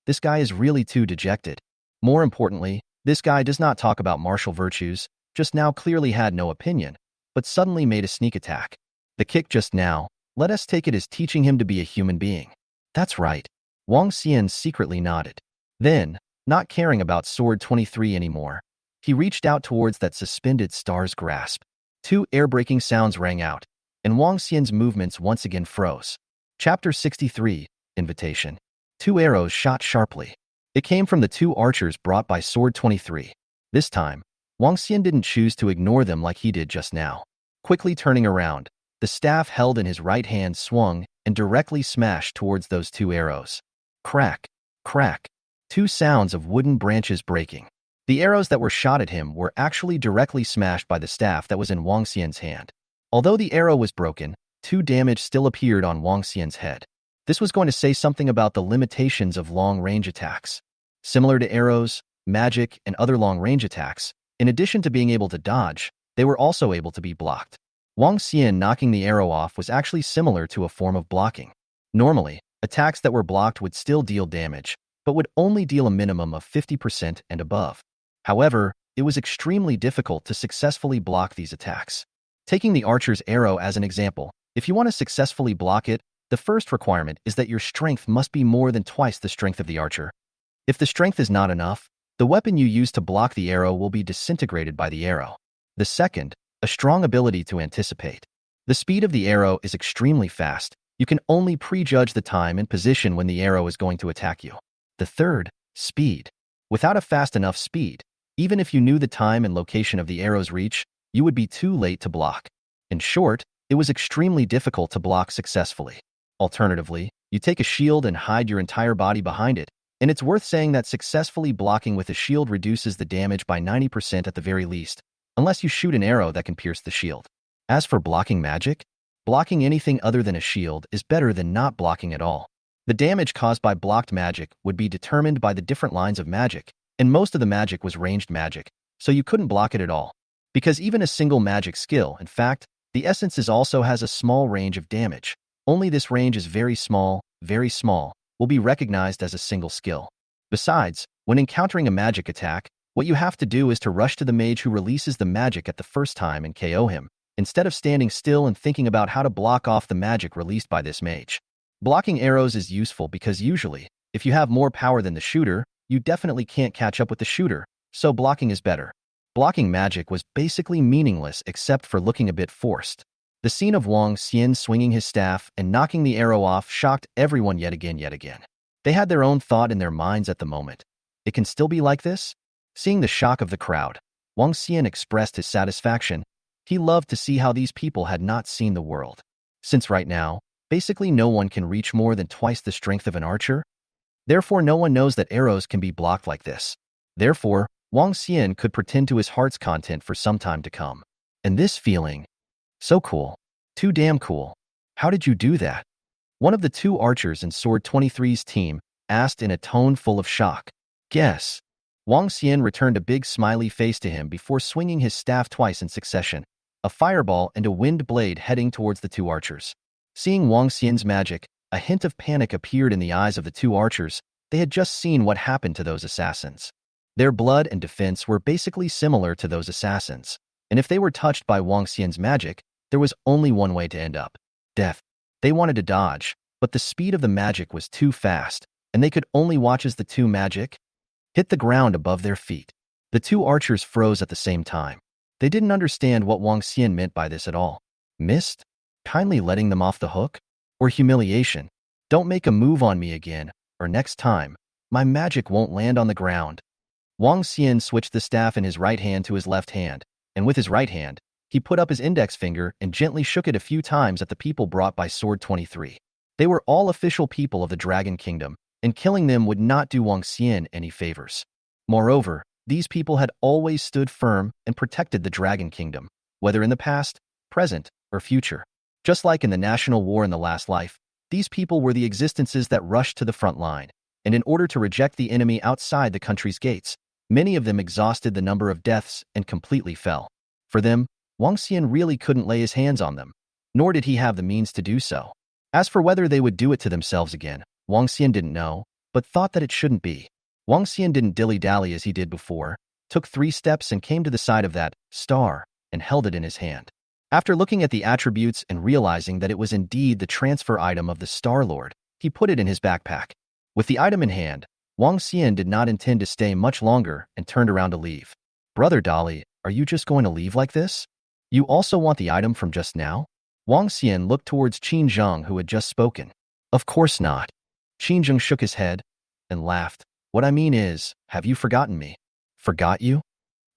This guy is really too dejected. More importantly, this guy does not talk about martial virtues, just now clearly had no opinion, but suddenly made a sneak attack. The kick just now, let us take it as teaching him to be a human being. That's right. Wang Xian secretly nodded. Then, not caring about Sword 23 anymore, he reached out towards that suspended star's grasp. Two air-breaking sounds rang out, and Wang Xian's movements once again froze. Chapter 63, Invitation. Two arrows shot sharply. It came from the two archers brought by Sword 23. This time, Wang Xian didn't choose to ignore them like he did just now. Quickly turning around, the staff held in his right hand swung and directly smashed towards those two arrows. Crack, crack. Two sounds of wooden branches breaking. The arrows that were shot at him were actually directly smashed by the staff that was in Wang Xian's hand. Although the arrow was broken, two damage still appeared on Wang Xian's head. This was going to say something about the limitations of long-range attacks. Similar to arrows, magic, and other long-range attacks, in addition to being able to dodge, they were also able to be blocked. Wang Xian knocking the arrow off was actually similar to a form of blocking. Normally, attacks that were blocked would still deal damage, but would only deal a minimum of 50% and above. However, it was extremely difficult to successfully block these attacks. Taking the archer's arrow as an example, if you want to successfully block it, the first requirement is that your strength must be more than twice the strength of the archer. If the strength is not enough, the weapon you use to block the arrow will be disintegrated by the arrow. The second, a strong ability to anticipate. The speed of the arrow is extremely fast. You can only prejudge the time and position when the arrow is going to attack you. The third, speed. Without a fast enough speed, even if you knew the time and location of the arrow's reach, you would be too late to block. In short, it was extremely difficult to block successfully. Alternatively, you take a shield and hide your entire body behind it, and it's worth saying that successfully blocking with a shield reduces the damage by 90% at the very least, unless you shoot an arrow that can pierce the shield. As for blocking magic, blocking anything other than a shield is better than not blocking at all. The damage caused by blocked magic would be determined by the different lines of magic, and most of the magic was ranged magic, so you couldn't block it at all. Because even a single magic skill, in fact, the essences also has a small range of damage. Only this range is very small, will be recognized as a single skill. Besides, when encountering a magic attack, what you have to do is to rush to the mage who releases the magic at the first time and KO him, instead of standing still and thinking about how to block off the magic released by this mage. Blocking arrows is useful because usually, If you have more power than the shooter, you definitely can't catch up with the shooter, so blocking is better. Blocking magic was basically meaningless except for looking a bit forced. The scene of Wang Xian swinging his staff and knocking the arrow off shocked everyone yet again. They had their own thought in their minds at the moment. It can still be like this? Seeing the shock of the crowd, Wang Xian expressed his satisfaction. He loved to see how these people had not seen the world. Since right now, basically no one can reach more than twice the strength of an archer. Therefore, no one knows that arrows can be blocked like this. Therefore, Wang Xian could pretend to his heart's content for some time to come. And this feeling, so cool. Too damn cool. How did you do that? One of the two archers in Sword 23's team asked in a tone full of shock. Guess. Wang Xian returned a big smiley face to him before swinging his staff twice in succession, a fireball and a wind blade heading towards the two archers. Seeing Wang Xian's magic, a hint of panic appeared in the eyes of the two archers. They had just seen what happened to those assassins. Their blood and defense were basically similar to those assassins, and if they were touched by Wang Xian's magic, there was only one way to end up: death. They wanted to dodge, but the speed of the magic was too fast, and they could only watch as the two magic hit the ground above their feet. The two archers froze at the same time. They didn't understand what Wang Xian meant by this at all. Missed? Kindly letting them off the hook? Or humiliation? Don't make a move on me again, or next time, my magic won't land on the ground. Wang Xian switched the staff in his right hand to his left hand, and with his right hand, he put up his index finger and gently shook it a few times at the people brought by Sword 23. They were all official people of the Dragon Kingdom, and killing them would not do Wang Xian any favors. Moreover, these people had always stood firm and protected the Dragon Kingdom, whether in the past, present, or future. Just like in the national war in the last life, these people were the existences that rushed to the front line, and in order to reject the enemy outside the country's gates, many of them exhausted the number of deaths and completely fell. For them, Wang Xian really couldn't lay his hands on them, nor did he have the means to do so. As for whether they would do it to themselves again, Wang Xian didn't know, but thought that it shouldn't be. Wang Xian didn't dilly-dally as he did before, took 3 steps and came to the side of that star and held it in his hand. After looking at the attributes and realizing that it was indeed the transfer item of the Star Lord, he put it in his backpack. With the item in hand, Wang Xian did not intend to stay much longer and turned around to leave. Brother Dolly, are you just going to leave like this? You also want the item from just now? Wang Xian looked towards Qin Zheng, who had just spoken. Of course not. Qin Zheng shook his head and laughed. What I mean is, have you forgotten me? Forgot you?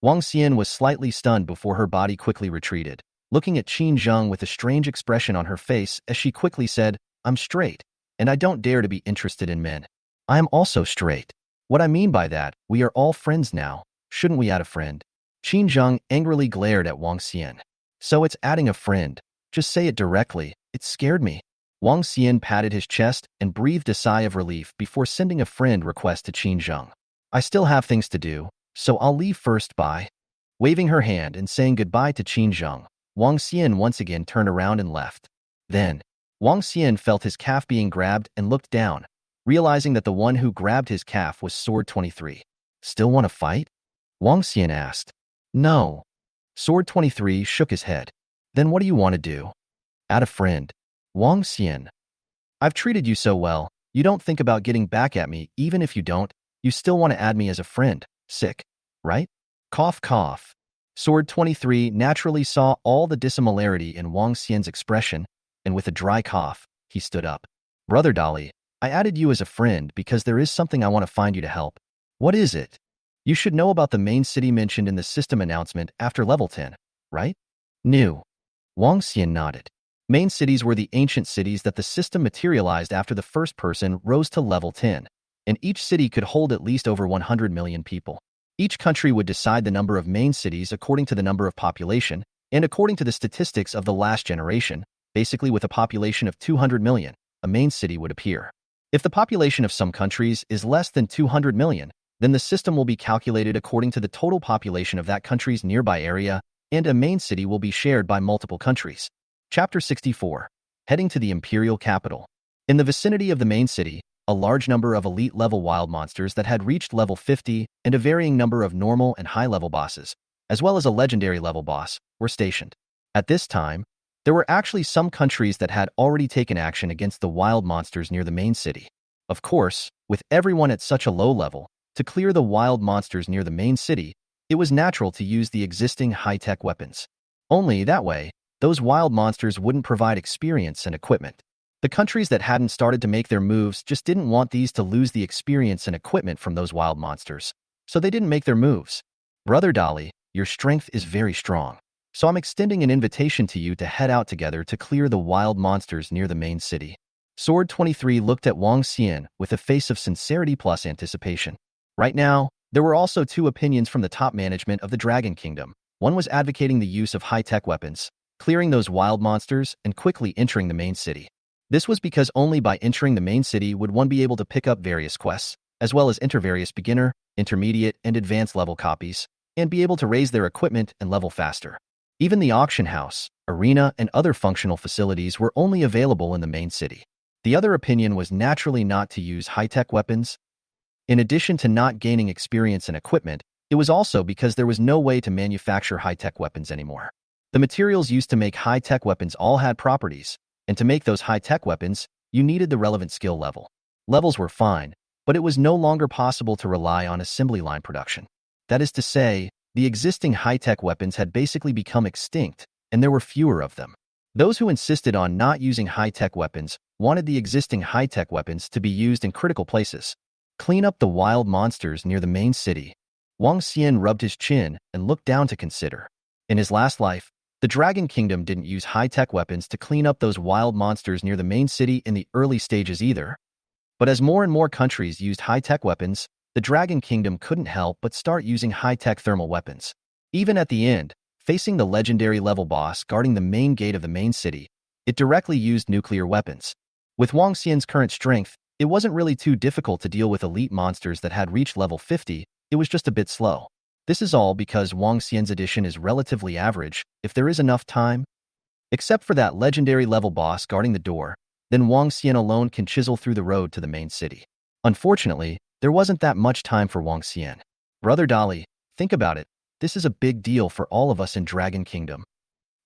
Wang Xian was slightly stunned before her body quickly retreated, looking at Qin Zheng with a strange expression on her face as she quickly said, I'm straight, and I don't dare to be interested in men. I am also straight. What I mean by that, we are all friends now. Shouldn't we add a friend? Qin Zheng angrily glared at Wang Xian. So it's adding a friend. Just say it directly. It scared me. Wang Xian patted his chest and breathed a sigh of relief before sending a friend request to Qin Zheng. I still have things to do, so I'll leave first, bye. Waving her hand and saying goodbye to Qin Zheng, Wang Xian once again turned around and left. Then, Wang Xian felt his calf being grabbed and looked down, realizing that the one who grabbed his calf was Sword 23. Still want to fight? Wang Xian asked. No. Sword 23 shook his head. Then what do you want to do? Add a friend. Wang Xian. I've treated you so well, you don't think about getting back at me. Even if you don't, you still want to add me as a friend. Sick, right? Cough cough. Sword 23 naturally saw all the dissimilarity in Wang Xian's expression, and with a dry cough, he stood up. Brother Dolly, I added you as a friend because there is something I want to find you to help. What is it? You should know about the main city mentioned in the system announcement after level 10, right? New. Wang Xian nodded. Main cities were the ancient cities that the system materialized after the first person rose to level 10, and each city could hold at least over 100 million people. Each country would decide the number of main cities according to the number of population, and according to the statistics of the last generation, basically with a population of 200 million, a main city would appear. If the population of some countries is less than 200 million, then the system will be calculated according to the total population of that country's nearby area, and a main city will be shared by multiple countries. Chapter 64. Heading to the imperial capital. In the vicinity of the main city, a large number of elite-level wild monsters that had reached level 50 and a varying number of normal and high-level bosses, as well as a legendary-level boss, were stationed. At this time, there were actually some countries that had already taken action against the wild monsters near the main city. Of course, With everyone at such a low level, to clear the wild monsters near the main city, it was natural to use the existing high-tech weapons. Only that way, those wild monsters wouldn't provide experience and equipment. The countries that hadn't started to make their moves just didn't want these to lose the experience and equipment from those wild monsters, so they didn't make their moves. Brother Dolly, your strength is very strong, so I'm extending an invitation to you to head out together to clear the wild monsters near the main city. Sword 23 looked at Wang Xian with a face of sincerity plus anticipation. Right now, there were also two opinions from the top management of the Dragon Kingdom. One was advocating the use of high-tech weapons, clearing those wild monsters, and quickly entering the main city. This was because only by entering the main city would one be able to pick up various quests, as well as enter various beginner, intermediate, and advanced level copies, and be able to raise their equipment and level faster. Even the auction house, arena, and other functional facilities were only available in the main city. The other opinion was naturally not to use high-tech weapons. In addition to not gaining experience and equipment, it was also because there was no way to manufacture high-tech weapons anymore. The materials used to make high-tech weapons all had properties, and to make those high-tech weapons, you needed the relevant skill level. Levels were fine, but it was no longer possible to rely on assembly line production. That is to say, the existing high-tech weapons had basically become extinct, and there were fewer of them. Those who insisted on not using high-tech weapons wanted the existing high-tech weapons to be used in critical places. Clean up the wild monsters near the main city. Wang Xian rubbed his chin and looked down to consider. In his last life, the Dragon Kingdom didn't use high-tech weapons to clean up those wild monsters near the main city in the early stages either. But as more and more countries used high-tech weapons, the Dragon Kingdom couldn't help but start using high-tech thermal weapons. Even at the end, facing the legendary level boss guarding the main gate of the main city, it directly used nuclear weapons. With Wang Xian's current strength, it wasn't really too difficult to deal with elite monsters that had reached level 50, it was just a bit slow. This is all because Wang Xian's addition is relatively average, if there is enough time. Except for that legendary level boss guarding the door, then Wang Xian alone can chisel through the road to the main city. Unfortunately, there wasn't that much time for Wang Xian. Brother Dolly, think about it, this is a big deal for all of us in Dragon Kingdom.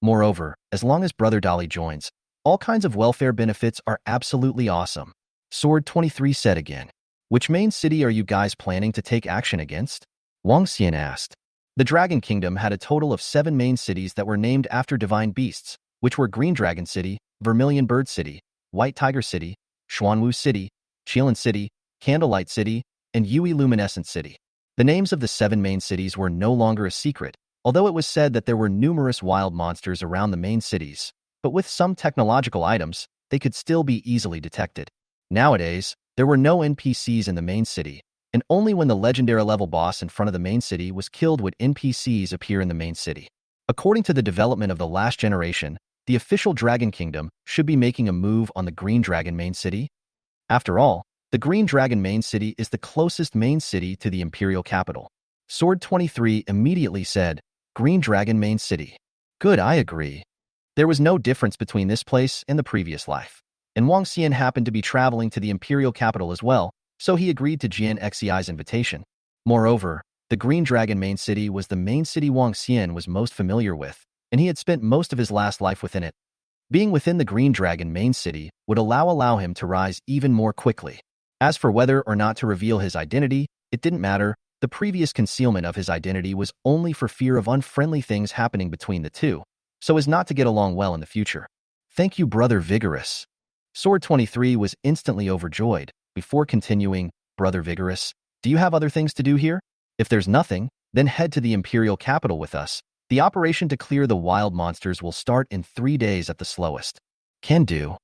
Moreover, as long as Brother Dolly joins, all kinds of welfare benefits are absolutely awesome. Sword 23 said again. Which main city are you guys planning to take action against? Wang Xian asked. The Dragon Kingdom had a total of 7 main cities that were named after divine beasts, which were Green Dragon City, Vermilion Bird City, White Tiger City, Xuanwu City, Qilin City, Candlelight City, and Yui Luminescent City. The names of the 7 main cities were no longer a secret, although it was said that there were numerous wild monsters around the main cities, but with some technological items, they could still be easily detected. Nowadays, there were no NPCs in the main city, and only when the legendary level boss in front of the main city was killed would NPCs appear in the main city. According to the development of the last generation, the official Dragon Kingdom should be making a move on the Green Dragon main city. After all, the Green Dragon main city is the closest main city to the imperial capital. Sword 23 immediately said, Green Dragon main city. Good, I agree. There was no difference between this place and the previous life. And Wang Xian happened to be traveling to the imperial capital as well, so he agreed to Jian Xi's invitation. Moreover, the Green Dragon main city was the main city Wang Xian was most familiar with, and he had spent most of his last life within it. Being within the Green Dragon main city would allow him to rise even more quickly. As for whether or not to reveal his identity, it didn't matter. The previous concealment of his identity was only for fear of unfriendly things happening between the two, so as not to get along well in the future. Thank you, Brother Vigorous. Sword 23 was instantly overjoyed. Before continuing, Brother Vigorous, do you have other things to do here? If there's nothing, then head to the imperial capital with us. The operation to clear the wild monsters will start in 3 days at the slowest. Can do.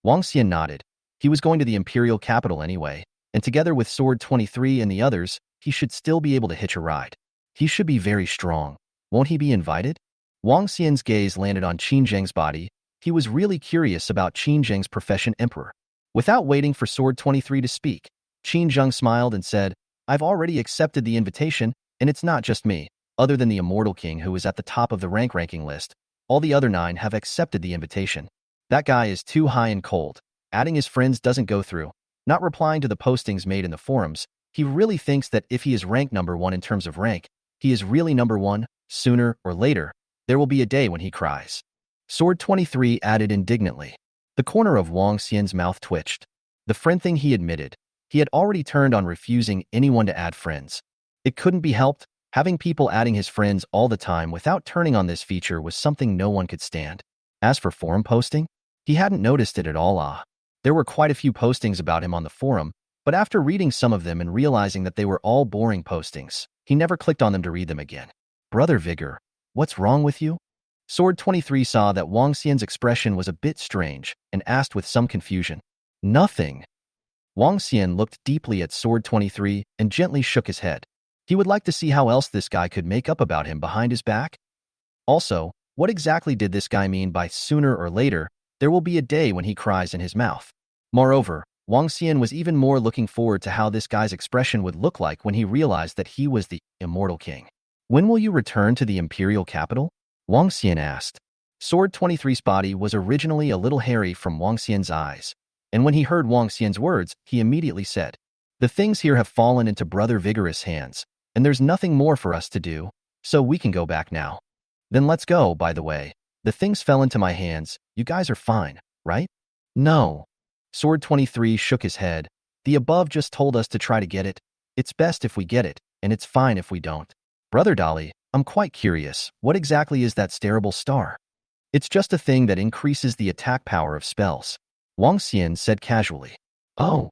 Wang Xian nodded. He was going to the imperial capital anyway, and together with Sword 23 and the others, he should still be able to hitch a ride. He should be very strong. Won't he be invited? Wang Xian's gaze landed on Qin Zheng's body. He was really curious about Qin Zheng's profession emperor. Without waiting for Sword 23 to speak, Qin Zheng smiled and said, I've already accepted the invitation, and it's not just me. Other than the Immortal King who is at the top of the ranking list, all the other 9 have accepted the invitation. That guy is too high and cold. Adding his friends doesn't go through. Not replying to the postings made in the forums, he really thinks that if he is ranked number 1 in terms of rank, he is really number 1. Sooner or later, there will be a day when he cries. Sword 23 added indignantly. The corner of Wang Xian's mouth twitched. The friend thing he admitted. He had already turned on refusing anyone to add friends. It couldn't be helped. Having people adding his friends all the time without turning on this feature was something no one could stand. As for forum posting, he hadn't noticed it at all. There were quite a few postings about him on the forum, but after reading some of them and realizing that they were all boring postings, he never clicked on them to read them again. Brother Vigor, what's wrong with you? Sword 23 saw that Wang Xian's expression was a bit strange and asked with some confusion. Nothing. Wang Xian looked deeply at Sword 23 and gently shook his head. He would like to see how else this guy could make up about him behind his back. Also, what exactly did this guy mean by sooner or later, there will be a day when he cries in his mouth? Moreover, Wang Xian was even more looking forward to how this guy's expression would look like when he realized that he was the immortal king. When will you return to the imperial capital? Wang Xian asked. Sword 23's body was originally a little hairy from Wang Xian's eyes, and when he heard Wang Xian's words, he immediately said, "The things here have fallen into Brother Vigorous' hands, and there's nothing more for us to do, so we can go back now." Then let's go, by the way. The things fell into my hands, you guys are fine, right? No. Sword 23 shook his head. The above just told us to try to get it. It's best if we get it, and it's fine if we don't. Brother Dolly, I'm quite curious, what exactly is that starable star? It's just a thing that increases the attack power of spells. Wang Xian said casually. Oh.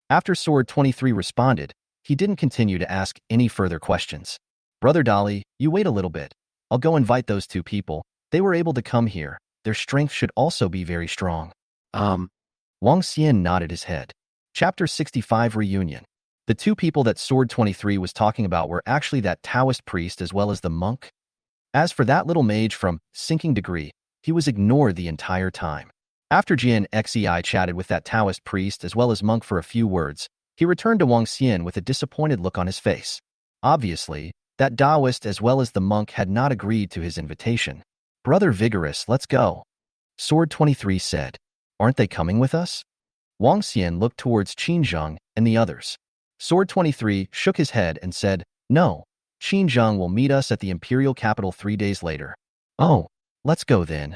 After Sword 23 responded, he didn't continue to ask any further questions. Brother Dolly, you wait a little bit. I'll go invite those two people. They were able to come here. Their strength should also be very strong. Wang Xian nodded his head. Chapter 65 Reunion. The two people that Sword 23 was talking about were actually that Taoist priest as well as the monk. As for that little mage from Sinking Degree, he was ignored the entire time. After Jian Xei chatted with that Taoist priest as well as monk for a few words, he returned to Wang Xian with a disappointed look on his face. Obviously, that Taoist as well as the monk had not agreed to his invitation. Brother Vigorous, let's go. Sword 23 said. Aren't they coming with us? Wang Xian looked towards Qin Zheng and the others. Sword 23 shook his head and said, No, Qin Zheng will meet us at the imperial capital 3 days later. Oh, let's go then.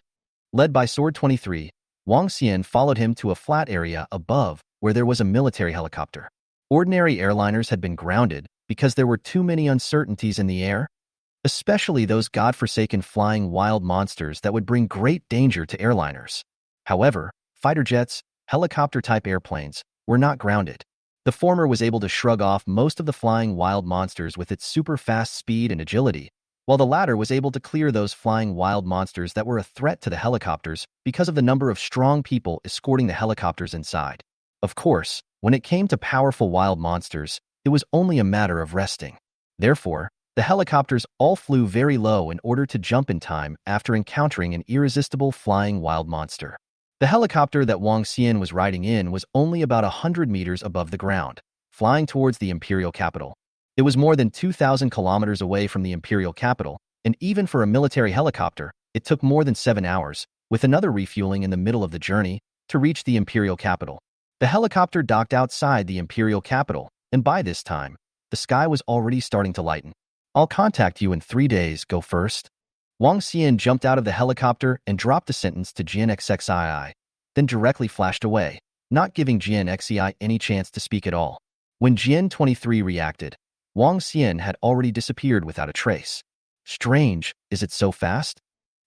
Led by Sword 23, Wang Xian followed him to a flat area above where there was a military helicopter. Ordinary airliners had been grounded because there were too many uncertainties in the air, especially those godforsaken flying wild monsters that would bring great danger to airliners. However, fighter jets, helicopter-type airplanes, were not grounded. The former was able to shrug off most of the flying wild monsters with its super-fast speed and agility, while the latter was able to clear those flying wild monsters that were a threat to the helicopters because of the number of strong people escorting the helicopters inside. Of course, when it came to powerful wild monsters, it was only a matter of resting. Therefore, the helicopters all flew very low in order to jump in time after encountering an irresistible flying wild monster. The helicopter that Wang Xian was riding in was only about 100 meters above the ground, flying towards the imperial capital. It was more than 2,000 kilometers away from the imperial capital, and even for a military helicopter, it took more than 7 hours, with another refueling in the middle of the journey, to reach the imperial capital. The helicopter docked outside the imperial capital, and by this time, the sky was already starting to lighten. I'll contact you in 3 days, go first. Wang Xian jumped out of the helicopter and dropped a sentence to Jian Xii, then directly flashed away, not giving Jian Xii any chance to speak at all. When Jian 23 reacted, Wang Xian had already disappeared without a trace. Strange, is it so fast?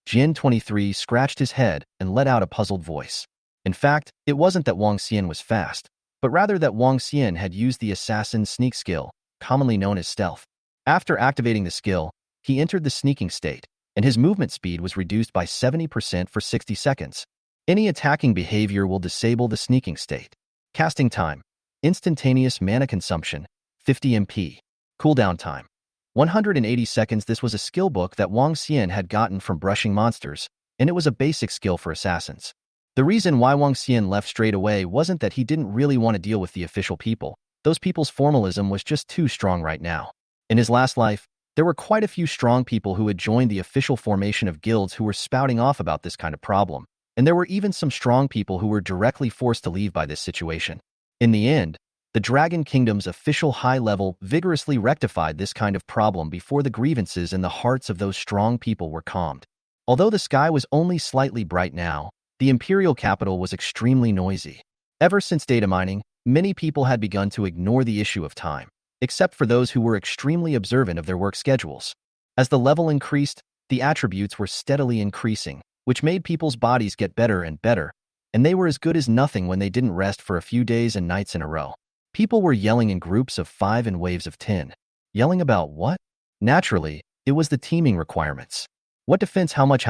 Jian 23 scratched his head and let out a puzzled voice. In fact, it wasn't that Wang Xian was fast, but rather that Wang Xian had used the assassin's sneak skill, commonly known as stealth. After activating the skill, he entered the sneaking state, and his movement speed was reduced by 70% for 60 seconds. Any attacking behavior will disable the sneaking state. Casting time. Instantaneous mana consumption, 50 MP. Cooldown time. 180 seconds. This was a skill book that Wang Xian had gotten from brushing monsters, and it was a basic skill for assassins. The reason why Wang Xian left straight away wasn't that he didn't really want to deal with the official people. Those people's formalism was just too strong right now. In his last life, there were quite a few strong people who had joined the official formation of guilds who were spouting off about this kind of problem, and there were even some strong people who were directly forced to leave by this situation. In the end, the Dragon Kingdom's official high-level vigorously rectified this kind of problem before the grievances in the hearts of those strong people were calmed. Although the sky was only slightly bright now, the imperial capital was extremely noisy. Ever since data mining, Many people had begun to ignore the issue of time, except for those who were extremely observant of their work schedules. As the level increased, the attributes were steadily increasing, which made people's bodies get better and better, and they were as good as nothing when they didn't rest for a few days and nights in a row. People were yelling in groups of 5 and waves of 10. Yelling about what? Naturally, it was the teaming requirements. What defense how much,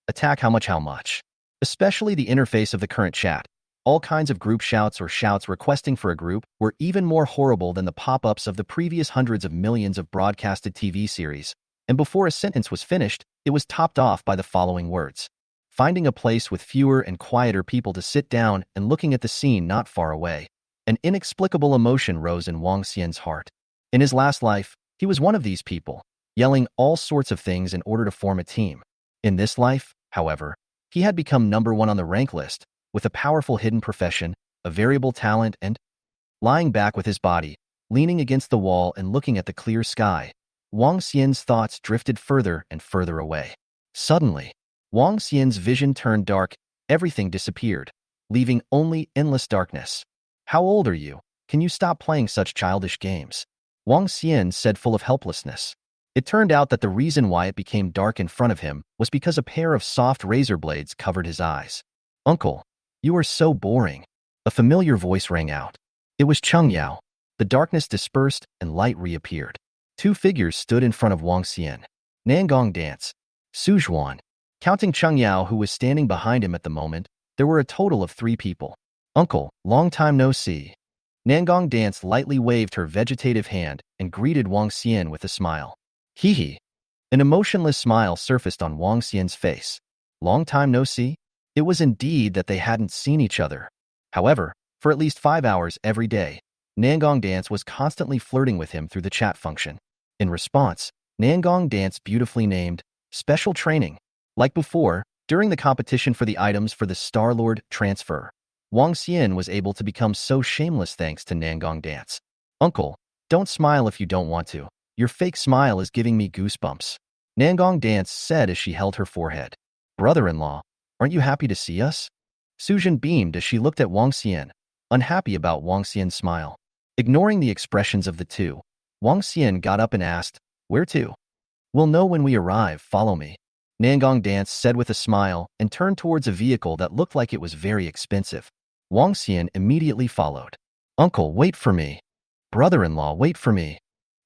attack how much. Especially the interface of the current chat. All kinds of group shouts or shouts requesting for a group were even more horrible than the pop-ups of the previous hundreds of millions of broadcasted TV series, and before a sentence was finished, it was topped off by the following words. Finding a place with fewer and quieter people to sit down and looking at the scene not far away. An inexplicable emotion rose in Wang Xian's heart. In his last life, he was one of these people, yelling all sorts of things in order to form a team. In this life, however, he had become number 1 on the rank list, with a powerful hidden profession, a variable talent, and lying back with his body, leaning against the wall and looking at the clear sky, Wang Xian's thoughts drifted further and further away. Suddenly, Wang Xian's vision turned dark, everything disappeared, leaving only endless darkness. How old are you? Can you stop playing such childish games? Wang Xian said, full of helplessness. It turned out that the reason why it became dark in front of him was because a pair of soft razor blades covered his eyes. Uncle, you are so boring. A familiar voice rang out. It was Cheng Yao. The darkness dispersed and light reappeared. 2 figures stood in front of Wang Xian. Nangong Dance. Su Zhuan. Counting Cheng Yao, who was standing behind him at the moment, there were a total of 3 people. Uncle, long time no see. Nangong Dance lightly waved her vegetative hand and greeted Wang Xian with a smile. Hee hee. An emotionless smile surfaced on Wang Xian's face. Long time no see? It was indeed that they hadn't seen each other. However, for at least 5 hours every day, Nangong Dance was constantly flirting with him through the chat function. In response, Nangong Dance beautifully named Special Training. Like before, during the competition for the items for the Star-Lord transfer, Wang Xian was able to become so shameless thanks to Nangong Dance. Uncle, don't smile if you don't want to. Your fake smile is giving me goosebumps. Nangong Dance said as she held her forehead. Brother-in-law, aren't you happy to see us? Suzhen beamed as she looked at Wang Xian, unhappy about Wang Xian's smile. Ignoring the expressions of the two, Wang Xian got up and asked, Where to? We'll know when we arrive, follow me. Nangong Dance said with a smile and turned towards a vehicle that looked like it was very expensive. Wang Xian immediately followed. Uncle, wait for me. Brother-in-law, wait for me.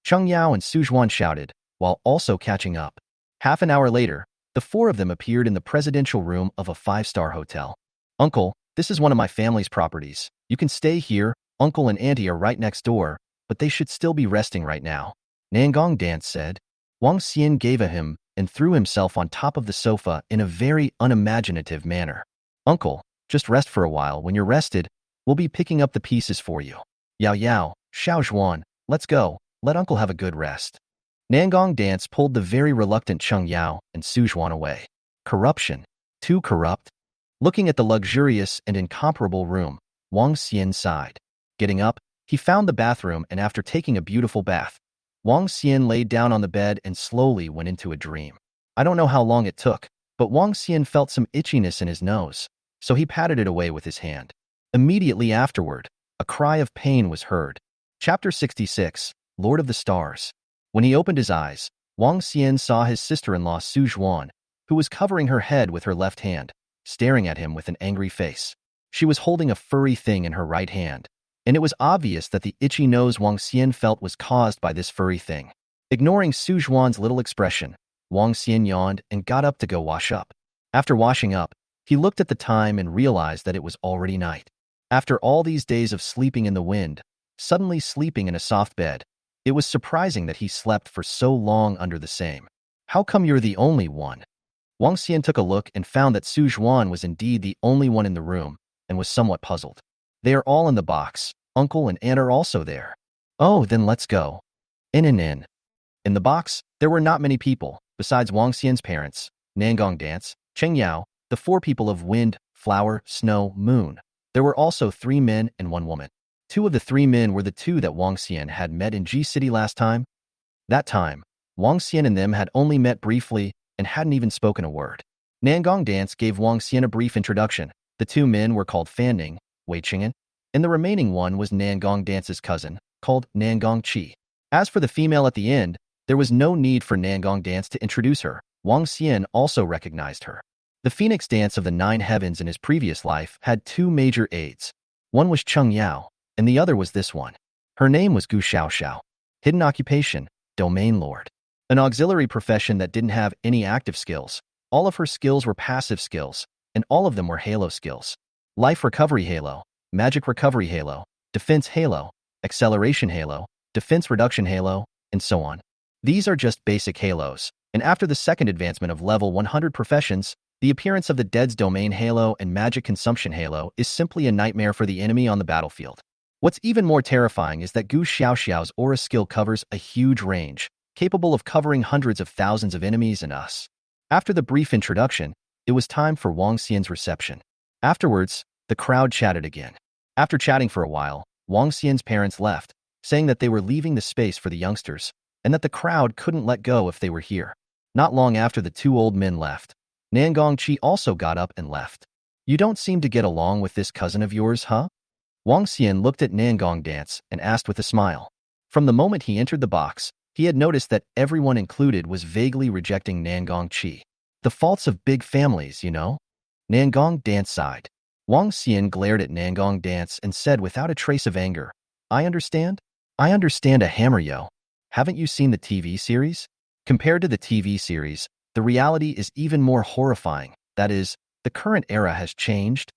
Cheng Yao and Su Zhuan shouted, while also catching up. Half an hour later, the 4 of them appeared in the presidential room of a 5-star hotel. Uncle, this is one of my family's properties. You can stay here. Uncle and Auntie are right next door, but they should still be resting right now. Nangong Dance said. Wang Xian gave a him and threw himself on top of the sofa in a very unimaginative manner. Uncle, just rest for a while. When you're rested, we'll be picking up the pieces for you. Yao Yao, Xiao Zhuan, let's go. Let Uncle have a good rest. Nangong Dance pulled the very reluctant Cheng Yao and Su Zhuan away. Corruption. Too corrupt. Looking at the luxurious and incomparable room, Wang Xian sighed. Getting up, he found the bathroom and after taking a beautiful bath, Wang Xian laid down on the bed and slowly went into a dream. I don't know how long it took, but Wang Xian felt some itchiness in his nose, so he patted it away with his hand. Immediately afterward, a cry of pain was heard. Chapter 66, Lord of the Stars. When he opened his eyes, Wang Xian saw his sister-in-law Su Zhuan, who was covering her head with her left hand, staring at him with an angry face. She was holding a furry thing in her right hand, and it was obvious that the itchy nose Wang Xian felt was caused by this furry thing. Ignoring Su Zhuan's little expression, Wang Xian yawned and got up to go wash up. After washing up, he looked at the time and realized that it was already night. After all these days of sleeping in the wind, suddenly sleeping in a soft bed, it was surprising that he slept for so long under the same. How come you're the only one? Wang Xian took a look and found that Su Zhuan was indeed the only one in the room and was somewhat puzzled. They are all in the box. Uncle and Aunt are also there. Oh, then let's go. In. In the box, there were not many people, besides Wang Xian's parents, Nangong Dance, Cheng Yao, the 4 people of Wind, Flower, Snow, Moon. There were also 3 men and 1 woman. 2 of the 3 men were the 2 that Wang Xian had met in G City last time. That time, Wang Xian and them had only met briefly and hadn't even spoken a word. Nangong Dance gave Wang Xian a brief introduction. The 2 men were called Fanning, Wei Qing'an. and the remaining one was Nangong Dance's cousin, called Nangong Chi. As for the female at the end, there was no need for Nangong Dance to introduce her. Wang Xian also recognized her. The Phoenix Dance of the Nine Heavens in his previous life had two major aides. One was Cheng Yao, and the other was this one. Her name was Gu Xiaoxiao. Hidden occupation, domain lord. An auxiliary profession that didn't have any active skills. All of her skills were passive skills, and all of them were halo skills. Life recovery halo, magic recovery halo, defense halo, acceleration halo, defense reduction halo, and so on. These are just basic halos, and after the second advancement of level 100 professions, the appearance of the Dead's Domain Halo and Magic Consumption Halo is simply a nightmare for the enemy on the battlefield. What's even more terrifying is that Gu Xiaoxiao's aura skill covers a huge range, capable of covering hundreds of thousands of enemies and us. After the brief introduction, it was time for Wang Xian's reception. Afterwards, the crowd chatted again. After chatting for a while, Wang Xian's parents left, saying that they were leaving the space for the youngsters, and that the crowd couldn't let go if they were here. Not long after the two old men left, Nangong Chi also got up and left. You don't seem to get along with this cousin of yours, huh? Wang Xian looked at Nangong Dance and asked with a smile. From the moment he entered the box, he had noticed that everyone included was vaguely rejecting Nangong Chi. The faults of big families, you know? Nangong Dance sighed. Wang Xian glared at Nangong Dance and said without a trace of anger, I understand? I understand a hammer, yo. Haven't you seen the TV series? Compared to the TV series, the reality is even more horrifying. That is, the current era has changed.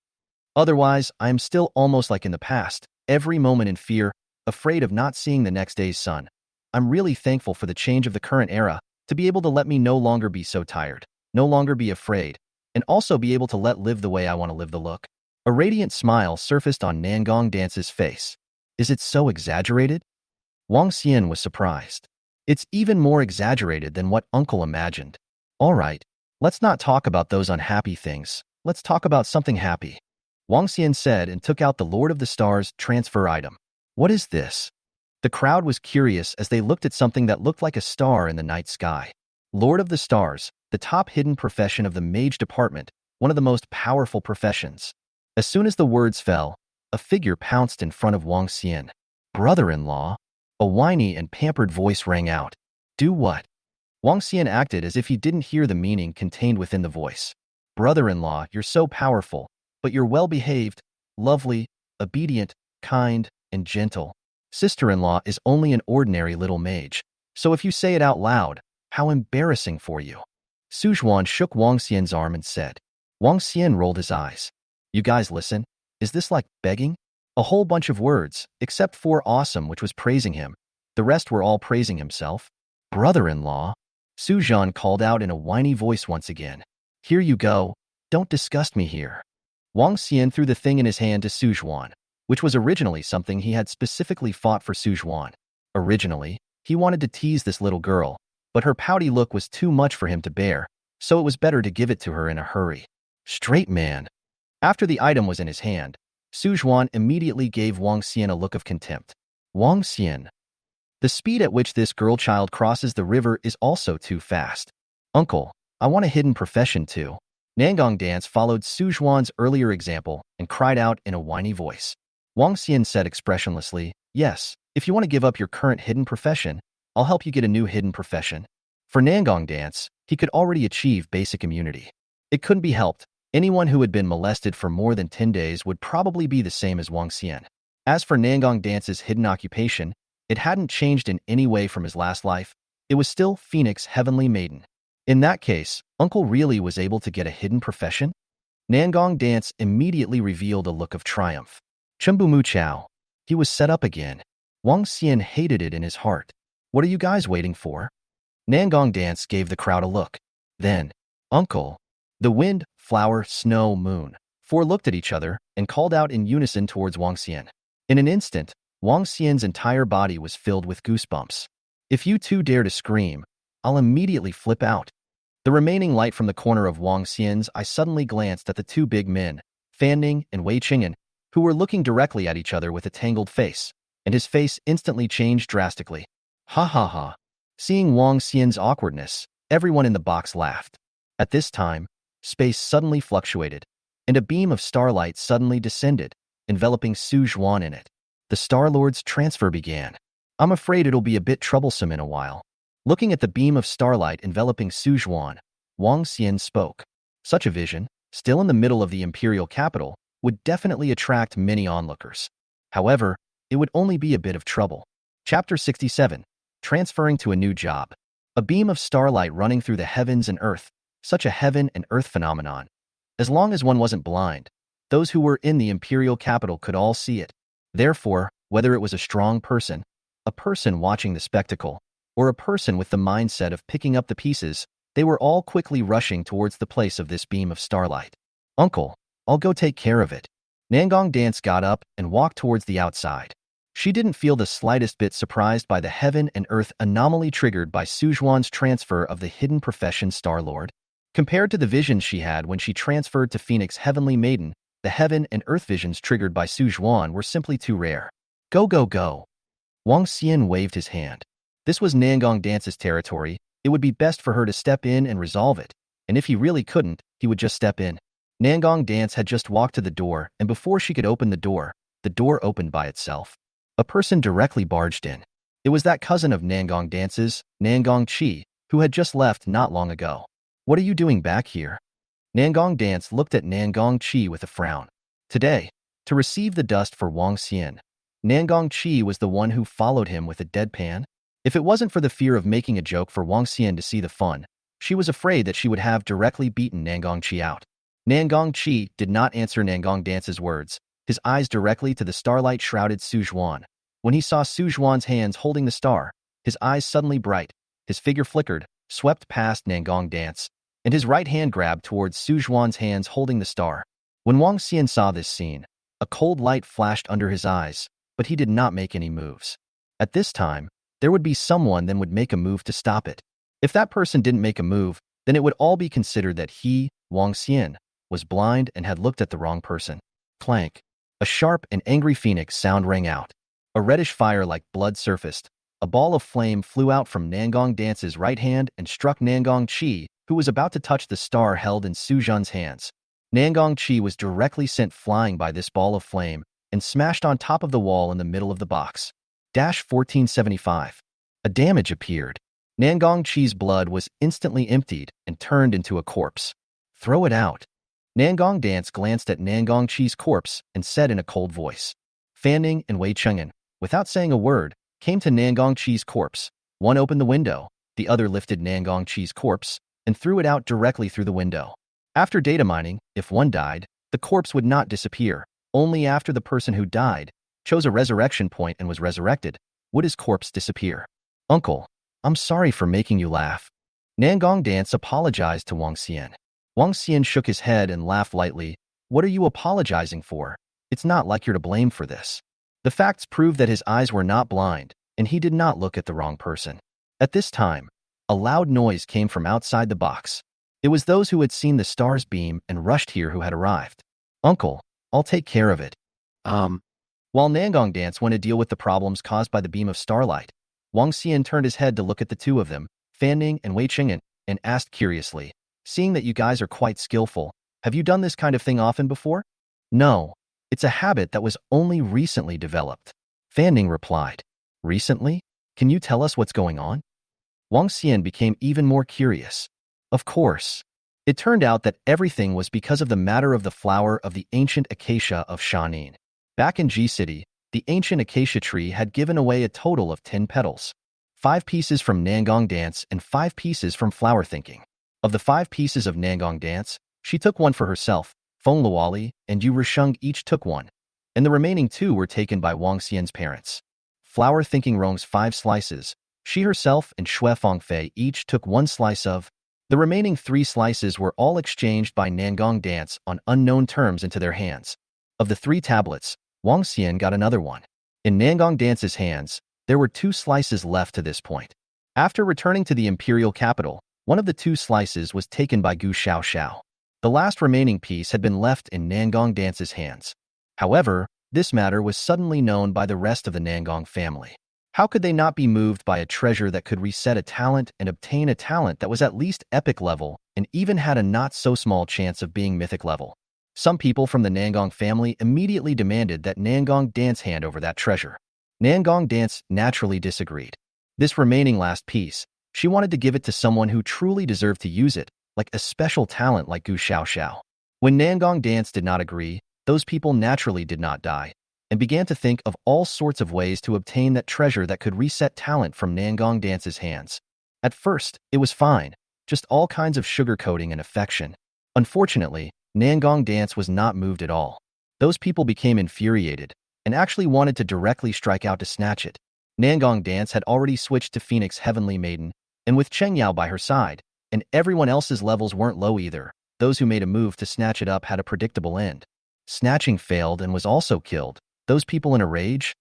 Otherwise, I am still almost like in the past, every moment in fear, afraid of not seeing the next day's sun. I'm really thankful for the change of the current era, to be able to let me no longer be so tired, no longer be afraid, and also be able to live the way I want to live. The look. A radiant smile surfaced on Nangong Dance's face. Is it so exaggerated? Wang Xian was surprised. It's even more exaggerated than what Uncle imagined. All right, let's not talk about those unhappy things. Let's talk about something happy. Wang Xian said and took out the Lord of the Stars transfer item. What is this? The crowd was curious as they looked at something that looked like a star in the night sky. Lord of the Stars, the top hidden profession of the mage department, one of the most powerful professions. As soon as the words fell, a figure pounced in front of Wang Xian. Brother-in-law? A whiny and pampered voice rang out. Do what? Wang Xian acted as if he didn't hear the meaning contained within the voice. Brother-in-law, you're so powerful, but you're well-behaved, lovely, obedient, kind, and gentle. Sister-in-law is only an ordinary little mage, so if you say it out loud, how embarrassing for you. Su Zhuan shook Wang Xian's arm and said. Wang Xian rolled his eyes. You guys listen? Is this like begging? A whole bunch of words, except for awesome, which was praising him. The rest were all praising himself. Brother-in-law? Su Zhuan called out in a whiny voice once again. Here you go. Don't disgust me here. Wang Xian threw the thing in his hand to Su Zhuan, which was originally something he had specifically fought for Su Zhuan. Originally, he wanted to tease this little girl, but her pouty look was too much for him to bear, so it was better to give it to her in a hurry. Straight man. After the item was in his hand, Su Zhuan immediately gave Wang Xian a look of contempt. Wang Xian. The speed at which this girl child crosses the river is also too fast. Uncle, I want a hidden profession too. Nangong Dance followed Su Zhuan's earlier example and cried out in a whiny voice. Wang Xian said expressionlessly, yes, if you want to give up your current hidden profession, I'll help you get a new hidden profession. For Nangong Dance, he could already achieve basic immunity. It couldn't be helped. Anyone who had been molested for more than 10 days would probably be the same as Wang Xian. As for Nangong Dance's hidden occupation, it hadn't changed in any way from his last life. It was still Phoenix Heavenly Maiden. In that case, Uncle really was able to get a hidden profession? Nangong Dance immediately revealed a look of triumph. Chumbu Mu Chao. He was set up again. Wang Xian hated it in his heart. What are you guys waiting for? Nangong Dance gave the crowd a look. Then, Uncle. The wind, flower, snow, moon. Four looked at each other and called out in unison towards Wang Xian. In an instant, Wang Xian's entire body was filled with goosebumps. If you two dare to scream, I'll immediately flip out. The remaining light from the corner of Wang Xian's eye suddenly glanced at the two big men, Fan Ning and Wei Qing'an, who were looking directly at each other with a tangled face, and his face instantly changed drastically. Ha ha ha. Seeing Wang Xian's awkwardness, everyone in the box laughed. At this time, space suddenly fluctuated, and a beam of starlight suddenly descended, enveloping Su Zhuan in it. The Star Lord's transfer began. I'm afraid it'll be a bit troublesome in a while. Looking at the beam of starlight enveloping Su Zhuan, Wang Xian spoke. Such a vision, still in the middle of the imperial capital, would definitely attract many onlookers. However, it would only be a bit of trouble. Chapter 67. Transferring to a new job. A beam of starlight running through the heavens and earth, such a heaven and earth phenomenon. As long as one wasn't blind, those who were in the imperial capital could all see it. Therefore, whether it was a strong person, a person watching the spectacle, or a person with the mindset of picking up the pieces, they were all quickly rushing towards the place of this beam of starlight. Uncle, I'll go take care of it. Nangong Dance got up and walked towards the outside. She didn't feel the slightest bit surprised by the heaven and earth anomaly triggered by Su Zhuan's transfer of the hidden profession Star Lord. Compared to the visions she had when she transferred to Phoenix Heavenly Maiden, the heaven and earth visions triggered by Su Zhuan were simply too rare. Go, go, go. Wang Xian waved his hand. This was Nangong Dance's territory. It would be best for her to step in and resolve it, and if he really couldn't, he would just step in. Nangong Dance had just walked to the door, and before she could open the door opened by itself. A person directly barged in. It was that cousin of Nangong Dance's, Nangong Qi, who had just left not long ago. What are you doing back here? Nangong Dance looked at Nangong Qi with a frown. Today, to receive the dust for Wang Xian, Nangong Qi was the one who followed him with a deadpan. If it wasn't for the fear of making a joke for Wang Xian to see the fun, she was afraid that she would have directly beaten Nangong Qi out. Nangong Qi did not answer Nangong Dance's words, his eyes directly to the starlight-shrouded Su Zhuan. When he saw Su Zhuan's hands holding the star, his eyes suddenly bright, his figure flickered, swept past Nangong Dance, and his right hand grabbed towards Su Zhuan's hands holding the star. When Wang Xian saw this scene, a cold light flashed under his eyes, but he did not make any moves. At this time, there would be someone that would make a move to stop it. If that person didn't make a move, then it would all be considered that he, Wang Xian, was blind and had looked at the wrong person. Clank. A sharp and angry phoenix sound rang out. A reddish fire like blood surfaced. A ball of flame flew out from Nangong Dance's right hand and struck Nangong Qi, who was about to touch the star held in Su Zhuan's hands. Nangong Qi was directly sent flying by this ball of flame and smashed on top of the wall in the middle of the box. 1475. A damage appeared. Nangong Qi's blood was instantly emptied and turned into a corpse. Throw it out. Nangong Dance glanced at Nangong Qi's corpse and said in a cold voice. Fanning and Wei Cheng'an, without saying a word, came to Nangong Qi's corpse. One opened the window, the other lifted Nangong Qi's corpse and threw it out directly through the window. After data mining, if one died, the corpse would not disappear. Only after the person who died chose a resurrection point and was resurrected would his corpse disappear. Uncle, I'm sorry for making you laugh. Nangong Dance apologized to Wang Xian. Wang Xian shook his head and laughed lightly. What are you apologizing for? It's not like you're to blame for this. The facts prove that his eyes were not blind, and he did not look at the wrong person. At this time, a loud noise came from outside the box. It was those who had seen the star's beam and rushed here who had arrived. Uncle, I'll take care of it. While Nangong Dance went to deal with the problems caused by the beam of starlight, Wang Xian turned his head to look at the two of them, Fanning and Wei Cheng'an, and asked curiously, seeing that you guys are quite skillful, have you done this kind of thing often before? No, it's a habit that was only recently developed. Fanning replied. Recently? Can you tell us what's going on? Wang Xian became even more curious. Of course. It turned out that everything was because of the matter of the flower of the ancient acacia of Shanin. Back in G City, the ancient acacia tree had given away a total of 10 petals. 5 pieces from Nangong Dance and 5 pieces from Flower Thinking. Of the 5 pieces of Nangong Dance, she took one for herself, Feng Luoli and Yu Risheng each took one, and the remaining 2 were taken by Wang Xian's parents. Flower Thinking Rong's 5 slices, she herself and Shui Fengfei each took 1 slice of. The remaining 3 slices were all exchanged by Nangong Dance on unknown terms into their hands. Of the 3 tablets, Wang Xian got another one. In Nangong Dance's hands, there were 2 slices left to this point. After returning to the imperial capital, one of the 2 slices was taken by Gu Xiaoxiao. The last remaining piece had been left in Nangong Dance's hands. However, this matter was suddenly known by the rest of the Nangong family. How could they not be moved by a treasure that could reset a talent and obtain a talent that was at least epic level and even had a not-so-small chance of being mythic level? Some people from the Nangong family immediately demanded that Nangong Dance hand over that treasure. Nangong Dance naturally disagreed. This remaining last piece, she wanted to give it to someone who truly deserved to use it, like a special talent like Gu Xiaoxiao. When Nangong Dance did not agree, those people naturally did not die, and began to think of all sorts of ways to obtain that treasure that could reset talent from Nangong Dance's hands. At first, it was fine, just all kinds of sugarcoating and affection. Unfortunately, Nangong Dance was not moved at all. Those people became infuriated, and actually wanted to directly strike out to snatch it. Nangong Dance had already switched to Phoenix Heavenly Maiden, and with Cheng Yao by her side, and everyone else's levels weren't low either, those who made a move to snatch it up had a predictable end. Snatching failed and was also killed. Those people in a rage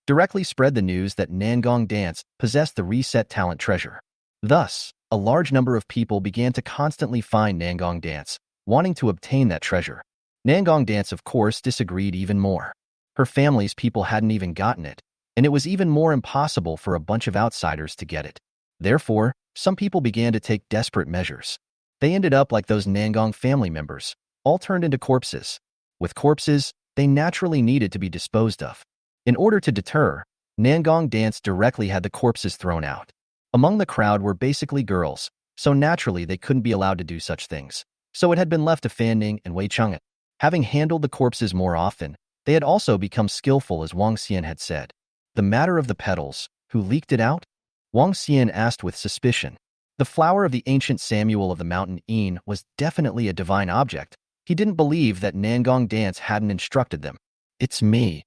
directly spread the news that Nangong Dance possessed the reset talent treasure. Thus, a large number of people began to constantly find Nangong Dance, wanting to obtain that treasure. Nangong Dance, of course, disagreed even more. Her family's people hadn't even gotten it, and it was even more impossible for a bunch of outsiders to get it. Therefore, some people began to take desperate measures. They ended up like those Nangong family members, all turned into corpses. With corpses, they naturally needed to be disposed of. In order to deter, Nangong Dance directly had the corpses thrown out. Among the crowd were basically girls, so naturally they couldn't be allowed to do such things. So it had been left to Fan Ning and Wei Chang'an. Having handled the corpses more often, they had also become skillful, as Wang Xian had said. The matter of the petals, who leaked it out? Wang Xian asked with suspicion. The flower of the ancient Samuel of the mountain Yin was definitely a divine object. He didn't believe that Nangong Dance hadn't instructed them. It's me.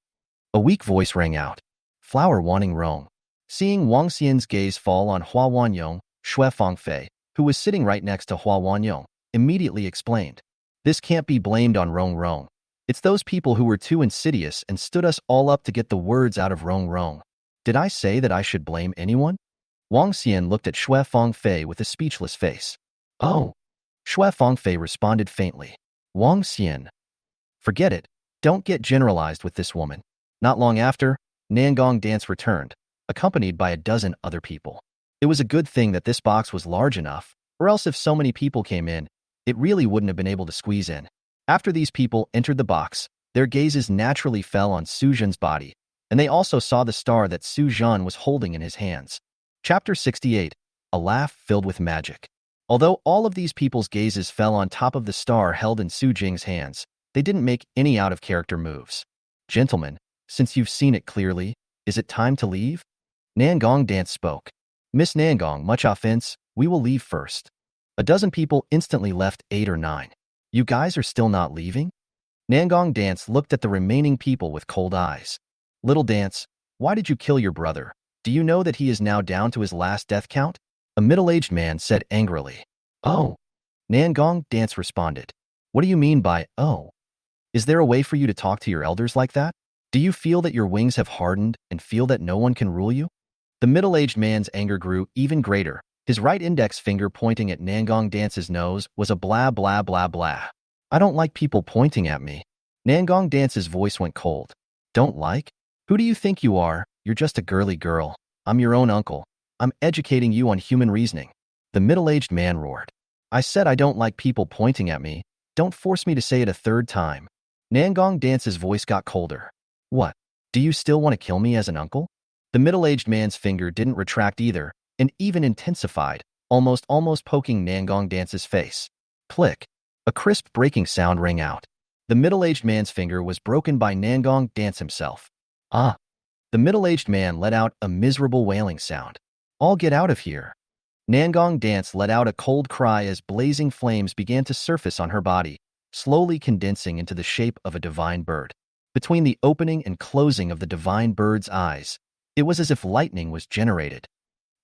A weak voice rang out. Flower wanting Rong. Seeing Wang Xian's gaze fall on Hua Wanyong, Shui Fengfei, who was sitting right next to Hua Wanyong, immediately explained. This can't be blamed on Rong Rong. It's those people who were too insidious and stood us all up to get the words out of Rong Rong. Did I say that I should blame anyone? Wang Xian looked at Shui Fengfei with a speechless face. Oh. Shui Fengfei responded faintly. Wang Xian. Forget it. Don't get generalized with this woman. Not long after, Nangong Dance returned, accompanied by a dozen other people. It was a good thing that this box was large enough, or else if so many people came in, it really wouldn't have been able to squeeze in. After these people entered the box, their gazes naturally fell on Su Zhen's body, and they also saw the star that Su Zhen was holding in his hands. Chapter 68. A Laugh Filled with Magic. Although all of these people's gazes fell on top of the star held in Su Jing's hands, they didn't make any out-of-character moves. Gentlemen, since you've seen it clearly, is it time to leave? Nangong Dance spoke. Miss Nangong, much offense, we will leave first. A dozen people instantly left 8 or 9. You guys are still not leaving? Nangong Dance looked at the remaining people with cold eyes. Little Dance, why did you kill your brother? Do you know that he is now down to his last death count? A middle-aged man said angrily. Oh. Nangong Dance responded. What do you mean by, oh? Is there a way for you to talk to your elders like that? Do you feel that your wings have hardened and feel that no one can rule you? The middle-aged man's anger grew even greater. His right index finger pointing at Nangong Dance's nose was a blah blah blah blah. I don't like people pointing at me. Nangong Dance's voice went cold. Don't like? Who do you think you are? You're just a girly girl. I'm your own uncle. I'm educating you on human reasoning. The middle-aged man roared. I said I don't like people pointing at me. Don't force me to say it a third time. Nangong Dance's voice got colder. What? Do you still want to kill me as an uncle? The middle-aged man's finger didn't retract either, and even intensified, almost poking Nangong Dance's face. Click. A crisp breaking sound rang out. The middle-aged man's finger was broken by Nangong Dance himself. Ah. The middle-aged man let out a miserable wailing sound. All get out of here. Nangong Dance let out a cold cry as blazing flames began to surface on her body, slowly condensing into the shape of a divine bird. Between the opening and closing of the divine bird's eyes, it was as if lightning was generated.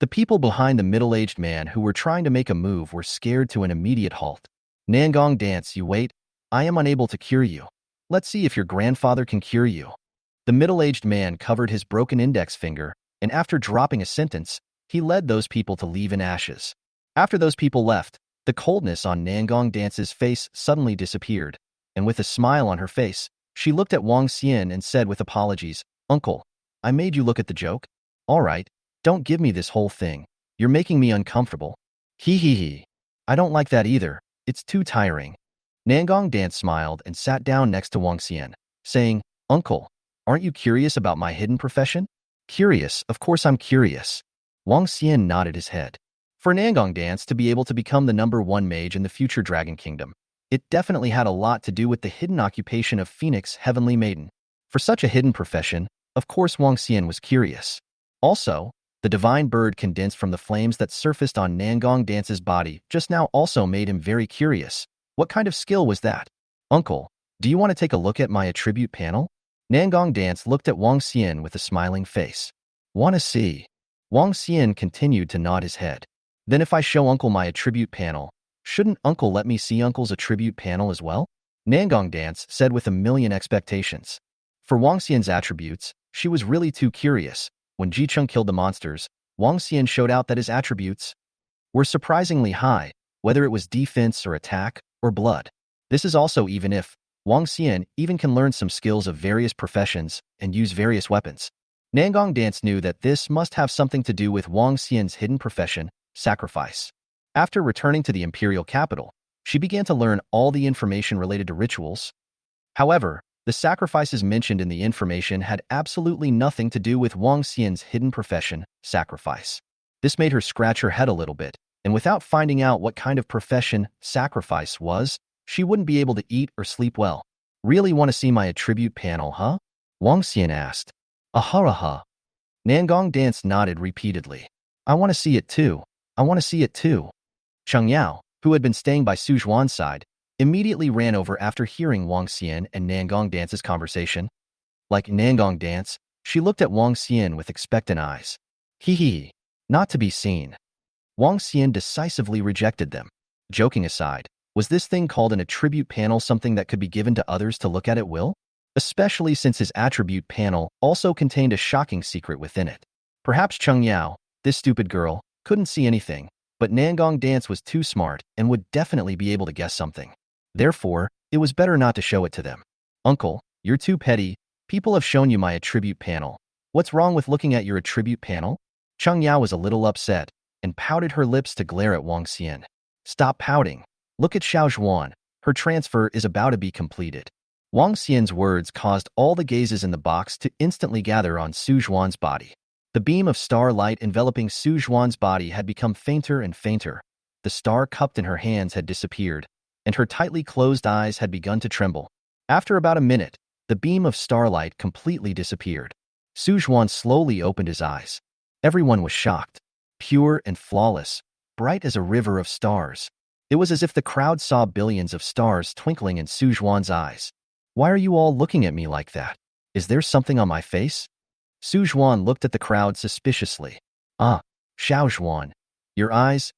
The people behind the middle-aged man who were trying to make a move were scared to an immediate halt. Nangong Dance, you wait. I am unable to cure you. Let's see if your grandfather can cure you. The middle-aged man covered his broken index finger, and after dropping a sentence, he led those people to leave in ashes. After those people left, the coldness on Nangong Dance's face suddenly disappeared, and with a smile on her face, she looked at Wang Xian and said with apologies, Uncle, I made you look at the joke? All right, don't give me this whole thing. You're making me uncomfortable. Hee. I don't like that either. It's too tiring. Nangong Dance smiled and sat down next to Wang Xian, saying, "Uncle, aren't you curious about my hidden profession?" "Curious, of course I'm curious." Wang Xian nodded his head. For Nangong Dance to be able to become the #1 mage in the future Dragon Kingdom, it definitely had a lot to do with the hidden occupation of Phoenix Heavenly Maiden. For such a hidden profession, of course Wang Xian was curious. Also, the divine bird condensed from the flames that surfaced on Nangong Dance's body just now also made him very curious. What kind of skill was that? "Uncle, do you want to take a look at my attribute panel?" Nangong Dance looked at Wang Xian with a smiling face. "Want to see?" Wang Xian continued to nod his head. "Then if I show Uncle my attribute panel, shouldn't Uncle let me see Uncle's attribute panel as well?" Nangong Dance said with a million expectations. For Wang Xian's attributes, she was really too curious. When Jicheng killed the monsters, Wang Xian showed out that his attributes were surprisingly high, whether it was defense or attack or blood. This is also even if Wang Xian even can learn some skills of various professions and use various weapons. Nangong Dance knew that this must have something to do with Wang Xian's hidden profession, sacrifice. After returning to the imperial capital, she began to learn all the information related to rituals. However, the sacrifices mentioned in the information had absolutely nothing to do with Wang Xian's hidden profession, sacrifice. This made her scratch her head a little bit, and without finding out what kind of profession sacrifice was, she wouldn't be able to eat or sleep well. "Really want to see my attribute panel, huh?" Wang Xian asked. "Aha. Nangong Dance nodded repeatedly. "I want to see it too. I want to see it too." Cheng Yao, who had been staying by Su Zhuan's side, immediately ran over after hearing Wang Xian and Nangong Dance's conversation. Like Nangong Dance, she looked at Wang Xian with expectant eyes. Hee, not to be seen. Wang Xian decisively rejected them. Joking aside, was this thing called an attribute panel something that could be given to others to look at at will? Especially since his attribute panel also contained a shocking secret within it. Perhaps Cheng Yao, this stupid girl, couldn't see anything, but Nangong Dance was too smart and would definitely be able to guess something. Therefore, it was better not to show it to them. "Uncle, you're too petty. People have shown you my attribute panel. What's wrong with looking at your attribute panel?" Cheng Yao was a little upset and pouted her lips to glare at Wang Xian. "Stop pouting. Look at Xiao Zhuan. Her transfer is about to be completed." Wang Xian's words caused all the gazes in the box to instantly gather on Su Zhuan's body. The beam of starlight enveloping Su Zhuan's body had become fainter and fainter. The star cupped in her hands had disappeared, and her tightly closed eyes had begun to tremble. After about a minute, the beam of starlight completely disappeared. Su Zhuan slowly opened his eyes. Everyone was shocked. Pure and flawless, bright as a river of stars. It was as if the crowd saw billions of stars twinkling in Su Zhuan's eyes. "Why are you all looking at me like that? Is there something on my face?" Su Zhuan looked at the crowd suspiciously. "Ah, Xiao Zhuan, your eyes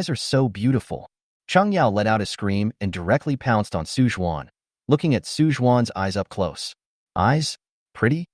are so beautiful." Cheng Yao let out a scream and directly pounced on Su Zhuan, looking at Su Zhuan's eyes up close. "Eyes? Pretty?"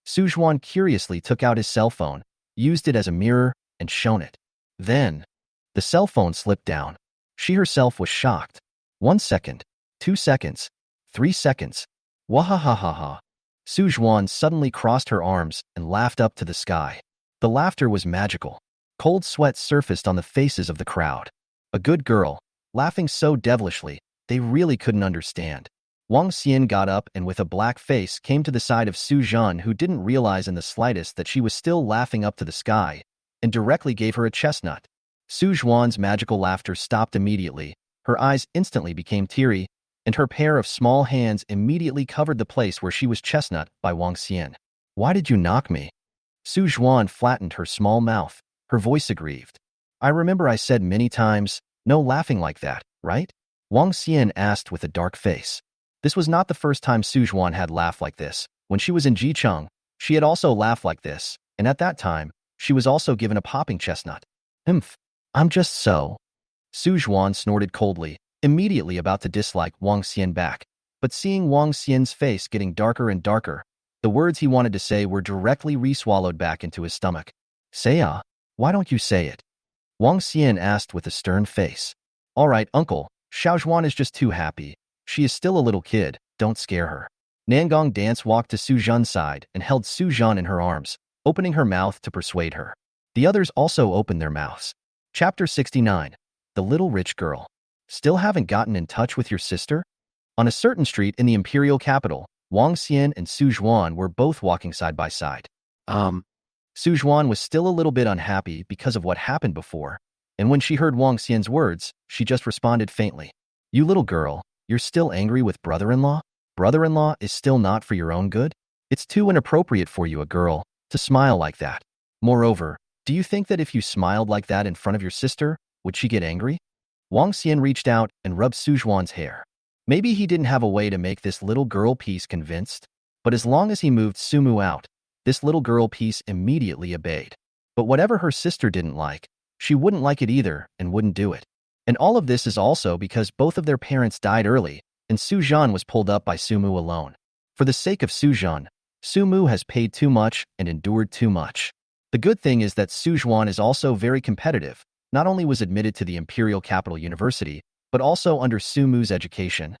Su Zhuan curiously took out his cell phone, used it as a mirror, and shone it. Then, the cell phone slipped down. She herself was shocked. 1 second, 2 seconds, 3 seconds. Wahahaha. Su Zhuan suddenly crossed her arms and laughed up to the sky. The laughter was magical. Cold sweat surfaced on the faces of the crowd. A good girl, laughing so devilishly, they really couldn't understand. Wang Xian got up and with a black face came to the side of Su Zhan, who didn't realize in the slightest that she was still laughing up to the sky, and directly gave her a chestnut. Su Zhuan's magical laughter stopped immediately. Her eyes instantly became teary, and her pair of small hands immediately covered the place where she was chestnut by Wang Xian. "Why did you knock me?" Su Zhuan flattened her small mouth, her voice aggrieved. "I remember I said many times, no laughing like that, right?" Wang Xian asked with a dark face. This was not the first time Su Zhuan had laughed like this. When she was in Jicheng, she had also laughed like this, and at that time, she was also given a popping chestnut. I'm just so." Su Zhuan snorted coldly, immediately about to dislike Wang Xian back. But seeing Wang Xian's face getting darker and darker, the words he wanted to say were directly re-swallowed back into his stomach. "Say why don't you say it?" Wang Xian asked with a stern face. "All right, uncle, Xiao Zhuan is just too happy. She is still a little kid, don't scare her." Nangong Dance walked to Su Zhan's side and held Su Zhan in her arms, opening her mouth to persuade her. The others also opened their mouths. Chapter 69. The Little Rich Girl. Still haven't gotten in touch with your sister? On a certain street in the imperial capital, Wang Xian and Su Zhuan were both walking side by side. Su Zhuan was still a little bit unhappy because of what happened before, and when she heard Wang Xian's words, she just responded faintly. You little girl, you're still angry with brother-in-law? Brother-in-law is still not for your own good? It's too inappropriate for you, a girl, to smile like that. Moreover, do you think that if you smiled like that in front of your sister, would she get angry? Wang Xian reached out and rubbed Su Zhuan's hair. Maybe he didn't have a way to make this little girl piece convinced, but as long as he moved Sumu out, this little girl piece immediately obeyed. But whatever her sister didn't like, she wouldn't like it either and wouldn't do it. And all of this is also because both of their parents died early, and Su Zhan was pulled up by Sumu alone. For the sake of Su Zhan, Sumu has paid too much and endured too much. The good thing is that Su Zhuan is also very competitive, not only was admitted to the Imperial Capital University, but also under Sumu's education,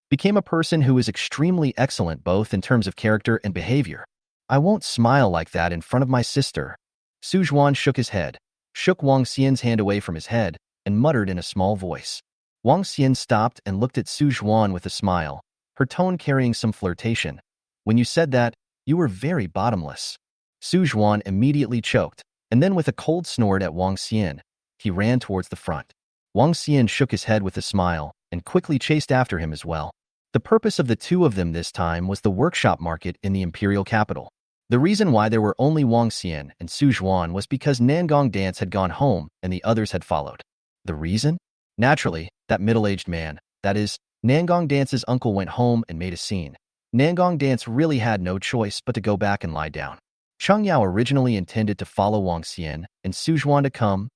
became a person who is extremely excellent both in terms of character and behavior. I won't smile like that in front of my sister. Su Zhuan shook his head, shook Wang Xian's hand away from his head, and muttered in a small voice. Wang Xian stopped and looked at Su Zhuan with a smile, her tone carrying some flirtation. When you said that, you were very bottomless. Su Zhuan immediately choked, and then with a cold snort at Wang Xian, he ran towards the front. Wang Xian shook his head with a smile and quickly chased after him as well. The purpose of the two of them this time was the workshop market in the imperial capital. The reason why there were only Wang Xian and Su Zhuan was because Nangong Dance had gone home and the others had followed. The reason? Naturally, that middle-aged man, that is, Nangong Dance's uncle went home and made a scene. Nangong Dance really had no choice but to go back and lie down. Cheng Yao originally intended to follow Wang Xian and Su Zhuan to come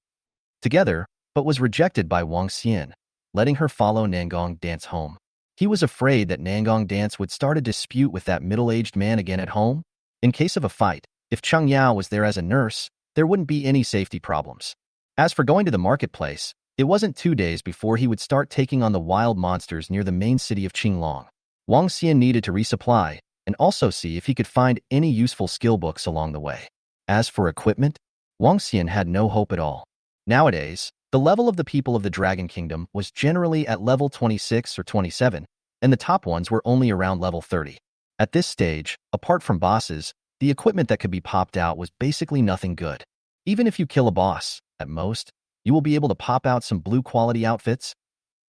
together, but was rejected by Wang Xian, letting her follow Nangong Dance home. He was afraid that Nangong Dance would start a dispute with that middle-aged man again at home. In case of a fight, if Cheng Yao was there as a nurse, there wouldn't be any safety problems. As for going to the marketplace, it wasn't 2 days before he would start taking on the wild monsters near the main city of Qinglong. Wang Xian needed to resupply and also see if he could find any useful skill books along the way. As for equipment, Wang Xian had no hope at all. Nowadays, the level of the people of the Dragon Kingdom was generally at level 26 or 27, and the top ones were only around level 30. At this stage, apart from bosses, the equipment that could be popped out was basically nothing good. Even if you kill a boss, at most, you will be able to pop out some blue quality outfits.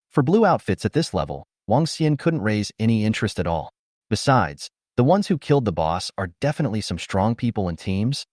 For blue outfits at this level, Wang Xian couldn't raise any interest at all. Besides, the ones who killed the boss are definitely some strong people and teams.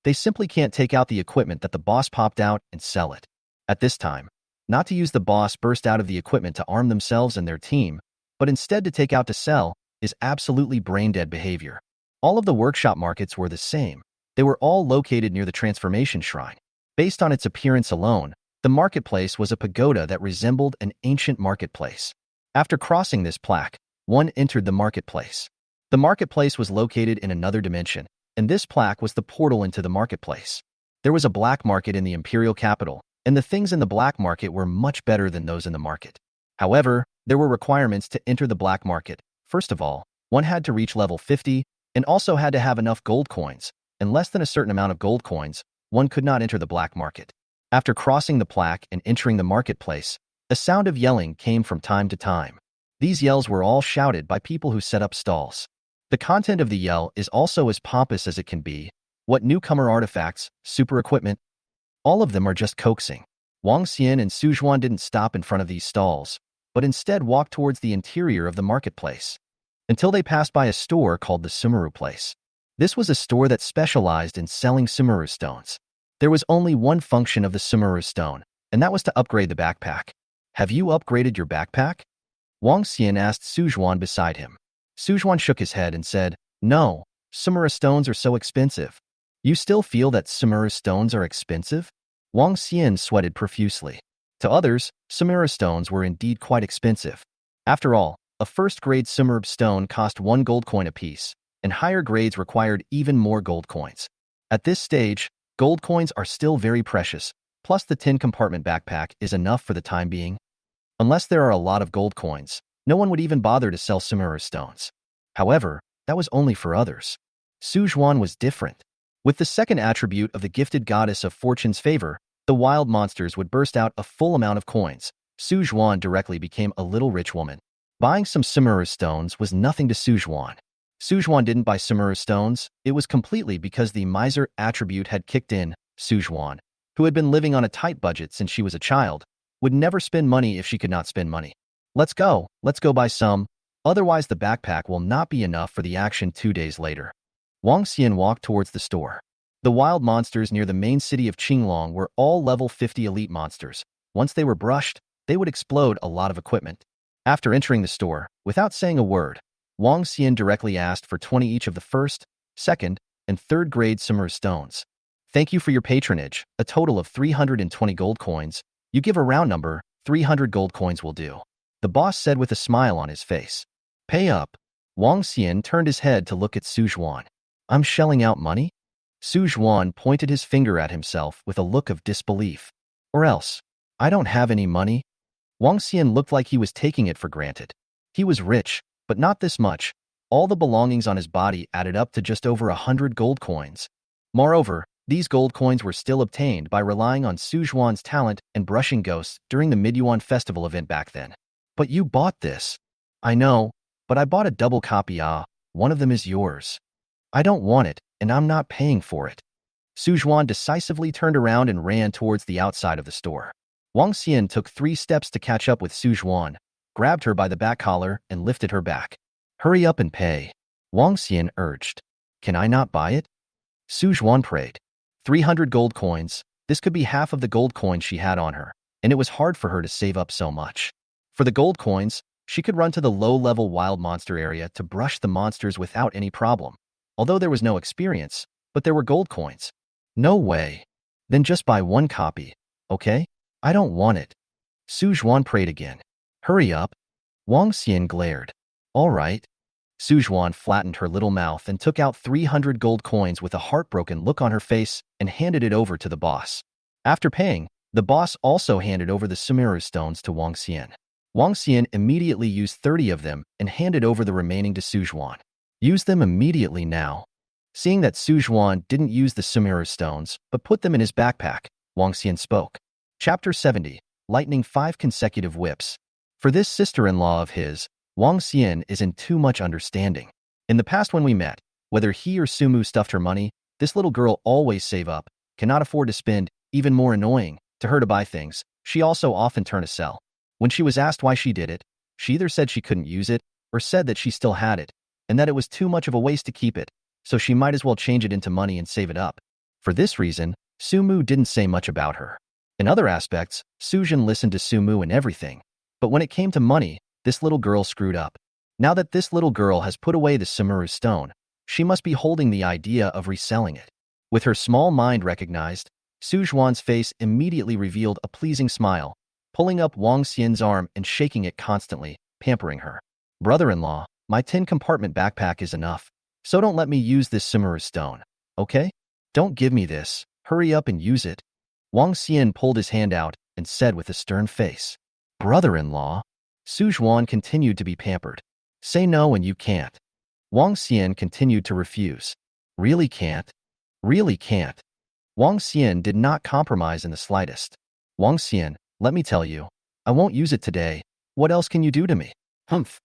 They simply can't take out the equipment that the boss popped out and sell it. At this time, not to use the boss burst out of the equipment to arm themselves and their team, but instead to take out to sell, is absolutely brain-dead behavior. All of the workshop markets were the same. They were all located near the transformation shrine. Based on its appearance alone, the marketplace was a pagoda that resembled an ancient marketplace. After crossing this plaque, one entered the marketplace. The marketplace was located in another dimension, and this plaque was the portal into the marketplace. There was a black market in the imperial capital, and the things in the black market were much better than those in the market. However, there were requirements to enter the black market. First of all, one had to reach level 50 and also had to have enough gold coins, and less than a certain amount of gold coins, one could not enter the black market. After crossing the plaque and entering the marketplace, a sound of yelling came from time to time. These yells were all shouted by people who set up stalls. The content of the yell is also as pompous as it can be. What newcomer artifacts, super equipment? All of them are just coaxing. Wang Xian and Su Zhuan didn't stop in front of these stalls, but instead walked towards the interior of the marketplace, until they passed by a store called the Sumeru Place. This was a store that specialized in selling Sumeru stones. There was only one function of the Sumeru stone, and that was to upgrade the backpack. Have you upgraded your backpack? Wang Xian asked Su Zhuan beside him. Su Zhuan shook his head and said, No, Sumeru stones are so expensive. You still feel that Sumeru stones are expensive? Wang Xian sweated profusely. To others, Sumeru stones were indeed quite expensive. After all, a first-grade Sumeru stone cost 1 gold coin apiece, and higher grades required even more gold coins. At this stage, gold coins are still very precious, plus the 10-compartment backpack is enough for the time being. Unless there are a lot of gold coins, no one would even bother to sell Sumeru stones. However, that was only for others. Su Zhuan was different. With the second attribute of the gifted goddess of fortune's favor, the wild monsters would burst out a full amount of coins, Su Zhuan directly became a little rich woman. Buying some Sumuru stones was nothing to Su Zhuan. Su Zhuan didn't buy Sumuru stones, it was completely because the miser attribute had kicked in. Su Zhuan, who had been living on a tight budget since she was a child, would never spend money if she could not spend money. Let's go buy some, otherwise the backpack will not be enough for the action 2 days later. Wang Xian walked towards the store. The wild monsters near the main city of Qinglong were all level 50 elite monsters. Once they were brushed, they would explode a lot of equipment. After entering the store, without saying a word, Wang Xian directly asked for 20 each of the first, second, and third grade Sumuru stones. Thank you for your patronage, a total of 320 gold coins. You give a round number, 300 gold coins will do. The boss said with a smile on his face. Pay up. Wang Xian turned his head to look at Su Zhuan. I'm shelling out money? Su Zhuan pointed his finger at himself with a look of disbelief. Or else, I don't have any money? Wang Xian looked like he was taking it for granted. He was rich, but not this much. All the belongings on his body added up to just over 100 gold coins. Moreover, these gold coins were still obtained by relying on Su Zhuan's talent and brushing ghosts during the Midyuan festival event back then. But you bought this. I know, but I bought a double copy. One of them is yours. I don't want it, and I'm not paying for it. Su Zhuan decisively turned around and ran towards the outside of the store. Wang Xian took 3 steps to catch up with Su Zhuan, grabbed her by the back collar and lifted her back. Hurry up and pay. Wang Xian urged. Can I not buy it? Su Zhuan prayed. 300 gold coins, this could be half of the gold coins she had on her, and it was hard for her to save up so much. For the gold coins, she could run to the low-level wild monster area to brush the monsters without any problem. Although there was no experience, but there were gold coins. No way. Then just buy 1 copy, okay? I don't want it. Su Zhuan prayed again. Hurry up. Wang Xian glared. All right. Su Zhuan flattened her little mouth and took out 300 gold coins with a heartbroken look on her face and handed it over to the boss. After paying, the boss also handed over the Sumuru stones to Wang Xian. Wang Xian immediately used 30 of them and handed over the remaining to Su Zhuan. Use them immediately now. Seeing that Su Zhuan didn't use the Sumuru stones, but put them in his backpack, Wang Xian spoke. Chapter 70, Lightning 5 Consecutive Whips. For this sister-in-law of his, Wang Xian is in too much understanding. In the past when we met, whether he or Sumu stuffed her money, this little girl always save up, cannot afford to spend, even more annoying, to her to buy things, she also often turn to sell. When she was asked why she did it, she either said she couldn't use it, or said that she still had it, and that it was too much of a waste to keep it, so she might as well change it into money and save it up. For this reason, Sumu didn't say much about her. In other aspects, Sujin listened to Sumu and everything, but when it came to money, this little girl screwed up. Now that this little girl has put away the Sumuru stone, she must be holding the idea of reselling it. With her small mind recognized, Su Zhuan's face immediately revealed a pleasing smile, pulling up Wang Xian's arm and shaking it constantly, pampering her. Brother-in-law, my 10-compartment backpack is enough, so don't let me use this Sumuru stone, okay? Don't give me this, hurry up and use it. Wang Xian pulled his hand out and said with a stern face. Brother-in-law? Su Zhuan continued to be pampered. Say no and you can't. Wang Xian continued to refuse. Really can't? Really can't. Wang Xian did not compromise in the slightest. Wang Xian, let me tell you, I won't use it today. What else can you do to me? Humph.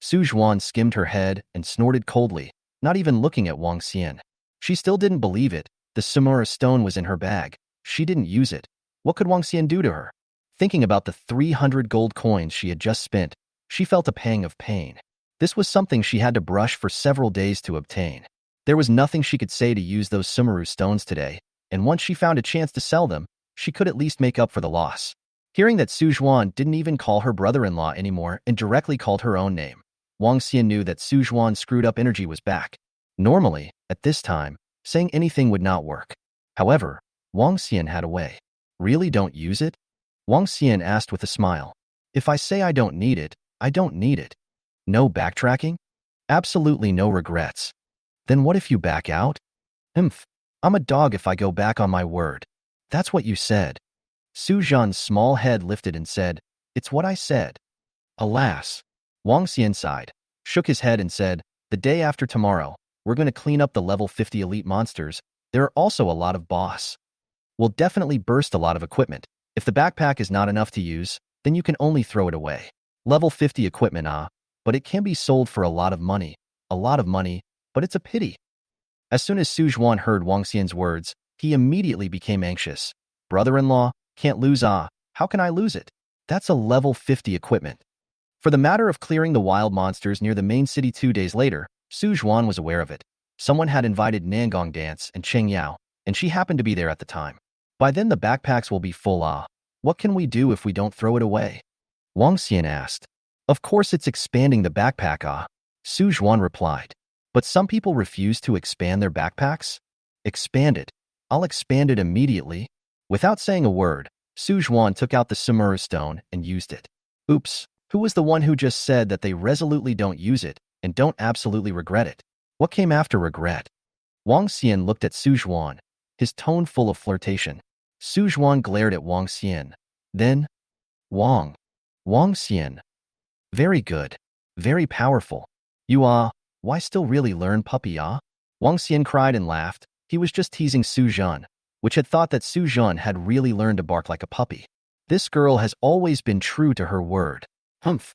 Su Zhuan skimmed her head and snorted coldly, not even looking at Wang Xian. She still didn't believe it. The Sumuru stone was in her bag. She didn't use it. What could Wang Xian do to her? Thinking about the 300 gold coins she had just spent, she felt a pang of pain. This was something she had to brush for several days to obtain. There was nothing she could say to use those Sumuru stones today, and once she found a chance to sell them, she could at least make up for the loss. Hearing that Su Zhuan didn't even call her brother-in-law anymore and directly called her own name, Wang Xian knew that Su Zhuan's screwed-up energy was back. Normally, at this time, saying anything would not work. However, Wang Xian had a way. Really don't use it? Wang Xian asked with a smile. If I say I don't need it, I don't need it. No backtracking? Absolutely no regrets. Then what if you back out? Humph. I'm a dog if I go back on my word. That's what you said. Su Zhan's small head lifted and said, It's what I said. Alas. Wang Xian sighed, shook his head and said, The day after tomorrow, we're going to clean up the level 50 elite monsters. There are also a lot of boss. We'll definitely burst a lot of equipment. If the backpack is not enough to use, then you can only throw it away. Level 50 equipment, but it can be sold for a lot of money. A lot of money, but it's a pity. As soon as Su Zhuan heard Wang Xian's words, he immediately became anxious. Brother-in-law, can't lose, how can I lose it? That's a level 50 equipment. For the matter of clearing the wild monsters near the main city 2 days later, Su Zhuan was aware of it. Someone had invited Nangong Dance and Cheng Yao, and she happened to be there at the time. By then the backpacks will be full. What can we do if we don't throw it away? Wang Xian asked. Of course it's expanding the backpack, Su Zhuan replied. But some people refuse to expand their backpacks? Expand it. I'll expand it immediately. Without saying a word, Su Zhuan took out the Samura stone and used it. Oops, who was the one who just said that they resolutely don't use it and don't absolutely regret it? What came after regret? Wang Xian looked at Su Zhuan, his tone full of flirtation. Su Zhuan glared at Wang Xian. Then, Wang Xian. Very good. Very powerful. You, why still really learn puppy, Wang Xian cried and laughed. He was just teasing Su Zhan, which had thought that Su Zhan had really learned to bark like a puppy. This girl has always been true to her word. Humph.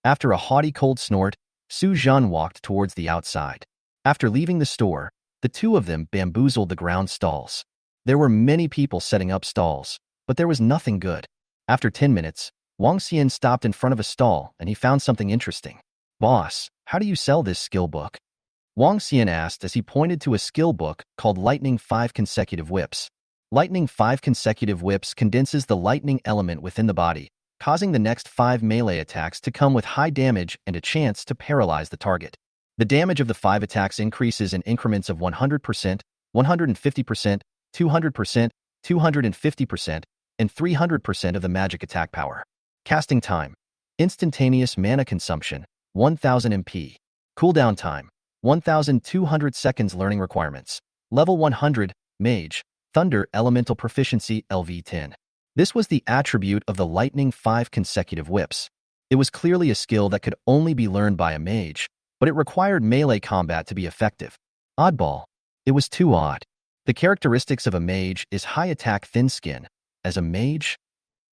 After a haughty cold snort, Su Zhan walked towards the outside. After leaving the store, the two of them bamboozled the ground stalls. There were many people setting up stalls, but there was nothing good. After 10 minutes, Wang Xian stopped in front of a stall and he found something interesting. Boss, how do you sell this skill book? Wang Xian asked as he pointed to a skill book called Lightning 5 Consecutive Whips. Lightning 5 Consecutive Whips condenses the lightning element within the body, causing the next 5 melee attacks to come with high damage and a chance to paralyze the target. The damage of the 5 attacks increases in increments of 100%, 150%, 200%, 250%, and 300% of the magic attack power. Casting time. Instantaneous mana consumption, 1000 MP. Cooldown time, 1200 seconds. Learning requirements. Level 100, Mage, Thunder Elemental Proficiency LV10. This was the attribute of the Lightning 5 Consecutive Whips. It was clearly a skill that could only be learned by a mage, but it required melee combat to be effective. Oddball. It was too odd. The characteristics of a mage is high attack, thin skin. As a mage,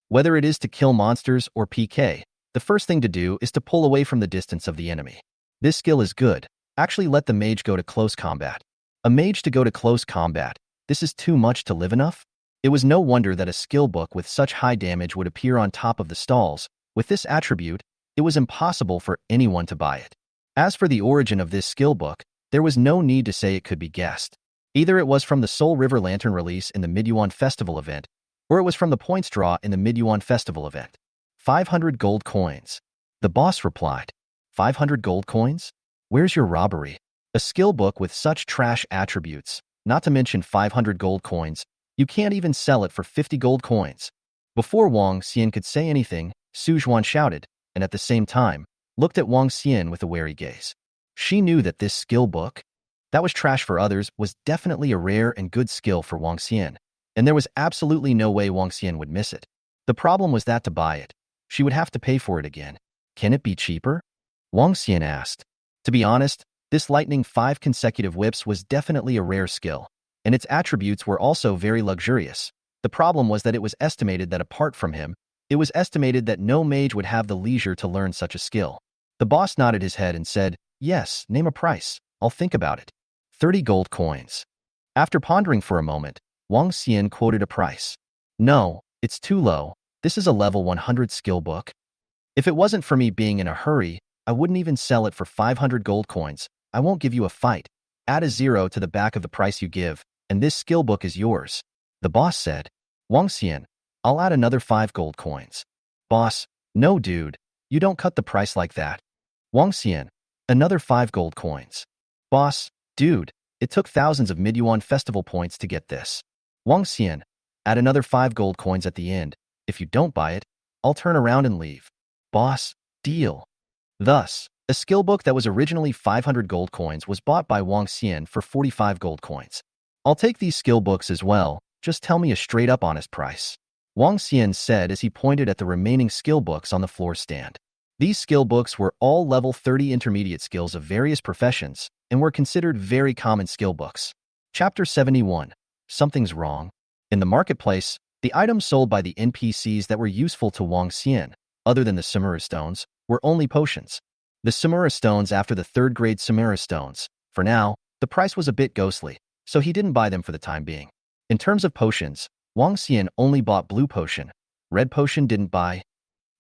whether it is to kill monsters or PK, the first thing to do is to pull away from the distance of the enemy. This skill is good. Actually let the mage go to close combat. A mage to go to close combat. This is too much to live enough? It was no wonder that a skill book with such high damage would appear on top of the stalls. With this attribute, it was impossible for anyone to buy it. As for the origin of this skill book, there was no need to say it could be guessed. Either it was from the Soul River Lantern release in the Midyuan Festival event, or it was from the points draw in the Midyuan Festival event. 500 gold coins. The boss replied. 500 gold coins? Where's your robbery? A skill book with such trash attributes, not to mention 500 gold coins, you can't even sell it for 50 gold coins. Before Wang Xian could say anything, Su Zhuan shouted, and at the same time, looked at Wang Xian with a wary gaze. She knew that this skill book, that was trash for others, was definitely a rare and good skill for Wang Xian, and there was absolutely no way Wang Xian would miss it. The problem was that to buy it, she would have to pay for it again. Can it be cheaper? Wang Xian asked. To be honest, this Lightning 5 Consecutive Whips was definitely a rare skill, and its attributes were also very luxurious. The problem was that it was estimated that apart from him, it was estimated that no mage would have the leisure to learn such a skill. The boss nodded his head and said, yes, name a price. I'll think about it. 30 gold coins. After pondering for a moment, Wang Xian quoted a price. No, it's too low. This is a level 100 skill book. If it wasn't for me being in a hurry, I wouldn't even sell it for 500 gold coins. I won't give you a fight. Add a 0 to the back of the price you give, and this skill book is yours. The boss said. Wang Xian, I'll add another 5 gold coins. Boss, no dude, you don't cut the price like that. Wang Xian, another 5 gold coins. Boss, dude, it took thousands of Midyuan Festival points to get this. Wang Xian, add another 5 gold coins at the end. If you don't buy it, I'll turn around and leave. Boss, deal. Thus, a skill book that was originally 500 gold coins was bought by Wang Xian for 45 gold coins. I'll take these skill books as well, just tell me a straight up honest price. Wang Xian said as he pointed at the remaining skill books on the floor stand. These skill books were all level 30 intermediate skills of various professions and were considered very common skill books. Chapter 71. Something's wrong. In the marketplace, The items sold by the NPCs that were useful to Wang Xian, other than the Samura stones, were only potions. The Samura stones after the third-grade Samura stones. For now, the price was a bit ghostly, so he didn't buy them for the time being. In terms of potions, Wang Xian only bought blue potion. Red potion didn't buy.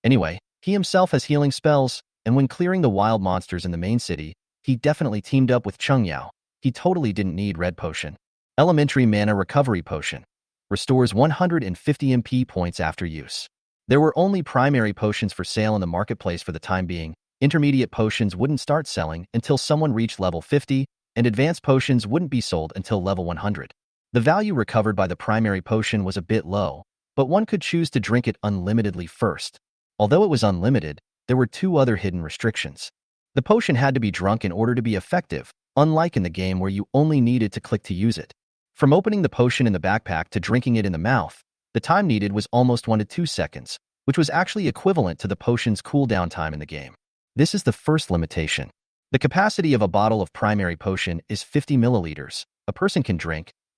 Anyway, he himself has healing spells, and when clearing the wild monsters in the main city, he definitely teamed up with Cheng Yao. He totally didn't need red potion. Elementary mana recovery potion. Restores 150 MP points after use. There were only primary potions for sale in the marketplace for the time being. Intermediate potions wouldn't start selling until someone reached level 50, and advanced potions wouldn't be sold until level 100. The value recovered by the primary potion was a bit low, but one could choose to drink it unlimitedly first. Although it was unlimited, there were two other hidden restrictions. The potion had to be drunk in order to be effective, unlike in the game where you only needed to click to use it. From opening the potion in the backpack to drinking it in the mouth, the time needed was almost 1 to 2 seconds, which was actually equivalent to the potion's cooldown time in the game. This is the first limitation. The capacity of a bottle of primary potion is 50 milliliters. A person can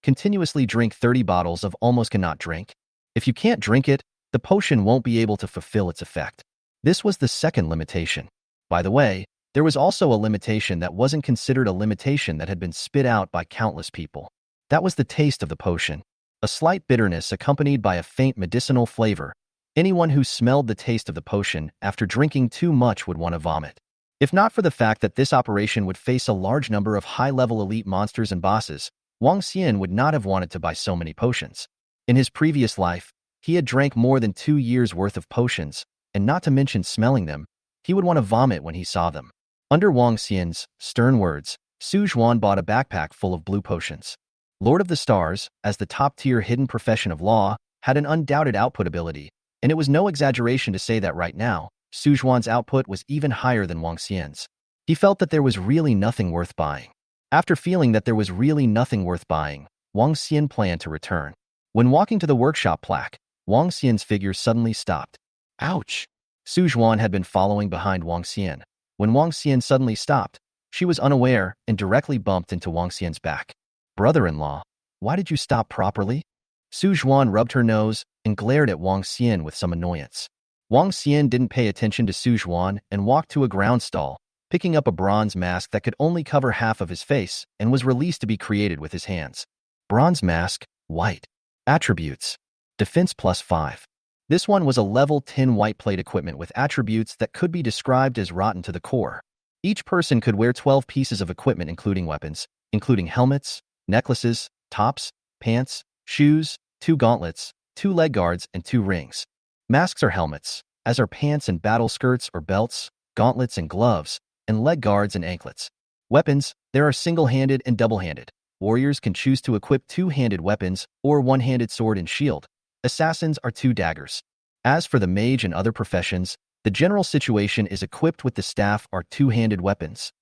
continuously drink 30 bottles of almost cannot drink. If you can't drink it, the potion won't be able to fulfill its effect. This was the second limitation. By the way, there was also a limitation that wasn't considered a limitation that had been spit out by countless people. That was the taste of the potion. A slight bitterness accompanied by a faint medicinal flavor. Anyone who smelled the taste of the potion after drinking too much would want to vomit. If not for the fact that this operation would face a large number of high-level elite monsters and bosses, Wang Xian would not have wanted to buy so many potions. In his previous life, he had drank more than 2 years' worth of potions, and not to mention smelling them, he would want to vomit when he saw them. Under Wang Xian's stern words, Su Zhuan bought a backpack full of blue potions. Lord of the Stars, as the top-tier hidden profession of law, had an undoubted output ability, and it was no exaggeration to say that right now, Su Zhuan's output was even higher than Wang Xian's. He felt that there was really nothing worth buying. After feeling that there was really nothing worth buying, Wang Xian planned to return. When walking to the workshop plaque, Wang Xian's figure suddenly stopped. Ouch! Su Zhuan had been following behind Wang Xian. When Wang Xian suddenly stopped, she was unaware and directly bumped into Wang Xian's back. Brother-in-law, why did you stop properly? Su Zhuan rubbed her nose and glared at Wang Xian with some annoyance. Wang Xian didn't pay attention to Su Zhuan and walked to a ground stall, picking up a bronze mask that could only cover half of his face and was released to be created with his hands. Bronze mask, white. Attributes. Defense +5. This one was a level 10 white plate equipment with attributes that could be described as rotten to the core. Each person could wear 12 pieces of equipment including weapons, including helmets, necklaces, tops, pants, shoes, 2 gauntlets, 2 leg guards, and 2 rings. Masks are helmets, as are pants and battle skirts or belts, gauntlets and gloves, and leg guards and anklets. Weapons, there are single-handed and double-handed. Warriors can choose to equip 2-handed weapons or 1-handed sword and shield. Assassins are 2 daggers. As for the mage and other professions, the general situation is equipped with the staff or 2-handed weapons.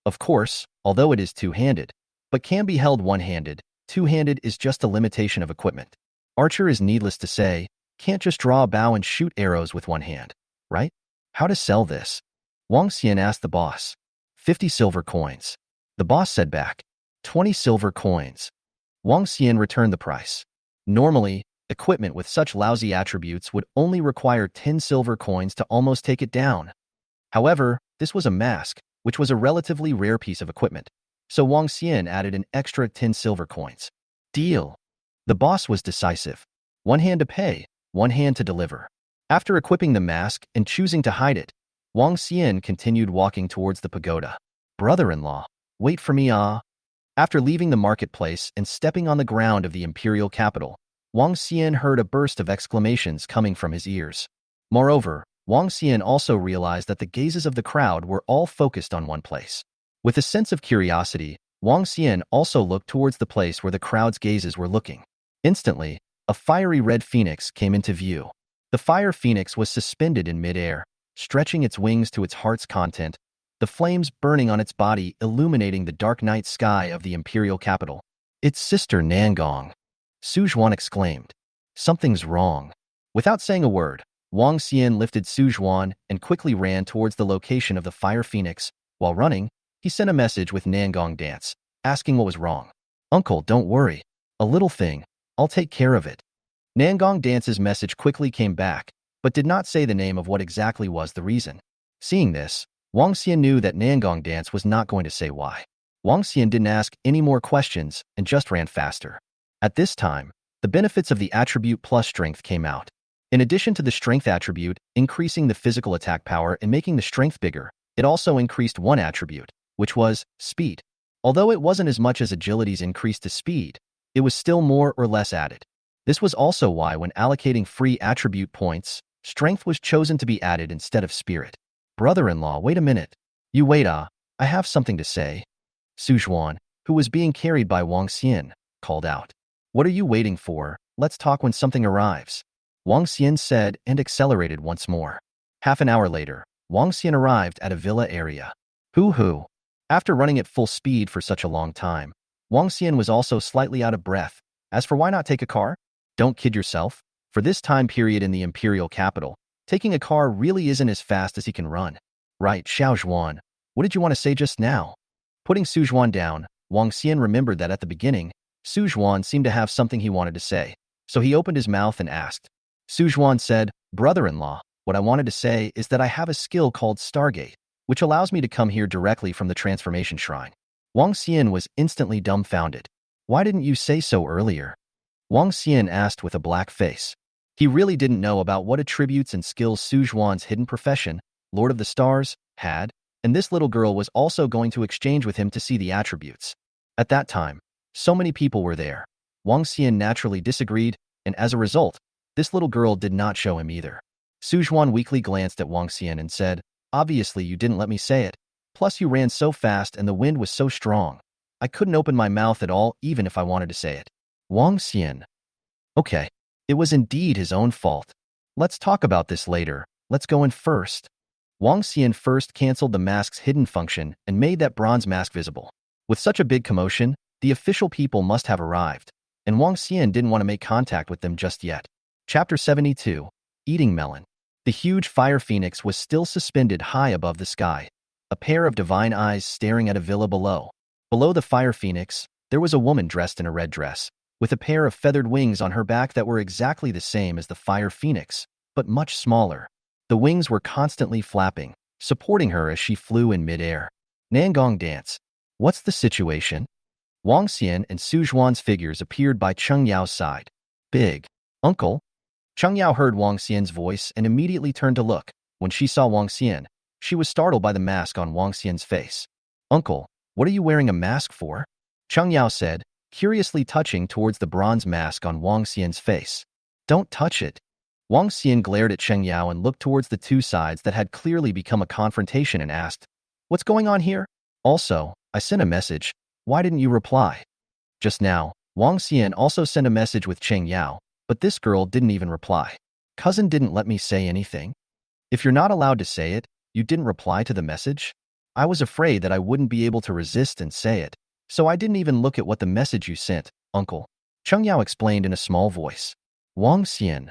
Of course, although it is 2-handed, but can be held 1-handed, 2-handed is just a limitation of equipment. Archer is needless to say, can't just draw a bow and shoot arrows with 1 hand, right? How to sell this? Wang Xian asked the boss. 50 silver coins. The boss said back. 20 silver coins. Wang Xian returned the price. Normally, equipment with such lousy attributes would only require 10 silver coins to almost take it down. However, this was a mask, which was a relatively rare piece of equipment, so Wang Xian added an extra 10 silver coins. Deal. The boss was decisive. 1 hand to pay, 1 hand to deliver. After equipping the mask and choosing to hide it, Wang Xian continued walking towards the pagoda. Brother-in-law, wait for me After leaving the marketplace and stepping on the ground of the imperial capital, Wang Xian heard a burst of exclamations coming from his ears. Moreover, Wang Xian also realized that the gazes of the crowd were all focused on one place. With a sense of curiosity, Wang Xian also looked towards the place where the crowd's gazes were looking. Instantly, a fiery red phoenix came into view. The fire phoenix was suspended in midair, stretching its wings to its heart's content, the flames burning on its body illuminating the dark night sky of the imperial capital. Its sister Nangong. Su Zhuan exclaimed. Something's wrong. Without saying a word, Wang Xian lifted Su Zhuan and quickly ran towards the location of the fire phoenix. While running, he sent a message with Nangong dance, asking what was wrong. Uncle, don't worry. A little thing. I'll take care of it. Nangong Dance's message quickly came back, but did not say the name of what exactly was the reason. Seeing this, Wang Xian knew that Nangong Dance was not going to say why. Wang Xian didn't ask any more questions and just ran faster. At this time, the benefits of the attribute plus strength came out. In addition to the strength attribute, increasing the physical attack power and making the strength bigger, it also increased one attribute, which was speed. Although it wasn't as much as agility's increase to speed, it was still more or less added. This was also why when allocating free attribute points, strength was chosen to be added instead of spirit. Brother-in-law, wait a minute. You wait, I have something to say. Su Zhuan, who was being carried by Wang Xian, called out. What are you waiting for? Let's talk when something arrives. Wang Xian said and accelerated once more. Half an hour later, Wang Xian arrived at a villa area. Hoo-hoo. After running at full speed for such a long time, Wang Xian was also slightly out of breath. As for why not take a car? Don't kid yourself. For this time period in the imperial capital, taking a car really isn't as fast as he can run. Right, Xiao Zhuan. What did you want to say just now? Putting Su Zhuan down, Wang Xian remembered that at the beginning, Su Zhuan seemed to have something he wanted to say, so he opened his mouth and asked. Su Zhuan said, Brother-in-law, what I wanted to say is that I have a skill called Stargate, which allows me to come here directly from the transformation shrine. Wang Xian was instantly dumbfounded. Why didn't you say so earlier? Wang Xian asked with a black face. He really didn't know about what attributes and skills Su Zhuan's hidden profession, Lord of the Stars, had, and this little girl was also going to exchange with him to see the attributes. At that time, so many people were there. Wang Xian naturally disagreed, and as a result, this little girl did not show him either. Su Zhuan weakly glanced at Wang Xian and said, Obviously you didn't let me say it. Plus you ran so fast and the wind was so strong. I couldn't open my mouth at all even if I wanted to say it. Wang Xian. Okay. It was indeed his own fault. Let's talk about this later. Let's go in first. Wang Xian first canceled the mask's hidden function and made that bronze mask visible. With such a big commotion, the official people must have arrived, and Wang Xian didn't want to make contact with them just yet. Chapter 72. Eating Melon. The huge fire phoenix was still suspended high above the sky, a pair of divine eyes staring at a villa below. Below the fire phoenix, there was a woman dressed in a red dress, with a pair of feathered wings on her back that were exactly the same as the fire phoenix, but much smaller. The wings were constantly flapping, supporting her as she flew in midair. Nangong Dance. What's the situation? Wang Xian and Su Zhuan's figures appeared by Cheng Yao's side. Big. Uncle? Cheng Yao heard Wang Xian's voice and immediately turned to look. When she saw Wang Xian, she was startled by the mask on Wang Xian's face. Uncle, what are you wearing a mask for? Cheng Yao said, curiously touching towards the bronze mask on Wang Xian's face. Don't touch it. Wang Xian glared at Cheng Yao and looked towards the two sides that had clearly become a confrontation and asked, What's going on here? Also, I sent a message. Why didn't you reply? Just now, Wang Xian also sent a message with Cheng Yao, but this girl didn't even reply. Cousin didn't let me say anything. If you're not allowed to say it, you didn't reply to the message? I was afraid that I wouldn't be able to resist and say it, so I didn't even look at what the message you sent, uncle. Cheng Yao explained in a small voice. Wang Xian.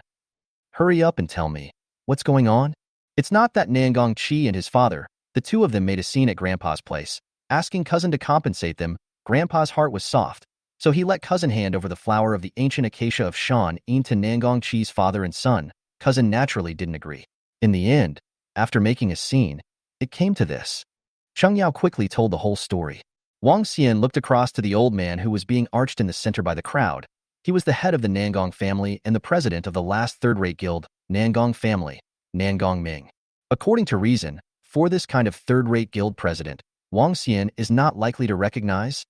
Hurry up and tell me. What's going on? It's not that Nangong Qi and his father, the two of them made a scene at Grandpa's place. Asking cousin to compensate them, Grandpa's heart was soft, so he let cousin hand over the flower of the ancient acacia of Shan Yin to Nangong Qi's father and son. Cousin naturally didn't agree. In the end, after making a scene, it came to this. Cheng Yao quickly told the whole story. Wang Xian looked across to the old man who was being arched in the center by the crowd. He was the head of the Nangong family and the president of the last third-rate guild, Nangong family, Nangong Ming. According to reason, for this kind of third-rate guild president, Wang Xian is not likely to recognize.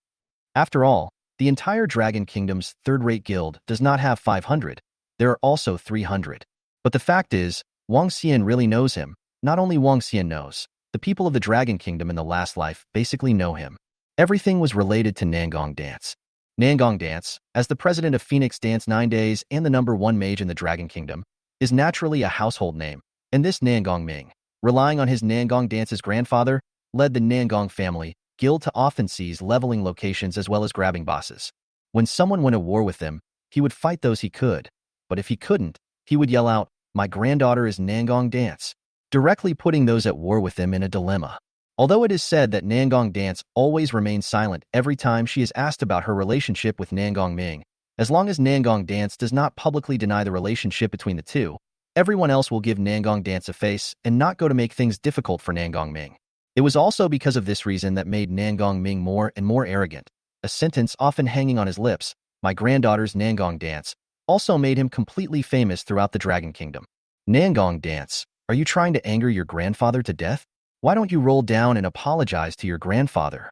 After all, the entire Dragon Kingdom's third-rate guild does not have 500. There are also 300. But the fact is, Wang Xian really knows him. Not only Wang Xian knows, the people of the Dragon Kingdom in the last life basically know him. Everything was related to Nangong Dance. Nangong Dance, as the president of Phoenix Dance 9 Days and the #1 mage in the Dragon Kingdom, is naturally a household name, and this Nangong Ming, relying on his Nangong Dance's grandfather, led the Nangong family guild to often seize leveling locations as well as grabbing bosses. When someone went to war with them, he would fight those he could, but if he couldn't, he would yell out, "My granddaughter is Nangong Dance," directly putting those at war with them in a dilemma. Although it is said that Nangong Dance always remains silent every time she is asked about her relationship with Nangong Ming, As long as Nangong Dance does not publicly deny the relationship between the two, everyone else will give Nangong Dance a face and not go to make things difficult for Nangong Ming. It was also because of this reason that made Nangong Ming more and more arrogant. A sentence often hanging on his lips, my granddaughter's Nangong Dance, also made him completely famous throughout the Dragon Kingdom. Nangong Dance, are you trying to anger your grandfather to death? Why don't you roll down and apologize to your grandfather?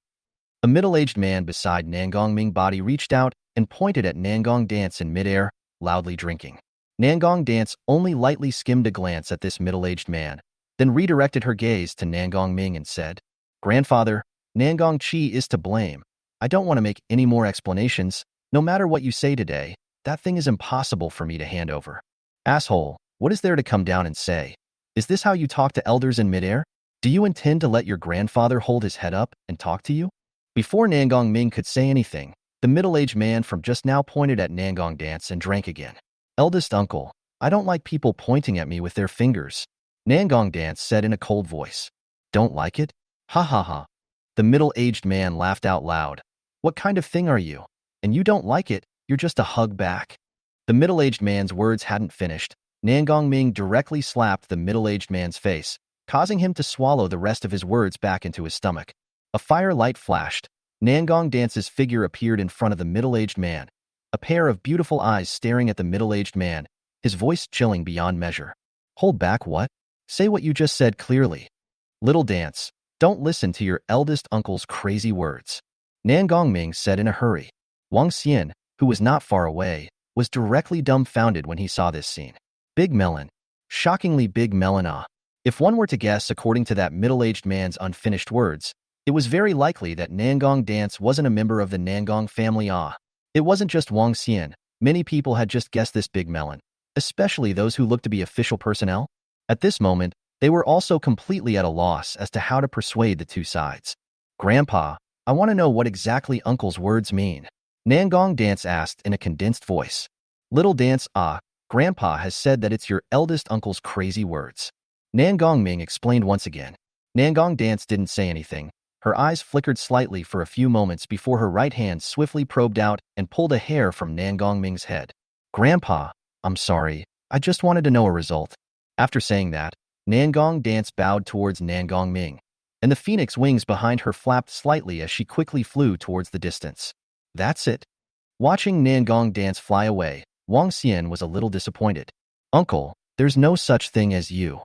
A middle-aged man beside Nangong Ming body reached out and pointed at Nangong Dance in midair, loudly drinking. Nangong Dance only lightly skimmed a glance at this middle-aged man, then redirected her gaze to Nangong Ming and said, Grandfather, Nangong Chi is to blame. I don't want to make any more explanations. No matter what you say today, that thing is impossible for me to hand over. Asshole, what is there to come down and say? Is this how you talk to elders in midair? Do you intend to let your grandfather hold his head up and talk to you? Before Nangong Ming could say anything, the middle-aged man from just now pointed at Nangong Dance and drank again. Eldest uncle, I don't like people pointing at me with their fingers. Nangong Dance said in a cold voice. Don't like it? Ha ha ha. The middle-aged man laughed out loud. What kind of thing are you? And you don't like it, you're just a hug back. The middle-aged man's words hadn't finished. Nangong Ming directly slapped the middle-aged man's face, causing him to swallow the rest of his words back into his stomach. A fire light flashed. Nangong Dance's figure appeared in front of the middle-aged man, a pair of beautiful eyes staring at the middle-aged man, his voice chilling beyond measure. Hold back what? Say what you just said clearly. Little Dance, don't listen to your eldest uncle's crazy words. Nangong Ming said in a hurry. Wang Xian, who was not far away, was directly dumbfounded when he saw this scene. Big melon. Shockingly big melon ah. If one were to guess according to that middle-aged man's unfinished words, it was very likely that Nangong Dance wasn't a member of the Nangong family ah. It wasn't just Wang Xian. Many people had just guessed this big melon, especially those who looked to be official personnel. At this moment, they were also completely at a loss as to how to persuade the two sides. Grandpa, I want to know what exactly Uncle's words mean. Nangong Dance asked in a condensed voice. Little Dance Grandpa has said that it's your eldest uncle's crazy words. Nangong Ming explained once again. Nangong Dance didn't say anything. Her eyes flickered slightly for a few moments before her right hand swiftly probed out and pulled a hair from Nangong Ming's head. Grandpa, I'm sorry. I just wanted to know a result. After saying that, Nangong Dance bowed towards Nangong Ming, and the phoenix wings behind her flapped slightly as she quickly flew towards the distance. That's it. Watching Nangong Dance fly away, Wang Xian was a little disappointed. Uncle, there's no such thing as you.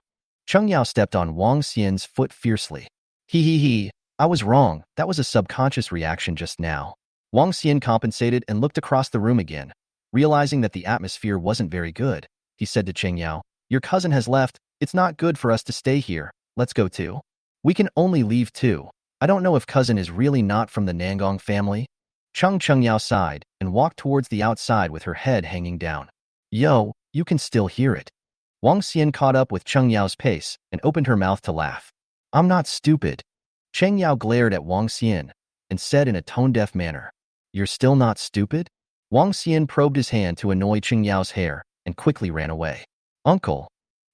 Cheng Yao stepped on Wang Xian's foot fiercely. He, I was wrong. That was a subconscious reaction just now. Wang Xian compensated and looked across the room again. Realizing that the atmosphere wasn't very good, he said to Cheng Yao, your cousin has left. It's not good for us to stay here. Let's go too. We can only leave too. I don't know if cousin is really not from the Nangong family. Cheng Yao sighed and walked towards the outside with her head hanging down. Yo, you can still hear it. Wang Xian caught up with Cheng Yao's pace and opened her mouth to laugh. I'm not stupid. Cheng Yao glared at Wang Xian and said in a tone-deaf manner, You're still not stupid? Wang Xian probed his hand to annoy Cheng Yao's hair and quickly ran away. Uncle.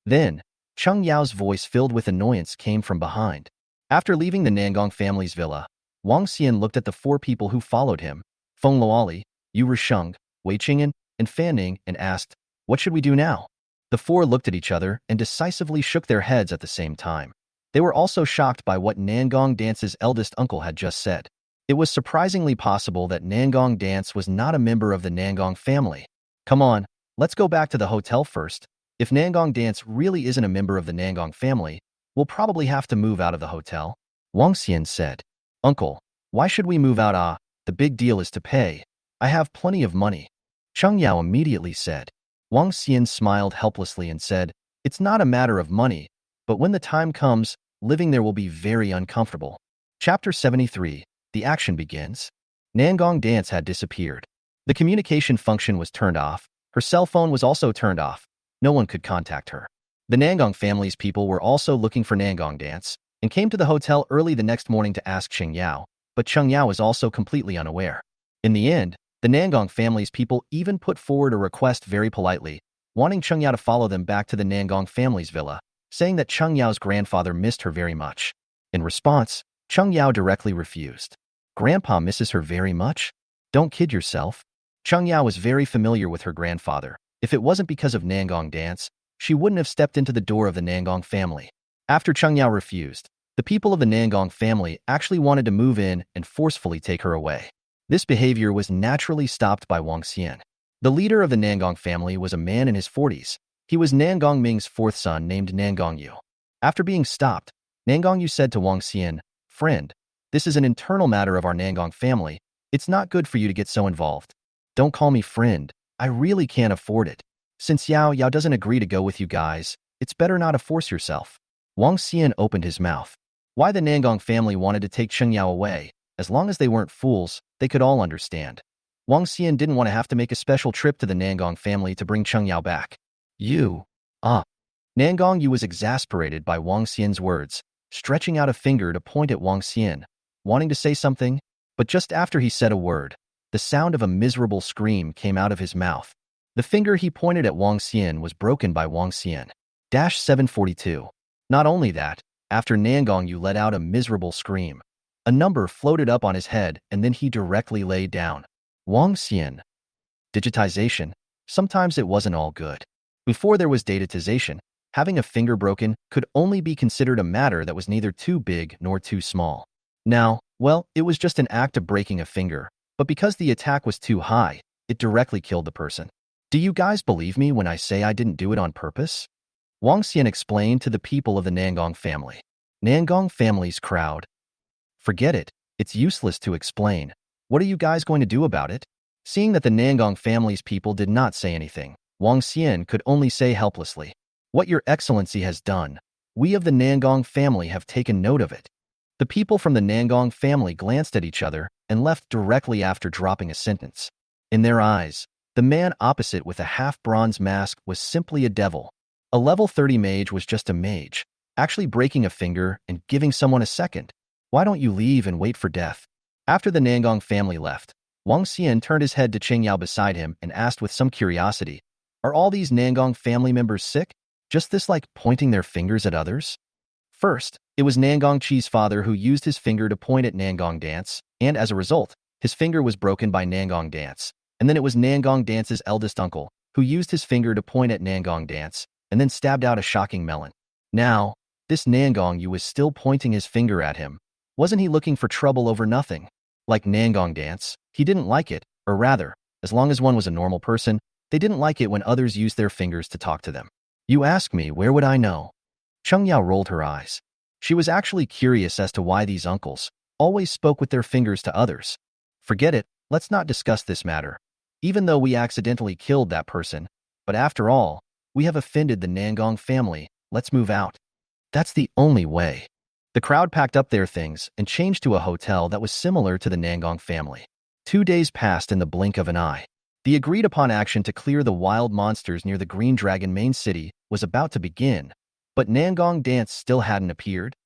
Then, Cheng Yao's voice filled with annoyance came from behind. After leaving the Nangong family's villa, Wang Xian looked at the four people who followed him, Feng Luoli, Yu Risheng, Wei Qing'an, and Fan Ning, and asked, What should we do now? The four looked at each other and decisively shook their heads at the same time. They were also shocked by what Nangong Dance's eldest uncle had just said. It was surprisingly possible that Nangong Dance was not a member of the Nangong family. Come on, let's go back to the hotel first. If Nangong Dance really isn't a member of the Nangong family, we'll probably have to move out of the hotel. Wang Xian said. Uncle, why should we move out? The big deal is to pay. I have plenty of money. Cheng Yao immediately said. Wang Xian smiled helplessly and said, It's not a matter of money, but when the time comes, living there will be very uncomfortable. Chapter 73. The action begins. Nangong Dance had disappeared. The communication function was turned off. Her cell phone was also turned off. No one could contact her. The Nangong family's people were also looking for Nangong Dance and came to the hotel early the next morning to ask Cheng Yao, but Cheng Yao was also completely unaware. In the end, the Nangong family's people even put forward a request very politely, wanting Cheng Yao to follow them back to the Nangong family's villa, saying that Cheng Yao's grandfather missed her very much. In response, Cheng Yao directly refused. Grandpa misses her very much? Don't kid yourself. Cheng Yao was very familiar with her grandfather. If it wasn't because of Nangong dance, she wouldn't have stepped into the door of the Nangong family. After Cheng Yao refused, the people of the Nangong family actually wanted to move in and forcefully take her away. This behavior was naturally stopped by Wang Xian. The leader of the Nangong family was a man in his 40s. He was Nangong Ming's fourth son named Nangong Yu. After being stopped, Nangong Yu said to Wang Xian, "Friend, this is an internal matter of our Nangong family. It's not good for you to get so involved. Don't call me friend. I really can't afford it. Since Yao doesn't agree to go with you guys, it's better not to force yourself." Wang Xian opened his mouth. Why the Nangong family wanted to take Cheng Yao away, as long as they weren't fools, they could all understand. Wang Xian didn't want to have to make a special trip to the Nangong family to bring Cheng Yao back. You. Nangong Yu was exasperated by Wang Xian's words, stretching out a finger to point at Wang Xian, wanting to say something, but just after he said a word, the sound of a miserable scream came out of his mouth. The finger he pointed at Wang Xian was broken by Wang Xian. 742. Not only that, after Nangong Yu let out a miserable scream, a number floated up on his head and then he directly lay down. Wang Xian. Digitization. Sometimes it wasn't all good. Before there was datization, having a finger broken could only be considered a matter that was neither too big nor too small. Now, well, it was just an act of breaking a finger, but because the attack was too high, it directly killed the person. Do you guys believe me when I say I didn't do it on purpose? Wang Xian explained to the people of the Nangong family. Nangong family's crowd. Forget it. It's useless to explain. What are you guys going to do about it? Seeing that the Nangong family's people did not say anything, Wang Xian could only say helplessly, "What your excellency has done, we of the Nangong family have taken note of it." The people from the Nangong family glanced at each other and left directly after dropping a sentence. In their eyes, the man opposite with a half-bronze mask was simply a devil. A level 30 mage was just a mage, actually breaking a finger and giving someone a second. Why don't you leave and wait for death? After the Nangong family left, Wang Xian turned his head to Cheng Yao beside him and asked with some curiosity, "Are all these Nangong family members sick? Just this like pointing their fingers at others?" First, it was Nangong Chi's father who used his finger to point at Nangong Dance, and as a result, his finger was broken by Nangong Dance. And then it was Nangong Dance's eldest uncle, who used his finger to point at Nangong Dance, and then stabbed out a shocking melon. Now, this Nangong Yu was still pointing his finger at him. Wasn't he looking for trouble over nothing? Like Nangong Dance, he didn't like it, or rather, as long as one was a normal person, they didn't like it when others used their fingers to talk to them. You ask me, where would I know? Cheng Yao rolled her eyes. She was actually curious as to why these uncles always spoke with their fingers to others. Forget it, let's not discuss this matter. Even though we accidentally killed that person, but after all, we have offended the Nangong family, let's move out. That's the only way. The crowd packed up their things and changed to a hotel that was similar to the Nangong family. 2 days passed in the blink of an eye. The agreed-upon action to clear the wild monsters near the Green Dragon main city was about to begin, but Nangong Dance still hadn't appeared.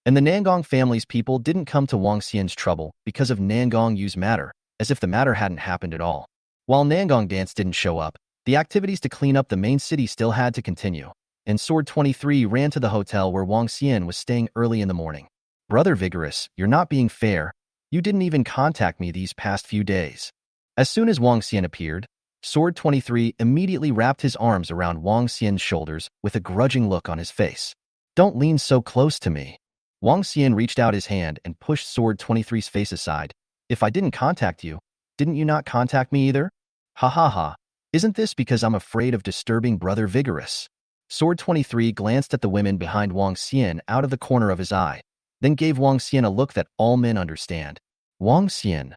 And the Nangong family's people didn't come to Wang Xian's trouble because of Nangong Yu's matter, as if the matter hadn't happened at all. While Nangong Dance didn't show up, the activities to clean up the main city still had to continue, and Sword 23 ran to the hotel where Wang Xian was staying early in the morning. "Brother Vigorous, you're not being fair. You didn't even contact me these past few days." As soon as Wang Xian appeared, Sword 23 immediately wrapped his arms around Wang Xian's shoulders with a grudging look on his face. "Don't lean so close to me." Wang Xian reached out his hand and pushed Sword 23's face aside. "If I didn't contact you, didn't you not contact me either? Ha ha ha. Isn't this because I'm afraid of disturbing Brother Vigorous?" Sword 23 glanced at the women behind Wang Xian out of the corner of his eye, then gave Wang Xian a look that all men understand. "Wang Xian.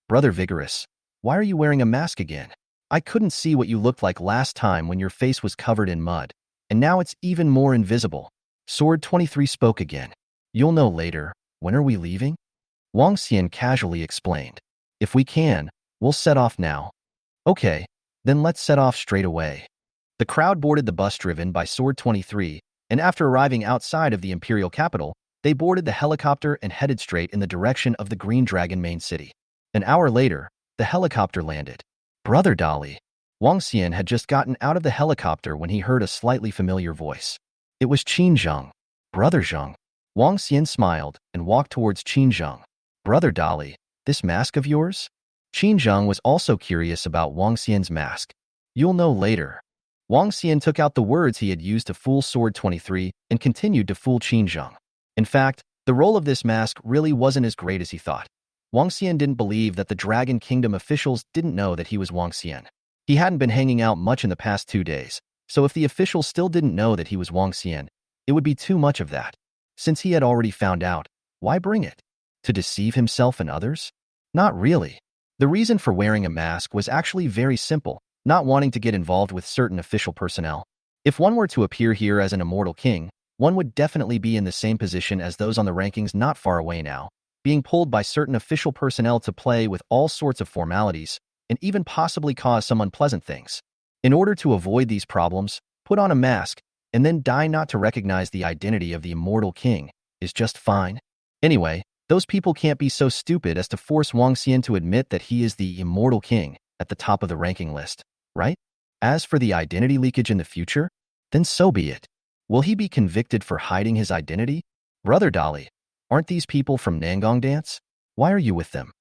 Brother Vigorous, why are you wearing a mask again? I couldn't see what you looked like last time when your face was covered in mud, and now it's even more invisible." Sword 23 spoke again. "You'll know later. When are we leaving?" Wang Xian casually explained. "If we can, we'll set off now." "Okay, then let's set off straight away." The crowd boarded the bus driven by Sword 23, and after arriving outside of the imperial capital, they boarded the helicopter and headed straight in the direction of the Green Dragon main city. An hour later, the helicopter landed. "Brother Dali." Wang Xian had just gotten out of the helicopter when he heard a slightly familiar voice. It was Qin Zheng. "Brother Zheng." Wang Xian smiled and walked towards Qin Zheng. "Brother Dali, this mask of yours?" Qin Zheng was also curious about Wang Xian's mask. You'll know later. Wang Xian took out the words he had used to fool Sword 23 and continued to fool Qin Zheng. In fact, the role of this mask really wasn't as great as he thought. Wang Xian didn't believe that the Dragon Kingdom officials didn't know that he was Wang Xian. He hadn't been hanging out much in the past 2 days, so if the officials still didn't know that he was Wang Xian, it would be too much of that. Since he had already found out, why bring it? To deceive himself and others? Not really. The reason for wearing a mask was actually very simple, not wanting to get involved with certain official personnel. If one were to appear here as an immortal king, one would definitely be in the same position as those on the rankings not far away now, being pulled by certain official personnel to play with all sorts of formalities, and even possibly cause some unpleasant things. In order to avoid these problems, put on a mask, and then die not to recognize the identity of the immortal king is just fine. Anyway, those people can't be so stupid as to force Wang Xian to admit that he is the immortal king at the top of the ranking list, right? As for the identity leakage in the future, then so be it. Will he be convicted for hiding his identity? Brother Dali, aren't these people from Nangong Dance? Why are you with them?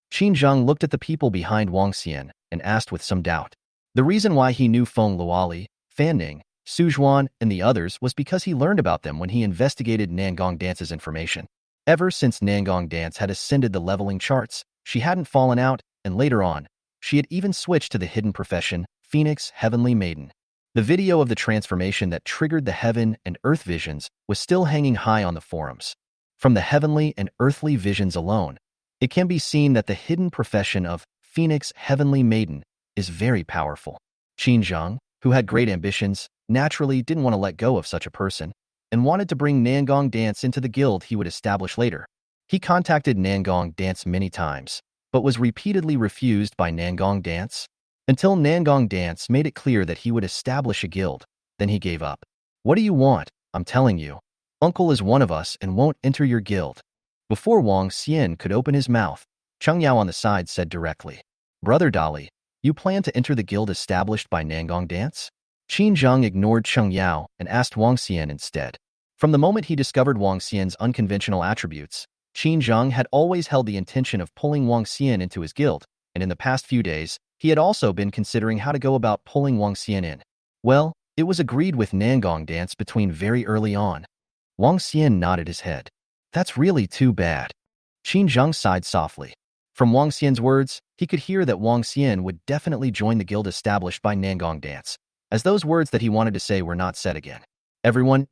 Qin Zheng looked at the people behind Wang Xian and asked with some doubt. The reason why he knew Feng Luoli, Fan Ning, Su Zhuan, and the others was because he learned about them when he investigated Nangong Dance's information. Ever since Nangong Dance had ascended the leveling charts, she hadn't fallen out, and later on, she had even switched to the hidden profession, Phoenix Heavenly Maiden. The video of the transformation that triggered the heaven and earth visions was still hanging high on the forums. From the heavenly and earthly visions alone, it can be seen that the hidden profession of Phoenix Heavenly Maiden is very powerful. Qin Zheng, who had great ambitions, naturally didn't want to let go of such a person, and wanted to bring Nangong Dance into the guild he would establish later. He contacted Nangong Dance many times, but was repeatedly refused by Nangong Dance, until Nangong Dance made it clear that he would establish a guild. Then he gave up. What do you want? I'm telling you. Uncle is one of us and won't enter your guild. Before Wang Xian could open his mouth, Cheng Yao on the side said directly, Brother Dali, you plan to enter the guild established by Nangong Dance? Qin Zheng ignored Cheng Yao and asked Wang Xian instead. From the moment he discovered Wang Xian's unconventional attributes, Qin Zheng had always held the intention of pulling Wang Xian into his guild, and in the past few days, he had also been considering how to go about pulling Wang Xian in. Well, it was agreed with Nangong Dance between very early on. Wang Xian nodded his head. That's really too bad. Qin Zheng sighed softly. From Wang Xian's words, he could hear that Wang Xian would definitely join the guild established by Nangong Dance, as those words that he wanted to say were not said again. Everyone,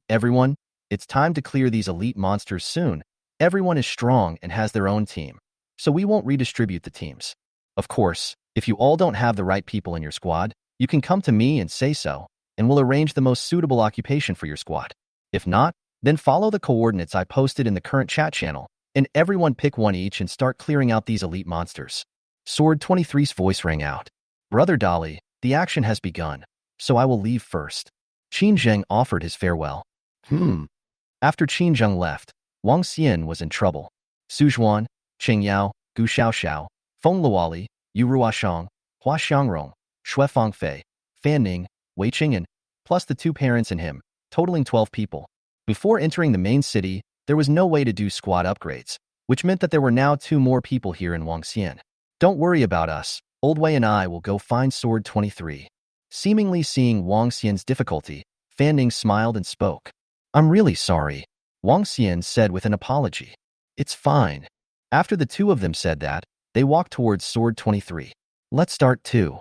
it's time to clear these elite monsters soon. Everyone is strong and has their own team, so we won't redistribute the teams. Of course, if you all don't have the right people in your squad, you can come to me and say so, and we'll arrange the most suitable occupation for your squad. If not, then follow the coordinates I posted in the current chat channel, and everyone pick one each and start clearing out these elite monsters. Sword 23's voice rang out. Brother Dali, the action has begun, so I will leave first. Qin Zheng offered his farewell. After Qin Zheng left, Wang Xian was in trouble. Su Zhuan, Cheng Yao, Gu Xiaoxiao, Feng Luoli, Yu Ruoshang, Hua Xiangrong, Shui Fangfei, Fan Ning, Wei Qing'an, plus the 2 parents and him, totaling 12 people. Before entering the main city, there was no way to do squad upgrades, which meant that there were now 2 more people here in Wangxian. Don't worry about us, Old Wei and I will go find Sword 23. Seemingly seeing Wang Xian's difficulty, Fan Ning smiled and spoke. I'm really sorry, Wang Xian said with an apology. It's fine. After the 2 of them said that, they walked towards Sword 23. Let's start too.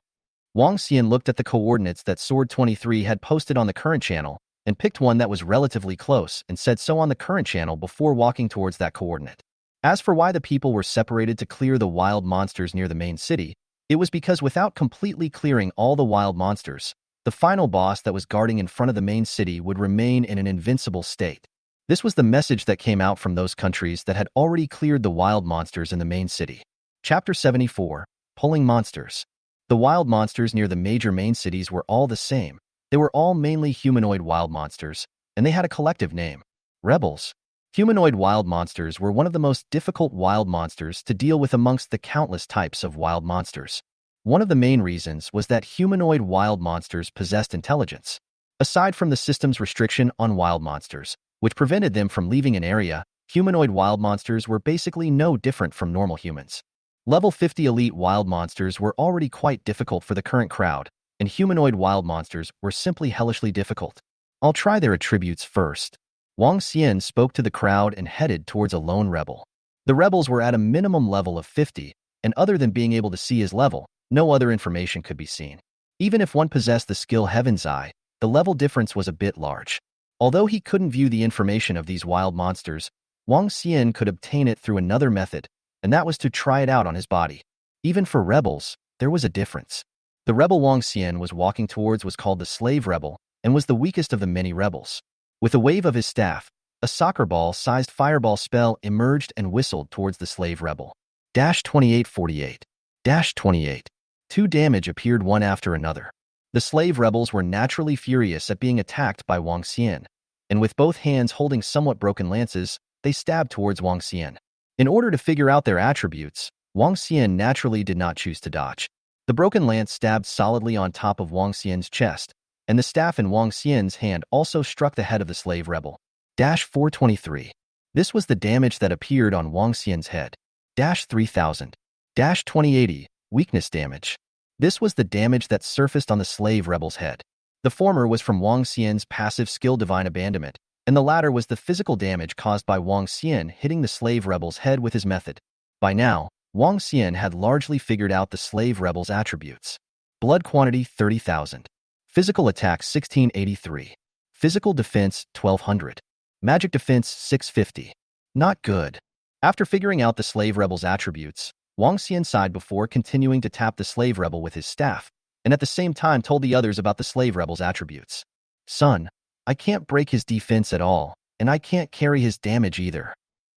Wang Xian looked at the coordinates that Sword 23 had posted on the current channel and picked one that was relatively close and said so on the current channel before walking towards that coordinate. As for why the people were separated to clear the wild monsters near the main city, it was because without completely clearing all the wild monsters, the final boss that was guarding in front of the main city would remain in an invincible state. This was the message that came out from those countries that had already cleared the wild monsters in the main city. Chapter 74, Pulling Monsters. The wild monsters near the major main cities were all the same. They were all mainly humanoid wild monsters, and they had a collective name: rebels. Humanoid wild monsters were one of the most difficult wild monsters to deal with amongst the countless types of wild monsters. One of the main reasons was that humanoid wild monsters possessed intelligence. Aside from the system's restriction on wild monsters, which prevented them from leaving an area, humanoid wild monsters were basically no different from normal humans. Level 50 elite wild monsters were already quite difficult for the current crowd, and humanoid wild monsters were simply hellishly difficult. I'll try their attributes first. Wang Xian spoke to the crowd and headed towards a lone rebel. The rebels were at a minimum level of 50, and other than being able to see his level, no other information could be seen. Even if one possessed the skill Heaven's Eye, the level difference was a bit large. Although he couldn't view the information of these wild monsters, Wang Xian could obtain it through another method, and that was to try it out on his body. Even for rebels, there was a difference. The rebel Wang Xian was walking towards was called the Slave Rebel, and was the weakest of the many rebels. With a wave of his staff, a soccer ball-sized fireball spell emerged and whistled towards the Slave Rebel. 2848. 28. 2 damage appeared one after another. The slave rebels were naturally furious at being attacked by Wang Xian, and with both hands holding somewhat broken lances, they stabbed towards Wang Xian. In order to figure out their attributes, Wang Xian naturally did not choose to dodge. The broken lance stabbed solidly on top of Wang Xian's chest, and the staff in Wang Xian's hand also struck the head of the slave rebel. 423. This was the damage that appeared on Wang Xian's head. 3000. 2080. Weakness damage. This was the damage that surfaced on the slave rebel's head. The former was from Wang Xian's passive skill Divine Abandonment, and the latter was the physical damage caused by Wang Xian hitting the slave rebel's head with his method. By now, Wang Xian had largely figured out the slave rebel's attributes. Blood quantity 30,000. Physical attack 1683. Physical defense 1200. Magic defense 650. Not good. After figuring out the slave rebel's attributes, Wang Xian sighed before continuing to tap the slave rebel with his staff, and at the same time told the others about the slave rebel's attributes. Son, I can't break his defense at all, and I can't carry his damage either.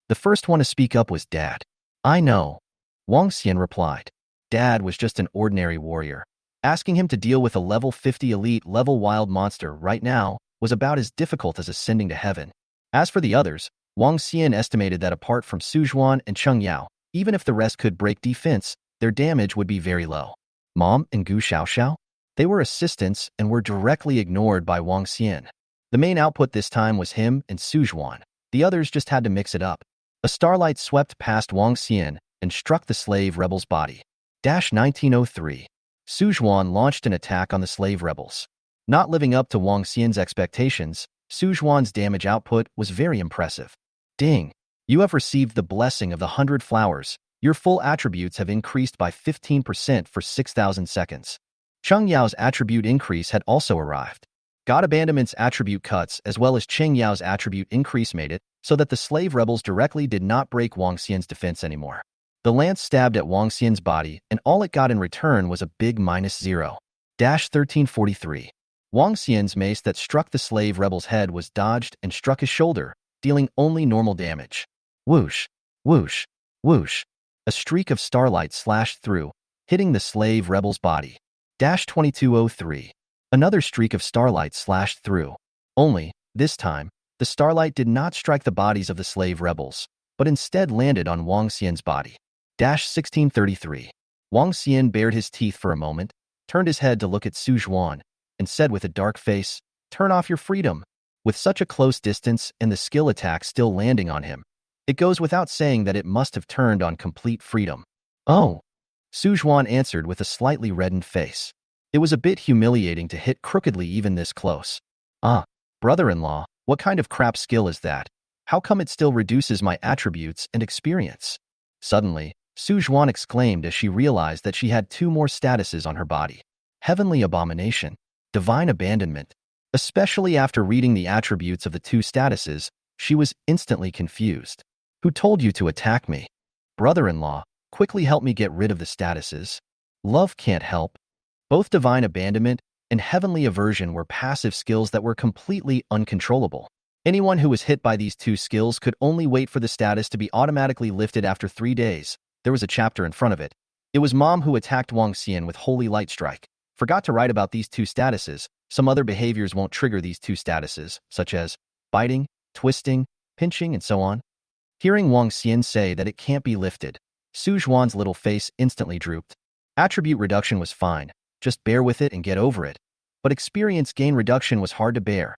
The first one to speak up was Dad. I know. Wang Xian replied. Dad was just an ordinary warrior. Asking him to deal with a level 50 elite level wild monster right now was about as difficult as ascending to heaven. As for the others, Wang Xian estimated that apart from Su Zhuan and Cheng Yao, even if the rest could break defense, their damage would be very low. Mom and Gu Xiaoxiao? They were assistants and were directly ignored by Wang Xian. The main output this time was him and Su Zhuan. The others just had to mix it up. A starlight swept past Wang Xian and struck the slave rebel's body. 1903. Su Zhuan launched an attack on the slave rebels. Not living up to Wang Xian's expectations, Su Zhuan's damage output was very impressive. Ding! You have received the blessing of the 100 flowers. Your full attributes have increased by 15% for 6,000 seconds. Cheng Yao's attribute increase had also arrived. God Abandonment's attribute cuts as well as Cheng Yao's attribute increase made it so that the slave rebels directly did not break Wang Xian's defense anymore. The lance stabbed at Wang Xian's body, and all it got in return was a big -0. 1343. Wang Xian's mace that struck the slave rebel's head was dodged and struck his shoulder, dealing only normal damage. Whoosh, whoosh, whoosh. A streak of starlight slashed through, hitting the slave rebel's body. 2203. Another streak of starlight slashed through. Only, this time, the starlight did not strike the bodies of the slave rebels, but instead landed on Wang Xian's body. 1633. Wang Xian bared his teeth for a moment, turned his head to look at Su Zhuan, and said with a dark face, "Turn off your freedom." With such a close distance and the skill attack still landing on him, it goes without saying that it must have turned on complete freedom. Oh, Su Zhuan answered with a slightly reddened face. It was a bit humiliating to hit crookedly even this close. Brother-in-law, what kind of crap skill is that? How come it still reduces my attributes and experience? Suddenly, Su Zhuan exclaimed as she realized that she had 2 more statuses on her body. Heavenly Abomination, Divine Abandonment. Especially after reading the attributes of the 2 statuses, she was instantly confused. Who told you to attack me? Brother-in-law, quickly help me get rid of the statuses. Love can't help. Both Divine Abandonment and Heavenly Aversion were passive skills that were completely uncontrollable. Anyone who was hit by these 2 skills could only wait for the status to be automatically lifted after 3 days. There was a chapter in front of it. It was Mom who attacked Wang Xian with Holy Light Strike. Forgot to write about these 2 statuses. Some other behaviors won't trigger these 2 statuses, such as biting, twisting, pinching, and so on. Hearing Wang Xian say that it can't be lifted, Su Zhuan's little face instantly drooped. Attribute reduction was fine, just bear with it and get over it. But experience gain reduction was hard to bear.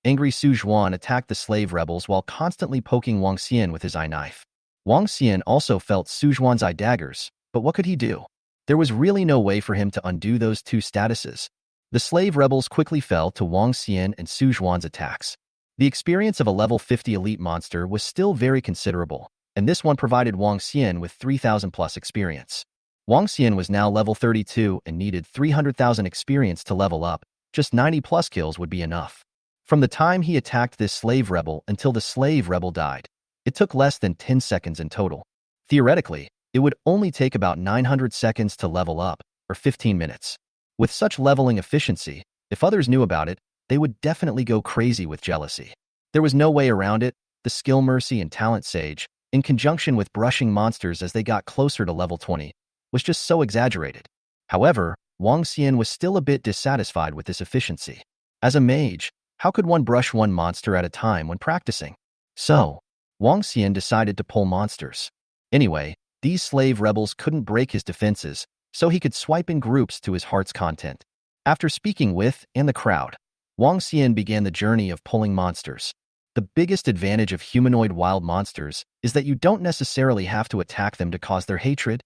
Angry Su Zhuan attacked the slave rebels while constantly poking Wang Xian with his eye knife. Wang Xian also felt Su Zhuan's eye daggers, But what could he do? There was really no way for him to undo those two statuses. The slave rebels quickly fell to Wang Xian and Su Zhuan's attacks. The experience of a level 50 elite monster was still very considerable, and this one provided Wang Xian with 3,000 plus experience. Wang Xian was now level 32 and needed 300,000 experience to level up. Just 90 plus kills would be enough. From the time he attacked this slave rebel until the slave rebel died, it took less than 10 seconds in total. Theoretically, it would only take about 900 seconds to level up, or 15 minutes. With such leveling efficiency, if others knew about it, they would definitely go crazy with jealousy. There was no way around it. The skill Mercy and Talent Sage, in conjunction with brushing monsters as they got closer to level 20, was just so exaggerated. However, Wang Xian was still a bit dissatisfied with this efficiency. As a mage, how could one brush one monster at a time when practicing? So, Wang Xian decided to pull monsters. Anyway, these slave rebels couldn't break his defenses, so he could swipe in groups to his heart's content. After speaking with and the crowd, Wang Xian began the journey of pulling monsters. The biggest advantage of humanoid wild monsters is that you don't necessarily have to attack them to cause their hatred.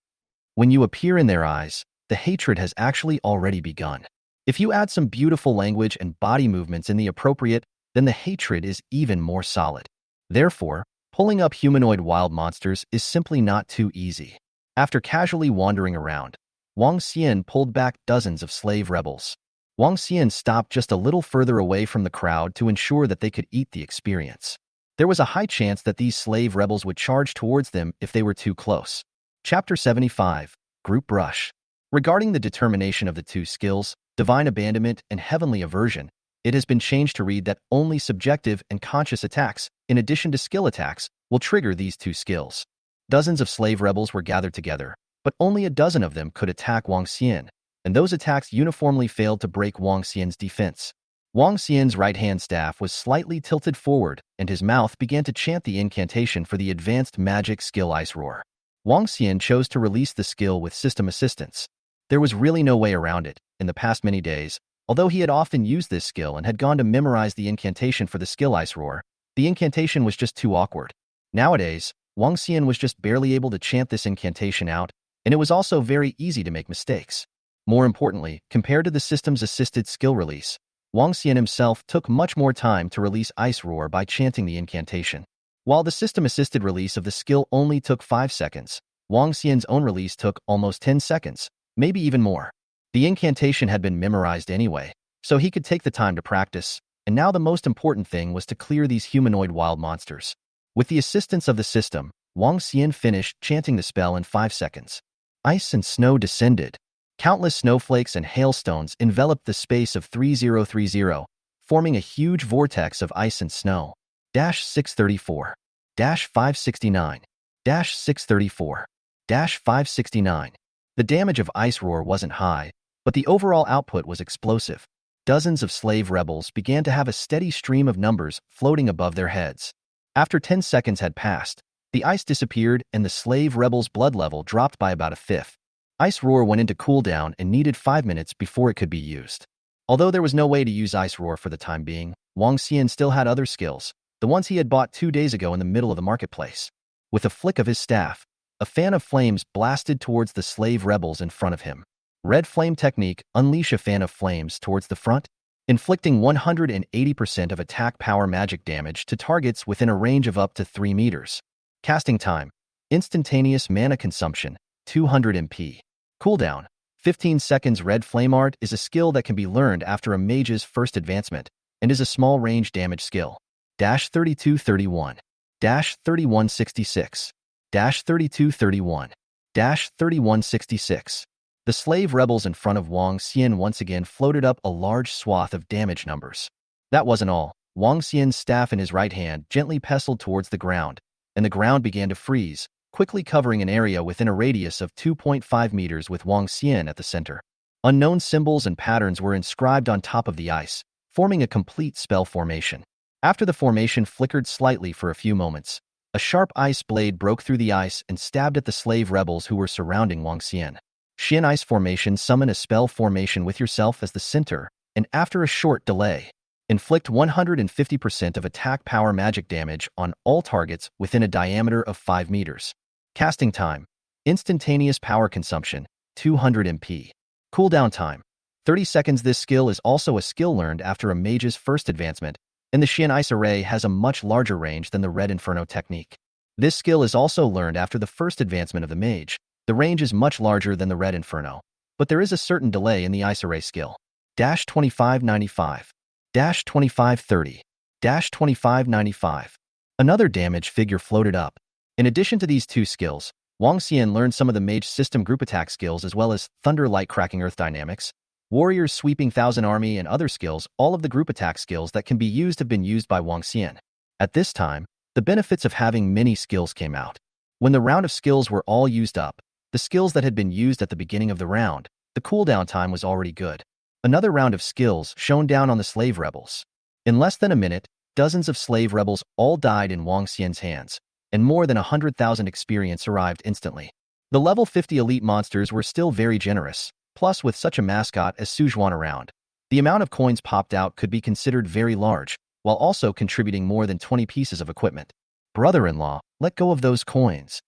When you appear in their eyes, the hatred has actually already begun. If you add some beautiful language and body movements in the appropriate, then the hatred is even more solid. Therefore, pulling up humanoid wild monsters is simply not too easy. After casually wandering around, Wang Xian pulled back dozens of slave rebels. Wang Xian stopped just a little further away from the crowd to ensure that they could eat the experience. There was a high chance that these slave rebels would charge towards them if they were too close. Chapter 75, Group Brush. Regarding the determination of the two skills, Divine Abandonment and Heavenly Aversion, it has been changed to read that only subjective and conscious attacks, in addition to skill attacks, will trigger these two skills. Dozens of slave rebels were gathered together, but only a dozen of them could attack Wang Xian, and those attacks uniformly failed to break Wang Xian's defense. Wang Xian's right-hand staff was slightly tilted forward, and his mouth began to chant the incantation for the advanced magic skill Ice Roar. Wang Xian chose to release the skill with system assistance. There was really no way around it. In the past many days, although he had often used this skill and had gone to memorize the incantation for the skill Ice Roar, the incantation was just too awkward. Nowadays, Wang Xian was just barely able to chant this incantation out, and it was also very easy to make mistakes. More importantly, compared to the system's assisted skill release, Wang Xian himself took much more time to release Ice Roar by chanting the incantation. While the system-assisted release of the skill only took 5 seconds, Wang Xian's own release took almost 10 seconds, maybe even more. The incantation had been memorized anyway, so he could take the time to practice, and now the most important thing was to clear these humanoid wild monsters. With the assistance of the system, Wang Xian finished chanting the spell in 5 seconds. Ice and snow descended. Countless snowflakes and hailstones enveloped the space of 3030, forming a huge vortex of ice and snow. 634. 569. 634. 569. The damage of Ice Roar wasn't high, but the overall output was explosive. Dozens of slave rebels began to have a steady stream of numbers floating above their heads. After 10 seconds had passed, the ice disappeared and the slave rebels' blood level dropped by about a fifth. Ice Roar went into cooldown and needed 5 minutes before it could be used. Although there was no way to use Ice Roar for the time being, Wang Xian still had other skills, the ones he had bought 2 days ago in the middle of the marketplace. With a flick of his staff, a fan of flames blasted towards the slave rebels in front of him. Red Flame Technique, unleash a fan of flames towards the front, inflicting 180% of attack power magic damage to targets within a range of up to 3 meters. Casting time, instantaneous mana consumption, 200 MP. Cooldown, 15 seconds. Red Flame Art is a skill that can be learned after a mage's first advancement, and is a small range damage skill. 3231. 3166. 3231. 3166. The slave rebels in front of Wang Xian once again floated up a large swath of damage numbers. That wasn't all. Wang Xian's staff in his right hand gently pestled towards the ground, and the ground began to freeze, quickly covering an area within a radius of 2.5 meters with Wang Xian at the center. Unknown symbols and patterns were inscribed on top of the ice, forming a complete spell formation. After the formation flickered slightly for a few moments, a sharp ice blade broke through the ice and stabbed at the slave rebels who were surrounding Wang Xian. Xian Ice Formation. Summon a spell formation with yourself as the center, and after a short delay, inflict 150% of attack power magic damage on all targets within a diameter of 5 meters. Casting time, Instantaneous power consumption, 200 MP. Cooldown time, 30 seconds. This skill is also a skill learned after a mage's first advancement, and the Xian Ice Array has a much larger range than the Red Inferno technique. This skill is also learned after the first advancement of the mage. The range is much larger than the Red Inferno, but there is a certain delay in the Ice Array skill. 2595. 2530. 2595. Another damage figure floated up. In addition to these two skills, Wang Xian learned some of the mage system group attack skills as well as Thunder Light Cracking Earth Dynamics, Warriors Sweeping Thousand Army, and other skills. All of the group attack skills that can be used have been used by Wang Xian. At this time, the benefits of having many skills came out. When the round of skills were all used up, the skills that had been used at the beginning of the round, the cooldown time was already good. Another round of skills shone down on the slave rebels. In less than a minute, dozens of slave rebels all died in Wang Xian's hands, and more than 100,000 experience arrived instantly. The level 50 elite monsters were still very generous, plus with such a mascot as Sujuan around, the amount of coins popped out could be considered very large, while also contributing more than 20 pieces of equipment. Brother-in-law, let go of those coins.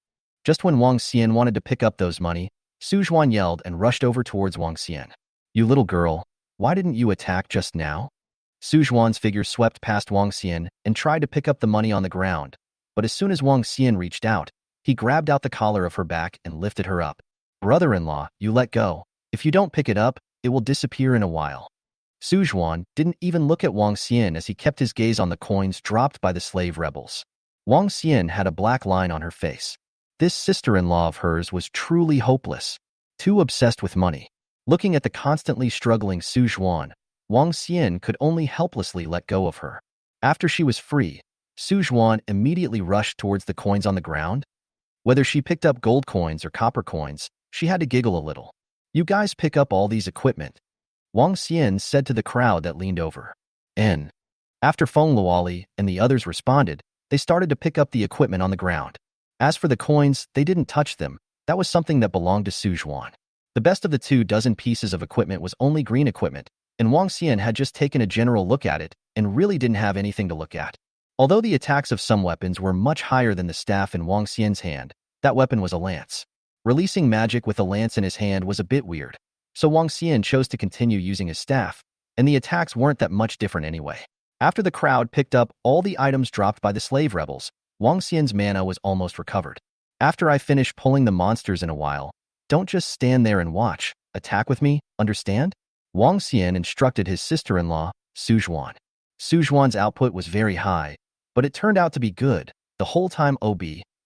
Just when Wang Xian wanted to pick up those money, Sujuan yelled and rushed over towards Wang Xian. You little girl, why didn't you attack just now? Sujuan's figure swept past Wang Xian and tried to pick up the money on the ground, but as soon as Wang Xian reached out, he grabbed out the collar of her back and lifted her up. Brother-in-law, you let go. If you don't pick it up, it will disappear in a while. Sujuan didn't even look at Wang Xian as he kept his gaze on the coins dropped by the slave rebels. Wang Xian had a black line on her face. This sister-in-law of hers was truly hopeless, too obsessed with money. Looking at the constantly struggling Sujuan, Wang Xian could only helplessly let go of her. After she was free, Sujuan immediately rushed towards the coins on the ground. Whether she picked up gold coins or copper coins, she had to giggle a little. You guys pick up all these equipment, Wang Xian said to the crowd that leaned over. And after Feng Luoli and the others responded, they started to pick up the equipment on the ground. As for the coins, they didn't touch them. That was something that belonged to Sujuan. The best of the 24 pieces of equipment was only green equipment, and Wang Xian had just taken a general look at it and really didn't have anything to look at. Although the attacks of some weapons were much higher than the staff in Wang Xian's hand, that weapon was a lance. Releasing magic with a lance in his hand was a bit weird, so Wang Xian chose to continue using his staff, and the attacks weren't that much different anyway. After the crowd picked up all the items dropped by the slave rebels, Wang Xian's mana was almost recovered. After I finish pulling the monsters in a while, don't just stand there and watch. Attack with me, understand? Wang Xian instructed his sister-in-law, Sujuan. Sujuan's output was very high, but it turned out to be good, the whole time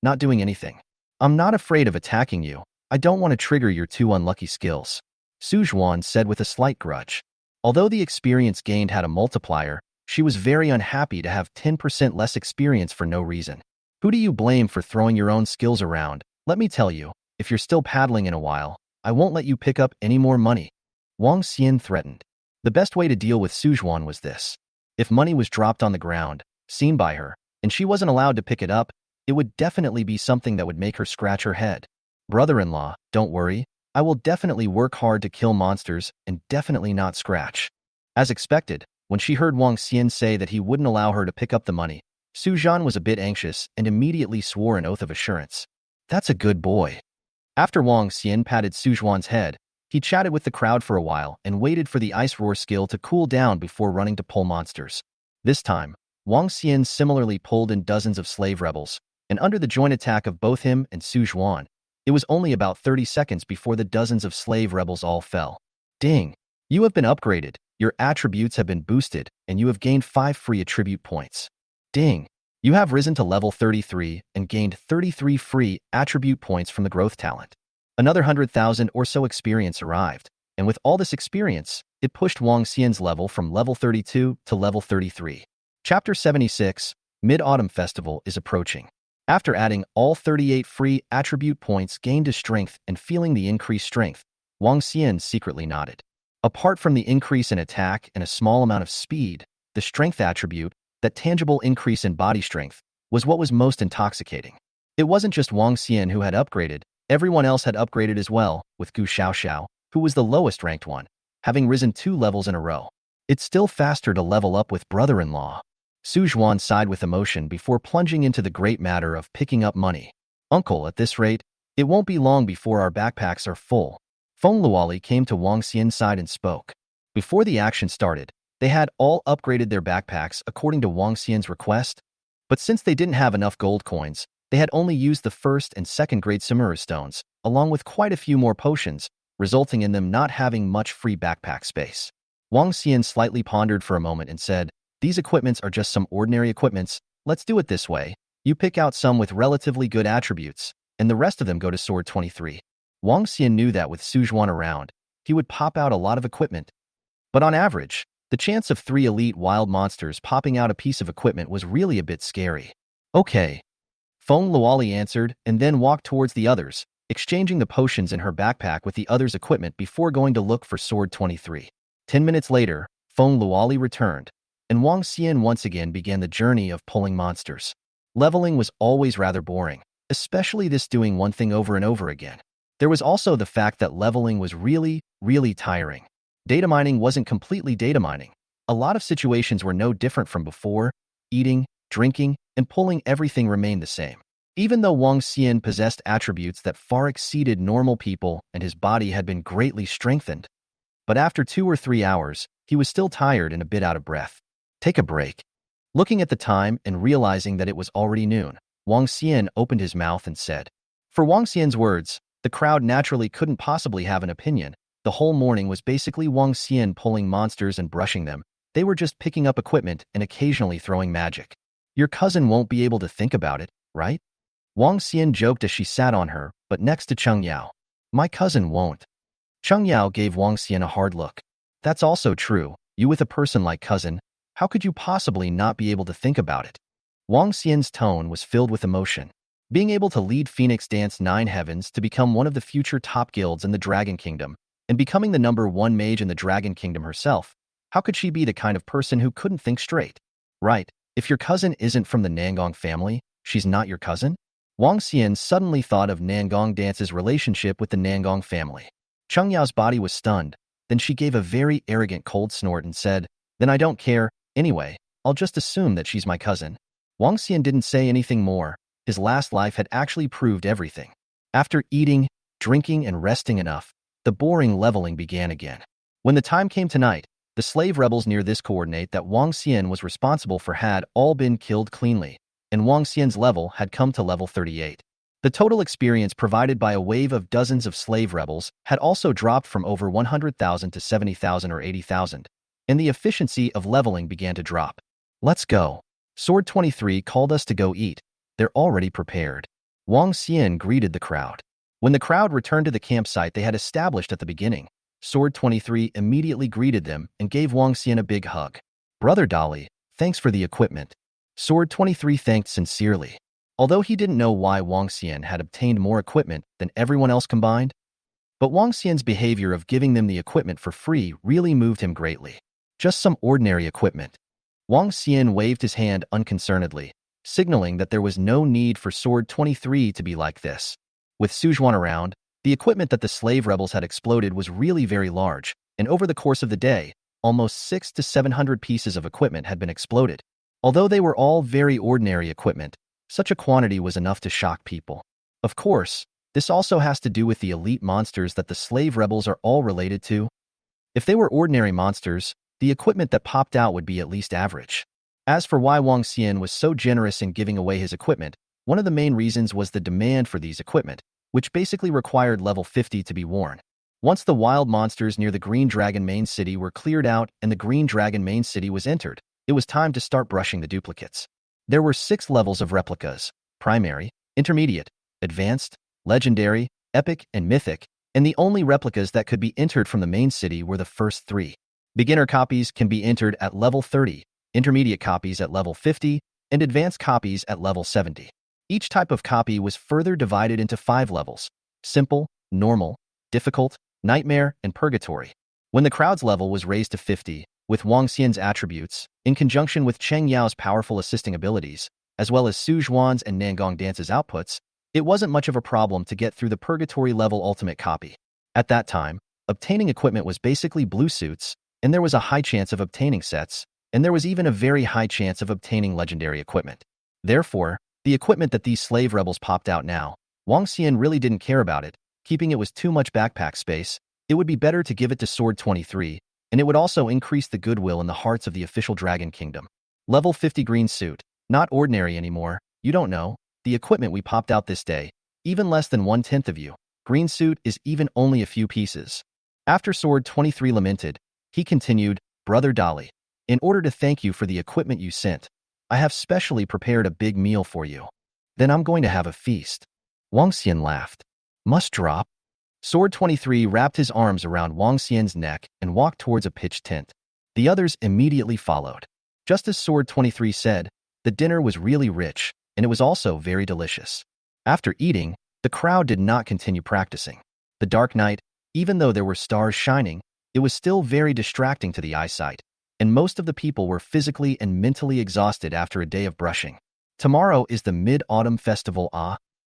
not doing anything. I'm not afraid of attacking you. I don't want to trigger your 2 unlucky skills, Sujuan said with a slight grudge. Although the experience gained had a multiplier, she was very unhappy to have 10% less experience for no reason. Who do you blame for throwing your own skills around? Let me tell you, if you're still paddling in a while, I won't let you pick up any more money, Wang Xian threatened. The best way to deal with Sujuan was this. If money was dropped on the ground, seen by her, and she wasn't allowed to pick it up, it would definitely be something that would make her scratch her head. Brother-in-law, don't worry. I will definitely work hard to kill monsters and definitely not scratch. As expected, when she heard Wang Xian say that he wouldn't allow her to pick up the money, Sujuan was a bit anxious and immediately swore an oath of assurance. That's a good boy. After Wang Xian patted Sujuan's head, he chatted with the crowd for a while and waited for the Ice Roar skill to cool down before running to pull monsters. This time, Wang Xian similarly pulled in dozens of slave rebels, and under the joint attack of both him and Sujuan, it was only about 30 seconds before the dozens of slave rebels all fell. Ding! You have been upgraded, your attributes have been boosted, and you have gained 5 free attribute points. Ding! You have risen to level 33 and gained 33 free attribute points from the growth talent. Another 100,000 or so experience arrived, and with all this experience, it pushed Wang Xian's level from level 32 to level 33. Chapter 76, Mid-Autumn Festival is approaching. After adding all 38 free attribute points gained to strength and feeling the increased strength, Wang Xian secretly nodded. Apart from the increase in attack and a small amount of speed, the strength attribute, that tangible increase in body strength, was what was most intoxicating. It wasn't just Wang Xian who had upgraded, everyone else had upgraded as well, with Gu Xiaoxiao, who was the lowest ranked one, having risen 2 levels in a row. It's still faster to level up with brother-in-law. Sujuan sighed with emotion before plunging into the great matter of picking up money. Uncle, at this rate, It won't be long before our backpacks are full. Feng Luoli came to Wang Xian's side and spoke. Before the action started, they had all upgraded their backpacks according to Wang Xian's request, but since they didn't have enough gold coins, they had only used the first and second grade Samura stones, along with quite a few more potions, resulting in them not having much free backpack space. Wang Xian slightly pondered for a moment and said, "These equipments are just some ordinary equipments. Let's do it this way. You pick out some with relatively good attributes, and the rest of them go to Sword 23. Wang Xian knew that with Sujuan around, he would pop out a lot of equipment. But on average, the chance of 3 elite wild monsters popping out a piece of equipment was really a bit scary. Okay. Feng Luoli answered and then walked towards the others, exchanging the potions in her backpack with the others' equipment before going to look for Sword 23. 10 minutes later, Feng Luoli returned, and Wang Xian once again began the journey of pulling monsters. Leveling was always rather boring, especially this doing one thing over and over again. There was also the fact that leveling was really, really tiring. Data mining wasn't completely data mining. A lot of situations were no different from before. Eating, drinking, and pulling everything remained the same. Even though Wang Xian possessed attributes that far exceeded normal people and his body had been greatly strengthened. But after 2 or 3 hours, he was still tired and a bit out of breath. Take a break. Looking at the time and realizing that it was already noon, Wang Xian opened his mouth and said. For Wang Xian's words, the crowd naturally couldn't possibly have an opinion. The whole morning was basically Wang Xian pulling monsters and brushing them. They were just picking up equipment and occasionally throwing magic. Your cousin won't be able to think about it, right? Wang Xian joked as she sat on her, but next to Cheng Yao. My cousin won't. Cheng Yao gave Wang Xian a hard look. That's also true. You with a person like cousin, how could you possibly not be able to think about it? Wang Xian's tone was filled with emotion. Being able to lead Phoenix Dance 9 Heavens to become one of the future top guilds in the Dragon Kingdom, and becoming the #1 mage in the Dragon Kingdom herself, how could she be the kind of person who couldn't think straight? Right, if your cousin isn't from the Nangong family, she's not your cousin? Wang Xian suddenly thought of Nangong Dance's relationship with the Nangong family. Cheng Yao's body was stunned, then she gave a very arrogant cold snort and said, Then I don't care, anyway, I'll just assume that she's my cousin. Wang Xian didn't say anything more. His last life had actually proved everything. After eating, drinking, and resting enough, the boring leveling began again. When the time came tonight, the slave rebels near this coordinate that Wang Xian was responsible for had all been killed cleanly, and Wang Xian's level had come to level 38. The total experience provided by a wave of dozens of slave rebels had also dropped from over 100,000 to 70,000 or 80,000, and the efficiency of leveling began to drop. Let's go. Sword 23 called us to go eat. They're already prepared. Wang Xian greeted the crowd. When the crowd returned to the campsite they had established at the beginning, Sword 23 immediately greeted them and gave Wang Xian a big hug. Brother Dali, thanks for the equipment. Sword 23 thanked sincerely. Although he didn't know why Wang Xian had obtained more equipment than everyone else combined, but Wang Xian's behavior of giving them the equipment for free really moved him greatly. Just some ordinary equipment. Wang Xian waved his hand unconcernedly, signaling that there was no need for Sword 23 to be like this. With Sujuan around, the equipment that the slave rebels had exploded was really very large, and over the course of the day, almost 600 to 700 pieces of equipment had been exploded. Although they were all very ordinary equipment, such a quantity was enough to shock people. Of course, this also has to do with the elite monsters that the slave rebels are all related to. If they were ordinary monsters, the equipment that popped out would be at least average. As for why Wang Xian was so generous in giving away his equipment, one of the main reasons was the demand for these equipment, which basically required level 50 to be worn. Once the wild monsters near the Green Dragon main city were cleared out and the Green Dragon main city was entered, it was time to start brushing the duplicates. There were 6 levels of replicas: primary, intermediate, advanced, legendary, epic, and mythic, and the only replicas that could be entered from the main city were the first 3. Beginner copies can be entered at level 30, intermediate copies at level 50, and advanced copies at level 70. Each type of copy was further divided into 5 levels: simple, normal, difficult, nightmare, and purgatory. When the crowd's level was raised to 50, with Wang Xian's attributes, in conjunction with Cheng Yao's powerful assisting abilities, as well as Su Zhuan's and Nangong Dance's outputs, it wasn't much of a problem to get through the purgatory level ultimate copy. At that time, obtaining equipment was basically blue suits, and there was a high chance of obtaining sets, and there was even a very high chance of obtaining legendary equipment. Therefore, the equipment that these slave rebels popped out now, Wang Xian really didn't care about it, keeping it was too much backpack space. It would be better to give it to Sword 23, and it would also increase the goodwill in the hearts of the official Dragon Kingdom. Level 50 green suit. Not ordinary anymore. You don't know. The equipment we popped out this day. Even less than 1/10 of you. Green suit is even only a few pieces. After Sword 23 lamented, he continued, Brother Dolly, in order to thank you for the equipment you sent, I have specially prepared a big meal for you. Then I'm going to have a feast. Wang Xian laughed. Must drop? Sword 23 wrapped his arms around Wang Xian's neck and walked towards a pitched tent. The others immediately followed. Just as Sword 23 said, the dinner was really rich, and it was also very delicious. After eating, the crowd did not continue practicing. The dark night, even though there were stars shining, it was still very distracting to the eyesight, and most of the people were physically and mentally exhausted after a day of brushing. Tomorrow is the Mid-Autumn Festival.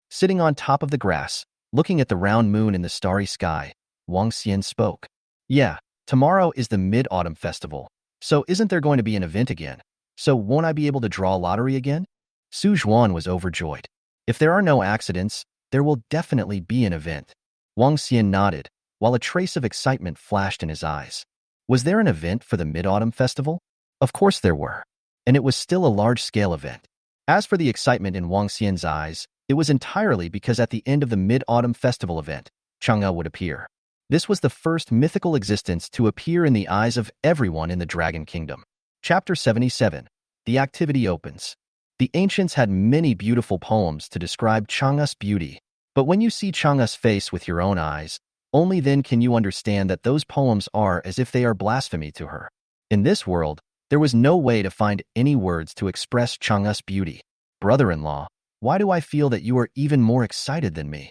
Sitting on top of the grass, looking at the round moon in the starry sky, Wang Xian spoke. Yeah, tomorrow is the Mid-Autumn Festival, so isn't there going to be an event again? So won't I be able to draw lottery again? Su Zhuan was overjoyed. If there are no accidents, there will definitely be an event. Wang Xian nodded, while a trace of excitement flashed in his eyes. Was there an event for the Mid-Autumn Festival? Of course there were. And it was still a large-scale event. As for the excitement in Wang Xian's eyes, it was entirely because at the end of the Mid-Autumn Festival event, Chang'e would appear. This was the first mythical existence to appear in the eyes of everyone in the Dragon Kingdom. Chapter 77. The activity opens. The ancients had many beautiful poems to describe Chang'e's beauty, but when you see Chang'e's face with your own eyes, only then can you understand that those poems are as if they are blasphemy to her. In this world, there was no way to find any words to express Chang'e's beauty. Brother-in-law, why do I feel that you are even more excited than me?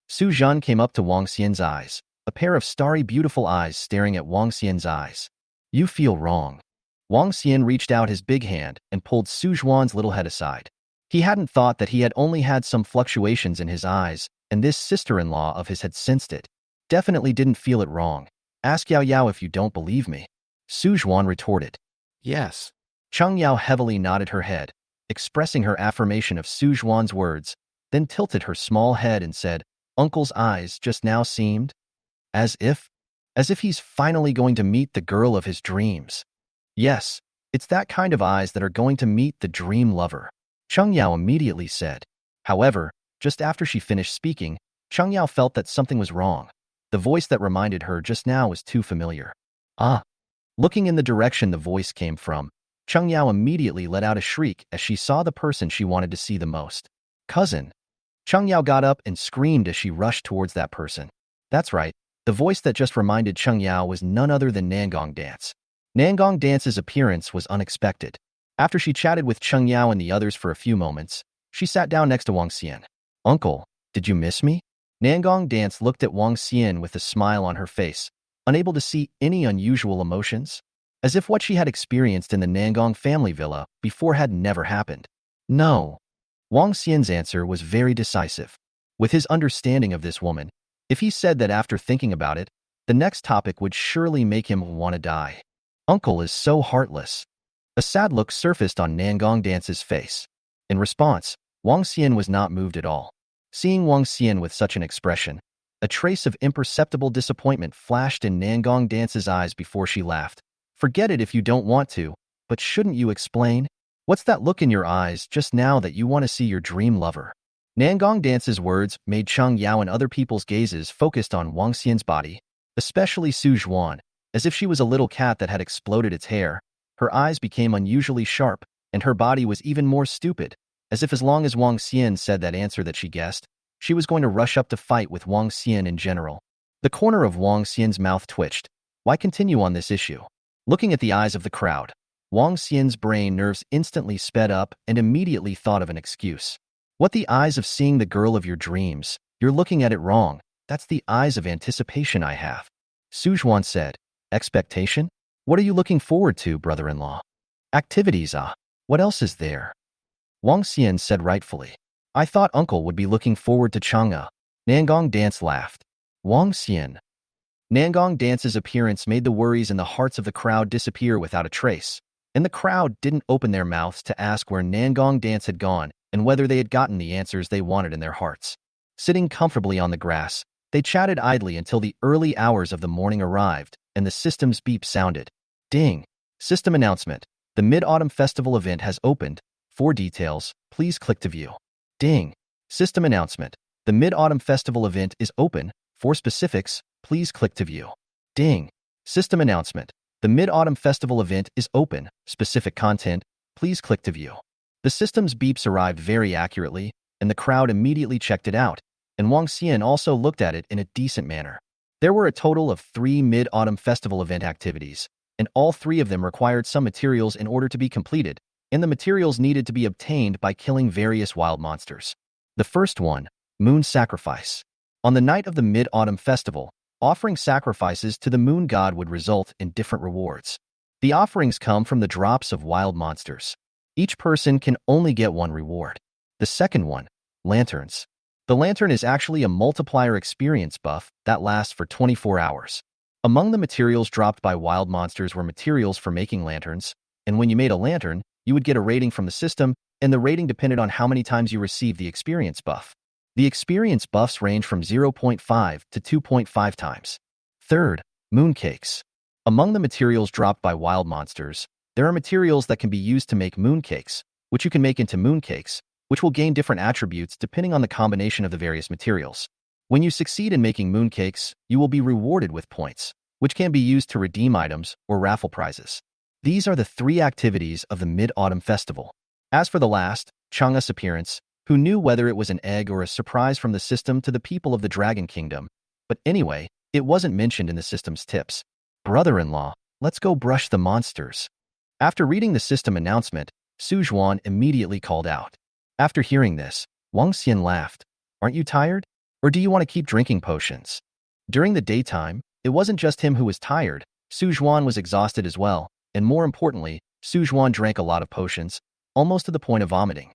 Su Zhan came up to Wang Xian's eyes, a pair of starry beautiful eyes staring at Wang Xian's eyes. You feel wrong. Wang Xian reached out his big hand and pulled Su Zhuan's little head aside. He hadn't thought that he had only had some fluctuations in his eyes, and this sister-in-law of his had sensed it. Definitely didn't feel it wrong. Ask Yao Yao if you don't believe me. Su Zhuan retorted. Yes. Cheng Yao heavily nodded her head, expressing her affirmation of Su Zhuan's words, then tilted her small head and said, Uncle's eyes just now seemed as if he's finally going to meet the girl of his dreams. Yes, it's that kind of eyes that are going to meet the dream lover, Cheng Yao immediately said. However, just after she finished speaking, Cheng Yao felt that something was wrong. The voice that reminded her just now was too familiar. Looking in the direction the voice came from, Cheng Yao immediately let out a shriek as she saw the person she wanted to see the most. Cousin. Cheng Yao got up and screamed as she rushed towards that person. That's right, the voice that just reminded Cheng Yao was none other than Nangong Dance. Nangong Dance's appearance was unexpected. After she chatted with Cheng Yao and the others for a few moments, she sat down next to Wang Xian. Uncle, did you miss me? Nangong Dance looked at Wang Xian with a smile on her face, unable to see any unusual emotions, as if what she had experienced in the Nangong family villa before had never happened. No. Wang Xian's answer was very decisive. With his understanding of this woman, if he said that after thinking about it, the next topic would surely make him want to die. Uncle is so heartless. A sad look surfaced on Nangong Dance's face. In response, Wang Xian was not moved at all. Seeing Wang Xian with such an expression, a trace of imperceptible disappointment flashed in Nangong Dance's eyes before she laughed. Forget it if you don't want to, but shouldn't you explain? What's that look in your eyes just now that you want to see your dream lover? Nangong Dance's words made Cheng Yao and other people's gazes focused on Wang Xian's body, especially Su Zhuan, as if she was a little cat that had exploded its hair. Her eyes became unusually sharp, and her body was even more stupid, as if as long as Wang Xian said that answer that she guessed, she was going to rush up to fight with Wang Xian in general. The corner of Wang Xian's mouth twitched. Why continue on this issue? Looking at the eyes of the crowd, Wang Xian's brain nerves instantly sped up and immediately thought of an excuse. What the eyes of seeing the girl of your dreams? You're looking at it wrong. That's the eyes of anticipation I have. Su Zhuan said. Expectation? What are you looking forward to, brother-in-law? Activities, What else is there? Wang Xian said rightfully. I thought uncle would be looking forward to Chang'e. Nangong Dance laughed. Wang Xian. Nangong Dance's appearance made the worries in the hearts of the crowd disappear without a trace, and the crowd didn't open their mouths to ask where Nangong Dance had gone and whether they had gotten the answers they wanted in their hearts. Sitting comfortably on the grass, they chatted idly until the early hours of the morning arrived and the system's beep sounded. Ding! System announcement. The Mid-Autumn Festival event has opened. For details, please click to view. Ding! System announcement. The Mid-Autumn Festival event is open. For specifics, please click to view. Ding! System announcement. The Mid-Autumn Festival event is open. Specific content, please click to view. The system's beeps arrived very accurately, and the crowd immediately checked it out, and Wang Xian also looked at it in a decent manner. There were a total of 3 Mid-Autumn Festival event activities, and all 3 of them required some materials in order to be completed, and the materials needed to be obtained by killing various wild monsters. The first one, Moon Sacrifice. On the night of the Mid-Autumn Festival, offering sacrifices to the moon god would result in different rewards. The offerings come from the drops of wild monsters. Each person can only get one reward. The second one, Lanterns. The lantern is actually a multiplier experience buff that lasts for 24 hours. Among the materials dropped by wild monsters were materials for making lanterns, and when you made a lantern, you would get a rating from the system, and the rating depended on how many times you received the experience buff. The experience buffs range from 0.5 to 2.5 times. Third, mooncakes. Among the materials dropped by wild monsters, there are materials that can be used to make mooncakes, which you can make into mooncakes, which will gain different attributes depending on the combination of the various materials. When you succeed in making mooncakes, you will be rewarded with points, which can be used to redeem items or raffle prizes. These are the 3 activities of the Mid-Autumn Festival. As for the last, Chang'e's appearance, who knew whether it was an egg or a surprise from the system to the people of the Dragon Kingdom, but anyway, it wasn't mentioned in the system's tips. Brother-in-law, let's go brush the monsters. After reading the system announcement, Su Zhuan immediately called out. After hearing this, Wang Xian laughed. Aren't you tired? Or do you want to keep drinking potions? During the daytime, it wasn't just him who was tired. Su Zhuan was exhausted as well, and more importantly, Su Zhuan drank a lot of potions, almost to the point of vomiting.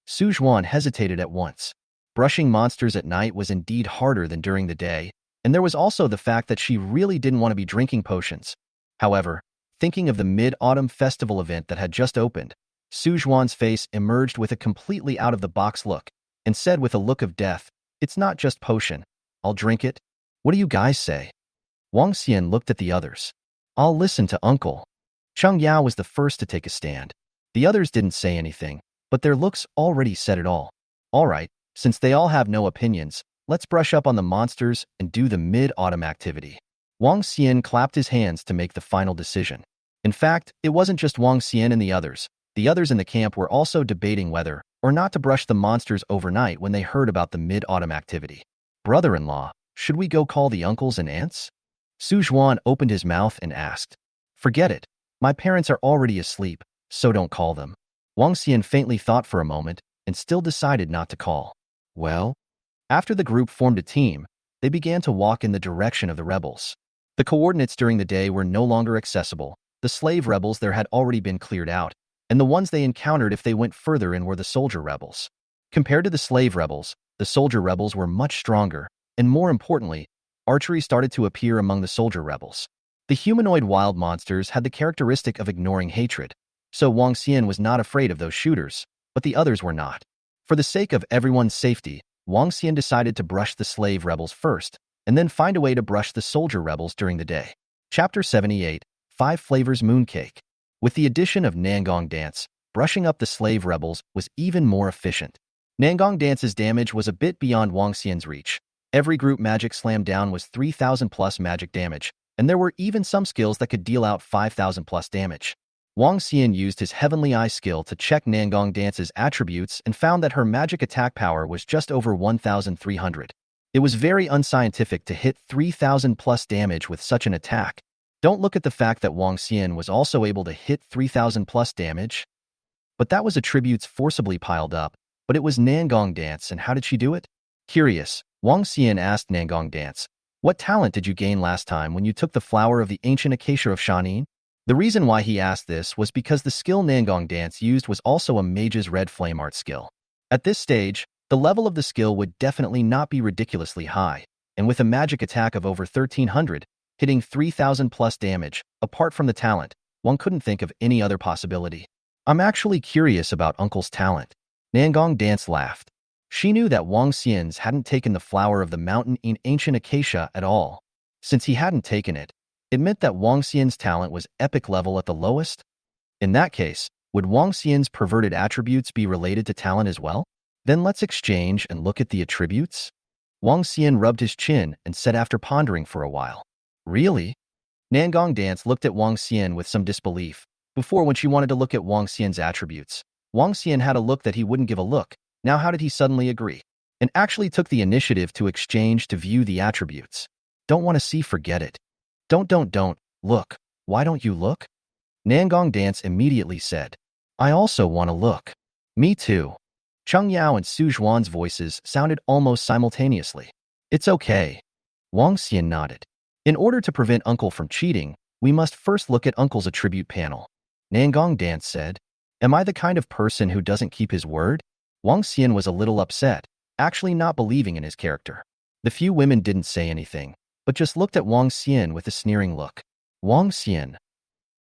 Su Zhuan hesitated at once. Brushing monsters at night was indeed harder than during the day, and there was also the fact that she really didn't want to be drinking potions. However, thinking of the Mid-Autumn Festival event that had just opened, Su Zhuan's face emerged with a completely out-of-the-box look, and said with a look of death, "It's not just potion. I'll drink it. What do you guys say?" Wang Xian looked at the others. "I'll listen to Uncle." Cheng Yao was the first to take a stand. The others didn't say anything, but their looks already said it all. All right, since they all have no opinions, let's brush up on the monsters and do the Mid-Autumn activity. Wang Xian clapped his hands to make the final decision. In fact, it wasn't just Wang Xian and the others. The others in the camp were also debating whether or not to brush the monsters overnight when they heard about the Mid-Autumn activity. Brother-in-law, should we go call the uncles and aunts? Su Zhuan opened his mouth and asked. Forget it. My parents are already asleep, so don't call them. Wang Xian faintly thought for a moment and still decided not to call. Well, after the group formed a team, they began to walk in the direction of the rebels. The coordinates during the day were no longer accessible. The slave rebels there had already been cleared out, and the ones they encountered if they went further in were the soldier rebels. Compared to the slave rebels, the soldier rebels were much stronger, and more importantly, archery started to appear among the soldier rebels. The humanoid wild monsters had the characteristic of ignoring hatred, so Wang Xian was not afraid of those shooters, but the others were not. For the sake of everyone's safety, Wang Xian decided to brush the slave rebels first, and then find a way to brush the soldier rebels during the day. Chapter 78, 5 Flavors Mooncake. With the addition of Nangong Dance, brushing up the slave rebels was even more efficient. Nangong Dance's damage was a bit beyond Wang Xian's reach. Every group magic slam down was 3,000 plus magic damage, and there were even some skills that could deal out 5,000 plus damage. Wang Xian used his Heavenly Eye skill to check Nangong Dance's attributes and found that her magic attack power was just over 1,300. It was very unscientific to hit 3,000 plus damage with such an attack. Don't look at the fact that Wang Xian was also able to hit 3,000 plus damage. But that was attributes forcibly piled up, but it was Nangong Dance, and how did she do it? Curious, Wang Xian asked Nangong Dance, "What talent did you gain last time when you took the flower of the ancient acacia of Shanin?" The reason why he asked this was because the skill Nangong Dance used was also a mage's red flame art skill. At this stage, the level of the skill would definitely not be ridiculously high, and with a magic attack of over 1,300, hitting 3,000 plus damage, apart from the talent, one couldn't think of any other possibility. I'm actually curious about Uncle's talent. Nangong Dance laughed. She knew that Wang Xian's hadn't taken the flower of the mountain in ancient acacia at all. Since he hadn't taken it, it meant that Wang Xian's talent was epic level at the lowest. In that case, would Wang Xian's perverted attributes be related to talent as well? Then let's exchange and look at the attributes. Wang Xian rubbed his chin and said after pondering for a while. Really? Nangong Dance looked at Wang Xian with some disbelief. Before, when she wanted to look at Wang Xian's attributes, Wang Xian had a look that he wouldn't give a look. Now how did he suddenly agree? And actually took the initiative to exchange to view the attributes. Don't want to see, forget it. Don't. Look. Why don't you look? Nangong Dance immediately said. I also want to look. Me too. Cheng Yao and Su Zhuan's voices sounded almost simultaneously. It's okay. Wang Xian nodded. In order to prevent Uncle from cheating, we must first look at Uncle's attribute panel. Nangong Dance said. Am I the kind of person who doesn't keep his word? Wang Xian was a little upset, actually not believing in his character. The few women didn't say anything, but just looked at Wang Xian with a sneering look. Wang Xian.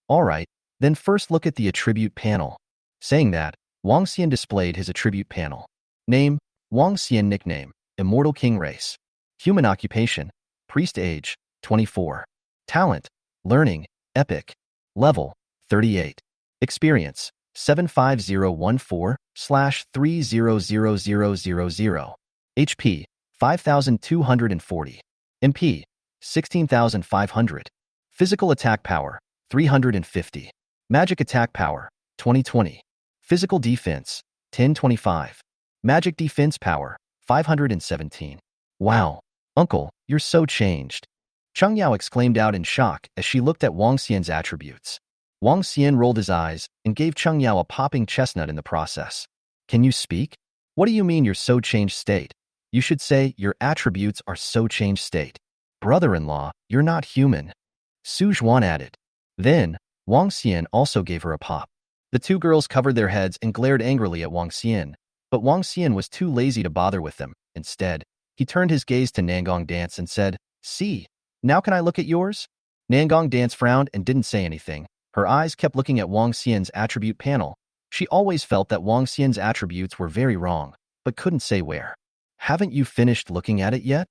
All right, then first look at the attribute panel. Saying that, Wang Xian displayed his attribute panel. Name, Wang Xian. Nickname, Immortal King Race. Human occupation, Priest. Age, 24. Talent, Learning, Epic. Level, 38. Experience, 75014/300000. HP, 5240. MP, 16,500. Physical attack power, 350. Magic attack power, 2020. Physical defense, 1025. Magic defense power, 517. Wow, Uncle, you're so changed. Cheng Yao exclaimed out in shock as she looked at Wang Xian's attributes. Wang Xian rolled his eyes and gave Cheng Yao a popping chestnut in the process. Can you speak? What do you mean you're so changed state? You should say your attributes are so changed state. Brother-in-law, you're not human. Su Zhuan added. Then, Wang Xian also gave her a pop. The two girls covered their heads and glared angrily at Wang Xian, but Wang Xian was too lazy to bother with them. Instead, he turned his gaze to Nangong Dance and said, See, now can I look at yours? Nangong Dance frowned and didn't say anything. Her eyes kept looking at Wang Xian's attribute panel. She always felt that Wang Xian's attributes were very wrong, but couldn't say where. Haven't you finished looking at it yet?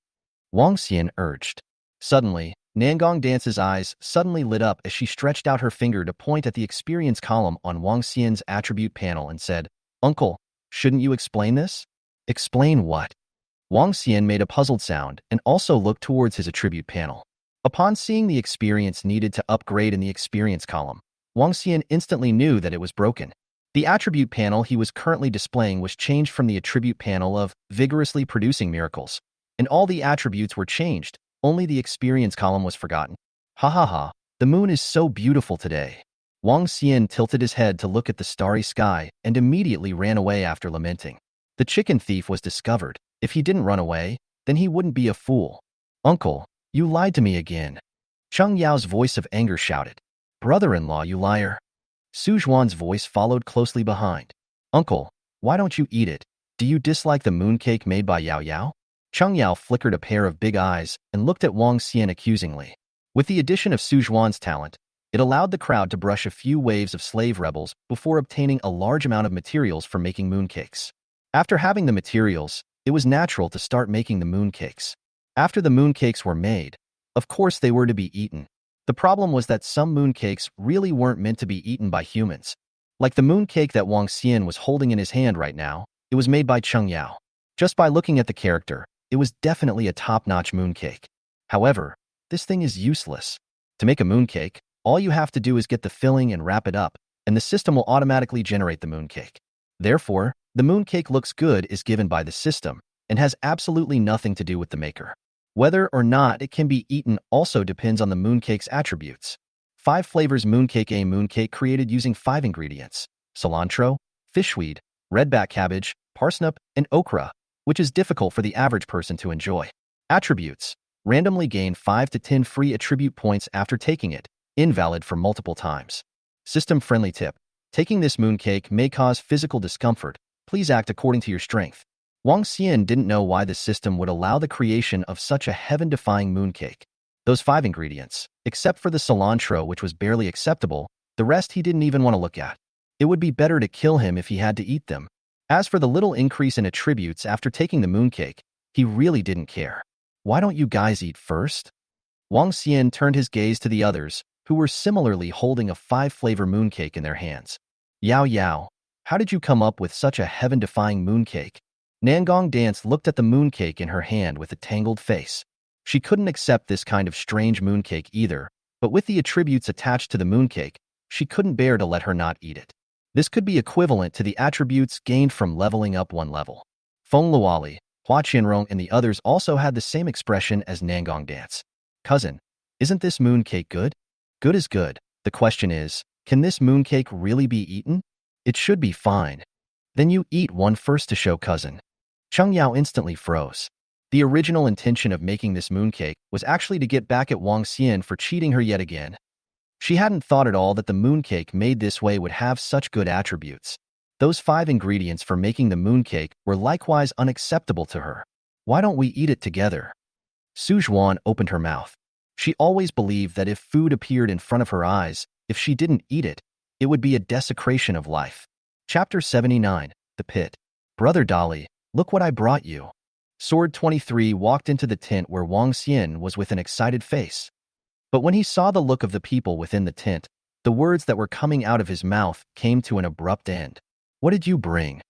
Wang Xian urged. Suddenly, Nangong Dance's eyes suddenly lit up as she stretched out her finger to point at the experience column on Wang Xian's attribute panel and said, Uncle, shouldn't you explain this? Explain what? Wang Xian made a puzzled sound and also looked towards his attribute panel. Upon seeing the experience needed to upgrade in the experience column, Wang Xian instantly knew that it was broken. The attribute panel he was currently displaying was changed from the attribute panel of vigorously producing miracles, and all the attributes were changed, only the experience column was forgotten. Ha ha ha, the moon is so beautiful today. Wang Xian tilted his head to look at the starry sky and immediately ran away after lamenting. The chicken thief was discovered. If he didn't run away, then he wouldn't be a fool. Uncle, you lied to me again. Cheng Yao's voice of anger shouted. Brother-in-law, you liar. Su Zhuan's voice followed closely behind. Uncle, why don't you eat it? Do you dislike the mooncake made by Yao Yao? Cheng Yao flickered a pair of big eyes and looked at Wang Xian accusingly. With the addition of Su Zhuan's talent, it allowed the crowd to brush a few waves of slave rebels before obtaining a large amount of materials for making mooncakes. After having the materials, it was natural to start making the mooncakes. After the mooncakes were made, of course they were to be eaten. The problem was that some mooncakes really weren't meant to be eaten by humans. Like the mooncake that Wang Xian was holding in his hand right now, it was made by Cheng Yao. Just by looking at the character, it was definitely a top-notch mooncake. However, this thing is useless. To make a mooncake, all you have to do is get the filling and wrap it up, and the system will automatically generate the mooncake. Therefore, the mooncake looks good is given by the system and has absolutely nothing to do with the maker. Whether or not it can be eaten also depends on the mooncake's attributes. 5 flavors mooncake. A mooncake created using 5 ingredients: cilantro, fishweed, redback cabbage, parsnip, and okra, which is difficult for the average person to enjoy. Attributes: randomly gain 5 to 10 free attribute points after taking it, invalid for multiple times. System-friendly tip: taking this mooncake may cause physical discomfort. Please act according to your strength. Wang Xian didn't know why the system would allow the creation of such a heaven-defying mooncake. Those 5 ingredients, except for the cilantro, which was barely acceptable, the rest he didn't even want to look at. It would be better to kill him if he had to eat them. As for the little increase in attributes after taking the mooncake, he really didn't care. Why don't you guys eat first? Wang Xian turned his gaze to the others, who were similarly holding a 5-flavor mooncake in their hands. Yao Yao, how did you come up with such a heaven-defying mooncake? Nangong Dance looked at the mooncake in her hand with a tangled face. She couldn't accept this kind of strange mooncake either, but with the attributes attached to the mooncake, she couldn't bear to let her not eat it. This could be equivalent to the attributes gained from leveling up one level. Feng Luoli, Hua Qianrong and the others also had the same expression as Nangong Dance. Cousin, isn't this mooncake good? Good is good. The question is, can this mooncake really be eaten? It should be fine. Then you eat one first to show cousin. Cheng Yao instantly froze. The original intention of making this mooncake was actually to get back at Wang Xian for cheating her yet again. She hadn't thought at all that the mooncake made this way would have such good attributes. Those 5 ingredients for making the mooncake were likewise unacceptable to her. Why don't we eat it together? Su Zhuan opened her mouth. She always believed that if food appeared in front of her eyes, if she didn't eat it, it would be a desecration of life. Chapter 79, The Pit. Brother Dali, look what I brought you. Sword 23 walked into the tent where Wang Xian was with an excited face. But when he saw the look of the people within the tent, the words that were coming out of his mouth came to an abrupt end. What did you bring?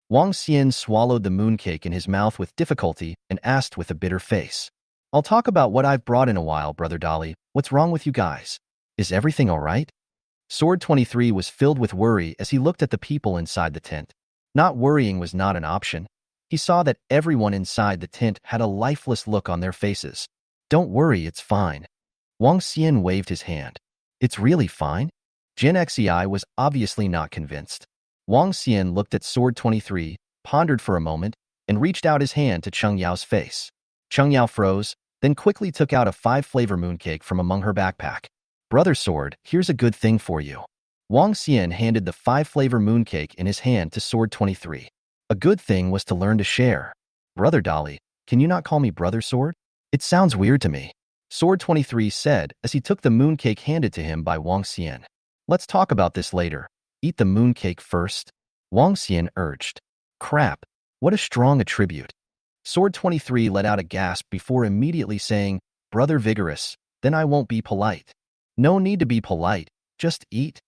Wang Xian swallowed the mooncake in his mouth with difficulty and asked with a bitter face. I'll talk about what I've brought in a while, Brother Dali. What's wrong with you guys? Is everything all right? Sword 23 was filled with worry as he looked at the people inside the tent. Not worrying was not an option. He saw that everyone inside the tent had a lifeless look on their faces. Don't worry, it's fine. Wang Xian waved his hand. It's really fine? Jin Xi was obviously not convinced. Wang Xian looked at Sword 23, pondered for a moment, and reached out his hand to Cheng Yao's face. Cheng Yao froze, then quickly took out a 5-flavor mooncake from among her backpack. Brother Sword, here's a good thing for you. Wang Xian handed the 5-flavor mooncake in his hand to Sword 23. A good thing was to learn to share. Brother Dali, can you not call me Brother Sword? It sounds weird to me. Sword 23 said as he took the mooncake handed to him by Wang Xian. Let's talk about this later. Eat the mooncake first. Wang Xian urged. Crap, what a strong attribute. Sword 23 let out a gasp before immediately saying, Brother Vigorous, then I won't be polite. No need to be polite, just eat.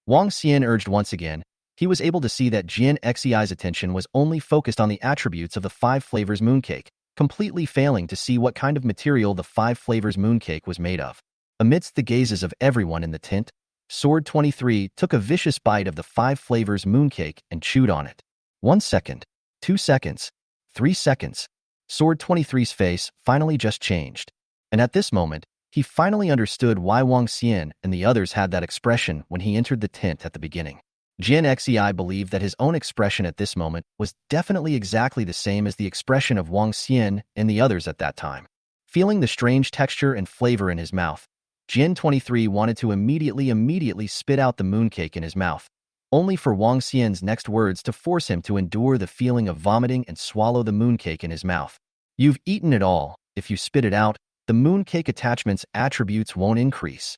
Wang Xian urged once again. He was able to see that Jin Xi's attention was only focused on the attributes of the 5 flavors mooncake, completely failing to see what kind of material the 5 flavors mooncake was made of. Amidst the gazes of everyone in the tent, Sword 23 took a vicious bite of the 5 flavors mooncake and chewed on it. 1 second, 2 seconds, 3 seconds. Sword 23's face finally just changed. And at this moment, he finally understood why Wang Xian and the others had that expression when he entered the tent at the beginning. Jin Xi believed that his own expression at this moment was definitely exactly the same as the expression of Wang Xian and the others at that time. Feeling the strange texture and flavor in his mouth, Jin 23 wanted to immediately spit out the mooncake in his mouth, only for Wang Xian's next words to force him to endure the feeling of vomiting and swallow the mooncake in his mouth. You've eaten it all. If you spit it out, the mooncake attachment's attributes won't increase.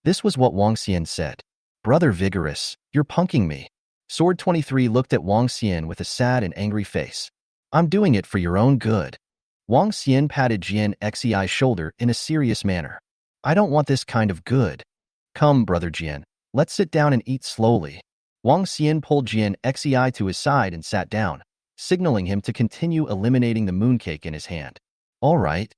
This was what Wang Xian said. Brother Vigorous, you're punking me. Sword 23 looked at Wang Xian with a sad and angry face. I'm doing it for your own good. Wang Xian patted Jin Xi's shoulder in a serious manner. I don't want this kind of good. Come, Brother Jin, let's sit down and eat slowly. Wang Xian pulled Jin Xi to his side and sat down, signaling him to continue eliminating the mooncake in his hand. All right.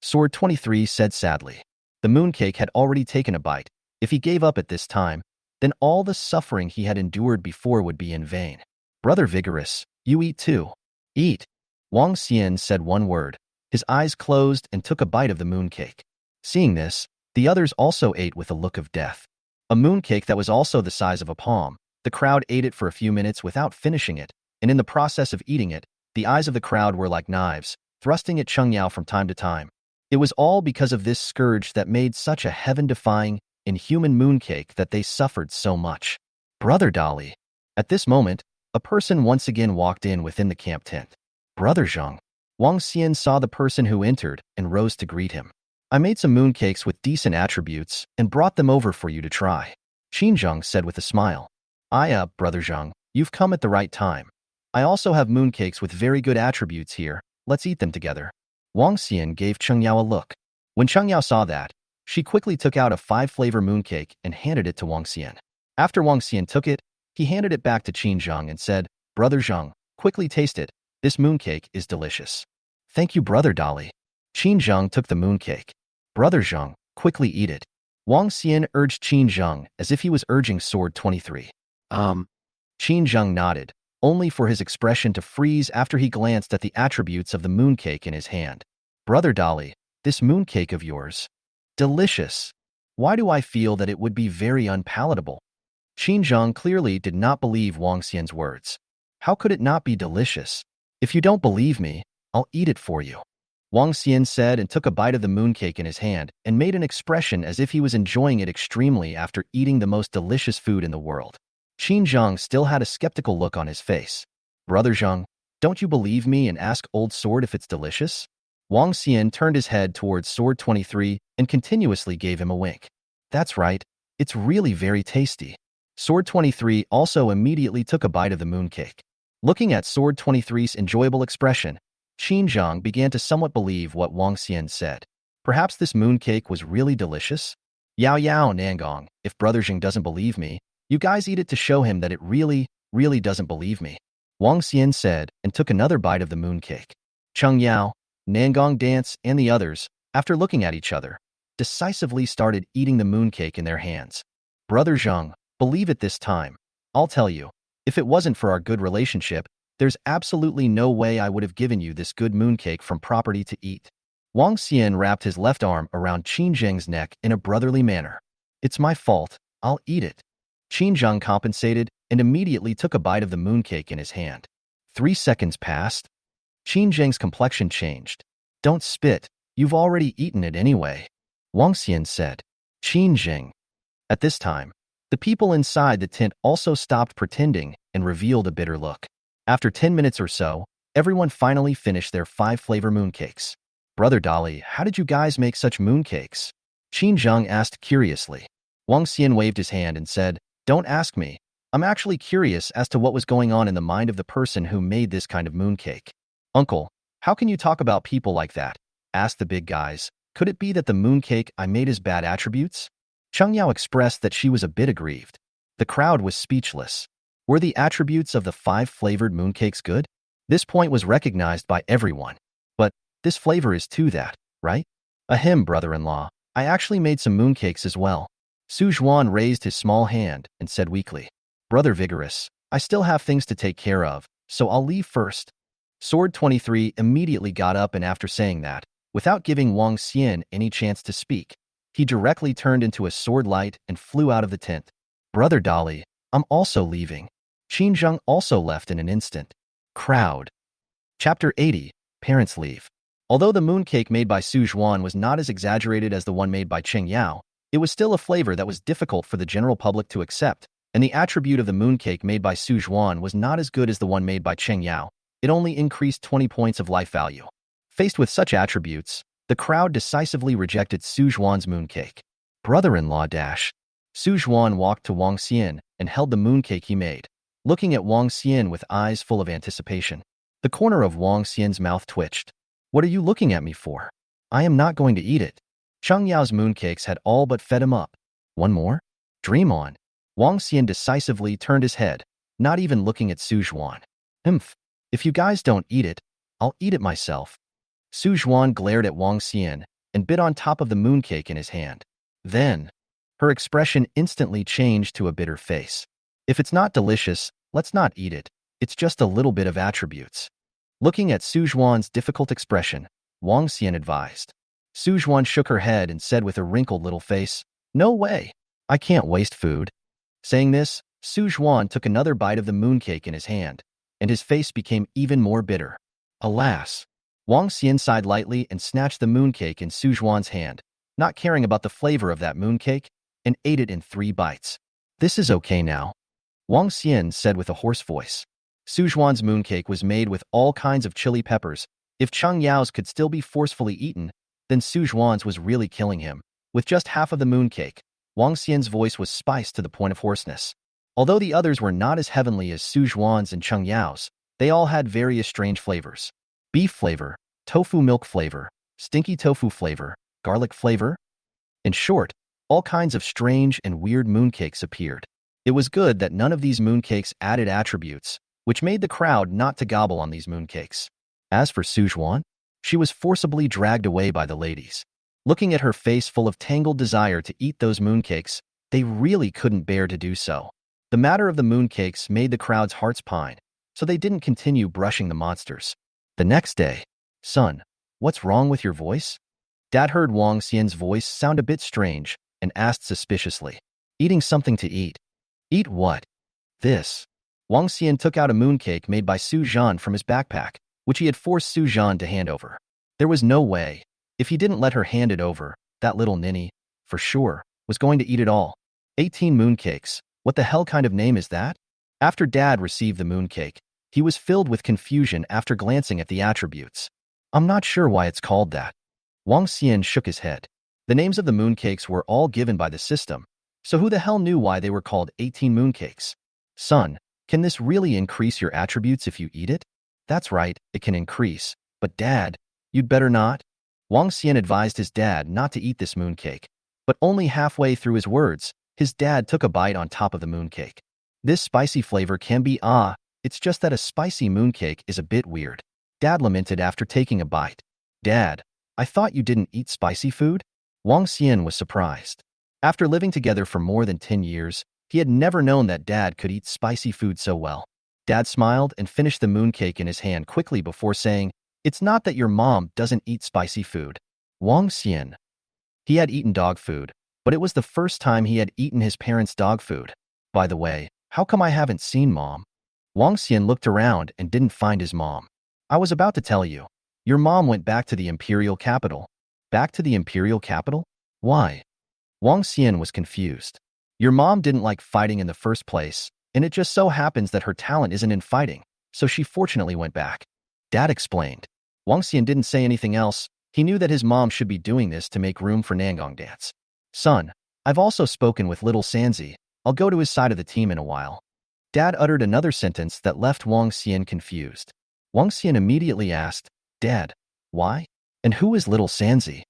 Sword 23 said sadly. The mooncake had already taken a bite. If he gave up at this time, then all the suffering he had endured before would be in vain. Brother Vigorous, you eat too. Eat. Wang Xian said one word. His eyes closed and took a bite of the mooncake. Seeing this, the others also ate with a look of death. A mooncake that was also the size of a palm. The crowd ate it for a few minutes without finishing it, and in the process of eating it, the eyes of the crowd were like knives, thrusting at Cheng Yao from time to time. It was all because of this scourge that made such a heaven-defying, inhuman mooncake that they suffered so much. Brother Dali. At this moment, a person once again walked in within the camp tent. Brother Zhang. Wang Xian saw the person who entered and rose to greet him. I made some mooncakes with decent attributes and brought them over for you to try. Qin Zhang said with a smile. Brother Zhang, you've come at the right time. I also have mooncakes with very good attributes here. Let's eat them together. Wang Xian gave Cheng Yao a look. When Cheng Yao saw that, she quickly took out a 5-flavor mooncake and handed it to Wang Xian. After Wang Xian took it, he handed it back to Qin Zheng and said, Brother Zheng, quickly taste it. This mooncake is delicious. Thank you, Brother Dali. Qin Zheng took the mooncake. Brother Zheng, quickly eat it. Wang Xian urged Qin Zheng as if he was urging Sword 23. Qin Zheng nodded, only for his expression to freeze after he glanced at the attributes of the mooncake in his hand. Brother Dali, this mooncake of yours. Delicious. Why do I feel that it would be very unpalatable? Qin Zheng clearly did not believe Wang Xian's words. How could it not be delicious? If you don't believe me, I'll eat it for you. Wang Xian said and took a bite of the mooncake in his hand and made an expression as if he was enjoying it extremely after eating the most delicious food in the world. Qin Zheng still had a skeptical look on his face. Brother Zheng, don't you believe me and ask Old Sword if it's delicious? Wang Xian turned his head towards Sword 23 and continuously gave him a wink. That's right, it's really very tasty. Sword 23 also immediately took a bite of the mooncake. Looking at Sword 23's enjoyable expression, Qin Zheng began to somewhat believe what Wang Xian said. Perhaps this mooncake was really delicious? Yao Yao Nangong, if Brother Zheng doesn't believe me, you guys eat it to show him that it really doesn't believe me. Wang Xian said and took another bite of the mooncake. Cheng Yao, Nangong Dance, and the others, after looking at each other, decisively started eating the mooncake in their hands. Brother Zheng, believe it this time. I'll tell you, if it wasn't for our good relationship, there's absolutely no way I would have given you this good mooncake from property to eat. Wang Xian wrapped his left arm around Qin Zheng's neck in a brotherly manner. It's my fault, I'll eat it. Qin Zheng compensated and immediately took a bite of the mooncake in his hand. 3 seconds passed. Qin Zheng's complexion changed. Don't spit, you've already eaten it anyway. Wang Xian said. Qin Zheng. At this time, the people inside the tent also stopped pretending and revealed a bitter look. After 10 minutes or so, everyone finally finished their 5-flavor mooncakes. Brother Dali, how did you guys make such mooncakes? Qin Zheng asked curiously. Wang Xian waved his hand and said, Don't ask me. I'm actually curious as to what was going on in the mind of the person who made this kind of mooncake. Uncle, how can you talk about people like that? Asked the big guys. Could it be that the mooncake I made has bad attributes? Cheng Yao expressed that she was a bit aggrieved. The crowd was speechless. Were the attributes of the 5-flavored mooncakes good? This point was recognized by everyone. But this flavor is too that, right? Ahem, brother-in-law. I actually made some mooncakes as well. Su Zhuan raised his small hand and said weakly, Brother Vigorous, I still have things to take care of, so I'll leave first. Sword 23 immediately got up and after saying that, without giving Wang Xian any chance to speak, he directly turned into a sword light and flew out of the tent. Brother Dali, I'm also leaving. Qin Zheng also left in an instant. Crowd. Chapter 80, Parents Leave. Although the mooncake made by Su Zhuan was not as exaggerated as the one made by Cheng Yao, it was still a flavor that was difficult for the general public to accept, and the attribute of the mooncake made by Su Zhuan was not as good as the one made by Cheng Yao. It only increased 20 points of life value. Faced with such attributes, the crowd decisively rejected Su Zhuan's mooncake. Brother-in-law dash. Su Zhuan walked to Wang Xian and held the mooncake he made, looking at Wang Xian with eyes full of anticipation. The corner of Wang Xian's mouth twitched. What are you looking at me for? I am not going to eat it. Cheng Yao's mooncakes had all but fed him up. One more? Dream on. Wang Xian decisively turned his head, not even looking at Su Zhuan. If you guys don't eat it, I'll eat it myself. Su Zhuan glared at Wang Xian and bit on top of the mooncake in his hand. Then, her expression instantly changed to a bitter face. If it's not delicious, let's not eat it. It's just a little bit of attributes. Looking at Su Zhuan's difficult expression, Wang Xian advised. Su Zhuan shook her head and said with a wrinkled little face, No way. I can't waste food. Saying this, Su Zhuan took another bite of the mooncake in his hand, and his face became even more bitter. Alas! Wang Xian sighed lightly and snatched the mooncake in Su Zhuan's hand, not caring about the flavor of that mooncake, and ate it in 3 bites. This is okay now, Wang Xian said with a hoarse voice. Su Zhuan's mooncake was made with all kinds of chili peppers. If Cheng Yao's could still be forcefully eaten, then Su Zhuan's was really killing him. With just half of the mooncake, Wang Xian's voice was spiced to the point of hoarseness. Although the others were not as heavenly as Su Zhuan's and Cheng Yao's, They all had various strange flavors. Beef flavor, tofu milk flavor, stinky tofu flavor, garlic flavor. In short, all kinds of strange and weird mooncakes appeared. It was good that none of these mooncakes added attributes, which made the crowd not to gobble on these mooncakes. As for Sujuan, she was forcibly dragged away by the ladies. Looking at her face full of tangled desire to eat those mooncakes, they really couldn't bear to do so. The matter of the mooncakes made the crowd's hearts pine, so they didn't continue brushing the monsters. The next day, "Son, what's wrong with your voice?" Dad heard Wang Xian's voice sound a bit strange and asked suspiciously, "Eating something to eat." "Eat what?" "This." Wang Xian took out a mooncake made by Su Zhan from his backpack, which he had forced Su Zhan to hand over. There was no way. If he didn't let her hand it over, that little ninny, for sure, was going to eat it all. 18 mooncakes. What the hell kind of name is that? After Dad received the mooncake, he was filled with confusion after glancing at the attributes. "I'm not sure why it's called that." Wang Xian shook his head. The names of the mooncakes were all given by the system, so who the hell knew why they were called 18 mooncakes? "Son, can this really increase your attributes if you eat it?" "That's right, it can increase. But Dad, you'd better not." Wang Xian advised his dad not to eat this mooncake, but only halfway through his words, his dad took a bite on top of the mooncake. "This spicy flavor can be it's just that a spicy mooncake is a bit weird," Dad lamented after taking a bite. "Dad, I thought you didn't eat spicy food?" Wang Xian was surprised. After living together for more than 10 years, he had never known that Dad could eat spicy food so well. Dad smiled and finished the mooncake in his hand quickly before saying, "It's not that your mom doesn't eat spicy food." Wang Xian. He had eaten dog food, but it was the first time he had eaten his parents' dog food. "By the way, how come I haven't seen Mom?" Wang Xian looked around and didn't find his mom. "I was about to tell you. Your mom went back to the imperial capital." "Back to the imperial capital? Why?" Wang Xian was confused. "Your mom didn't like fighting in the first place, and it just so happens that her talent isn't in fighting, so she fortunately went back," Dad explained. Wang Xian didn't say anything else. He knew that his mom should be doing this to make room for Nangong dance. "Son, I've also spoken with little Sanzi. I'll go to his side of the team in a while." Dad uttered another sentence that left Wang Xian confused. Wang Xian immediately asked, "Dad, why? And who is little Sanzi?"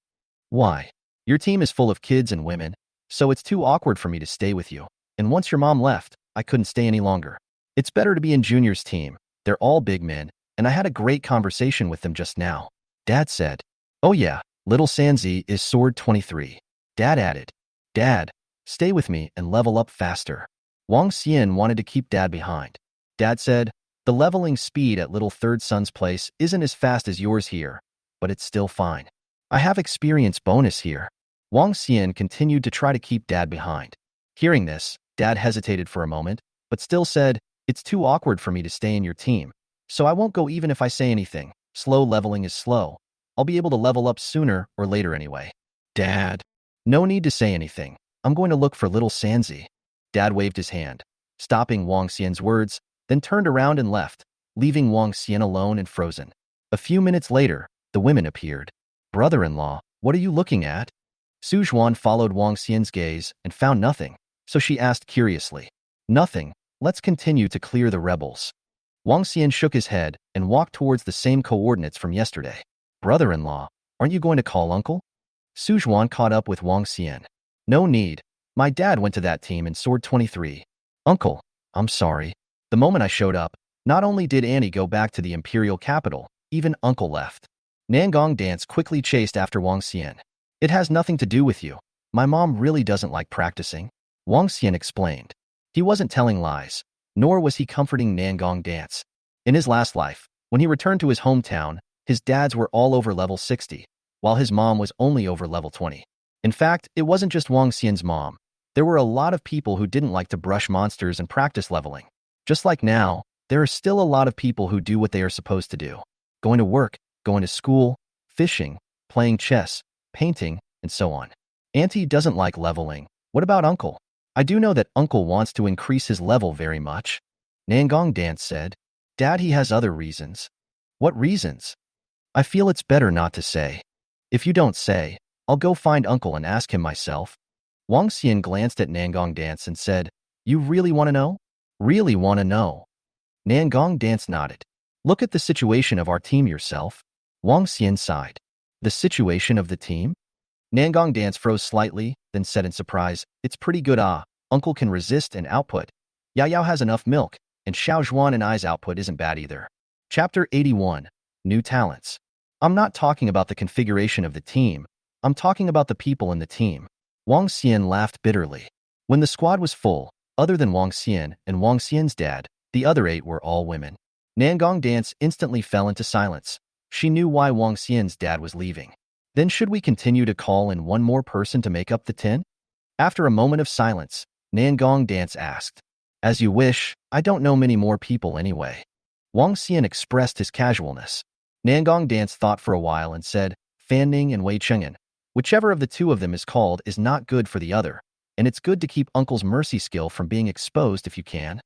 "Why? Your team is full of kids and women, so it's too awkward for me to stay with you. And once your mom left, I couldn't stay any longer. It's better to be in Junior's team. They're all big men, and I had a great conversation with them just now," Dad said. "Oh yeah, little Sanzi is Sword 23. Dad added. "Dad, stay with me and level up faster." Wang Xian wanted to keep Dad behind. Dad said, "The leveling speed at little third son's place isn't as fast as yours here, but it's still fine. I have experience bonus here." Wang Xian continued to try to keep Dad behind. Hearing this, Dad hesitated for a moment, but still said, "It's too awkward for me to stay in your team, so I won't go even if I say anything. Slow leveling is slow. I'll be able to level up sooner or later anyway." "Dad, no need to say anything. I'm going to look for little Sanzi." Dad waved his hand, stopping Wang Xian's words, then turned around and left, leaving Wang Xian alone and frozen. A few minutes later, the women appeared. "Brother-in-law, what are you looking at?" Su Zhuan followed Wang Xian's gaze and found nothing, so she asked curiously, "Nothing. Let's continue to clear the rebels." Wang Xian shook his head and walked towards the same coordinates from yesterday. "Brother-in-law, aren't you going to call uncle?" Su Zhuan caught up with Wang Xian. "No need. My dad went to that team in Sword 23. Uncle, I'm sorry. The moment I showed up, not only did Annie go back to the imperial capital, even uncle left." Nangong Dance quickly chased after Wang Xian. "It has nothing to do with you. My mom really doesn't like practicing," Wang Xian explained. He wasn't telling lies, nor was he comforting Nangong Dance. In his last life, when he returned to his hometown, his dads were all over level 60, while his mom was only over level 20. In fact, it wasn't just Wang Xian's mom. There were a lot of people who didn't like to brush monsters and practice leveling. Just like now, there are still a lot of people who do what they are supposed to do. Going to work, going to school, fishing, playing chess, painting, and so on. Auntie doesn't like leveling. What about uncle? I do know that uncle wants to increase his level very much. Nangong Dance said. Dad, he has other reasons. What reasons? I feel it's better not to say. If you don't say, I'll go find uncle and ask him myself. Wang Xian glanced at Nangong Dance and said, You really want to know? Really want to know? Nangong Dance nodded. Look at the situation of our team yourself. Wang Xian sighed. The situation of the team? Nangong Dance froze slightly, then said in surprise, "It's pretty good Uncle can resist and output. Yao Yao has enough milk, and Xiao Zhuan and I's output isn't bad either." Chapter 81. New Talents. I'm not talking about the configuration of the team. I'm talking about the people in the team. Wang Xian laughed bitterly. When the squad was full, other than Wang Xian and Wang Xian's dad, the other 8 were all women. Nangong Dance instantly fell into silence. She knew why Wang Xian's dad was leaving. Then should we continue to call in one more person to make up the 10? After a moment of silence, Nangong Dance asked. As you wish, I don't know many more people anyway. Wang Xian expressed his casualness. Nangong Dance thought for a while and said, Fan Ning and Wei Cheng'an. Whichever of the 2 of them is called is not good for the other, and it's good to keep Uncle's mercy skill from being exposed if you can.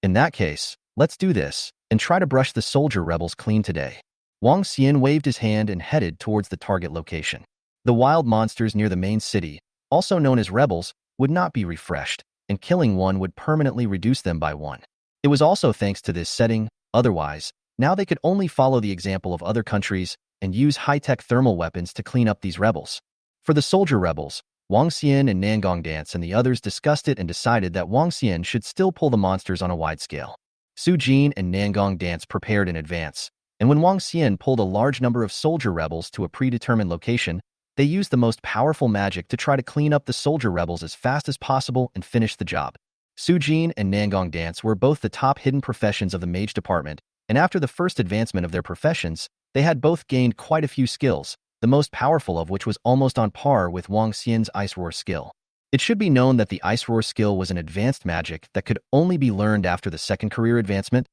In that case, let's do this, and try to brush the soldier rebels clean today. Wang Xian waved his hand and headed towards the target location. The wild monsters near the main city, also known as rebels, would not be refreshed, and killing one would permanently reduce them by 1. It was also thanks to this setting. Otherwise, now they could only follow the example of other countries and use high-tech thermal weapons to clean up these rebels. For the soldier rebels, Wang Xian and Nangong Dance and the others discussed it and decided that Wang Xian should still pull the monsters on a wide scale. Su Jin and Nangong Dance prepared in advance, and when Wang Xian pulled a large number of soldier rebels to a predetermined location, they used the most powerful magic to try to clean up the soldier rebels as fast as possible and finish the job. Su Jin and Nangong Dance were both the top hidden professions of the mage department, and after the first advancement of their professions, they had both gained quite a few skills, the most powerful of which was almost on par with Wang Xian's Ice Roar skill. It should be known that the Ice Roar skill was an advanced magic that could only be learned after the second career advancement,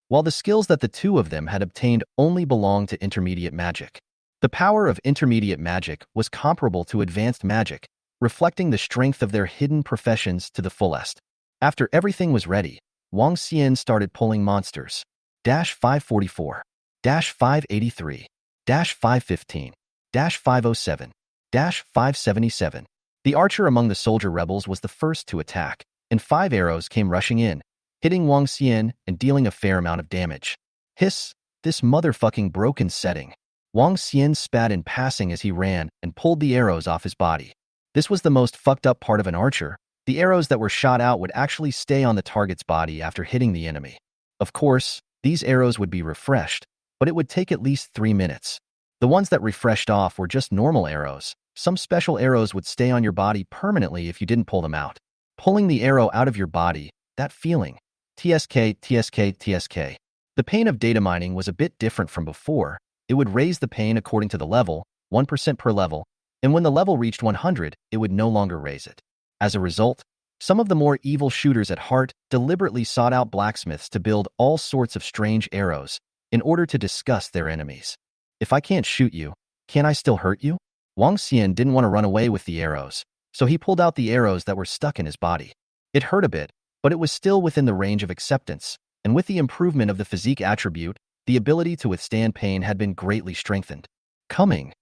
while the skills that the 2 of them had obtained only belonged to intermediate magic. The power of intermediate magic was comparable to advanced magic, reflecting the strength of their hidden professions to the fullest. After everything was ready, Wang Xian started pulling monsters. 544, 583, 515, 507, 577. The archer among the soldier rebels was the first to attack, and 5 arrows came rushing in, hitting Wang Xian and dealing a fair amount of damage. Hiss, this motherfucking broken setting. Wang Xian spat in passing as he ran and pulled the arrows off his body. This was the most fucked up part of an archer. The arrows that were shot out would actually stay on the target's body after hitting the enemy. Of course, these arrows would be refreshed, but it would take at least 3 minutes. The ones that refreshed off were just normal arrows. Some special arrows would stay on your body permanently if you didn't pull them out. Pulling the arrow out of your body, that feeling. TSK, TSK, TSK. The pain of data mining was a bit different from before. It would raise the pain according to the level, 1% per level, and when the level reached 100, it would no longer raise it. As a result, some of the more evil shooters at heart deliberately sought out blacksmiths to build all sorts of strange arrows in order to disgust their enemies. If I can't shoot you, can I still hurt you? Wang Xian didn't want to run away with the arrows, so he pulled out the arrows that were stuck in his body. It hurt a bit, but it was still within the range of acceptance, and with the improvement of the physique attribute, the ability to withstand pain had been greatly strengthened. Coming.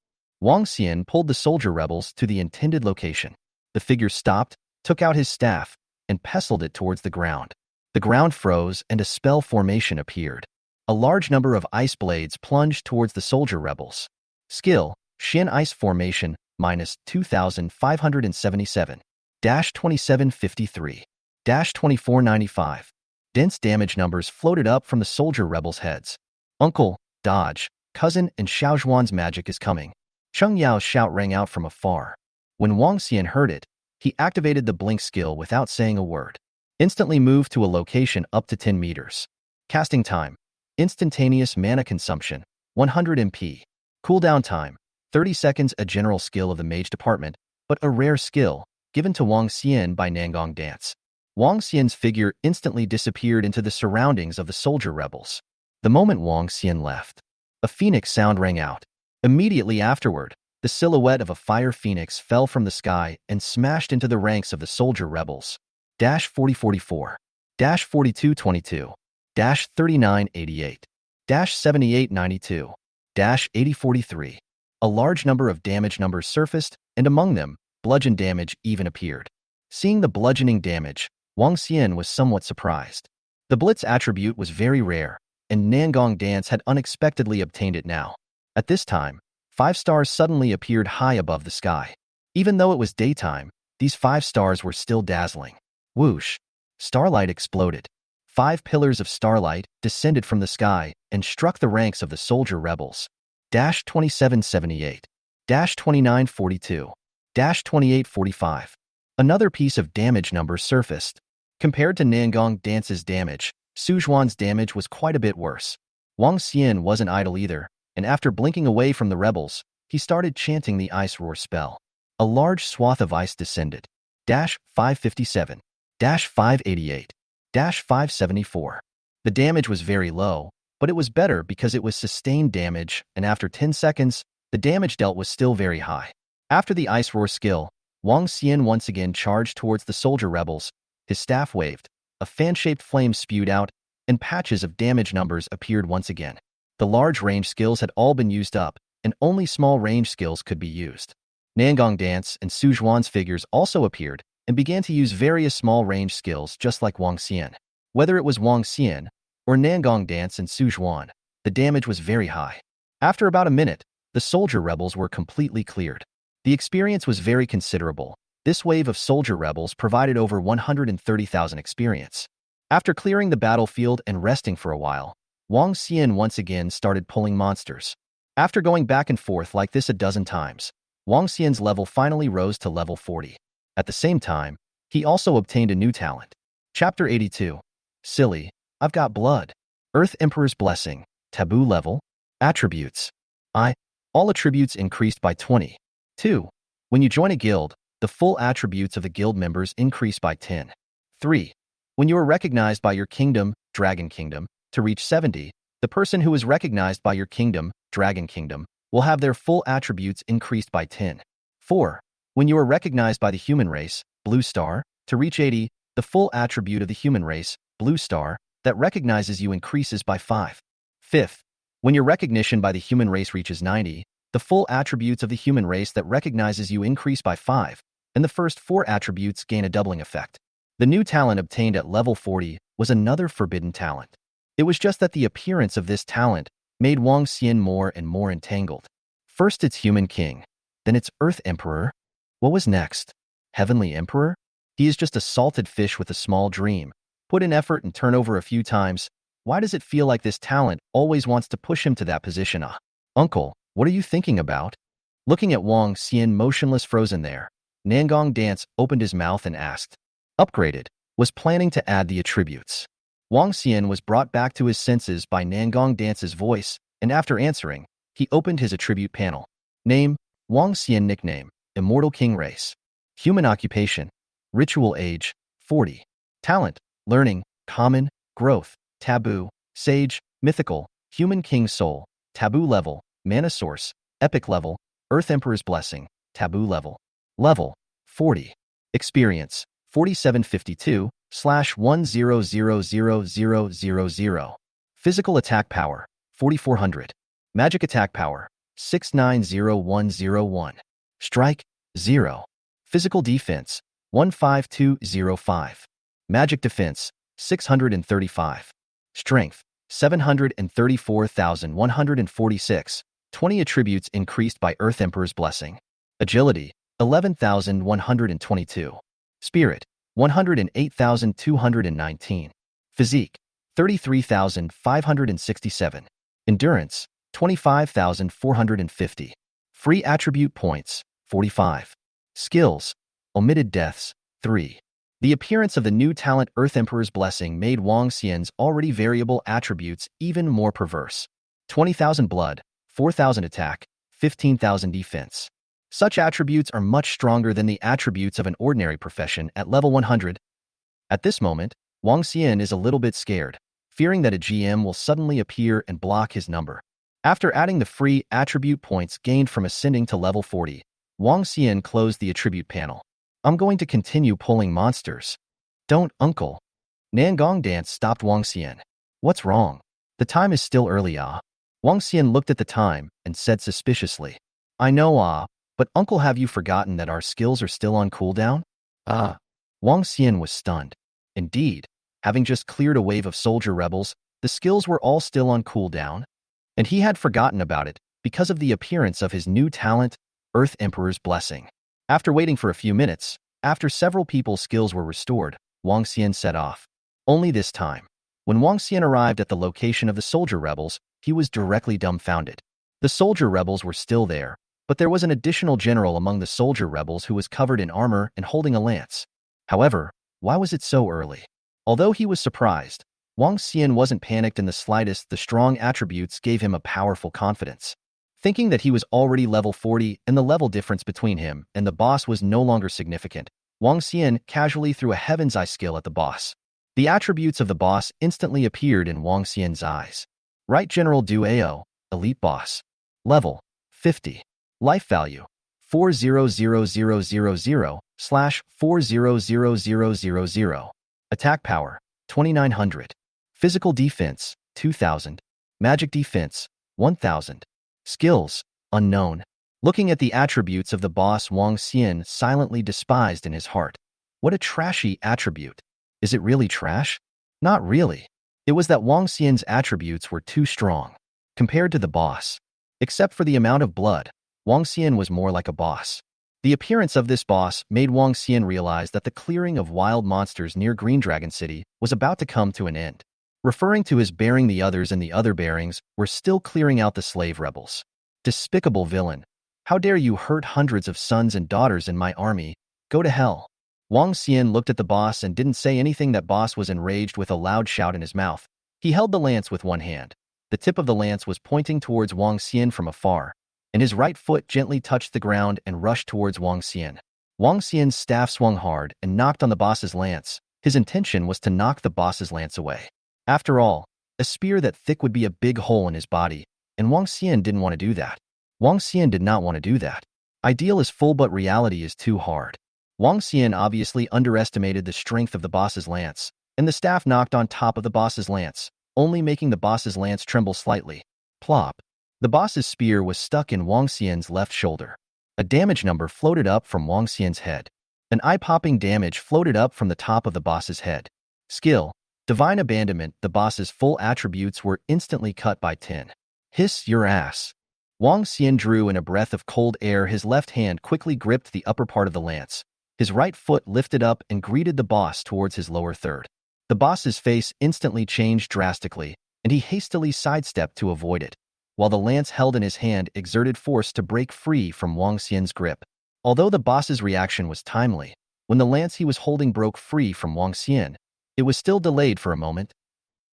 Wang Xian pulled the soldier rebels to the intended location. The figure stopped, took out his staff, and pestled it towards the ground. The ground froze and a spell formation appeared. A large number of ice blades plunged towards the soldier rebels. Skill, Shin Ice Formation, minus 2,577. 2753. 2495. Dense damage numbers floated up from the soldier rebels' heads. Uncle, dodge, cousin, and Xiao Zhuan's magic is coming. Cheng Yao's shout rang out from afar. When Wang Xian heard it, he activated the blink skill without saying a word. Instantly moved to a location up to 10 meters. Casting time. Instantaneous mana consumption, 100 MP. Cooldown time, 30 seconds. A general skill of the mage department, but a rare skill, given to Wang Xian by Nangong Dance. Wang Xian's figure instantly disappeared into the surroundings of the soldier rebels. The moment Wang Xian left, a phoenix sound rang out. Immediately afterward, the silhouette of a fire phoenix fell from the sky and smashed into the ranks of the soldier rebels. 4044, 4222, 3988, 7892, 8043. A large number of damage numbers surfaced, and among them, bludgeon damage even appeared. Seeing the bludgeoning damage, Wang Xian was somewhat surprised. The Blitz attribute was very rare, and Nangong Dance had unexpectedly obtained it now. At this time, 5 stars suddenly appeared high above the sky. Even though it was daytime, these 5 stars were still dazzling. Whoosh! Starlight exploded. 5 pillars of starlight descended from the sky and struck the ranks of the soldier rebels. 2778. 2942. 2845. Another piece of damage numbers surfaced. Compared to Nangong Dance's damage, Sujuan's damage was quite a bit worse. Wang Xian wasn't idle either, and after blinking away from the rebels, he started chanting the Ice Roar spell. A large swath of ice descended. 557. 588. 574. The damage was very low, but it was better because it was sustained damage, and after 10 seconds, the damage dealt was still very high. After the Ice Roar skill, Wang Xian once again charged towards the soldier rebels. His staff waved, a fan-shaped flame spewed out, and patches of damage numbers appeared once again. The large range skills had all been used up, and only small range skills could be used. Nangong Dance and Sujuan's figures also appeared and began to use various small range skills just like Wang Xian. Whether it was Wang Xian or Nangong Dance and Sujuan, the damage was very high. After about a minute, the soldier rebels were completely cleared. The experience was very considerable. This wave of soldier rebels provided over 130,000 experience. After clearing the battlefield and resting for a while, Wang Xian once again started pulling monsters. After going back and forth like this a dozen times, Wang Xian's level finally rose to level 40. At the same time, he also obtained a new talent. Chapter 82. Silly, I've got blood. Earth Emperor's Blessing. Taboo level. Attributes. All attributes increased by 20. 2. When you join a guild, the full attributes of the guild members increase by 10. 3. When you are recognized by your kingdom, Dragon Kingdom, to reach 70, the person who is recognized by your kingdom, Dragon Kingdom, will have their full attributes increased by 10. 4. When you are recognized by the human race, Blue Star, to reach 80, the full attribute of the human race, Blue Star, that recognizes you increases by 5. 5th. When your recognition by the human race reaches 90, the full attributes of the human race that recognizes you increase by 5, and the first 4 attributes gain a doubling effect. The new talent obtained at level 40 was another forbidden talent. It was just that the appearance of this talent made Wang Xian more and more entangled. First it's Human King, then it's Earth Emperor. What was next? Heavenly Emperor? He is just a salted fish with a small dream. Put in effort and turn over a few times. Why does it feel like this talent always wants to push him to that position? Uncle, what are you thinking about? Looking at Wang Xian motionless frozen there, Nangong Dance opened his mouth and asked. Upgraded, was planning to add the attributes. Wang Xian was brought back to his senses by Nangong Dance's voice, and after answering, he opened his attribute panel. Name, Wang Xian. Nickname, Immortal King Race. Human occupation, ritual age, 40. Talent, learning, common, growth, taboo, sage, mythical, human king soul, taboo level, mana source, epic level, Earth Emperor's Blessing, taboo level. Level, 40. Experience, 4752/1000000. Physical attack power, 4400. Magic attack power, 690101. Strike, 0. Physical defense, 15205. Magic defense, 635. Strength, 734,146. 20 attributes increased by Earth Emperor's Blessing. Agility, 11,122. Spirit, 108,219. Physique, 33,567. Endurance, 25,450. Free attribute points, 45. Skills, omitted deaths, 3. The appearance of the new talent Earth Emperor's Blessing made Wang Xian's already variable attributes even more perverse. 20,000 blood, 4,000 attack, 15,000 defense. Such attributes are much stronger than the attributes of an ordinary profession at level 100. At this moment, Wang Xian is a little bit scared, fearing that a GM will suddenly appear and block his number. After adding the free attribute points gained from ascending to level 40, Wang Xian closed the attribute panel. I'm going to continue pulling monsters. Don't, uncle. Nangong Dance stopped Wang Xian. What's wrong? The time is still early, Wang Xian looked at the time and said suspiciously. I know, but uncle, have you forgotten that our skills are still on cooldown? Wang Xian was stunned. Indeed, having just cleared a wave of soldier rebels, The skills were all still on cooldown, and he had forgotten about it because of the appearance of his new talent, Earth Emperor's Blessing. After waiting for a few minutes, after several people's skills were restored, Wang Xian set off. Only this time, when Wang Xian arrived at the location of the soldier rebels, he was directly dumbfounded. The soldier rebels were still there, but there was an additional general among the soldier rebels who was covered in armor and holding a lance. However, why was it so early? Although he was surprised, Wang Xian wasn't panicked in the slightest. The strong attributes gave him a powerful confidence. Thinking that he was already level 40 and the level difference between him and the boss was no longer significant, Wang Xian casually threw a Heaven's Eye skill at the boss. The attributes of the boss instantly appeared in Wang Xian's eyes. Right General Du Ao, Elite Boss. Level 50. Life value 400000/400000. Attack power 2900. Physical defense 2000. Magic defense 1000. Skills unknown. Looking at the attributes of the boss, Wang Xian silently despised in his heart. What a trashy attribute. Is it really trash? Not really. It was that Wang Xian's attributes were too strong compared to the boss. Except for the amount of blood, Wang Xian was more like a boss. The appearance of this boss made Wang Xian realize that the clearing of wild monsters near Green Dragon City was about to come to an end. Referring to his bearing, the others and the other bearings were still clearing out the slave rebels. Despicable villain. How dare you hurt hundreds of sons and daughters in my army? Go to hell. Wang Xian looked at the boss and didn't say anything. That boss was enraged with a loud shout in his mouth. He held the lance with one hand. The tip of the lance was pointing towards Wang Xian from afar, and his right foot gently touched the ground and rushed towards Wang Xian. Wang Xian's staff swung hard and knocked on the boss's lance. His intention was to knock the boss's lance away. After all, a spear that thick would be a big hole in his body, and Wang Xian didn't want to do that. Wang Xian did not want to do that. Ideal is full, but reality is too hard. Wang Xian obviously underestimated the strength of the boss's lance, and the staff knocked on top of the boss's lance, only making the boss's lance tremble slightly. Plop. The boss's spear was stuck in Wang Xian's left shoulder. A damage number floated up from Wang Xian's head. An eye-popping damage floated up from the top of the boss's head. Skill. Divine Abandonment. The boss's full attributes were instantly cut by 10. Hiss your ass. Wang Xian drew in a breath of cold air. His left hand quickly gripped the upper part of the lance. His right foot lifted up and greeted the boss towards his lower third. The boss's face instantly changed drastically, and he hastily sidestepped to avoid it, while the lance held in his hand exerted force to break free from Wang Xian's grip. Although the boss's reaction was timely, when the lance he was holding broke free from Wang Xian, it was still delayed for a moment,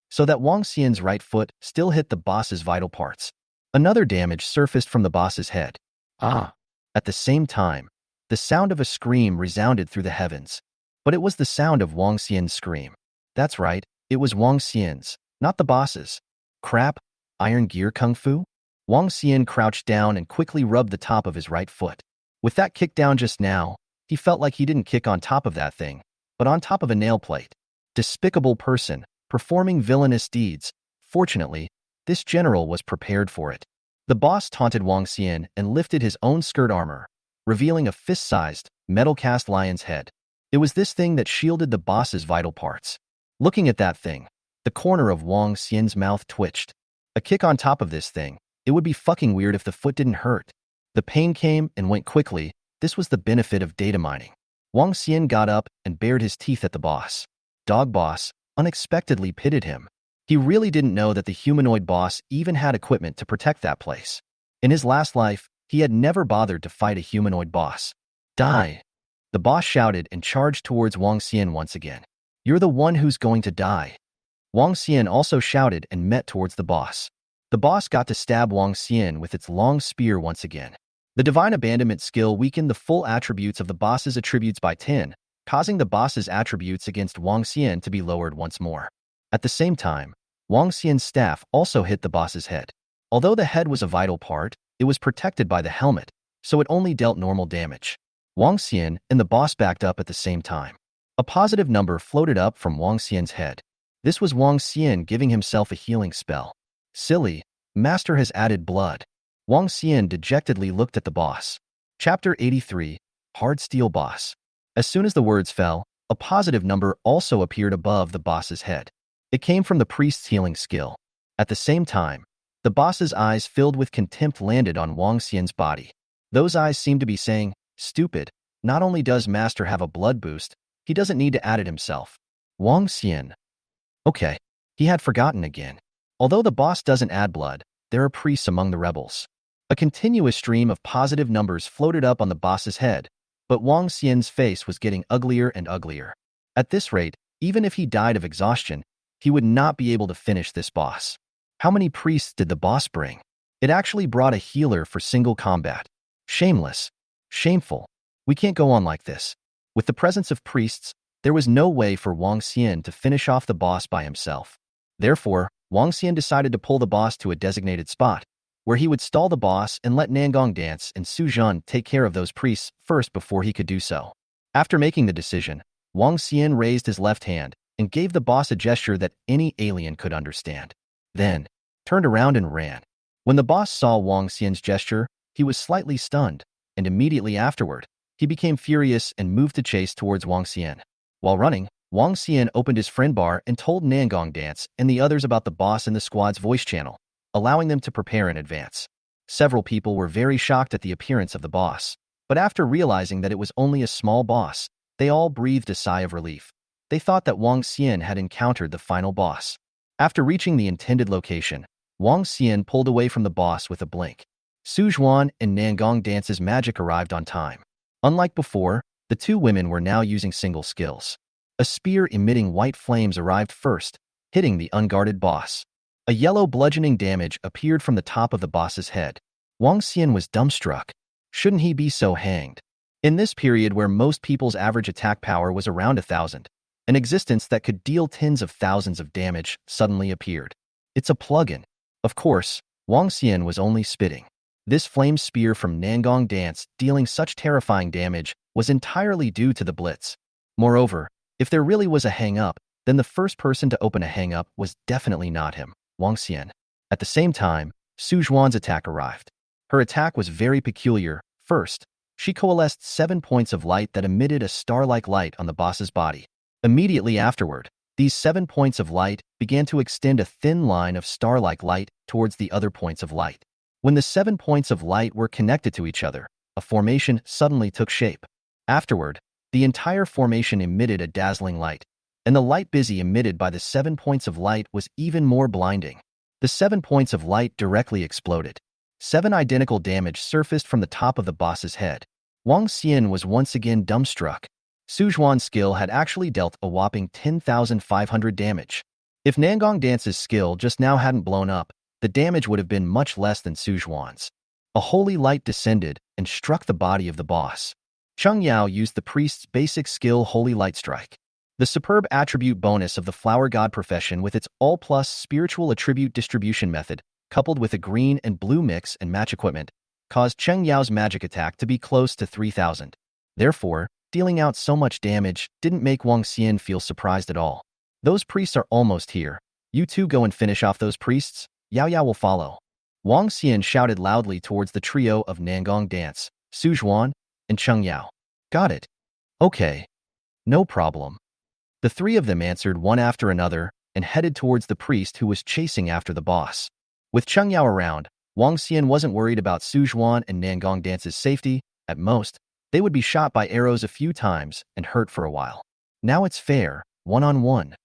so that Wang Xian's right foot still hit the boss's vital parts. Another damage surfaced from the boss's head. Ah! At the same time, the sound of a scream resounded through the heavens. But it was the sound of Wang Xian's scream. That's right, it was Wang Xian's, not the boss's. Crap, Iron Gear Kung Fu? Wang Xian crouched down and quickly rubbed the top of his right foot. With that kick down just now, he felt like he didn't kick on top of that thing, but on top of a nail plate. Despicable person, performing villainous deeds. Fortunately, this general was prepared for it. The boss taunted Wang Xian and lifted his own skirt armor, revealing a fist-sized, metal-cast lion's head. It was this thing that shielded the boss's vital parts. Looking at that thing, the corner of Wang Xian's mouth twitched. A kick on top of this thing, it would be fucking weird if the foot didn't hurt. The pain came and went quickly. This was the benefit of data mining. Wang Xian got up and bared his teeth at the boss. Dog boss unexpectedly pitted him. He really didn't know that the humanoid boss even had equipment to protect that place. In his last life, he had never bothered to fight a humanoid boss. Die! The boss shouted and charged towards Wang Xian once again. You're the one who's going to die. Wang Xian also shouted and met towards the boss. The boss got to stab Wang Xian with its long spear once again. The Divine Abandonment skill weakened the full attributes of the boss's attributes by 10, causing the boss's attributes against Wang Xian to be lowered once more. At the same time, Wang Xian's staff also hit the boss's head. Although the head was a vital part, it was protected by the helmet, so it only dealt normal damage. Wang Xian and the boss backed up at the same time. A positive number floated up from Wang Xian's head. This was Wang Xian giving himself a healing spell. Silly, Master has added blood. Wang Xian dejectedly looked at the boss. Chapter 83, Hard Steel Boss. As soon as the words fell, a positive number also appeared above the boss's head. It came from the priest's healing skill. At the same time, the boss's eyes filled with contempt landed on Wang Xian's body. Those eyes seemed to be saying, "Stupid, not only does Master have a blood boost, he doesn't need to add it himself." Wang Xian. Okay, he had forgotten again. Although the boss doesn't add blood, there are priests among the rebels. A continuous stream of positive numbers floated up on the boss's head, but Wang Xian's face was getting uglier and uglier. At this rate, even if he died of exhaustion, he would not be able to finish this boss. How many priests did the boss bring? It actually brought a healer for single combat. Shameless. Shameful. We can't go on like this. With the presence of priests, there was no way for Wang Xian to finish off the boss by himself. Therefore, Wang Xian decided to pull the boss to a designated spot, where he would stall the boss and let Nangong Dance and Su Zhan take care of those priests first before he could do so. After making the decision, Wang Xian raised his left hand and gave the boss a gesture that any alien could understand. Then, turned around and ran. When the boss saw Wang Xian's gesture, he was slightly stunned, and immediately afterward, he became furious and moved to chase towards Wang Xian. While running, Wang Xian opened his friend bar and told Nangong Dance and the others about the boss in the squad's voice channel, allowing them to prepare in advance. Several people were very shocked at the appearance of the boss, but after realizing that it was only a small boss, they all breathed a sigh of relief. They thought that Wang Xian had encountered the final boss. After reaching the intended location, Wang Xian pulled away from the boss with a blink. Su Zhan and Nangong Dance's magic arrived on time. Unlike before, the two women were now using single skills. A spear emitting white flames arrived first, hitting the unguarded boss. A yellow bludgeoning damage appeared from the top of the boss's head. Wang Xian was dumbstruck. Shouldn't he be so hanged? In this period where most people's average attack power was around 1,000, an existence that could deal tens of thousands of damage suddenly appeared. It's a plugin. Of course, Wang Xian was only spitting. This flame spear from Nangong Dance dealing such terrifying damage was entirely due to the blitz. Moreover, if there really was a hang-up, then the first person to open a hang-up was definitely not him, Wang Xian. At the same time, Su Zhuan's attack arrived. Her attack was very peculiar. First, she coalesced 7 points of light that emitted a star-like light on the boss's body. Immediately afterward, these 7 points of light began to extend a thin line of star-like light towards the other points of light. When the 7 points of light were connected to each other, a formation suddenly took shape. Afterward, the entire formation emitted a dazzling light, and the light busy emitted by the 7 points of light was even more blinding. The 7 points of light directly exploded. 7 identical damage surfaced from the top of the boss's head. Wang Xian was once again dumbstruck. Su Zhuan's skill had actually dealt a whopping 10,500 damage. If Nangong Dance's skill just now hadn't blown up, the damage would have been much less than Su Zhuan's. A holy light descended and struck the body of the boss. Cheng Yao used the priest's basic skill Holy Light Strike. The superb attribute bonus of the flower god profession with its all-plus spiritual attribute distribution method, coupled with a green and blue mix and match equipment, caused Cheng Yao's magic attack to be close to 3,000. Therefore, dealing out so much damage didn't make Wang Xian feel surprised at all. Those priests are almost here. You two go and finish off those priests. Yao Yao will follow. Wang Xian shouted loudly towards the trio of Nangong Dance, Su Zhuan, and Cheng Yao. Got it. Okay. No problem. The three of them answered one after another and headed towards the priest who was chasing after the boss. With Cheng Yao around, Wang Xian wasn't worried about Su Zhuan and Nangong Dance's safety. At most, they would be shot by arrows a few times and hurt for a while. Now it's fair, one-on-one.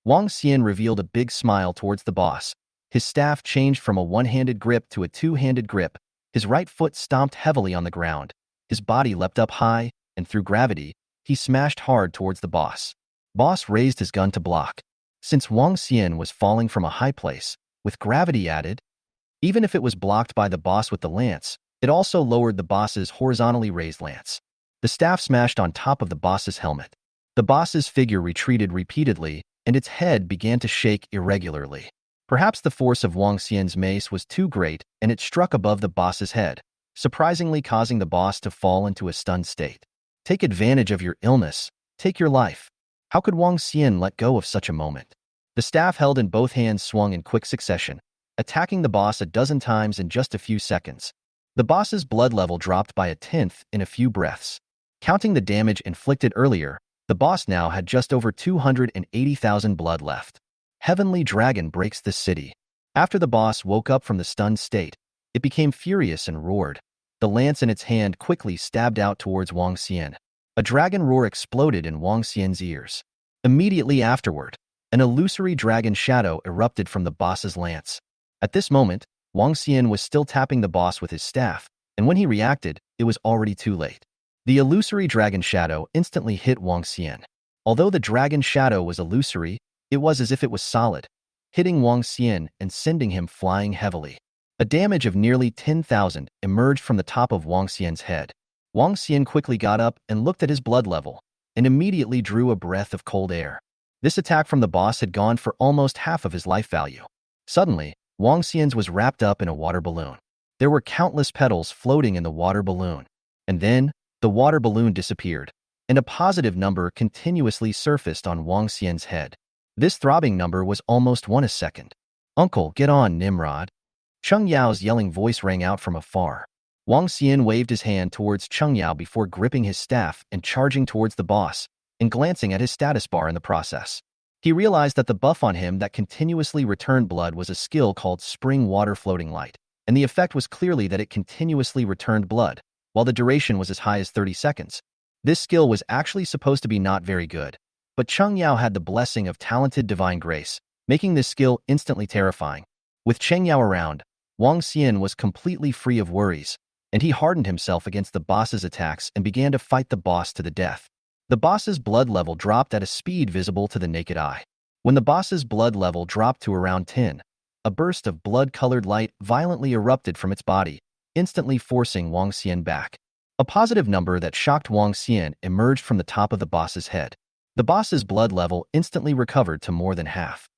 Wang Xian revealed a big smile towards the boss. His staff changed from a one-handed grip to a two-handed grip. His right foot stomped heavily on the ground. His body leapt up high, and through gravity, he smashed hard towards the boss. Boss raised his gun to block. Since Wang Xian was falling from a high place, with gravity added, even if it was blocked by the boss with the lance, it also lowered the boss's horizontally raised lance. The staff smashed on top of the boss's helmet. The boss's figure retreated repeatedly, and its head began to shake irregularly. Perhaps the force of Wang Xian's mace was too great, and it struck above the boss's head, surprisingly causing the boss to fall into a stunned state. Take advantage of your illness. Take your life. How could Wang Xian let go of such a moment? The staff held in both hands swung in quick succession, attacking the boss a dozen times in just a few seconds. The boss's blood level dropped by 1/10 in a few breaths. Counting the damage inflicted earlier, the boss now had just over 280,000 blood left. Heavenly Dragon breaks the city. After the boss woke up from the stunned state, it became furious and roared. The lance in its hand quickly stabbed out towards Wang Xian. A dragon roar exploded in Wang Xian's ears. Immediately afterward, an illusory dragon shadow erupted from the boss's lance. At this moment, Wang Xian was still tapping the boss with his staff, and when he reacted, it was already too late. The illusory dragon shadow instantly hit Wang Xian. Although the dragon shadow was illusory, it was as if it was solid, hitting Wang Xian and sending him flying heavily. A damage of nearly 10,000 emerged from the top of Wang Xian's head. Wang Xian quickly got up and looked at his blood level, and immediately drew a breath of cold air. This attack from the boss had gone for almost half of his life value. Suddenly, Wang Xian's was wrapped up in a water balloon. There were countless petals floating in the water balloon. And then, the water balloon disappeared, and a positive number continuously surfaced on Wang Xian's head. This throbbing number was almost 1 a second. "Uncle, get on, Nimrod." Cheng Yao's yelling voice rang out from afar. Wang Xian waved his hand towards Cheng Yao before gripping his staff and charging towards the boss, and glancing at his status bar in the process. He realized that the buff on him that continuously returned blood was a skill called Spring Water Floating Light, and the effect was clearly that it continuously returned blood, while the duration was as high as 30 seconds. This skill was actually supposed to be not very good, but Cheng Yao had the blessing of talented divine grace, making this skill instantly terrifying. With Cheng Yao around, Wang Xian was completely free of worries, and he hardened himself against the boss's attacks and began to fight the boss to the death. The boss's blood level dropped at a speed visible to the naked eye. When the boss's blood level dropped to around 10, a burst of blood-colored light violently erupted from its body, instantly forcing Wang Xian back. A positive number that shocked Wang Xian emerged from the top of the boss's head. The boss's blood level instantly recovered to more than half.